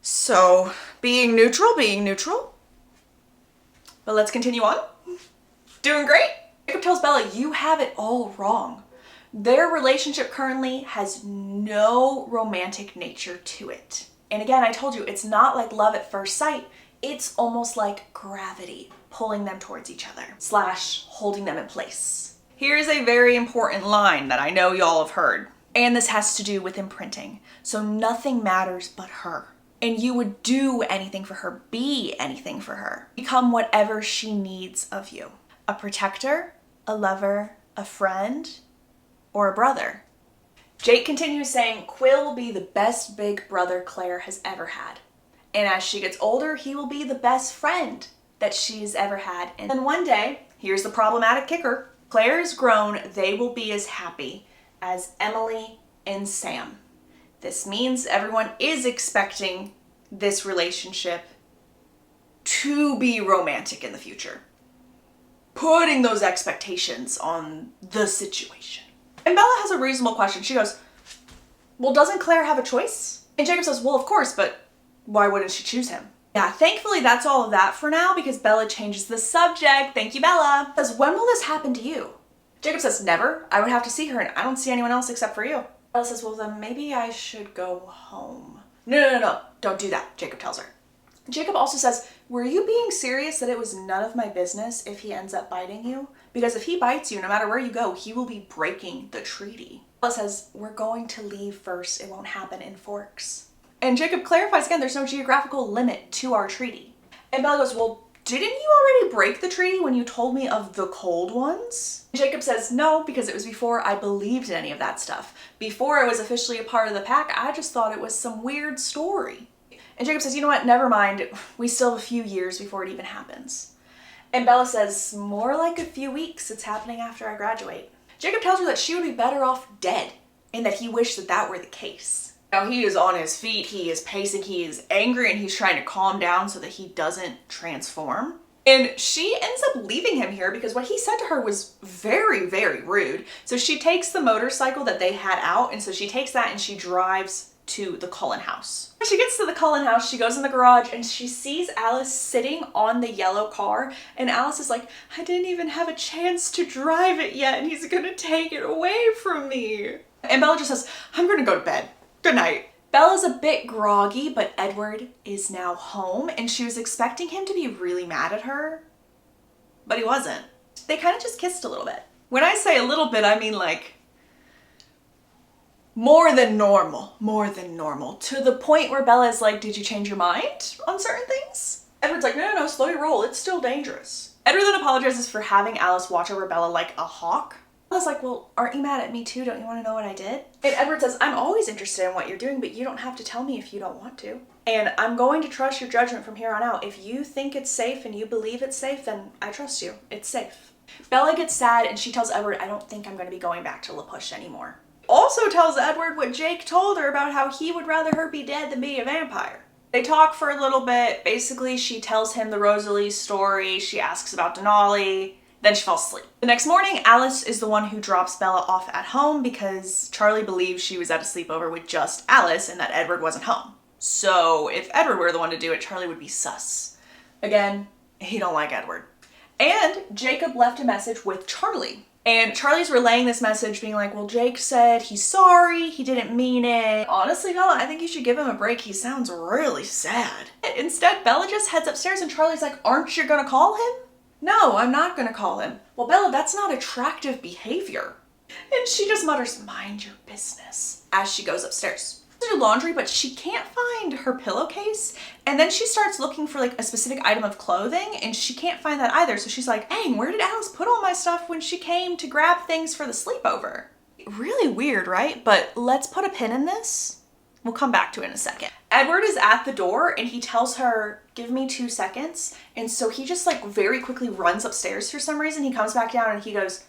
So being neutral. But let's continue on. Doing great. Jacob tells Bella, you have it all wrong. Their relationship currently has no romantic nature to it. And again, I told you, it's not like love at first sight. It's almost like gravity pulling them towards each other / holding them in place. Here's a very important line that I know y'all have heard. And this has to do with imprinting. So nothing matters but her. And you would do anything for her, be anything for her. Become whatever she needs of you. A protector, a lover, a friend, or a brother. Jake continues saying Quill will be the best big brother Claire has ever had. And as she gets older, he will be the best friend that she's ever had. And then one day, here's the problematic kicker. Claire's grown, they will be as happy as Emily and Sam. This means everyone is expecting this relationship to be romantic in the future. Putting those expectations on the situation. And Bella has a reasonable question. She goes, well, doesn't Claire have a choice? And Jacob says, well, of course, but why wouldn't she choose him? Yeah, thankfully that's all of that for now because Bella changes the subject. Thank you, Bella. Says, when will this happen to you? Jacob says, never. I would have to see her and I don't see anyone else except for you. Bella says, well, then maybe I should go home. No. Don't do that, Jacob tells her. Jacob also says, were you being serious that it was none of my business if he ends up biting you? Because if he bites you, no matter where you go, he will be breaking the treaty. Bella says, we're going to leave first. It won't happen in Forks. And Jacob clarifies again, there's no geographical limit to our treaty. And Bella goes, well, didn't you already break the treaty when you told me of the cold ones? And Jacob says, no, because it was before I believed in any of that stuff. Before I was officially a part of the pack, I just thought it was some weird story. And Jacob says, you know what, never mind. We still have a few years before it even happens. And Bella says, more like a few weeks. It's happening after I graduate. Jacob tells her that she would be better off dead and that he wished that that were the case. Now he is on his feet, he is pacing, he is angry, and he's trying to calm down so that he doesn't transform. And she ends up leaving him here because what he said to her was very, very rude. So she takes the motorcycle that they had out, and so she takes that and she drives to the Cullen house. When she gets to the Cullen house, she goes in the garage and she sees Alice sitting on the yellow car, and Alice is like, I didn't even have a chance to drive it yet and he's gonna take it away from me. And Bella just says, I'm gonna go to bed. Good night. Bella's a bit groggy, but Edward is now home and she was expecting him to be really mad at her, but he wasn't. They kind of just kissed a little bit. When I say a little bit, I mean like more than normal, to the point where Bella is like, did you change your mind on certain things? Edward's like, no, slow your roll, it's still dangerous. Edward then apologizes for having Alice watch over Bella like a hawk. Bella's like, well, aren't you mad at me too? Don't you want to know what I did? And Edward says, I'm always interested in what you're doing, but you don't have to tell me if you don't want to. And I'm going to trust your judgment from here on out. If you think it's safe and you believe it's safe, then I trust you. It's safe. Bella gets sad and she tells Edward, I don't think I'm going to be going back to La Push anymore. Also tells Edward what Jake told her about how he would rather her be dead than be a vampire. They talk for a little bit. Basically, she tells him the Rosalie story. She asks about Denali. Then she falls asleep. The next morning, Alice is the one who drops Bella off at home because Charlie believes she was at a sleepover with just Alice and that Edward wasn't home. So if Edward were the one to do it, Charlie would be sus. Again, he don't like Edward. And Jacob left a message with Charlie. And Charlie's relaying this message being like, well, Jake said he's sorry, he didn't mean it. Honestly, Bella, I think you should give him a break. He sounds really sad. Instead, Bella just heads upstairs and Charlie's like, aren't you gonna call him? No, I'm not gonna call him. Well, Bella, that's not attractive behavior. And she just mutters, mind your business, as she goes upstairs to do laundry, but she can't find her pillowcase. And then she starts looking for like a specific item of clothing and she can't find that either. So she's like, dang, where did Alice put all my stuff when she came to grab things for the sleepover? Really weird, right? But let's put a pin in this. We'll come back to it in a second. Edward is at the door and he tells her, give me 2 seconds. And so he just like very quickly runs upstairs for some reason. He comes back down and he goes,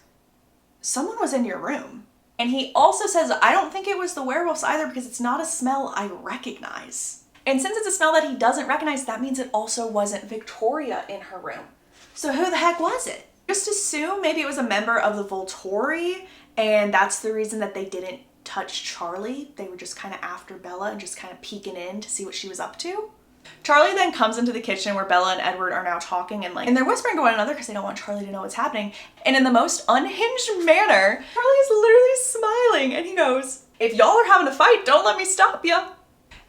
someone was in your room. And he also says, I don't think it was the werewolves either because it's not a smell I recognize. And since it's a smell that he doesn't recognize, that means it also wasn't Victoria in her room. So who the heck was it? Just assume maybe it was a member of the Volturi and that's the reason that they didn't touch Charlie. They were just kind of after Bella and just kind of peeking in to see what she was up to. Charlie then comes into the kitchen where Bella and Edward are now talking and they're whispering to one another because they don't want Charlie to know what's happening. And in the most unhinged manner, Charlie is literally smiling and he goes, if y'all are having a fight, don't let me stop ya.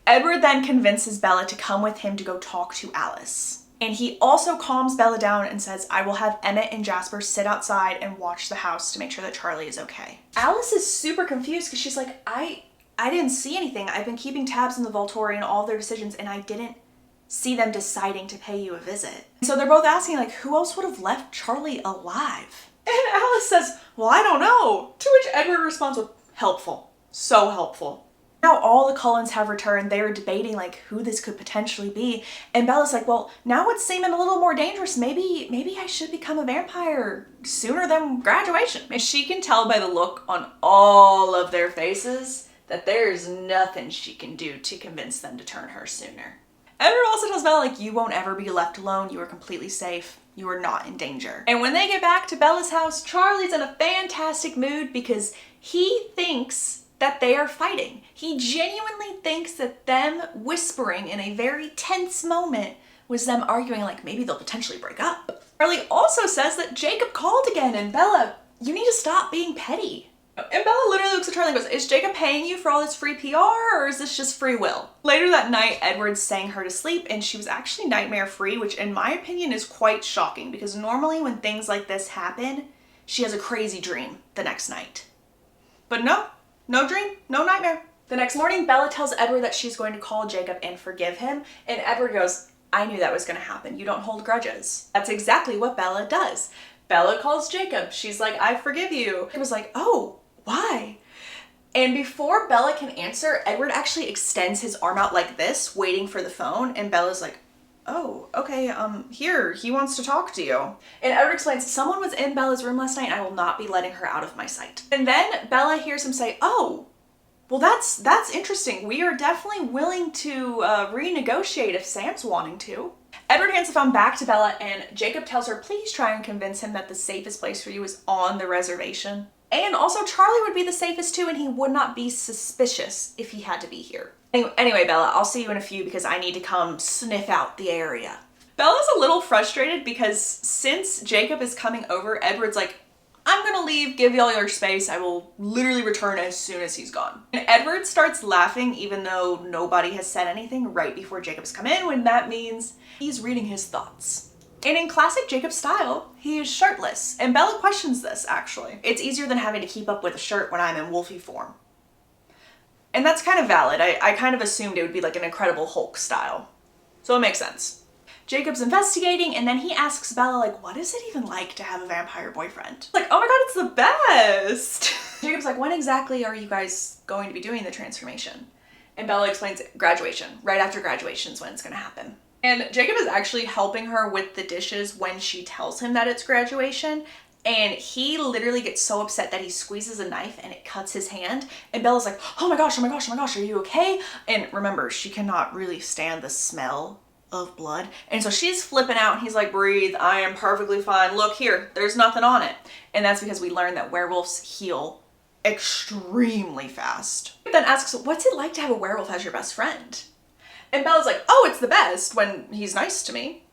Edward then convinces Bella to come with him to go talk to Alice. And he also calms Bella down and says, I will have Emmett and Jasper sit outside and watch the house to make sure that Charlie is okay. Alice is super confused because she's like, I didn't see anything. I've been keeping tabs on the Volturi and all their decisions and I didn't see them deciding to pay you a visit. So they're both asking like, who else would have left Charlie alive? And Alice says, well, I don't know. To which Edward responds with, helpful. So helpful. Now all the Cullens have returned. They're debating like who this could potentially be. And Bella's like, well, now it's seeming a little more dangerous. Maybe I should become a vampire sooner than graduation. And she can tell by the look on all of their faces that there's nothing she can do to convince them to turn her sooner. Edward also tells Bella, like, you won't ever be left alone. You are completely safe. You are not in danger. And when they get back to Bella's house, Charlie's in a fantastic mood because he thinks that they are fighting. He genuinely thinks that them whispering in a very tense moment was them arguing like maybe they'll potentially break up. Charlie also says that Jacob called again and Bella, you need to stop being petty. And Bella literally looks at Charlie and goes, is Jacob paying you for all this free PR or is this just free will? Later that night, Edward sang her to sleep and she was actually nightmare free, which in my opinion is quite shocking because normally when things like this happen, she has a crazy dream the next night. But no dream, no nightmare. The next morning, Bella tells Edward that she's going to call Jacob and forgive him. And Edward goes, I knew that was going to happen. You don't hold grudges. That's exactly what Bella does. Bella calls Jacob. She's like, I forgive you. He was like, oh, why? And before Bella can answer, Edward actually extends his arm out like this, waiting for the phone. And Bella's like, oh, okay, here, he wants to talk to you. And Edward explains, someone was in Bella's room last night and I will not be letting her out of my sight. And then Bella hears him say, oh, well, that's interesting. We are definitely willing to renegotiate if Sam's wanting to. Edward hands the phone back to Bella and Jacob tells her, please try and convince him that the safest place for you is on the reservation. And also Charlie would be the safest too and he would not be suspicious if he had to be here. Anyway, Bella, I'll see you in a few because I need to come sniff out the area. Bella's a little frustrated because since Jacob is coming over, Edward's like, I'm gonna leave, give y'all your space. I will literally return as soon as he's gone. And Edward starts laughing even though nobody has said anything right before Jacob's come in, when that means he's reading his thoughts. And in classic Jacob style, he is shirtless. And Bella questions this, actually. It's easier than having to keep up with a shirt when I'm in Wolfie form. And that's kind of valid. I kind of assumed it would be like an Incredible Hulk style. So it makes sense. Jacob's investigating and then he asks Bella, like, what is it even like to have a vampire boyfriend? Like, oh my god, it's the best! Jacob's like, when exactly are you guys going to be doing the transformation? And Bella explains graduation. Right after graduation is when it's gonna happen. And Jacob is actually helping her with the dishes when she tells him that it's graduation. And he literally gets so upset that he squeezes a knife and it cuts his hand. And Bella's like, oh my gosh, are you okay? And remember, she cannot really stand the smell of blood. And so she's flipping out and he's like, breathe, I am perfectly fine. Look here, there's nothing on it. And that's because we learned that werewolves heal extremely fast. Then asks, what's it like to have a werewolf as your best friend? And Bella's like, oh, it's the best when he's nice to me.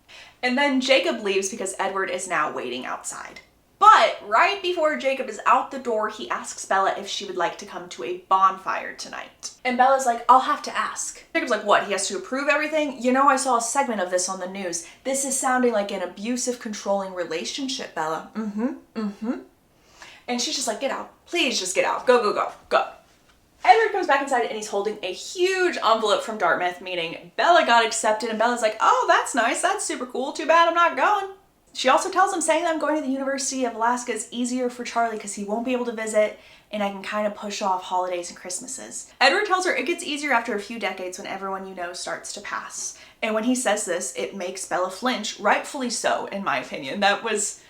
And then Jacob leaves because Edward is now waiting outside. But right before Jacob is out the door, he asks Bella if she would like to come to a bonfire tonight. And Bella's like, I'll have to ask. Jacob's like, what? He has to approve everything? You know, I saw a segment of this on the news. This is sounding like an abusive, controlling relationship, Bella. And she's just like, get out. Please just get out. Go, go, go, go. Edward comes back inside and he's holding a huge envelope from Dartmouth, meaning Bella got accepted, and Bella's like, oh, that's nice. That's super cool. Too bad I'm not going. She also tells him saying that I'm going to the University of Alaska is easier for Charlie because he won't be able to visit and I can kind of push off holidays and Christmases. Edward tells her it gets easier after a few decades when everyone you know starts to pass. And when he says this, it makes Bella flinch, rightfully so, in my opinion. That was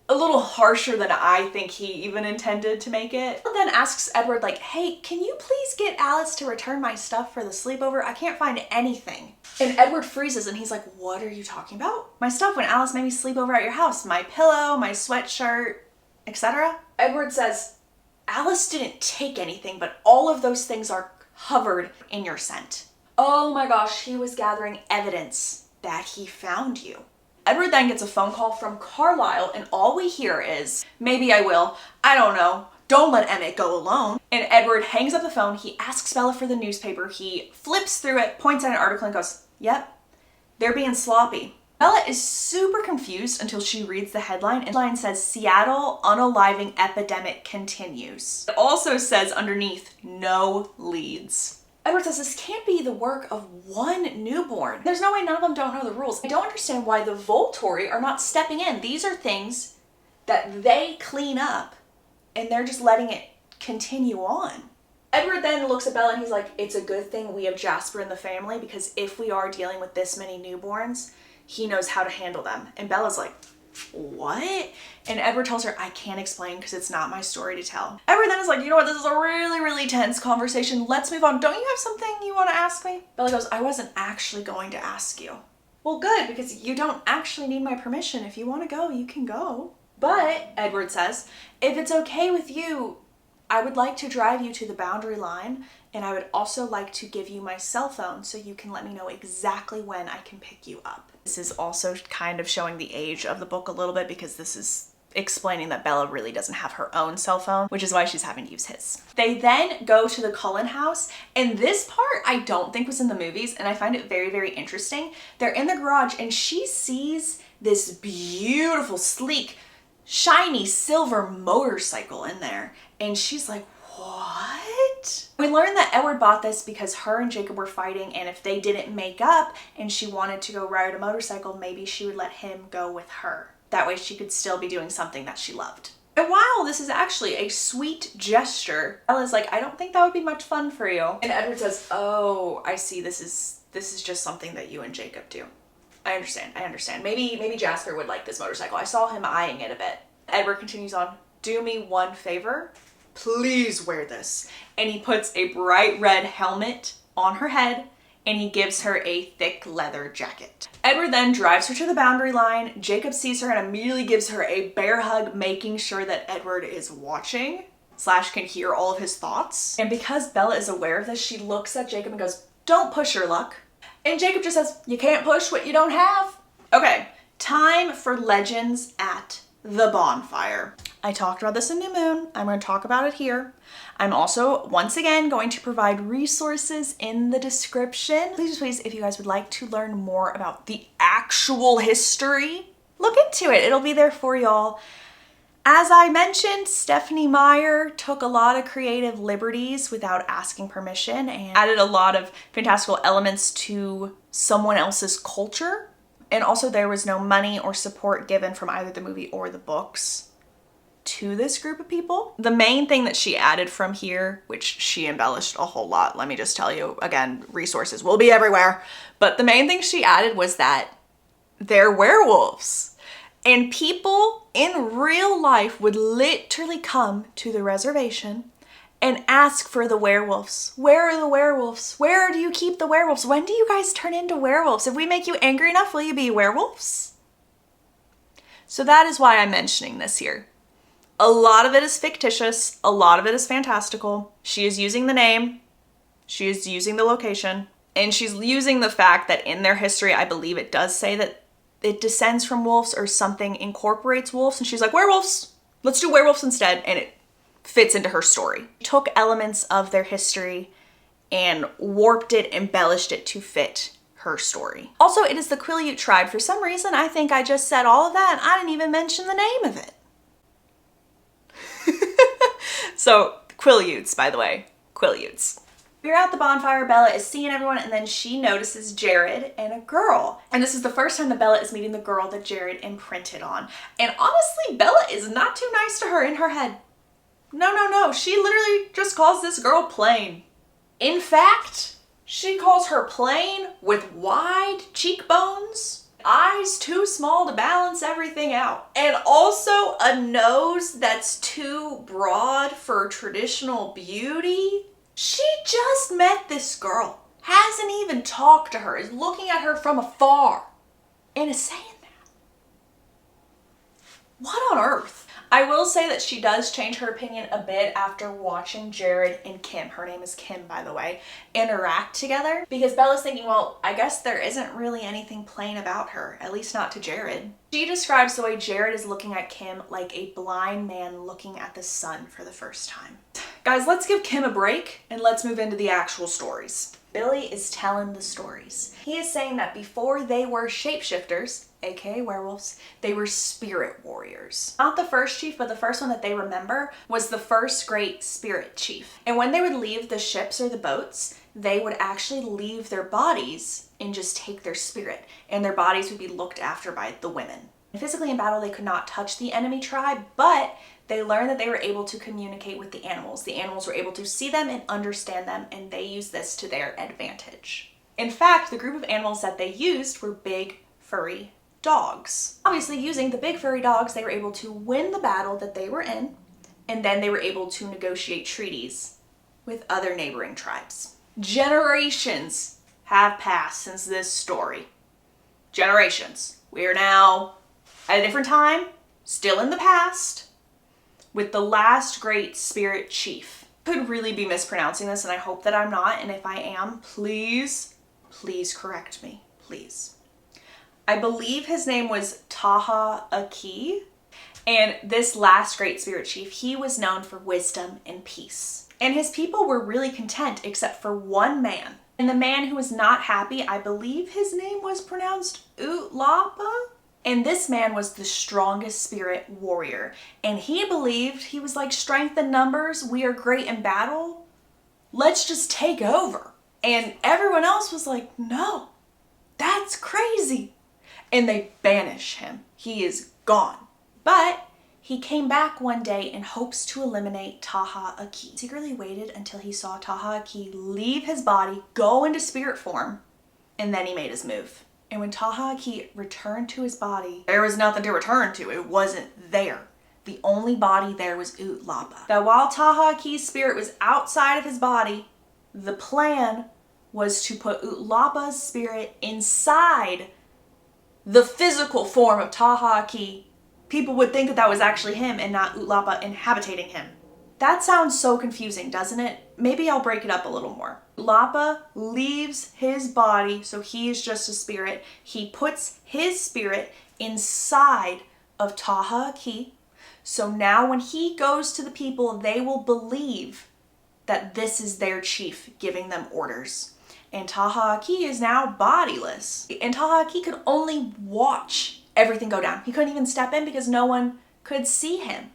a little harsher than I think he even intended to make it. Bella then asks Edward, like, hey, can you please get Alice to return my stuff for the sleepover? I can't find anything. And Edward freezes and he's like, what are you talking about? My stuff when Alice made me sleep over at your house. My pillow, my sweatshirt, etc. Edward says, Alice didn't take anything, but all of those things are covered in your scent. Oh my gosh, he was gathering evidence that he found you. Edward then gets a phone call from Carlisle and all we hear is, maybe I will, I don't know, don't let Emmett go alone. And Edward hangs up the phone, he asks Bella for the newspaper, he flips through it, points at an article and goes, yep, they're being sloppy. Bella is super confused until she reads the headline, and the headline says, Seattle unaliving epidemic continues. It also says underneath, no leads. Edward says this can't be the work of one newborn. There's no way none of them don't know the rules. I don't understand why the Volturi are not stepping in. These are things that they clean up and they're just letting it continue on. Edward then looks at Bella and he's like, it's a good thing we have Jasper in the family, because if we are dealing with this many newborns, he knows how to handle them. And Bella's like, what? And Edward tells her, I can't explain because it's not my story to tell. Edward then is like, you know what, this is a really, really tense conversation. Let's move on. Don't you have something you want to ask me? Bella goes, I wasn't actually going to ask you. Well, good, because you don't actually need my permission. If you want to go, you can go. But, Edward says, if it's okay with you, I would like to drive you to the boundary line, and I would also like to give you my cell phone so you can let me know exactly when I can pick you up. This is also kind of showing the age of the book a little bit, because this is explaining that Bella really doesn't have her own cell phone, which is why she's having to use his. They then go to the Cullen house, and this part I don't think was in the movies, and I find it very, very interesting. They're in the garage, and she sees this beautiful, sleek, shiny silver motorcycle in there, and she's like, what? We learned that Edward bought this because her and Jacob were fighting, and if they didn't make up and she wanted to go ride a motorcycle, maybe she would let him go with her. That way she could still be doing something that she loved. And while this is actually a sweet gesture, Bella's like, I don't think that would be much fun for you. And Edward says, oh, I see, this is just something that you and Jacob do. I understand. Maybe Jasper would like this motorcycle. I saw him eyeing it a bit. Edward continues on, do me one favor. Please wear this. And he puts a bright red helmet on her head, and he gives her a thick leather jacket. Edward then drives her to the boundary line. Jacob sees her and immediately gives her a bear hug, making sure that Edward is watching / can hear all of his thoughts. And because Bella is aware of this, she looks at Jacob and goes, don't push your luck. And Jacob just says, you can't push what you don't have. Okay, time for legends at the bonfire. I talked about this in New Moon. I'm going to talk about it here. I'm also, once again, going to provide resources in the description. Please, if you guys would like to learn more about the actual history, look into it. It'll be there for y'all. As I mentioned, Stephanie Meyer took a lot of creative liberties without asking permission and added a lot of fantastical elements to someone else's culture. And also there was no money or support given from either the movie or the books to this group of people. The main thing that she added from here, which she embellished a whole lot, let me just tell you, again, resources will be everywhere, but the main thing she added was that they're werewolves. And people in real life would literally come to the reservation and ask for the werewolves. Where are the werewolves? Where do you keep the werewolves? When do you guys turn into werewolves? If we make you angry enough, will you be werewolves? So that is why I'm mentioning this here. A lot of it is fictitious. A lot of it is fantastical. She is using the name. She is using the location. And she's using the fact that in their history, I believe it does say that it descends from wolves or something incorporates wolves. And she's like, werewolves. Let's do werewolves instead. And it fits into her story. Took elements of their history and warped it, embellished it to fit her story. Also, it is the Quileute tribe. For some reason, I think I just said all of that and I didn't even mention the name of it. So, Quileutes, by the way. Quileutes. We're at the bonfire. Bella is seeing everyone, and then she notices Jared and a girl. And this is the first time that Bella is meeting the girl that Jared imprinted on. And honestly, Bella is not too nice to her in her head. No. She literally just calls this girl plain. In fact, she calls her plain with wide cheekbones, eyes too small to balance everything out, and also a nose that's too broad for traditional beauty. She just met this girl, hasn't even talked to her, is looking at her from afar, and is saying that. What on earth? I will say that she does change her opinion a bit after watching Jared and Kim, her name is Kim by the way, interact together. Because Bella's thinking, well, I guess there isn't really anything plain about her, at least not to Jared. She describes the way Jared is looking at Kim like a blind man looking at the sun for the first time. Guys, let's give Kim a break and let's move into the actual stories. Billy is telling the stories. He is saying that before they were shapeshifters, aka werewolves, they were spirit warriors. Not the first chief, but the first one that they remember was the first great spirit chief. And when they would leave the ships or the boats, they would actually leave their bodies and just take their spirit. And their bodies would be looked after by the women. Physically in battle, they could not touch the enemy tribe, but they learned that they were able to communicate with the animals. The animals were able to see them and understand them, and they used this to their advantage. In fact, the group of animals that they used were big, furry dogs. Obviously, using the big furry dogs, they were able to win the battle that they were in, and then they were able to negotiate treaties with other neighboring tribes. Generations have passed since this story. Generations. We are now at a different time, still in the past, with the last great spirit chief. I could really be mispronouncing this, and I hope that I'm not, and if I am, please correct me, please. I believe his name was Taha Aki, and this last great spirit chief, he was known for wisdom and peace. And his people were really content except for one man. And the man who was not happy, I believe his name was pronounced Utlapa. And this man was the strongest spirit warrior. And he believed, he was like, strength in numbers, we are great in battle. Let's just take over. And everyone else was like, no, that's crazy. And they banish him. He is gone. But he came back one day in hopes to eliminate Taha Aki. He secretly waited until he saw Taha Aki leave his body, go into spirit form, and then he made his move. And when Taha Aki returned to his body, there was nothing to return to. It wasn't there. The only body there was Utlapa. That while Taha Aki's spirit was outside of his body, the plan was to put Utlapa's spirit inside the physical form of Taha Aki. People would think that that was actually him and not Utlapa inhabiting him. That sounds so confusing, doesn't it? Maybe I'll break it up a little more. Utlapa leaves his body, so he is just a spirit. He puts his spirit inside of Taha Aki. So now when he goes to the people, they will believe that this is their chief giving them orders. And Taha Aki is now bodiless. And Taha Aki could only watch everything go down. He couldn't even step in because no one could see him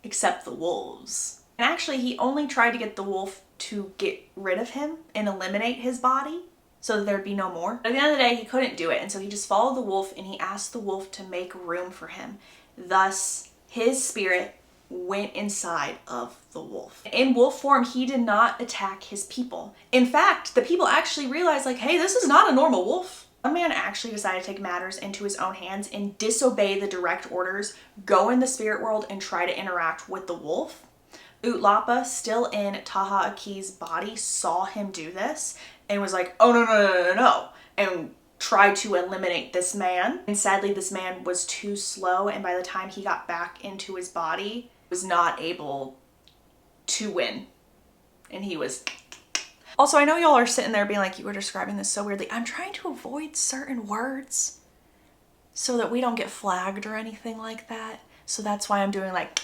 except the wolves. And actually, he only tried to get the wolf to get rid of him and eliminate his body so that there'd be no more. But at the end of the day, he couldn't do it. And so he just followed the wolf and he asked the wolf to make room for him. Thus, his spirit went inside of the wolf. In wolf form, he did not attack his people. In fact, the people actually realized, like, hey, this is not a normal wolf. One man actually decided to take matters into his own hands and disobey the direct orders, go in the spirit world and try to interact with the wolf. Utlapa, still in Taha Aki's body, saw him do this and was like, oh, no, and tried to eliminate this man. And sadly, this man was too slow, and by the time he got back into his body, was not able to win. And he was... Also, I know y'all are sitting there being like, you were describing this so weirdly. I'm trying to avoid certain words so that we don't get flagged or anything like that. So that's why I'm doing like,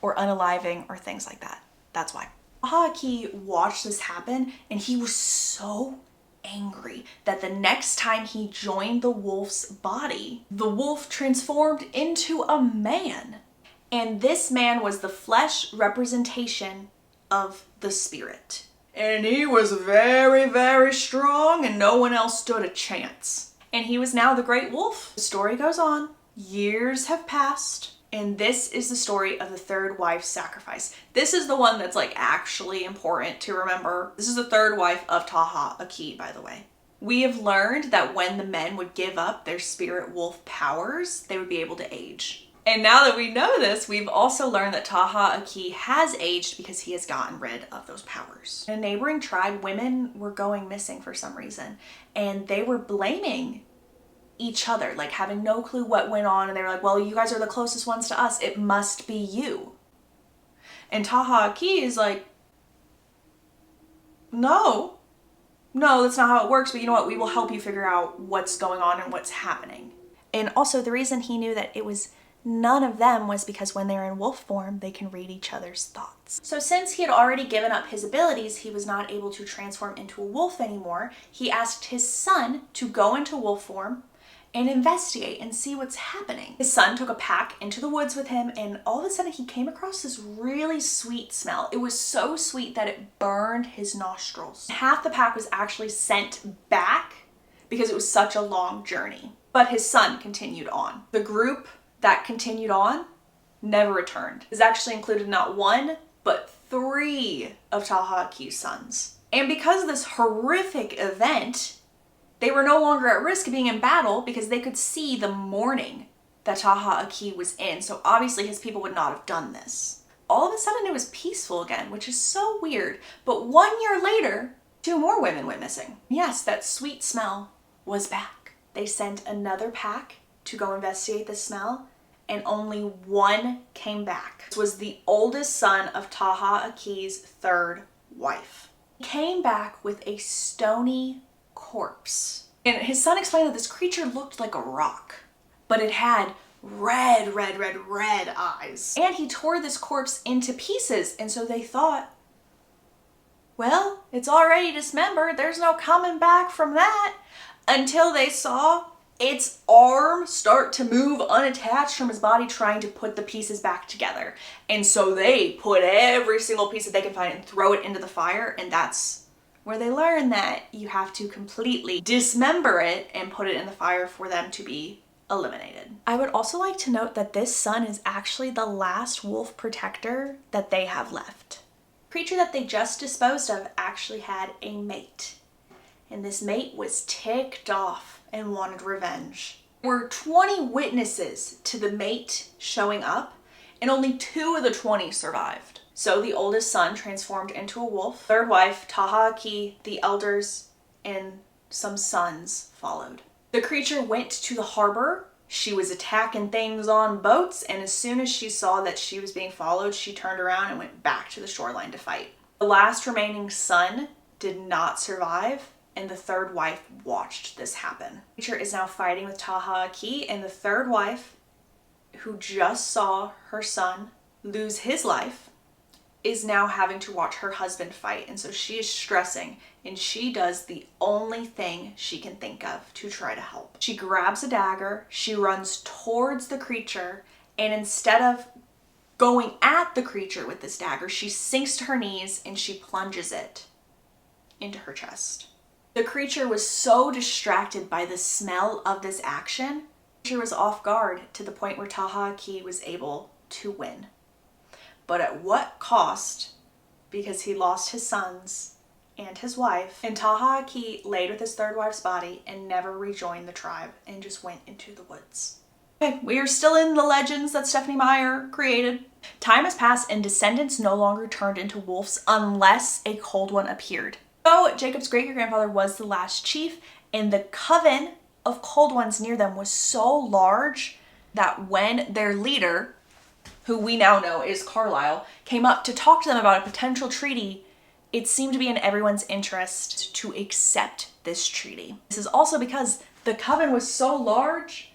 or unaliving or things like that. That's why. Taha Aki watched this happen and he was so angry that the next time he joined the wolf's body, the wolf transformed into a man. And this man was the flesh representation of the spirit. And he was very, very strong and no one else stood a chance. And he was now the great wolf. The story goes on. Years have passed. And this is the story of the third wife's sacrifice. This is the one that's like actually important to remember. This is the third wife of Taha Aki, by the way. We have learned that when the men would give up their spirit wolf powers, they would be able to age. And now that we know this, we've also learned that Taha Aki has aged because he has gotten rid of those powers. In a neighboring tribe, women were going missing for some reason, and they were blaming each other, like having no clue what went on, and they were like, well, you guys are the closest ones to us, it must be you. And Taha Aki is like, no, that's not how it works, but you know what, we will help you figure out what's going on and what's happening. And also the reason he knew that it was none of them was because when they're in wolf form, they can read each other's thoughts. So since he had already given up his abilities, he was not able to transform into a wolf anymore. He asked his son to go into wolf form and investigate and see what's happening. His son took a pack into the woods with him, and all of a sudden he came across this really sweet smell. It was so sweet that it burned his nostrils. Half the pack was actually sent back because it was such a long journey. But his son continued on. The group that continued on never returned. This actually included not one, but 3 of Taha Aki's sons. And because of this horrific event, they were no longer at risk of being in battle because they could see the mourning that Taha Aki was in. So obviously his people would not have done this. All of a sudden it was peaceful again, which is so weird. But 1 year later, 2 more women went missing. Yes, that sweet smell was back. They sent another pack to go investigate the smell, and only 1 came back. This was the oldest son of Taha Aki's 3rd wife. He came back with a stony corpse. And his son explained that this creature looked like a rock, but it had red eyes. And he tore this corpse into pieces, and so they thought, well, it's already dismembered, there's no coming back from that, until they saw its arm start to move unattached from his body, trying to put the pieces back together. And so they put every single piece that they could find and throw it into the fire, and that's where they learn that you have to completely dismember it and put it in the fire for them to be eliminated. I would also like to note that this son is actually the last wolf protector that they have left. The creature that they just disposed of actually had a mate, and this mate was ticked off and wanted revenge. There were 20 witnesses to the mate showing up, and only 2 of the 20 survived. So the oldest son transformed into a wolf. 3rd wife, Taha Aki, the elders, and some sons followed. The creature went to the harbor. She was attacking things on boats, and as soon as she saw that she was being followed, she turned around and went back to the shoreline to fight. The last remaining son did not survive, and the 3rd wife watched this happen. The creature is now fighting with Taha Aki, and the 3rd wife, who just saw her son lose his life, is now having to watch her husband fight. And so she is stressing, and she does the only thing she can think of to try to help. She grabs a dagger, she runs towards the creature, and instead of going at the creature with this dagger, she sinks to her knees and she plunges it into her chest. The creature was so distracted by the smell of this action, the creature was off guard to the point where Taha Aki was able to win. But at what cost? Because he lost his sons and his wife, and Taha Aki laid with his 3rd wife's body and never rejoined the tribe and just went into the woods. Okay, we are still in the legends that Stephanie Meyer created. Time has passed and descendants no longer turned into wolves unless a cold one appeared. So Jacob's great-grandfather was the last chief, and the coven of cold ones near them was so large that when their leader, who we now know is Carlisle, came up to talk to them about a potential treaty, it seemed to be in everyone's interest to accept this treaty. This is also because the coven was so large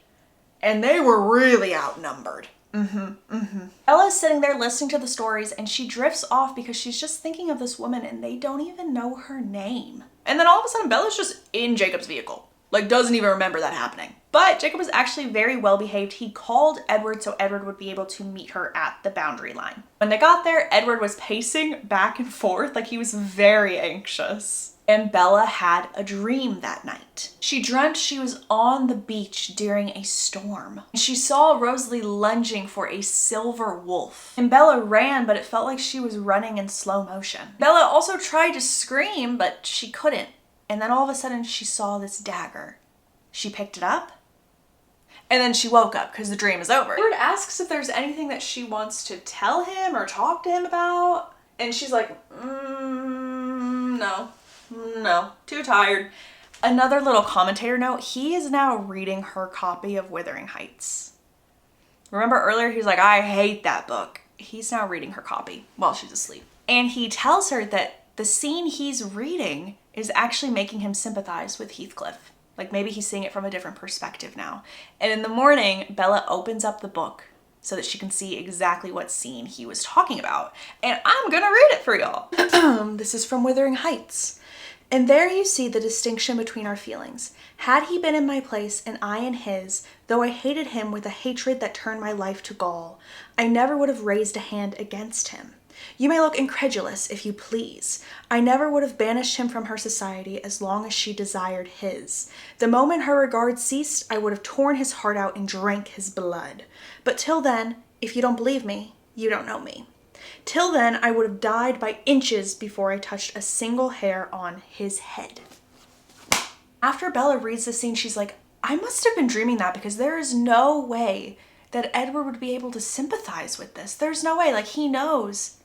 and they were really outnumbered. Bella's sitting there listening to the stories, and she drifts off because she's just thinking of this woman and they don't even know her name. And then all of a sudden Bella's just in Jacob's vehicle. Like, doesn't even remember that happening. But Jacob was actually very well behaved. He called Edward so Edward would be able to meet her at the boundary line. When they got there, Edward was pacing back and forth like he was very anxious. And Bella had a dream that night. She dreamt she was on the beach during a storm. She saw Rosalie lunging for a silver wolf. And Bella ran, but it felt like she was running in slow motion. Bella also tried to scream, but she couldn't. And then all of a sudden she saw this dagger. She picked it up, and then she woke up because the dream is over. Edward asks if there's anything that she wants to tell him or talk to him about. And she's like, no, too tired. Another little commentator note, he is now reading her copy of Wuthering Heights. Remember earlier he was like, I hate that book. He's now reading her copy while she's asleep. And he tells her that the scene he's reading is actually making him sympathize with Heathcliff. Like maybe he's seeing it from a different perspective now. And in the morning, Bella opens up the book so that she can see exactly what scene he was talking about. And I'm gonna read it for y'all. This is from Wuthering Heights. And there you see the distinction between our feelings. Had he been in my place and I in his, though I hated him with a hatred that turned my life to gall, I never would have raised a hand against him. You may look incredulous if you please. I never would have banished him from her society as long as she desired his. The moment her regard ceased, I would have torn his heart out and drank his blood. But till then, if you don't believe me, you don't know me. Till then, I would have died by inches before I touched a single hair on his head. After Bella reads this scene, she's like, I must have been dreaming that, because there is no way that Edward would be able to sympathize with this. There's no way. Like, he knows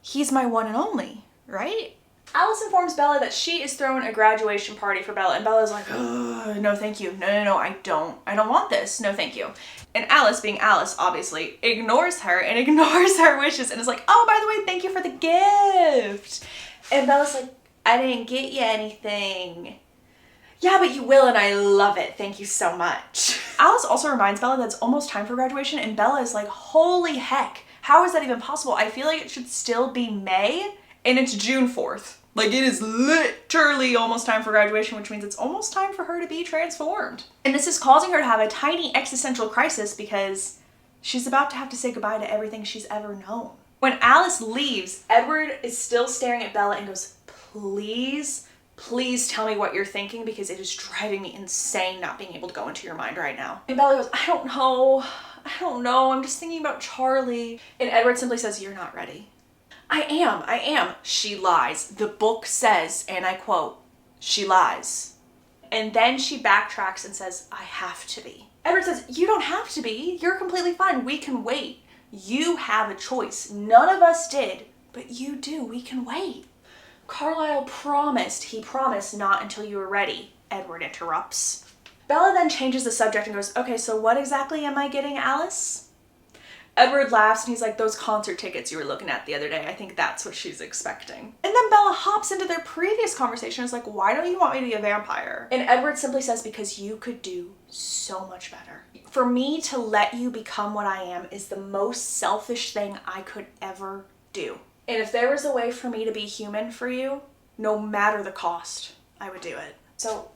he's my one and only, right? Alice informs Bella that she is throwing a graduation party for Bella, and Bella's like, oh, no thank you. No, I don't want this. No thank you. And Alice, being Alice, obviously ignores her and ignores her wishes and is like, oh, by the way, thank you for the gift. And Bella's like, I didn't get you anything. Yeah, but you will, and I love it. Thank you so much. Alice also reminds Bella that it's almost time for graduation, and Bella is like, holy heck, how is that even possible? I feel like it should still be May, and it's June 4th. Like, it is literally almost time for graduation, which means it's almost time for her to be transformed. And this is causing her to have a tiny existential crisis because she's about to have to say goodbye to everything she's ever known. When Alice leaves, Edward is still staring at Bella and goes, please tell me what you're thinking, because it is driving me insane not being able to go into your mind right now. And Bella goes, I don't know. I'm just thinking about Charlie. And Edward simply says, you're not ready. I am. She lies. The book says, and I quote, she lies. And then she backtracks and says, I have to be. Edward says, you don't have to be. You're completely fine. We can wait. You have a choice. None of us did, but you do. We can wait. Carlisle promised. He promised not until you were ready, Edward interrupts. Bella then changes the subject and goes, okay, so what exactly am I getting, Alice? Edward laughs and he's like, those concert tickets you were looking at the other day, I think that's what she's expecting. And then Bella hops into their previous conversation and is like, why don't you want me to be a vampire? And Edward simply says, because you could do so much better. For me to let you become what I am is the most selfish thing I could ever do. And if there was a way for me to be human for you, no matter the cost, I would do it. So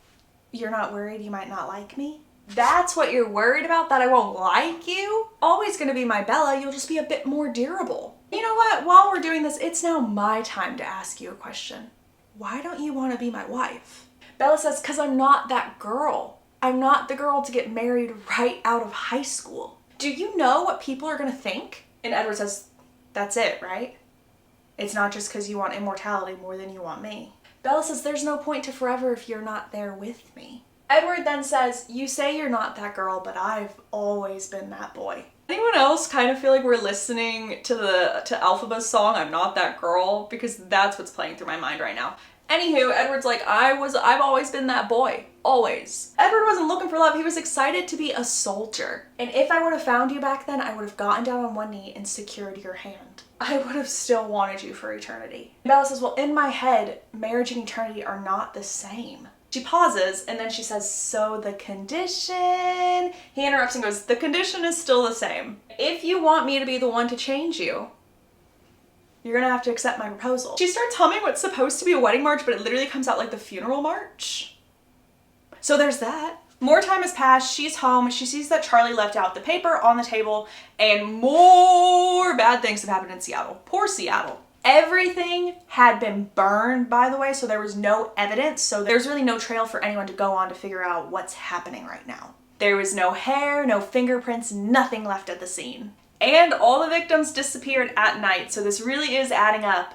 you're not worried you might not like me? That's what you're worried about, that I won't like you? Always gonna be my Bella, you'll just be a bit more durable. You know what, while we're doing this, it's now my time to ask you a question. Why don't you wanna be my wife? Bella says, cause I'm not that girl. I'm not the girl to get married right out of high school. Do you know what people are gonna think? And Edward says, that's it, right? It's not just cause you want immortality more than you want me. Bella says, there's no point to forever if you're not there with me. Edward then says, you say you're not that girl, but I've always been that boy. Anyone else kind of feel like we're listening to Alphaba's song, I'm Not That Girl? Because that's what's playing through my mind right now. Anywho, Edward's like, I've always been that boy. Always. Edward wasn't looking for love, he was excited to be a soldier. And if I would have found you back then, I would have gotten down on one knee and secured your hand. I would have still wanted you for eternity. And Bella says, well, in my head, marriage and eternity are not the same. She pauses and then she says, so the condition? He interrupts and goes, the condition is still the same. If you want me to be the one to change you, you're gonna have to accept my proposal. She starts humming what's supposed to be a wedding march, but it literally comes out like the funeral march. So there's that. More time has passed, she's home, she sees that Charlie left out the paper on the table, and more bad things have happened in Seattle. Poor Seattle. Everything had been burned, by the way, so there was no evidence, so there's really no trail for anyone to go on to figure out what's happening right now. There was no hair, no fingerprints, nothing left at the scene. And all the victims disappeared at night, so this really is adding up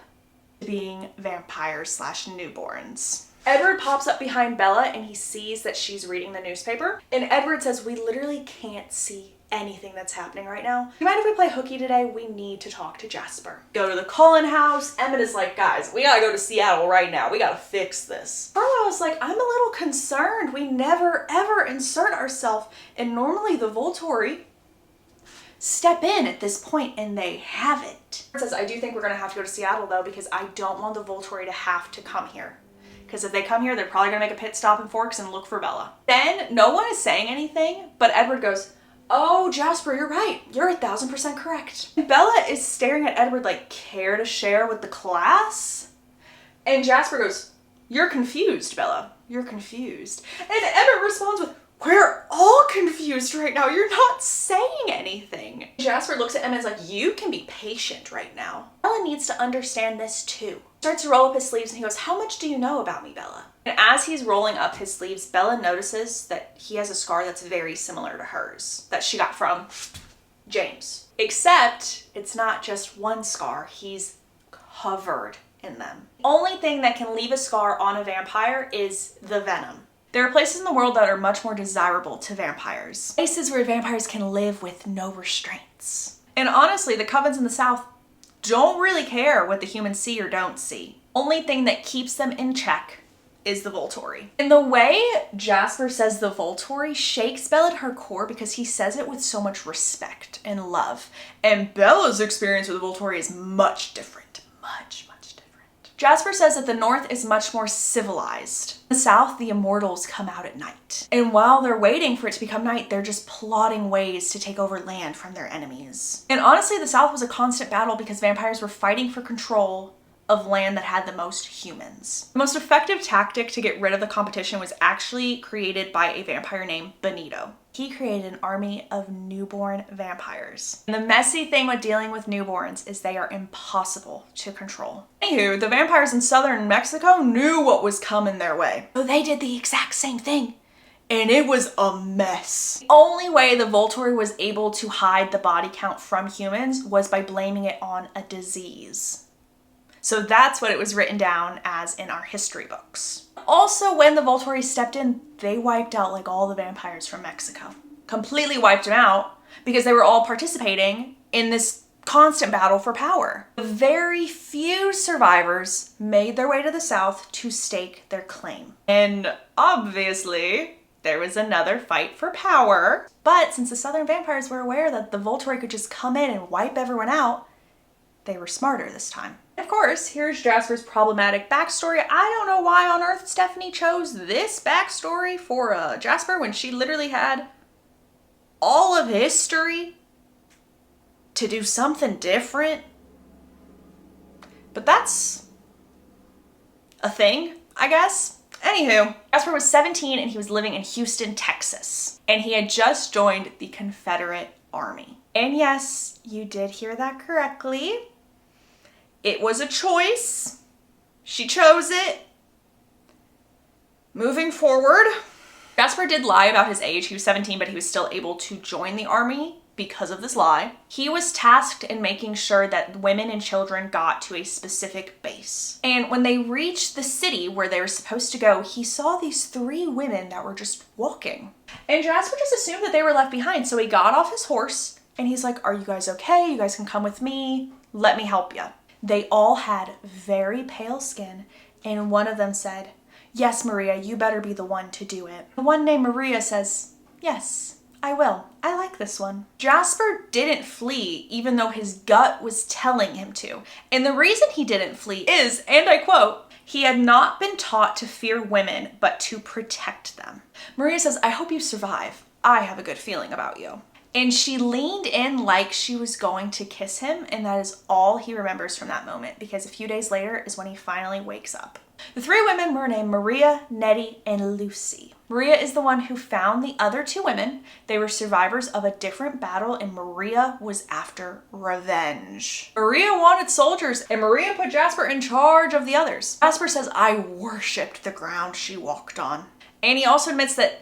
to being vampires / newborns. Edward pops up behind Bella and he sees that she's reading the newspaper. And Edward says, we literally can't see anything that's happening right now. You mind if we play hooky today? We need to talk to Jasper. Go to the Cullen house. Emmett is like, guys, we gotta go to Seattle right now. We gotta fix this. Carlisle's like, I'm a little concerned. We never ever insert ourselves, and normally the Volturi step in at this point and they haven't. It says, I do think we're gonna have to go to Seattle though, because I don't want the Volturi to have to come here. Because if they come here, they're probably gonna make a pit stop in Forks and look for Bella. Then no one is saying anything, but Edward goes, oh, Jasper, you're right. You're 1000% correct. Bella is staring at Edward like, care to share with the class? And Jasper goes, you're confused, Bella. You're confused. And Edward responds with, we're all confused. confused right now. You're not saying anything. Jasper looks at Emma and is like, you can be patient right now. Bella needs to understand this too. Starts to roll up his sleeves and he goes, how much do you know about me, Bella? And as he's rolling up his sleeves, Bella notices that he has a scar that's very similar to hers that she got from James. Except it's not just one scar, he's covered in them. The only thing that can leave a scar on a vampire is the venom. There are places in the world that are much more desirable to vampires. Places where vampires can live with no restraints. And honestly, the covens in the South don't really care what the humans see or don't see. Only thing that keeps them in check is the Volturi. And the way Jasper says the Volturi shakes Bella at her core because he says it with so much respect and love. And Bella's experience with the Volturi is much different. Much different. Jasper says that the North is much more civilized. In the South, the immortals come out at night. And while they're waiting for it to become night, they're just plotting ways to take over land from their enemies. And honestly, the South was a constant battle because vampires were fighting for control of land that had the most humans. The most effective tactic to get rid of the competition was actually created by a vampire named Benito. He created an army of newborn vampires. And the messy thing with dealing with newborns is they are impossible to control. Anywho, the vampires in southern Mexico knew what was coming their way. So they did the exact same thing. And it was a mess. The only way the Volturi was able to hide the body count from humans was by blaming it on a disease. So that's what it was written down as in our history books. Also, when the Volturi stepped in, they wiped out like all the vampires from Mexico. Completely wiped them out because they were all participating in this constant battle for power. Very few survivors made their way to the South to stake their claim. And obviously, there was another fight for power. But since the Southern vampires were aware that the Volturi could just come in and wipe everyone out, they were smarter this time. Of course, here's Jasper's problematic backstory. I don't know why on earth Stephanie chose this backstory for Jasper when she literally had all of history to do something different. But that's a thing, I guess. Anywho, Jasper was 17 and he was living in Houston, Texas. And he had just joined the Confederate Army. And yes, you did hear that correctly. It was a choice. She chose it. Moving forward, Jasper did lie about his age. He was 17, but he was still able to join the army because of this lie. He was tasked in making sure that women and children got to a specific base. And when they reached the city where they were supposed to go, he saw these 3 women that were just walking. And Jasper just assumed that they were left behind. So he got off his horse and he's like, are you guys okay? You guys can come with me. Let me help you. They all had very pale skin, and one of them said, yes, Maria, you better be the one to do it. The one named Maria says, yes, I will. I like this one. Jasper didn't flee, even though his gut was telling him to. And the reason he didn't flee is, and I quote, he had not been taught to fear women, but to protect them. Maria says, I hope you survive. I have a good feeling about you. And she leaned in like she was going to kiss him, and that is all he remembers from that moment, because a few days later is when he finally wakes up. The 3 women were named Maria, Nettie, and Lucy. Maria is the one who found the other 2 women. They were survivors of a different battle, and Maria was after revenge. Maria wanted soldiers, and Maria put Jasper in charge of the others. Jasper says, I worshipped the ground she walked on. And he also admits that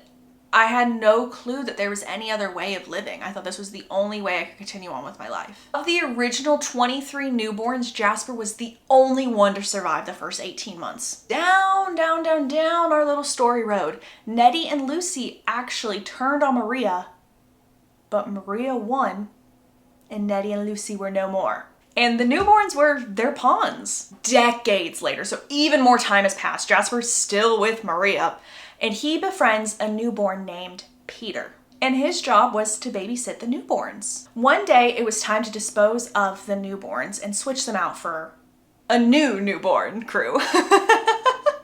I had no clue that there was any other way of living. I thought this was the only way I could continue on with my life. Of the original 23 newborns, Jasper was the only one to survive the first 18 months. Down our little story road, Nettie and Lucy actually turned on Maria, but Maria won, and Nettie and Lucy were no more. And the newborns were their pawns. Decades later, so even more time has passed, Jasper's still with Maria, and he befriends a newborn named Peter. And his job was to babysit the newborns. One day, it was time to dispose of the newborns and switch them out for a new newborn crew.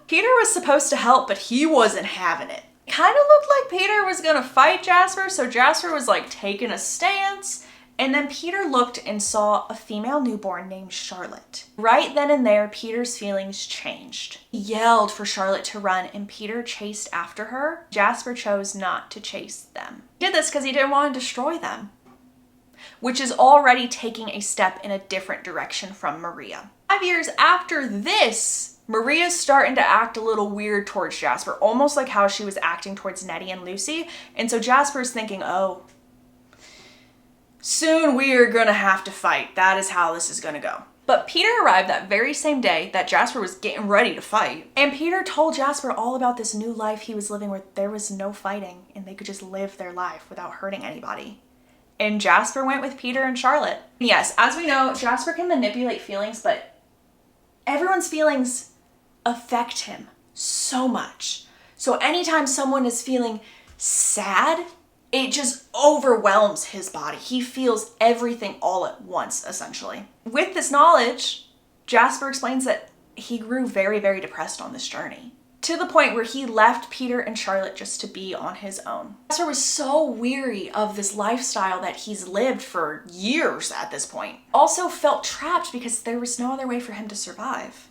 Peter was supposed to help, but he wasn't having it. It kind of looked like Peter was gonna fight Jasper, so Jasper was like taking a stance, And then Peter looked and saw a female newborn named Charlotte. Right then and there, Peter's feelings changed. He yelled for Charlotte to run, and Peter chased after her. Jasper chose not to chase them. He did this because he didn't want to destroy them, which is already taking a step in a different direction from Maria. 5 years after this, Maria's starting to act a little weird towards Jasper, almost like how she was acting towards Nettie and Lucy. And so Jasper's thinking, oh, soon we are gonna have to fight. That is how this is gonna go. But Peter arrived that very same day that Jasper was getting ready to fight. And Peter told Jasper all about this new life he was living where there was no fighting and they could just live their life without hurting anybody. And Jasper went with Peter and Charlotte. Yes, as we know, Jasper can manipulate feelings, but everyone's feelings affect him so much. So anytime someone is feeling sad, it just overwhelms his body. He feels everything all at once, essentially. With this knowledge, Jasper explains that he grew very, very depressed on this journey, to the point where he left Peter and Charlotte just to be on his own. Jasper was so weary of this lifestyle that he's lived for years at this point. Also felt trapped because there was no other way for him to survive.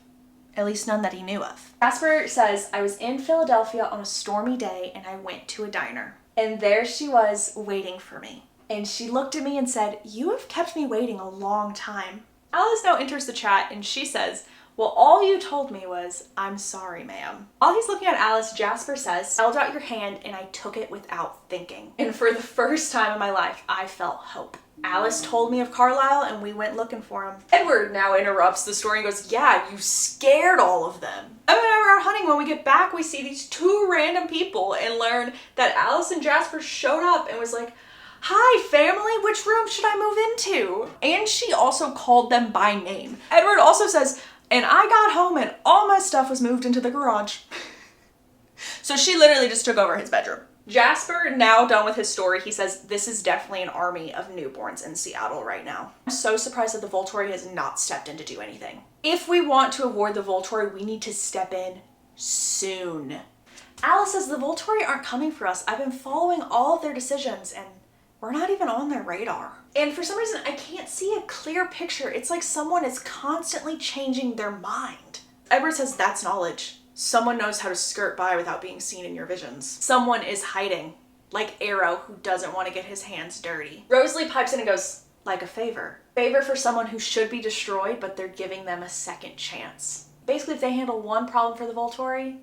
At least none that he knew of. Jasper says, I was in Philadelphia on a stormy day and I went to a diner. And there she was waiting for me. And she looked at me and said, you have kept me waiting a long time. Alice now enters the chat and she says, well, all you told me was, I'm sorry, ma'am. While he's looking at Alice, Jasper says, held out your hand and I took it without thinking. And for the first time in my life, I felt hope. Alice told me of Carlisle and we went looking for him. Edward now interrupts the story and goes, yeah, you scared all of them. I mean, we're out hunting. When we get back, we see these two random people and learn that Alice and Jasper showed up and was like, hi, family, which room should I move into? And she also called them by name. Edward also says, and I got home and all my stuff was moved into the garage. So she literally just took over his bedroom. Jasper, now done with his story, he says, this is definitely an army of newborns in Seattle right now. I'm so surprised that the Volturi has not stepped in to do anything. If we want to avoid the Volturi, we need to step in soon. Alice says the Volturi aren't coming for us. I've been following all of their decisions and we're not even on their radar. And for some reason, I can't see a clear picture. It's like someone is constantly changing their mind. Edward says that's knowledge. Someone knows how to skirt by without being seen in your visions. Someone is hiding, like Arrow, who doesn't want to get his hands dirty. Rosalie pipes in and goes, like a favor. Favor for someone who should be destroyed, but they're giving them a second chance. Basically, if they handle one problem for the Volturi,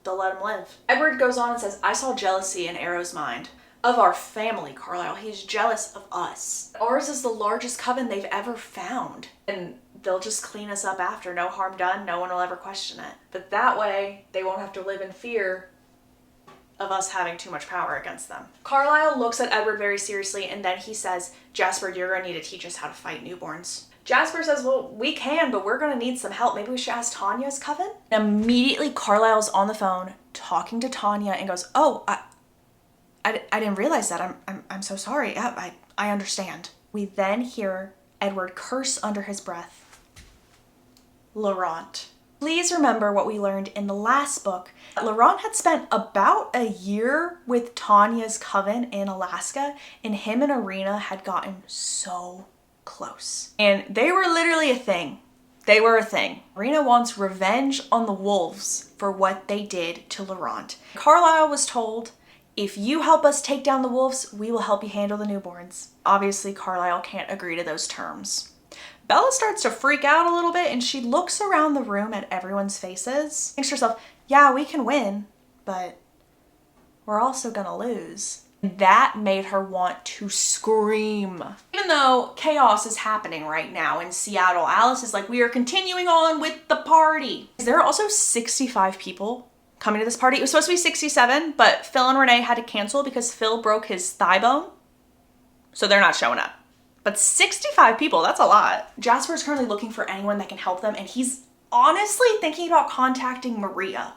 they'll let them live. Edward goes on and says, I saw jealousy in Arrow's mind. Of our family, Carlisle. He's jealous of us. Ours is the largest coven they've ever found. And they'll just clean us up after. No harm done. No one will ever question it. But that way, they won't have to live in fear of us having too much power against them. Carlisle looks at Edward very seriously and then he says, Jasper, you're going to need to teach us how to fight newborns. Jasper says, well, we can, but we're going to need some help. Maybe we should ask Tanya's coven? And immediately Carlisle's on the phone talking to Tanya and goes, oh, I didn't realize that. I'm so sorry. Yeah, I understand. We then hear Edward curse under his breath. Laurent. Please remember what we learned in the last book. Laurent had spent about a year with Tanya's coven in Alaska, and him and Irina had gotten so close. And they were literally a thing. They were a thing. Irina wants revenge on the wolves for what they did to Laurent. Carlisle was told, if you help us take down the wolves, we will help you handle the newborns. Obviously, Carlisle can't agree to those terms. Bella starts to freak out a little bit and she looks around the room at everyone's faces. Thinks to herself, yeah, we can win, but we're also gonna lose. That made her want to scream. Even though chaos is happening right now in Seattle, Alice is like, we are continuing on with the party. There are also 65 people coming to this party. It was supposed to be 67, but Phil and Renee had to cancel because Phil broke his thigh bone. So they're not showing up. But 65 people, that's a lot. Jasper is currently looking for anyone that can help them, and he's honestly thinking about contacting Maria,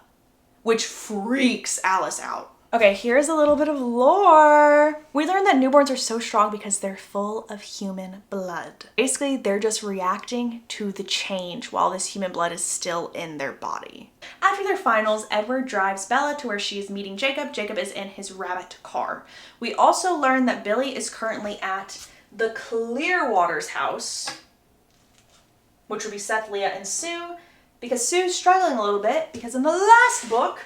which freaks Alice out. Okay, here's a little bit of lore. We learned that newborns are so strong because they're full of human blood. Basically, they're just reacting to the change while this human blood is still in their body. After their finals, Edward drives Bella to where she is meeting Jacob. Jacob is in his rabbit car. We also learn that Billy is currently at the Clearwater's house, which would be Seth, Leah, and Sue, because Sue's struggling a little bit because in the last book,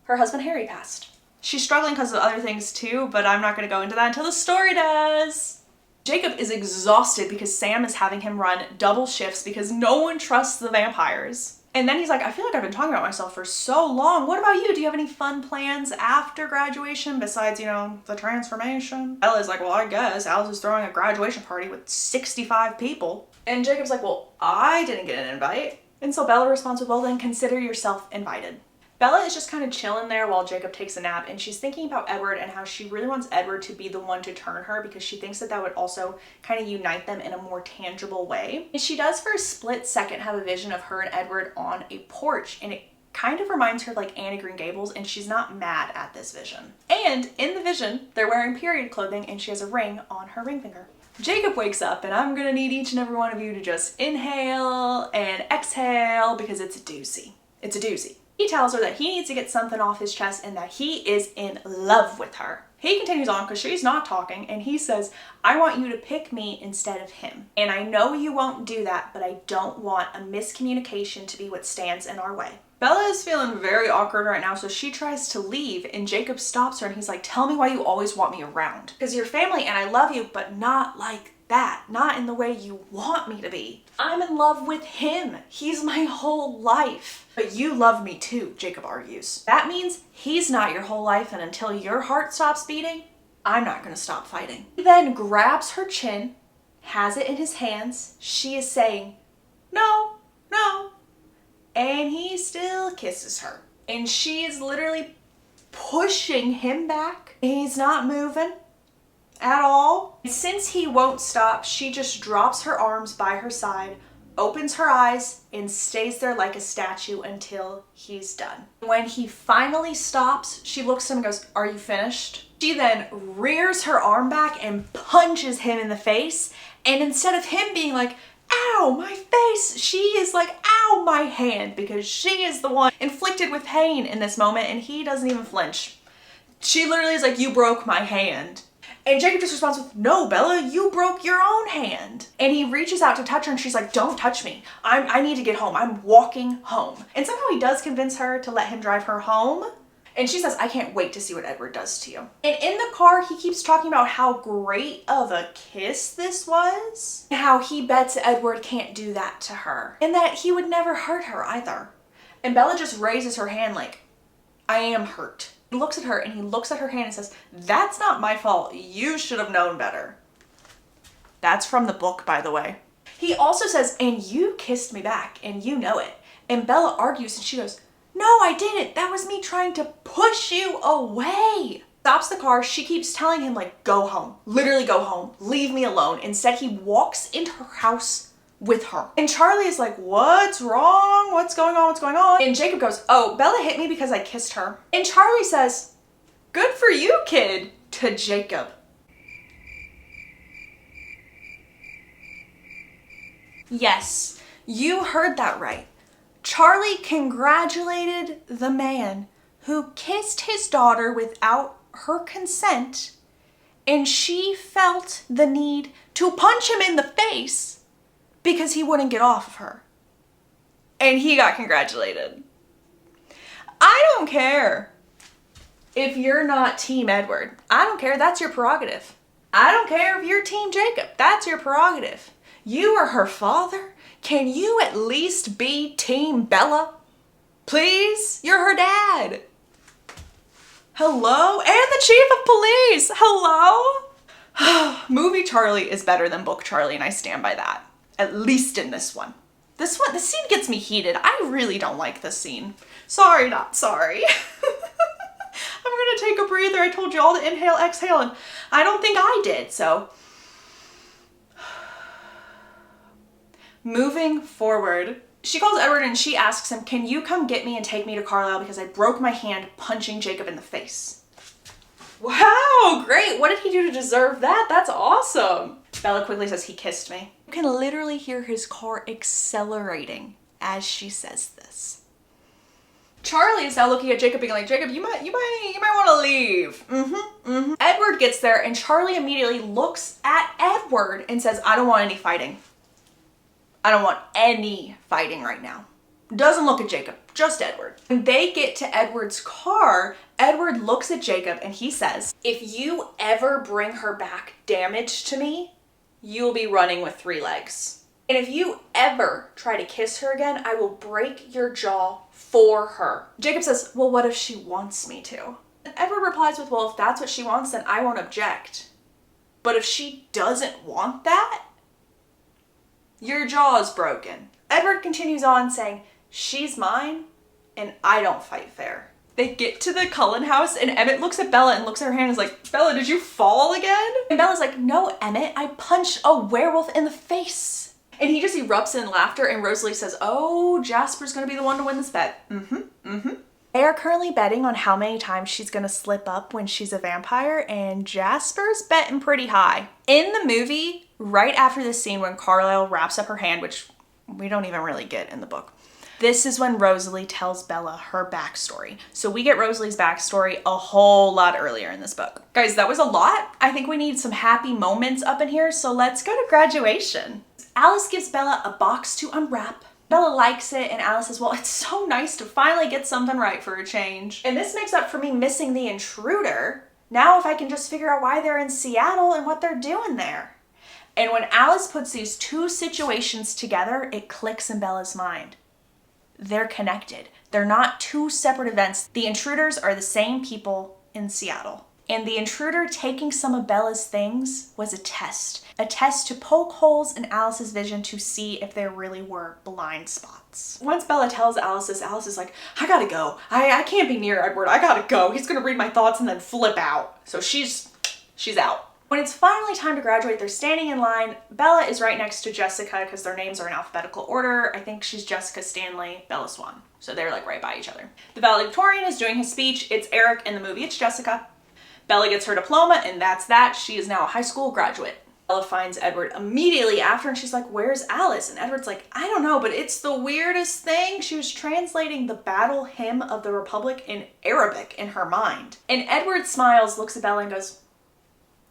her husband Harry passed. She's struggling because of other things too, but I'm not going to go into that until the story does. Jacob is exhausted because Sam is having him run double shifts because no one trusts the vampires. And then he's like, I feel like I've been talking about myself for so long. What about you? Do you have any fun plans after graduation besides, you know, the transformation? Bella's like, well, I guess Alice is throwing a graduation party with 65 people. And Jacob's like, well, I didn't get an invite. And so Bella responds with, well, then consider yourself invited. Bella is just kind of chilling there while Jacob takes a nap, and she's thinking about Edward and how she really wants Edward to be the one to turn her because she thinks that that would also kind of unite them in a more tangible way. And she does for a split second have a vision of her and Edward on a porch, and it kind of reminds her of like Anne of Green Gables, and she's not mad at this vision. And in the vision, they're wearing period clothing and she has a ring on her ring finger. Jacob wakes up, and I'm gonna need each and every one of you to just inhale and exhale because it's a doozy. It's a doozy. He tells her that he needs to get something off his chest and that he is in love with her. He continues on because she's not talking, and he says, I want you to pick me instead of him. And I know you won't do that, but I don't want a miscommunication to be what stands in our way. Bella is feeling very awkward right now, so she tries to leave, and Jacob stops her and he's like, tell me why you always want me around. Because you're family and I love you, but not like that. Not in the way you want me to be. I'm in love with him. He's my whole life. But you love me too, Jacob argues. That means he's not your whole life, and until your heart stops beating, I'm not gonna stop fighting. He then grabs her chin, has it in his hands. She is saying, no, no. And he still kisses her. And she is literally pushing him back. He's not moving at all. And since he won't stop, she just drops her arms by her side, opens her eyes, and stays there like a statue until he's done. When he finally stops, she looks at him and goes, are you finished? She then rears her arm back and punches him in the face. And instead of him being like, ow, my face, she is like, ow, my hand, because she is the one inflicted with pain in this moment, and he doesn't even flinch. She literally is like, you broke my hand. And Jacob just responds with, no, Bella, you broke your own hand. And he reaches out to touch her, and she's like, don't touch me. I need to get home. I'm walking home. And somehow he does convince her to let him drive her home. And she says, I can't wait to see what Edward does to you. And in the car, he keeps talking about how great of a kiss this was. And how he bets Edward can't do that to her. And that he would never hurt her either. And Bella just raises her hand like, I am hurt. He looks at her and he looks at her hand and says, that's not my fault. You should have known better. That's from the book, by the way. He also says, and you kissed me back and you know it. And Bella argues and she goes, no, I didn't. That was me trying to push you away. Stops the car. She keeps telling him like, go home. Literally go home. Leave me alone. Instead, he walks into her house with her. And Charlie is like, what's wrong? What's going on? What's going on? And Jacob goes, oh, Bella hit me because I kissed her. And Charlie says, good for you, kid, to Jacob. Yes, you heard that right. Charlie congratulated the man who kissed his daughter without her consent, and she felt the need to punch him in the face because he wouldn't get off of her. And he got congratulated. I don't care if you're not Team Edward. I don't care. That's your prerogative. I don't care if you're Team Jacob. That's your prerogative. You are her father. Can you at least be Team Bella? Please? You're her dad. Hello? And the chief of police. Hello? Movie Charlie is better than book Charlie, and I stand by that. At least in this one. This scene gets me heated. I really don't like this scene. Sorry, not sorry. I'm gonna take a breather. I told you all to inhale, exhale, and I don't think I did, so. Moving forward, she calls Edward and she asks him, can you come get me and take me to Carlisle because I broke my hand punching Jacob in the face? Wow, great. What did he do to deserve that? That's awesome. Bella quickly says he kissed me. You can literally hear his car accelerating as she says this. Charlie is now looking at Jacob being like, Jacob, you might want to leave. Edward gets there and Charlie immediately looks at Edward and says, I don't want any fighting. I don't want any fighting right now. Doesn't look at Jacob, just Edward. When they get to Edward's car, Edward looks at Jacob and he says, if you ever bring her back damaged to me, you'll be running with 3 legs. And if you ever try to kiss her again, I will break your jaw for her. Jacob says, well, what if she wants me to? And Edward replies with, well, if that's what she wants, then I won't object. But if she doesn't want that, your jaw is broken. Edward continues on saying, she's mine and I don't fight fair. They get to the Cullen house and Emmett looks at Bella and looks at her hand and is like, Bella, did you fall again? And Bella's like, no, Emmett, I punched a werewolf in the face. And he just erupts in laughter and Rosalie says, oh, Jasper's gonna be the one to win this bet. They are currently betting on how many times she's gonna slip up when she's a vampire, and Jasper's betting pretty high. In the movie, right after this scene when Carlisle wraps up her hand, which we don't even really get in the book, this is when Rosalie tells Bella her backstory. So we get Rosalie's backstory a whole lot earlier in this book. Guys, that was a lot. I think we need some happy moments up in here, so let's go to graduation. Alice gives Bella a box to unwrap. Bella likes it, and Alice says, well, it's so nice to finally get something right for a change. And this makes up for me missing the intruder. Now if I can just figure out why they're in Seattle and what they're doing there. And when Alice puts these 2 situations together, it clicks in Bella's mind. They're connected. They're not 2 separate events. The intruders are the same people in Seattle. And the intruder taking some of Bella's things was a test to poke holes in Alice's vision to see if there really were blind spots. Once Bella tells Alice this, Alice is like, I gotta go. I can't be near Edward. I gotta go. He's gonna read my thoughts and then flip out. So she's out. When it's finally time to graduate, they're standing in line. Bella is right next to Jessica because their names are in alphabetical order. I think she's Jessica Stanley, Bella Swan. So they're like right by each other. The valedictorian is doing his speech. It's Eric. In the movie, it's Jessica. Bella gets her diploma and that's that. She is now a high school graduate. Bella finds Edward immediately after and she's like, where's Alice? And Edward's like, I don't know, but it's the weirdest thing. She was translating the battle hymn of the Republic in Arabic in her mind. And Edward smiles, looks at Bella and goes,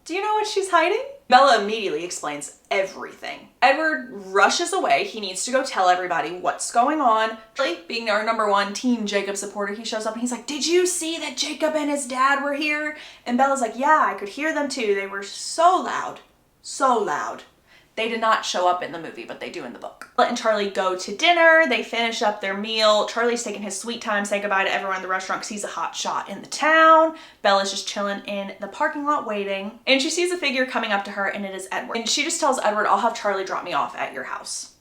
do you know what she's hiding? Bella immediately explains everything. Edward rushes away. He needs to go tell everybody what's going on. Charlie, being our #1 Team Jacob supporter, he shows up and he's like, did you see that Jacob and his dad were here? And Bella's like, yeah, I could hear them too. They were so loud. So loud. They did not show up in the movie, but they do in the book. Bella and Charlie go to dinner. They finish up their meal. Charlie's taking his sweet time, say goodbye to everyone in the restaurant because he's a hot shot in the town. Bella's just chilling in the parking lot waiting. And she sees a figure coming up to her and it is Edward. And she just tells Edward, I'll have Charlie drop me off at your house.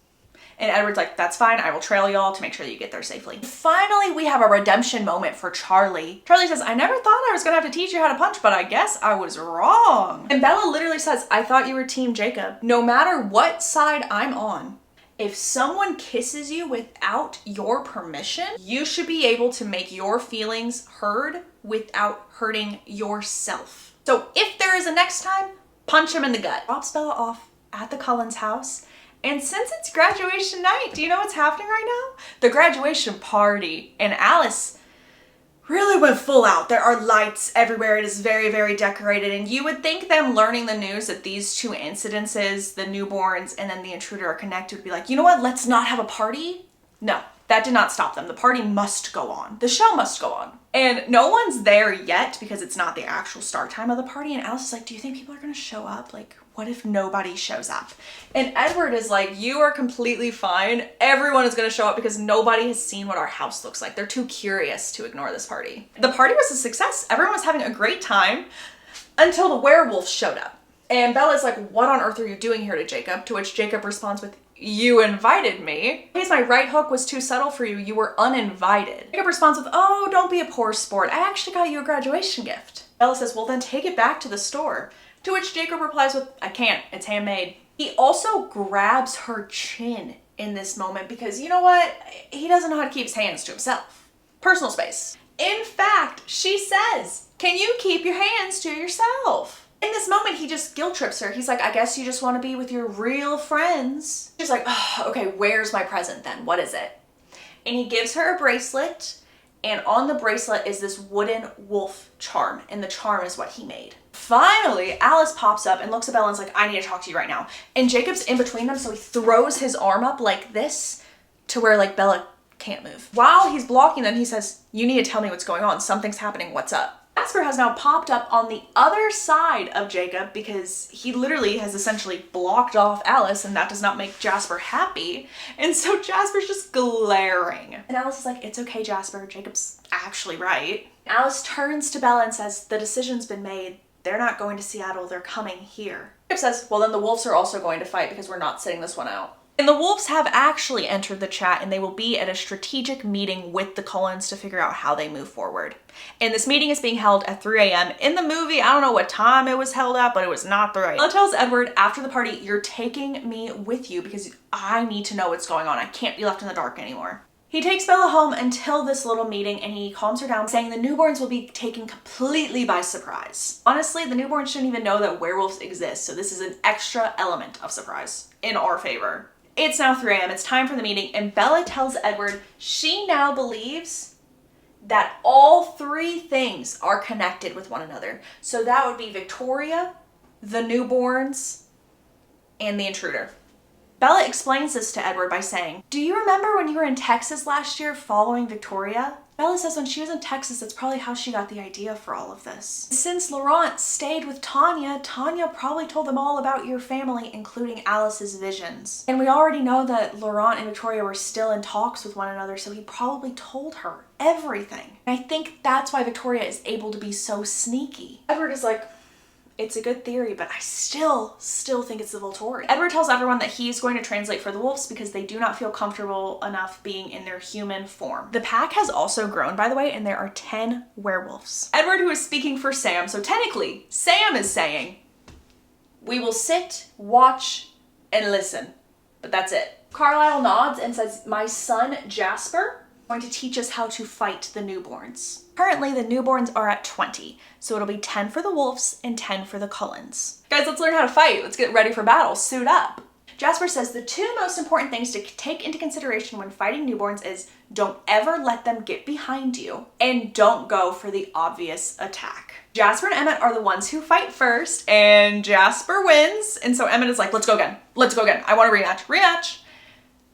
And Edward's like, that's fine. I will trail y'all to make sure that you get there safely. Finally, we have a redemption moment for Charlie. Charlie says, I never thought I was gonna have to teach you how to punch, but I guess I was wrong. And Bella literally says, I thought you were Team Jacob. No matter what side I'm on, if someone kisses you without your permission, you should be able to make your feelings heard without hurting yourself. So if there is a next time, punch him in the gut. Drops Bella off at the Cullen's house. And since it's graduation night, do you know what's happening right now? The graduation party. And Alice really went full out. There are lights everywhere. It is very, very decorated. And you would think them learning the news that these 2 incidences, the newborns and then the intruder, are connected, would be like, you know what? Let's not have a party. No, that did not stop them. The party must go on. The show must go on. And no one's there yet because it's not the actual start time of the party. And Alice is like, do you think people are gonna show up? Like, what if nobody shows up? And Edward is like, you are completely fine. Everyone is gonna show up because nobody has seen what our house looks like. They're too curious to ignore this party. The party was a success. Everyone was having a great time until the werewolf showed up. And Bella's like, what on earth are you doing here to Jacob? To which Jacob responds with, you invited me. In case my right hook was too subtle for you, you were uninvited. Jacob responds with, oh, don't be a poor sport. I actually got you a graduation gift. Bella says, well, then take it back to the store. To which Jacob replies with, I can't, it's handmade. He also grabs her chin in this moment because, you know what? He doesn't know how to keep his hands to himself. Personal space. In fact, she says, can you keep your hands to yourself? In this moment, he just guilt trips her. He's like, I guess you just want to be with your real friends. She's like, oh, okay, where's my present then? What is it? And he gives her a bracelet And on the bracelet is this wooden wolf charm, and the charm is what he made. Finally, Alice pops up and looks at Bella and is like, I need to talk to you right now. And Jacob's in between them, so he throws his arm up like this to where like Bella can't move. While he's blocking them, he says, you need to tell me what's going on. Something's happening. What's up? Jasper has now popped up on the other side of Jacob because he literally has essentially blocked off Alice, and that does not make Jasper happy. And so Jasper's just glaring. And Alice is like, it's okay, Jasper. Jacob's actually right. Alice turns to Bella and says, the decision's been made. They're not going to Seattle. They're coming here. Jacob says, well, then the wolves are also going to fight because we're not sitting this one out. And the wolves have actually entered the chat, and they will be at a strategic meeting with the Cullens to figure out how they move forward. And this meeting is being held at 3 a.m. In the movie, I don't know what time it was held at, but it was not 3 a.m. Bella tells Edward after the party, you're taking me with you because I need to know what's going on. I can't be left in the dark anymore. He takes Bella home until this little meeting, and he calms her down, saying the newborns will be taken completely by surprise. Honestly, the newborns shouldn't even know that werewolves exist, so this is an extra element of surprise in our favor. It's now 3 a.m. It's time for the meeting, and Bella tells Edward she now believes that all three things are connected with one another. So that would be Victoria, the newborns, and the intruder. Bella explains this to Edward by saying, do you remember when you were in Texas last year following Victoria? Bella says when she was in Texas, that's probably how she got the idea for all of this. Since Laurent stayed with Tanya, Tanya probably told them all about your family, including Alice's visions. And we already know that Laurent and Victoria were still in talks with one another, so he probably told her everything. And I think that's why Victoria is able to be so sneaky. Edward is like, it's a good theory, but I still think it's the Volturi. Edward tells everyone that he's going to translate for the wolves because they do not feel comfortable enough being in their human form. The pack has also grown, by the way, and there are 10 werewolves. Edward, who is speaking for Sam, so technically, Sam is saying, we will sit, watch, and listen. But that's it. Carlisle nods and says, my son, Jasper, is going to teach us how to fight the newborns. Currently, the newborns are at 20, so it'll be 10 for the wolves and 10 for the Cullens. Guys, let's learn how to fight. Let's get ready for battle. Suit up. Jasper says the two most important things to take into consideration when fighting newborns is don't ever let them get behind you and don't go for the obvious attack. Jasper and Emmett are the ones who fight first, and Jasper wins. And so Emmett is like, let's go again. Let's go again. I want a rematch. Rematch.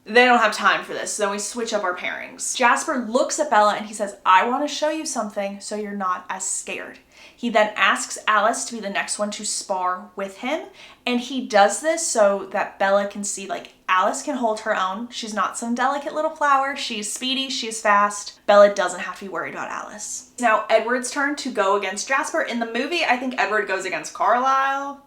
They don't have time for this, so then we switch up our pairings. Jasper looks at Bella and he says, I want to show you something so you're not as scared. He then asks Alice to be the next one to spar with him, and he does this so that Bella can see, like, Alice can hold her own. She's not some delicate little flower. She's speedy, she's fast. Bella doesn't have to be worried about Alice. Now Edward's turn to go against Jasper. In the movie, I think Edward goes against Carlisle,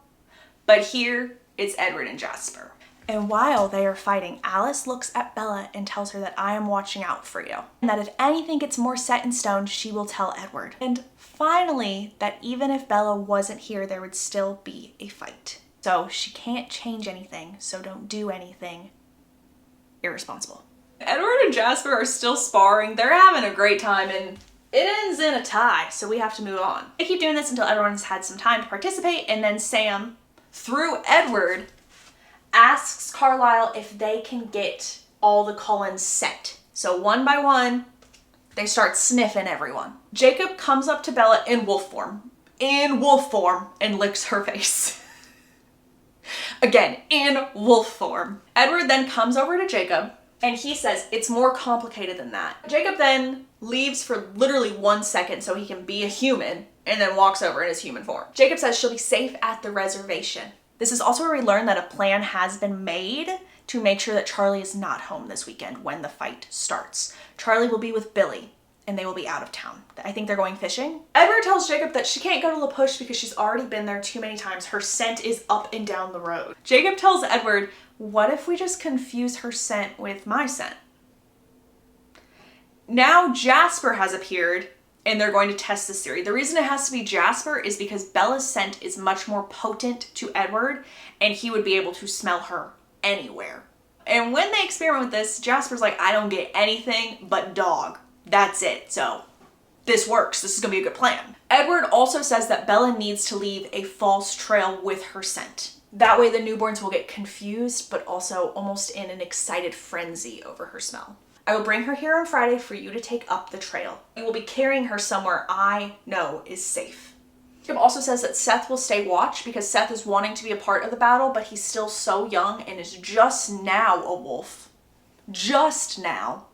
but here it's Edward and Jasper. And while they are fighting, Alice looks at Bella and tells her that I am watching out for you. And that if anything gets more set in stone, she will tell Edward. And finally, that even if Bella wasn't here, there would still be a fight. So she can't change anything, so don't do anything irresponsible. Edward and Jasper are still sparring. They're having a great time, and it ends in a tie, so we have to move on. They keep doing this until everyone's had some time to participate, and then Sam, through Edward, asks Carlisle if they can get all the Cullens set. So one by one, they start sniffing everyone. Jacob comes up to Bella in wolf form, and licks her face. Again, in wolf form. Edward then comes over to Jacob, and he says it's more complicated than that. Jacob then leaves for literally 1 second so he can be a human, and then walks over in his human form. Jacob says she'll be safe at the reservation. This is also where we learn that a plan has been made to make sure that Charlie is not home this weekend when the fight starts. Charlie will be with Billy, and they will be out of town. I think they're going fishing. Edward tells Jacob that she can't go to La Push because she's already been there too many times. Her scent is up and down the road. Jacob tells Edward, what if we just confuse her scent with my scent? Now Jasper has appeared, and they're going to test this theory. The reason it has to be Jasper is because Bella's scent is much more potent to Edward, and he would be able to smell her anywhere. And when they experiment with this, Jasper's like, I don't get anything but dog. That's it. So this works. This is gonna be a good plan. Edward also says that Bella needs to leave a false trail with her scent. That way the newborns will get confused, but also almost in an excited frenzy over her smell. I will bring her here on Friday for you to take up the trail. You will be carrying her somewhere I know is safe. Jacob also says that Seth will stay watch because Seth is wanting to be a part of the battle, but he's still so young and is just now a wolf. Just now.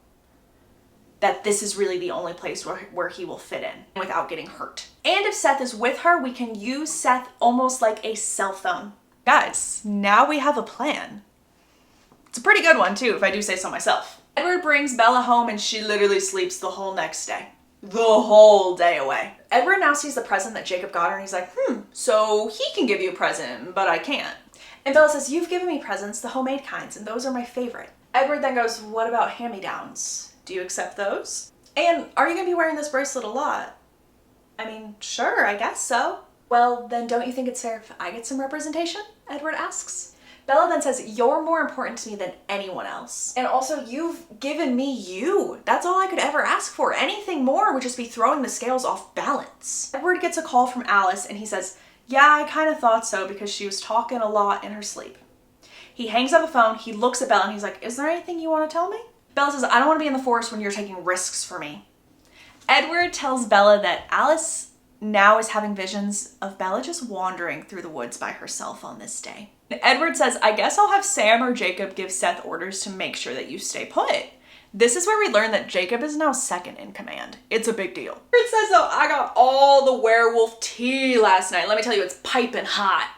That this is really the only place where he will fit in without getting hurt. And if Seth is with her, we can use Seth almost like a cell phone. Guys, now we have a plan. It's a pretty good one too, if I do say so myself. Edward brings Bella home and she literally sleeps the whole next day. The whole day away. Edward now sees the present that Jacob got her and he's like, so he can give you a present, but I can't. And Bella says, you've given me presents, the homemade kinds, and those are my favorite. Edward then goes, what about hand-me-downs? Do you accept those? And are you gonna be wearing this bracelet a lot? I mean, sure, I guess so. Well, then don't you think it's fair if I get some representation? Edward asks. Bella then says, you're more important to me than anyone else. And also, you've given me you. That's all I could ever ask for. Anything more would just be throwing the scales off balance. Edward gets a call from Alice and he says, yeah, I kind of thought so because she was talking a lot in her sleep. He hangs up the phone, he looks at Bella and he's like, is there anything you want to tell me? Bella says, I don't want to be in the forest when you're taking risks for me. Edward tells Bella that Alice now is having visions of Bella just wandering through the woods by herself on this day. Edward says, I guess I'll have Sam or Jacob give Seth orders to make sure that you stay put. This is where we learn that Jacob is now second in command. It's a big deal. Edward says, though, I got all the werewolf tea last night. Let me tell you, it's piping hot.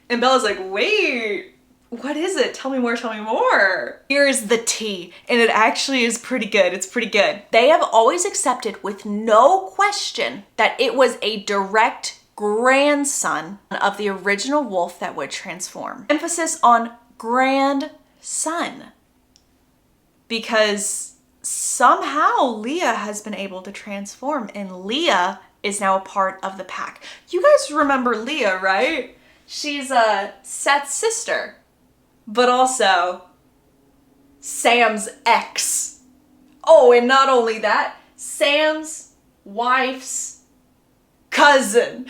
And Bella's like, wait. What is it? Tell me more, tell me more. Here's the tea, and it actually is pretty good. It's pretty good. They have always accepted with no question that it was a direct grandson of the original wolf that would transform. Emphasis on grandson. Because somehow Leah has been able to transform, and Leah is now a part of the pack. You guys remember Leah, right? She's Seth's sister. But also Sam's ex. Oh, and not only that, Sam's wife's cousin.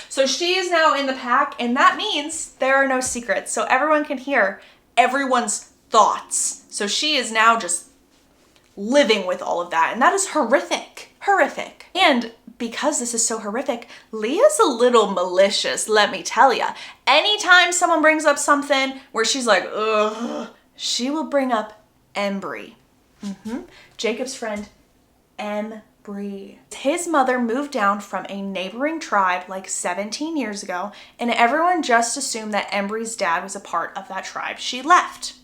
So she is now in the pack, and that means there are no secrets. So everyone can hear everyone's thoughts. So she is now just living with all of that, and that is horrific. Horrific. And because this is so horrific, Leah's a little malicious, let me tell ya. Anytime someone brings up something where she's like, ugh, she will bring up Embry. Jacob's friend, Embry. His mother moved down from a neighboring tribe like 17 years ago, and everyone just assumed that Embry's dad was a part of that tribe. She left.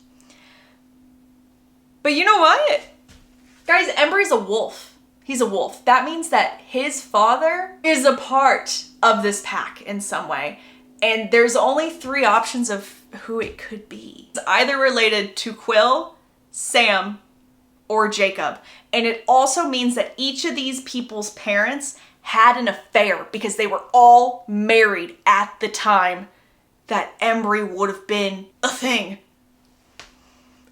But you know what? Guys, Embry's a wolf. He's a wolf. That means that his father is a part of this pack in some way. And there's only 3 options of who it could be. It's either related to Quill, Sam, or Jacob. And it also means that each of these people's parents had an affair because they were all married at the time that Embry would have been a thing.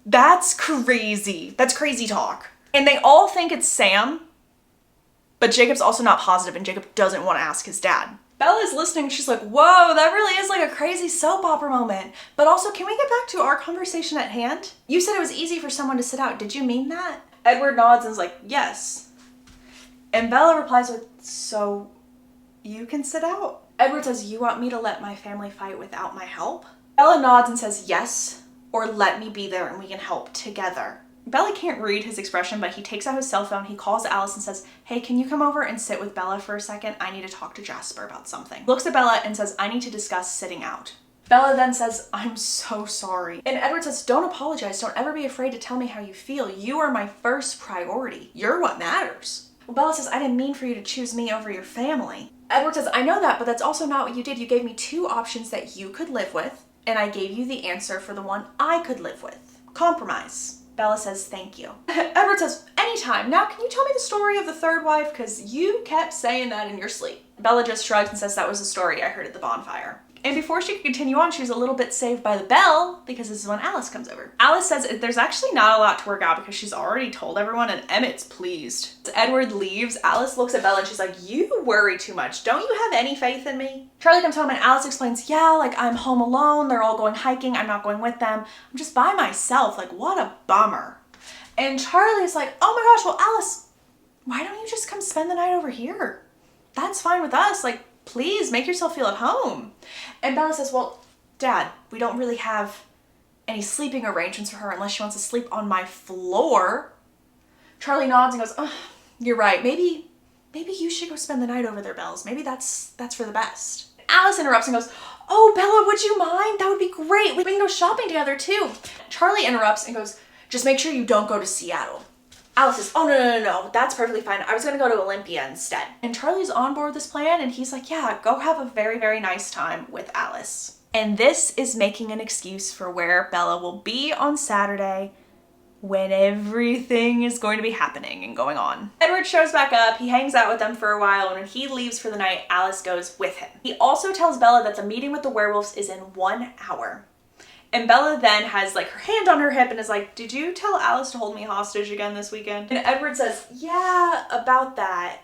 That's crazy. That's crazy talk. And they all think it's Sam. But Jacob's also not positive, and Jacob doesn't want to ask his dad. Bella is listening, and she's like, whoa, that really is like a crazy soap opera moment. But also, can we get back to our conversation at hand? You said it was easy for someone to sit out. Did you mean that? Edward nods and is like, yes. And Bella replies with, so you can sit out? Edward says, you want me to let my family fight without my help? Bella nods and says, yes, or let me be there and we can help together. Bella can't read his expression, but he takes out his cell phone, he calls Alice and says, hey, can you come over and sit with Bella for a second? I need to talk to Jasper about something. Looks at Bella and says, I need to discuss sitting out. Bella then says, I'm so sorry. And Edward says, don't apologize. Don't ever be afraid to tell me how you feel. You are my first priority. You're what matters. Well, Bella says, I didn't mean for you to choose me over your family. Edward says, I know that, but that's also not what you did. You gave me 2 options that you could live with, and I gave you the answer for the one I could live with. Compromise. Bella says, thank you. Edward says, anytime. Now, can you tell me the story of the 3rd wife? Because you kept saying that in your sleep. Bella just shrugs and says, that was a story I heard at the bonfire. And before she could continue on, she's a little bit saved by the bell because this is when Alice comes over. Alice says there's actually not a lot to work out because she's already told everyone and Emmett's pleased. As Edward leaves, Alice looks at Bella and she's like, you worry too much. Don't you have any faith in me? Charlie comes home and Alice explains, yeah, like I'm home alone. They're all going hiking. I'm not going with them. I'm just by myself. Like, what a bummer. And Charlie's like, oh my gosh, well, Alice, why don't you just come spend the night over here? That's fine with us. Like, please make yourself feel at home. And Bella says, well, Dad, we don't really have any sleeping arrangements for her unless she wants to sleep on my floor. Charlie nods and goes, oh, you're right. Maybe you should go spend the night over there, Bells. Maybe that's for the best. Alice interrupts and goes, oh, Bella, would you mind? That would be great. We can go shopping together too. Charlie interrupts and goes, just make sure you don't go to Seattle. Alice says, oh, no. That's perfectly fine. I was going to go to Olympia instead. And Charlie's on board this plan and he's like, yeah, go have a very, very nice time with Alice. And this is making an excuse for where Bella will be on Saturday when everything is going to be happening and going on. Edward shows back up, he hangs out with them for a while, and when he leaves for the night, Alice goes with him. He also tells Bella that the meeting with the werewolves is in 1 hour. And Bella then has like her hand on her hip and is like, did you tell Alice to hold me hostage again this weekend? And Edward says, yeah, about that.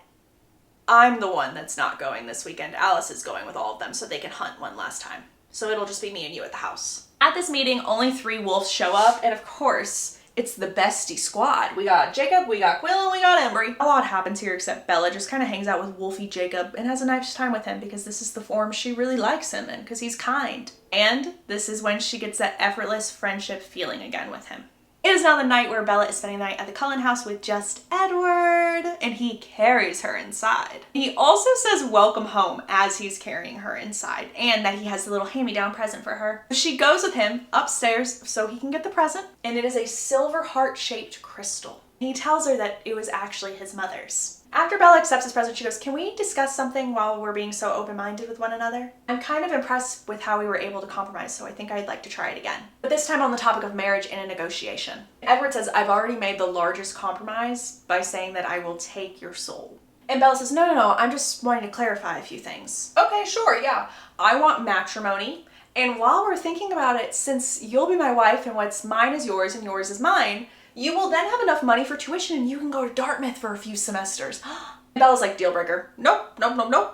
I'm the one that's not going this weekend. Alice is going with all of them so they can hunt one last time. So it'll just be me and you at the house. At this meeting, only 3 wolves show up, and of course, it's the bestie squad. We got Jacob, we got Quill, and we got Embry. A lot happens here except Bella just kind of hangs out with Wolfie Jacob and has a nice time with him because this is the form she really likes him in because he's kind. And this is when she gets that effortless friendship feeling again with him. It is now the night where Bella is spending the night at the Cullen house with just Edward, and he carries her inside. He also says welcome home as he's carrying her inside, and that he has a little hand-me-down present for her. She goes with him upstairs so he can get the present, and it is a silver heart-shaped crystal. He tells her that it was actually his mother's. After Bella accepts his present, she goes, can we discuss something while we're being so open-minded with one another? I'm kind of impressed with how we were able to compromise, so I think I'd like to try it again. But this time on the topic of marriage and a negotiation. Edward says, I've already made the largest compromise by saying that I will take your soul. And Bella says, no, I'm just wanting to clarify a few things. Okay, sure, yeah. I want matrimony. And while we're thinking about it, since you'll be my wife and what's mine is yours and yours is mine, you will then have enough money for tuition and you can go to Dartmouth for a few semesters. And Bella's like, deal breaker. Nope,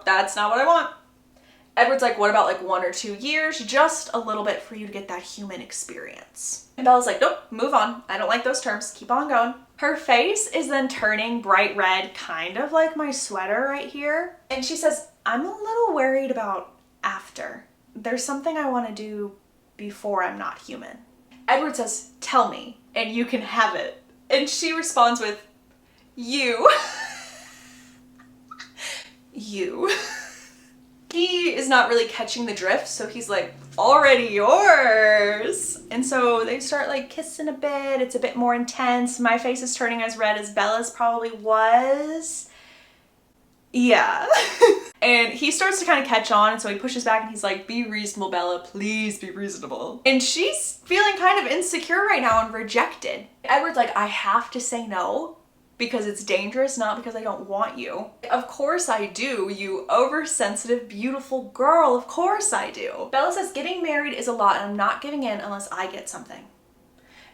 that's not what I want. Edward's like, what about like 1 or 2 years? Just a little bit for you to get that human experience. And Bella's like, nope, move on. I don't like those terms. Keep on going. Her face is then turning bright red, kind of like my sweater right here. And she says, I'm a little worried about after. There's something I want to do before I'm not human. Edward says, tell me, and you can have it. And she responds with, you. You. He is not really catching the drift, so he's like, already yours. And so they start like kissing a bit. It's a bit more intense. My face is turning as red as Bella's probably was. Yeah. And he starts to kind of catch on, and so he pushes back and he's like, be reasonable, Bella, please be reasonable. And she's feeling kind of insecure right now and rejected. Edward's like, I have to say no because it's dangerous, not because I don't want you. Of course I do, you oversensitive, beautiful girl, of course I do. Bella says, getting married is a lot and I'm not giving in unless I get something.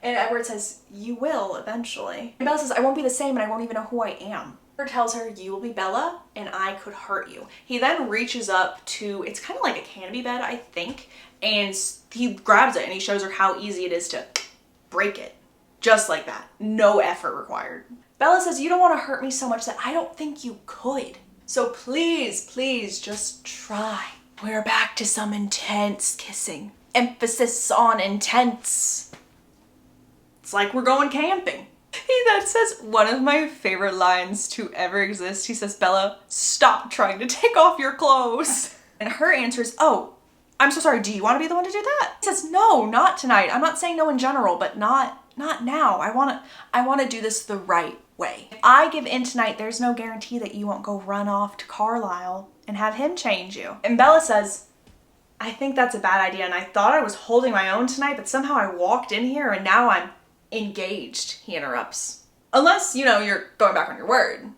And Edward says, you will eventually. And Bella says, I won't be the same and I won't even know who I am. Edward tells her, you will be Bella and I could hurt you. He then reaches up to, it's kind of like a canopy bed, I think, and he grabs it and he shows her how easy it is to break it. Just like that. No effort required. Bella says, you don't want to hurt me so much that I don't think you could. So please, just try. We're back to some intense kissing. Emphasis on intense. It's like we're going camping. He then says one of my favorite lines to ever exist. He says, Bella, stop trying to take off your clothes. And her answer is, oh, I'm so sorry. Do you want to be the one to do that? He says, no, not tonight. I'm not saying no in general, but not now. I want to do this the right way. If I give in tonight, there's no guarantee that you won't go run off to Carlisle and have him change you. And Bella says, I think that's a bad idea. And I thought I was holding my own tonight, but somehow I walked in here and now I'm engaged, he interrupts. Unless, you're going back on your word.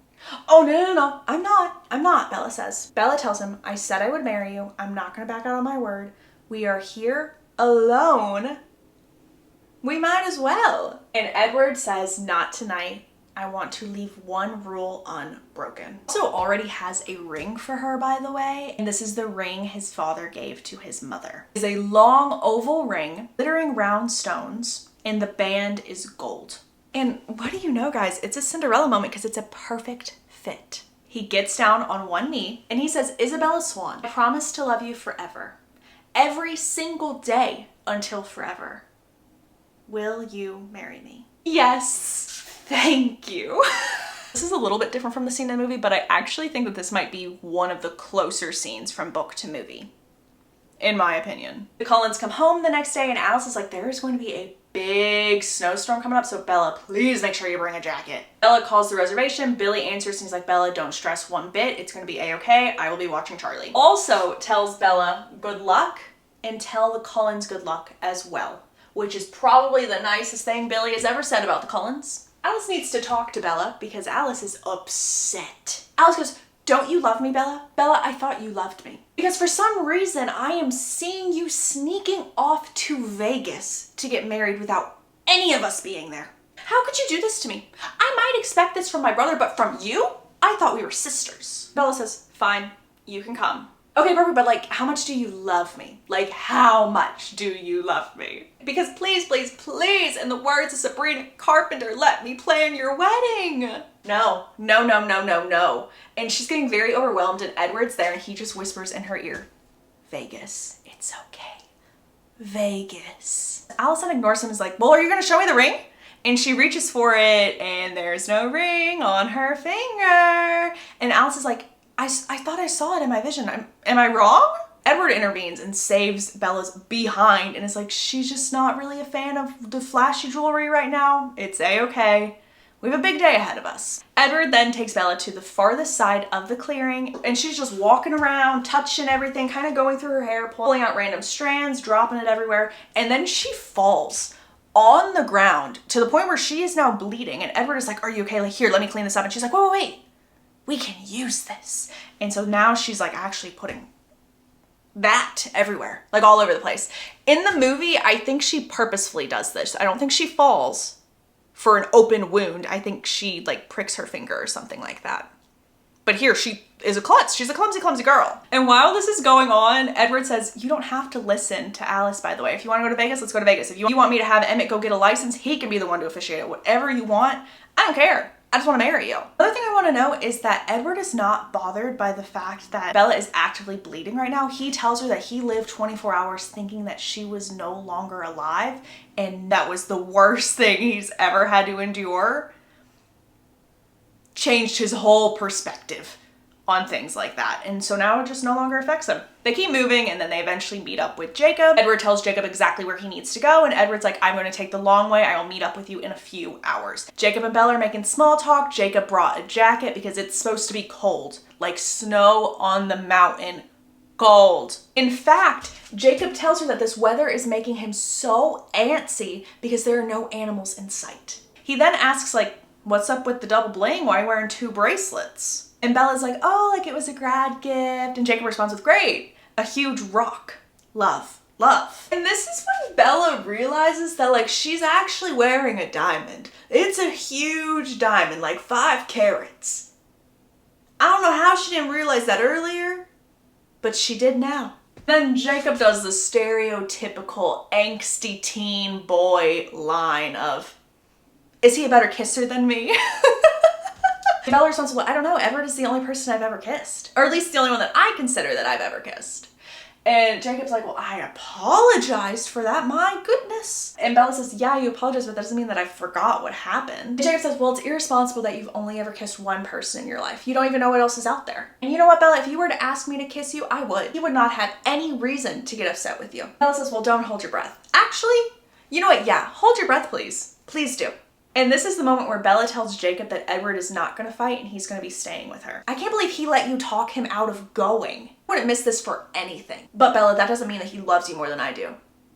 Oh, no, I'm not, Bella says. Bella tells him, I said I would marry you. I'm not going to back out on my word. We are here alone. We might as well. And Edward says, not tonight. I want to leave one rule unbroken. Also already has a ring for her, by the way. And this is the ring his father gave to his mother. It's a long oval ring, glittering round stones, and the band is gold. And what do you know, guys? It's a Cinderella moment because it's a perfect fit. He gets down on one knee and he says, Isabella Swan, I promise to love you forever. Every single day until forever. Will you marry me? Yes. Thank you. This is a little bit different from the scene in the movie, but I actually think that this might be one of the closer scenes from book to movie, in my opinion. The Cullens come home the next day and Alice is like, there is going to be a big snowstorm coming up, so Bella, please make sure you bring a jacket. Bella calls the reservation. Billy answers and he's like, Bella, don't stress one bit. It's going to be a-okay. I will be watching Charlie. Also tells Bella good luck and tell the Cullens good luck as well, which is probably the nicest thing Billy has ever said about the Cullens. Alice needs to talk to Bella because Alice is upset. Alice goes, don't you love me, Bella? Bella, I thought you loved me. Because for some reason, I am seeing you sneaking off to Vegas to get married without any of us being there. How could you do this to me? I might expect this from my brother, but from you? I thought we were sisters. Bella says, fine, you can come. Okay, perfect, but like, how much do you love me? Like, how much do you love me? Because please, please, please, in the words of Sabrina Carpenter, let me plan your wedding. No, no, no, no, no, no. And she's getting very overwhelmed and Edward's there and he just whispers in her ear, Vegas, it's okay. Vegas. Allison ignores him and is like, well, are you gonna show me the ring? And she reaches for it and there's no ring on her finger. And Alice is like, I thought I saw it in my vision. Am I wrong? Edward intervenes and saves Bella's behind and is like, she's just not really a fan of the flashy jewelry right now. It's a-okay. We have a big day ahead of us. Edward then takes Bella to the farthest side of the clearing and she's just walking around, touching everything, kind of going through her hair, pulling out random strands, dropping it everywhere. And then she falls on the ground to the point where she is now bleeding. And Edward is like, are you okay? Like, here, let me clean this up. And she's like, wait, wait, wait. We can use this. And so now she's like actually putting that everywhere, like all over the place. In the movie, I think she purposefully does this. I don't think she falls for an open wound. I think she like pricks her finger or something like that. But here she is a klutz. She's a clumsy, clumsy girl. And while this is going on, Edward says, you don't have to listen to Alice, by the way. If you want to go to Vegas, let's go to Vegas. If you want me to have Emmett go get a license, he can be the one to officiate it. Whatever you want, I don't care. I just want to marry you. Another thing I want to know is that Edward is not bothered by the fact that Bella is actively bleeding right now. He tells her that he lived 24 hours thinking that she was no longer alive and that was the worst thing he's ever had to endure. Changed his whole perspective on things like that. And so now it just no longer affects him. They keep moving and then they eventually meet up with Jacob. Edward tells Jacob exactly where he needs to go and Edward's like, I'm going to take the long way. I will meet up with you in a few hours. Jacob and Bella are making small talk. Jacob brought a jacket because it's supposed to be cold, like snow on the mountain. Cold. In fact, Jacob tells her that this weather is making him so antsy because there are no animals in sight. He then asks like, what's up with the double bling? Why are you wearing 2 bracelets? And Bella's like, oh, like it was a grad gift. And Jacob responds with, great, a huge rock. Love, love. And this is when Bella realizes that like she's actually wearing a diamond. It's a huge diamond, like 5 carats. I don't know how she didn't realize that earlier, but she did now. Then Jacob does the stereotypical angsty teen boy line of, is he a better kisser than me? Bella responds, well, I don't know, Edward is the only person I've ever kissed. Or at least the only one that I consider that I've ever kissed. And Jacob's like, well, I apologized for that, my goodness. And Bella says, yeah, you apologized, but that doesn't mean that I forgot what happened. And Jacob says, well, it's irresponsible that you've only ever kissed one person in your life. You don't even know what else is out there. And you know what, Bella, if you were to ask me to kiss you, I would. You would not have any reason to get upset with you. Bella says, well, don't hold your breath. Actually, you know what, yeah, hold your breath, please. Please do. And this is the moment where Bella tells Jacob that Edward is not going to fight and he's going to be staying with her. I can't believe he let you talk him out of going. I wouldn't miss this for anything. But Bella, that doesn't mean that he loves you more than I do.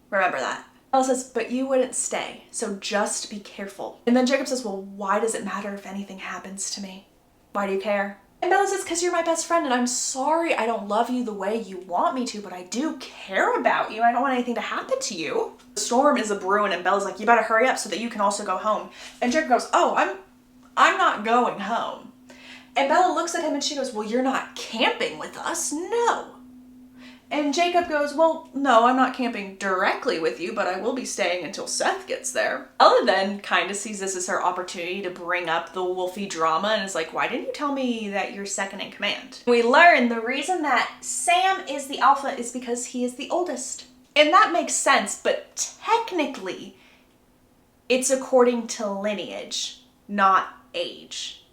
Remember that. Bella says, but you wouldn't stay, so just be careful. And then Jacob says, well, why does it matter if anything happens to me? Why do you care? And Bella says, because you're my best friend and I'm sorry I don't love you the way you want me to, but I do care about you. I don't want anything to happen to you. The storm is a brewing and Bella's like, you better hurry up so that you can also go home. And Jacob goes, oh, I'm not going home. And Bella looks at him and she goes, well, you're not camping with us, no. And Jacob goes, well, no, I'm not camping directly with you, but I will be staying until Seth gets there. Bella then kind of sees this as her opportunity to bring up the Wolfie drama and is like, why didn't you tell me that you're second in command? We learn the reason that Sam is the alpha is because he is the oldest. And that makes sense, but technically, it's according to lineage, not age.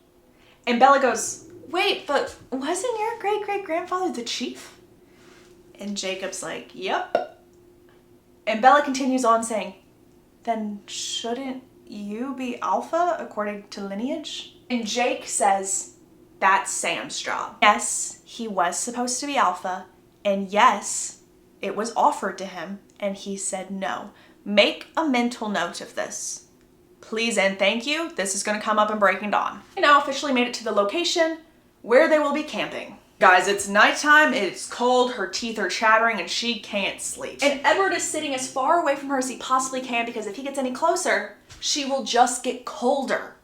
And Bella goes, wait, but wasn't your great-great-grandfather the chief? And Jacob's like, yep. And Bella continues on saying, then shouldn't you be alpha according to lineage? And Jake says, that's Sam's job. Yes, he was supposed to be alpha. And yes, it was offered to him. And he said no. Make a mental note of this. Please and thank you. This is going to come up in Breaking Dawn. We now officially made it to the location where they will be camping. Guys, it's nighttime, it's cold, her teeth are chattering, and she can't sleep. And Edward is sitting as far away from her as he possibly can because if he gets any closer, she will just get colder.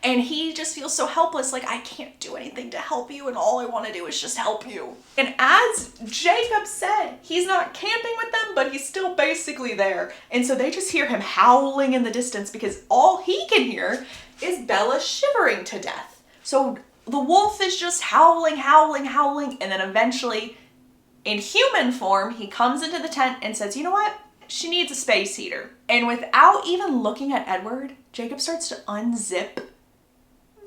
And he just feels so helpless, like, I can't do anything to help you, and all I want to do is just help you. And as Jacob said, he's not camping with them, but he's still basically there. And so they just hear him howling in the distance because all he can hear is Bella shivering to death. So the wolf is just howling, howling, howling, and then eventually, in human form, he comes into the tent and says, you know what? She needs a space heater. And without even looking at Edward, Jacob starts to unzip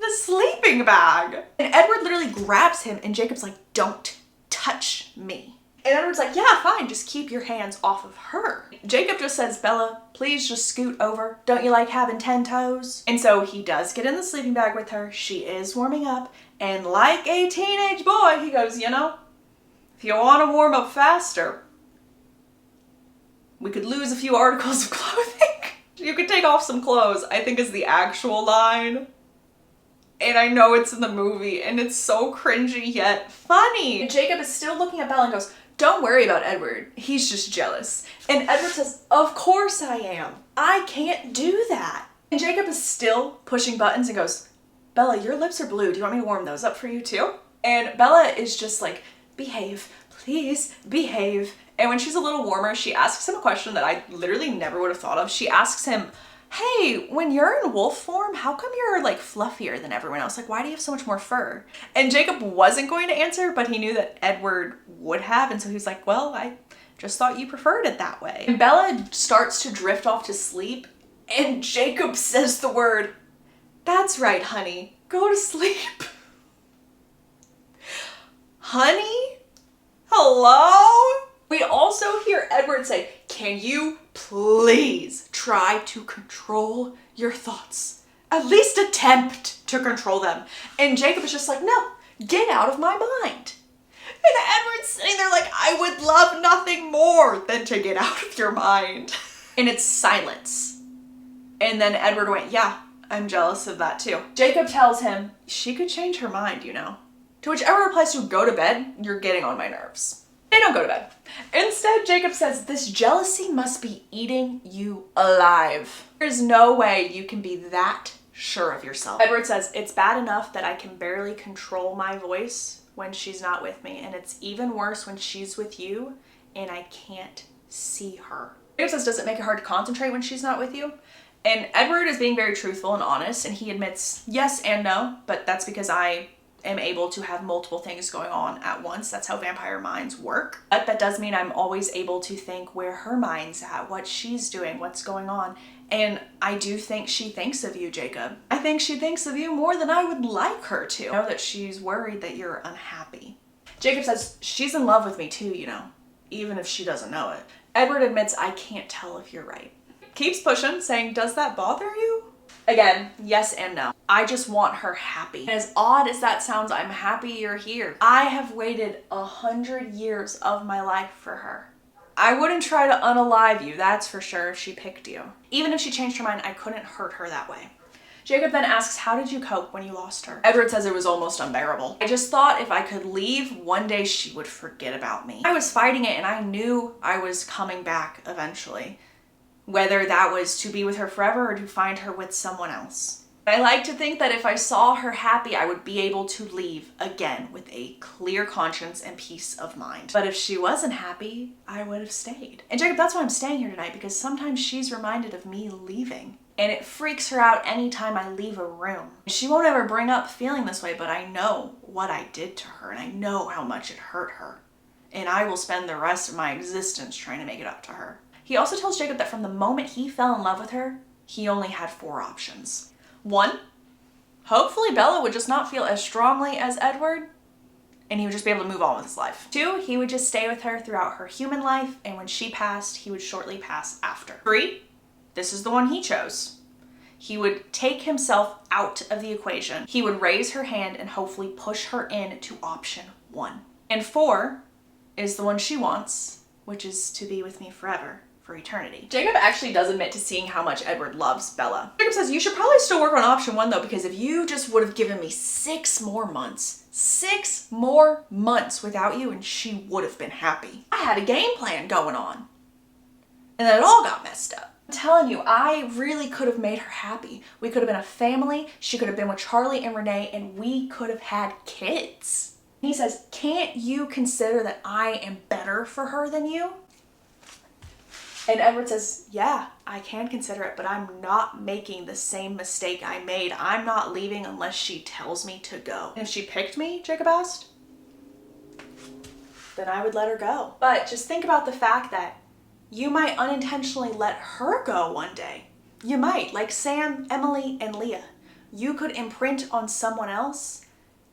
the sleeping bag. And Edward literally grabs him, and Jacob's like, don't touch me. And Edward's like, yeah, fine, just keep your hands off of her. Jacob just says, Bella, please just scoot over. Don't you like having 10 toes? And so he does get in the sleeping bag with her. She is warming up. And like a teenage boy, he goes, you know, if you want to warm up faster, we could lose a few articles of clothing. You could take off some clothes, I think is the actual line. And I know it's in the movie, and it's so cringy yet funny. And Jacob is still looking at Bella and goes, don't worry about Edward. He's just jealous. And Edward says, of course I am. I can't do that. And Jacob is still pushing buttons and goes, Bella, your lips are blue. Do you want me to warm those up for you too? And Bella is just like, behave, please behave. And when she's a little warmer, she asks him a question that I literally never would have thought of. She asks him, hey, when you're in wolf form, how come you're like fluffier than everyone else? Like, why do you have so much more fur? And Jacob wasn't going to answer, but he knew that Edward would have. And so he's like, well, I just thought you preferred it that way. And Bella starts to drift off to sleep. And Jacob says the word, that's right, honey, go to sleep. Honey? Hello? We also hear Edward say, can you please try to control your thoughts? At least attempt to control them. And Jacob is just like, no, get out of my mind. And Edward's sitting there like, I would love nothing more than to get out of your mind. And it's silence. And then Edward went, yeah, I'm jealous of that too. Jacob tells him, she could change her mind, you know. To which Edward replies to, go to bed, you're getting on my nerves. They don't go to bed. Instead, Jacob says, this jealousy must be eating you alive. There's no way you can be that sure of yourself. Edward says, it's bad enough that I can barely control my voice when she's not with me, and it's even worse when she's with you and I can't see her. Jacob says, does it make it hard to concentrate when she's not with you? And Edward is being very truthful and honest, and he admits yes and no, but that's because I am able to have multiple things going on at once. That's how vampire minds work. But that does mean I'm always able to think where her mind's at, what she's doing, what's going on. And I do think she thinks of you, Jacob. I think she thinks of you more than I would like her to. I know that she's worried that you're unhappy. Jacob says, she's in love with me too, you know, even if she doesn't know it. Edward admits, I can't tell if you're right. Keeps pushing, saying, does that bother you? Again, yes and no. I just want her happy. And as odd as that sounds, I'm happy you're here. I have waited 100 years of my life for her. I wouldn't try to unalive you, that's for sure, if she picked you. Even if she changed her mind, I couldn't hurt her that way. Jacob then asks, how did you cope when you lost her? Edward says it was almost unbearable. I just thought if I could leave, one day she would forget about me. I was fighting it and I knew I was coming back eventually. Whether that was to be with her forever or to find her with someone else. I like to think that if I saw her happy, I would be able to leave again with a clear conscience and peace of mind. But if she wasn't happy, I would have stayed. And Jacob, that's why I'm staying here tonight, because sometimes she's reminded of me leaving. And it freaks her out anytime I leave a room. She won't ever bring up feeling this way, but I know what I did to her, and I know how much it hurt her. And I will spend the rest of my existence trying to make it up to her. He also tells Jacob that from the moment he fell in love with her, he only had 4 options. 1, hopefully Bella would just not feel as strongly as Edward, and he would just be able to move on with his life. 2, he would just stay with her throughout her human life, and when she passed, he would shortly pass after. 3, this is the one he chose. He would take himself out of the equation. He would raise her hand and hopefully push her in to option 1. And 4 is the one she wants, which is to be with me forever. For eternity. Jacob actually does admit to seeing how much Edward loves Bella. Jacob says, you should probably still work on option 1 though, because if you just would have given me 6 more months without you, and she would have been happy. I had a game plan going on. And then it all got messed up. I'm telling you, I really could have made her happy. We could have been a family. She could have been with Charlie and Renee, and we could have had kids. He says, can't you consider that I am better for her than you? And Edward says, yeah, I can consider it, but I'm not making the same mistake I made. I'm not leaving unless she tells me to go. And if she picked me, Jacob asked, then I would let her go. But just think about the fact that you might unintentionally let her go one day. You might, like Sam, Emily, and Leah. You could imprint on someone else,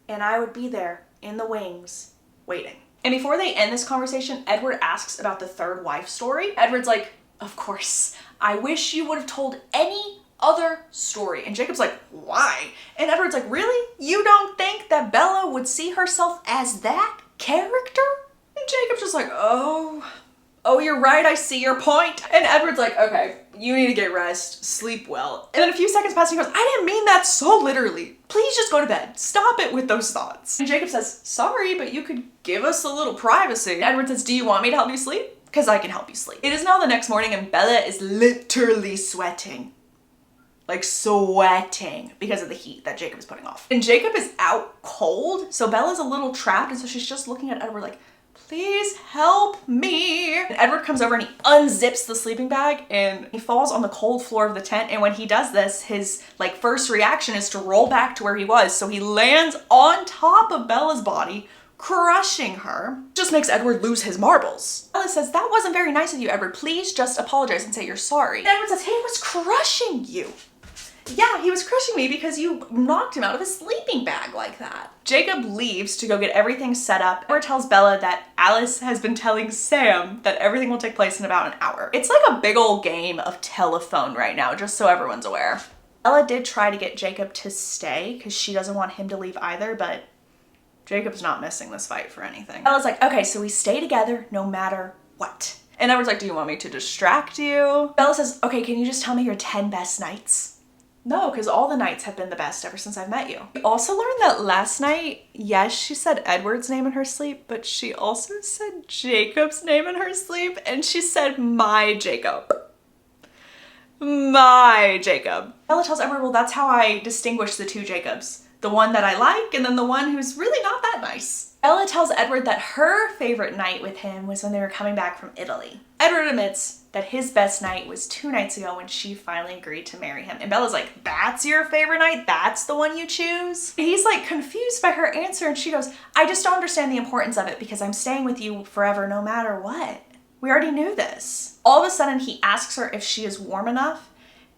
and I would be there in the wings, waiting. And before they end this conversation, Edward asks about the 3rd wife story. Edward's like, of course, I wish you would have told any other story. And Jacob's like, why? And Edward's like, really? You don't think that Bella would see herself as that character? And Jacob's just like, oh, you're right, I see your point. And Edward's like, okay, you need to get rest, sleep well. And then a few seconds pass and he goes, I didn't mean that so literally. Please just go to bed. Stop it with those thoughts. And Jacob says, sorry, but you could give us a little privacy. And Edward says, do you want me to help you sleep? Because I can help you sleep. It is now the next morning and Bella is literally sweating. Like sweating because of the heat that Jacob is putting off. And Jacob is out cold, so Bella's a little trapped, and so she's just looking at Edward like, please help me. And Edward comes over and he unzips the sleeping bag and he falls on the cold floor of the tent. And when he does this, his first reaction is to roll back to where he was. So he lands on top of Bella's body, crushing her. Just makes Edward lose his marbles. Bella says, that wasn't very nice of you, Edward. Please just apologize and say you're sorry. And Edward says, he was crushing you. Yeah, he was crushing me because you knocked him out of his sleeping bag like that. Jacob leaves to go get everything set up. Edward tells Bella that Alice has been telling Sam that everything will take place in about an hour. It's like a big old game of telephone right now, just so everyone's aware. Bella did try to get Jacob to stay because she doesn't want him to leave either, but Jacob's not missing this fight for anything. Bella's like, okay, so we stay together no matter what. And Edward's like, do you want me to distract you? Bella says, okay, can you just tell me your 10 best nights? No, because all the nights have been the best ever since I've met you. We also learned that last night, yes, she said Edward's name in her sleep, but she also said Jacob's name in her sleep, and she said my Jacob. My Jacob. Bella tells Edward, well, that's how I distinguish the 2 Jacobs. The one that I like, and then the one who's really not that nice. Bella tells Edward that her favorite night with him was when they were coming back from Italy. Edward admits that his best night was 2 nights ago when she finally agreed to marry him. And Bella's like, that's your favorite night? That's the one you choose? He's like confused by her answer and she goes, I just don't understand the importance of it because I'm staying with you forever no matter what. We already knew this. All of a sudden he asks her if she is warm enough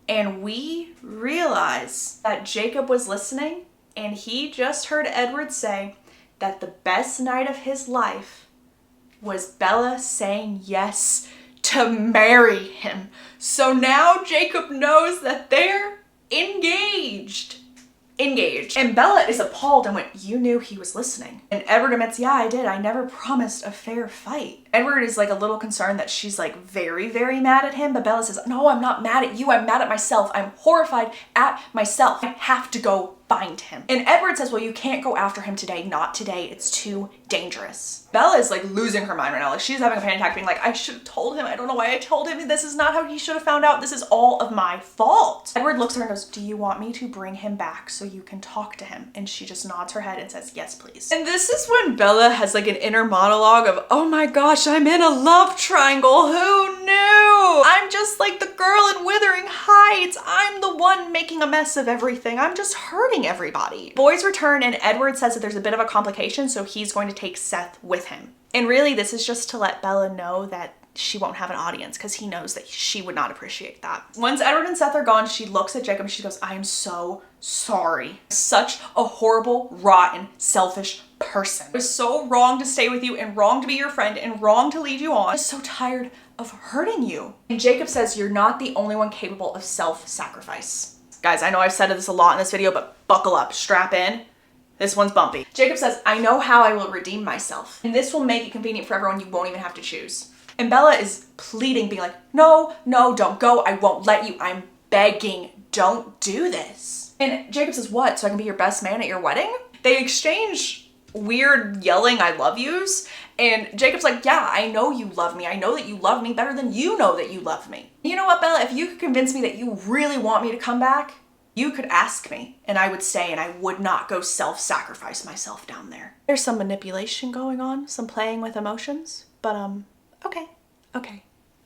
and we realize that Jacob was listening and he just heard Edward say that the best night of his life was Bella saying yes to marry him. So now Jacob knows that they're engaged. And Bella is appalled and went, you knew he was listening. And Edward admits, yeah, I did. I never promised a fair fight. Edward is like a little concerned that she's like very, very mad at him, but Bella says, no, I'm not mad at you. I'm mad at myself. I'm horrified at myself. I have to go find him. And Edward says, well, you can't go after him today. Not today. It's too dangerous. Bella is like losing her mind right now. Like she's having a panic attack being like, I should have told him. I don't know why I told him. This is not how he should have found out. This is all of my fault. Edward looks at her and goes, do you want me to bring him back so you can talk to him? And she just nods her head and says, yes, please. And this is when Bella has like an inner monologue of, oh my gosh, I'm in a love triangle. Who knew? I'm just like the girl in Wuthering Heights. I'm the one making a mess of everything. I'm just hurting everybody. Boys return and Edward says that there's a bit of a complication, so he's going to take Seth with him. And really this is just to let Bella know that she won't have an audience because he knows that she would not appreciate that. Once Edward and Seth are gone, she looks at Jacob and she goes, I am so sorry. Such a horrible, rotten, selfish person. It was so wrong to stay with you and wrong to be your friend and wrong to lead you on. I'm so tired of hurting you. And Jacob says, you're not the only one capable of self-sacrifice. Guys, I know I've said this a lot in this video, but buckle up, strap in. This one's bumpy. Jacob says, I know how I will redeem myself. And this will make it convenient for everyone. You won't even have to choose. And Bella is pleading, being like, no, no, don't go. I won't let you. I'm begging. Don't do this. And Jacob says, what? So I can be your best man at your wedding? They exchange weird yelling I love yous. And Jacob's like, yeah, I know you love me. I know that you love me better than you know that you love me. You know what, Bella? If you could convince me that you really want me to come back, you could ask me and I would stay and I would not go self-sacrifice myself down there. There's some manipulation going on, some playing with emotions, but okay.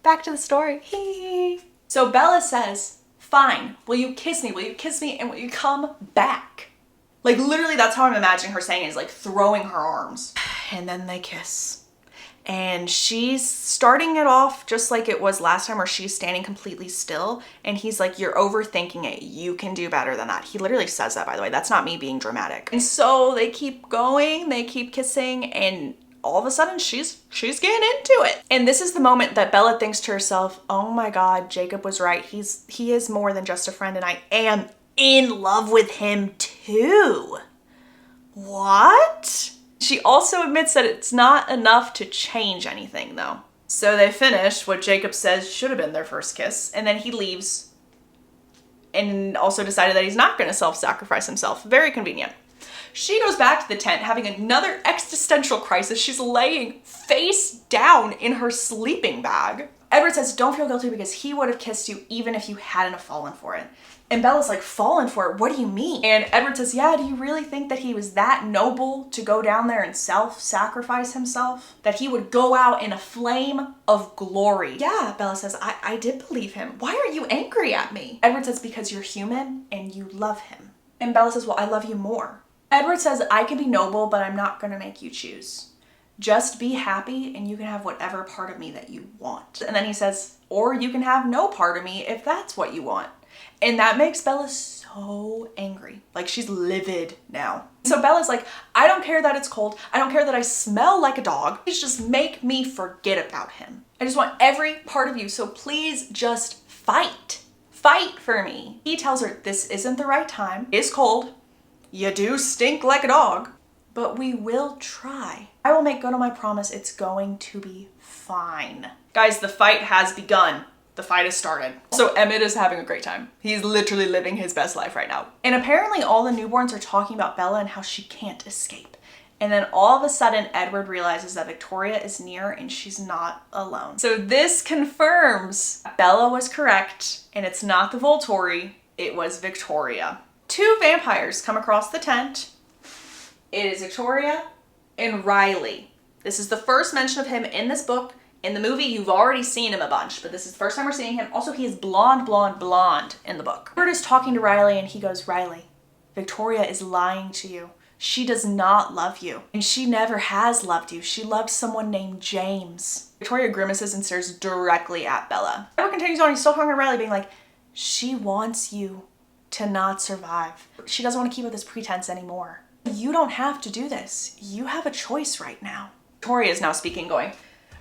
Back to the story. So Bella says, fine, will you kiss me? Will you kiss me and will you come back? Like literally that's how I'm imagining her saying it, is like throwing her arms. And then they kiss. And she's starting it off just like it was last time where she's standing completely still. And he's like, you're overthinking it. You can do better than that. He literally says that, by the way. That's not me being dramatic. And so they keep going, they keep kissing, and all of a sudden she's getting into it. And this is the moment that Bella thinks to herself, oh my God, Jacob was right. He is more than just a friend and I am in love with him too. What? She also admits that it's not enough to change anything though. So they finish what Jacob says should have been their first kiss, and then he leaves and also decided that he's not going to self-sacrifice himself. Very convenient. She goes back to the tent having another existential crisis. She's laying face down in her sleeping bag. Edward says, don't feel guilty because he would have kissed you even if you hadn't have fallen for it. And Bella's like, fallen for it? What do you mean? And Edward says, yeah, do you really think that he was that noble to go down there and self-sacrifice himself? That he would go out in a flame of glory? Yeah, Bella says, I did believe him. Why are you angry at me? Edward says, because you're human and you love him. And Bella says, well, I love you more. Edward says, I can be noble, but I'm not gonna make you choose. Just be happy and you can have whatever part of me that you want. And then he says, or you can have no part of me if that's what you want. And that makes Bella so angry. Like she's livid now. So Bella's like, I don't care that it's cold. I don't care that I smell like a dog. Please just make me forget about him. I just want every part of you. So please just fight. Fight for me. He tells her this isn't the right time. It's cold. You do stink like a dog, but we will try. I will make good on my promise. It's going to be fine. Guys, the fight has begun. The fight has started. So Emmett is having a great time. He's literally living his best life right now. And apparently all the newborns are talking about Bella and how she can't escape. And then all of a sudden, Edward realizes that Victoria is near and she's not alone. So this confirms Bella was correct and it's not the Volturi, it was Victoria. Two vampires come across the tent. It is Victoria and Riley. This is the first mention of him in this book. In the movie, you've already seen him a bunch, but this is the first time we're seeing him. Also, he is blonde in the book. Edward is talking to Riley and he goes, Riley, Victoria is lying to you. She does not love you. And she never has loved you. She loved someone named James. Victoria grimaces and stares directly at Bella. Edward continues on, he's still talking to Riley, being like, she wants you to not survive. She doesn't want to keep up this pretense anymore. You don't have to do this. You have a choice right now. Victoria is now speaking, going,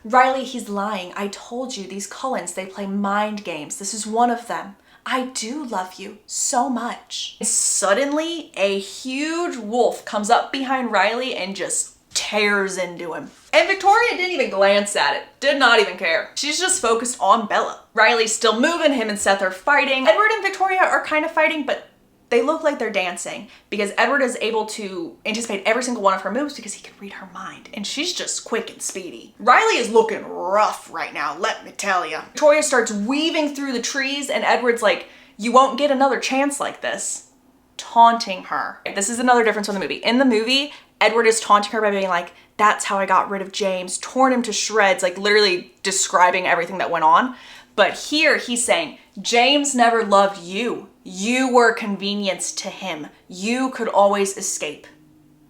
Riley, he's lying. I told you, these Cullens, they play mind games. This is one of them. I do love you so much. And suddenly, a huge wolf comes up behind Riley and just tears into him. And Victoria didn't even glance at it, did not even care. She's just focused on Bella. Riley's still moving, him and Seth are fighting. Edward and Victoria are kind of fighting, but they look like they're dancing because Edward is able to anticipate every single one of her moves because he can read her mind, and she's just quick and speedy. Riley is looking rough right now, let me tell ya. Victoria starts weaving through the trees, and Edward's like, you won't get another chance like this, taunting her. This is another difference from the movie. In the movie, Edward is taunting her by being like, that's how I got rid of James, torn him to shreds, like literally describing everything that went on. But here he's saying, James never loved you. You were a convenience to him. You could always escape.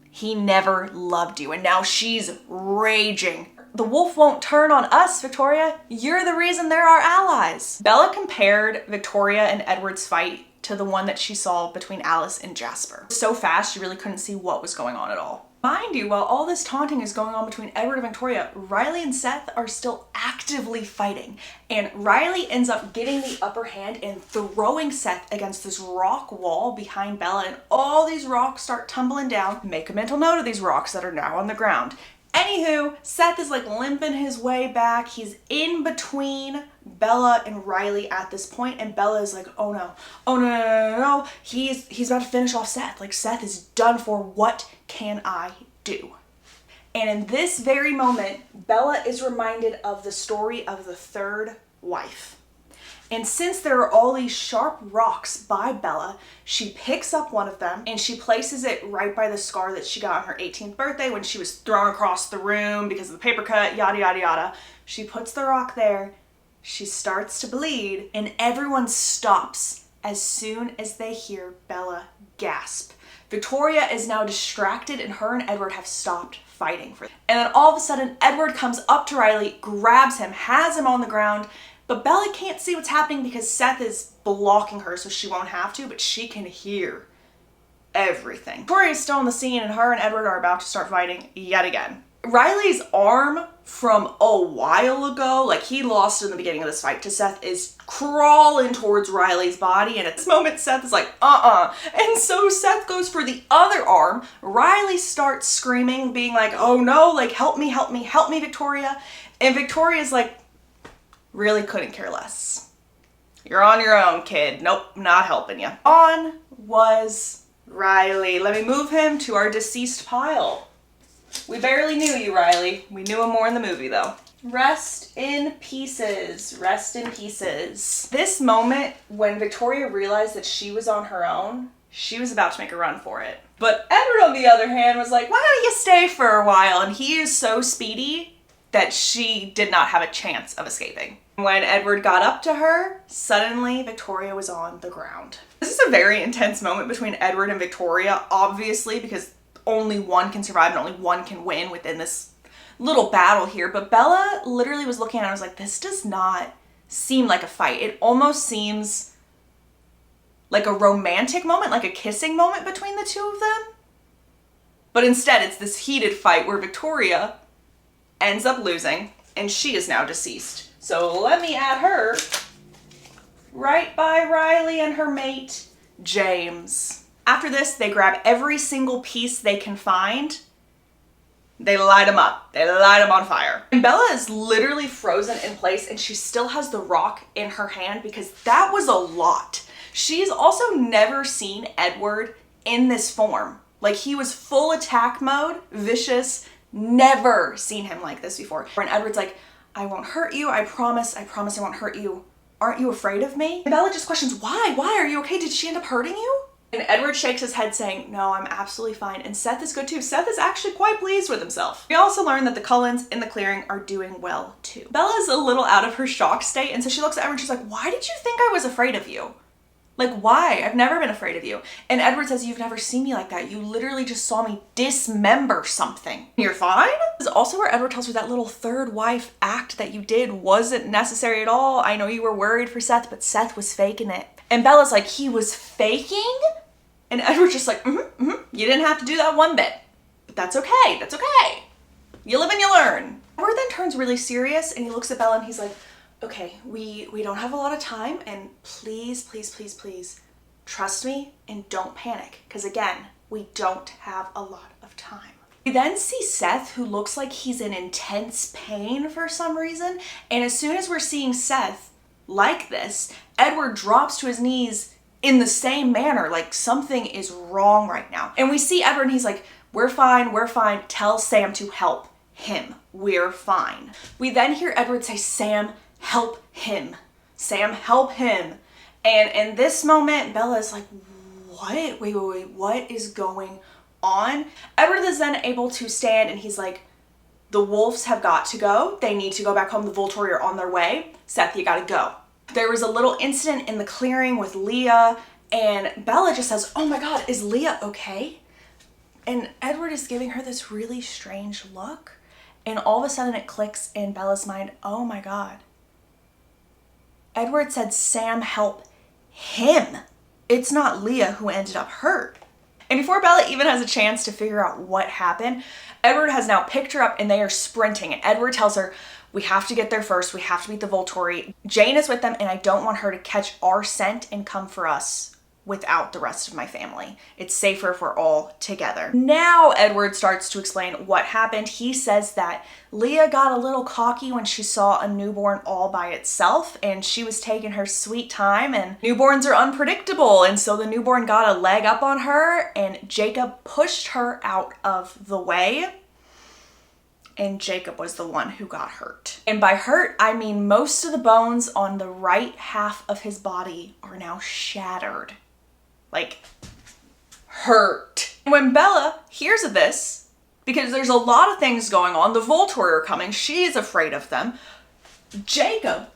He never loved you. And now she's raging. The wolf won't turn on us, Victoria. You're the reason they're our allies. Bella compared Victoria and Edward's fight to the one that she saw between Alice and Jasper. So fast, you really couldn't see what was going on at all. Mind you, while all this taunting is going on between Edward and Victoria, Riley and Seth are still actively fighting. And Riley ends up getting the upper hand and throwing Seth against this rock wall behind Bella, and all these rocks start tumbling down. Make a mental note of these rocks that are now on the ground. Anywho, Seth is like limping his way back. He's in between Bella and Riley at this point, and Bella is like, oh no, oh no, no, no, no, no. He's about to finish off Seth. Like, Seth is done for. What can I do? And in this very moment, Bella is reminded of the story of the third wife. And since there are all these sharp rocks by Bella, she picks up one of them and she places it right by the scar that she got on her 18th birthday when she was thrown across the room because of the paper cut, yada, yada, yada. She puts the rock there, she starts to bleed, and everyone stops as soon as they hear Bella gasp. Victoria is now distracted, and her and Edward have stopped fighting for them. And then all of a sudden, Edward comes up to Riley, grabs him, has him on the ground, but Bella can't see what's happening because Seth is blocking her so she won't have to, but she can hear everything. Victoria's still on the scene, and her and Edward are about to start fighting yet again. Riley's arm from a while ago, like he lost in the beginning of this fight to Seth, is crawling towards Riley's body, and at this moment Seth is like, and so Seth goes for the other arm. Riley starts screaming, being like, oh no, like help me, help me, help me, Victoria. And Victoria's like, really couldn't care less. You're on your own, kid. Nope, not helping you. On was Riley. Let me move him to our deceased pile. We barely knew you, Riley. We knew him more in the movie, though. Rest in pieces. Rest in pieces. This moment, when Victoria realized that she was on her own, she was about to make a run for it. But Edward, on the other hand, was like, why don't you stay for a while? And he is so speedy that she did not have a chance of escaping. When Edward got up to her, suddenly Victoria was on the ground. This is a very intense moment between Edward and Victoria, obviously, because only one can survive and only one can win within this little battle here. But Bella literally was looking at it and was like, this does not seem like a fight. It almost seems like a romantic moment, like a kissing moment between the two of them. But instead, it's this heated fight where Victoria ends up losing, and she is now deceased. So let me add her right by Riley and her mate, James. After this, they grab every single piece they can find. They light them up. They light them on fire. And Bella is literally frozen in place, and she still has the rock in her hand because that was a lot. She's also never seen Edward in this form. Like, he was full attack mode, vicious, never seen him like this before. And Edward's like, I won't hurt you. I promise I won't hurt you. Aren't you afraid of me? And Bella just questions, why? Why? Are you okay? Did she end up hurting you? And Edward shakes his head saying, no, I'm absolutely fine. And Seth is good too. Seth is actually quite pleased with himself. We also learn that the Cullens in the clearing are doing well too. Bella's a little out of her shock state, and so she looks at Edward and she's like, why did you think I was afraid of you? Like, why? I've never been afraid of you. And Edward says, you've never seen me like that. You literally just saw me dismember something. You're fine? This is also where Edward tells her that little third wife act that you did wasn't necessary at all. I know you were worried for Seth, but Seth was faking it. And Bella's like, he was faking? And Edward's just like, you didn't have to do that one bit. But that's okay, that's okay. You live and you learn. Edward then turns really serious and he looks at Bella and he's like, okay, we don't have a lot of time, and please, please, please, please, trust me and don't panic. Because again, we don't have a lot of time. We then see Seth, who looks like he's in intense pain for some reason. And as soon as we're seeing Seth like this, Edward drops to his knees in the same manner, like something is wrong right now. And we see Edward and he's like, we're fine, tell Sam to help him, we're fine. We then hear Edward say, Sam, help him. Sam, help him. And in this moment, Bella is like, what? Wait, what is going on? Edward is then able to stand and he's like, the wolves have got to go. They need to go back home. The Volturi are on their way. Seth, you gotta go. There was a little incident in the clearing with Leah, and Bella just says, oh my God, is Leah okay? And Edward is giving her this really strange look, and all of a sudden it clicks in Bella's mind, oh my God. Edward said, Sam, help him. It's not Leah who ended up hurt. And before Bella even has a chance to figure out what happened, Edward has now picked her up and they are sprinting. And Edward tells her, we have to get there first. We have to beat the Volturi. Jane is with them and I don't want her to catch our scent and come for us without the rest of my family. It's safer if we're all together. Now Edward starts to explain what happened. He says that Leah got a little cocky when she saw a newborn all by itself and she was taking her sweet time, and newborns are unpredictable, and so the newborn got a leg up on her and Jacob pushed her out of the way. And Jacob was the one who got hurt. And by hurt, I mean most of the bones on the right half of his body are now shattered. Like, hurt. When Bella hears of this, because there's a lot of things going on, the Volturi are coming, she is afraid of them. Jacob,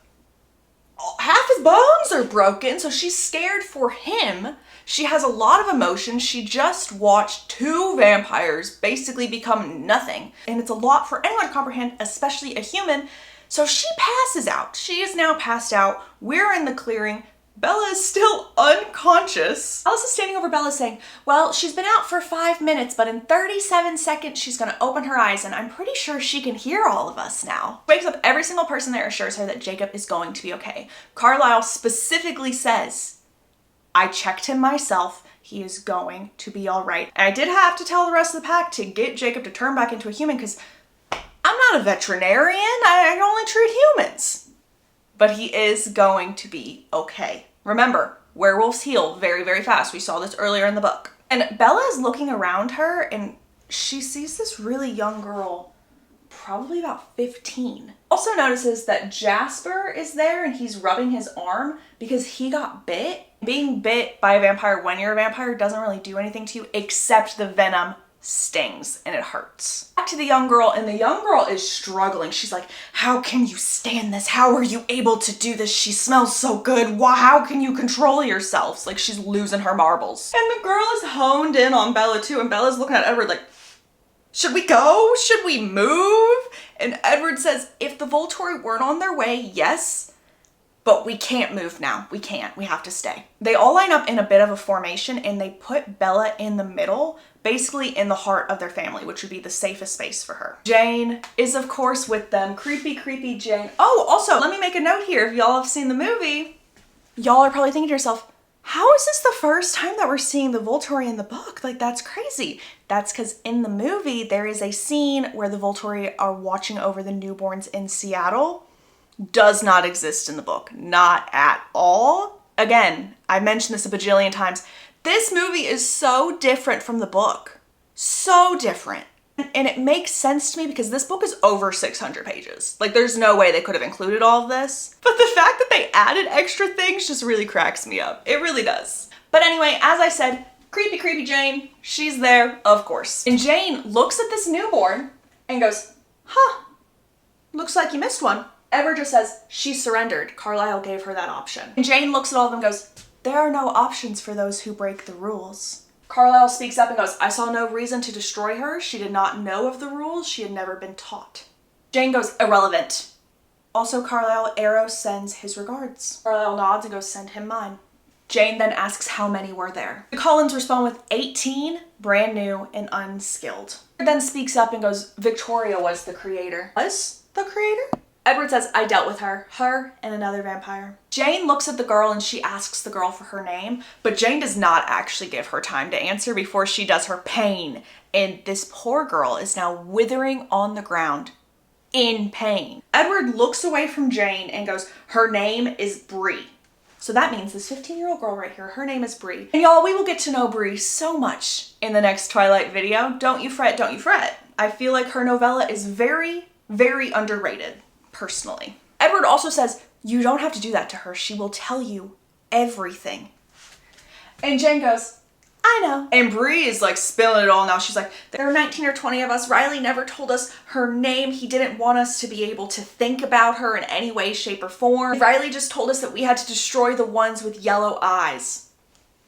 half his bones are broken, so she's scared for him. She has a lot of emotion. She just watched 2 vampires basically become nothing. And it's a lot for anyone to comprehend, especially a human. So she passes out. She is now passed out. We're in the clearing. Bella is still unconscious. Alice is standing over Bella saying, well, she's been out for 5 minutes, but in 37 seconds, she's gonna open her eyes and I'm pretty sure she can hear all of us now. Wakes up every single person there, assures her that Jacob is going to be okay. Carlisle specifically says, I checked him myself. He is going to be all right. And I did have to tell the rest of the pack to get Jacob to turn back into a human because I'm not a veterinarian. I can only treat humans. But he is going to be okay. Remember, werewolves heal very, very fast. We saw this earlier in the book. And Bella is looking around her and she sees this really young girl, probably about 15. Also notices that Jasper is there and he's rubbing his arm because he got bit. Being bit by a vampire when you're a vampire doesn't really do anything to you except the venom stings and it hurts. Back to the young girl, and the young girl is struggling. She's like, how can you stand this? How are you able to do this? She smells so good. How can you control yourselves? Like she's losing her marbles. And the girl is honed in on Bella too, and Bella's looking at Edward like, should we go? Should we move? And Edward says, if the Volturi weren't on their way, yes, but we can't move now. We can't. We have to stay. They all line up in a bit of a formation and they put Bella in the middle, basically in the heart of their family, which would be the safest space for her. Jane is, of course, with them. Creepy, creepy Jane. Oh, also, let me make a note here. If y'all have seen the movie, y'all are probably thinking to yourself, how is this the first time that we're seeing the Volturi in the book? Like, that's crazy. That's because in the movie, there is a scene where the Volturi are watching over the newborns in Seattle. Does not exist in the book. Not at all. Again, I've mentioned this a bajillion times. This movie is so different from the book. So different. And it makes sense to me because this book is over 600 pages. Like, there's no way they could have included all of this. But the fact that they added extra things just really cracks me up. It really does. But anyway, as I said, creepy, creepy Jane. She's there, of course. And Jane looks at this newborn and goes, huh, looks like you missed one. Edward just says, she surrendered. Carlisle gave her that option. And Jane looks at all of them and goes, there are no options for those who break the rules. Carlisle speaks up and goes, I saw no reason to destroy her. She did not know of the rules. She had never been taught. Jane goes, irrelevant. Also, Carlisle, Arrow sends his regards. Carlisle nods and goes, send him mine. Jane then asks how many were there. The Cullens respond with 18, brand new and unskilled. Then speaks up and goes, Victoria was the creator. Was the creator? Edward says, I dealt with her and another vampire. Jane looks at the girl and she asks the girl for her name, but Jane does not actually give her time to answer before she does her pain. And this poor girl is now withering on the ground in pain. Edward looks away from Jane and goes, her name is Bree. So that means this 15-year-old girl right here, her name is Bree. And y'all, we will get to know Bree so much in the next Twilight video. Don't you fret, don't you fret. I feel like her novella is very, very underrated, personally. Edward also says, you don't have to do that to her. She will tell you everything. And Jane goes, I know. And Bree is like spilling it all now. She's like, there are 19 or 20 of us. Riley never told us her name. He didn't want us to be able to think about her in any way, shape, or form. Riley just told us that we had to destroy the ones with yellow eyes.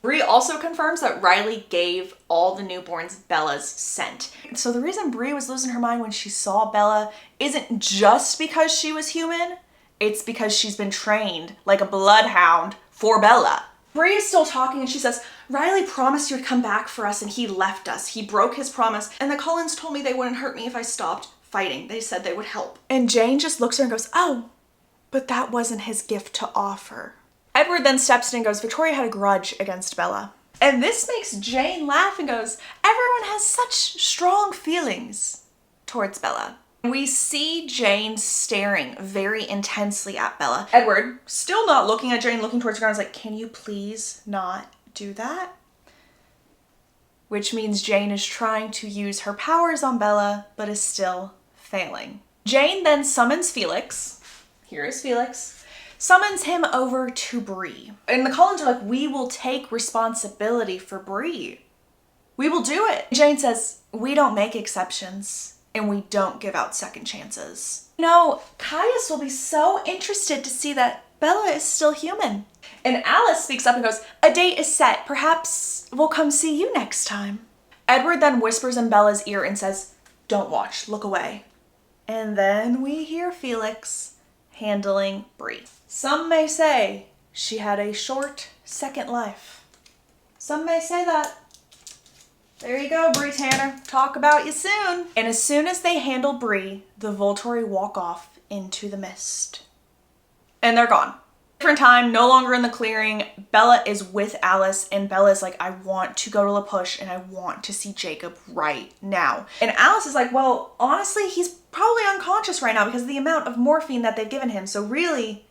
Bree also confirms that Riley gave all the newborns Bella's scent. So the reason Bree was losing her mind when she saw Bella isn't just because she was human. It's because she's been trained like a bloodhound for Bella. Bree is still talking and she says, Riley promised you would come back for us and he left us. He broke his promise and the Cullens told me they wouldn't hurt me if I stopped fighting. They said they would help. And Jane just looks at her and goes, oh, but that wasn't his gift to offer. Edward then steps in and goes, Victoria had a grudge against Bella. And this makes Jane laugh and goes, everyone has such strong feelings towards Bella. We see Jane staring very intensely at Bella. Edward, still not looking at Jane, looking towards the ground, is like, can you please not do that? Which means Jane is trying to use her powers on Bella, but is still failing. Jane then summons Felix. Here is Felix. Summons him over to Bree. And the Cullens are like, we will take responsibility for Bree. We will do it. Jane says, we don't make exceptions. And we don't give out second chances. You know, Caius will be so interested to see that Bella is still human. And Alice speaks up and goes, a date is set. Perhaps we'll come see you next time. Edward then whispers in Bella's ear and says, don't watch, look away. And then we hear Felix handling Bree. Some may say she had a short second life. Some may say that. There you go, Bree Tanner. Talk about you soon. And as soon as they handle Bree, the Volturi walk off into the mist. And they're gone. Different time, no longer in the clearing. Bella is with Alice and Bella's like, I want to go to La Push and I want to see Jacob right now. And Alice is like, well, honestly, he's probably unconscious right now because of the amount of morphine that they've given him. So really,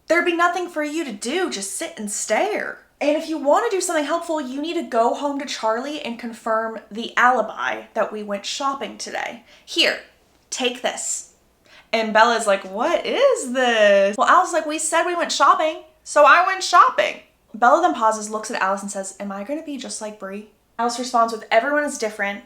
there'd be nothing for you to do. Just sit and stare. And if you want to do something helpful, you need to go home to Charlie and confirm the alibi that we went shopping today. Here, take this. And Bella's like, what is this? Well, Alice is like, we said we went shopping, so I went shopping. Bella then pauses, looks at Alice and says, am I going to be just like Bree? Alice responds with, everyone is different,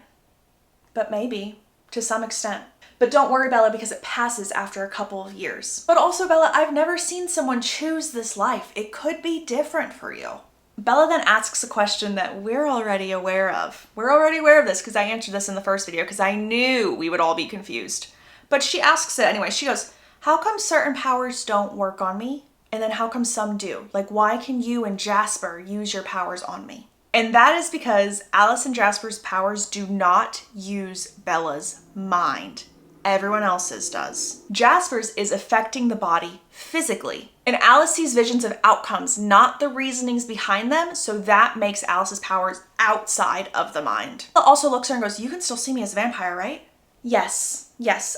but maybe, to some extent. But don't worry, Bella, because it passes after a couple of years. But also, Bella, I've never seen someone choose this life. It could be different for you. Bella then asks a question that we're already aware of. We're already aware of this because I answered this in the first video because I knew we would all be confused. But she asks it anyway. She goes, how come certain powers don't work on me? And then how come some do? Like, why can you and Jasper use your powers on me? And that is because Alice and Jasper's powers do not use Bella's mind. Everyone else's does. Jasper's is affecting the body physically. And Alice sees visions of outcomes, not the reasonings behind them, so that makes Alice's powers outside of the mind. Bella also looks at her and goes, you can still see me as a vampire, right? Yes,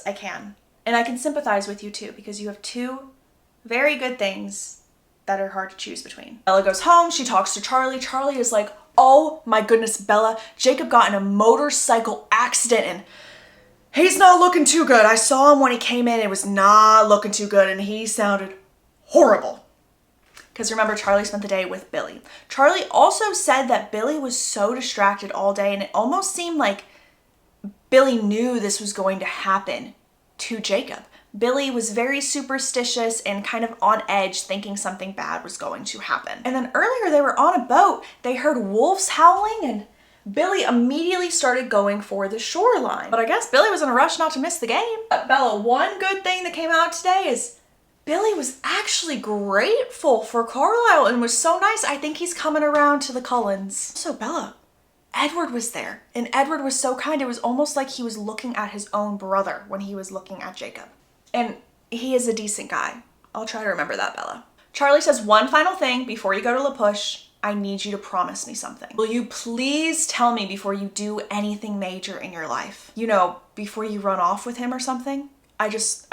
I can. And I can sympathize with you too, because you have two very good things that are hard to choose between. Bella goes home, she talks to Charlie. Charlie is like, oh my goodness, Bella, Jacob got in a motorcycle accident and he's not looking too good. I saw him when he came in. It was not looking too good and he sounded horrible. Because remember, Charlie spent the day with Billy. Charlie also said that Billy was so distracted all day and it almost seemed like Billy knew this was going to happen to Jacob. Billy was very superstitious and kind of on edge thinking something bad was going to happen. And then earlier they were on a boat. They heard wolves howling and Billy immediately started going for the shoreline. But I guess Billy was in a rush not to miss the game. Bella, one good thing that came out today is Billy was actually grateful for Carlisle and was so nice. I think he's coming around to the Cullens. So Bella, Edward was there and Edward was so kind. It was almost like he was looking at his own brother when he was looking at Jacob. And he is a decent guy. I'll try to remember that, Bella. Charlie says one final thing before you go to La Push. I need you to promise me something. Will you please tell me before you do anything major in your life? You know, before you run off with him or something? I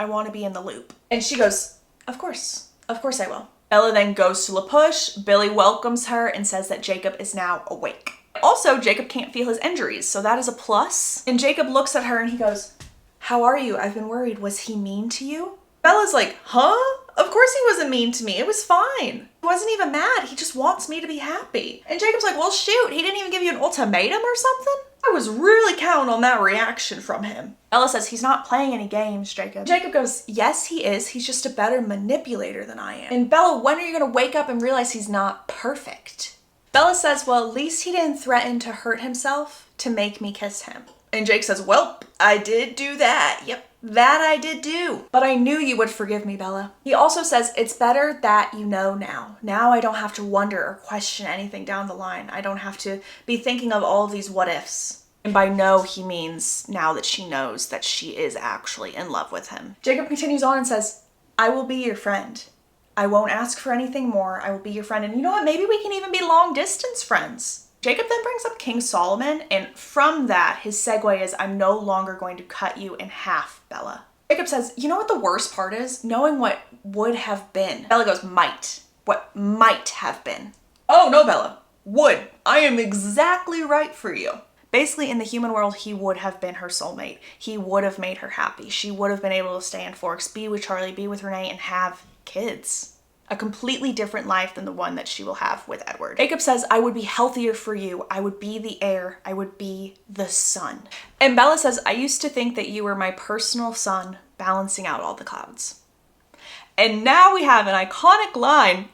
want to be in the loop. And she goes, of course I will. Bella then goes to La Push. Billy welcomes her and says that Jacob is now awake. Also, Jacob can't feel his injuries, so that is a plus. And Jacob looks at her and he goes, how are you? I've been worried. Was he mean to you? Bella's like, huh? Of course he wasn't mean to me. It was fine. He wasn't even mad. He just wants me to be happy. And Jacob's like, well, shoot, he didn't even give you an ultimatum or something? I was really counting on that reaction from him. Bella says he's not playing any games, Jacob. Jacob goes, yes, he is. He's just a better manipulator than I am. And Bella, when are you going to wake up and realize he's not perfect? Bella says, well, at least he didn't threaten to hurt himself to make me kiss him. And Jake says, well, I did do that. Yep, that I did do. But I knew you would forgive me, Bella. He also says, it's better that you know now. Now I don't have to wonder or question anything down the line. I don't have to be thinking of all of these what ifs. And by no, he means now that she knows that she is actually in love with him. Jacob continues on and says, I will be your friend. I won't ask for anything more. I will be your friend. And you know what? Maybe we can even be long distance friends. Jacob then brings up King Solomon, and from that, his segue is, I'm no longer going to cut you in half, Bella. Jacob says, you know what the worst part is? Knowing what would have been. Bella goes, might. What might have been. Oh, no, Bella. Would. I am exactly right for you. Basically, in the human world, he would have been her soulmate. He would have made her happy. She would have been able to stay in Forks, be with Charlie, be with Renee, and have kids. A completely different life than the one that she will have with Edward. Jacob says, I would be healthier for you. I would be the heir. I would be the sun. And Bella says, I used to think that you were my personal sun, balancing out all the clouds. And now we have an iconic line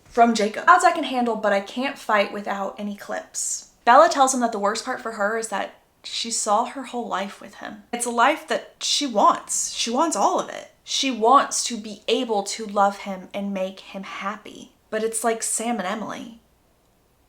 from Jacob. Clouds I can handle, but I can't fight without any clips. Bella tells him that the worst part for her is that she saw her whole life with him. It's a life that she wants. She wants all of it. She wants to be able to love him and make him happy. But it's like Sam and Emily.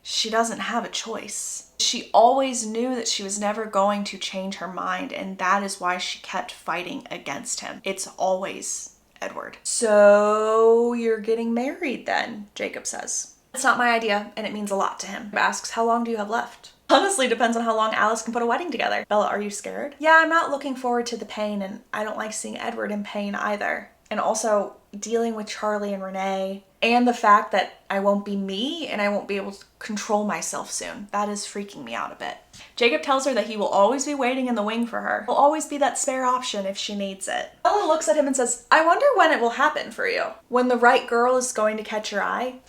She doesn't have a choice. She always knew that she was never going to change her mind, and that is why she kept fighting against him. It's always Edward. So you're getting married then, Jacob says. It's not my idea, and it means a lot to him. He asks, how long do you have left? Honestly, depends on how long Alice can put a wedding together. Bella, are you scared? Yeah, I'm not looking forward to the pain, and I don't like seeing Edward in pain either. And also dealing with Charlie and Renee, and the fact that I won't be me and I won't be able to control myself soon. That is freaking me out a bit. Jacob tells her that he will always be waiting in the wing for her. He'll always be that spare option if she needs it. Bella looks at him and says, I wonder when it will happen for you. When the right girl is going to catch your eye?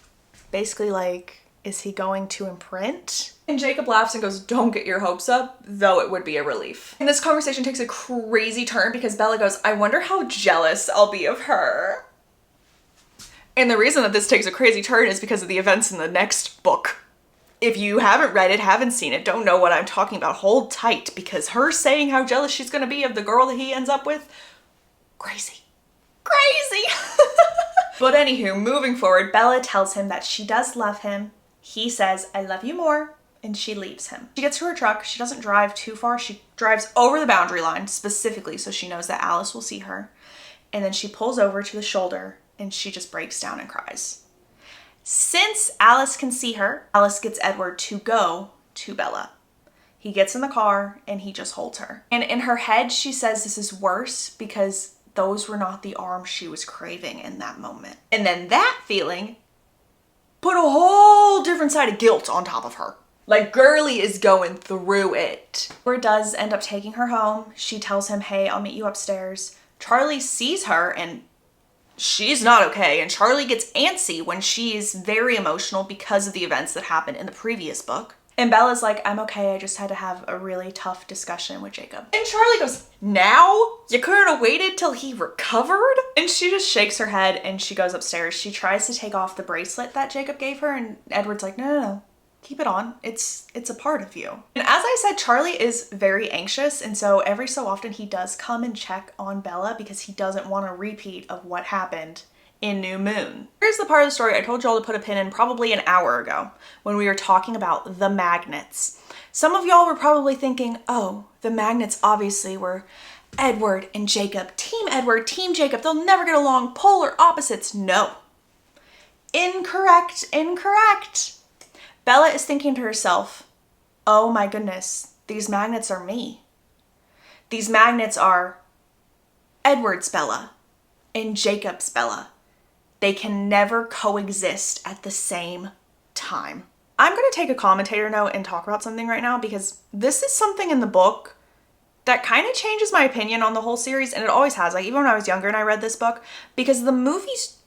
Basically like, is he going to imprint? And Jacob laughs and goes, don't get your hopes up, though it would be a relief. And this conversation takes a crazy turn because Bella goes, I wonder how jealous I'll be of her. And the reason that this takes a crazy turn is because of the events in the next book. If you haven't read it, haven't seen it, don't know what I'm talking about, hold tight, because her saying how jealous she's gonna be of the girl that he ends up with, crazy. Crazy! But anywho, moving forward, Bella tells him that she does love him. He says, I love you more. And she leaves him. She gets to her truck. She doesn't drive too far. She drives over the boundary line specifically so she knows that Alice will see her. And then she pulls over to the shoulder and she just breaks down and cries. Since Alice can see her, Alice gets Edward to go to Bella. He gets in the car and he just holds her. And in her head, she says this is worse because those were not the arms she was craving in that moment. And then that feeling put a whole different side of guilt on top of her. Like, girly is going through it. Edward does end up taking her home. She tells him, hey, I'll meet you upstairs. Charlie sees her and she's not okay. And Charlie gets antsy when she's very emotional because of the events that happened in the previous book. And Bella's like, I'm okay. I just had to have a really tough discussion with Jacob. And Charlie goes, now? You couldn't have waited till he recovered? And she just shakes her head and she goes upstairs. She tries to take off the bracelet that Jacob gave her. And Edward's like, no. Keep it on. It's a part of you. And as I said, Charlie is very anxious. And so every so often he does come and check on Bella because he doesn't want a repeat of what happened in New Moon. Here's the part of the story I told y'all to put a pin in probably an hour ago when we were talking about the magnets. Some of y'all were probably thinking, oh, the magnets obviously were Edward and Jacob, Team Edward, Team Jacob, they'll never get along, polar opposites. No. Incorrect, incorrect. Bella is thinking to herself, oh my goodness, these magnets are me. These magnets are Edward's Bella and Jacob's Bella. They can never coexist at the same time. I'm going to take a commentator note and talk about something right now because this is something in the book that kind of changes my opinion on the whole series, and it always has. Like, even when I was younger and I read this book, because the movies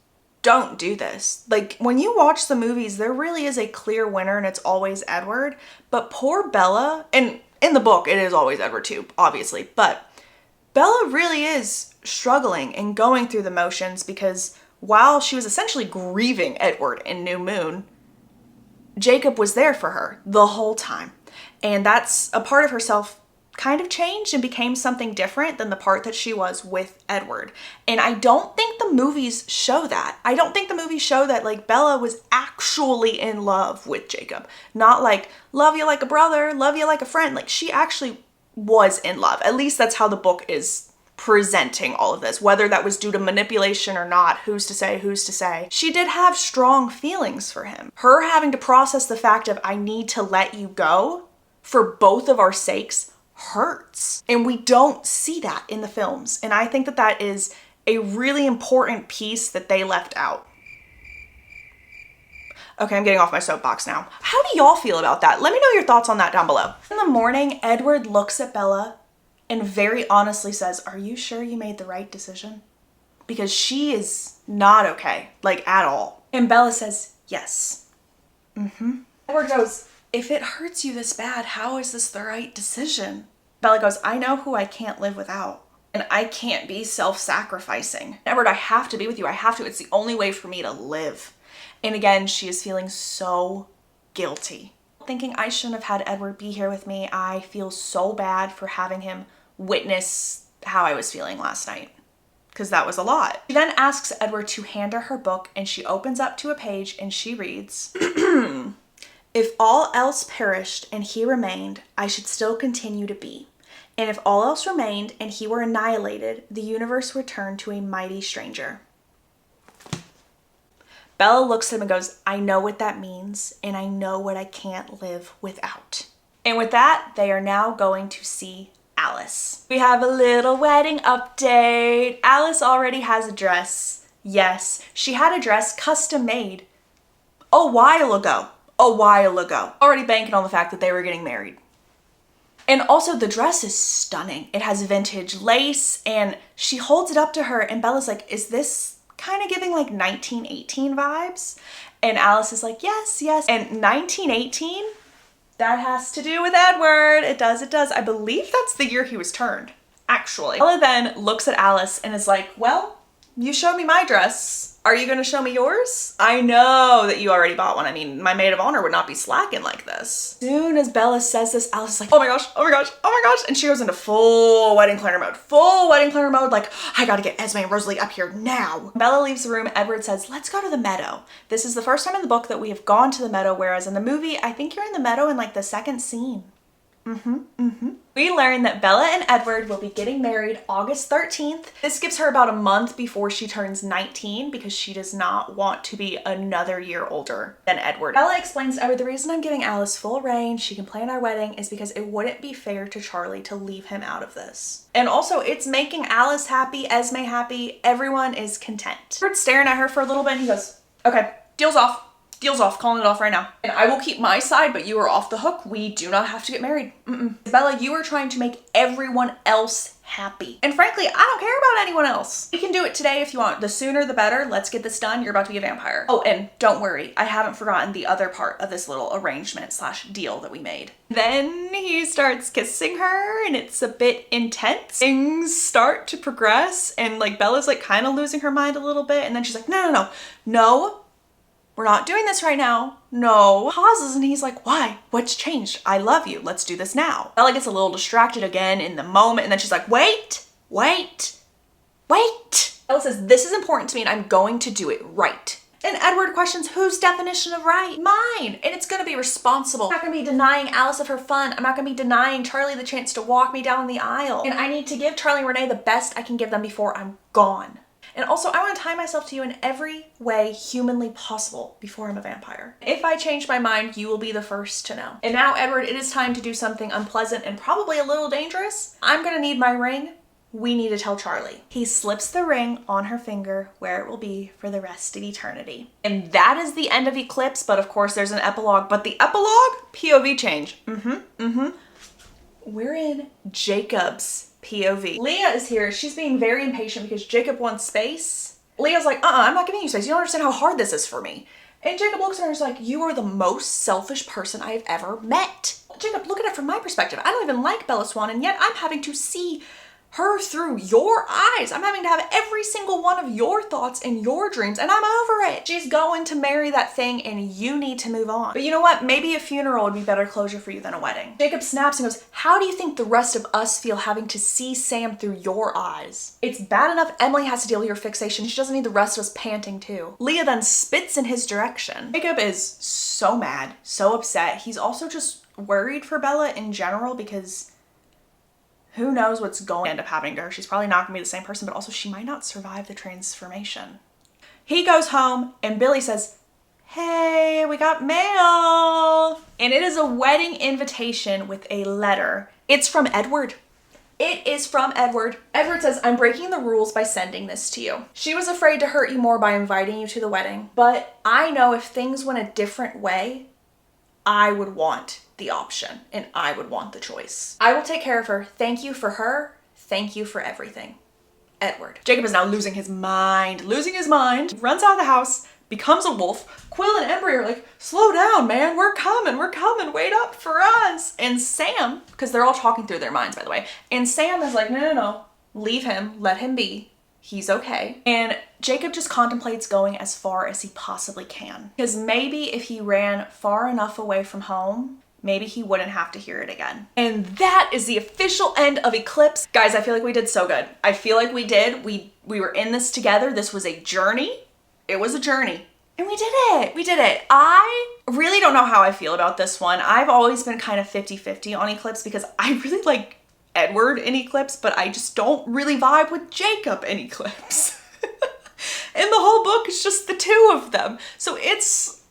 don't do this. Like, when you watch the movies, there really is a clear winner and it's always Edward, but poor Bella, and in the book it is always Edward too, obviously, but Bella really is struggling and going through the motions because while she was essentially grieving Edward in New Moon, Jacob was there for her the whole time. And that's a part of herself kind of changed and became something different than the part that she was with Edward. And I don't think the movies show that. I don't think the movies show that like Bella was actually in love with Jacob. Not like, love you like a brother, love you like a friend. Like, she actually was in love. At least that's how the book is presenting all of this. Whether that was due to manipulation or not, who's to say, who's to say. She did have strong feelings for him. Her having to process the fact of, I need to let you go for both of our sakes, hurts. And we don't see that in the films. And I think that that is a really important piece that they left out. Okay, I'm getting off my soapbox now. How do y'all feel about that? Let me know your thoughts on that down below. In the morning, Edward looks at Bella and very honestly says, are you sure you made the right decision? Because she is not okay, like at all. And Bella says, yes. Edward goes, if it hurts you this bad, how is this the right decision? Bella goes, I know who I can't live without. And I can't be self-sacrificing. Edward, I have to be with you. I have to. It's the only way for me to live. And again, she is feeling so guilty. Thinking I shouldn't have had Edward be here with me. I feel so bad for having him witness how I was feeling last night. Because that was a lot. She then asks Edward to hand her her book, and she opens up to a page and she reads, if all else perished and he remained, I should still continue to be. And if all else remained and he were annihilated, the universe would turn to a mighty stranger. Bella looks at him and goes, I know what that means, and I know what I can't live without. And with that, they are now going to see Alice. We have a little wedding update. Alice already has a dress. Yes, she had a dress custom made a while ago. Already banking on the fact that they were getting married. And also the dress is stunning. It has vintage lace and she holds it up to her and Bella's like, is this kind of giving like 1918 vibes? And Alice is like, yes, yes. And 1918, that has to do with Edward. It does, it does. I believe that's the year he was turned, actually. Bella then looks at Alice and is like, well, you showed me my dress. Are you gonna show me yours? I know that you already bought one. I mean, my maid of honor would not be slacking like this. As soon as Bella says this, Alice is like, oh my gosh, oh my gosh, oh my gosh. And she goes into full wedding planner mode. Full wedding planner mode, like, I gotta get Esme and Rosalie up here now. When Bella leaves the room, Edward says, let's go to the meadow. This is the first time in the book that we have gone to the meadow, whereas in the movie, I think you're in the meadow in like the second scene. We learn that Bella and Edward will be getting married August 13th. This gives her about a month before she turns 19 because she does not want to be another year older than Edward. Bella explains to Edward, the reason I'm giving Alice full reign, she can plan our wedding, is because it wouldn't be fair to Charlie to leave him out of this. And also it's making Alice happy, Esme happy, everyone is content. Edward's staring at her for a little bit and he goes, okay, deal's off. Deal's off, calling it off right now. And I will keep my side, but you are off the hook. We do not have to get married. Bella, you are trying to make everyone else happy. And frankly, I don't care about anyone else. You can do it today if you want. The sooner the better. Let's get this done. You're about to be a vampire. Oh, and don't worry. I haven't forgotten the other part of this little arrangement / deal that we made. Then he starts kissing her and it's a bit intense. Things start to progress and like Bella's like kind of losing her mind a little bit. And then she's like, no. We're not doing this right now. No. Pauses and he's like, why? What's changed? I love you. Let's do this now. Bella gets a little distracted again in the moment and then she's like, wait. Bella says, this is important to me and I'm going to do it right. And Edward questions whose definition of right? Mine. And it's gonna be responsible. I'm not gonna be denying Alice of her fun. I'm not gonna be denying Charlie the chance to walk me down the aisle. And I need to give Charlie and Renee the best I can give them before I'm gone. And also, I want to tie myself to you in every way humanly possible before I'm a vampire. If I change my mind, you will be the first to know. And now, Edward, it is time to do something unpleasant and probably a little dangerous. I'm gonna need my ring. We need to tell Charlie. He slips the ring on her finger where it will be for the rest of eternity. And that is the end of Eclipse, but of course there's an epilogue. But the epilogue? POV change. We're in Jacob's POV. Leah is here. She's being very impatient because Jacob wants space. Leah's like, I'm not giving you space. You don't understand how hard this is for me. And Jacob looks at her and is like, you are the most selfish person I have ever met. Jacob, look at it from my perspective. I don't even like Bella Swan, and yet I'm having to see her through your eyes. I'm having to have every single one of your thoughts and your dreams, and I'm over it. She's going to marry that thing and you need to move on. But you know what? Maybe a funeral would be better closure for you than a wedding. Jacob snaps and goes, how do you think the rest of us feel having to see Sam through your eyes? It's bad enough Emily has to deal with your fixation. She doesn't need the rest of us panting too. Leah then spits in his direction. Jacob is so mad, so upset. He's also just worried for Bella in general because who knows what's going to end up happening to her. She's probably not gonna be the same person, but also she might not survive the transformation. He goes home and Billy says, hey, we got mail. And it is a wedding invitation with a letter. It's from Edward. It is from Edward. Edward says, I'm breaking the rules by sending this to you. She was afraid to hurt you more by inviting you to the wedding, but I know if things went a different way, I would want the option and I would want the choice. I will take care of her. Thank you for her. Thank you for everything. Edward. Jacob is now losing his mind. He runs out of the house, becomes a wolf. Quill and Embry are like, slow down, man. We're coming. Wait up for us. And Sam, because they're all talking through their minds, by the way. And Sam is like, no. Leave him. Let him be. He's okay. And Jacob just contemplates going as far as he possibly can. Because maybe if he ran far enough away from home, maybe he wouldn't have to hear it again. And that is the official end of Eclipse. Guys, I feel like we did so good. I feel like we did. We were in this together. This was a journey. It was a journey. And we did it. I really don't know how I feel about this one. I've always been kind of 50-50 on Eclipse because I really like Edward in Eclipse, but I just don't really vibe with Jacob in Eclipse. And the whole book is just the two of them. So it's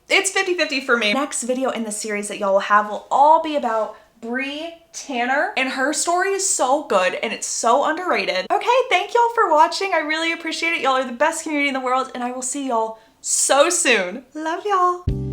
50-50 for me. Next video in the series that y'all will have will all be about Bree Tanner, and her story is so good and it's so underrated. Okay, thank y'all for watching. I really appreciate it. Y'all are the best community in the world, and I will see y'all so soon. Love y'all.